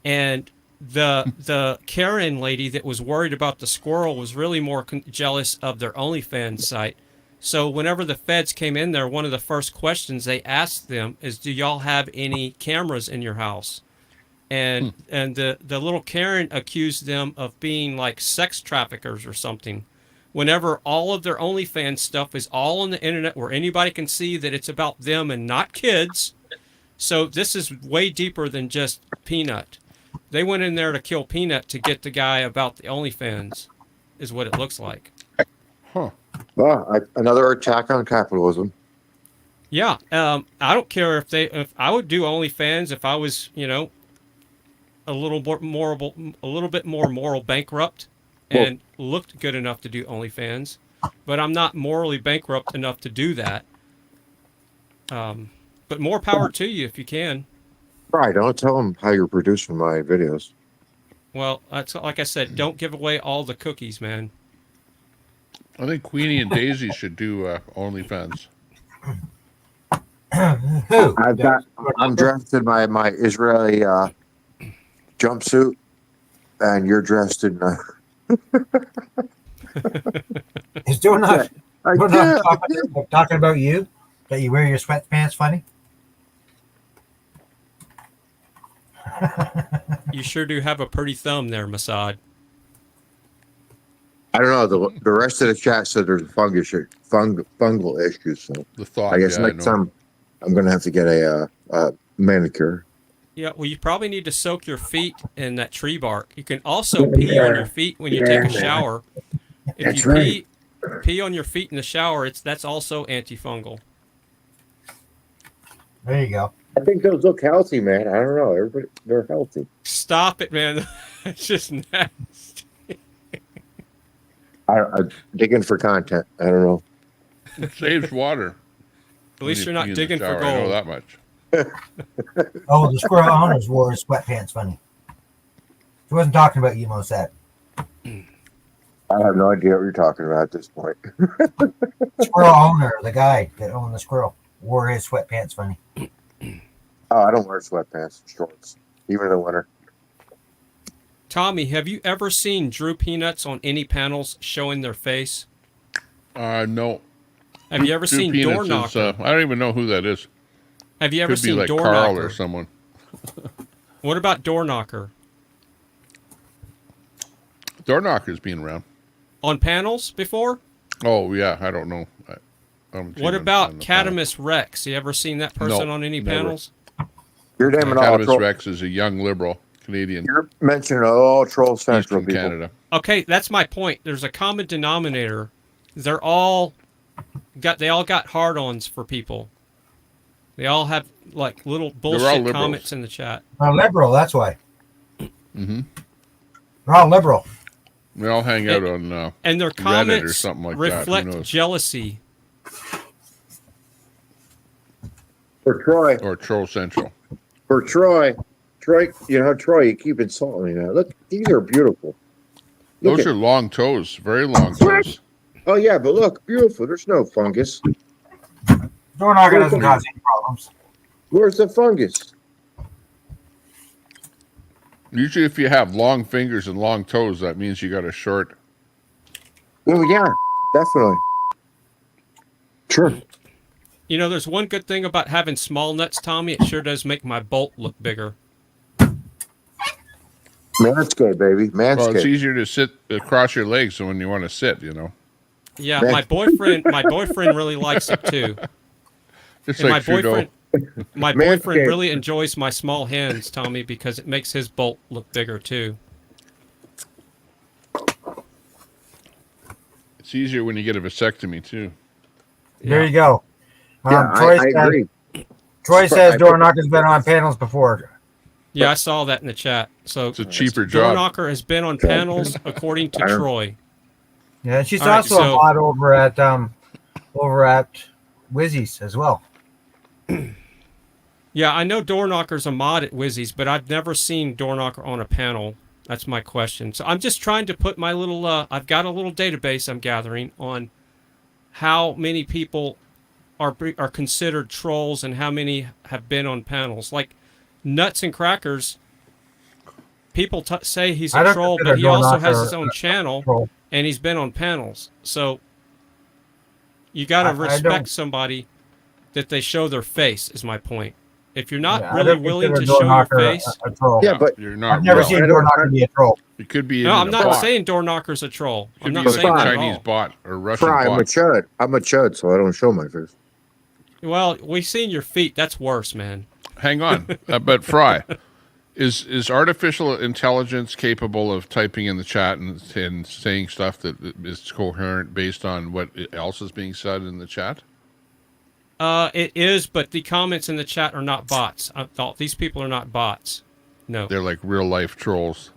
And the Karen lady that was worried about the squirrel was really more jealous of their OnlyFans site. So whenever the feds came in there, one of the first questions they asked them is, do y'all have any cameras in your house? And the little Karen accused them of being like sex traffickers or something. Whenever all of their OnlyFans stuff is all on the internet where anybody can see that it's about them and not kids. So this is way deeper than just Peanut. They went in there to kill Peanut to get the guy about the OnlyFans, is what it looks like. Huh. Well, another attack on capitalism. Yeah, I don't care if I would do OnlyFans if I was, a little bit more moral bankrupt and looked good enough to do OnlyFans, but I'm not morally bankrupt enough to do that. But more power to you if you can. Right, don't tell them how you're producing my videos. Well, that's like I said, don't give away all the cookies, man. I think Queenie and Daisy should do OnlyFans. I'm dressed in my Israeli jumpsuit, and you're dressed in. Is Joe not talking about you? That you wear your sweatpants funny? You sure do have a pretty thumb there, Masad. I don't know. The rest of the chat said there's fungal issues. So I guess next time I'm going to have to get a manicure. Yeah, well, you probably need to soak your feet in that tree bark. You can also pee on your feet when you take a shower. If you pee on your feet in the shower, that's also antifungal. There you go. I think those look healthy, man. I don't know. Everybody, they're healthy. Stop it, man. It's just nasty. I'm digging for content. I don't know. It saves water. At least you're not digging for gold. I know that much. Oh, the squirrel owners wore his sweatpants funny. He wasn't talking about you, Mossad. I have no idea what you're talking about at this point. Squirrel owner, the guy that owned the squirrel, wore his sweatpants funny. Oh, I don't wear sweatpants and shorts, even in the winter. Tommy, have you ever seen Drew Peanuts on any panels showing their face? No. Have you ever seen Door Knocker? I don't even know who that is. Have you ever seen like Door Carl Knocker? Or someone. What about Door Knocker? Door Knocker's been around. On panels before? Oh, yeah. I don't know. What about Catamus Rex? You ever seen that person on any panels? Your name and Catamus Rex is a young liberal Canadian. You're mentioning all troll central people. Canada. Okay, that's my point. There's a common denominator. They all got hard-ons for people. They all have like little bullshit comments in the chat. Liberal, that's why. Mm-hmm. They're all liberal. We all hang out on and their Reddit or comments something like that. Who reflect knows? jealousy. For Troy. Or Troll Central. For Troy. Troy, you keep insulting me now. Look, these are beautiful. Those are long toes, very long toes. Oh, yeah, but look, beautiful. There's no fungus. Door knocker doesn't cause any problems. Where's the fungus? Usually, if you have long fingers and long toes, that means you got a short. Oh, yeah, definitely. Sure. You know, there's one good thing about having small nuts, Tommy. It sure does make my bolt look bigger. Manscaped, baby. Manscaped. Well, it's easier to sit across your legs when you want to sit, you know. Yeah, my boyfriend really likes it too. It's and like my boyfriend really enjoys my small hands, Tommy, because it makes his bolt look bigger too. It's easier when you get a vasectomy too. There you go. Yeah, I agree. Troy says door knocker's been on panels before. Yeah, I saw that in the chat. So it's a cheaper door job. knocker has been on panels according to Troy. Yeah, and she's also a mod over at Wizzy's as well. Yeah, I know door knocker's a mod at Wizzy's, but I've never seen door knocker on a panel. That's my question. So I'm just trying to put my little I've got a little database I'm gathering on how many people are considered trolls and how many have been on panels. Like Nuts and Crackers, people say he's a troll, but he also has his own channel and he's been on panels. So you got to respect somebody that they show their face, is my point. If you're not really willing to show your face, yeah, but you're not. I've never seen door knocker be a troll. It could be. No, I'm not saying door knocker's a troll. I'm not saying that at all. Chinese bot or Russian bot. I'm a chud, so I don't show my face. Well, we've seen your feet. That's worse, man. Hang on, but Fry, is artificial intelligence capable of typing in the chat and saying stuff that is coherent based on what else is being said in the chat? It is, but the comments in the chat are not bots. These people are not bots. No, they're like real life trolls.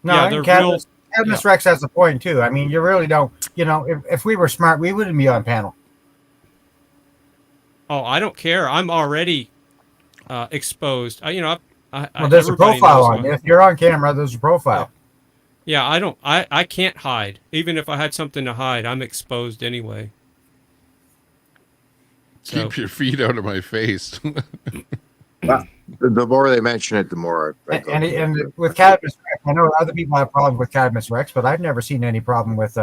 No, yeah, they're Cadmus Rex has a point too. I mean, you really don't. You know, if we were smart, we wouldn't be on panel. Oh, I don't care. I'm already exposed. Well, there's a profile on you. If you're on camera, there's a profile. Yeah, I don't. I can't hide. Even if I had something to hide, I'm exposed anyway. Keep your feet out of my face. The more they mention it, the more. And with Cadmus Rex, I know other people have problems with Cadmus Rex, but I've never seen any problem with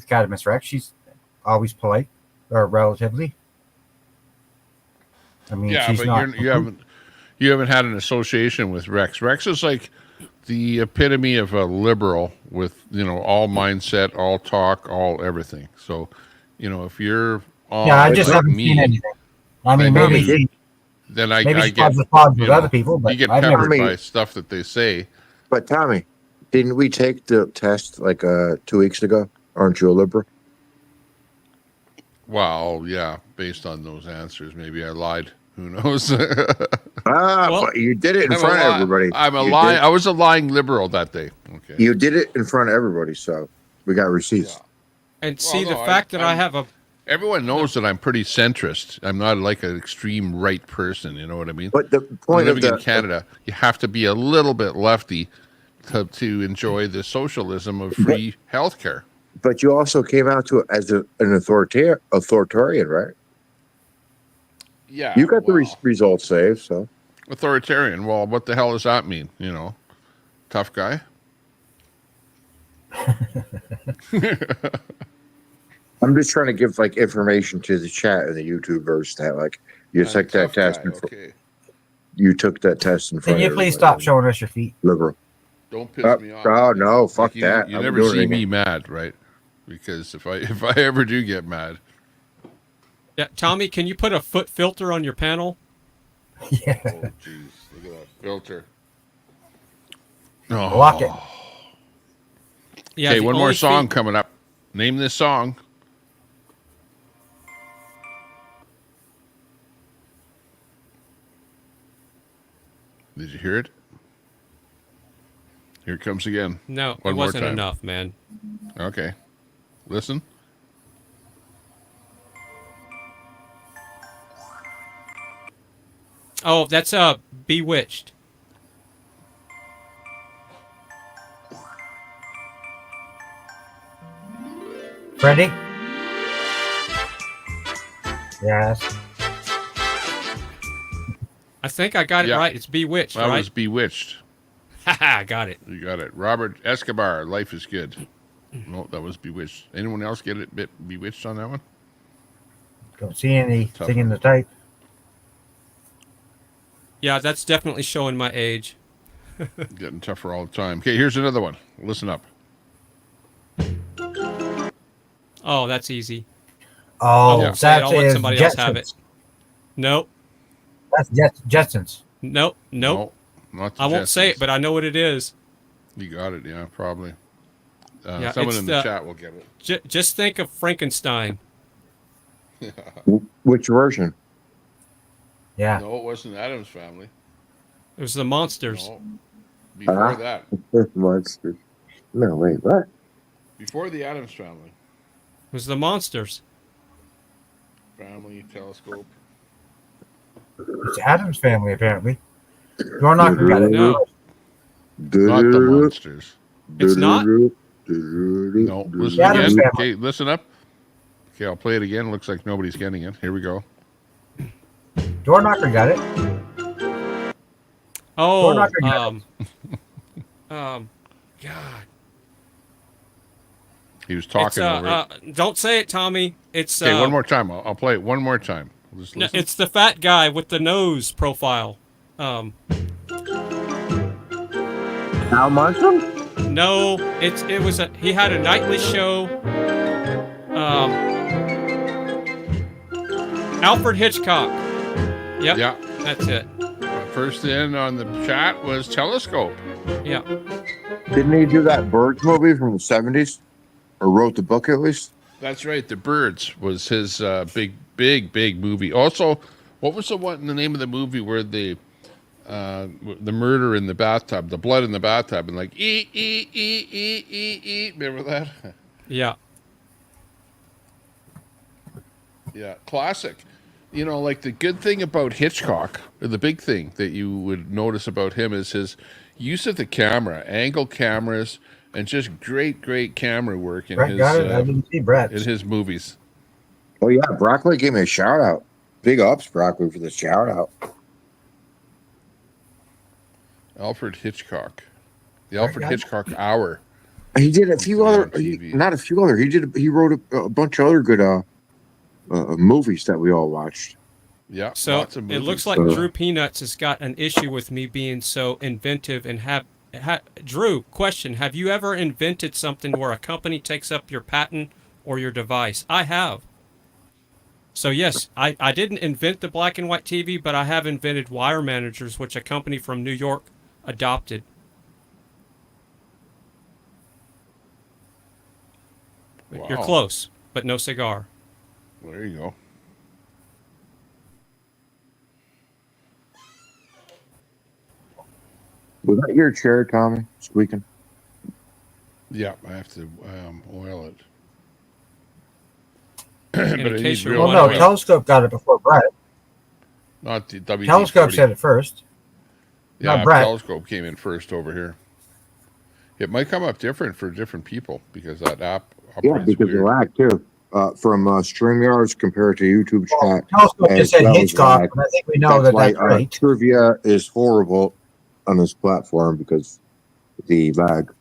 Cadmus Rex. She's always polite, or relatively. I mean, yeah, she's but not. you haven't had an association with Rex. Rex is like the epitome of a liberal with all mindset, all talk, all everything. So, if you're I just haven't seen anything. I mean, maybe then I get problems with other people, but you get I've peppered never by stuff that they say. But Tommy, didn't we take the test like 2 weeks ago? Aren't you a liberal? Well, yeah, based on those answers, maybe I lied. Who knows? But you did it in front of everybody. I was a lying liberal that day. Okay. You did it in front of everybody, so we got receipts. Yeah. And see, the fact that I have a... Everyone knows that I'm pretty centrist. I'm not like an extreme right person, you know what I mean? But the point living in Canada, you have to be a little bit lefty to enjoy the socialism of free healthcare. But you also came out to it as an authoritarian, right? Yeah. You got the results saved, so. Authoritarian. Well, what the hell does that mean? Tough guy? I'm just trying to give information to the chat and the YouTubers that you took that test. You took that test in front of Can you please stop showing us your feet? Liberal. Don't piss me off. Oh no, fuck that. You never see me mad, right? Because if I ever do get mad. Yeah, Tommy, can you put a foot filter on your panel? Yeah. Oh, jeez. Look at that filter. Oh. Lock it. Yeah, okay, one more song coming up. Name this song. Did you hear it? Here it comes again. No, One it more wasn't time. enough, man. Okay. Listen. Oh, that's Bewitched. Freddie? Yes. I think I got it Yeah. right. It's Bewitched, That right? was Bewitched. Haha, got it. You got it. Robert Escobar, Life is Good. No, that was Bewitched. Anyone else get it bit Bewitched on that one? Don't see anything Tough in one. the type. Yeah, that's definitely showing my age. Getting tougher all the time. Okay, here's another one. Listen up. Oh, that's easy. Oh, I won't say it. that I'll let is somebody else have it. Jetsons. Nope. That's Jetsons. Nope. No, not the I won't say Jetsons. it, but I know what it is. You got it, yeah, probably. Yeah, Someone it's in the chat will get it. Just think of Frankenstein. Which version? Yeah. No, it wasn't Adam's Family. It was the monsters. No. Before that. Monsters. No, wait, what? Before the Adams Family. It was the monsters. Family, Telescope. It's Adam's Family, apparently. Door knocker got it. No. Not the monsters. It's not? No. Listen Adam's again. Family. Okay, listen up. Okay, I'll play it again. Looks like nobody's getting it. Here we go. Door knocker got it. Oh, Door knocker got God. He was talking over it. Don't say it, Tommy. It's Okay, one more time. I'll play it one more time. Just no, listen. it's the fat guy with the nose profile. Al Munson? No, it was he had a nightly show. Alfred Hitchcock. Yep. Yeah. That's it. First in on the chat was Telescope. Yeah. Didn't he do that Birds movie from the 70s? Or wrote the book at least? That's right. The Birds was his big movie. Also, what was the name of the movie where the murder in the bathtub, the blood in the bathtub, and like eat. Remember that? Yeah. Yeah, classic. You know, like the good thing about Hitchcock, or the big thing that you would notice about him is his use of the camera, angle cameras, and just great camera work in Brett his got it. I didn't see Brett. in his movies. Oh, yeah. Broccoli gave me a shout out. Big ups, Broccoli, for the shout out. Alfred Hitchcock. The Alfred Hitchcock Hour. He did a few other, TV. not a few other. He wrote a bunch of other good movies that we all watched. Yeah. So lots of it movies. looks like Drew Peanuts has got an issue with me being so inventive and Drew, question: have you ever invented something where a company takes up your patent or your device? I have. So yes, I didn't invent the black and white TV, but I have invented wire managers, which a company from New York adopted. Wow. You're close, but no cigar. There you go. Was that your chair, Tommy, squeaking? Yeah, I have to oil it. In But it case needs you're real Well, no, oil. Telescope got it before Brett. Not the WD-40. Telescope said it first. Yeah, Not Brett. Telescope came in first over here. It might come up different for different people because that app Yeah, operates because weird. of lag, too. From StreamYards compared to YouTube chat. Telescope as just said well as Hitchcock, lag. and I think we know That's that's why right. trivia is horrible on this platform because of the lag.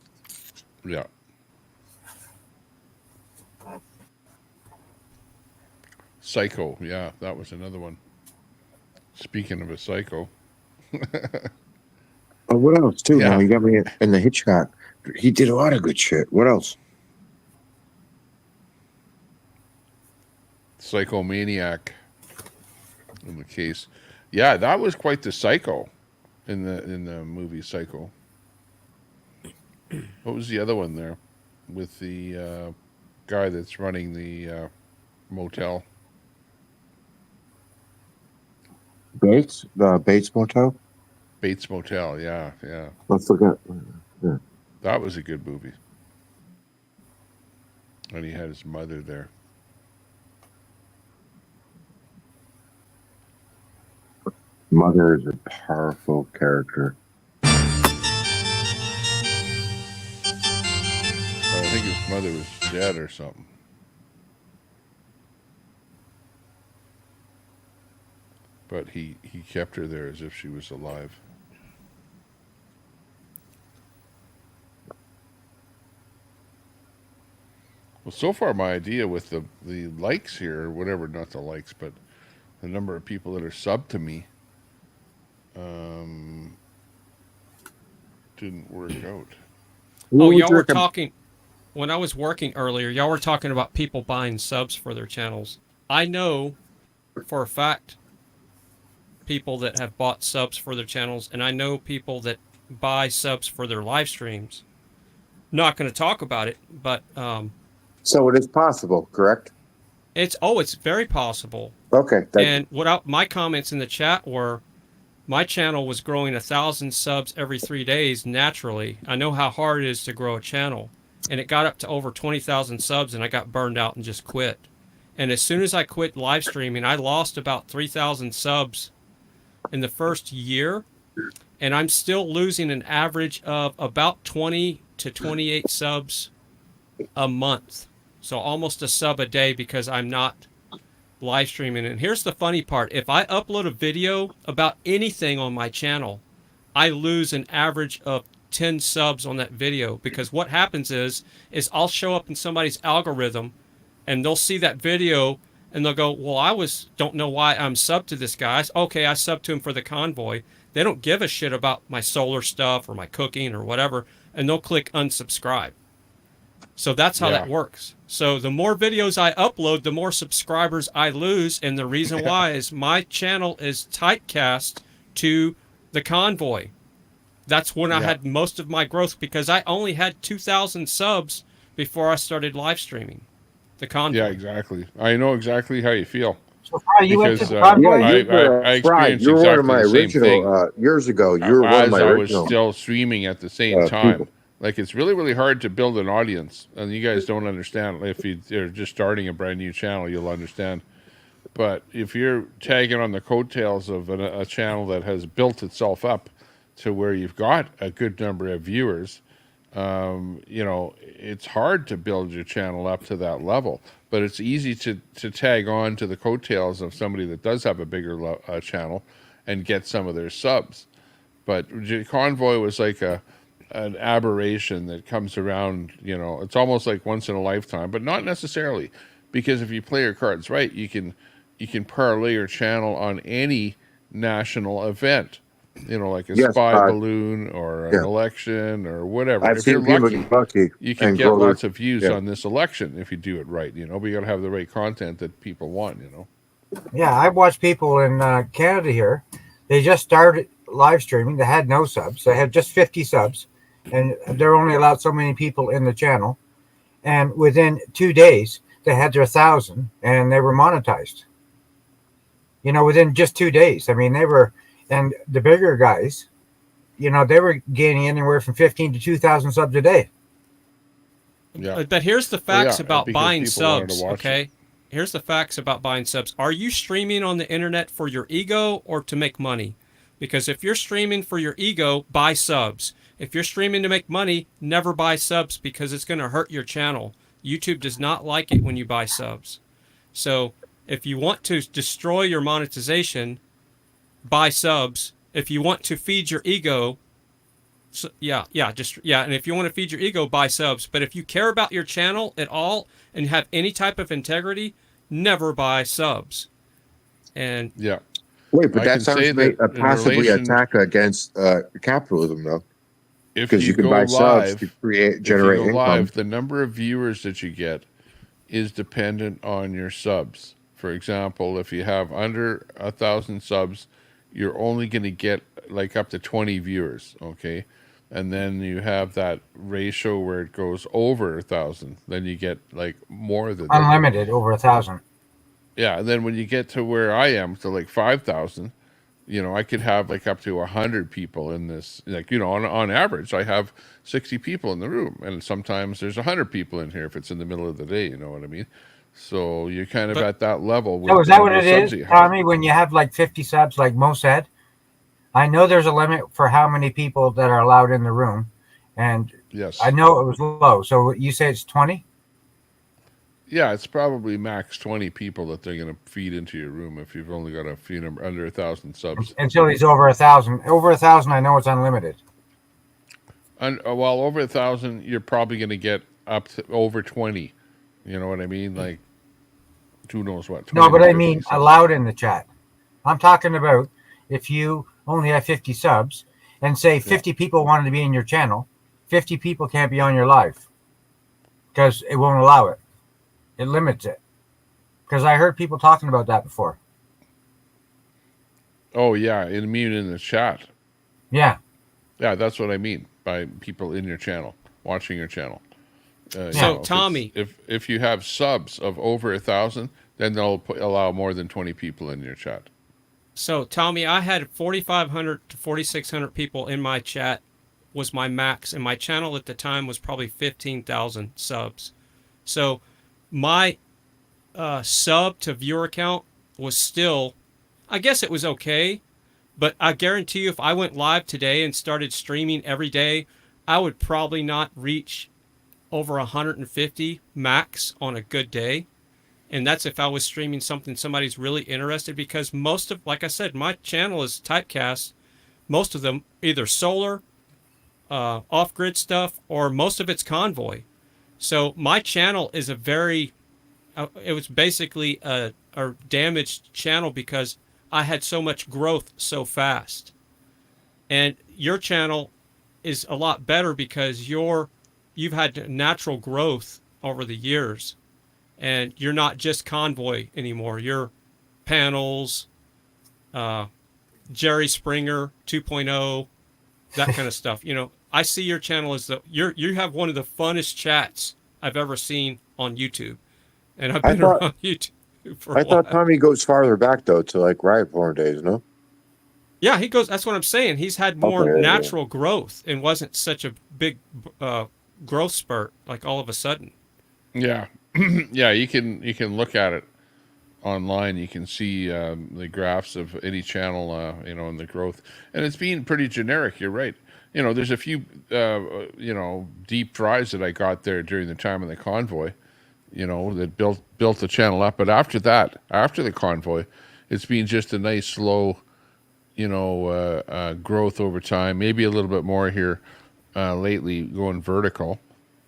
Yeah. Psycho, yeah, that was another one. Speaking of a psycho. Oh, what else, too? Yeah. Man? You got me in the Hitchcock. He did a lot of good shit. What else? Psychomaniac in the case. Yeah, that was quite the psycho in the movie Psycho. What was the other one there with the guy that's running the motel? Bates? The Bates Motel? Bates Motel, yeah. Let's look at. Yeah. That was a good movie. And he had his mother there. Mother is a powerful character. But I think his mother was dead or something. But he kept her there as if she was alive. Well, so far my idea with the likes here, or whatever, not the likes, but the number of people that are subbed to me, didn't work out. Oh, y'all were talking, when I was working earlier, y'all were talking about people buying subs for their channels. I know for a fact people that have bought subs for their channels, and I know people that buy subs for their live streams. Not going to talk about it, but so it is possible, correct? It's very possible. Okay. And my comments in the chat were, my channel was growing 1,000 subs every 3 days naturally. I know how hard it is to grow a channel, and it got up to over 20,000 subs, and I got burned out and just quit. And as soon as I quit live streaming, I lost about 3,000 subs in the first year, and I'm still losing an average of about 20 to 28 subs a month. So almost a sub a day because I'm not live streaming. And here's the funny part. If I upload a video about anything on my channel, I lose an average of 10 subs on that video, because what happens is I'll show up in somebody's algorithm and they'll see that video and they'll go, well, don't know why I'm subbed to this guy. Okay, I subbed to him for the convoy. They don't give a shit about my solar stuff or my cooking or whatever, and they'll click unsubscribe. So that's how that works. So the more videos I upload, the more subscribers I lose, and the reason why is my channel is typecast to the convoy. That's when I had most of my growth, because I only had 2,000 subs before I started live streaming the convoy. Yeah, exactly. I know exactly how you feel. So Fry, you went to the convoy? I experienced you were one of exactly my the same thing. original years ago. You were one of As my I original. was still streaming at the same time. People. Like, it's really, really hard to build an audience, and you guys don't understand. If you're just starting a brand new channel, you'll understand. But if you're tagging on the coattails of a channel that has built itself up to where you've got a good number of viewers, it's hard to build your channel up to that level. But it's easy to tag on to the coattails of somebody that does have a bigger channel and get some of their subs. But Convoy was like an aberration that comes around, it's almost like once in a lifetime, but not necessarily, because if you play your cards right, you can parlay your channel on any national event, like a spy balloon or an election or whatever. If you're lucky, you can get lots of views on this election if you do it right, but you got to have the right content that people want, Yeah, I've watched people in Canada here. They just started live streaming. They had no subs. They had just 50 subs, and they're only allowed so many people in the channel. And within 2 days, they had their 1,000, and they were monetized. Within just 2 days. I mean, and the bigger guys, they were gaining anywhere from 15 to 2,000 subs a day. Yeah. But here's the facts about buying subs, okay? Here's the facts about buying subs. Are you streaming on the internet for your ego or to make money? Because if you're streaming for your ego, buy subs. If you're streaming to make money, never buy subs, because it's going to hurt your channel. YouTube does not like it when you buy subs. So if you want to destroy your monetization, buy subs. If you want to feed your ego, and if you want to feed your ego, buy subs. But if you care about your channel at all and have any type of integrity, never buy subs. And wait, but that sounds like a possibly attack against capitalism, though. Because you can buy subs to generate income. Live, the number of viewers that you get is dependent on your subs. For example, if you have under 1,000 subs, you're only going to get like up to 20 viewers, okay? And then you have that ratio where it goes over 1,000, then you get like more than unlimited over 1,000. Yeah, and then when you get to where I am, to like 5,000, You know, I could have like up to 100 people in this. Like, you know, on average, I have 60 people in the room, and sometimes there's 100 people in here if it's in the middle of the day. You know what I mean? So you're kind of at that level. With So is the that number what of it subs is, you have. Tommy? When you have like 50 subs, like Mo said, I know there's a limit for how many people that are allowed in the room, and Yes, I know it was low. So you say it's 20? yeah, it's probably max 20 people that they're going to feed into your room if you've only got a few number under 1,000 subs. Until he's over 1,000. Over 1,000, I know it's unlimited. Well, over 1,000, you're probably going to get up to over 20. You know what I mean? Like, who knows what? 20 No, but to I 50 mean subs. allowed in the chat. I'm talking about if you only have 50 subs and say 50 people wanted to be in your channel, 50 people can't be on your live because it won't allow it. It limits it. Because I heard people talking about that before. Oh, yeah, immune in the chat. Yeah. Yeah, that's what I mean by people in your channel, watching your channel. So, you know, Tommy, if you have subs of over 1,000, then they'll allow more than 20 people in your chat. So, Tommy, I had 4,500 to 4,600 people in my chat was my max, and my channel at the time was probably 15,000 subs. So, my sub to viewer count was still, I guess it was okay, but I guarantee you if I went live today and started streaming every day, I would probably not reach over 150 max on a good day. And that's if I was streaming something somebody's really interested, because most of, like I said, my channel is typecast. Most of them either solar, off-grid stuff, or most of it's convoy. So my channel is a very, it was basically a damaged channel because I had so much growth so fast. And your channel is a lot better because you've had natural growth over the years. And you're not just convoy anymore. You're panels, Jerry Springer 2.0, that kind of stuff. You know, I see your channel as you have one of the funnest chats I've ever seen on YouTube, and I've been around YouTube for a while. I thought Tommy goes farther back though to like Riot porn days, no? Yeah, he goes. That's what I'm saying. He's had more natural growth and wasn't such a big growth spurt like all of a sudden. Yeah. Yeah, you can look at it online. You can see the graphs of any channel, you know, and the growth. And it's been pretty generic. You're right. You know, there's a few, you know, deep tries that I got there during the time of the convoy, you know, that built the channel up. But after that, after the convoy, it's been just a nice, slow, you know, growth over time. Maybe a little bit more here lately, going vertical.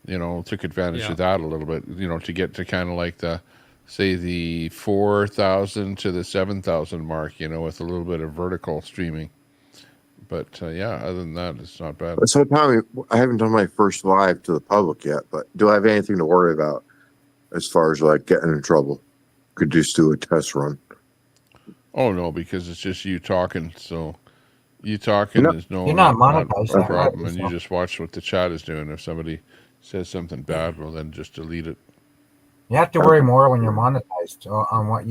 You know, took advantage of that a little bit, you know, to get to kind of like the, say, the 4,000 to the 7,000 mark, you know, with a little bit of vertical streaming. But yeah, other than that, it's not bad. So, Tommy, I haven't done my first live to the public yet, but do I have anything to worry about as far as like getting in trouble? Could just do a test run. Oh, no, because it's just you talking. So you talking is you're not monetized, not a problem. And you just watch what the chat is doing. If somebody says something bad, well, then just delete it. You have to worry more when you're monetized on what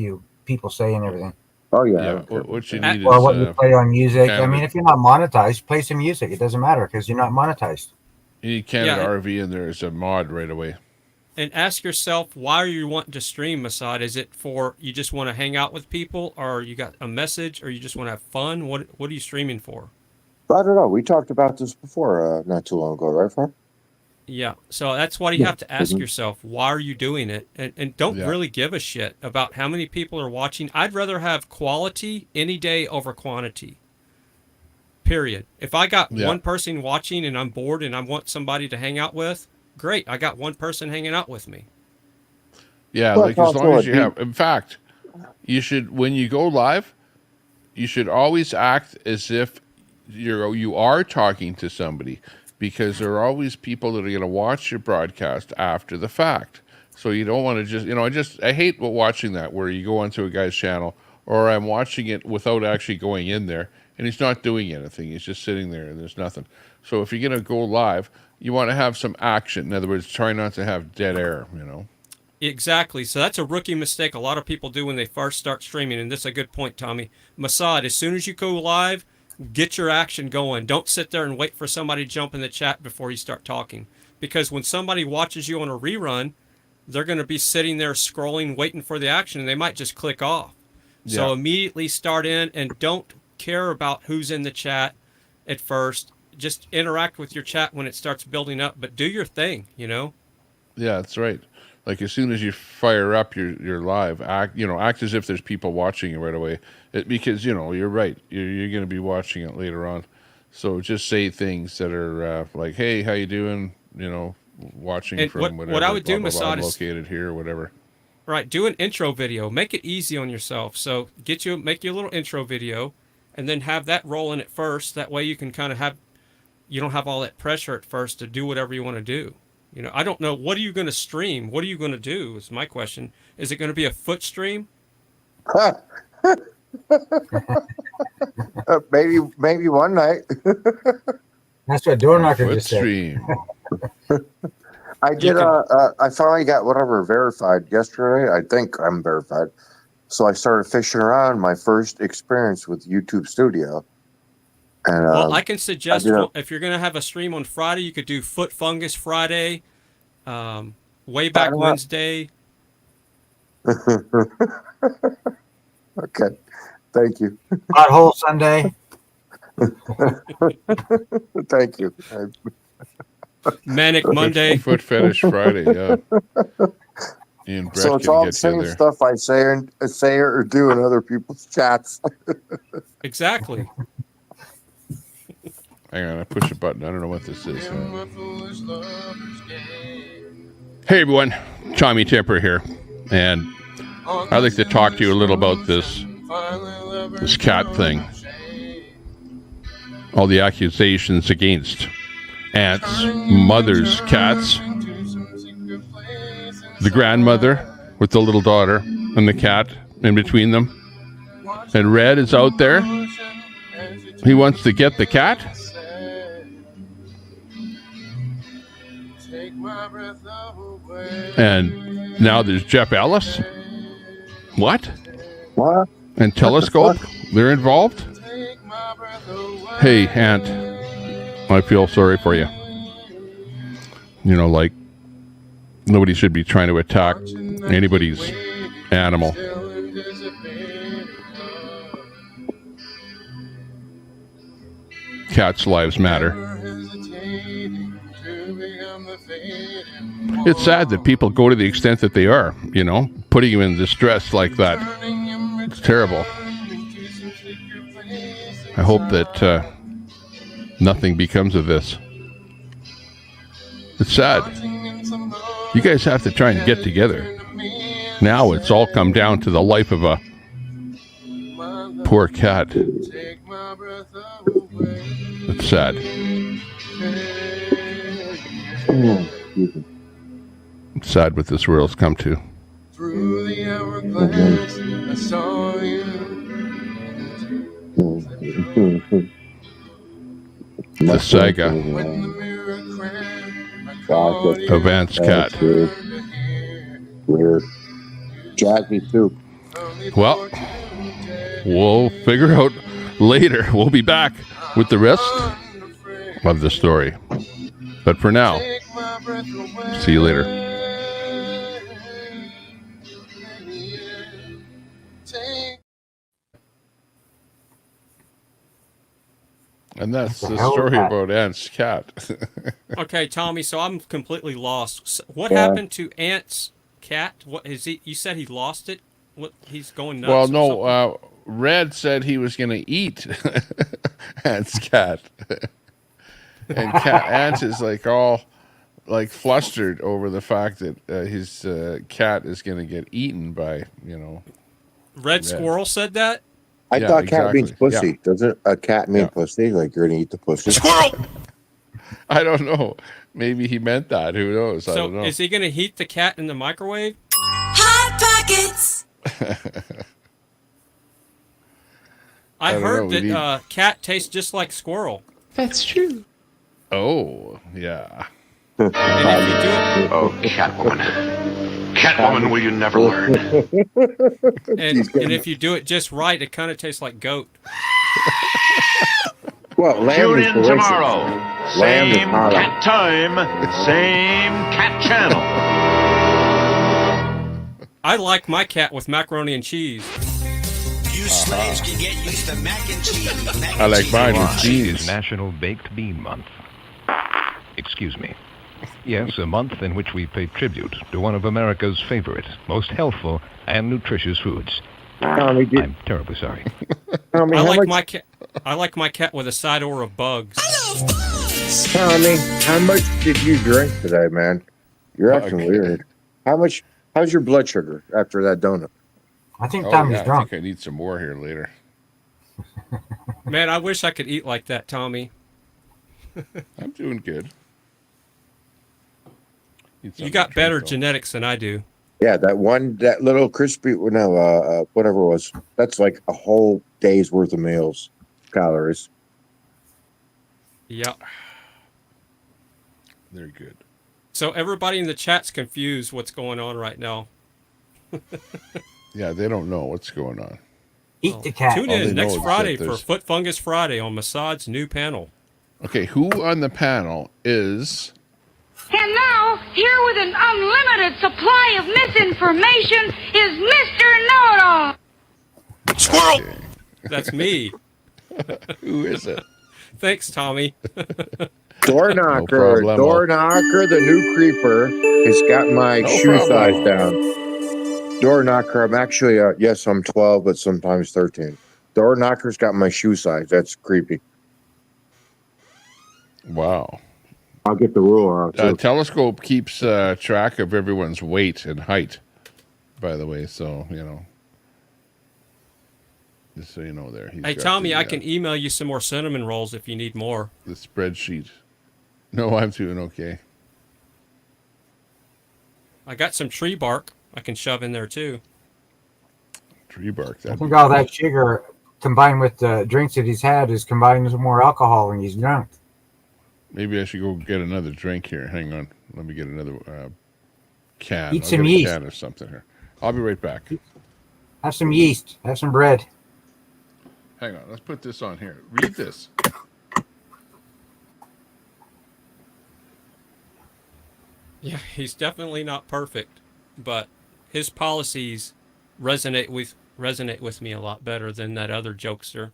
people say and everything. Oh yeah. Yeah. What you need or is what you play on music. Canada. I mean, if you're not monetized, play some music. It doesn't matter because you're not monetized. You need Canada RV in there as a mod right away. And ask yourself, why are you wanting to stream, Masad? Is it for you just want to hang out with people, or you got a message, or you just want to have fun? What are you streaming for? I don't know. We talked about this before, not too long ago, right, Fred? Yeah, so that's why you have to ask yourself, why are you doing it? And don't really give a shit about how many people are watching. I'd rather have quality any day over quantity. Period. If I got one person watching and I'm bored and I want somebody to hang out with, great. I got one person hanging out with me. Yeah, like as long as you have. In fact, you should, when you go live, you should always act as if you are talking to somebody. Because there are always people that are going to watch your broadcast after the fact. So you don't want to just, you know, I hate watching that where you go onto a guy's channel or I'm watching it without actually going in there and he's not doing anything. He's just sitting there and there's nothing. So if you're going to go live, you want to have some action. In other words, try not to have dead air, you know. Exactly. So that's a rookie mistake a lot of people do when they first start streaming. And this is a good point, Tommy. Masad, as soon as you go live, get your action going. Don't sit there and wait for somebody to jump in the chat before you start talking. Because when somebody watches you on a rerun, they're going to be sitting there scrolling, waiting for the action, and they might just click off. So Yeah. immediately start in and don't care about who's in the chat at first. Just interact with your chat when it starts building up, but do your thing, you know? Yeah, that's right. Like as soon as you fire up your live, act as if there's people watching you right away. Because you're right. You're going to be watching it later on. So just say things that are like, "Hey, how you doing?" Watching And from whatever. what I would do, blah, blah, blah, Masad, I'm is located here or whatever. right. Do an intro video. Make it easy on yourself. So make you a little intro video, and then have that rolling at first. That way you can kind of you don't have all that pressure at first to do whatever you want to do. I don't know. What are you going to stream? What are you going to do? Is my question. Is it going to be a foot stream? Maybe one night. That's what Doorknocker just said. Stream. I did. I finally got whatever verified yesterday. I think I'm verified. So I started fishing around. My first experience with YouTube Studio. And, well, I can suggest if you're going to have a stream on Friday, you could do Foot Fungus Friday, Wayback Wednesday. Okay, thank you. Pothole Sunday. Thank you. Manic Monday. Foot Fetish Friday, yeah. And Brett So it's all the same stuff I say or do in other people's chats. Exactly. Hang on, I push a button. I don't know what this is. Hey everyone, Tommy Tipper here, and I'd like to talk to you a little about this cat thing. All the accusations against Aunt's mother's cats. The grandmother with the little daughter and the cat in between them. And Red is out there. He wants to get the cat. And now there's Jeff Ellis. What? What? And Telescope. They're involved. Hey, Aunt. I feel sorry for you. Like nobody should be trying to attack anybody's animal. Cats' lives matter. It's sad that people go to the extent that they are, putting you in distress like that. It's terrible. I hope that nothing becomes of this. It's sad. You guys have to try and get together. Now it's all come down to the life of a poor cat. It's sad. It's sad what this world's come to. Through the hourglass, I saw you. The saga of Ant's cat. Weird. Jazzy soup. Well, we'll figure out later. We'll be back with the rest of the story. But for now, see you later. And that's the story about Ant's cat. Okay, Tommy, so I'm completely lost. What happened to Ant's cat? What is he? You said he lost it? What, he's going nuts? Well, no, Red said he was going to eat Ant's cat. And Ant is all flustered over the fact that his cat is going to get eaten by, Red Squirrel said that? I thought cat means pussy. Yeah. Doesn't a cat mean pussy? Like you're going to eat the pussy? Squirrel! I don't know. Maybe he meant that. Who knows? I don't know. Is he going to heat the cat in the microwave? Hot Pockets! I heard that cat tastes just like squirrel. That's true. Oh, yeah. And if you do it... Oh, Catwoman. Catwoman, will you never learn? And if you do it just right, it kind of tastes like goat. Well, lamb Tune is in delicious. tomorrow. Lamb is Same hollow. cat time, same cat channel. I like my cat with macaroni and cheese. You slaves can get used to mac and cheese. Mac I and like cheese. mine with July cheese. is National Baked Bean Month. Excuse me. Yes, a month in which we pay tribute to one of America's favorite, most healthful, and nutritious foods. Tommy, I'm terribly sorry. Tommy, I how like much, my cat. I like my cat with a side or of bugs. Tommy, how much did you drink today, man? You're acting weird. How's your blood sugar after that donut? I think Oh, Tommy's yeah, I drunk. think I need some more here later. Man, I wish I could eat like that, Tommy. I'm doing good. You got better genetics than I do. Yeah, that little crispy, whatever it was. That's like a whole day's worth of meals, calories. Yep. They're good. So everybody in the chat's confused what's going on right now. Yeah, they don't know what's going on. Eat the cat. Tune All they in next know is Friday that for there's- Foot Fungus Friday on Massad's new panel. Okay, who on the panel is... And now, here with an unlimited supply of misinformation is Mr. Know-It-All. Squirrel! That's me. Who is it? Thanks, Tommy. Door knocker, the new creeper has got my shoe size down. Door knocker, I'm actually, yes, I'm 12, but sometimes 13. Door knocker's got my shoe size. That's creepy. Wow. I'll get the ruler out too. Telescope keeps track of everyone's weight and height, by the way, so, just so you know there. He's Hey, got Tommy, the, I can email you some more cinnamon rolls if you need more. the spreadsheet. No, I'm doing okay. I got some tree bark I can shove in there, too. Tree bark. I think all that sugar combined with the drinks that he's had is combined with more alcohol and he's drunk. Maybe I should go get another drink here. Hang on. Let me get another can. Eat I'll some get a yeast. can of something here. I'll be right back. Have some yeast. Have some bread. Hang on. Let's put this on here. Read this. Yeah, he's definitely not perfect, but his policies resonate with me a lot better than that other jokester.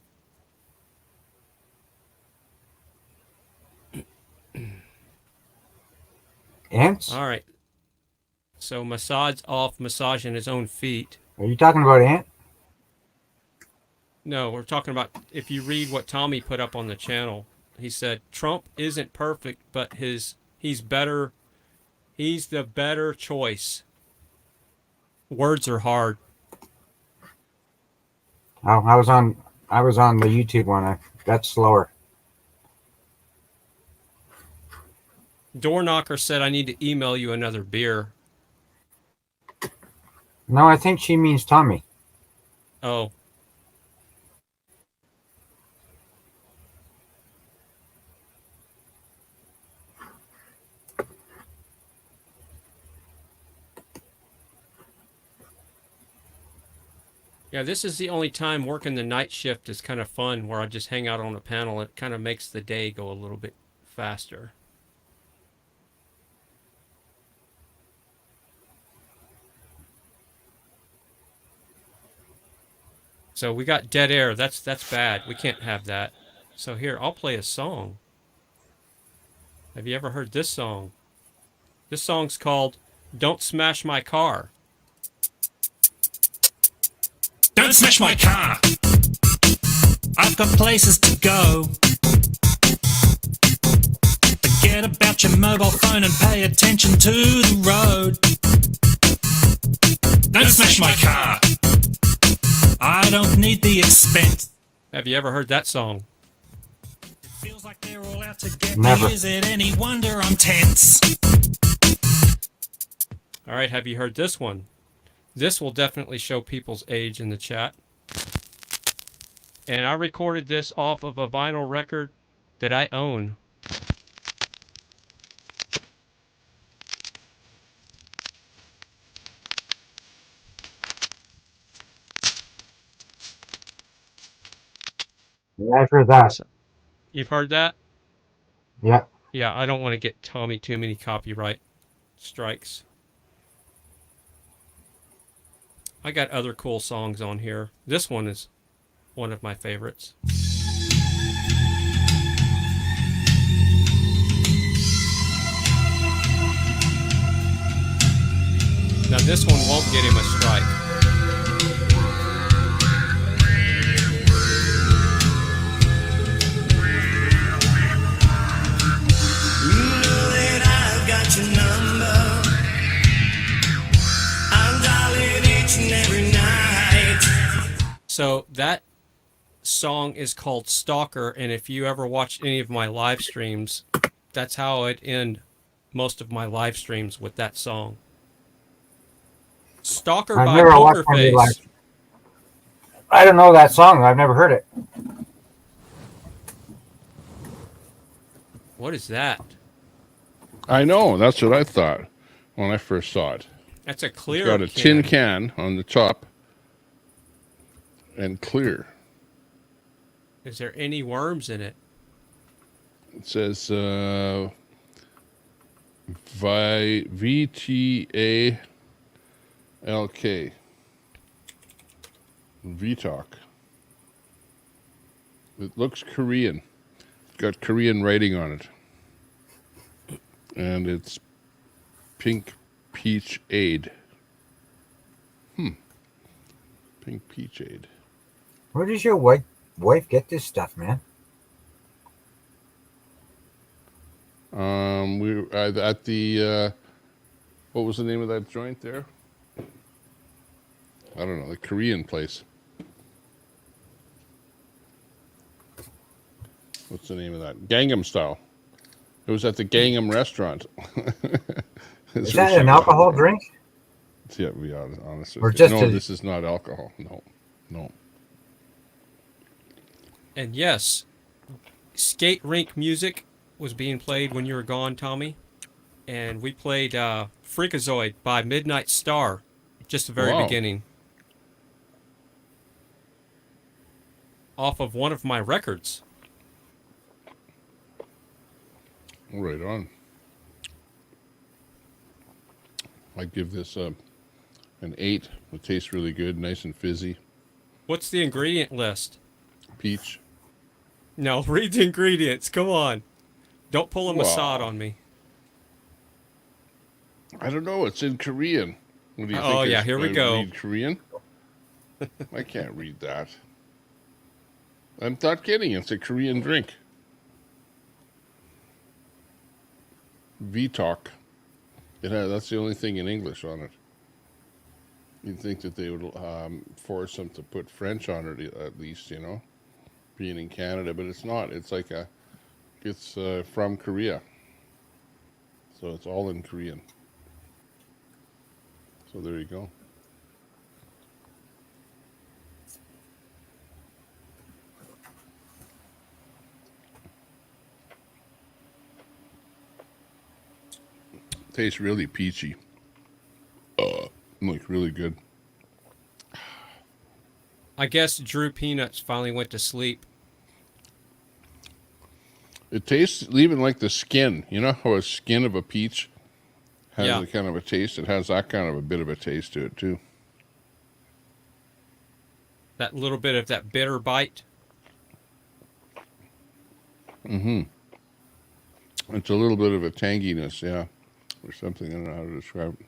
Ants? All right. So Massad's off massaging his own feet. Are you talking about Ant? No, we're talking about, if you read what Tommy put up on the channel, he said Trump isn't perfect, but he's better. He's the better choice. Words are hard. Oh, I was on the YouTube one. That's slower. Door knocker said I need to email you another beer. No, I think she means Tommy. Oh. Yeah, this is the only time working the night shift is kind of fun, where I just hang out on a panel. It kind of makes the day go a little bit faster. So we got dead air. That's bad. We can't have that. So here, I'll play a song. Have you ever heard this song? This song's called Don't Smash My Car. Don't smash my car. I've got places to go. Forget about your mobile phone and pay attention to the road. Don't smash my car. I don't need the expense. Have you ever heard that song? Feels like they're all out to get Never. me. Is it any wonder I'm tense? All right, have you heard this one? This will definitely show people's age in the chat. And I recorded this off of a vinyl record that I own. Yeah, I've heard that. You've heard that? Yeah. Yeah, I don't want to get Tommy too many copyright strikes. I got other cool songs on here. This one is one of my favorites. Now this one won't get him a strike. So that song is called Stalker, and if you ever watch any of my live streams, that's how I'd end most of my live streams, with that song. Stalker by Poker Face. I don't know that song. I've never heard it. What is that? I know. That's what I thought when I first saw it. That's a clear It's got a tin can on the top and clear. Is there any worms in it? It says VTALK. VTalk. It looks Korean. It's got Korean writing on it. And it's Pink Peach Aid. Pink Peach Aid. Where does your wife get this stuff, man? We were at the what was the name of that joint there? I don't know, the Korean place. What's the name of that? Gangnam Style. It was at the Gangnam restaurant. Is that an alcohol drink? Yeah, to be honest Or with you. just No, a- this is not alcohol. No. And yes, skate rink music was being played when you were gone, Tommy. And we played Freakazoid by Midnight Star, just the very Wow. beginning. Off of one of my records. Right on. I give this an 8. It tastes really good, nice and fizzy. What's the ingredient list? Peach. No, read the ingredients. Come on. Don't pull a Wow. Mossad on me. I don't know. It's in Korean. What do you think? Oh, yeah, here we go. Read Korean? I can't read that. I'm not kidding. It's a Korean drink. VTalk. That's the only thing in English on it. You'd think that they would force them to put French on it at least, being in Canada, but it's not. It's like it's from Korea. So it's all in Korean. So there you go. Tastes really peachy. Like really good. I guess Drew Peanuts finally went to sleep. It tastes even like the skin. You know how a skin of a peach has Yeah. a kind of a taste? It has that kind of a bit of a taste to it too. That little bit of that bitter bite. Mm-hmm. It's a little bit of a tanginess, yeah, or something. I don't know how to describe it.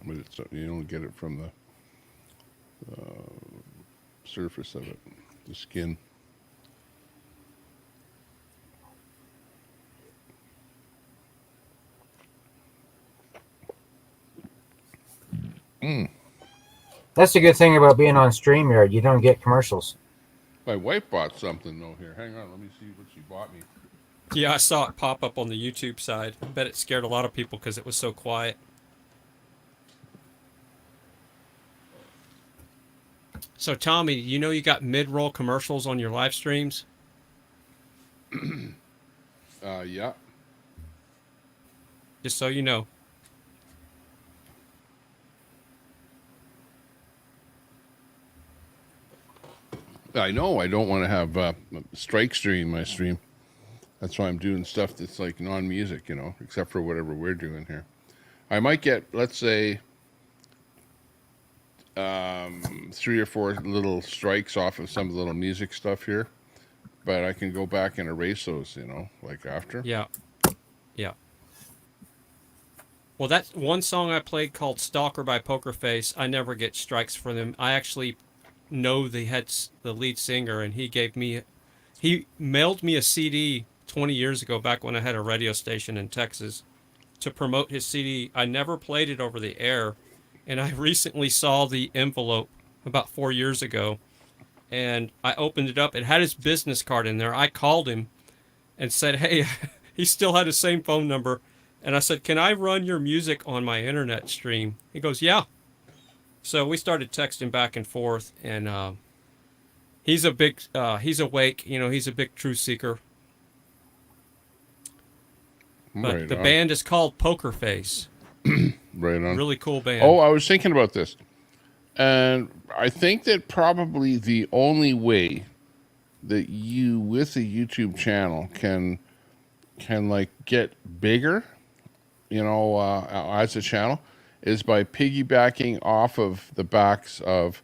But you don't get it from the surface of it, the skin. That's the good thing about being on StreamYard. You don't get commercials. My wife bought something though here. Hang on, let me see what she bought me. Yeah, I saw it pop up on the YouTube side. I bet it scared a lot of people because it was so quiet. So, Tommy, you got mid-roll commercials on your live streams? Yeah. Just so you know. I know. I don't want to have strikes during my stream. That's why I'm doing stuff that's like non-music, you know, except for whatever we're doing here. I might get, let's say, 3 or 4 little strikes off of some of the little music stuff here, but I can go back and erase those, you know, like after. Yeah. Yeah. Well, that's one song I played called Stalker by Poker Face. I never get strikes for them. I actually know the lead singer, and he mailed me a CD 20 years ago, back when I had a radio station in Texas, to promote his CD. I never played it over the air, and I recently saw the envelope about 4 years ago, and I opened it up. It had his business card in there. I called him and said, hey, he still had the same phone number. And I said, can I run your music on my internet stream? He goes, yeah. So we started texting back and forth, and he's awake. You know, he's a big truth seeker. But Right the on. band is called Poker Face. Right on. Really cool band. Oh, I was thinking about this. And I think that probably the only way that you, with a YouTube channel, can like get bigger, you know, as a channel, is by piggybacking off of the backs of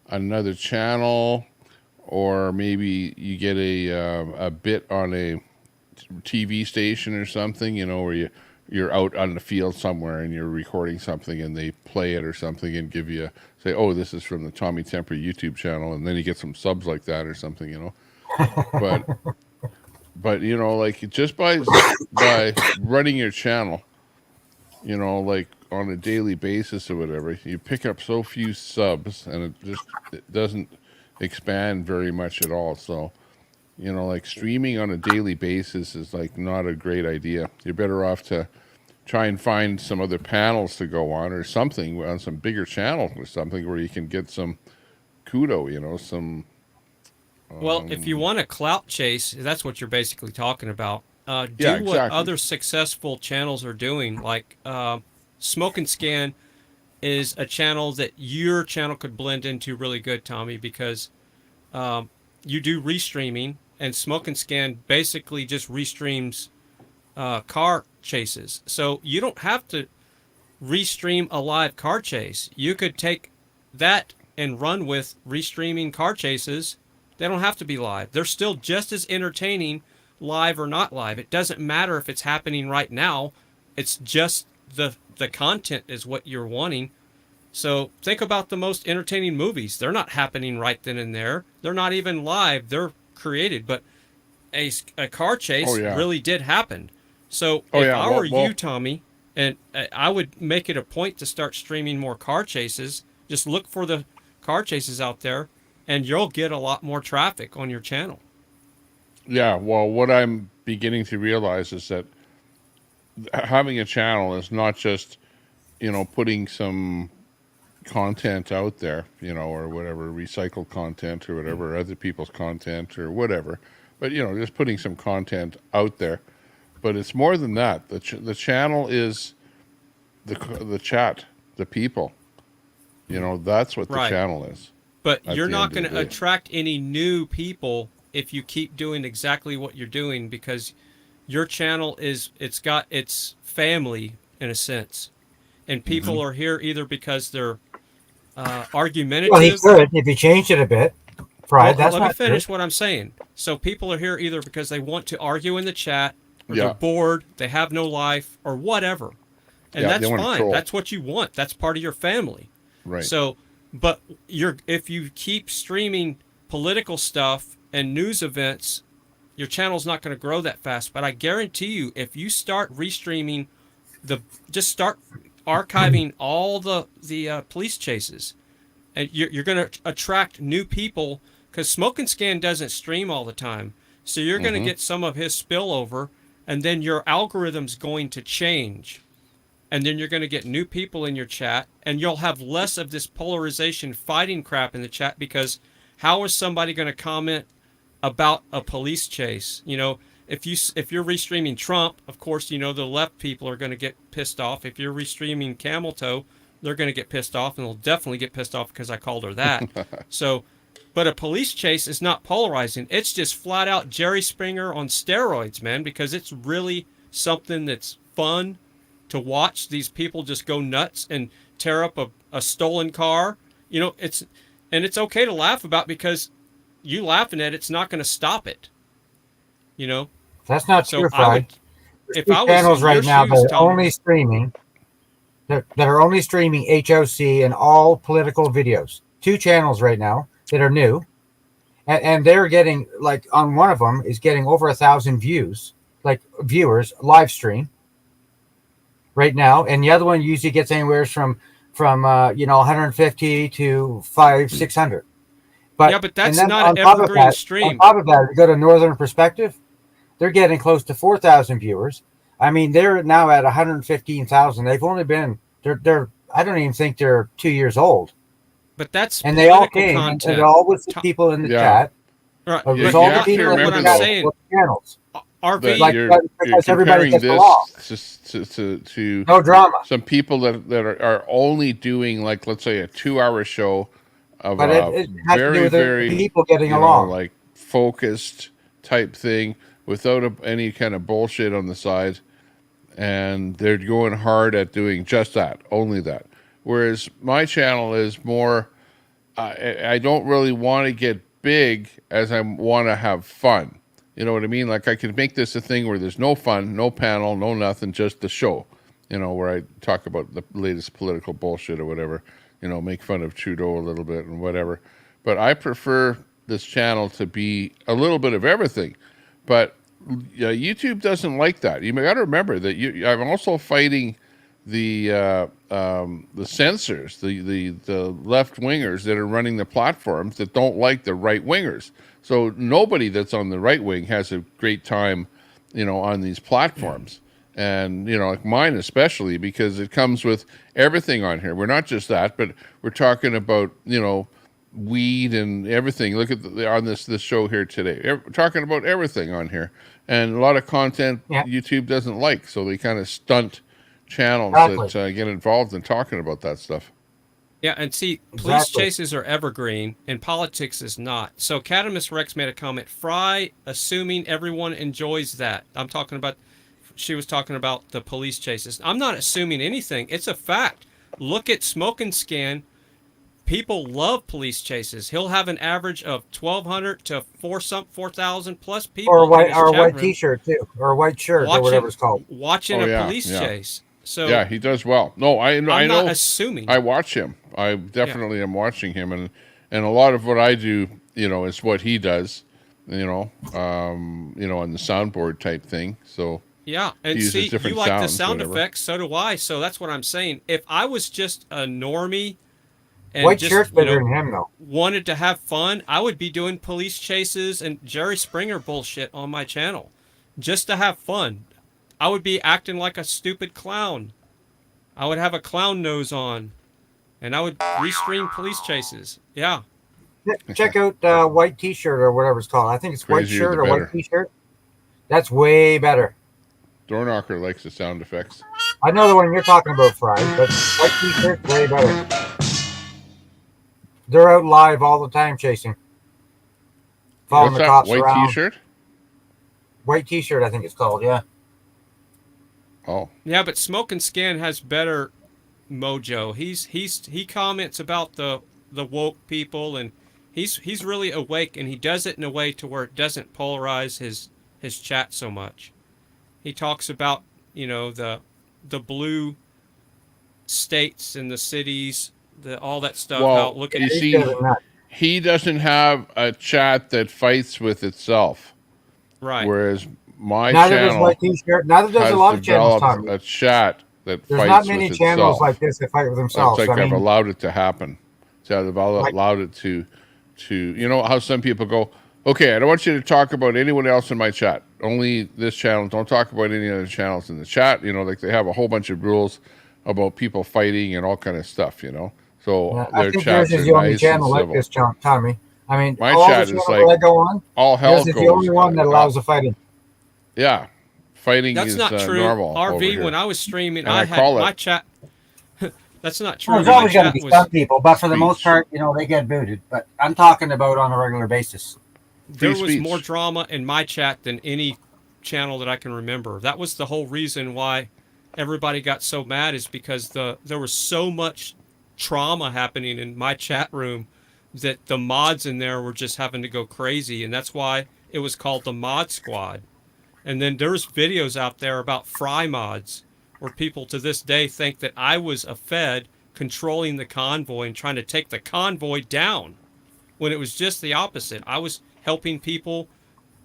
another channel, or maybe you get a bit on a TV station or something, you know, where you're out on the field somewhere and you're recording something and they play it or something and give you say, oh, this is from the Tommy Temper YouTube channel, and then you get some subs like that or something, you know. But you know, like just by running your channel, you know, like on a daily basis or whatever, you pick up so few subs, and it doesn't expand very much at all. So, you know, like streaming on a daily basis is like not a great idea. You're better off to try and find some other panels to go on, or something on some bigger channel or something where you can get some kudo, you know, some. Well, if you want a clout chase, that's what you're basically talking about. Do Yeah, what exactly. other successful channels are doing. Like Smoke and Scan is a channel that your channel could blend into really good, Tommy, because you do restreaming, and Smoke and Scan basically just restreams car chases. So you don't have to restream a live car chase. You could take that and run with restreaming car chases. They don't have to be live. They're still just as entertaining, live or not live. It doesn't matter if it's happening right now. It's just the content is what you're wanting. So think about the most entertaining movies. They're not happening right then and there. They're not even live. They're created. But a car chase really did happen. So if I were you, Tommy, and I would make it a point to start streaming more car chases. Just look for the car chases out there, and you'll get a lot more traffic on your channel. Yeah, well, what I'm beginning to realize is that having a channel is not just, you know, putting some content out there, you know, or whatever, recycled content or whatever, other people's content or whatever, but, you know, just putting some content out there. But it's more than that. The channel is the chat, the people. You know, that's what the channel is. But you're not going to attract any new people if you keep doing exactly what you're doing, because your channel it's got its family in a sense, and people are here either because they're argumentative. Well, he could if he changed it a bit. Right. Well, let me finish what I'm saying. So people are here either because they want to argue in the chat, or they're bored, they have no life, or whatever, and that's fine. That's what you want. That's part of your family. Right. So, but if you keep streaming political stuff and news events, your channel's not going to grow that fast. But I guarantee you, if you start restreaming just start archiving all the police chases, and you're going to attract new people, because Smoke and Scan doesn't stream all the time. So you're going to get some of his spillover, and then your algorithm's going to change. And then you're going to get new people in your chat, and you'll have less of this polarization fighting crap in the chat, because how is somebody going to comment about a police chase? You know, if you're restreaming Trump, of course, you know, the left people are going to get pissed off. If you're restreaming Camel Toe, they're going to get pissed off, and they'll definitely get pissed off because I called her that. So But a police chase is not polarizing. It's just flat out Jerry Springer on steroids, man, because it's really something that's fun to watch. These people just go nuts and tear up a stolen car. You know, it's okay to laugh about, because you laughing at it's not going to stop it. You know? That's not So true, I Fry. would, There's if two I was channels in right your now shoes, that are Tom, only streaming, that are only streaming HOC and all political videos. 2 channels right now that are new, and they're getting, like, on one of them is getting over 1,000 views, like viewers live stream right now, and the other one usually gets anywhere from 150 to 600. But yeah, but that's and then not on an top of evergreen that, stream. if you go to Northern Perspective, they're getting close to 4,000 viewers. I mean, they're now at 115,000. They've only been they're I don't even think they're 2 years old. But that's And they all political came, content. and all with the people in the chat. Right. It was But all you the have to people in remember the what I'm chat saying. with the channels. RV, Like, you're because everybody comparing gets this along. to No drama. some people that are only doing, like, let's say, a 2-hour show of But a it has to do very, with the very, people getting you know, along. like, focused type thing without any kind of bullshit on the side. And they're going hard at doing just that, only that. Whereas my channel is more, I don't really want to get big as I want to have fun. You know what I mean? Like, I can make this a thing where there's no fun, no panel, no nothing, just the show. You know, where I talk about the latest political bullshit or whatever. You know, make fun of Trudeau a little bit and whatever. But I prefer this channel to be a little bit of everything. But YouTube doesn't like that. You got to remember that I'm also fighting the censors, the left wingers that are running the platforms that don't like the right wingers. So nobody that's on the right wing has a great time, you know, on these platforms. And, you know, like mine especially, because it comes with everything on here. We're not just that, but we're talking about, you know, weed and everything. Look at on this show here today. We're talking about everything on here. And a lot of content YouTube doesn't like, so they kind of stunt channels that get involved in talking about that stuff. Yeah, and see, police chases are evergreen, and politics is not. So Catamus Rex made a comment, Fry, assuming everyone enjoys that. She was talking about the police chases. I'm not assuming anything. It's a fact. Look at Smoke and Scan. People love police chases. He'll have an average of 1,200 to 4,000 plus people. Or a white T-shirt too, or a white shirt, or whatever it's called. Watching a police chase. So yeah, he does well. No, I know. I'm not assuming. I watch him. I definitely am watching him, and a lot of what I do, you know, is what he does. You know, on the soundboard type thing. So yeah, and see, you like the sound effects, so do I. So that's what I'm saying. If I was just a normie and white just, shirt's better than him, though, wanted to have fun, I would be doing police chases and Jerry Springer bullshit on my channel, just to have fun. I would be acting like a stupid clown. I would have a clown nose on, and I would restream police chases. Yeah. Check out white T-shirt or whatever it's called. I think it's white shirt or white T-shirt. That's way better. Doorknocker likes the sound effects. I know the one you're talking about, Fry, but white T-shirt's way better. They're out live all the time chasing. Following the cops white around. T-shirt? White T-shirt, I think it's called, yeah. Oh. Yeah, but Smoke and Scan has better mojo. He comments about the woke people, and he's really awake, and he does it in a way to where it doesn't polarize his chat so much. He talks about, you know, the blue states and the cities, all that stuff. Well, you see, he doesn't have a chat that fights with itself. Right. Whereas my neither channel does white T-shirt. Neither does a lot of channels, Tommy. A chat that There's fights not many with channels itself. like this that fight with themselves. It's like I've allowed it to happen. So I've allowed it to, you know how some people go, okay, I don't want you to talk about anyone else in my chat. Only this channel. Don't talk about any other channels in the chat. You know, like they have a whole bunch of rules about people fighting and all kind of stuff, you know. So yeah, their I think chats yours is are the only nice channel and like civil. this, Tommy. I mean, my all chat the is channels like that I go on, all hell yours is the only one that allows the fighting. Yeah, fighting That's is not true. normal. RV, when I was streaming, and I call had it my chat. That's not true. Well, there's always going to be was some people, but for the most speech. part, they get booted. But I'm talking about on a regular basis. There Free was speech. more drama in my chat than any channel that I can remember. That was the whole reason why everybody got so mad, is because there was so much trauma happening in my chat room that the mods in there were just having to go crazy, and that's why it was called the Mod Squad. And then there's videos out there about fry mods where people to this day think that I was a Fed controlling the convoy and trying to take the convoy down, when it was just the opposite. I was helping people,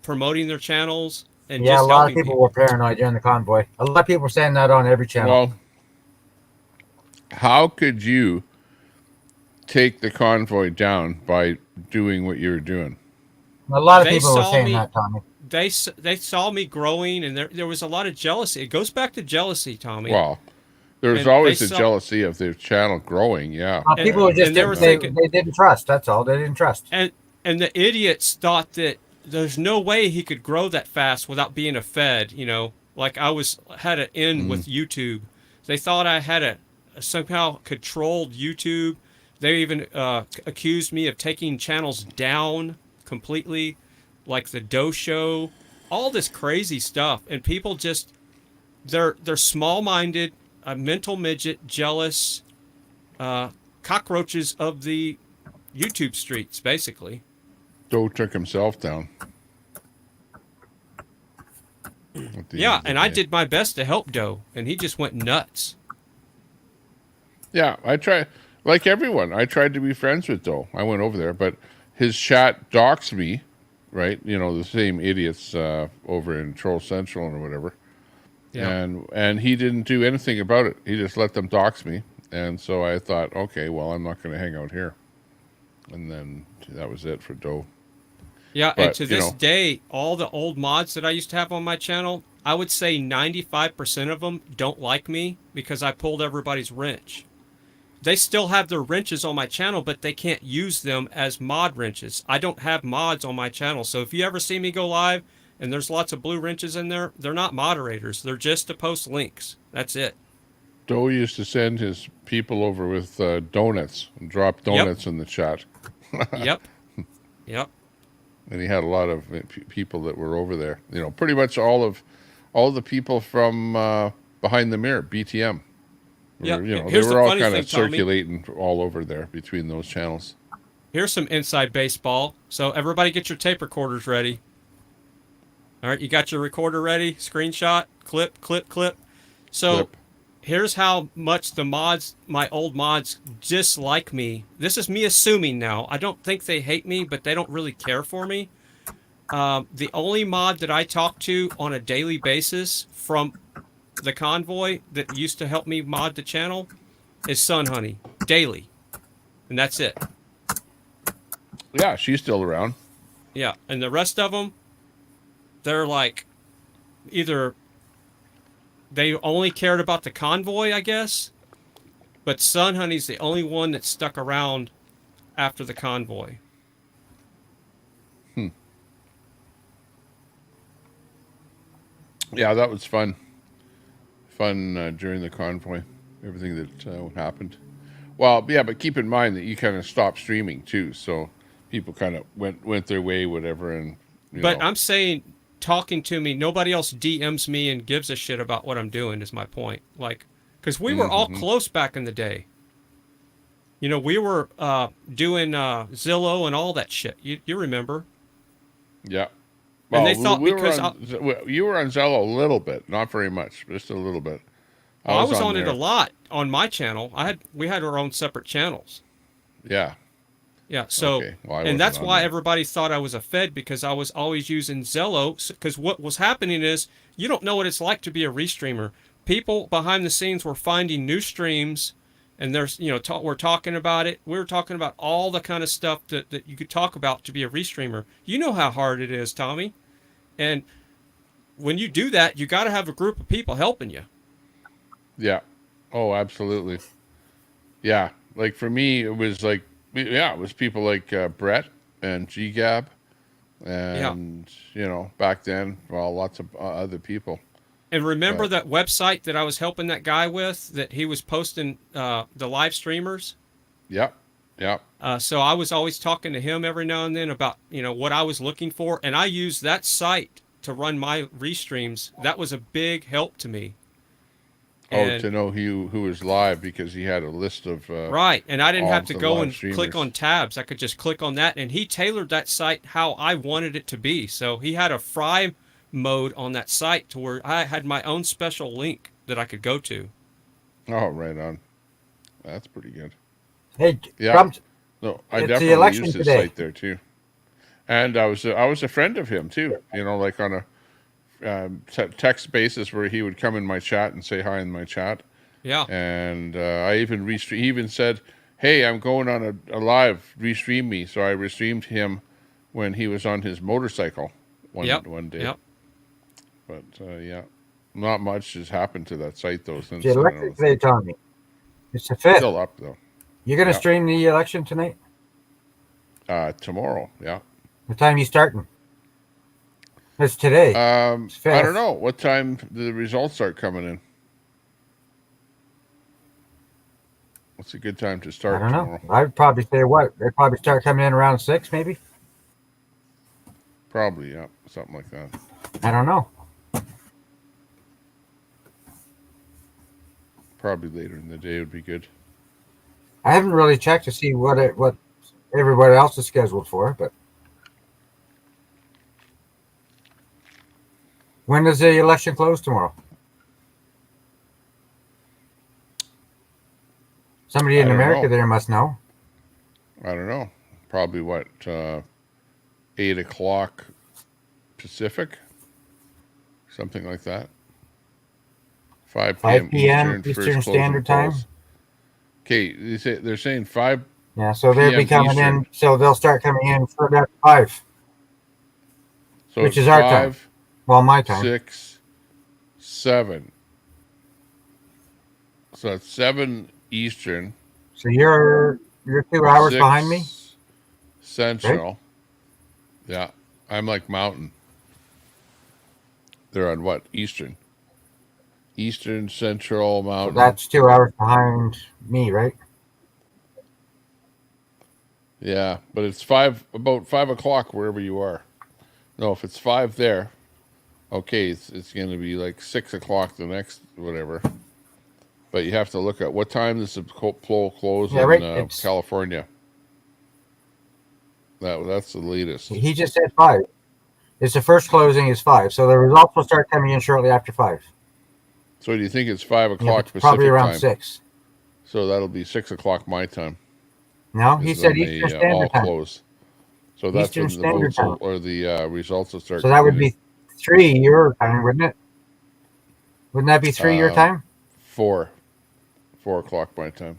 promoting their channels, and Yeah, just a lot of helping people were paranoid during the convoy. A lot of people were saying that on every channel. Well, how could you take the convoy down by doing what you were doing? A lot of They people were saw saying me- that, Tommy. They saw me growing, and there was a lot of jealousy. It goes back to jealousy, Tommy. Well, there's And always they a saw- jealousy of the channel growing. Yeah. People were just and they were they thinking- didn't trust. That's all. They didn't trust. And the idiots thought that there's no way he could grow that fast without being a Fed. Like I had an in with YouTube. They thought I had somehow controlled YouTube. They even accused me of taking channels down completely, like the Doe Show, all this crazy stuff. And people just, they're small-minded, mental midget, jealous, cockroaches of the YouTube streets, basically. Doe took himself down. Yeah, and I did my best to help Doe, and he just went nuts. Yeah, I tried, like everyone, I tried to be friends with Doe. I went over there, but his chat doxed me, right? The same idiots over in Troll Central or whatever. Yeah. And he didn't do anything about it. He just let them dox me. And so I thought, okay, well, I'm not going to hang out here. And then that was it for Doe. Yeah, But, and to this day, all the old mods that I used to have on my channel, I would say 95% of them don't like me because I pulled everybody's wrench. They still have their wrenches on my channel, but they can't use them as mod wrenches. I don't have mods on my channel, so if you ever see me go live and there's lots of blue wrenches in there, they're not moderators. They're just to post links. That's it. Doe used to send his people over with donuts and drop donuts in the chat. Yep. Yep. And he had a lot of people that were over there. Pretty much all the people from Behind the Mirror, BTM. Yeah. They were all kind of circulating all over there between those channels. Here's some inside baseball. So everybody get your tape recorders ready. All right, you got your recorder ready? Screenshot, clip. So here's how much the mods, my old mods, dislike me. This is me assuming now. I don't think they hate me, but they don't really care for me. The only mod that I talk to on a daily basis from the convoy that used to help me mod the channel is Sun Honey, daily. And that's it. Yeah, she's still around. Yeah, and the rest of them, they're like, either they only cared about the convoy, I guess, but Sun Honey's the only one that stuck around after the convoy. Yeah, that was fun. During the convoy, everything that happened. Well, yeah, but keep in mind that you kind of stopped streaming too, so people kind of went their way, whatever. And But I'm saying, talking to me, nobody else DMs me and gives a shit about what I'm doing. Is my point. Like, because we were all close back in the day. We were doing Zillow and all that shit. You remember? Yeah. And Well, they thought you were on Zello a little bit, not very much, just a little bit. I was on it a lot on my channel. We had our own separate channels. Yeah. Yeah. So, Okay. Well, and that's why everybody thought I was a Fed, because I was always using Zello. Because what was happening is, you don't know what it's like to be a restreamer. People behind the scenes were finding new streams, and there's we're talking about it. We were talking about all the kind of stuff that you could talk about to be a restreamer. You know how hard it is, Tommy. And when you do that, you got to have a group of people helping you. Yeah. Oh, absolutely. Yeah. Like for me, it was like, it was people like Brett and GGAB and, back then, well, lots of other people. And remember But- that website that I was helping that guy with, that he was posting the live streamers? Yep. Yep. So I was always talking to him every now and then about, what I was looking for. And I used that site to run my restreams. That was a big help to me. And, to know who was live, because he had a list of right. And I didn't have to the go live and click streamers. on tabs. I could just click on that. And he tailored that site how I wanted it to be. So he had a fry mode on that site to where I had my own special link that I could go to. Oh, right on. That's pretty good. Hey, Yeah. Trump, No, I it's the definitely election used his today. site there too, and I was a friend of him too. Like on a text basis where he would come in my chat and say hi in my chat. Yeah. And I even he even said, "Hey, I'm going on a live. Restream me." So I restreamed him when he was on his motorcycle one day. Yep. But yeah, not much has happened to that site though since. the election today, Tommy. It's the 5th. Still up though. You're going to Yeah. stream the election tonight? Tomorrow, yeah. What time you starting? It's today. I It's 5th. don't know what time the results start coming in. What's a good time to I start don't know. tomorrow? I'd probably say what? They'd probably start coming in around 6, maybe? Probably, yeah, something like that. I don't know. Probably later in the day would be good. I haven't really checked to see what everybody else is scheduled for, but when does the election close tomorrow? Somebody I in don't America know. there must know. I don't know. Probably what 8 o'clock Pacific, something like that. 5 5 p.m. Eastern, Eastern Standard Time. Okay, they're saying 5. Yeah, so they'll be PM coming Eastern. in. So they'll start coming in for that 5, So which it's is our time. 5, Well, my time. 6, 7. So it's 7 Eastern. So you're 2 hours 6 behind me. Central. Yeah, I'm like Mountain. They're on what? Eastern. Eastern, Central, So Mountain. that's 2 hours behind me, right? Yeah, but it's about 5 o'clock wherever you are. No, if it's 5 there, okay, it's going to be like 6 o'clock the next whatever. But you have to look at what time does the poll close Yeah, in right, it's- California. That's the latest. He just said 5. It's the first closing is 5. So the results will start coming in shortly after 5. So do you think it's 5 Yeah, o'clock it's Pacific probably around time? 6. So that'll be 6 o'clock my time. No, he is said when they, Eastern all Standard Time. close. So that's Eastern when the Standard votes will, Time. or the results will start. So that would coming in. be 3 your time, wouldn't it? Wouldn't that be 3 your time? 4 o'clock my time.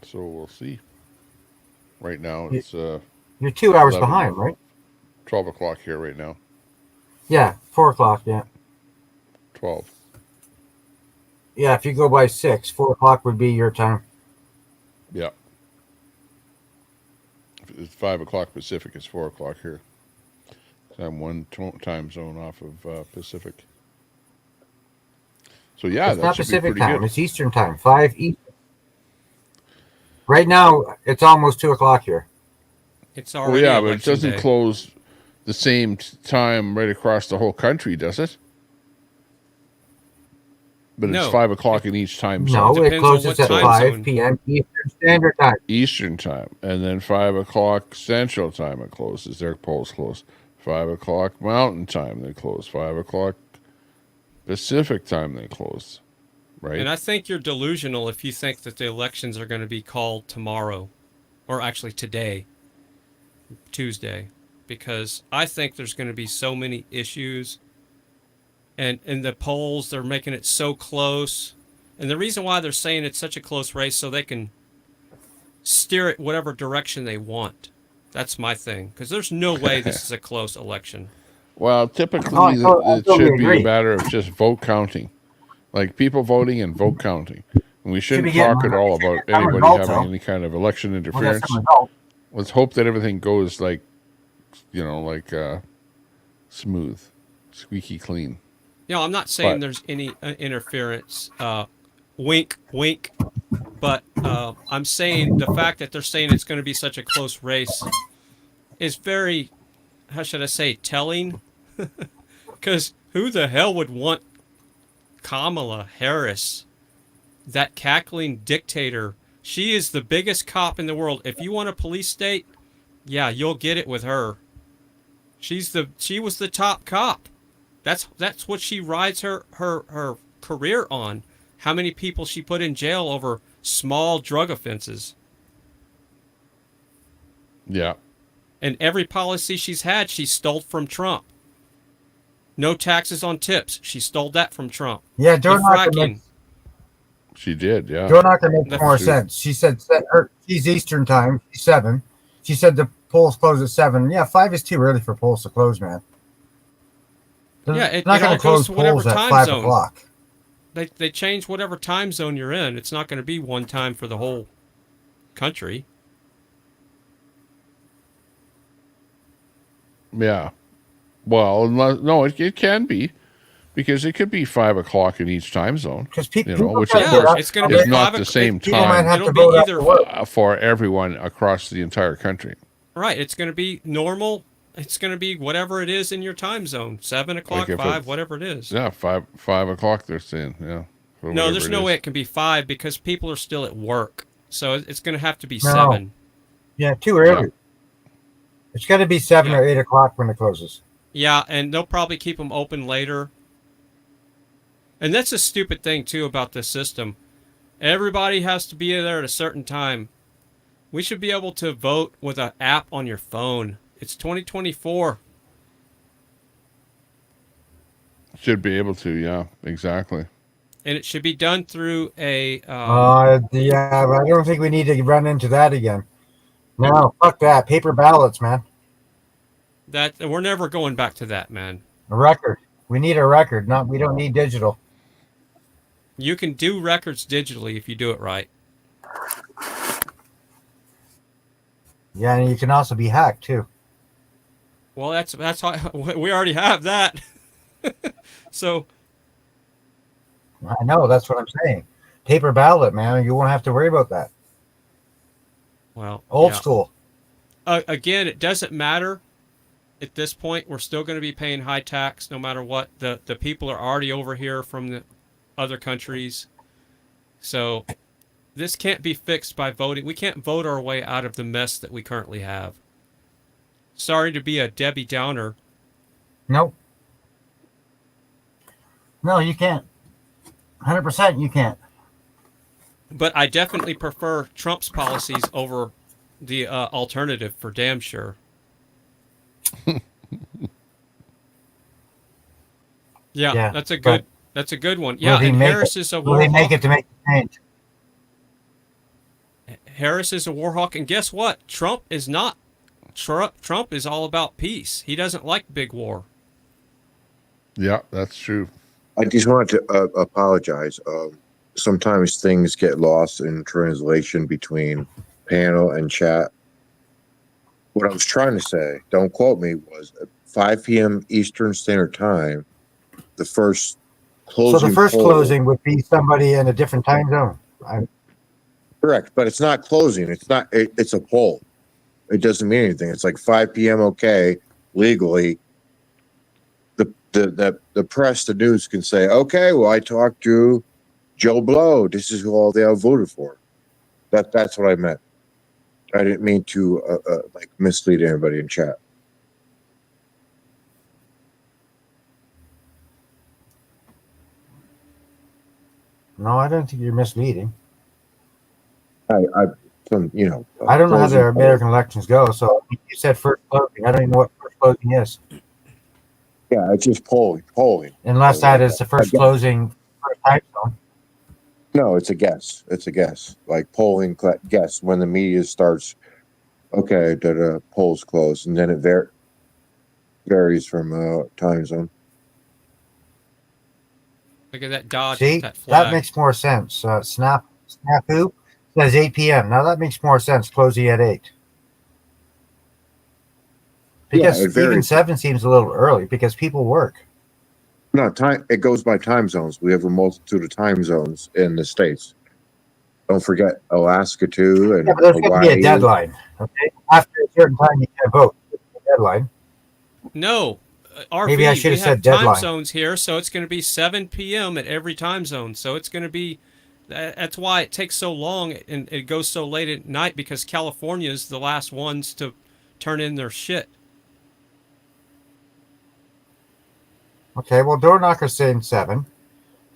So we'll see. Right now it's You're 2 hours 11, behind, right? 12 o'clock here right now. Yeah, 4 o'clock. Yeah, 12. yeah. If you go by 6, 4 o'clock would be your time. Yeah. If it's 5 o'clock Pacific, it's 4 o'clock here. So I'm one time zone off of Pacific. So yeah, It's that not should be Pacific pretty time. good. It's Eastern time. 5 Eastern. Right now, it's almost 2 o'clock here. It's Well, already yeah, but it election doesn't day. close the same time right across the whole country, does it? But No. it's 5 o'clock in each time zone. No, it Depends on closes what at time 5 zone. p.m. Eastern Standard Time. Eastern time, and then 5 o'clock Central time it closes. Their polls close. 5 o'clock Mountain time they close. 5 o'clock Pacific time they close. Right? And I think you're delusional if you think that the elections are going to be called tomorrow, or actually today, Tuesday, because I think there's going to be so many issues, and in the polls they're making it so close, and the reason why they're saying it's such a close race so they can steer it whatever direction they want. That's my thing, because there's no way this is a close election. Well, typically I it totally should be agree. a matter of just vote counting, like people voting and vote counting. And we shouldn't be getting talk at all about some anybody results, having though. any kind of election We'll get interference. some results. Let's hope that everything goes like smooth. squeaky clean. You know, I'm not saying But- there's any interference. Wink, wink. But I'm saying the fact that they're saying it's going to be such a close race is very, how should I say, telling. Because who the hell would want Kamala Harris, that cackling dictator? She is the biggest cop in the world. If you want a police state, yeah, you'll get it with her. She was the top cop. That's what she rides her career on. How many people she put in jail over small drug offenses. Yeah. And every policy she's had, she stole from Trump. No taxes on tips. She stole that from Trump. Yeah, The Joe Knocker fracking. She did, yeah. Joe Knocker makes That's more true. sense. She said she's Eastern time, she's 7. She said the polls close at 7. Yeah, 5 is too early for polls to close, man. They're Yeah, it not all going to close goes to whatever polls at time 5 zone. o'clock. They change whatever time zone you're in. It's not going to be one time for the whole country. Yeah. Well, no, it can be, because it could be 5 o'clock in each time zone. Because people, which of course it's going to is be not 5 the same people might time have to It'll vote be after either work. for everyone across the entire country. right. It's going to be normal. It's going to be whatever it is in your time zone. 7 o'clock, Like if 5, it's- whatever it is. Yeah, 5 o'clock they're saying, yeah. or No, whatever there's it no is. way it can be 5 because people are still at work. So it's going to have to be No. 7. Yeah, too early. It's got to be 7 or 8 o'clock when it closes. Yeah, and they'll probably keep them open later. And that's a stupid thing, too, about this system. Everybody has to be there at a certain time. We should be able to vote with an app on your phone. It's 2024. Should be able to, yeah, exactly. And it should be done through a... Yeah, but I don't think we need to run into that again. No, fuck that. Paper ballots, man. that we're never going back to that, man. A record. We need a record. We don't need digital. You can do records digitally if you do it right. Yeah, and you can also be hacked too. Well, that's how we already have that. So I know, that's what I'm saying. Paper ballot, man. You won't have to worry about that. well, Old yeah. school. Again, it doesn't matter. At this point, we're still going to be paying high tax no matter what. The people are already over here from the other countries. So this can't be fixed by voting. We can't vote our way out of the mess that we currently have. Sorry to be a Debbie Downer. Nope. No, you can't. 100% you can't. But I definitely prefer Trump's policies over the alternative for damn sure. Yeah, that's a good one. Yeah, and Harris is a will they make warhawk. it to make the change? Harris is a warhawk, and guess what? Trump is not. Trump is all about peace. He doesn't like big war. Yeah, that's true. I just wanted to apologize. Sometimes things get lost in translation between panel and chat. What I was trying to say, don't quote me, was at 5 p.m. Eastern Standard Time, the first closing. So the first poll- closing would be somebody in a different time zone. Correct, but it's not closing. It's not. It's a poll. It doesn't mean anything. It's like 5 p.m. Okay, legally. The press, the news can say, okay, well, I talked to Joe Blow. This is who all they have voted for. That's what I meant. I didn't mean to like mislead anybody in chat. No, I don't think you're misleading. I you know. I don't know how closing the poll. American elections go. So you said first closing. I don't even know what first closing is. Yeah, it's just polling. Unless that is the first closing first time zone. No, it's a guess. It's a guess. Like polling guess when the media starts. Okay, the polls close, and then it varies from time zone. Look at that dodge. See, That flag. that makes more sense. Snafu says 8 p.m. Now that makes more sense. Closing at 8. Because it even varies. 7 seems a little early because people work. No, time. It goes by time zones. We have a multitude of time zones in the states. Don't forget Alaska too, Yeah, and but there's going to be a Hawaii. deadline. Okay, after a certain time, you can't vote. There's a deadline. No, Maybe I RV, should we have said have time deadline. zones here, so it's going to be 7 p.m. at every time zone. So it's going to be, that's why it takes so long and it goes so late at night, because California is the last ones to turn in their shit. Okay, well, door knocker's saying 7.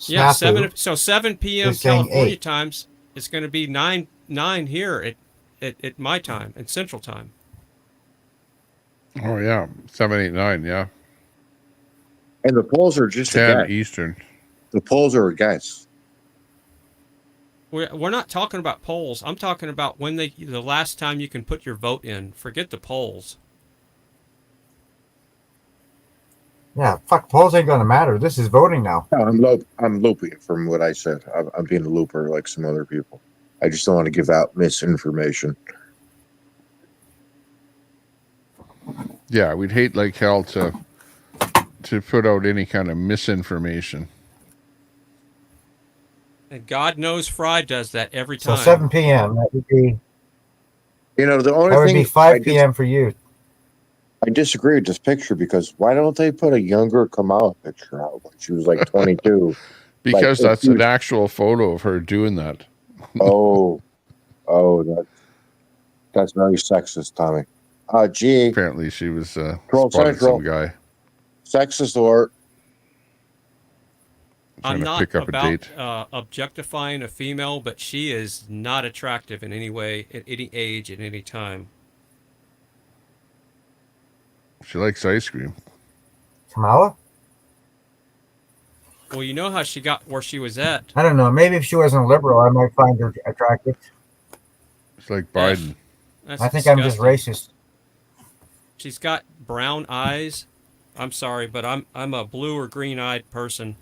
Yeah, Snafu 7 p.m. is saying California 8. times. It's going to be 9 here at my time and Central Time. Oh yeah, 7, 8, 9. Yeah, And the polls are just 10 a guess. Eastern. The polls are a guess. We're not talking about polls. I'm talking about when the last time you can put your vote in. Forget the polls. Yeah, fuck, polls ain't going to matter. This is voting now. No, I'm looping from what I said. I'm being a looper like some other people. I just don't want to give out misinformation. Yeah, we'd hate like hell to put out any kind of misinformation. And God knows Fry does that every So time. 7 p.m. That would be. You know, the only that would thing be 5 p.m. for you. I disagree with this picture because why don't they put a younger Kamala picture out when she was like 22? Because that's an actual photo of her doing that. Oh, that's very sexist, Tommy. Gee. Apparently she was Troll spotted Central. some guy. Sexist alert. I'm Trying to not pick up a about date. objectifying a female, but she is not attractive in any way, at any age, at any time. She likes ice cream. Kamala? Well, you know how she got where she was at. I don't know. Maybe if she wasn't a liberal, I might find her attractive. It's like Biden. That's I think I'm just disgusting. racist. She's got brown eyes. I'm sorry, but I'm a blue or green-eyed person.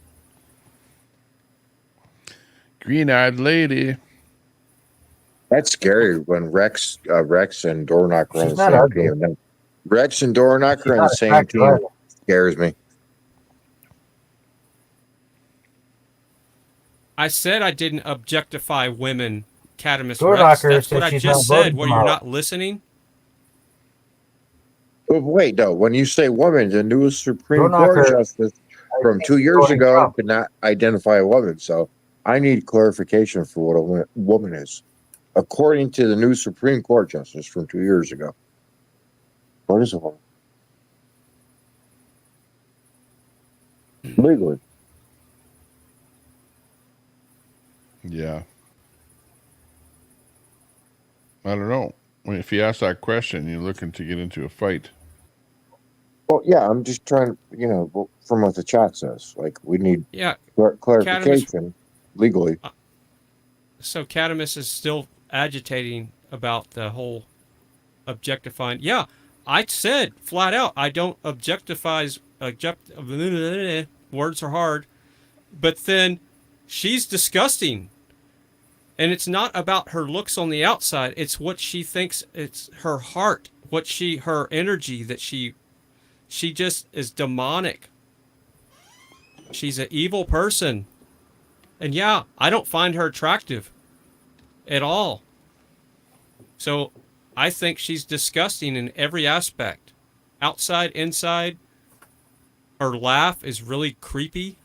Green-eyed lady. That's scary when Rex and Doorknocker are on She's the not same ugly. team. Rex and Doorknocker She's on not the same attractive team either. scares me. I said I didn't objectify women, Catamus Doorknocker Rex. That's said what I she's just not said. voting What, you're Kamala. not listening? But wait, no. When you say woman, the newest Supreme Court Doorknocker, justice from think 2 she's years voting ago Trump. could not identify a woman. So I need clarification for what a woman is, according to the new Supreme Court justice from 2 years ago. What is a woman? Legally. Yeah. I don't know. If you ask that question, you're looking to get into a fight. Well, yeah, I'm just trying to, from what the chat says, like we need clarification legally. So Catamus is still agitating about the whole objectifying. Yeah, I said flat out, I don't objectifies. Words are hard. But then she's disgusting. And it's not about her looks on the outside. It's what she thinks. It's her heart. Her energy that she just is demonic. She's an evil person. And yeah, I don't find her attractive at all. So I think she's disgusting in every aspect. Outside, inside. Her laugh is really creepy.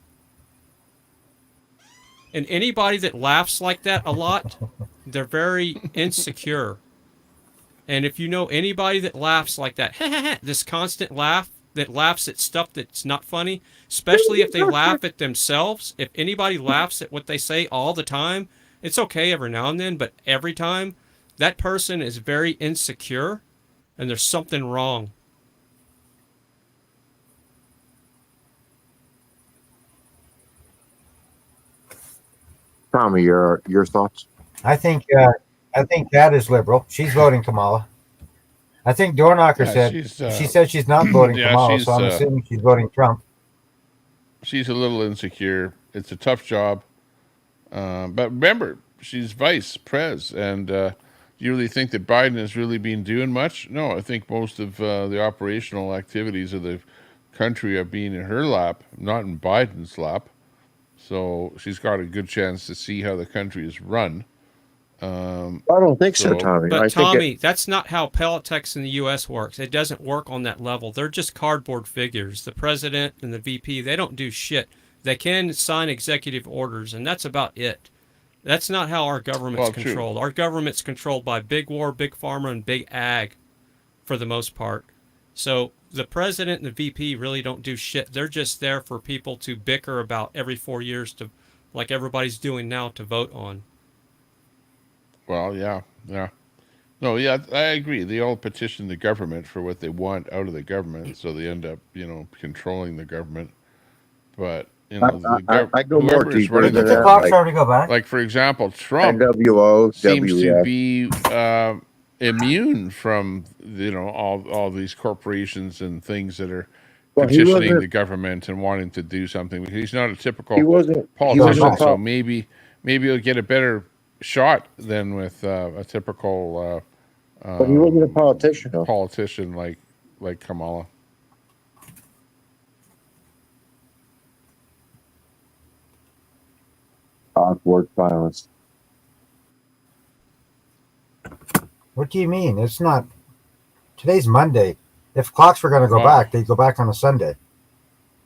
And anybody that laughs like that a lot, they're very insecure. And if you know anybody that laughs like that, this constant laugh, that laughs at stuff that's not funny, especially if they laugh at themselves, if anybody laughs at what they say all the time, it's okay every now and then, but every time, that person is very insecure and there's something wrong. Tommy, your thoughts? I think Kat is liberal. She's voting Kamala. I think Doorknocker she said she's not voting Kamala, so I'm assuming she's voting Trump. She's a little insecure. It's a tough job. But remember, she's vice pres, and you really think that Biden has really been doing much? No, I think most of the operational activities of the country of being in her lap, not in Biden's lap. So she's got a good chance to see how the country is run. I don't think so, Tommy. But I Tommy, think that's not how politics in the U.S. works. It doesn't work on that level. They're just cardboard figures. The president and the VP, they don't do shit. They can sign executive orders, and that's about it. That's not how our government's controlled. Our government's controlled by big war, big pharma, and big ag for the most part. So the president and the VP really don't do shit. They're just there for people to bicker about every 4 years, to, like everybody's doing now, to vote on. Well, yeah. No, yeah, I agree. They all petition the government for what they want out of the government, so they end up, controlling the government. But I go more deeper than Did the that. clocks already go back? Like, for example, Trump NWO, seems to WEF. be immune from all these corporations and things that are petitioning the government and wanting to do something. He's not a typical politician, so maybe he'll get a better shot than with a typical but he wasn't a politician, though. Politician like Kamala. Awkward silence. What do you mean? It's not. Today's Monday. If clocks were going to go back, they'd go back on a Sunday.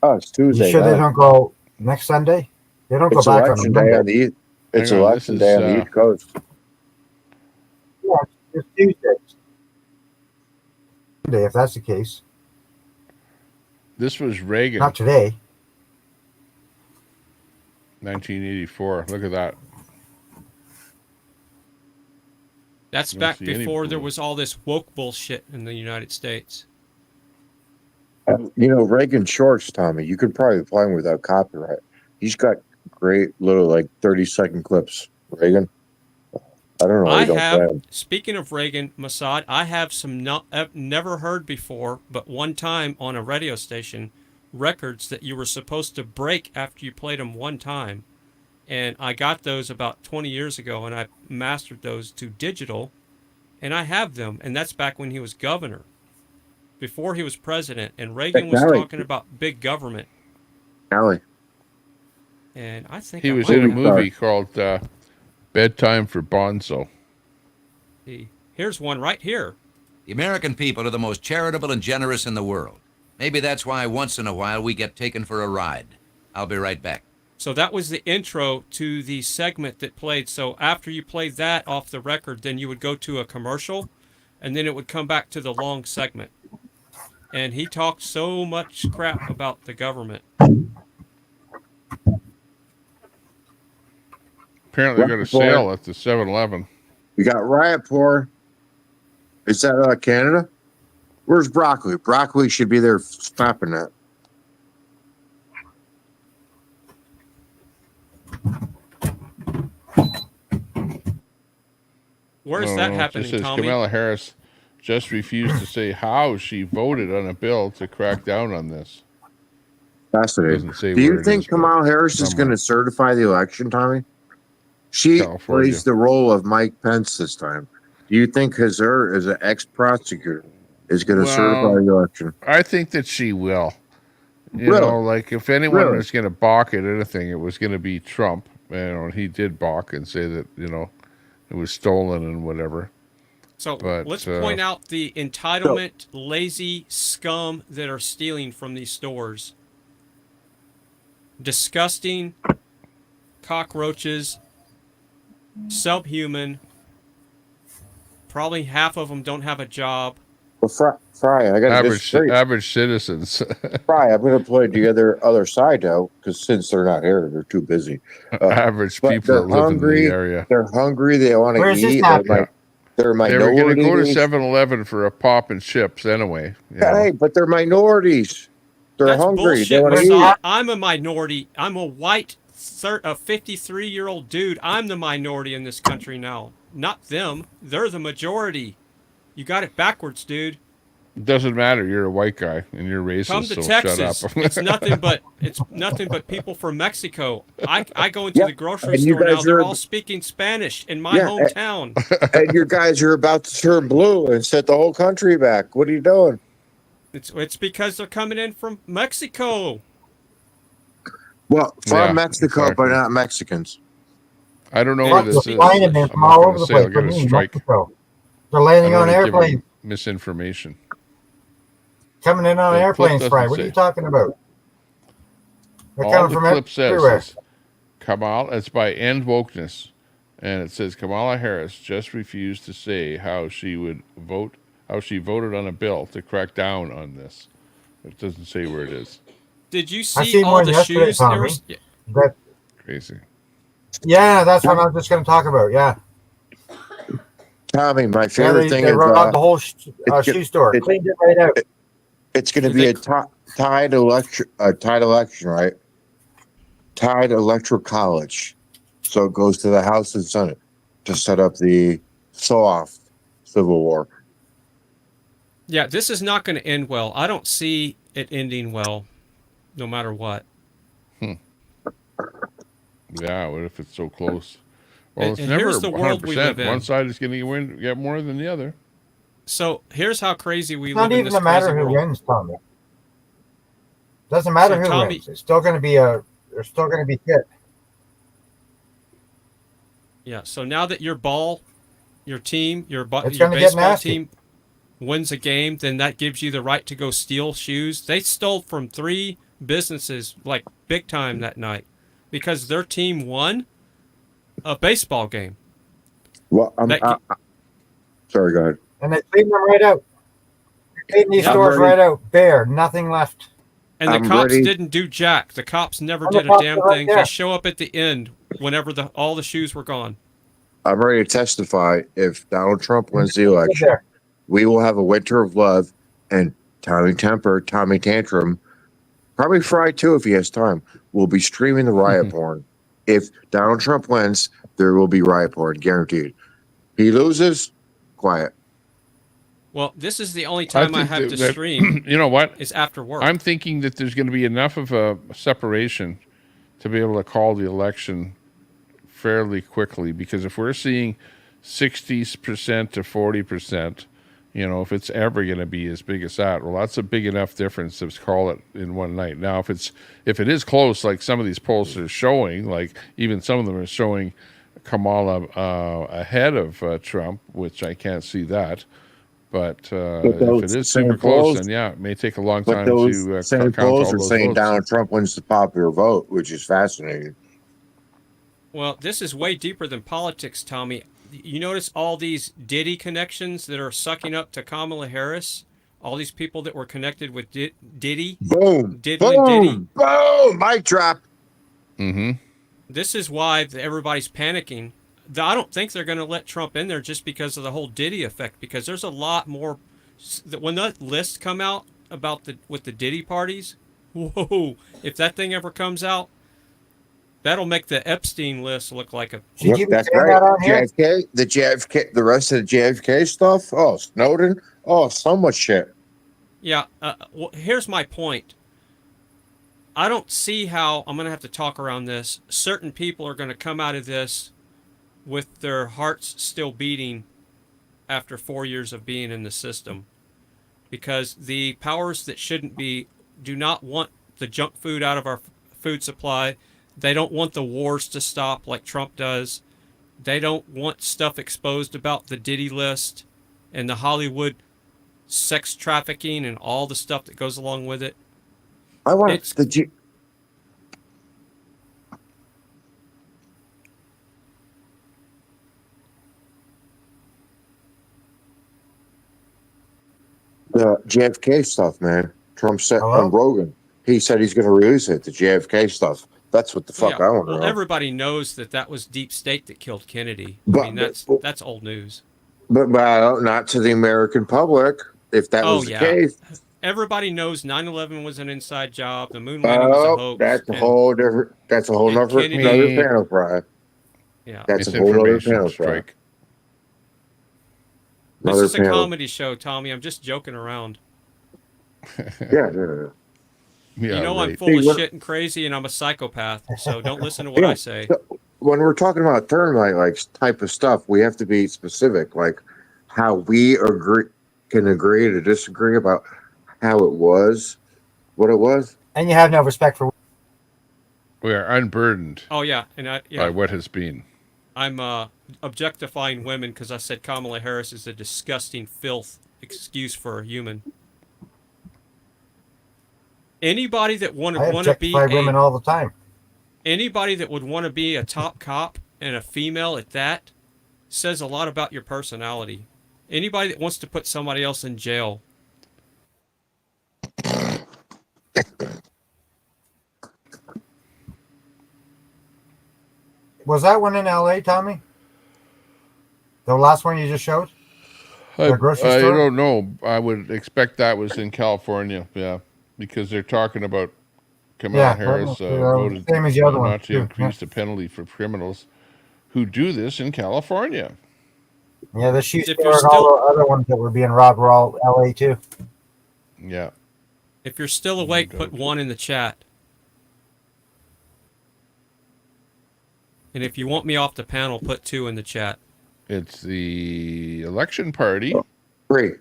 Oh, it's Tuesday. You sure they don't go next Sunday? They don't go back on a Monday. It's election day on the East Coast. Yeah, it's Tuesday. Monday, if that's the case. This was Reagan. Not today. 1984. Look at that. That's back before there was all this woke bullshit in the United States. Reagan shorts, Tommy. You could probably play him without copyright. He's got great little 30-second clips. Reagan. I don't know. Speaking of Reagan, Mossad, I have some never heard before, but one time on a radio station, records that you were supposed to break after you played them one time. And I got those about 20 years ago, and I mastered those to digital, and I have them. And that's back when he was governor, before he was president. And Reagan was talking about big government. Allie. And I think he was in a movie called Bedtime for Bonzo. Here's one right here. The American people are the most charitable and generous in the world. Maybe that's why once in a while we get taken for a ride. I'll be right back. So that was the intro to the segment that played. So after you played that off the record, then you would go to a commercial, and then it would come back to the long segment. And he talked so much crap about the government. Apparently got a sale at the 7-Eleven. You got Riot pour. Is that Canada? Where's broccoli? Broccoli should be there stopping that. Where is that happening, it says Tommy? Kamala Harris just refused to say how she voted on a bill to crack down on this. Fascinating. Do you think Kamala Harris is going to certify the election, Tommy? She plays the role of Mike Pence this time. Do you think as an ex-prosecutor is going to certify the election? I think that she will. You know, if anyone was going to balk at anything, it was going to be Trump. And he did balk and say that, it was stolen and whatever. So let's point out the entitlement, lazy scum that are stealing from these stores. Disgusting cockroaches, subhuman. Probably half of them don't have a job. Well, Fry, I got average citizens. Fry, I'm going to play the other side out because since they're not here, they're too busy. Average people that live in the area. They're hungry. They want to eat. They're minorities. They were going to go to 7-Eleven for a pop and chips anyway. Hey, but they're minorities. They're hungry. They want to eat. I'm a minority. I'm a white, 53-year-old dude. I'm the minority in this country now. Not them. They're the majority. You got it backwards, dude. It doesn't matter. You're a white guy and you're racist. Come to so Texas. Shut up. it's nothing but people from Mexico. I go into the grocery store now. They're all speaking Spanish in my hometown. And your guys are about to turn blue and set the whole country back. What are you doing? It's because they're coming in from Mexico. Well, from Yeah, Mexico, exactly. but not Mexicans. I don't know And where this They're is. flying them in I'm from not all going over to the say I'll place. get What a do you mean, strike. Mexico? They're I landing don't on want to give airplanes. them misinformation. Coming in on The clip airplanes, Fry. doesn't What are you say. talking about? They're All coming the from clip says everywhere. is Kamala. It's by End Wokeness, and it says Kamala Harris just refused to say how she would vote, how she voted on a bill to crack down on this. It doesn't say where it is. Did you I see seen all one the yesterday, shoes? There Tommy. was That, Crazy. yeah, that's what I was just going to talk about. Yeah. Tommy, my Yeah, favorite thing they is robbed the whole shoe store. Cleaned it right out. it's going to be a tied election, right? Tied electoral college. So it goes to the House and Senate to set up the soft civil war. Yeah, this is not going to end well. I don't see it ending well, no matter what. Yeah, what if it's so close? Well, And- it's and never here's the world we 100%. live in. One side is going to get more than the other. So here's how crazy we It's live not in even this a matter crazy who world. wins, Tommy. Doesn't matter So, who Tommy- wins. It's still going to be there's still going to be shit. Yeah. So now that your team, your It's your gonna get baseball nasty. team wins a game, then that gives you the right to go steal shoes. They stole from 3 businesses like big time that night because their team won a baseball game. Well, sorry, go ahead. And they cleaned them right out. They cleaned these Yeah. stores I'm ready. right out. Bare. Nothing left. And the I'm cops ready. didn't do jack. The cops never And the did a cops damn are right thing. there. They show up at the end whenever all the shoes were gone. I'm ready to testify if Donald Trump wins the Good election, there. we will have a winter of love and Tommy Tantrum, probably Fry too if he has time, will be streaming the riot porn. If Donald Trump wins, there will be riot porn, guaranteed. He loses, quiet. Well, this is the only time I think have to that- stream. You know what? Is after work. I'm thinking that there's going to be enough of a separation to be able to call the election fairly quickly, because if we're seeing 60% to 40%, if it's ever going to be as big as that, well, that's a big enough difference to call it in one night. Now, if it is close, like some of these polls are showing, like even some of them are showing Kamala ahead of Trump, which I can't see that. But if it is super close, then yeah, it may take a long But time those to same count all polls are those saying votes. Donald Trump wins the popular vote, which is fascinating. Well, this is way deeper than politics, Tommy. You notice all these Diddy connections that are sucking up to Kamala Harris? All these people that were connected with Diddy? Boom. Diddly Diddy? Boom. Mic drop. Mm-hmm. This is why everybody's panicking. I don't think they're going to let Trump in there just because of the whole Diddy effect, because there's a lot more. When that list come out about with the Diddy parties, whoa, if that thing ever comes out, that'll make the Epstein list look like a... That's right. JFK, the rest of the JFK stuff. Oh, Snowden. Oh, so much shit. Yeah, well, here's my point. I don't see how, I'm going to have to talk around this, certain people are going to come out of this with their hearts still beating after 4 years of being in the system. Because the powers that shouldn't be do not want the junk food out of our food supply. They don't want the wars to stop like Trump does. They don't want stuff exposed about the Diddy list and the Hollywood sex trafficking and all the stuff that goes along with it. I want the JFK stuff, man. Trump said on Rogan, he said he's going to release it, the JFK stuff. That's what the fuck I want to know. Everybody knows that was deep state that killed Kennedy. But- I mean, that's old news. But not to the American public, if that was the case. Everybody knows 9/11 was an inside job. The moon landing was a hoax. That's a whole different. That's a whole another panel fry. Yeah, that's a whole other panel fry. This is a comedy show, Tommy. I'm just joking around. Yeah. You know I'm full of shit and crazy, and I'm a psychopath. So don't listen to what I say. When we're talking about termite like type of stuff, we have to be specific, like how we can agree to disagree about how it was, what it was. And you have no respect for. We are unburdened Oh yeah, and by what has been. I'm objectifying women because I said Kamala Harris is a disgusting filth excuse for a human. Anybody that want I to be objectify women all the time. Anybody that would want to be a top cop and a female at that says a lot about your personality. Anybody that wants to put somebody else in jail. Was that one in LA, Tommy? The last one you just showed? I grocery store? don't know. I would expect that was in California, yeah, because they're talking about Kamala Harris voted same as the other one, not to too, increase the penalty for criminals who do this in California. Yeah, the shoe store and all the other ones that were being robbed were all LA too. Yeah. If you're still awake, put 1 in the chat. And if you want me off the panel, put 2 in the chat. It's the election party. 3.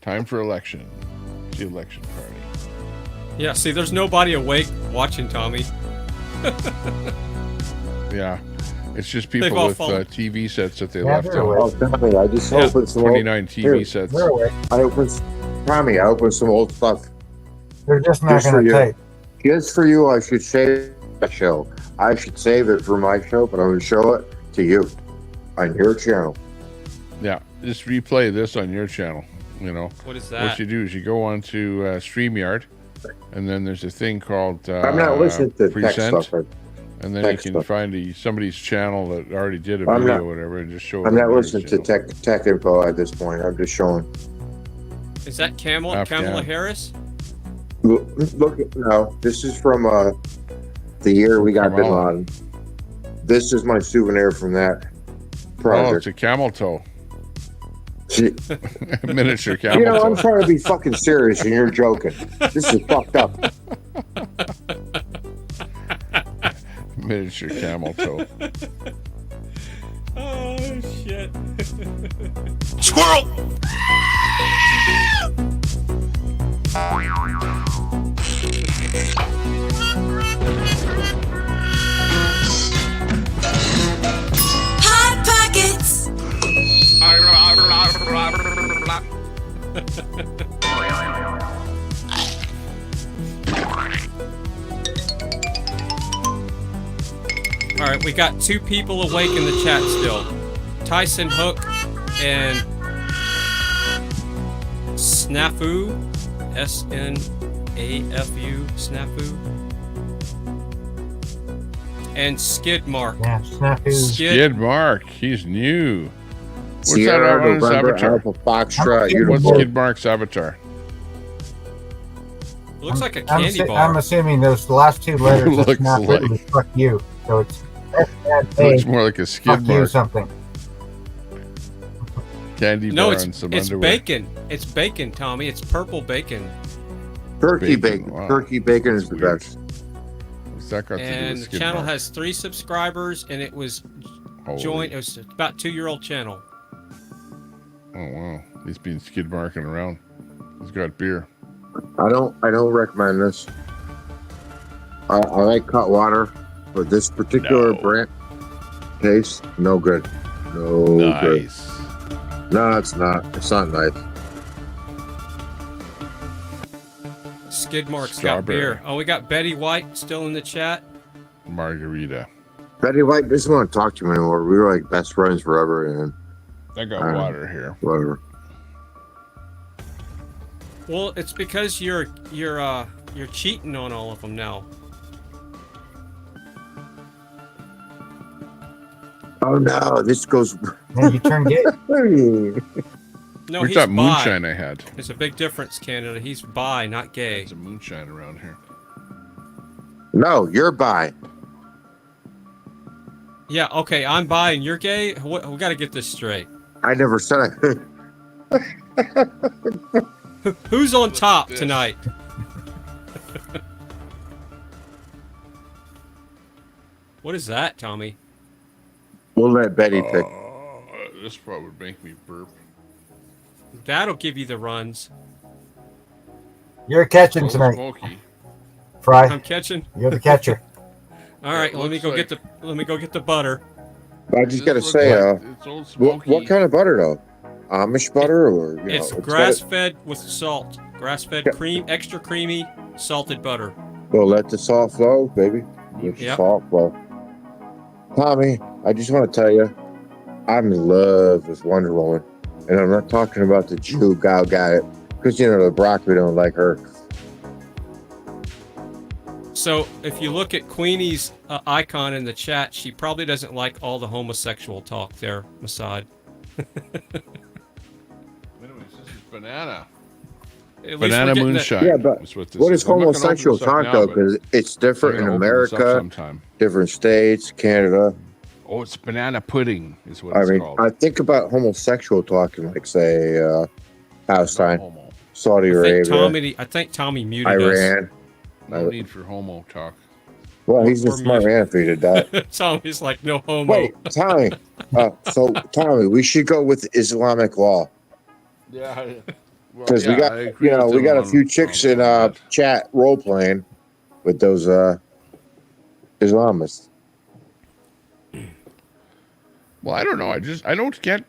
Time for election. It's the election party. Yeah, see, there's nobody awake watching, Tommy. Yeah. It's just They've people all with fallen. TV sets that they Yeah, left they're on. awake. Oh, Tommy, I just opened some 29 TV sets. They're awake. I opened some old stuff. They're just not for going to you. type. Just for you, I should save the show. I should save it for my show, but I'm going to show it to you on your channel. Yeah, just replay this on your channel. You know, what is that? What you do is you go on to StreamYard, and then there's a thing called I'm not listening to tech present, stuff. and then Tech you can stuff. find somebody's channel that already did a I'm video not- or whatever, and just show it. I'm not on theirs, listening you to know. tech info at this point. I'm just showing. Is that Kamala Afghan. Harris? Look, no, this is from the year we got Bin Kamala. Laden. This is my souvenir from that Oh, it's project. a camel toe. See- Miniature camel You know, I'm toe. trying to be fucking serious and you're joking. This is fucked up. Miniature camel toe. Oh, shit. Squirrel! Hot Pockets! All right, we got 2 people awake in the chat still. Tyson Hook and Snafu, S-N-A-F-U, Snafu. And Skid Mark. Yeah, Snafu. Skid Mark, he's new. What's Sierra, that on his November, avatar? Alpha, Foxtrot, What's Uniform. Skid Mark's avatar? Looks like a I'm candy bar. I'm assuming those last 2 letters of Looks Snafu like- is fuck you. So it's Looks more like a skid fuck you mark. something. Candy No, bar and some it's underwear. bacon. It's bacon, Tommy. It's purple bacon. Turkey Bacon, bacon. wow. Turkey bacon is the Weird. best. What's that got to do And with the Skid channel Mark? has 3 subscribers, and it was joined. It was about 2-year-old channel. Oh wow, he's been skid marking around. He's got beer. I don't recommend this. I like cut water, but this particular brand taste no good. No good. Nice. No, it's not. It's not nice. Skid Mark's Strawberry. got beer. Oh, we got Betty White still in the chat. Margarita. Betty White doesn't want to talk to me anymore. We were like best friends forever, and I got water here. whatever. Well, it's because you're cheating on all of them now. Oh no, this goes. Man, you turn gay. No, Where's he's that bi. moonshine I had? There's a big difference, Canada. He's bi, not gay. There's a moonshine around here. No, you're bi. Yeah, okay, I'm bi and you're gay. We got to get this straight. I never said I. Who's on top tonight? What is that, Tommy? We'll let Betty pick. This probably would make me burp. That'll give you the runs. You're catching Oh, tonight, smoky. Fry. I'm catching. You're the catcher. All right, let me go get the butter. I just gotta This say, looks like it's old smoky. what kind of butter though? Amish butter, or you It's know, grass-fed with salt. Grass-fed cream, extra creamy, salted butter. Well, let the salt flow, baby. Let the Yep. salt flow. Tommy, I just want to tell you, I'm in love with Wonder Woman, and I'm not talking about the Jew Gal Gadot, because you know the broccoli don't like her. So if you look at Queenie's icon in the chat, she probably doesn't like all the homosexual talk there, Masad. Anyways, this is banana. At least Banana we're getting moonshine. Yeah, but is what this what is is. I'm not gonna open homosexual this up talk now, though? but Because it's different I'm in gonna open this up America, sometime. different states, Canada. Oh, it's banana pudding is what I it's mean, called. I think about homosexual talk in like say Palestine, homo. Saudi Arabia, I think Tommy muted us. Iran. No need for homo talk. Well, he's a Or smart man if he did that. Tommy's like, no homo. Wait, Tommy. So Tommy, we should go with Islamic law Yeah. because we got we got a few chicks in chat role playing with those Islamists. Well, I don't know. I don't get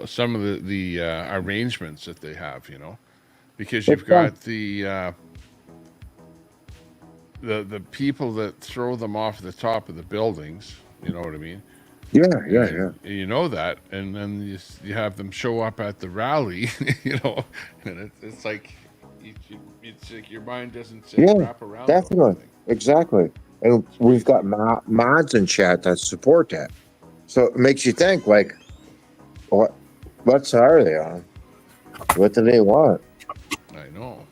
some of the arrangements that they have, you know, because you've got the people that throw them off the top of the buildings. You know what I mean? Yeah. You know that, and then you have them show up at the rally, you know, and it's like it's like your mind doesn't wrap around. Definitely, exactly. And we've got mods in chat that support that, so it makes you think like, what side are they on? What do they want? I know.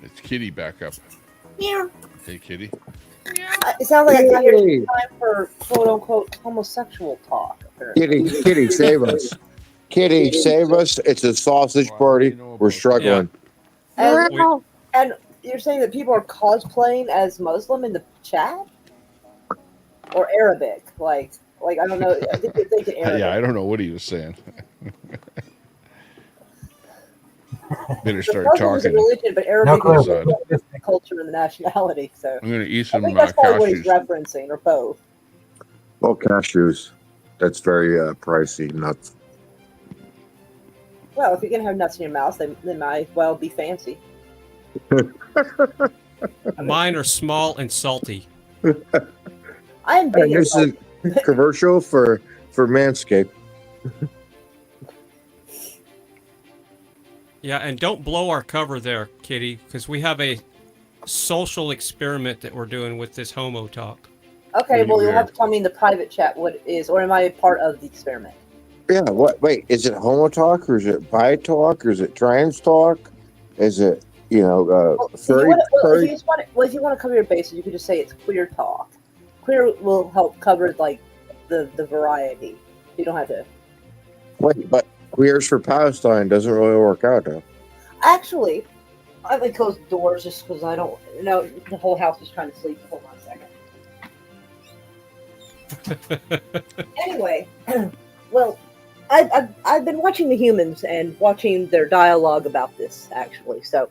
It's Kitty back up. Yeah. Hey, Kitty. It sounds like I got here time for quote unquote homosexual talk. Apparently. Kitty, save us. Kitty, save us. It's a sausage party. We're struggling. And you're saying that people are cosplaying as Muslim in the chat? Or Arabic? Like I don't know. I think you're thinking Arabic. Yeah, I don't know what he was saying. Better start Muslim is a talking. religion, but Arabic is the culture and the nationality. So I'm going to eat I some think that's probably what he's cashews. referencing, or both. Oh, cashews. That's very pricey. Nuts. Well, if you're gonna have nuts in your mouth, they might well be fancy. Mine are small and salty. I'm And vegan. this is a commercial for Manscaped. Yeah, and don't blow our cover there, Kitty, because we have a social experiment that we're doing with this homo talk. Okay, well, you'll have to tell me in the private chat what it is, or am I part of the experiment? Yeah. What? Wait. Is it homo talk, or is it bi talk, or is it trans talk? Is it furry? If you want to cover your bases, you could just say it's queer talk. Queer will help cover like the variety. You don't have to. Wait, but Queers for Palestine doesn't really work out, though. Actually, I'm gonna close the doors just because I don't know. The whole house is trying to sleep. Hold on a second. Anyway, well, I've been watching the humans and watching their dialogue about this actually. So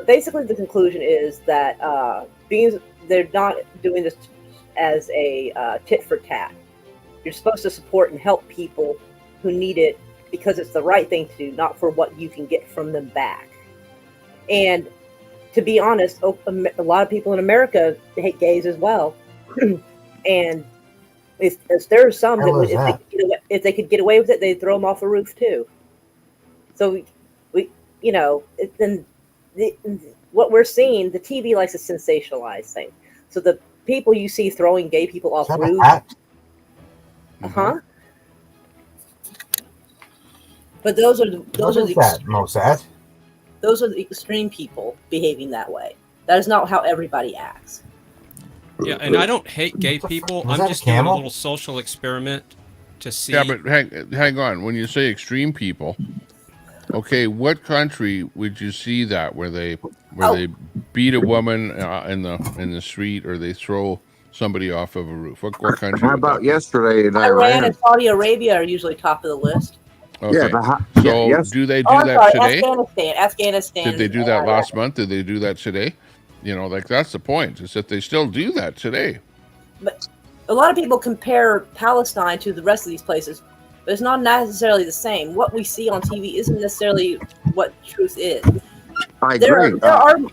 basically, the conclusion is that they're not doing this as a tit for tat. You're supposed to support and help people who need it because it's the right thing to do, not for what you can get from them back. And to be honest, a lot of people in America hate gays as well. And if there are some that if they could get away with it, they'd throw them off the roof too. So what we're seeing, the TV likes to sensationalize things. So the people you see throwing gay people off roofs, but those are the extreme people behaving that way. That is not how everybody acts. Yeah, and I don't hate gay people. I'm just doing a little social experiment to see. Yeah, but hang on. When you say extreme people, okay, what country would you see that where they beat a woman in the street, or they throw somebody off of a roof? What country? How about yesterday in Iran and Saudi Arabia are usually top of the list. Okay. Yeah, but so yes. do they do Oh, I'm that sorry, today? Afghanistan. Did they do that last month? Did they do that today? You know, like that's the point, is that they still do that today. But a lot of people compare Palestine to the rest of these places, but it's not necessarily the same. What we see on TV isn't necessarily what truth is. I agree.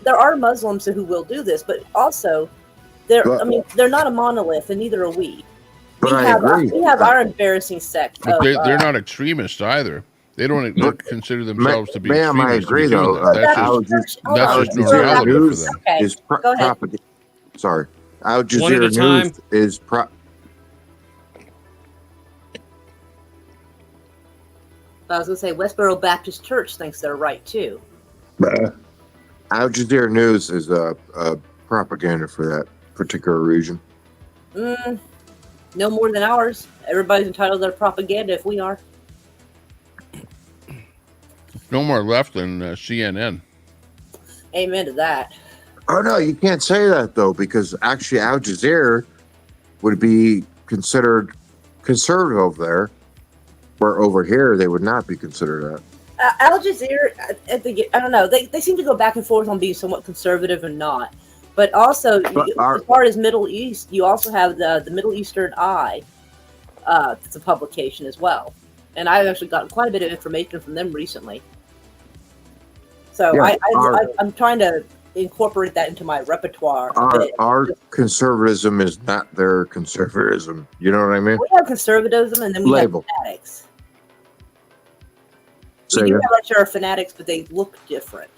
There are Muslims who will do this, but also they're not a monolith, and neither are we. But I agree. We have our embarrassing sect. But they're not extremists either. They don't consider themselves to be Ma'am, I extremists. agree, for doing though. that. That's just normality for them. Is go ahead. Sorry. Al One at a Jazeera time. News is I was going to say Westboro Baptist Church thinks they're right too. Al Jazeera News is propaganda for that particular region. No more than ours. Everybody's entitled to their propaganda if we are. No more left than CNN. Amen to that. Oh no, you can't say that though, because actually Al Jazeera would be considered conservative over there, where over here they would not be considered that. Al Jazeera, I don't know. They seem to go back and forth on being somewhat conservative and not. But also, as far as Middle East, you also have the Middle Eastern Eye. It's a publication as well, and I've actually gotten quite a bit of information from them recently. So Yeah, I'm trying to incorporate that into my repertoire. Our conservatism is not their conservatism. You know what I mean? We have conservatism, and then we have fanatics. We do have our share of fanatics, but they look different.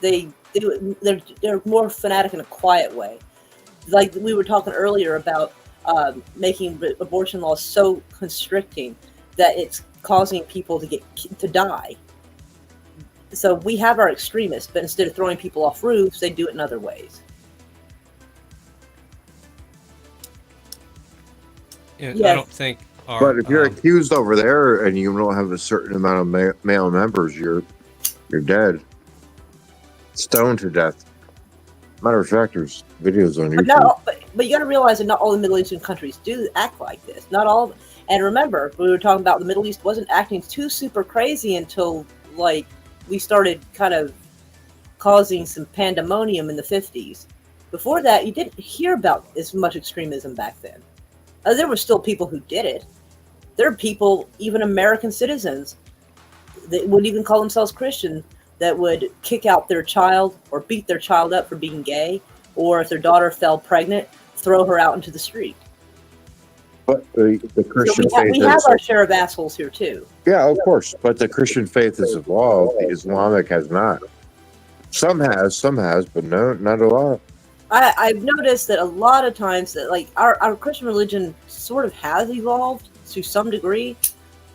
They're more fanatic in a quiet way. Like we were talking earlier about making abortion laws so constricting that it's causing people to die. So we have our extremists, but instead of throwing people off roofs, they do it in other ways. I don't think. But if you're accused over there and you don't have a certain amount of male members, you're dead, stoned to death. Matter of fact, there's videos on YouTube. But you got to realize that not all the Middle Eastern countries do act like this. Not all of them. And remember, we were talking about the Middle East wasn't acting too super crazy until like we started kind of causing some pandemonium in the 50s. Before that, you didn't hear about as much extremism back then. There were still people who did it. There are people, even American citizens, that would even call themselves Christian, that would kick out their child or beat their child up for being gay, or if their daughter fell pregnant, throw her out into the street. But the Christian faith we have our share of assholes here too. Yeah, of course. But the Christian faith has evolved. The Islamic has not. Some has, but no, not a lot. I've noticed that a lot of times that like our Christian religion sort of has evolved to some degree,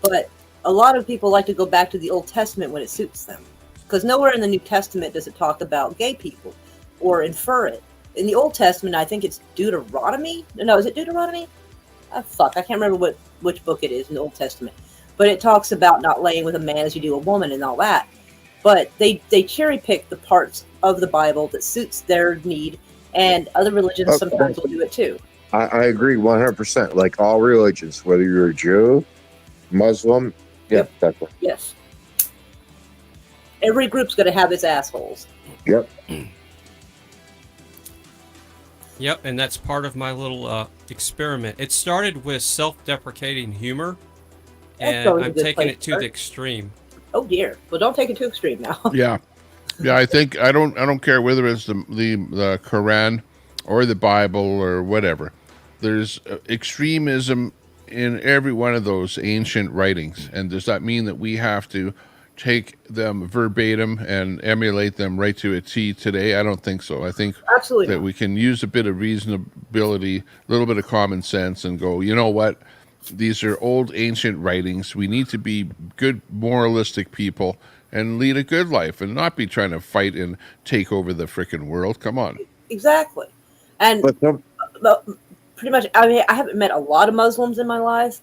but a lot of people like to go back to the Old Testament when it suits them. Because nowhere in the New Testament does it talk about gay people or infer it. In the Old Testament, I think it's Deuteronomy. No, is it Deuteronomy? I can't remember which book it is in the Old Testament. But it talks about not laying with a man as you do a woman and all that. But they cherry pick the parts of the Bible that suits their need, and other religions sometimes will do it too. I agree 100%. Like all religions, whether you're a Jew, Muslim, definitely. Yes. Every group's going to have its assholes. Yep. Yep, and that's part of my little experiment. It started with self-deprecating humor, and I'm taking it to the extreme. Oh dear! Well, don't take it too extreme now. Yeah. I think I don't care whether it's the Quran or the Bible or whatever. There's extremism in every one of those ancient writings, and does that mean that we have to take them verbatim and emulate them right to a T today? I don't think so. I think absolutely that we can use a bit of reasonability, a little bit of common sense, and go, you know what? These are old ancient writings. We need to be good, moralistic people and lead a good life and not be trying to fight and take over the frickin' world. Come on. Exactly. And but pretty much, I mean, I haven't met a lot of Muslims in my life,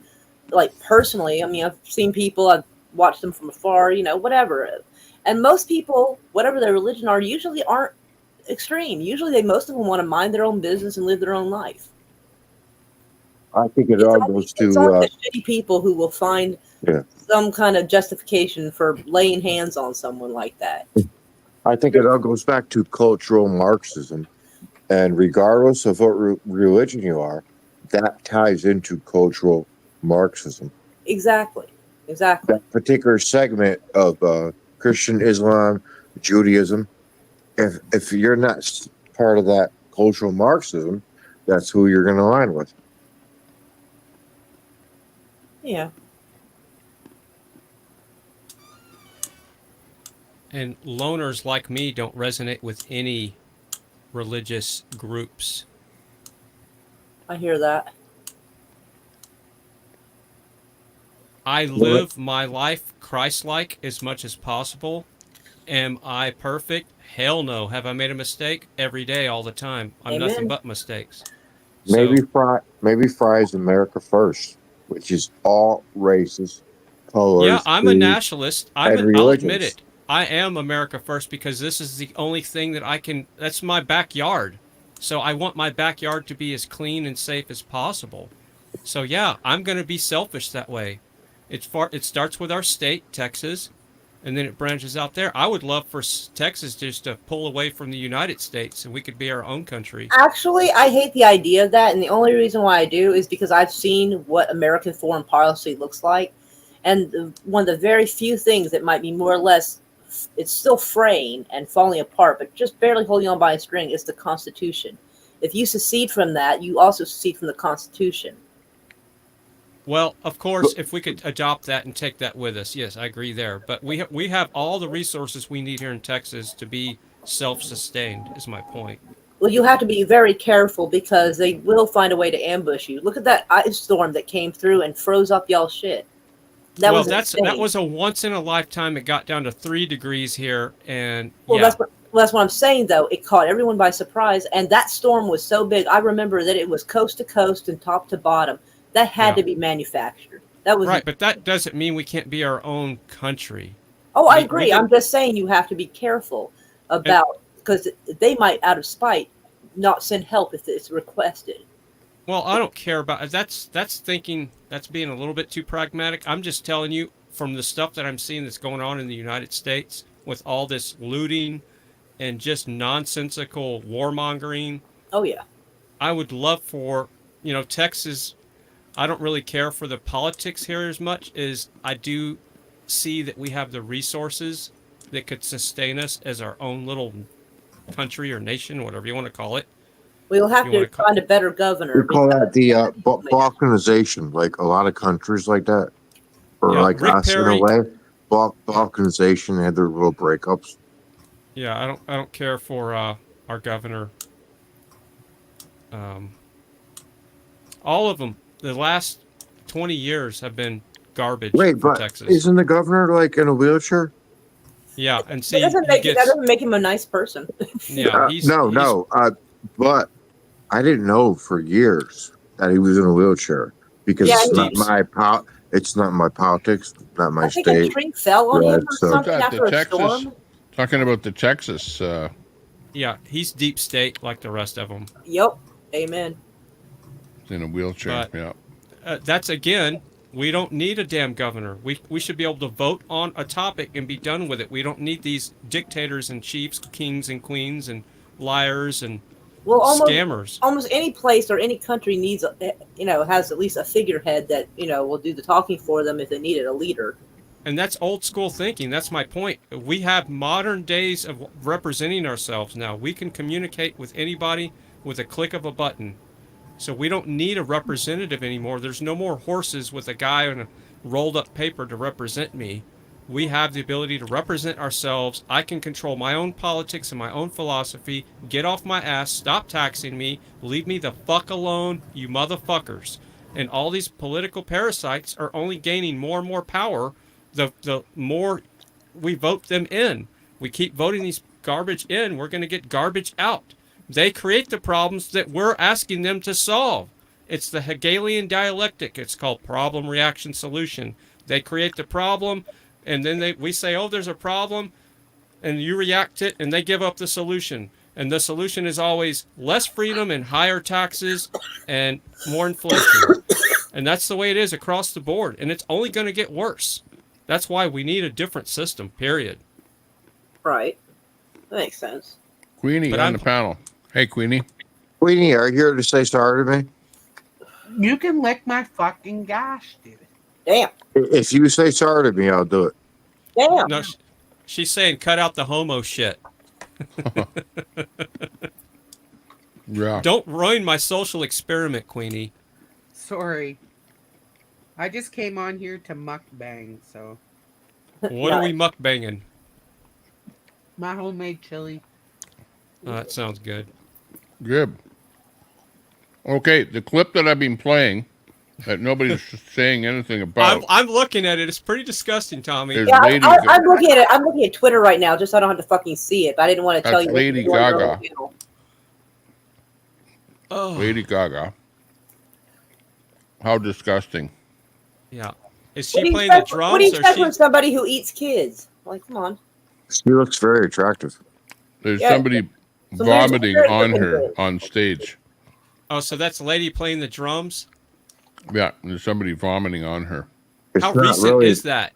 like personally. I mean, I've seen people, I've watched them from afar, whatever. And most people, whatever their religion are, usually aren't extreme. Usually most of them want to mind their own business and live their own life. I think it all goes It's only to the shitty people who will find yeah. some kind of justification for laying hands on someone like that. I think it all goes back to cultural Marxism, and regardless of what religion you are, that ties into cultural Marxism. Exactly. Exactly. That particular segment of Christian Islam, Judaism, if you're not part of that cultural Marxism, that's who you're going to align with. Yeah. And loners like me don't resonate with any religious groups. I hear that. I live my life Christ-like as much as possible. Am I perfect? Hell no. Have I made a mistake? Every day, all the time. I'm nothing Amen. but mistakes. Maybe Fry's America First, which is all races, colors, Yeah, I'm a creeds, nationalist. and I'll admit religions. it. I am America First because this is the only thing that I can. That's my backyard. So I want my backyard to be as clean and safe as possible. So yeah, I'm going to be selfish that way. It starts with our state, Texas, and then it branches out there. I would love for Texas just to pull away from the United States and we could be our own country. Actually, I hate the idea of that, and the only reason why I do is because I've seen what American foreign policy looks like, and one of the very few things that might be more or less, it's still fraying and falling apart, but just barely holding on by a string, is the Constitution. If you secede from that, you also secede from the Constitution. Well, of course, if we could adopt that and take that with us, yes, I agree there. But we have all the resources we need here in Texas to be self-sustained, is my point. Well, you have to be very careful because they will find a way to ambush you. Look at that ice storm that came through and froze up y'all shit. That was a once in a lifetime. It got down to 3 degrees here, and well, yeah. that's what I'm saying though. It caught everyone by surprise, and that storm was so big. I remember that it was coast to coast and top to bottom. That had to be manufactured. That was right, but that doesn't mean we can't be our own country. Oh, I agree. I'm just saying you have to be careful about, because they might, out of spite, not send help if it's requested. Well, I don't care about that's thinking, that's being a little bit too pragmatic. I'm just telling you from the stuff that I'm seeing that's going on in the United States with all this looting and just nonsensical warmongering. Oh yeah. I would love for, Texas. I don't really care for the politics here as much as I do see that we have the resources that could sustain us as our own little country or nation, whatever you want to call it. We'll have to find a better governor. We call that the balkanization, like a lot of countries like that, or like Rick us Perry, in a way. Balkanization had their little breakups. Yeah, I don't care for our governor. All of them. The last 20 years have been garbage for Texas. Isn't the governor like in a wheelchair? Yeah, and see, that doesn't make him a nice person. Yeah, but I didn't know for years that he was in a wheelchair because it's not my politics, not my state. I think a tree fell on him or something after a storm. Talking about the Texas. Yeah, he's deep state like the rest of them. Yep. Amen. In a wheelchair, that's again, we don't need a damn governor. We should be able to vote on a topic and be done with it. We don't need these dictators and chiefs, kings and queens and liars and scammers. Almost any place or any country needs, has at least a figurehead that, will do the talking for them if they needed a leader. And that's old school thinking. That's my point. We have modern days of representing ourselves now. We can communicate with anybody with a click of a button. So we don't need a representative anymore. There's no more horses with a guy on a rolled up paper to represent me. We have the ability to represent ourselves. I can control my own politics and my own philosophy. Get off my ass. Stop taxing me. Leave me the fuck alone, you motherfuckers. And all these political parasites are only gaining more and more power the more we vote them in. We keep voting these garbage in, we're going to get garbage out. They create the problems that we're asking them to solve. It's the Hegelian dialectic. It's called problem, reaction, solution. They create the problem, and then we say, oh, there's a problem, and you react to it, and they give up the solution. And the solution is always less freedom and higher taxes and more inflation. And that's the way it is across the board. And it's only going to get worse. That's why we need a different system, period. Right. That makes sense. Queenie But on I'm- the panel. Hey, Queenie. Queenie, are you here to say sorry to me? You can lick my fucking gosh, dude. Damn. If you say sorry to me, I'll do it. Damn. No, she's saying cut out the homo shit. Yeah. Don't ruin my social experiment, Queenie. Sorry. I just came on here to mukbang, so. What are we mukbanging? My homemade chili. Oh, that sounds good. Good. Okay, the clip that I've been playing that nobody's saying anything about. I'm looking at it. It's pretty disgusting, Tommy. Is Yeah, Lady I'm looking at it. I'm looking at Twitter right now, just so I don't have to fucking see it. But I didn't want to tell That's you. Lady what you're doing Gaga. on the channel. Oh. Lady Gaga. How disgusting. Yeah. Is What she do you playing the expect- drums? What do you or expect she... from somebody who eats kids? Like, come on. She looks very attractive. There's Yeah. somebody So there's vomiting very on looking her good. on stage. Oh, so that's Lady playing the drums? Yeah, there's somebody vomiting on her. It's How not recent really- is that?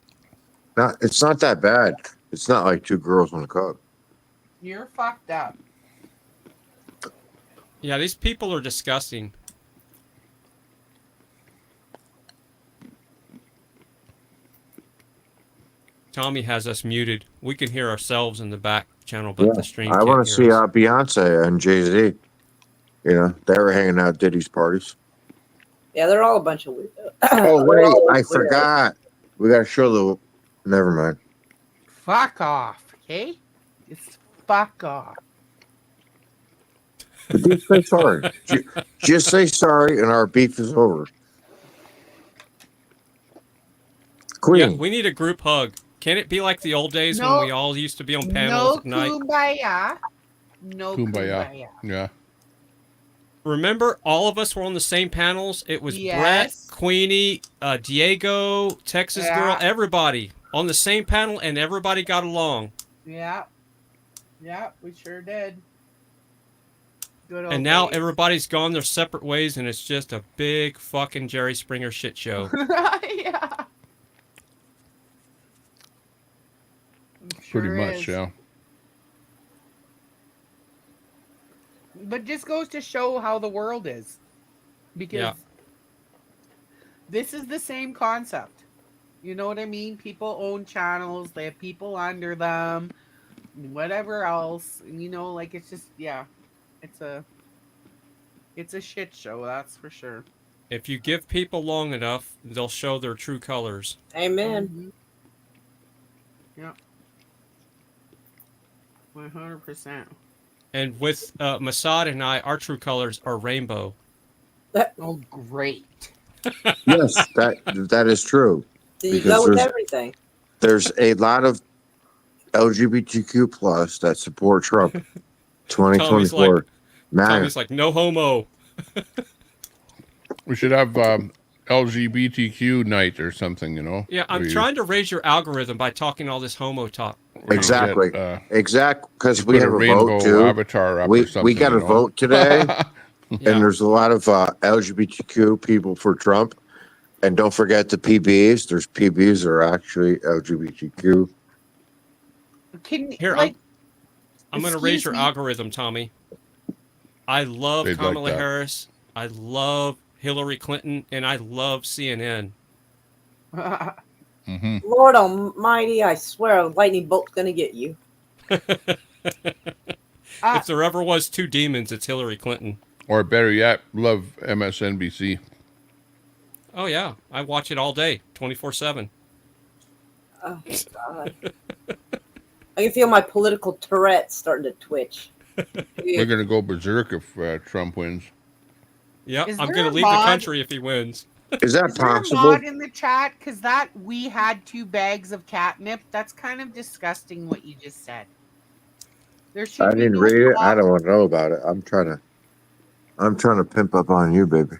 It's not that bad. It's not like two girls on a cup. You're fucked up. Yeah, these people are disgusting. Tommy has us muted. We can hear ourselves in the back channel, but the stream I can't want to hear see us. Beyonce and Jay-Z. You know, they were hanging out at Diddy's parties. Yeah, they're all a bunch of weird. Oh, wait, I forgot. We got to show the... Never mind. Fuck off, okay? Just fuck off. But just say sorry. Just say sorry and our beef is over. Queen. Yeah, we need a group hug. Can it be like the old days No. when we all used to be on panels No at night? kumbaya. No Kumbaya. kumbaya. Yeah. Remember, all of us were on the same panels. It was Yes. Brett, Queenie, Diego, Texas Yeah. Girl, everybody on the same panel, and everybody got along. Yeah. Yeah, we sure did. Good old And now days. everybody's gone their separate ways, and it's just a big fucking Jerry Springer shit show. Yeah. Pretty Sure much, is. yeah. But just goes to show how the world is. Because Yeah. this is the same concept. You know what I mean? People own channels, they have people under them, whatever else. You know, like it's just it's a shit show, that's for sure. If you give people long enough, they'll show their true colors. Amen. Yeah. 100%. And with Masad and I, our true colors are rainbow. Oh, great. Yes, that is true. There you Because go with there's- everything. There's a lot of LGBTQ plus that support Trump. 2024. Tommy's like, no homo. We should have LGBTQ night or something, you know? Yeah, I'm where you- trying to raise your algorithm by talking all this homo talk. Exactly. Get, Because you we put have a a rainbow vote too. avatar up or we something, got a you know? vote today, Yeah. and there's a lot of LGBTQ people for Trump. And don't forget the PBs. There's PBs that are actually LGBTQ. Can Here, like I'm going to raise excuse your me? algorithm, Tommy. I love They'd like Kamala that. Harris. I love Hillary Clinton, and I love CNN. Mm-hmm. Lord Almighty, I swear a lightning bolt's gonna get you. If there ever was two demons, it's Hillary Clinton. Or better yet, love MSNBC. Oh yeah, I watch it all day, 24/7. Oh God. I can feel my political Tourette starting to twitch. We're going to go berserk if Trump wins. Yep, Is I'm there going to a leave the mod? country if he wins. Is that Is there a possible? mod in the chat? Because that we had 2 bags of catnip. That's kind of disgusting what you just said. There should I be didn't no read it. I mod. don't want to know about it. I'm trying to pimp up on you, baby.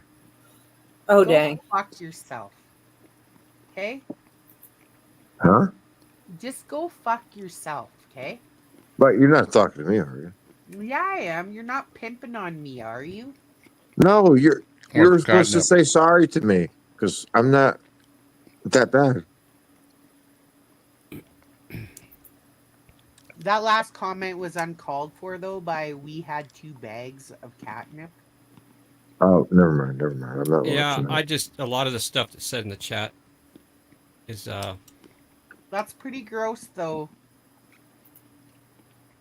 Oh Go dang. fuck yourself. Okay? Huh? Just go fuck yourself, okay? But you're not talking to me, are you? Yeah, I am. You're not pimping on me, are you? No, you're What's supposed to catnip? say sorry to me. because I'm not that bad. That last comment was uncalled for, though, by we had 2 bags of catnip. Oh, never mind. I'm not Yeah, watching that. I just a lot of the stuff that's said in the chat is That's pretty gross, though.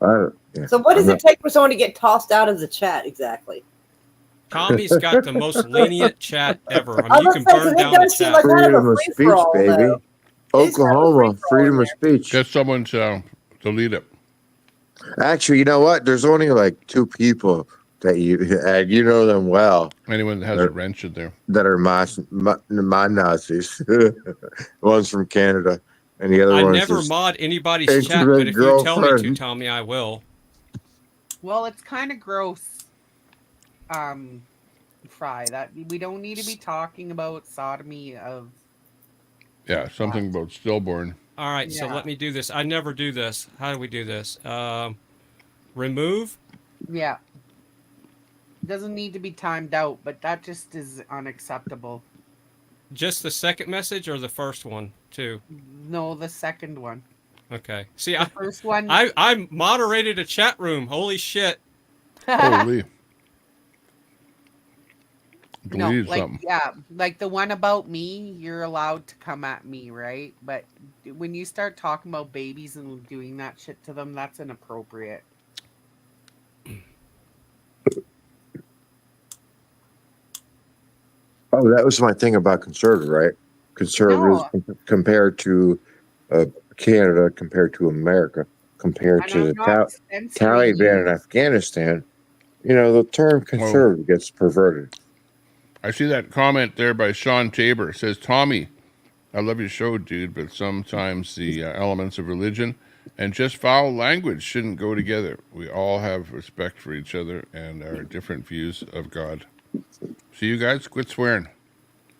Yeah, So what does I'm it take for someone to get tossed out of the chat exactly? Tommy's got the most lenient chat ever. I I mean, you was can gonna say, 'cause burn it down the does seem chat. like kind of a Freedom of free speech, for all, baby. though. It is kind of a Oklahoma, free-for-all freedom in of speech. Get someone to delete it. Actually, you know what? There's only like 2 people that and you know them well. Anyone that has a wrench in there. That are my Nazis. One's from Canada, and the other I one's never just mod anybody's chat, intimate but if you tell me to, girlfriend. Tommy, I will. Well, it's kind of gross, Fry, that we don't need to be talking about sodomy of... Yeah, something about stillborn. All right, so let me do this. I never do this. How do we do this? Remove? Yeah. Doesn't need to be timed out, but that just is unacceptable. Just the second message or the first one, too? No, the second one. Okay. See, The first one... I moderated a chat room. Holy shit. Holy. No, Deleted like, something. yeah, like the one about me, you're allowed to come at me, right? But when you start talking about babies and doing that shit to them, that's inappropriate. Oh, that was my thing about conservative, right? Conservatives compared to Canada, compared to America, compared And to I'm the not censoring Taliban you. in Afghanistan. You know, the term conservative gets perverted. I see that comment there by Sean Tabor. It says, Tommy, I love your show, dude, but sometimes the elements of religion and just foul language shouldn't go together. We all have respect for each other and our different views of God. So you guys, quit swearing.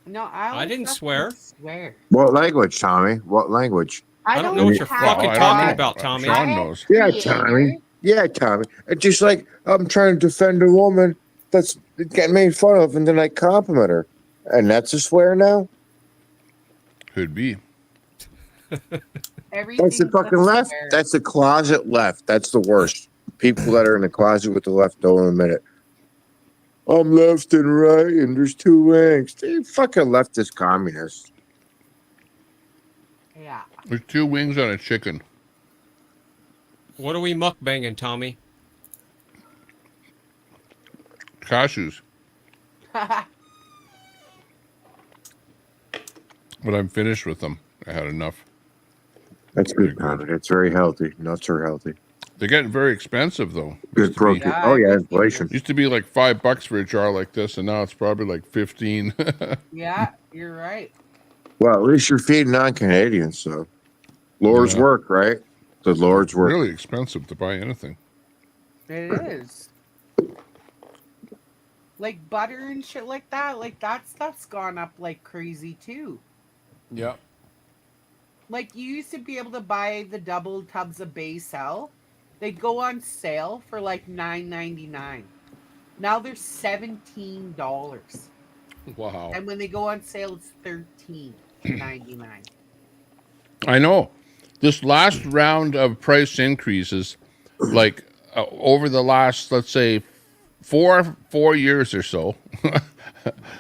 No, I didn't swear. What language, Tommy? What language? I don't know what you're fucking talking about, Tommy. Sean knows. Yeah, Tommy. Yeah, Tommy. It's just like I'm trying to defend a woman that's getting made fun of, and then I compliment her, and that's a swear now. Could be. That's the fucking left. That's the closet left. That's the worst. People that are in the closet with the left don't admit it. I'm left and right, and there's 2 wings. They fucking leftist communists. Yeah. There's 2 wings on a chicken. What are we mukbanging, Tommy? Cashews. But I'm finished with them. I had enough. That's good, Tommy. It's very healthy. Nuts are healthy. They're getting very expensive, though. Good protein. Oh, yeah, inflation. Used to be like $5 for a jar like this, and now it's probably like 15. Yeah, you're right. Well, at least you're feeding non-Canadians, so Lord's Yeah. work, right? The Lord's work. Really expensive to buy anything. It is. Like butter and shit like that stuff's gone up like crazy too. Yeah. Like you used to be able to buy the double tubs of Baysell. They'd go on sale for like $9.99. Now they're $17. Wow. And when they go on sale, it's $13.99. I know. This last round of price increases, like over the last, let's say, four years or so,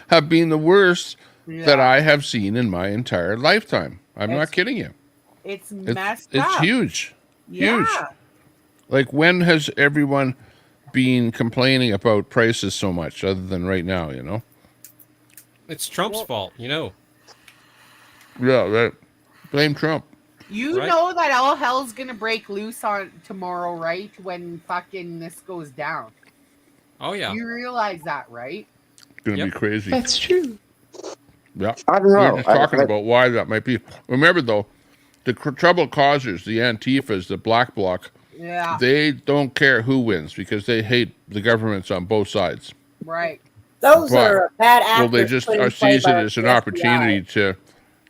have been the worst that I have seen in my entire lifetime. I'm not kidding you. It's messed It's up. huge. Yeah. Huge. Like, when has everyone been complaining about prices so much other than right now, you know? It's Trump's fault, you know. Yeah, right. Blame Trump. You know that all hell's gonna break loose on tomorrow, right? When fucking this goes down. Oh, yeah. You realize that, right? It's going to be crazy. That's true. Yeah. I don't know. We were just talking about why that might be. Remember, though, the trouble causers, the Antifas, the Black Bloc, they don't care who wins because they hate the governments on both sides. Right. Those But are bad actors. Well, they just sees it as an opportunity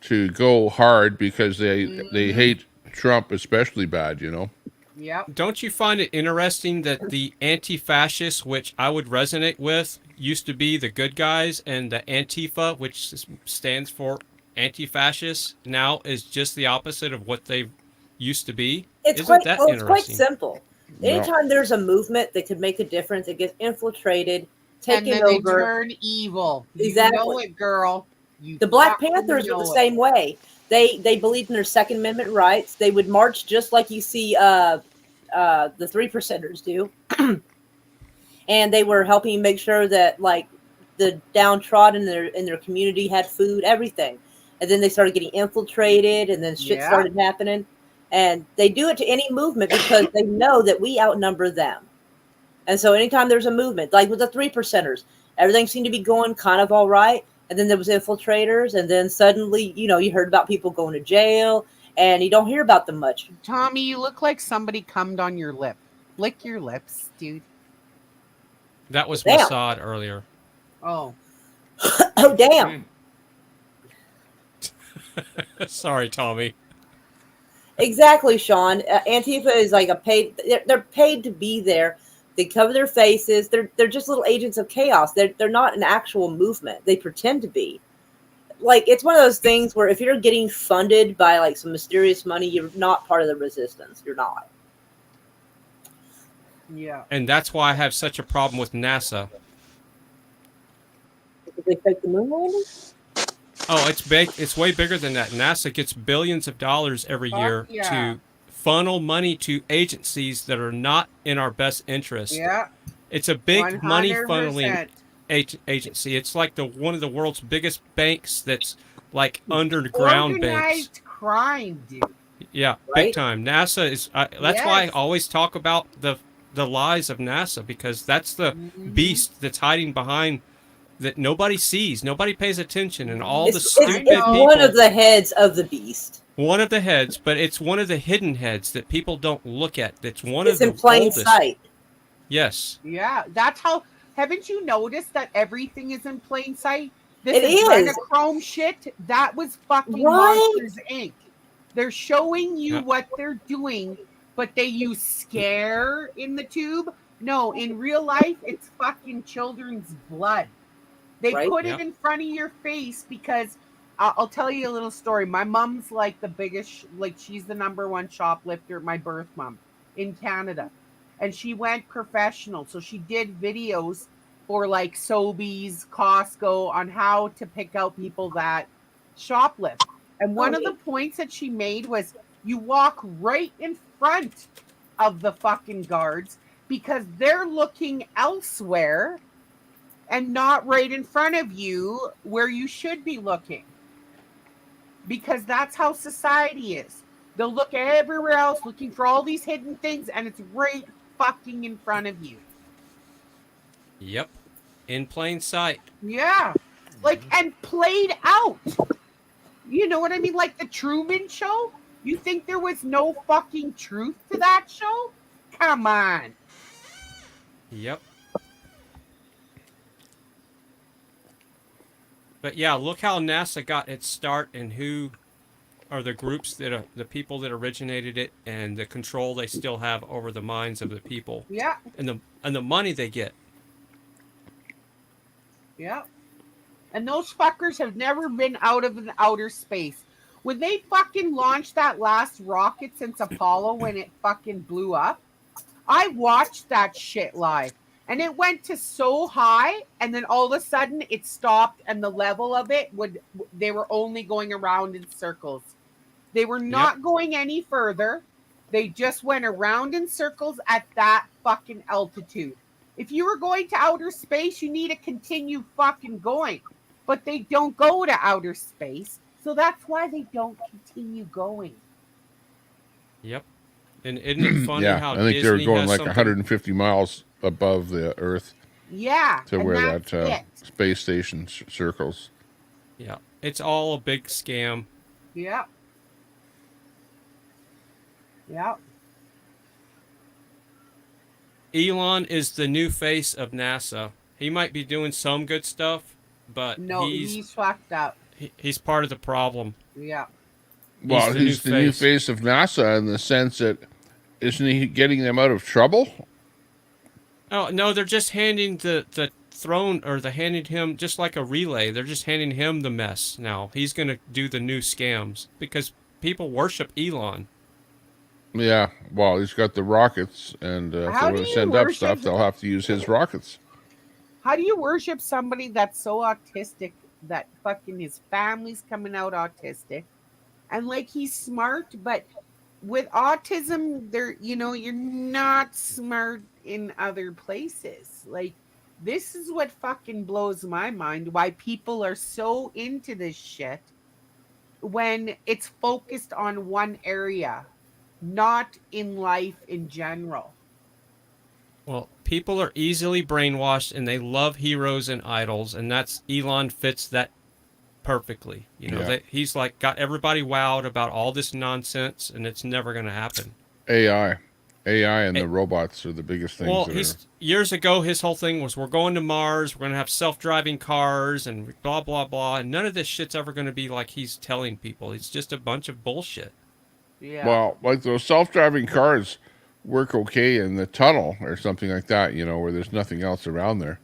to go hard because they hate Trump especially bad, you know? Yep. Don't you find it interesting that the anti-fascists, which I would resonate with, used to be the good guys, and the Antifa, which stands for anti-fascist, now is just the opposite of what they used to be? It's Isn't quite that well, it's quite interesting? simple. Anytime there's a movement that could make a difference, it gets infiltrated, And taken then they over. turn evil. Exactly. You know it, girl. You The Black fucking Panthers were the know it. same way. They believed in their Second Amendment rights. They would march just like you see the 3%ers do. And they were helping make sure that like the downtrodden in their community had food, everything. And then they started getting infiltrated, and then shit started happening. And they do it to any movement because they know that we outnumber them. And so anytime there's a movement, like with the 3%ers, everything seemed to be going kind of all right. And then there was infiltrators, and then suddenly, you heard about people going to jail, and you don't hear about them much. Tommy, you look like somebody cummed on your lip. Lick your lips, dude. That was Damn. Mossad earlier. Oh. Oh, damn. Sorry, Tommy. Exactly, Sean. Antifa is like they're paid to be there. They cover their faces. They're just little agents of chaos. They're not an actual movement. They pretend to be. Like, it's one of those things where if you're getting funded by like some mysterious money, you're not part of the resistance. You're not. Yeah. And that's why I have such a problem with NASA. Did they fake the moon landing? Oh, it's big. It's way bigger than that. NASA gets billions of dollars every year to funnel money to agencies that are not in our best interest. Yeah. It's a big money 100%. funneling agency. It's like one of the world's biggest banks that's like underground banks. Organized crime, dude. Yeah, Right? big time. NASA is. That's why I always talk about the lies of NASA, because that's the beast that's hiding behind that nobody sees, nobody pays attention, and all the stupid people. One of the heads of the beast. One of the heads, but it's one of the hidden heads that people don't look at. That's one It's of the in plain oldest. sight. Yes. Yeah, that's how. Haven't you noticed that everything is in plain sight? It is. Adrenochrome shit. That was fucking Right? Monsters Inc. They're showing you what they're doing, but they use scare in the tube. No, in real life, it's fucking children's blood. They put it in front of your face because I'll tell you a little story. My mom's like the biggest, like she's the #1 shoplifter, my birth mom in Canada. And she went professional. So she did videos for like Sobeys, Costco on how to pick out people that shoplift. And one of the points that she made was you walk right in front of the fucking guards because they're looking elsewhere and not right in front of you where you should be looking. Because that's how society is. They'll look everywhere else looking for all these hidden things, and it's right fucking in front of you. Yep. In plain sight. Yeah. Like, and played out. You know what I mean? Like the Truman Show? You think there was no fucking truth to that show? Come on. Yep. But yeah, look how NASA got its start and who are the groups that are the people that originated it and the control they still have over the minds of the people. Yeah. And the money they get. Yeah. And those fuckers have never been out of an outer space. When they fucking launched that last rocket since Apollo when it fucking blew up, I watched that shit live. And it went to so high, and then all of a sudden it stopped, and the level of it they were only going around in circles. They were not going any further. They just went around in circles at that fucking altitude. If you were going to outer space, you need to continue fucking going. But they don't go to outer space, so that's why they don't continue going. Yep. And isn't it funny how I think Disney they were going has like something... 150 miles above the Earth. Yeah. To where that space station circles. Yeah. It's all a big scam. Yeah. Yeah. Elon is the new face of NASA. He might be doing some good stuff, but no, he's fucked up. He's part of the problem. Yeah. Well, he's the new face of NASA in the sense that Isn't he getting them out of trouble? Oh no, they're just handing the throne, or they're handing him just like a relay. They're just handing him the mess now. He's going to do the new scams because people worship Elon. Yeah, well, he's got the rockets, and if How they do want to you send up worship- stuff, they'll have to use his rockets. How do you worship somebody that's so autistic that fucking his family's coming out autistic, and like he's smart, but with autism, you're not smart in other places. Like, this is what fucking blows my mind. Why people are so into this shit when it's focused on one area, not in life in general. Well, people are easily brainwashed and they love heroes and idols, and that's Elon fits that perfectly. He's like got everybody wowed about all this nonsense, and it's never going to happen. AI and the robots are the biggest things. Well, years ago, his whole thing was, we're going to Mars, we're going to have self-driving cars, and blah, blah, blah, and none of this shit's ever going to be like he's telling people. It's just a bunch of bullshit. Yeah. Well, like those self-driving cars work okay in the tunnel or something like that, where there's nothing else around there.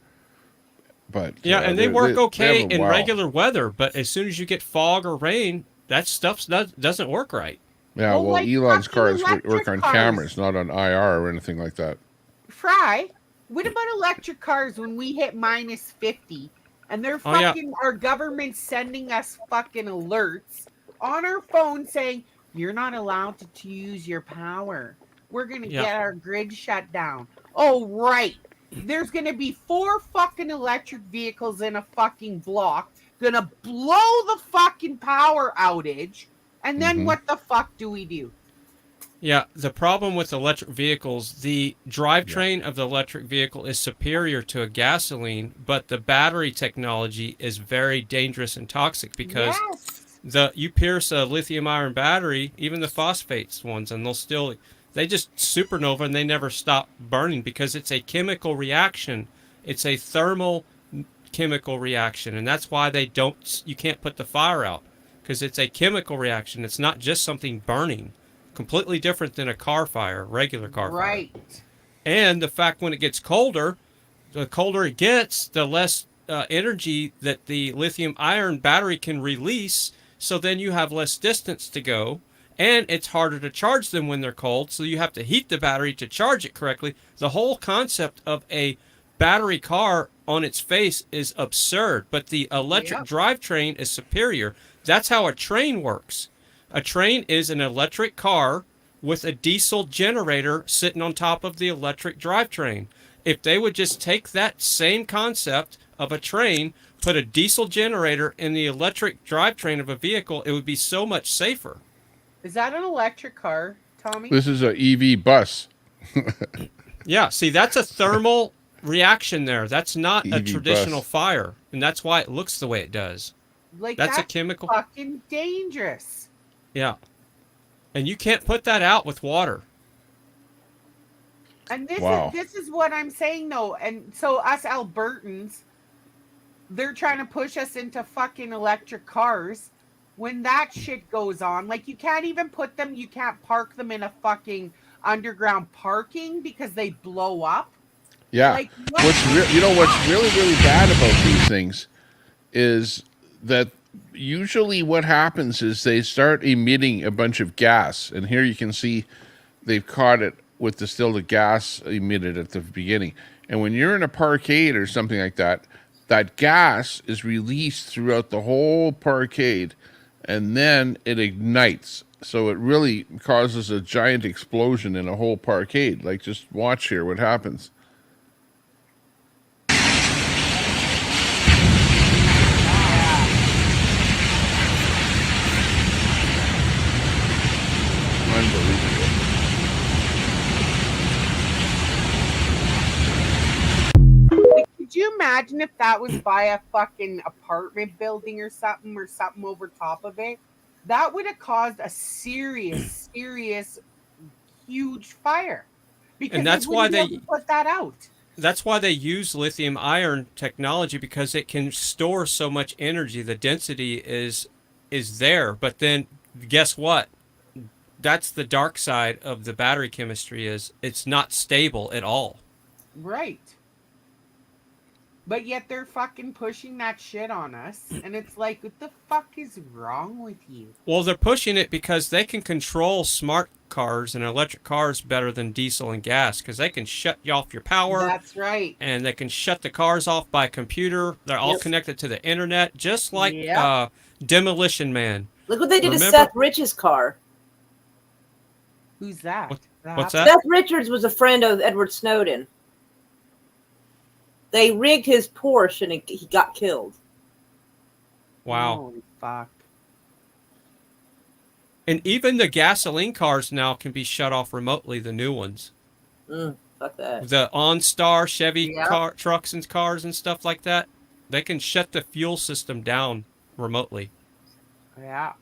But yeah, and they work okay in wow. regular weather, but as soon as you get fog or rain, that stuff doesn't work right. Yeah, well, like Elon's fucking cars work on electric cars. cameras, not on IR or anything like that. Fry, what about electric cars when we hit minus 50 and they're fucking, our government sending us fucking alerts on our phone saying, you're not allowed to use your power. We're going to get our grid shut down. Oh, right. There's going to be 4 fucking electric vehicles in a fucking block going to blow the fucking power outage. And then what the fuck do we do? Yeah, the problem with electric vehicles, the drivetrain of the electric vehicle is superior to a gasoline, but the battery technology is very dangerous and toxic because you pierce a lithium ion battery, even the phosphates ones, and they just supernova and they never stop burning because it's a chemical reaction. It's a thermal chemical reaction, and that's why you can't put the fire out. Because it's a chemical reaction. It's not just something burning. Completely different than a car fire, regular car fire. Right. And the fact when it gets colder, the colder it gets, the less energy that the lithium ion battery can release. So then you have less distance to go. And it's harder to charge them when they're cold. So you have to heat the battery to charge it correctly. The whole concept of a battery car on its face is absurd. But the electric drivetrain is superior. That's how a train works. A train is an electric car with a diesel generator sitting on top of the electric drivetrain. If they would just take that same concept of a train, put a diesel generator in the electric drivetrain of a vehicle, it would be so much safer. Is that an electric car, Tommy? This is an EV bus. Yeah, see, that's a thermal reaction there. That's not a traditional fire, and that's why it looks the way it does. Like, that's a chemical. Fucking dangerous. Yeah. And you can't put that out with water. And this is what I'm saying though. And so us Albertans, they're trying to push us into fucking electric cars. When that shit goes on, like you can't park them in a fucking underground parking because they blow up. Yeah. Like, what's really, really bad about these things is that usually what happens is they start emitting a bunch of gas. And here you can see they've caught it with distilled gas emitted at the beginning. And when you're in a parkade or something like that, that gas is released throughout the whole parkade and then it ignites. So it really causes a giant explosion in a whole parkade. Like, just watch here what happens. Unbelievable. Could you imagine if that was by a fucking apartment building or something over top of it? That would have caused a serious, huge fire. Because and that's why they put that out. That's why they use lithium ion technology, because it can store so much energy. The density is there, but then guess what? that's the dark side of the battery chemistry is it's not stable at all. Right. But yet they're fucking pushing that shit on us. And it's like, what the fuck is wrong with you? Well, they're pushing it because they can control smart cars and electric cars better than diesel and gas because they can shut you off your power. That's right. And they can shut the cars off by computer. They're all connected to the internet, just like Demolition Man. Look what they did to Seth Rich's car. Who's that? What's that? Seth Richards was a friend of Edward Snowden. They rigged his Porsche and he got killed. Wow. Holy fuck. And even the gasoline cars now can be shut off remotely, the new ones. Fuck that. The OnStar, Chevy trucks and cars and stuff like that, they can shut the fuel system down remotely. Yeah.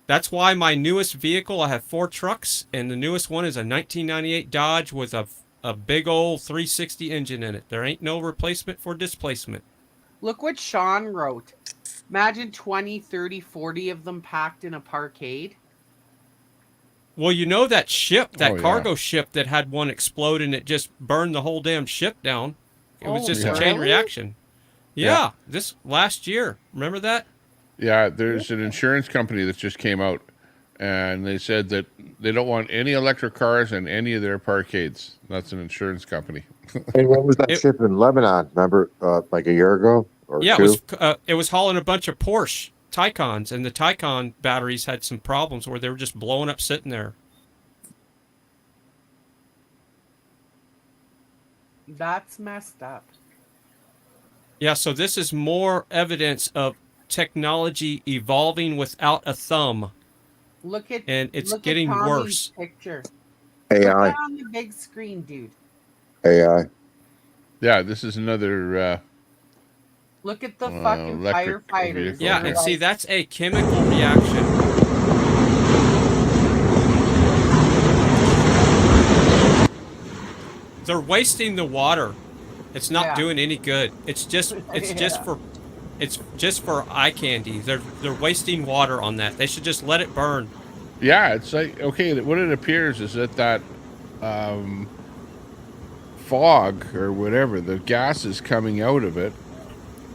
That's why my newest vehicle, I have 4 trucks, and the newest one is a 1998 Dodge with a big old 360 engine in it. There ain't no replacement for displacement. Look what Sean wrote. Imagine 20, 30, 40 of them packed in a parkade. Well, you know that ship, that cargo ship that had one explode and it just burned the whole damn ship down. It was just a chain reaction. Yeah, this last year. Remember that? Yeah, there's an insurance company that just came out, and they said that they don't want any electric cars in any of their parkades. That's an insurance company. And what was that ship in Lebanon? Remember, like a year ago or two? It was hauling a bunch of Porsche Taycans, and the Taycan batteries had some problems where they were just blowing up sitting there. That's messed up. Yeah, so this is more evidence of technology evolving without a thumb. Look at and it's look getting at Tommy's worse. Picture. AI. Put that on the big screen, dude. AI. Yeah, this is another. Look at the fucking firefighters. Yeah, and see, that's a chemical reaction. They're wasting the water. It's not doing any good. It's just for eye candy. They're wasting water on that. They should just let it burn. Yeah, it's like, okay, what it appears is that fog or whatever, the gases coming out of it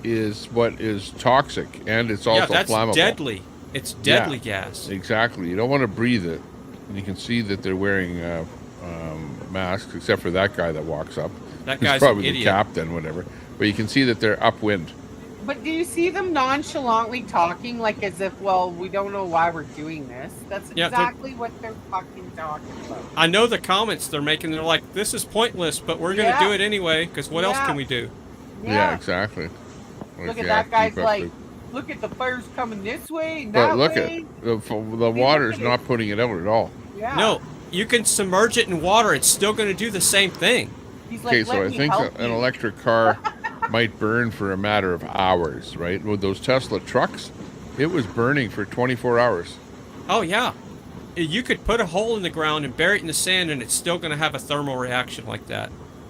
is what is toxic, and it's also flammable. Deadly. It's deadly gas. Exactly. You don't want to breathe it. And you can see that they're wearing masks, except for that guy that walks up. That He's guy's probably an the idiot. captain, whatever. But you can see that they're upwind. But do you see them nonchalantly talking like as if, well, we don't know why we're doing this? That's exactly what they're fucking talking about. I know the comments they're making. They're like, "This is pointless, but we're going to do it anyway because what else can we do?" Yeah, exactly. Look at that guy's like, look at the fire's coming this way, But that look way. at the water's not putting it out at all. Yeah. No, you can submerge it in water. It's still going to do the same thing. He's Okay, like, so let I me think help an you. electric car might burn for a matter of hours, right? With those Tesla trucks, it was burning for 24 hours. Oh yeah, you could put a hole in the ground and bury it in the sand, and it's still going to have a thermal reaction like that.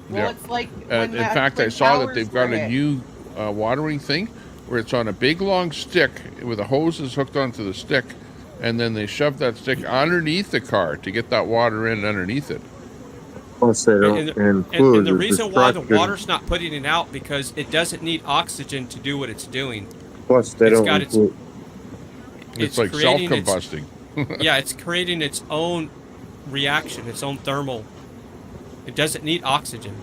Well, it's like when in fact, I Twin saw that Towers they've got were a hit. new watering thing where it's on a big long stick with a hose is hooked onto the stick, and then they shove that stick underneath the car to get that water in underneath it. Plus, they don't include And the reason why the destruction. water's not putting it out because it doesn't need oxygen to do what it's doing. Plus, they It's don't got include. It's like creating its- self-combusting. Yeah, it's creating its own reaction, its own thermal. It doesn't need oxygen.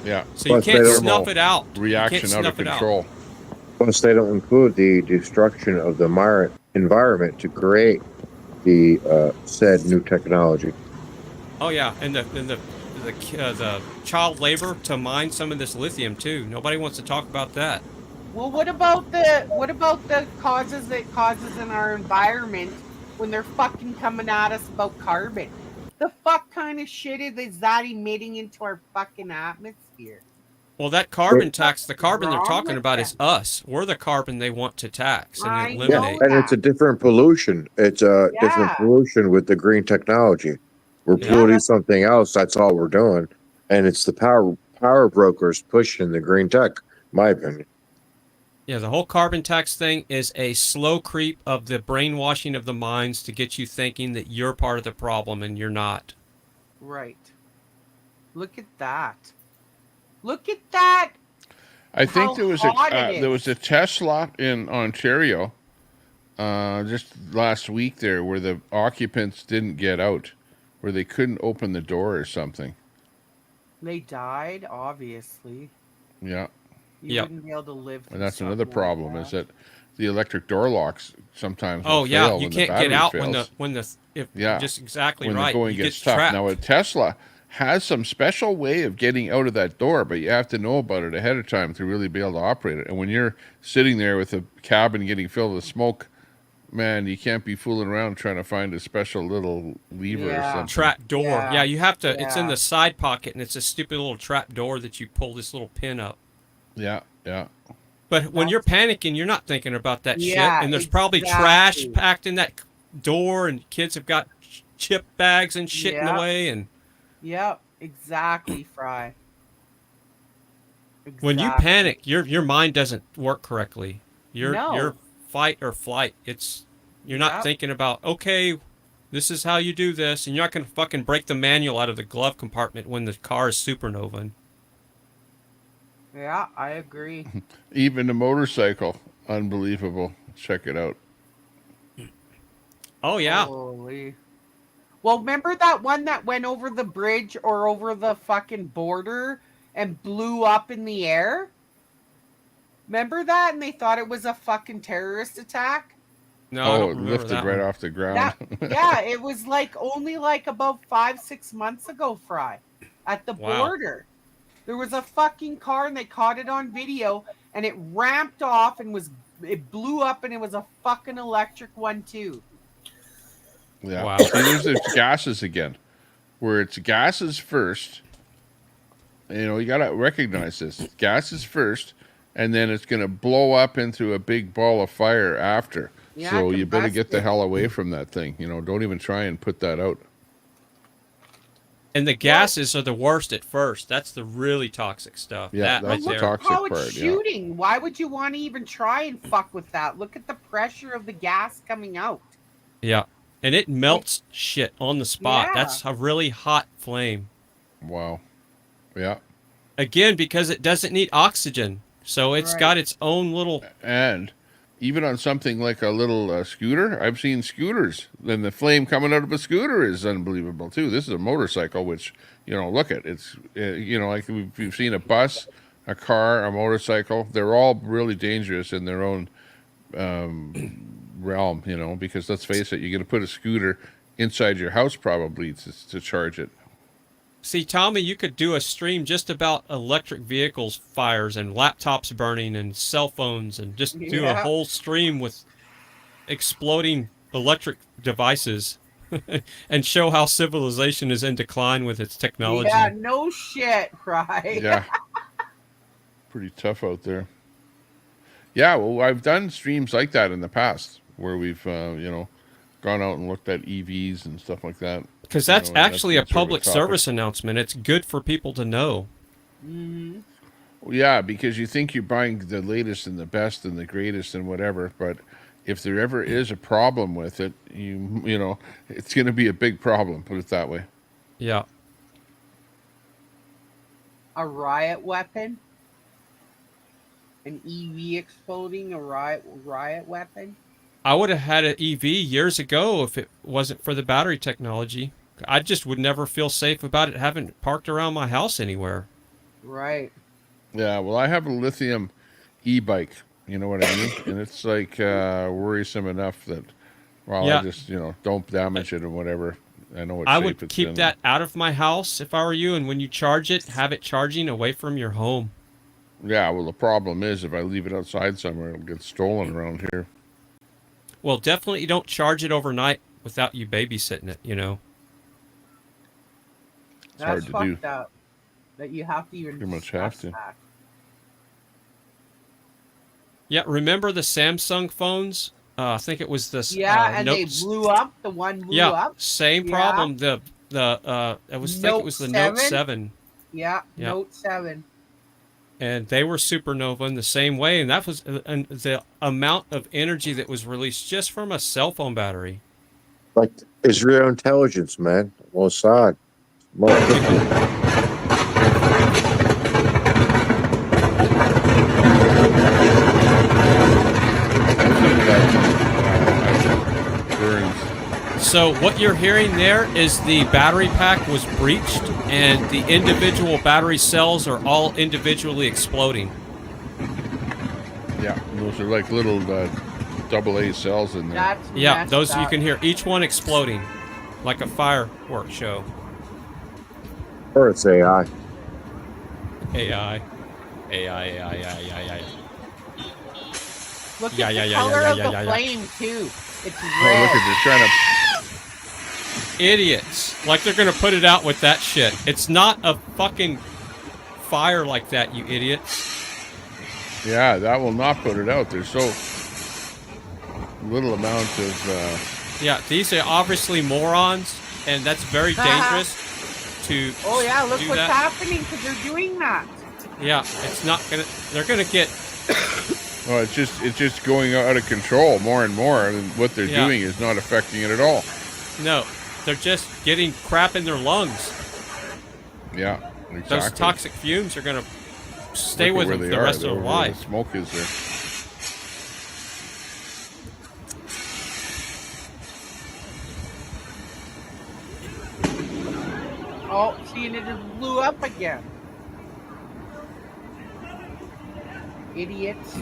Yeah. So you Plus, can't they don't- snuff it out. You Reaction can't out snuff of it out. control. Plus, they don't include the destruction of the environment to create the said new technology. Oh yeah, and the child labor to mine some of this lithium too. Nobody wants to talk about that. Well, what about the causes it causes in our environment when they're fucking coming at us about carbon? The fuck kind of shit is that emitting into our fucking atmosphere? Well, that carbon tax, the carbon they're Wrong talking with about that. is us. We're the carbon they want to tax and I eliminate. And it's a different pollution. It's a different Yeah. pollution with the green technology. We're Yeah. polluting something else. That's all we're doing. And it's the power brokers pushing the green tech, my opinion. Yeah, the whole carbon tax thing is a slow creep of the brainwashing of the minds to get you thinking that you're part of the problem and you're not. Right. Look at that. Look at that. I think How hot it there was is. a test lot in Ontario just last week there where the occupants didn't get out, where they couldn't open the door or something. They died, obviously. Yeah. You wouldn't be able to live through And that's something another problem like is that the electric door locks sometimes Oh will yeah, fail you when can't the battery get out fails. when the if Yeah. just exactly when right. the going You gets get tough. trapped. Now a Tesla has some special way of getting out of that door, but you have to know about it ahead of time to really be able to operate it. And when you're sitting there with a cabin getting filled with smoke, man, you can't be fooling around trying to find a special little lever or something. Trap door. Yeah, you have to. It's in yeah. the side pocket, and it's a stupid little trap door that you pull this little pin up. Yeah, yeah. But when you're panicking, you're not thinking about that Yeah, shit. And there's probably trash exactly. packed in that door, and kids have got chip bags and shit in the Yep. way. And Yep, exactly, Fry. when you Exactly. panic, your mind doesn't work correctly. No. You're fight or flight. You're not Yep. thinking about, okay, this is how you do this, and you're not gonna fucking break the manual out of the glove compartment when the car is supernovaing. Yeah, I agree. Even the motorcycle, unbelievable. Check it out. Oh yeah. Holy. Well, remember that one that went over the bridge or over the fucking border and blew up in the air? Remember that? And they thought it was a fucking terrorist attack? No, I Oh, don't it remember lifted that right one. off the ground. Yeah, it was like only like about 5-6 months ago, Fry, at the Wow. border. There was a fucking car and they caught it on video and it ramped off and it blew up and it was a fucking electric one too. Yeah. Wow. See, there's the gases again, where it's gases first. You know, you got to recognize this. Gases first, and then it's going to blow up into a big ball of fire after. Yeah, So you better combust get the it. hell away from that thing. You know, don't even try and put that out. And the gases are the worst at first. That's the really toxic stuff. Yeah, that that's right the there. toxic How it's part. Yeah. shooting. Why would you want to even try and fuck with that? Look at the pressure of the gas coming out. Yeah. And it melts shit on the spot. Yeah. That's a really hot flame. Wow. Yeah. Again, because it doesn't need oxygen. So it's Right. got its own little... And even on something like a little scooter, I've seen scooters. Then the flame coming out of a scooter is unbelievable too. This is a motorcycle, which, you know, look at it's, you know, like we've seen a bus, a car, a motorcycle. They're all really dangerous in their own realm, you know, because let's face it, you're going to put a scooter inside your house probably to charge it. See, Tommy, you could do a stream just about electric vehicles fires and laptops burning and cell phones and just do a Yeah. whole stream with exploding electric devices and show how civilization is in decline with its technology. Yeah, no shit, right? Yeah. Pretty tough out there. Yeah, well, I've done streams like that in the past where we've, you know, gone out and looked at EVs and stuff like that. Because You that's know, and actually a been sort of public topic. service announcement. It's good for people to know. Mm-hmm. Yeah, because you think you're buying the latest and the best and the greatest and whatever, but if there ever is a problem with it, you know, it's going to be a big problem, put it that way. Yeah. A riot weapon? An EV exploding a riot weapon? I would have had an EV years ago if it wasn't for the battery technology. I just would never feel safe about it having it parked around my house anywhere. Right. Yeah, well, I have a lithium e-bike, you know what I mean? And it's like worrisome enough that, well, Yeah. I just, you know, don't damage it or whatever. I know it's I safe. would it's keep in. that out of my house if I were you, and when you charge it, have it charging away from your home. Yeah, well, the problem is if I leave it outside somewhere, it'll get stolen around here. Well, definitely don't charge it overnight without you babysitting it, you know. It's hard That's to fucked do. up. That you have to even Pretty much have discuss to. that. Yeah, remember the Samsung phones? I think it was this. Yeah, and Note they blew up. The one blew Yeah, up. same Yeah. problem. It was I think it was the Note 7. Yeah, Yeah. Note 7. and they were supernova in the same way, and that was the amount of energy that was released just from a cell phone battery. Like Israel intelligence, man. Mossad. So what you're hearing there is the battery pack was breached, and the individual battery cells are all individually exploding. Yeah, those are like little AA cells in there. That's Yeah, messed those you up. can hear each one exploding, like a fireworks show. Or it's AI. AI. Look Yeah, at yeah, the yeah, color yeah, of yeah, the yeah, yeah. flame too. It's Oh, red. look at they're trying to. Idiots. Like they're gonna put it out with that shit. It's not a fucking fire like that, you idiots. Yeah, that will not put it out. There's so little amount of. Yeah, these are obviously morons, and that's very dangerous to Oh yeah, look do what's that. happening because they're doing that. Yeah, it's not gonna. They're gonna get. Well, it's just going out of control more and more, and what they're Yeah. doing is not affecting it at all. No, they're just getting crap in their lungs. Yeah, exactly. Those toxic fumes are gonna stay Look with at them where for they the are. rest They're of their over where life. the smoke is there. Oh, see, and it just blew up again. Idiots.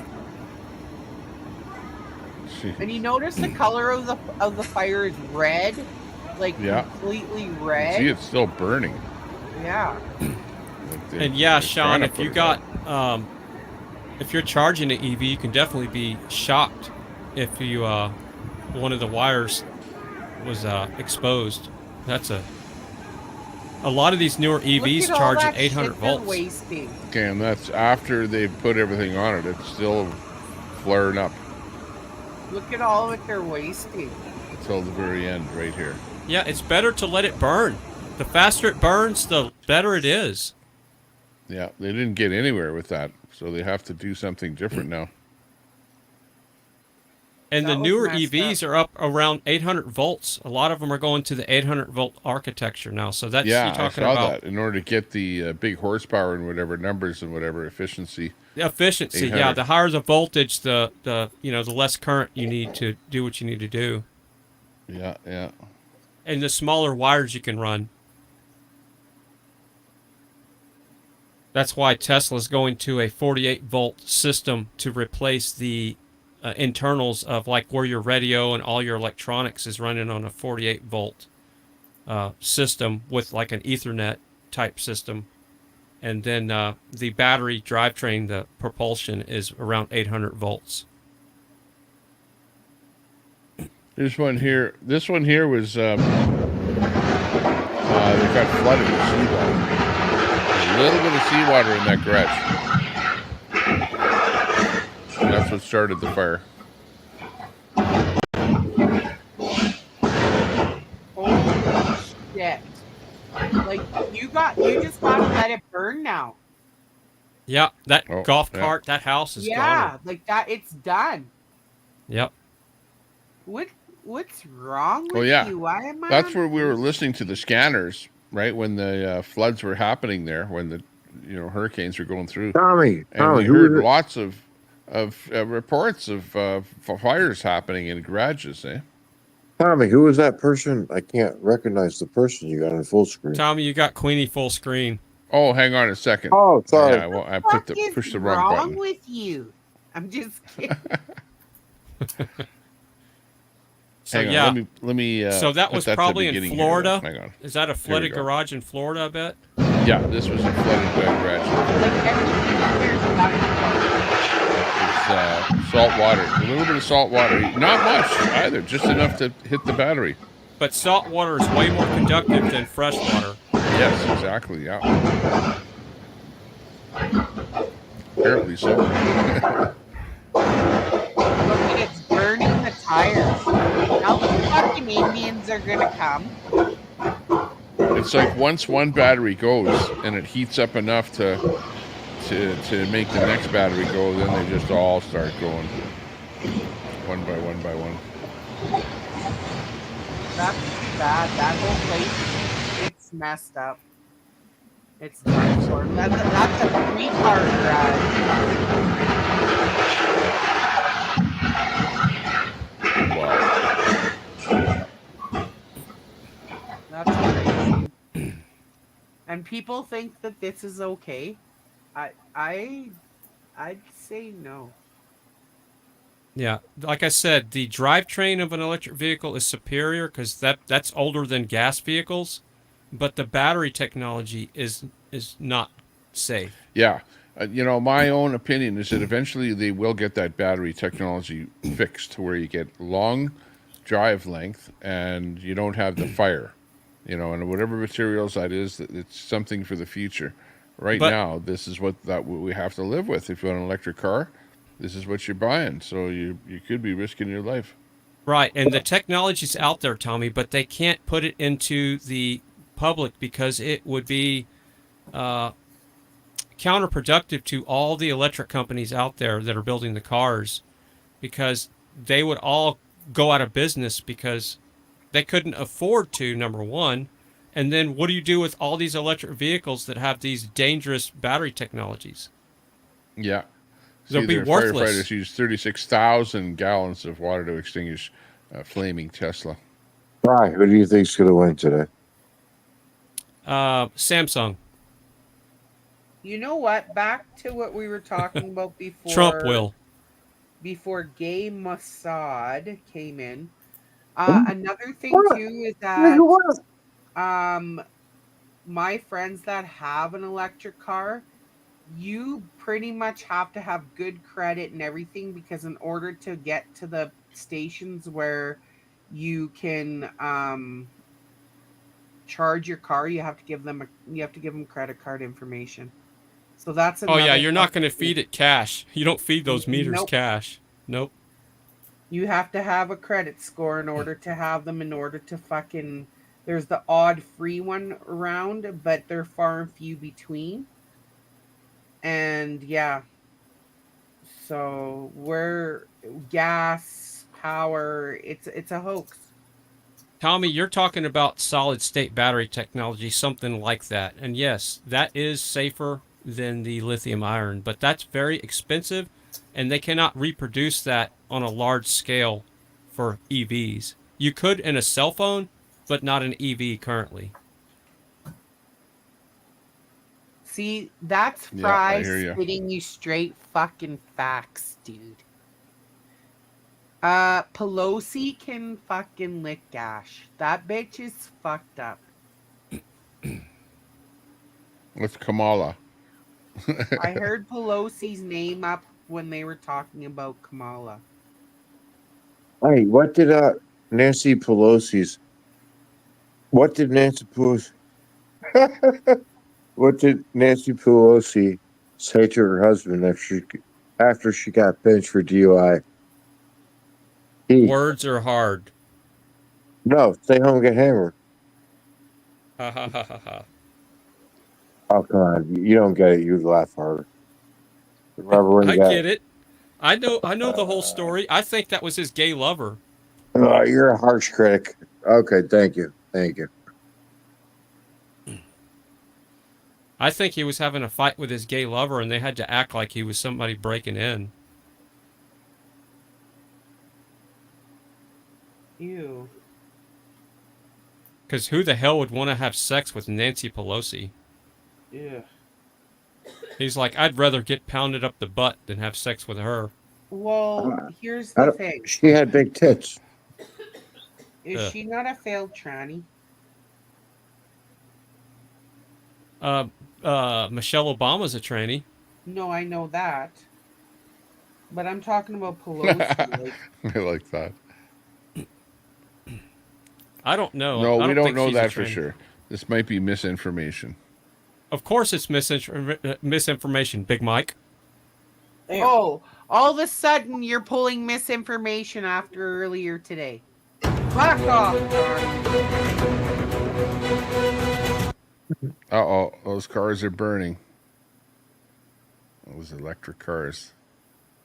And you notice the color of the fire is red, like Yeah. completely You red. see, it's still burning. Yeah. And yeah, they're Sean, trying to if you put it got, if you're charging an EV, you can definitely be shocked if you, one of the wires was exposed. That's a lot of these newer EVs Look at all charge at that 800 shit they're volts. wasting. Okay, and that's after they put everything on it. It's still flaring up Look at all of it they're wasting. until the very end, right here. Yeah, it's better to let it burn. The faster it burns, the better it is. Yeah, they didn't get anywhere with that, so they have to do something different now. And That the was newer messed EVs are up around 800 volts. A lot of them are going to the 800 volt architecture now. So that's Yeah, you're I talking saw about that. In order to get the big horsepower and whatever numbers and whatever efficiency. the efficiency. 800. Yeah, the higher the voltage, the the less current you need to do what you need to do, Yeah, yeah. and the smaller wires you can run. That's why Tesla's going to a 48 volt system to replace the internals of like where your radio and all your electronics is running on a 48 volt system with like an Ethernet type system. And then the battery drivetrain, the propulsion is around 800 volts. This one here was they got flooded with seawater. A little bit of seawater in that garage. And that's what started the fire. Holy shit. Like, you just gotta let it burn now. Yeah, that Oh, golf yeah. cart, that house is Yeah, gone. like that, it's done. Yep. What's wrong with Oh yeah, you? Why am I that's on- where we were listening to the scanners, right? When the floods were happening there, when the hurricanes were going through. Tommy, And we who heard is it? lots of reports of fires happening in garages. Tommy, who is that person? I can't recognize the person you got on full screen. Tommy, you got Queenie full screen. Oh, hang on a second. Oh, sorry. Yeah, well, I What pushed is the wrong wrong button. with you? I'm just kidding. So Hang on, yeah, let me. so that put was at the probably in beginning here. Florida. Hang on. Is that a we flooded go. garage in Florida? I bet. Yeah, this was a flooded garage. Like everything there's done. It's salt water, a little bit of salt water, not much either, just enough to hit the battery. But salt water is way more conductive than fresh water. Yes, exactly. Yeah. Apparently so. Look at it's burning the tires. Now the fucking Indians are gonna come. It's like once one battery goes and it heats up enough to to make the next battery go, then they just all start going one by one by one. That's too bad. That whole place, it's messed up. It's dinosaur. That's a three-part ride. That's crazy. And people think that this is okay. I'd say no. Yeah, like I said, the drivetrain of an electric vehicle is superior because that's older than gas vehicles, but the battery technology is not safe. Yeah. My own opinion is that eventually they will get that battery technology fixed to where you get long drive length and you don't have the fire, and whatever materials that is, it's something for the future. Right now, this is what we have to live with. If you want an electric car, this is what you're buying. So you could be risking your life. Right, and the technology's out there, Tommy, but they can't put it into the public because it would be counterproductive to all the electric companies out there that are building the cars, because they would all go out of business because they couldn't afford to, number one. And then what do you do with all these electric vehicles that have these dangerous battery technologies? Yeah. They'll be worthless. Firefighters use 36,000 gallons of water to extinguish a flaming Tesla. Right. Who do you think's going to win today? Samsung. You know what? Back to what we were talking about before. Trump will. Before Gay Mossad came in. Another thing too is that my friends that have an electric car, you pretty much have to have good credit and everything, because in order to get to the stations where you can charge your car, you have to give them credit card information. So that's oh yeah, you're not going to feed it cash. You don't feed those meters cash. Nope. You have to have a credit score in order to have them, in order to fucking... There's the odd free one around, but they're far and few between. And yeah. So we're... Gas, power, it's a hoax. Tommy, you're talking about solid-state battery technology, something like that. And yes, that is safer than the lithium iron, but that's very expensive, and they cannot reproduce that on a large scale for EVs. You could in a cell phone, but not an EV currently. See, that's Fry spitting you straight fucking facts, dude. Pelosi can fucking lick gash. That bitch is fucked up. With Kamala. I heard Pelosi's name up when they were talking about Kamala. Hey, what did Nancy Pelosi's... What did Nancy Pelosi... What did Nancy Pelosi say to her husband after she got benched for DUI? Words are hard. No, stay home and get hammered. Ha ha ha ha ha. Oh, come on. You don't get it. You laugh harder. Remember when I get it. I know the whole story. I think that was his gay lover. Oh, you're a harsh critic. Okay, thank you. Thank you. I think he was having a fight with his gay lover, and they had to act like he was somebody breaking in. Ew. Because who the hell would want to have sex with Nancy Pelosi? Yeah. He's like, I'd rather get pounded up the butt than have sex with her. Well, here's the thing. She had big tits. Is she not a failed tranny? Michelle Obama's a tranny. No, I know that. But I'm talking about Pelosi. I like that. I don't know. No, we don't know that for sure. This might be misinformation. Of course it's misinformation, Big Mike. Oh, all of a sudden you're pulling misinformation after earlier today. Fuck off, Dark. Uh-oh, those cars are burning. Those electric cars.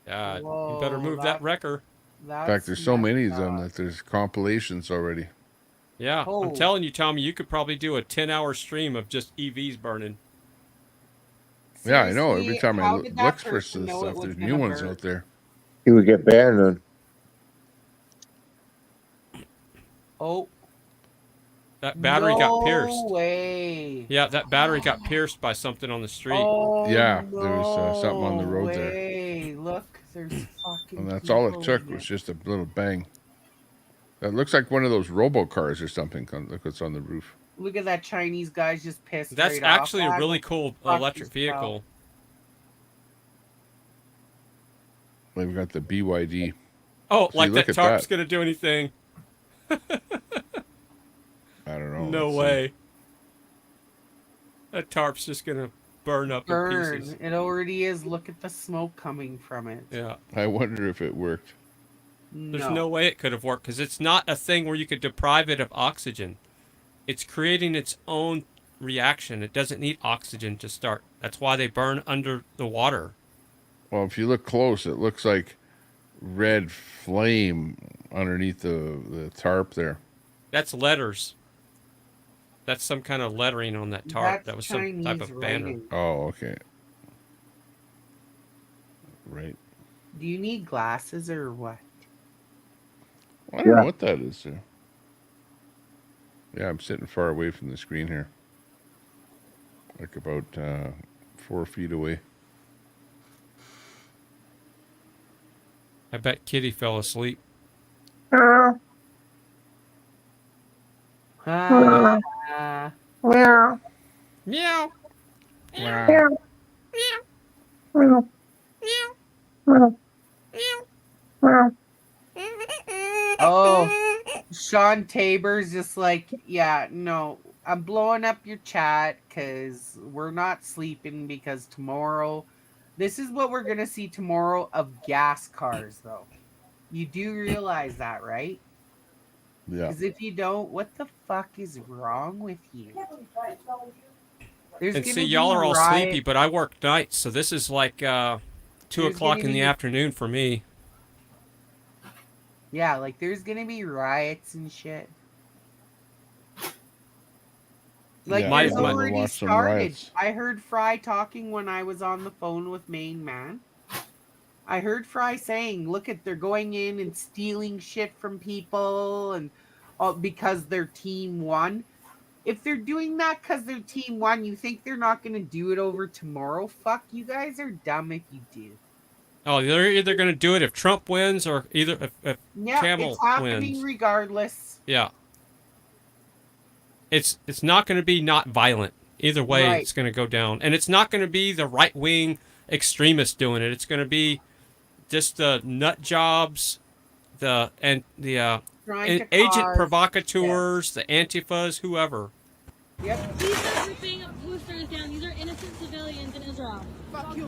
You Whoa, better move that wrecker. In fact, there's so many of them that there's compilations already. Yeah, Oh. I'm telling you, Tommy, you could probably do a 10-hour stream of just EVs burning. Yeah, I know. Every Seriously, time I how look did that for person this know it stuff, was there's gonna new ones burn? out there. He would get banned then. Oh. That battery got pierced. No way. Yeah, that battery got pierced by something on the street. Oh, Yeah, there was something on the road there. way. Look, there's fucking And that's all it people took in was it. just a little bang. That looks like one of those robo cars or something. Look what's on the roof. Look at that Chinese guy's just pissed That's right actually off. a really cool Fuck electric yourself. vehicle. We've got the BYD. Oh, See, like look that at tarp's that. going to do anything. I don't know. No Let's see. way. That tarp's just going to burn up in Burn. pieces. It already is. Look at the smoke coming from it. Yeah. I wonder if it worked. There's no way it could have worked because it's not a thing where you could deprive it of oxygen. It's creating its own reaction. It doesn't need oxygen to start. That's why they burn under the water. Well, if you look close, it looks like red flame underneath the tarp there. That's letters. That's some kind of lettering on that tarp. That's That was some type of Chinese banner. writing. Oh, okay. Right. Do you need glasses or what? I don't know what that is there. Yeah, I'm sitting far away from the screen here. Like about 4 feet away. I bet Kitty fell asleep. Meow. Meow. Oh, Sean Tabor's just like, yeah, no, I'm blowing up your chat because we're not sleeping because tomorrow, this is what we're going to see tomorrow of gas cars, though. You do realize that, right? Yeah. Because if you don't, what the fuck is wrong with you? There's And gonna see, be y'all are all riot- sleepy, but I work nights, so this is like 2 There's o'clock gonna in the be- afternoon for me. Yeah, like there's gonna be riots and shit. Like Yeah, it's I might already watch some started. riots. I heard Fry talking when I was on the phone with Main Man. I heard Fry saying, "Look at they're going in and stealing shit from people and because their team won." If they're doing that because their team won, you think they're not going to do it over tomorrow? Fuck, you guys are dumb if you do. Oh, they're either going to do it if Trump wins or either if Yeah, Camel it's happening wins. regardless. Yeah. It's not going to be not violent. Either way, Right. it's going to go down. And it's not going to be the right-wing extremists doing it. It's going to be just the nut jobs, the Trying to agent cause- provocateurs, the Antifas, whoever. Yep. These are ripping boosters down. These are innocent civilians in Israel. Fuck you,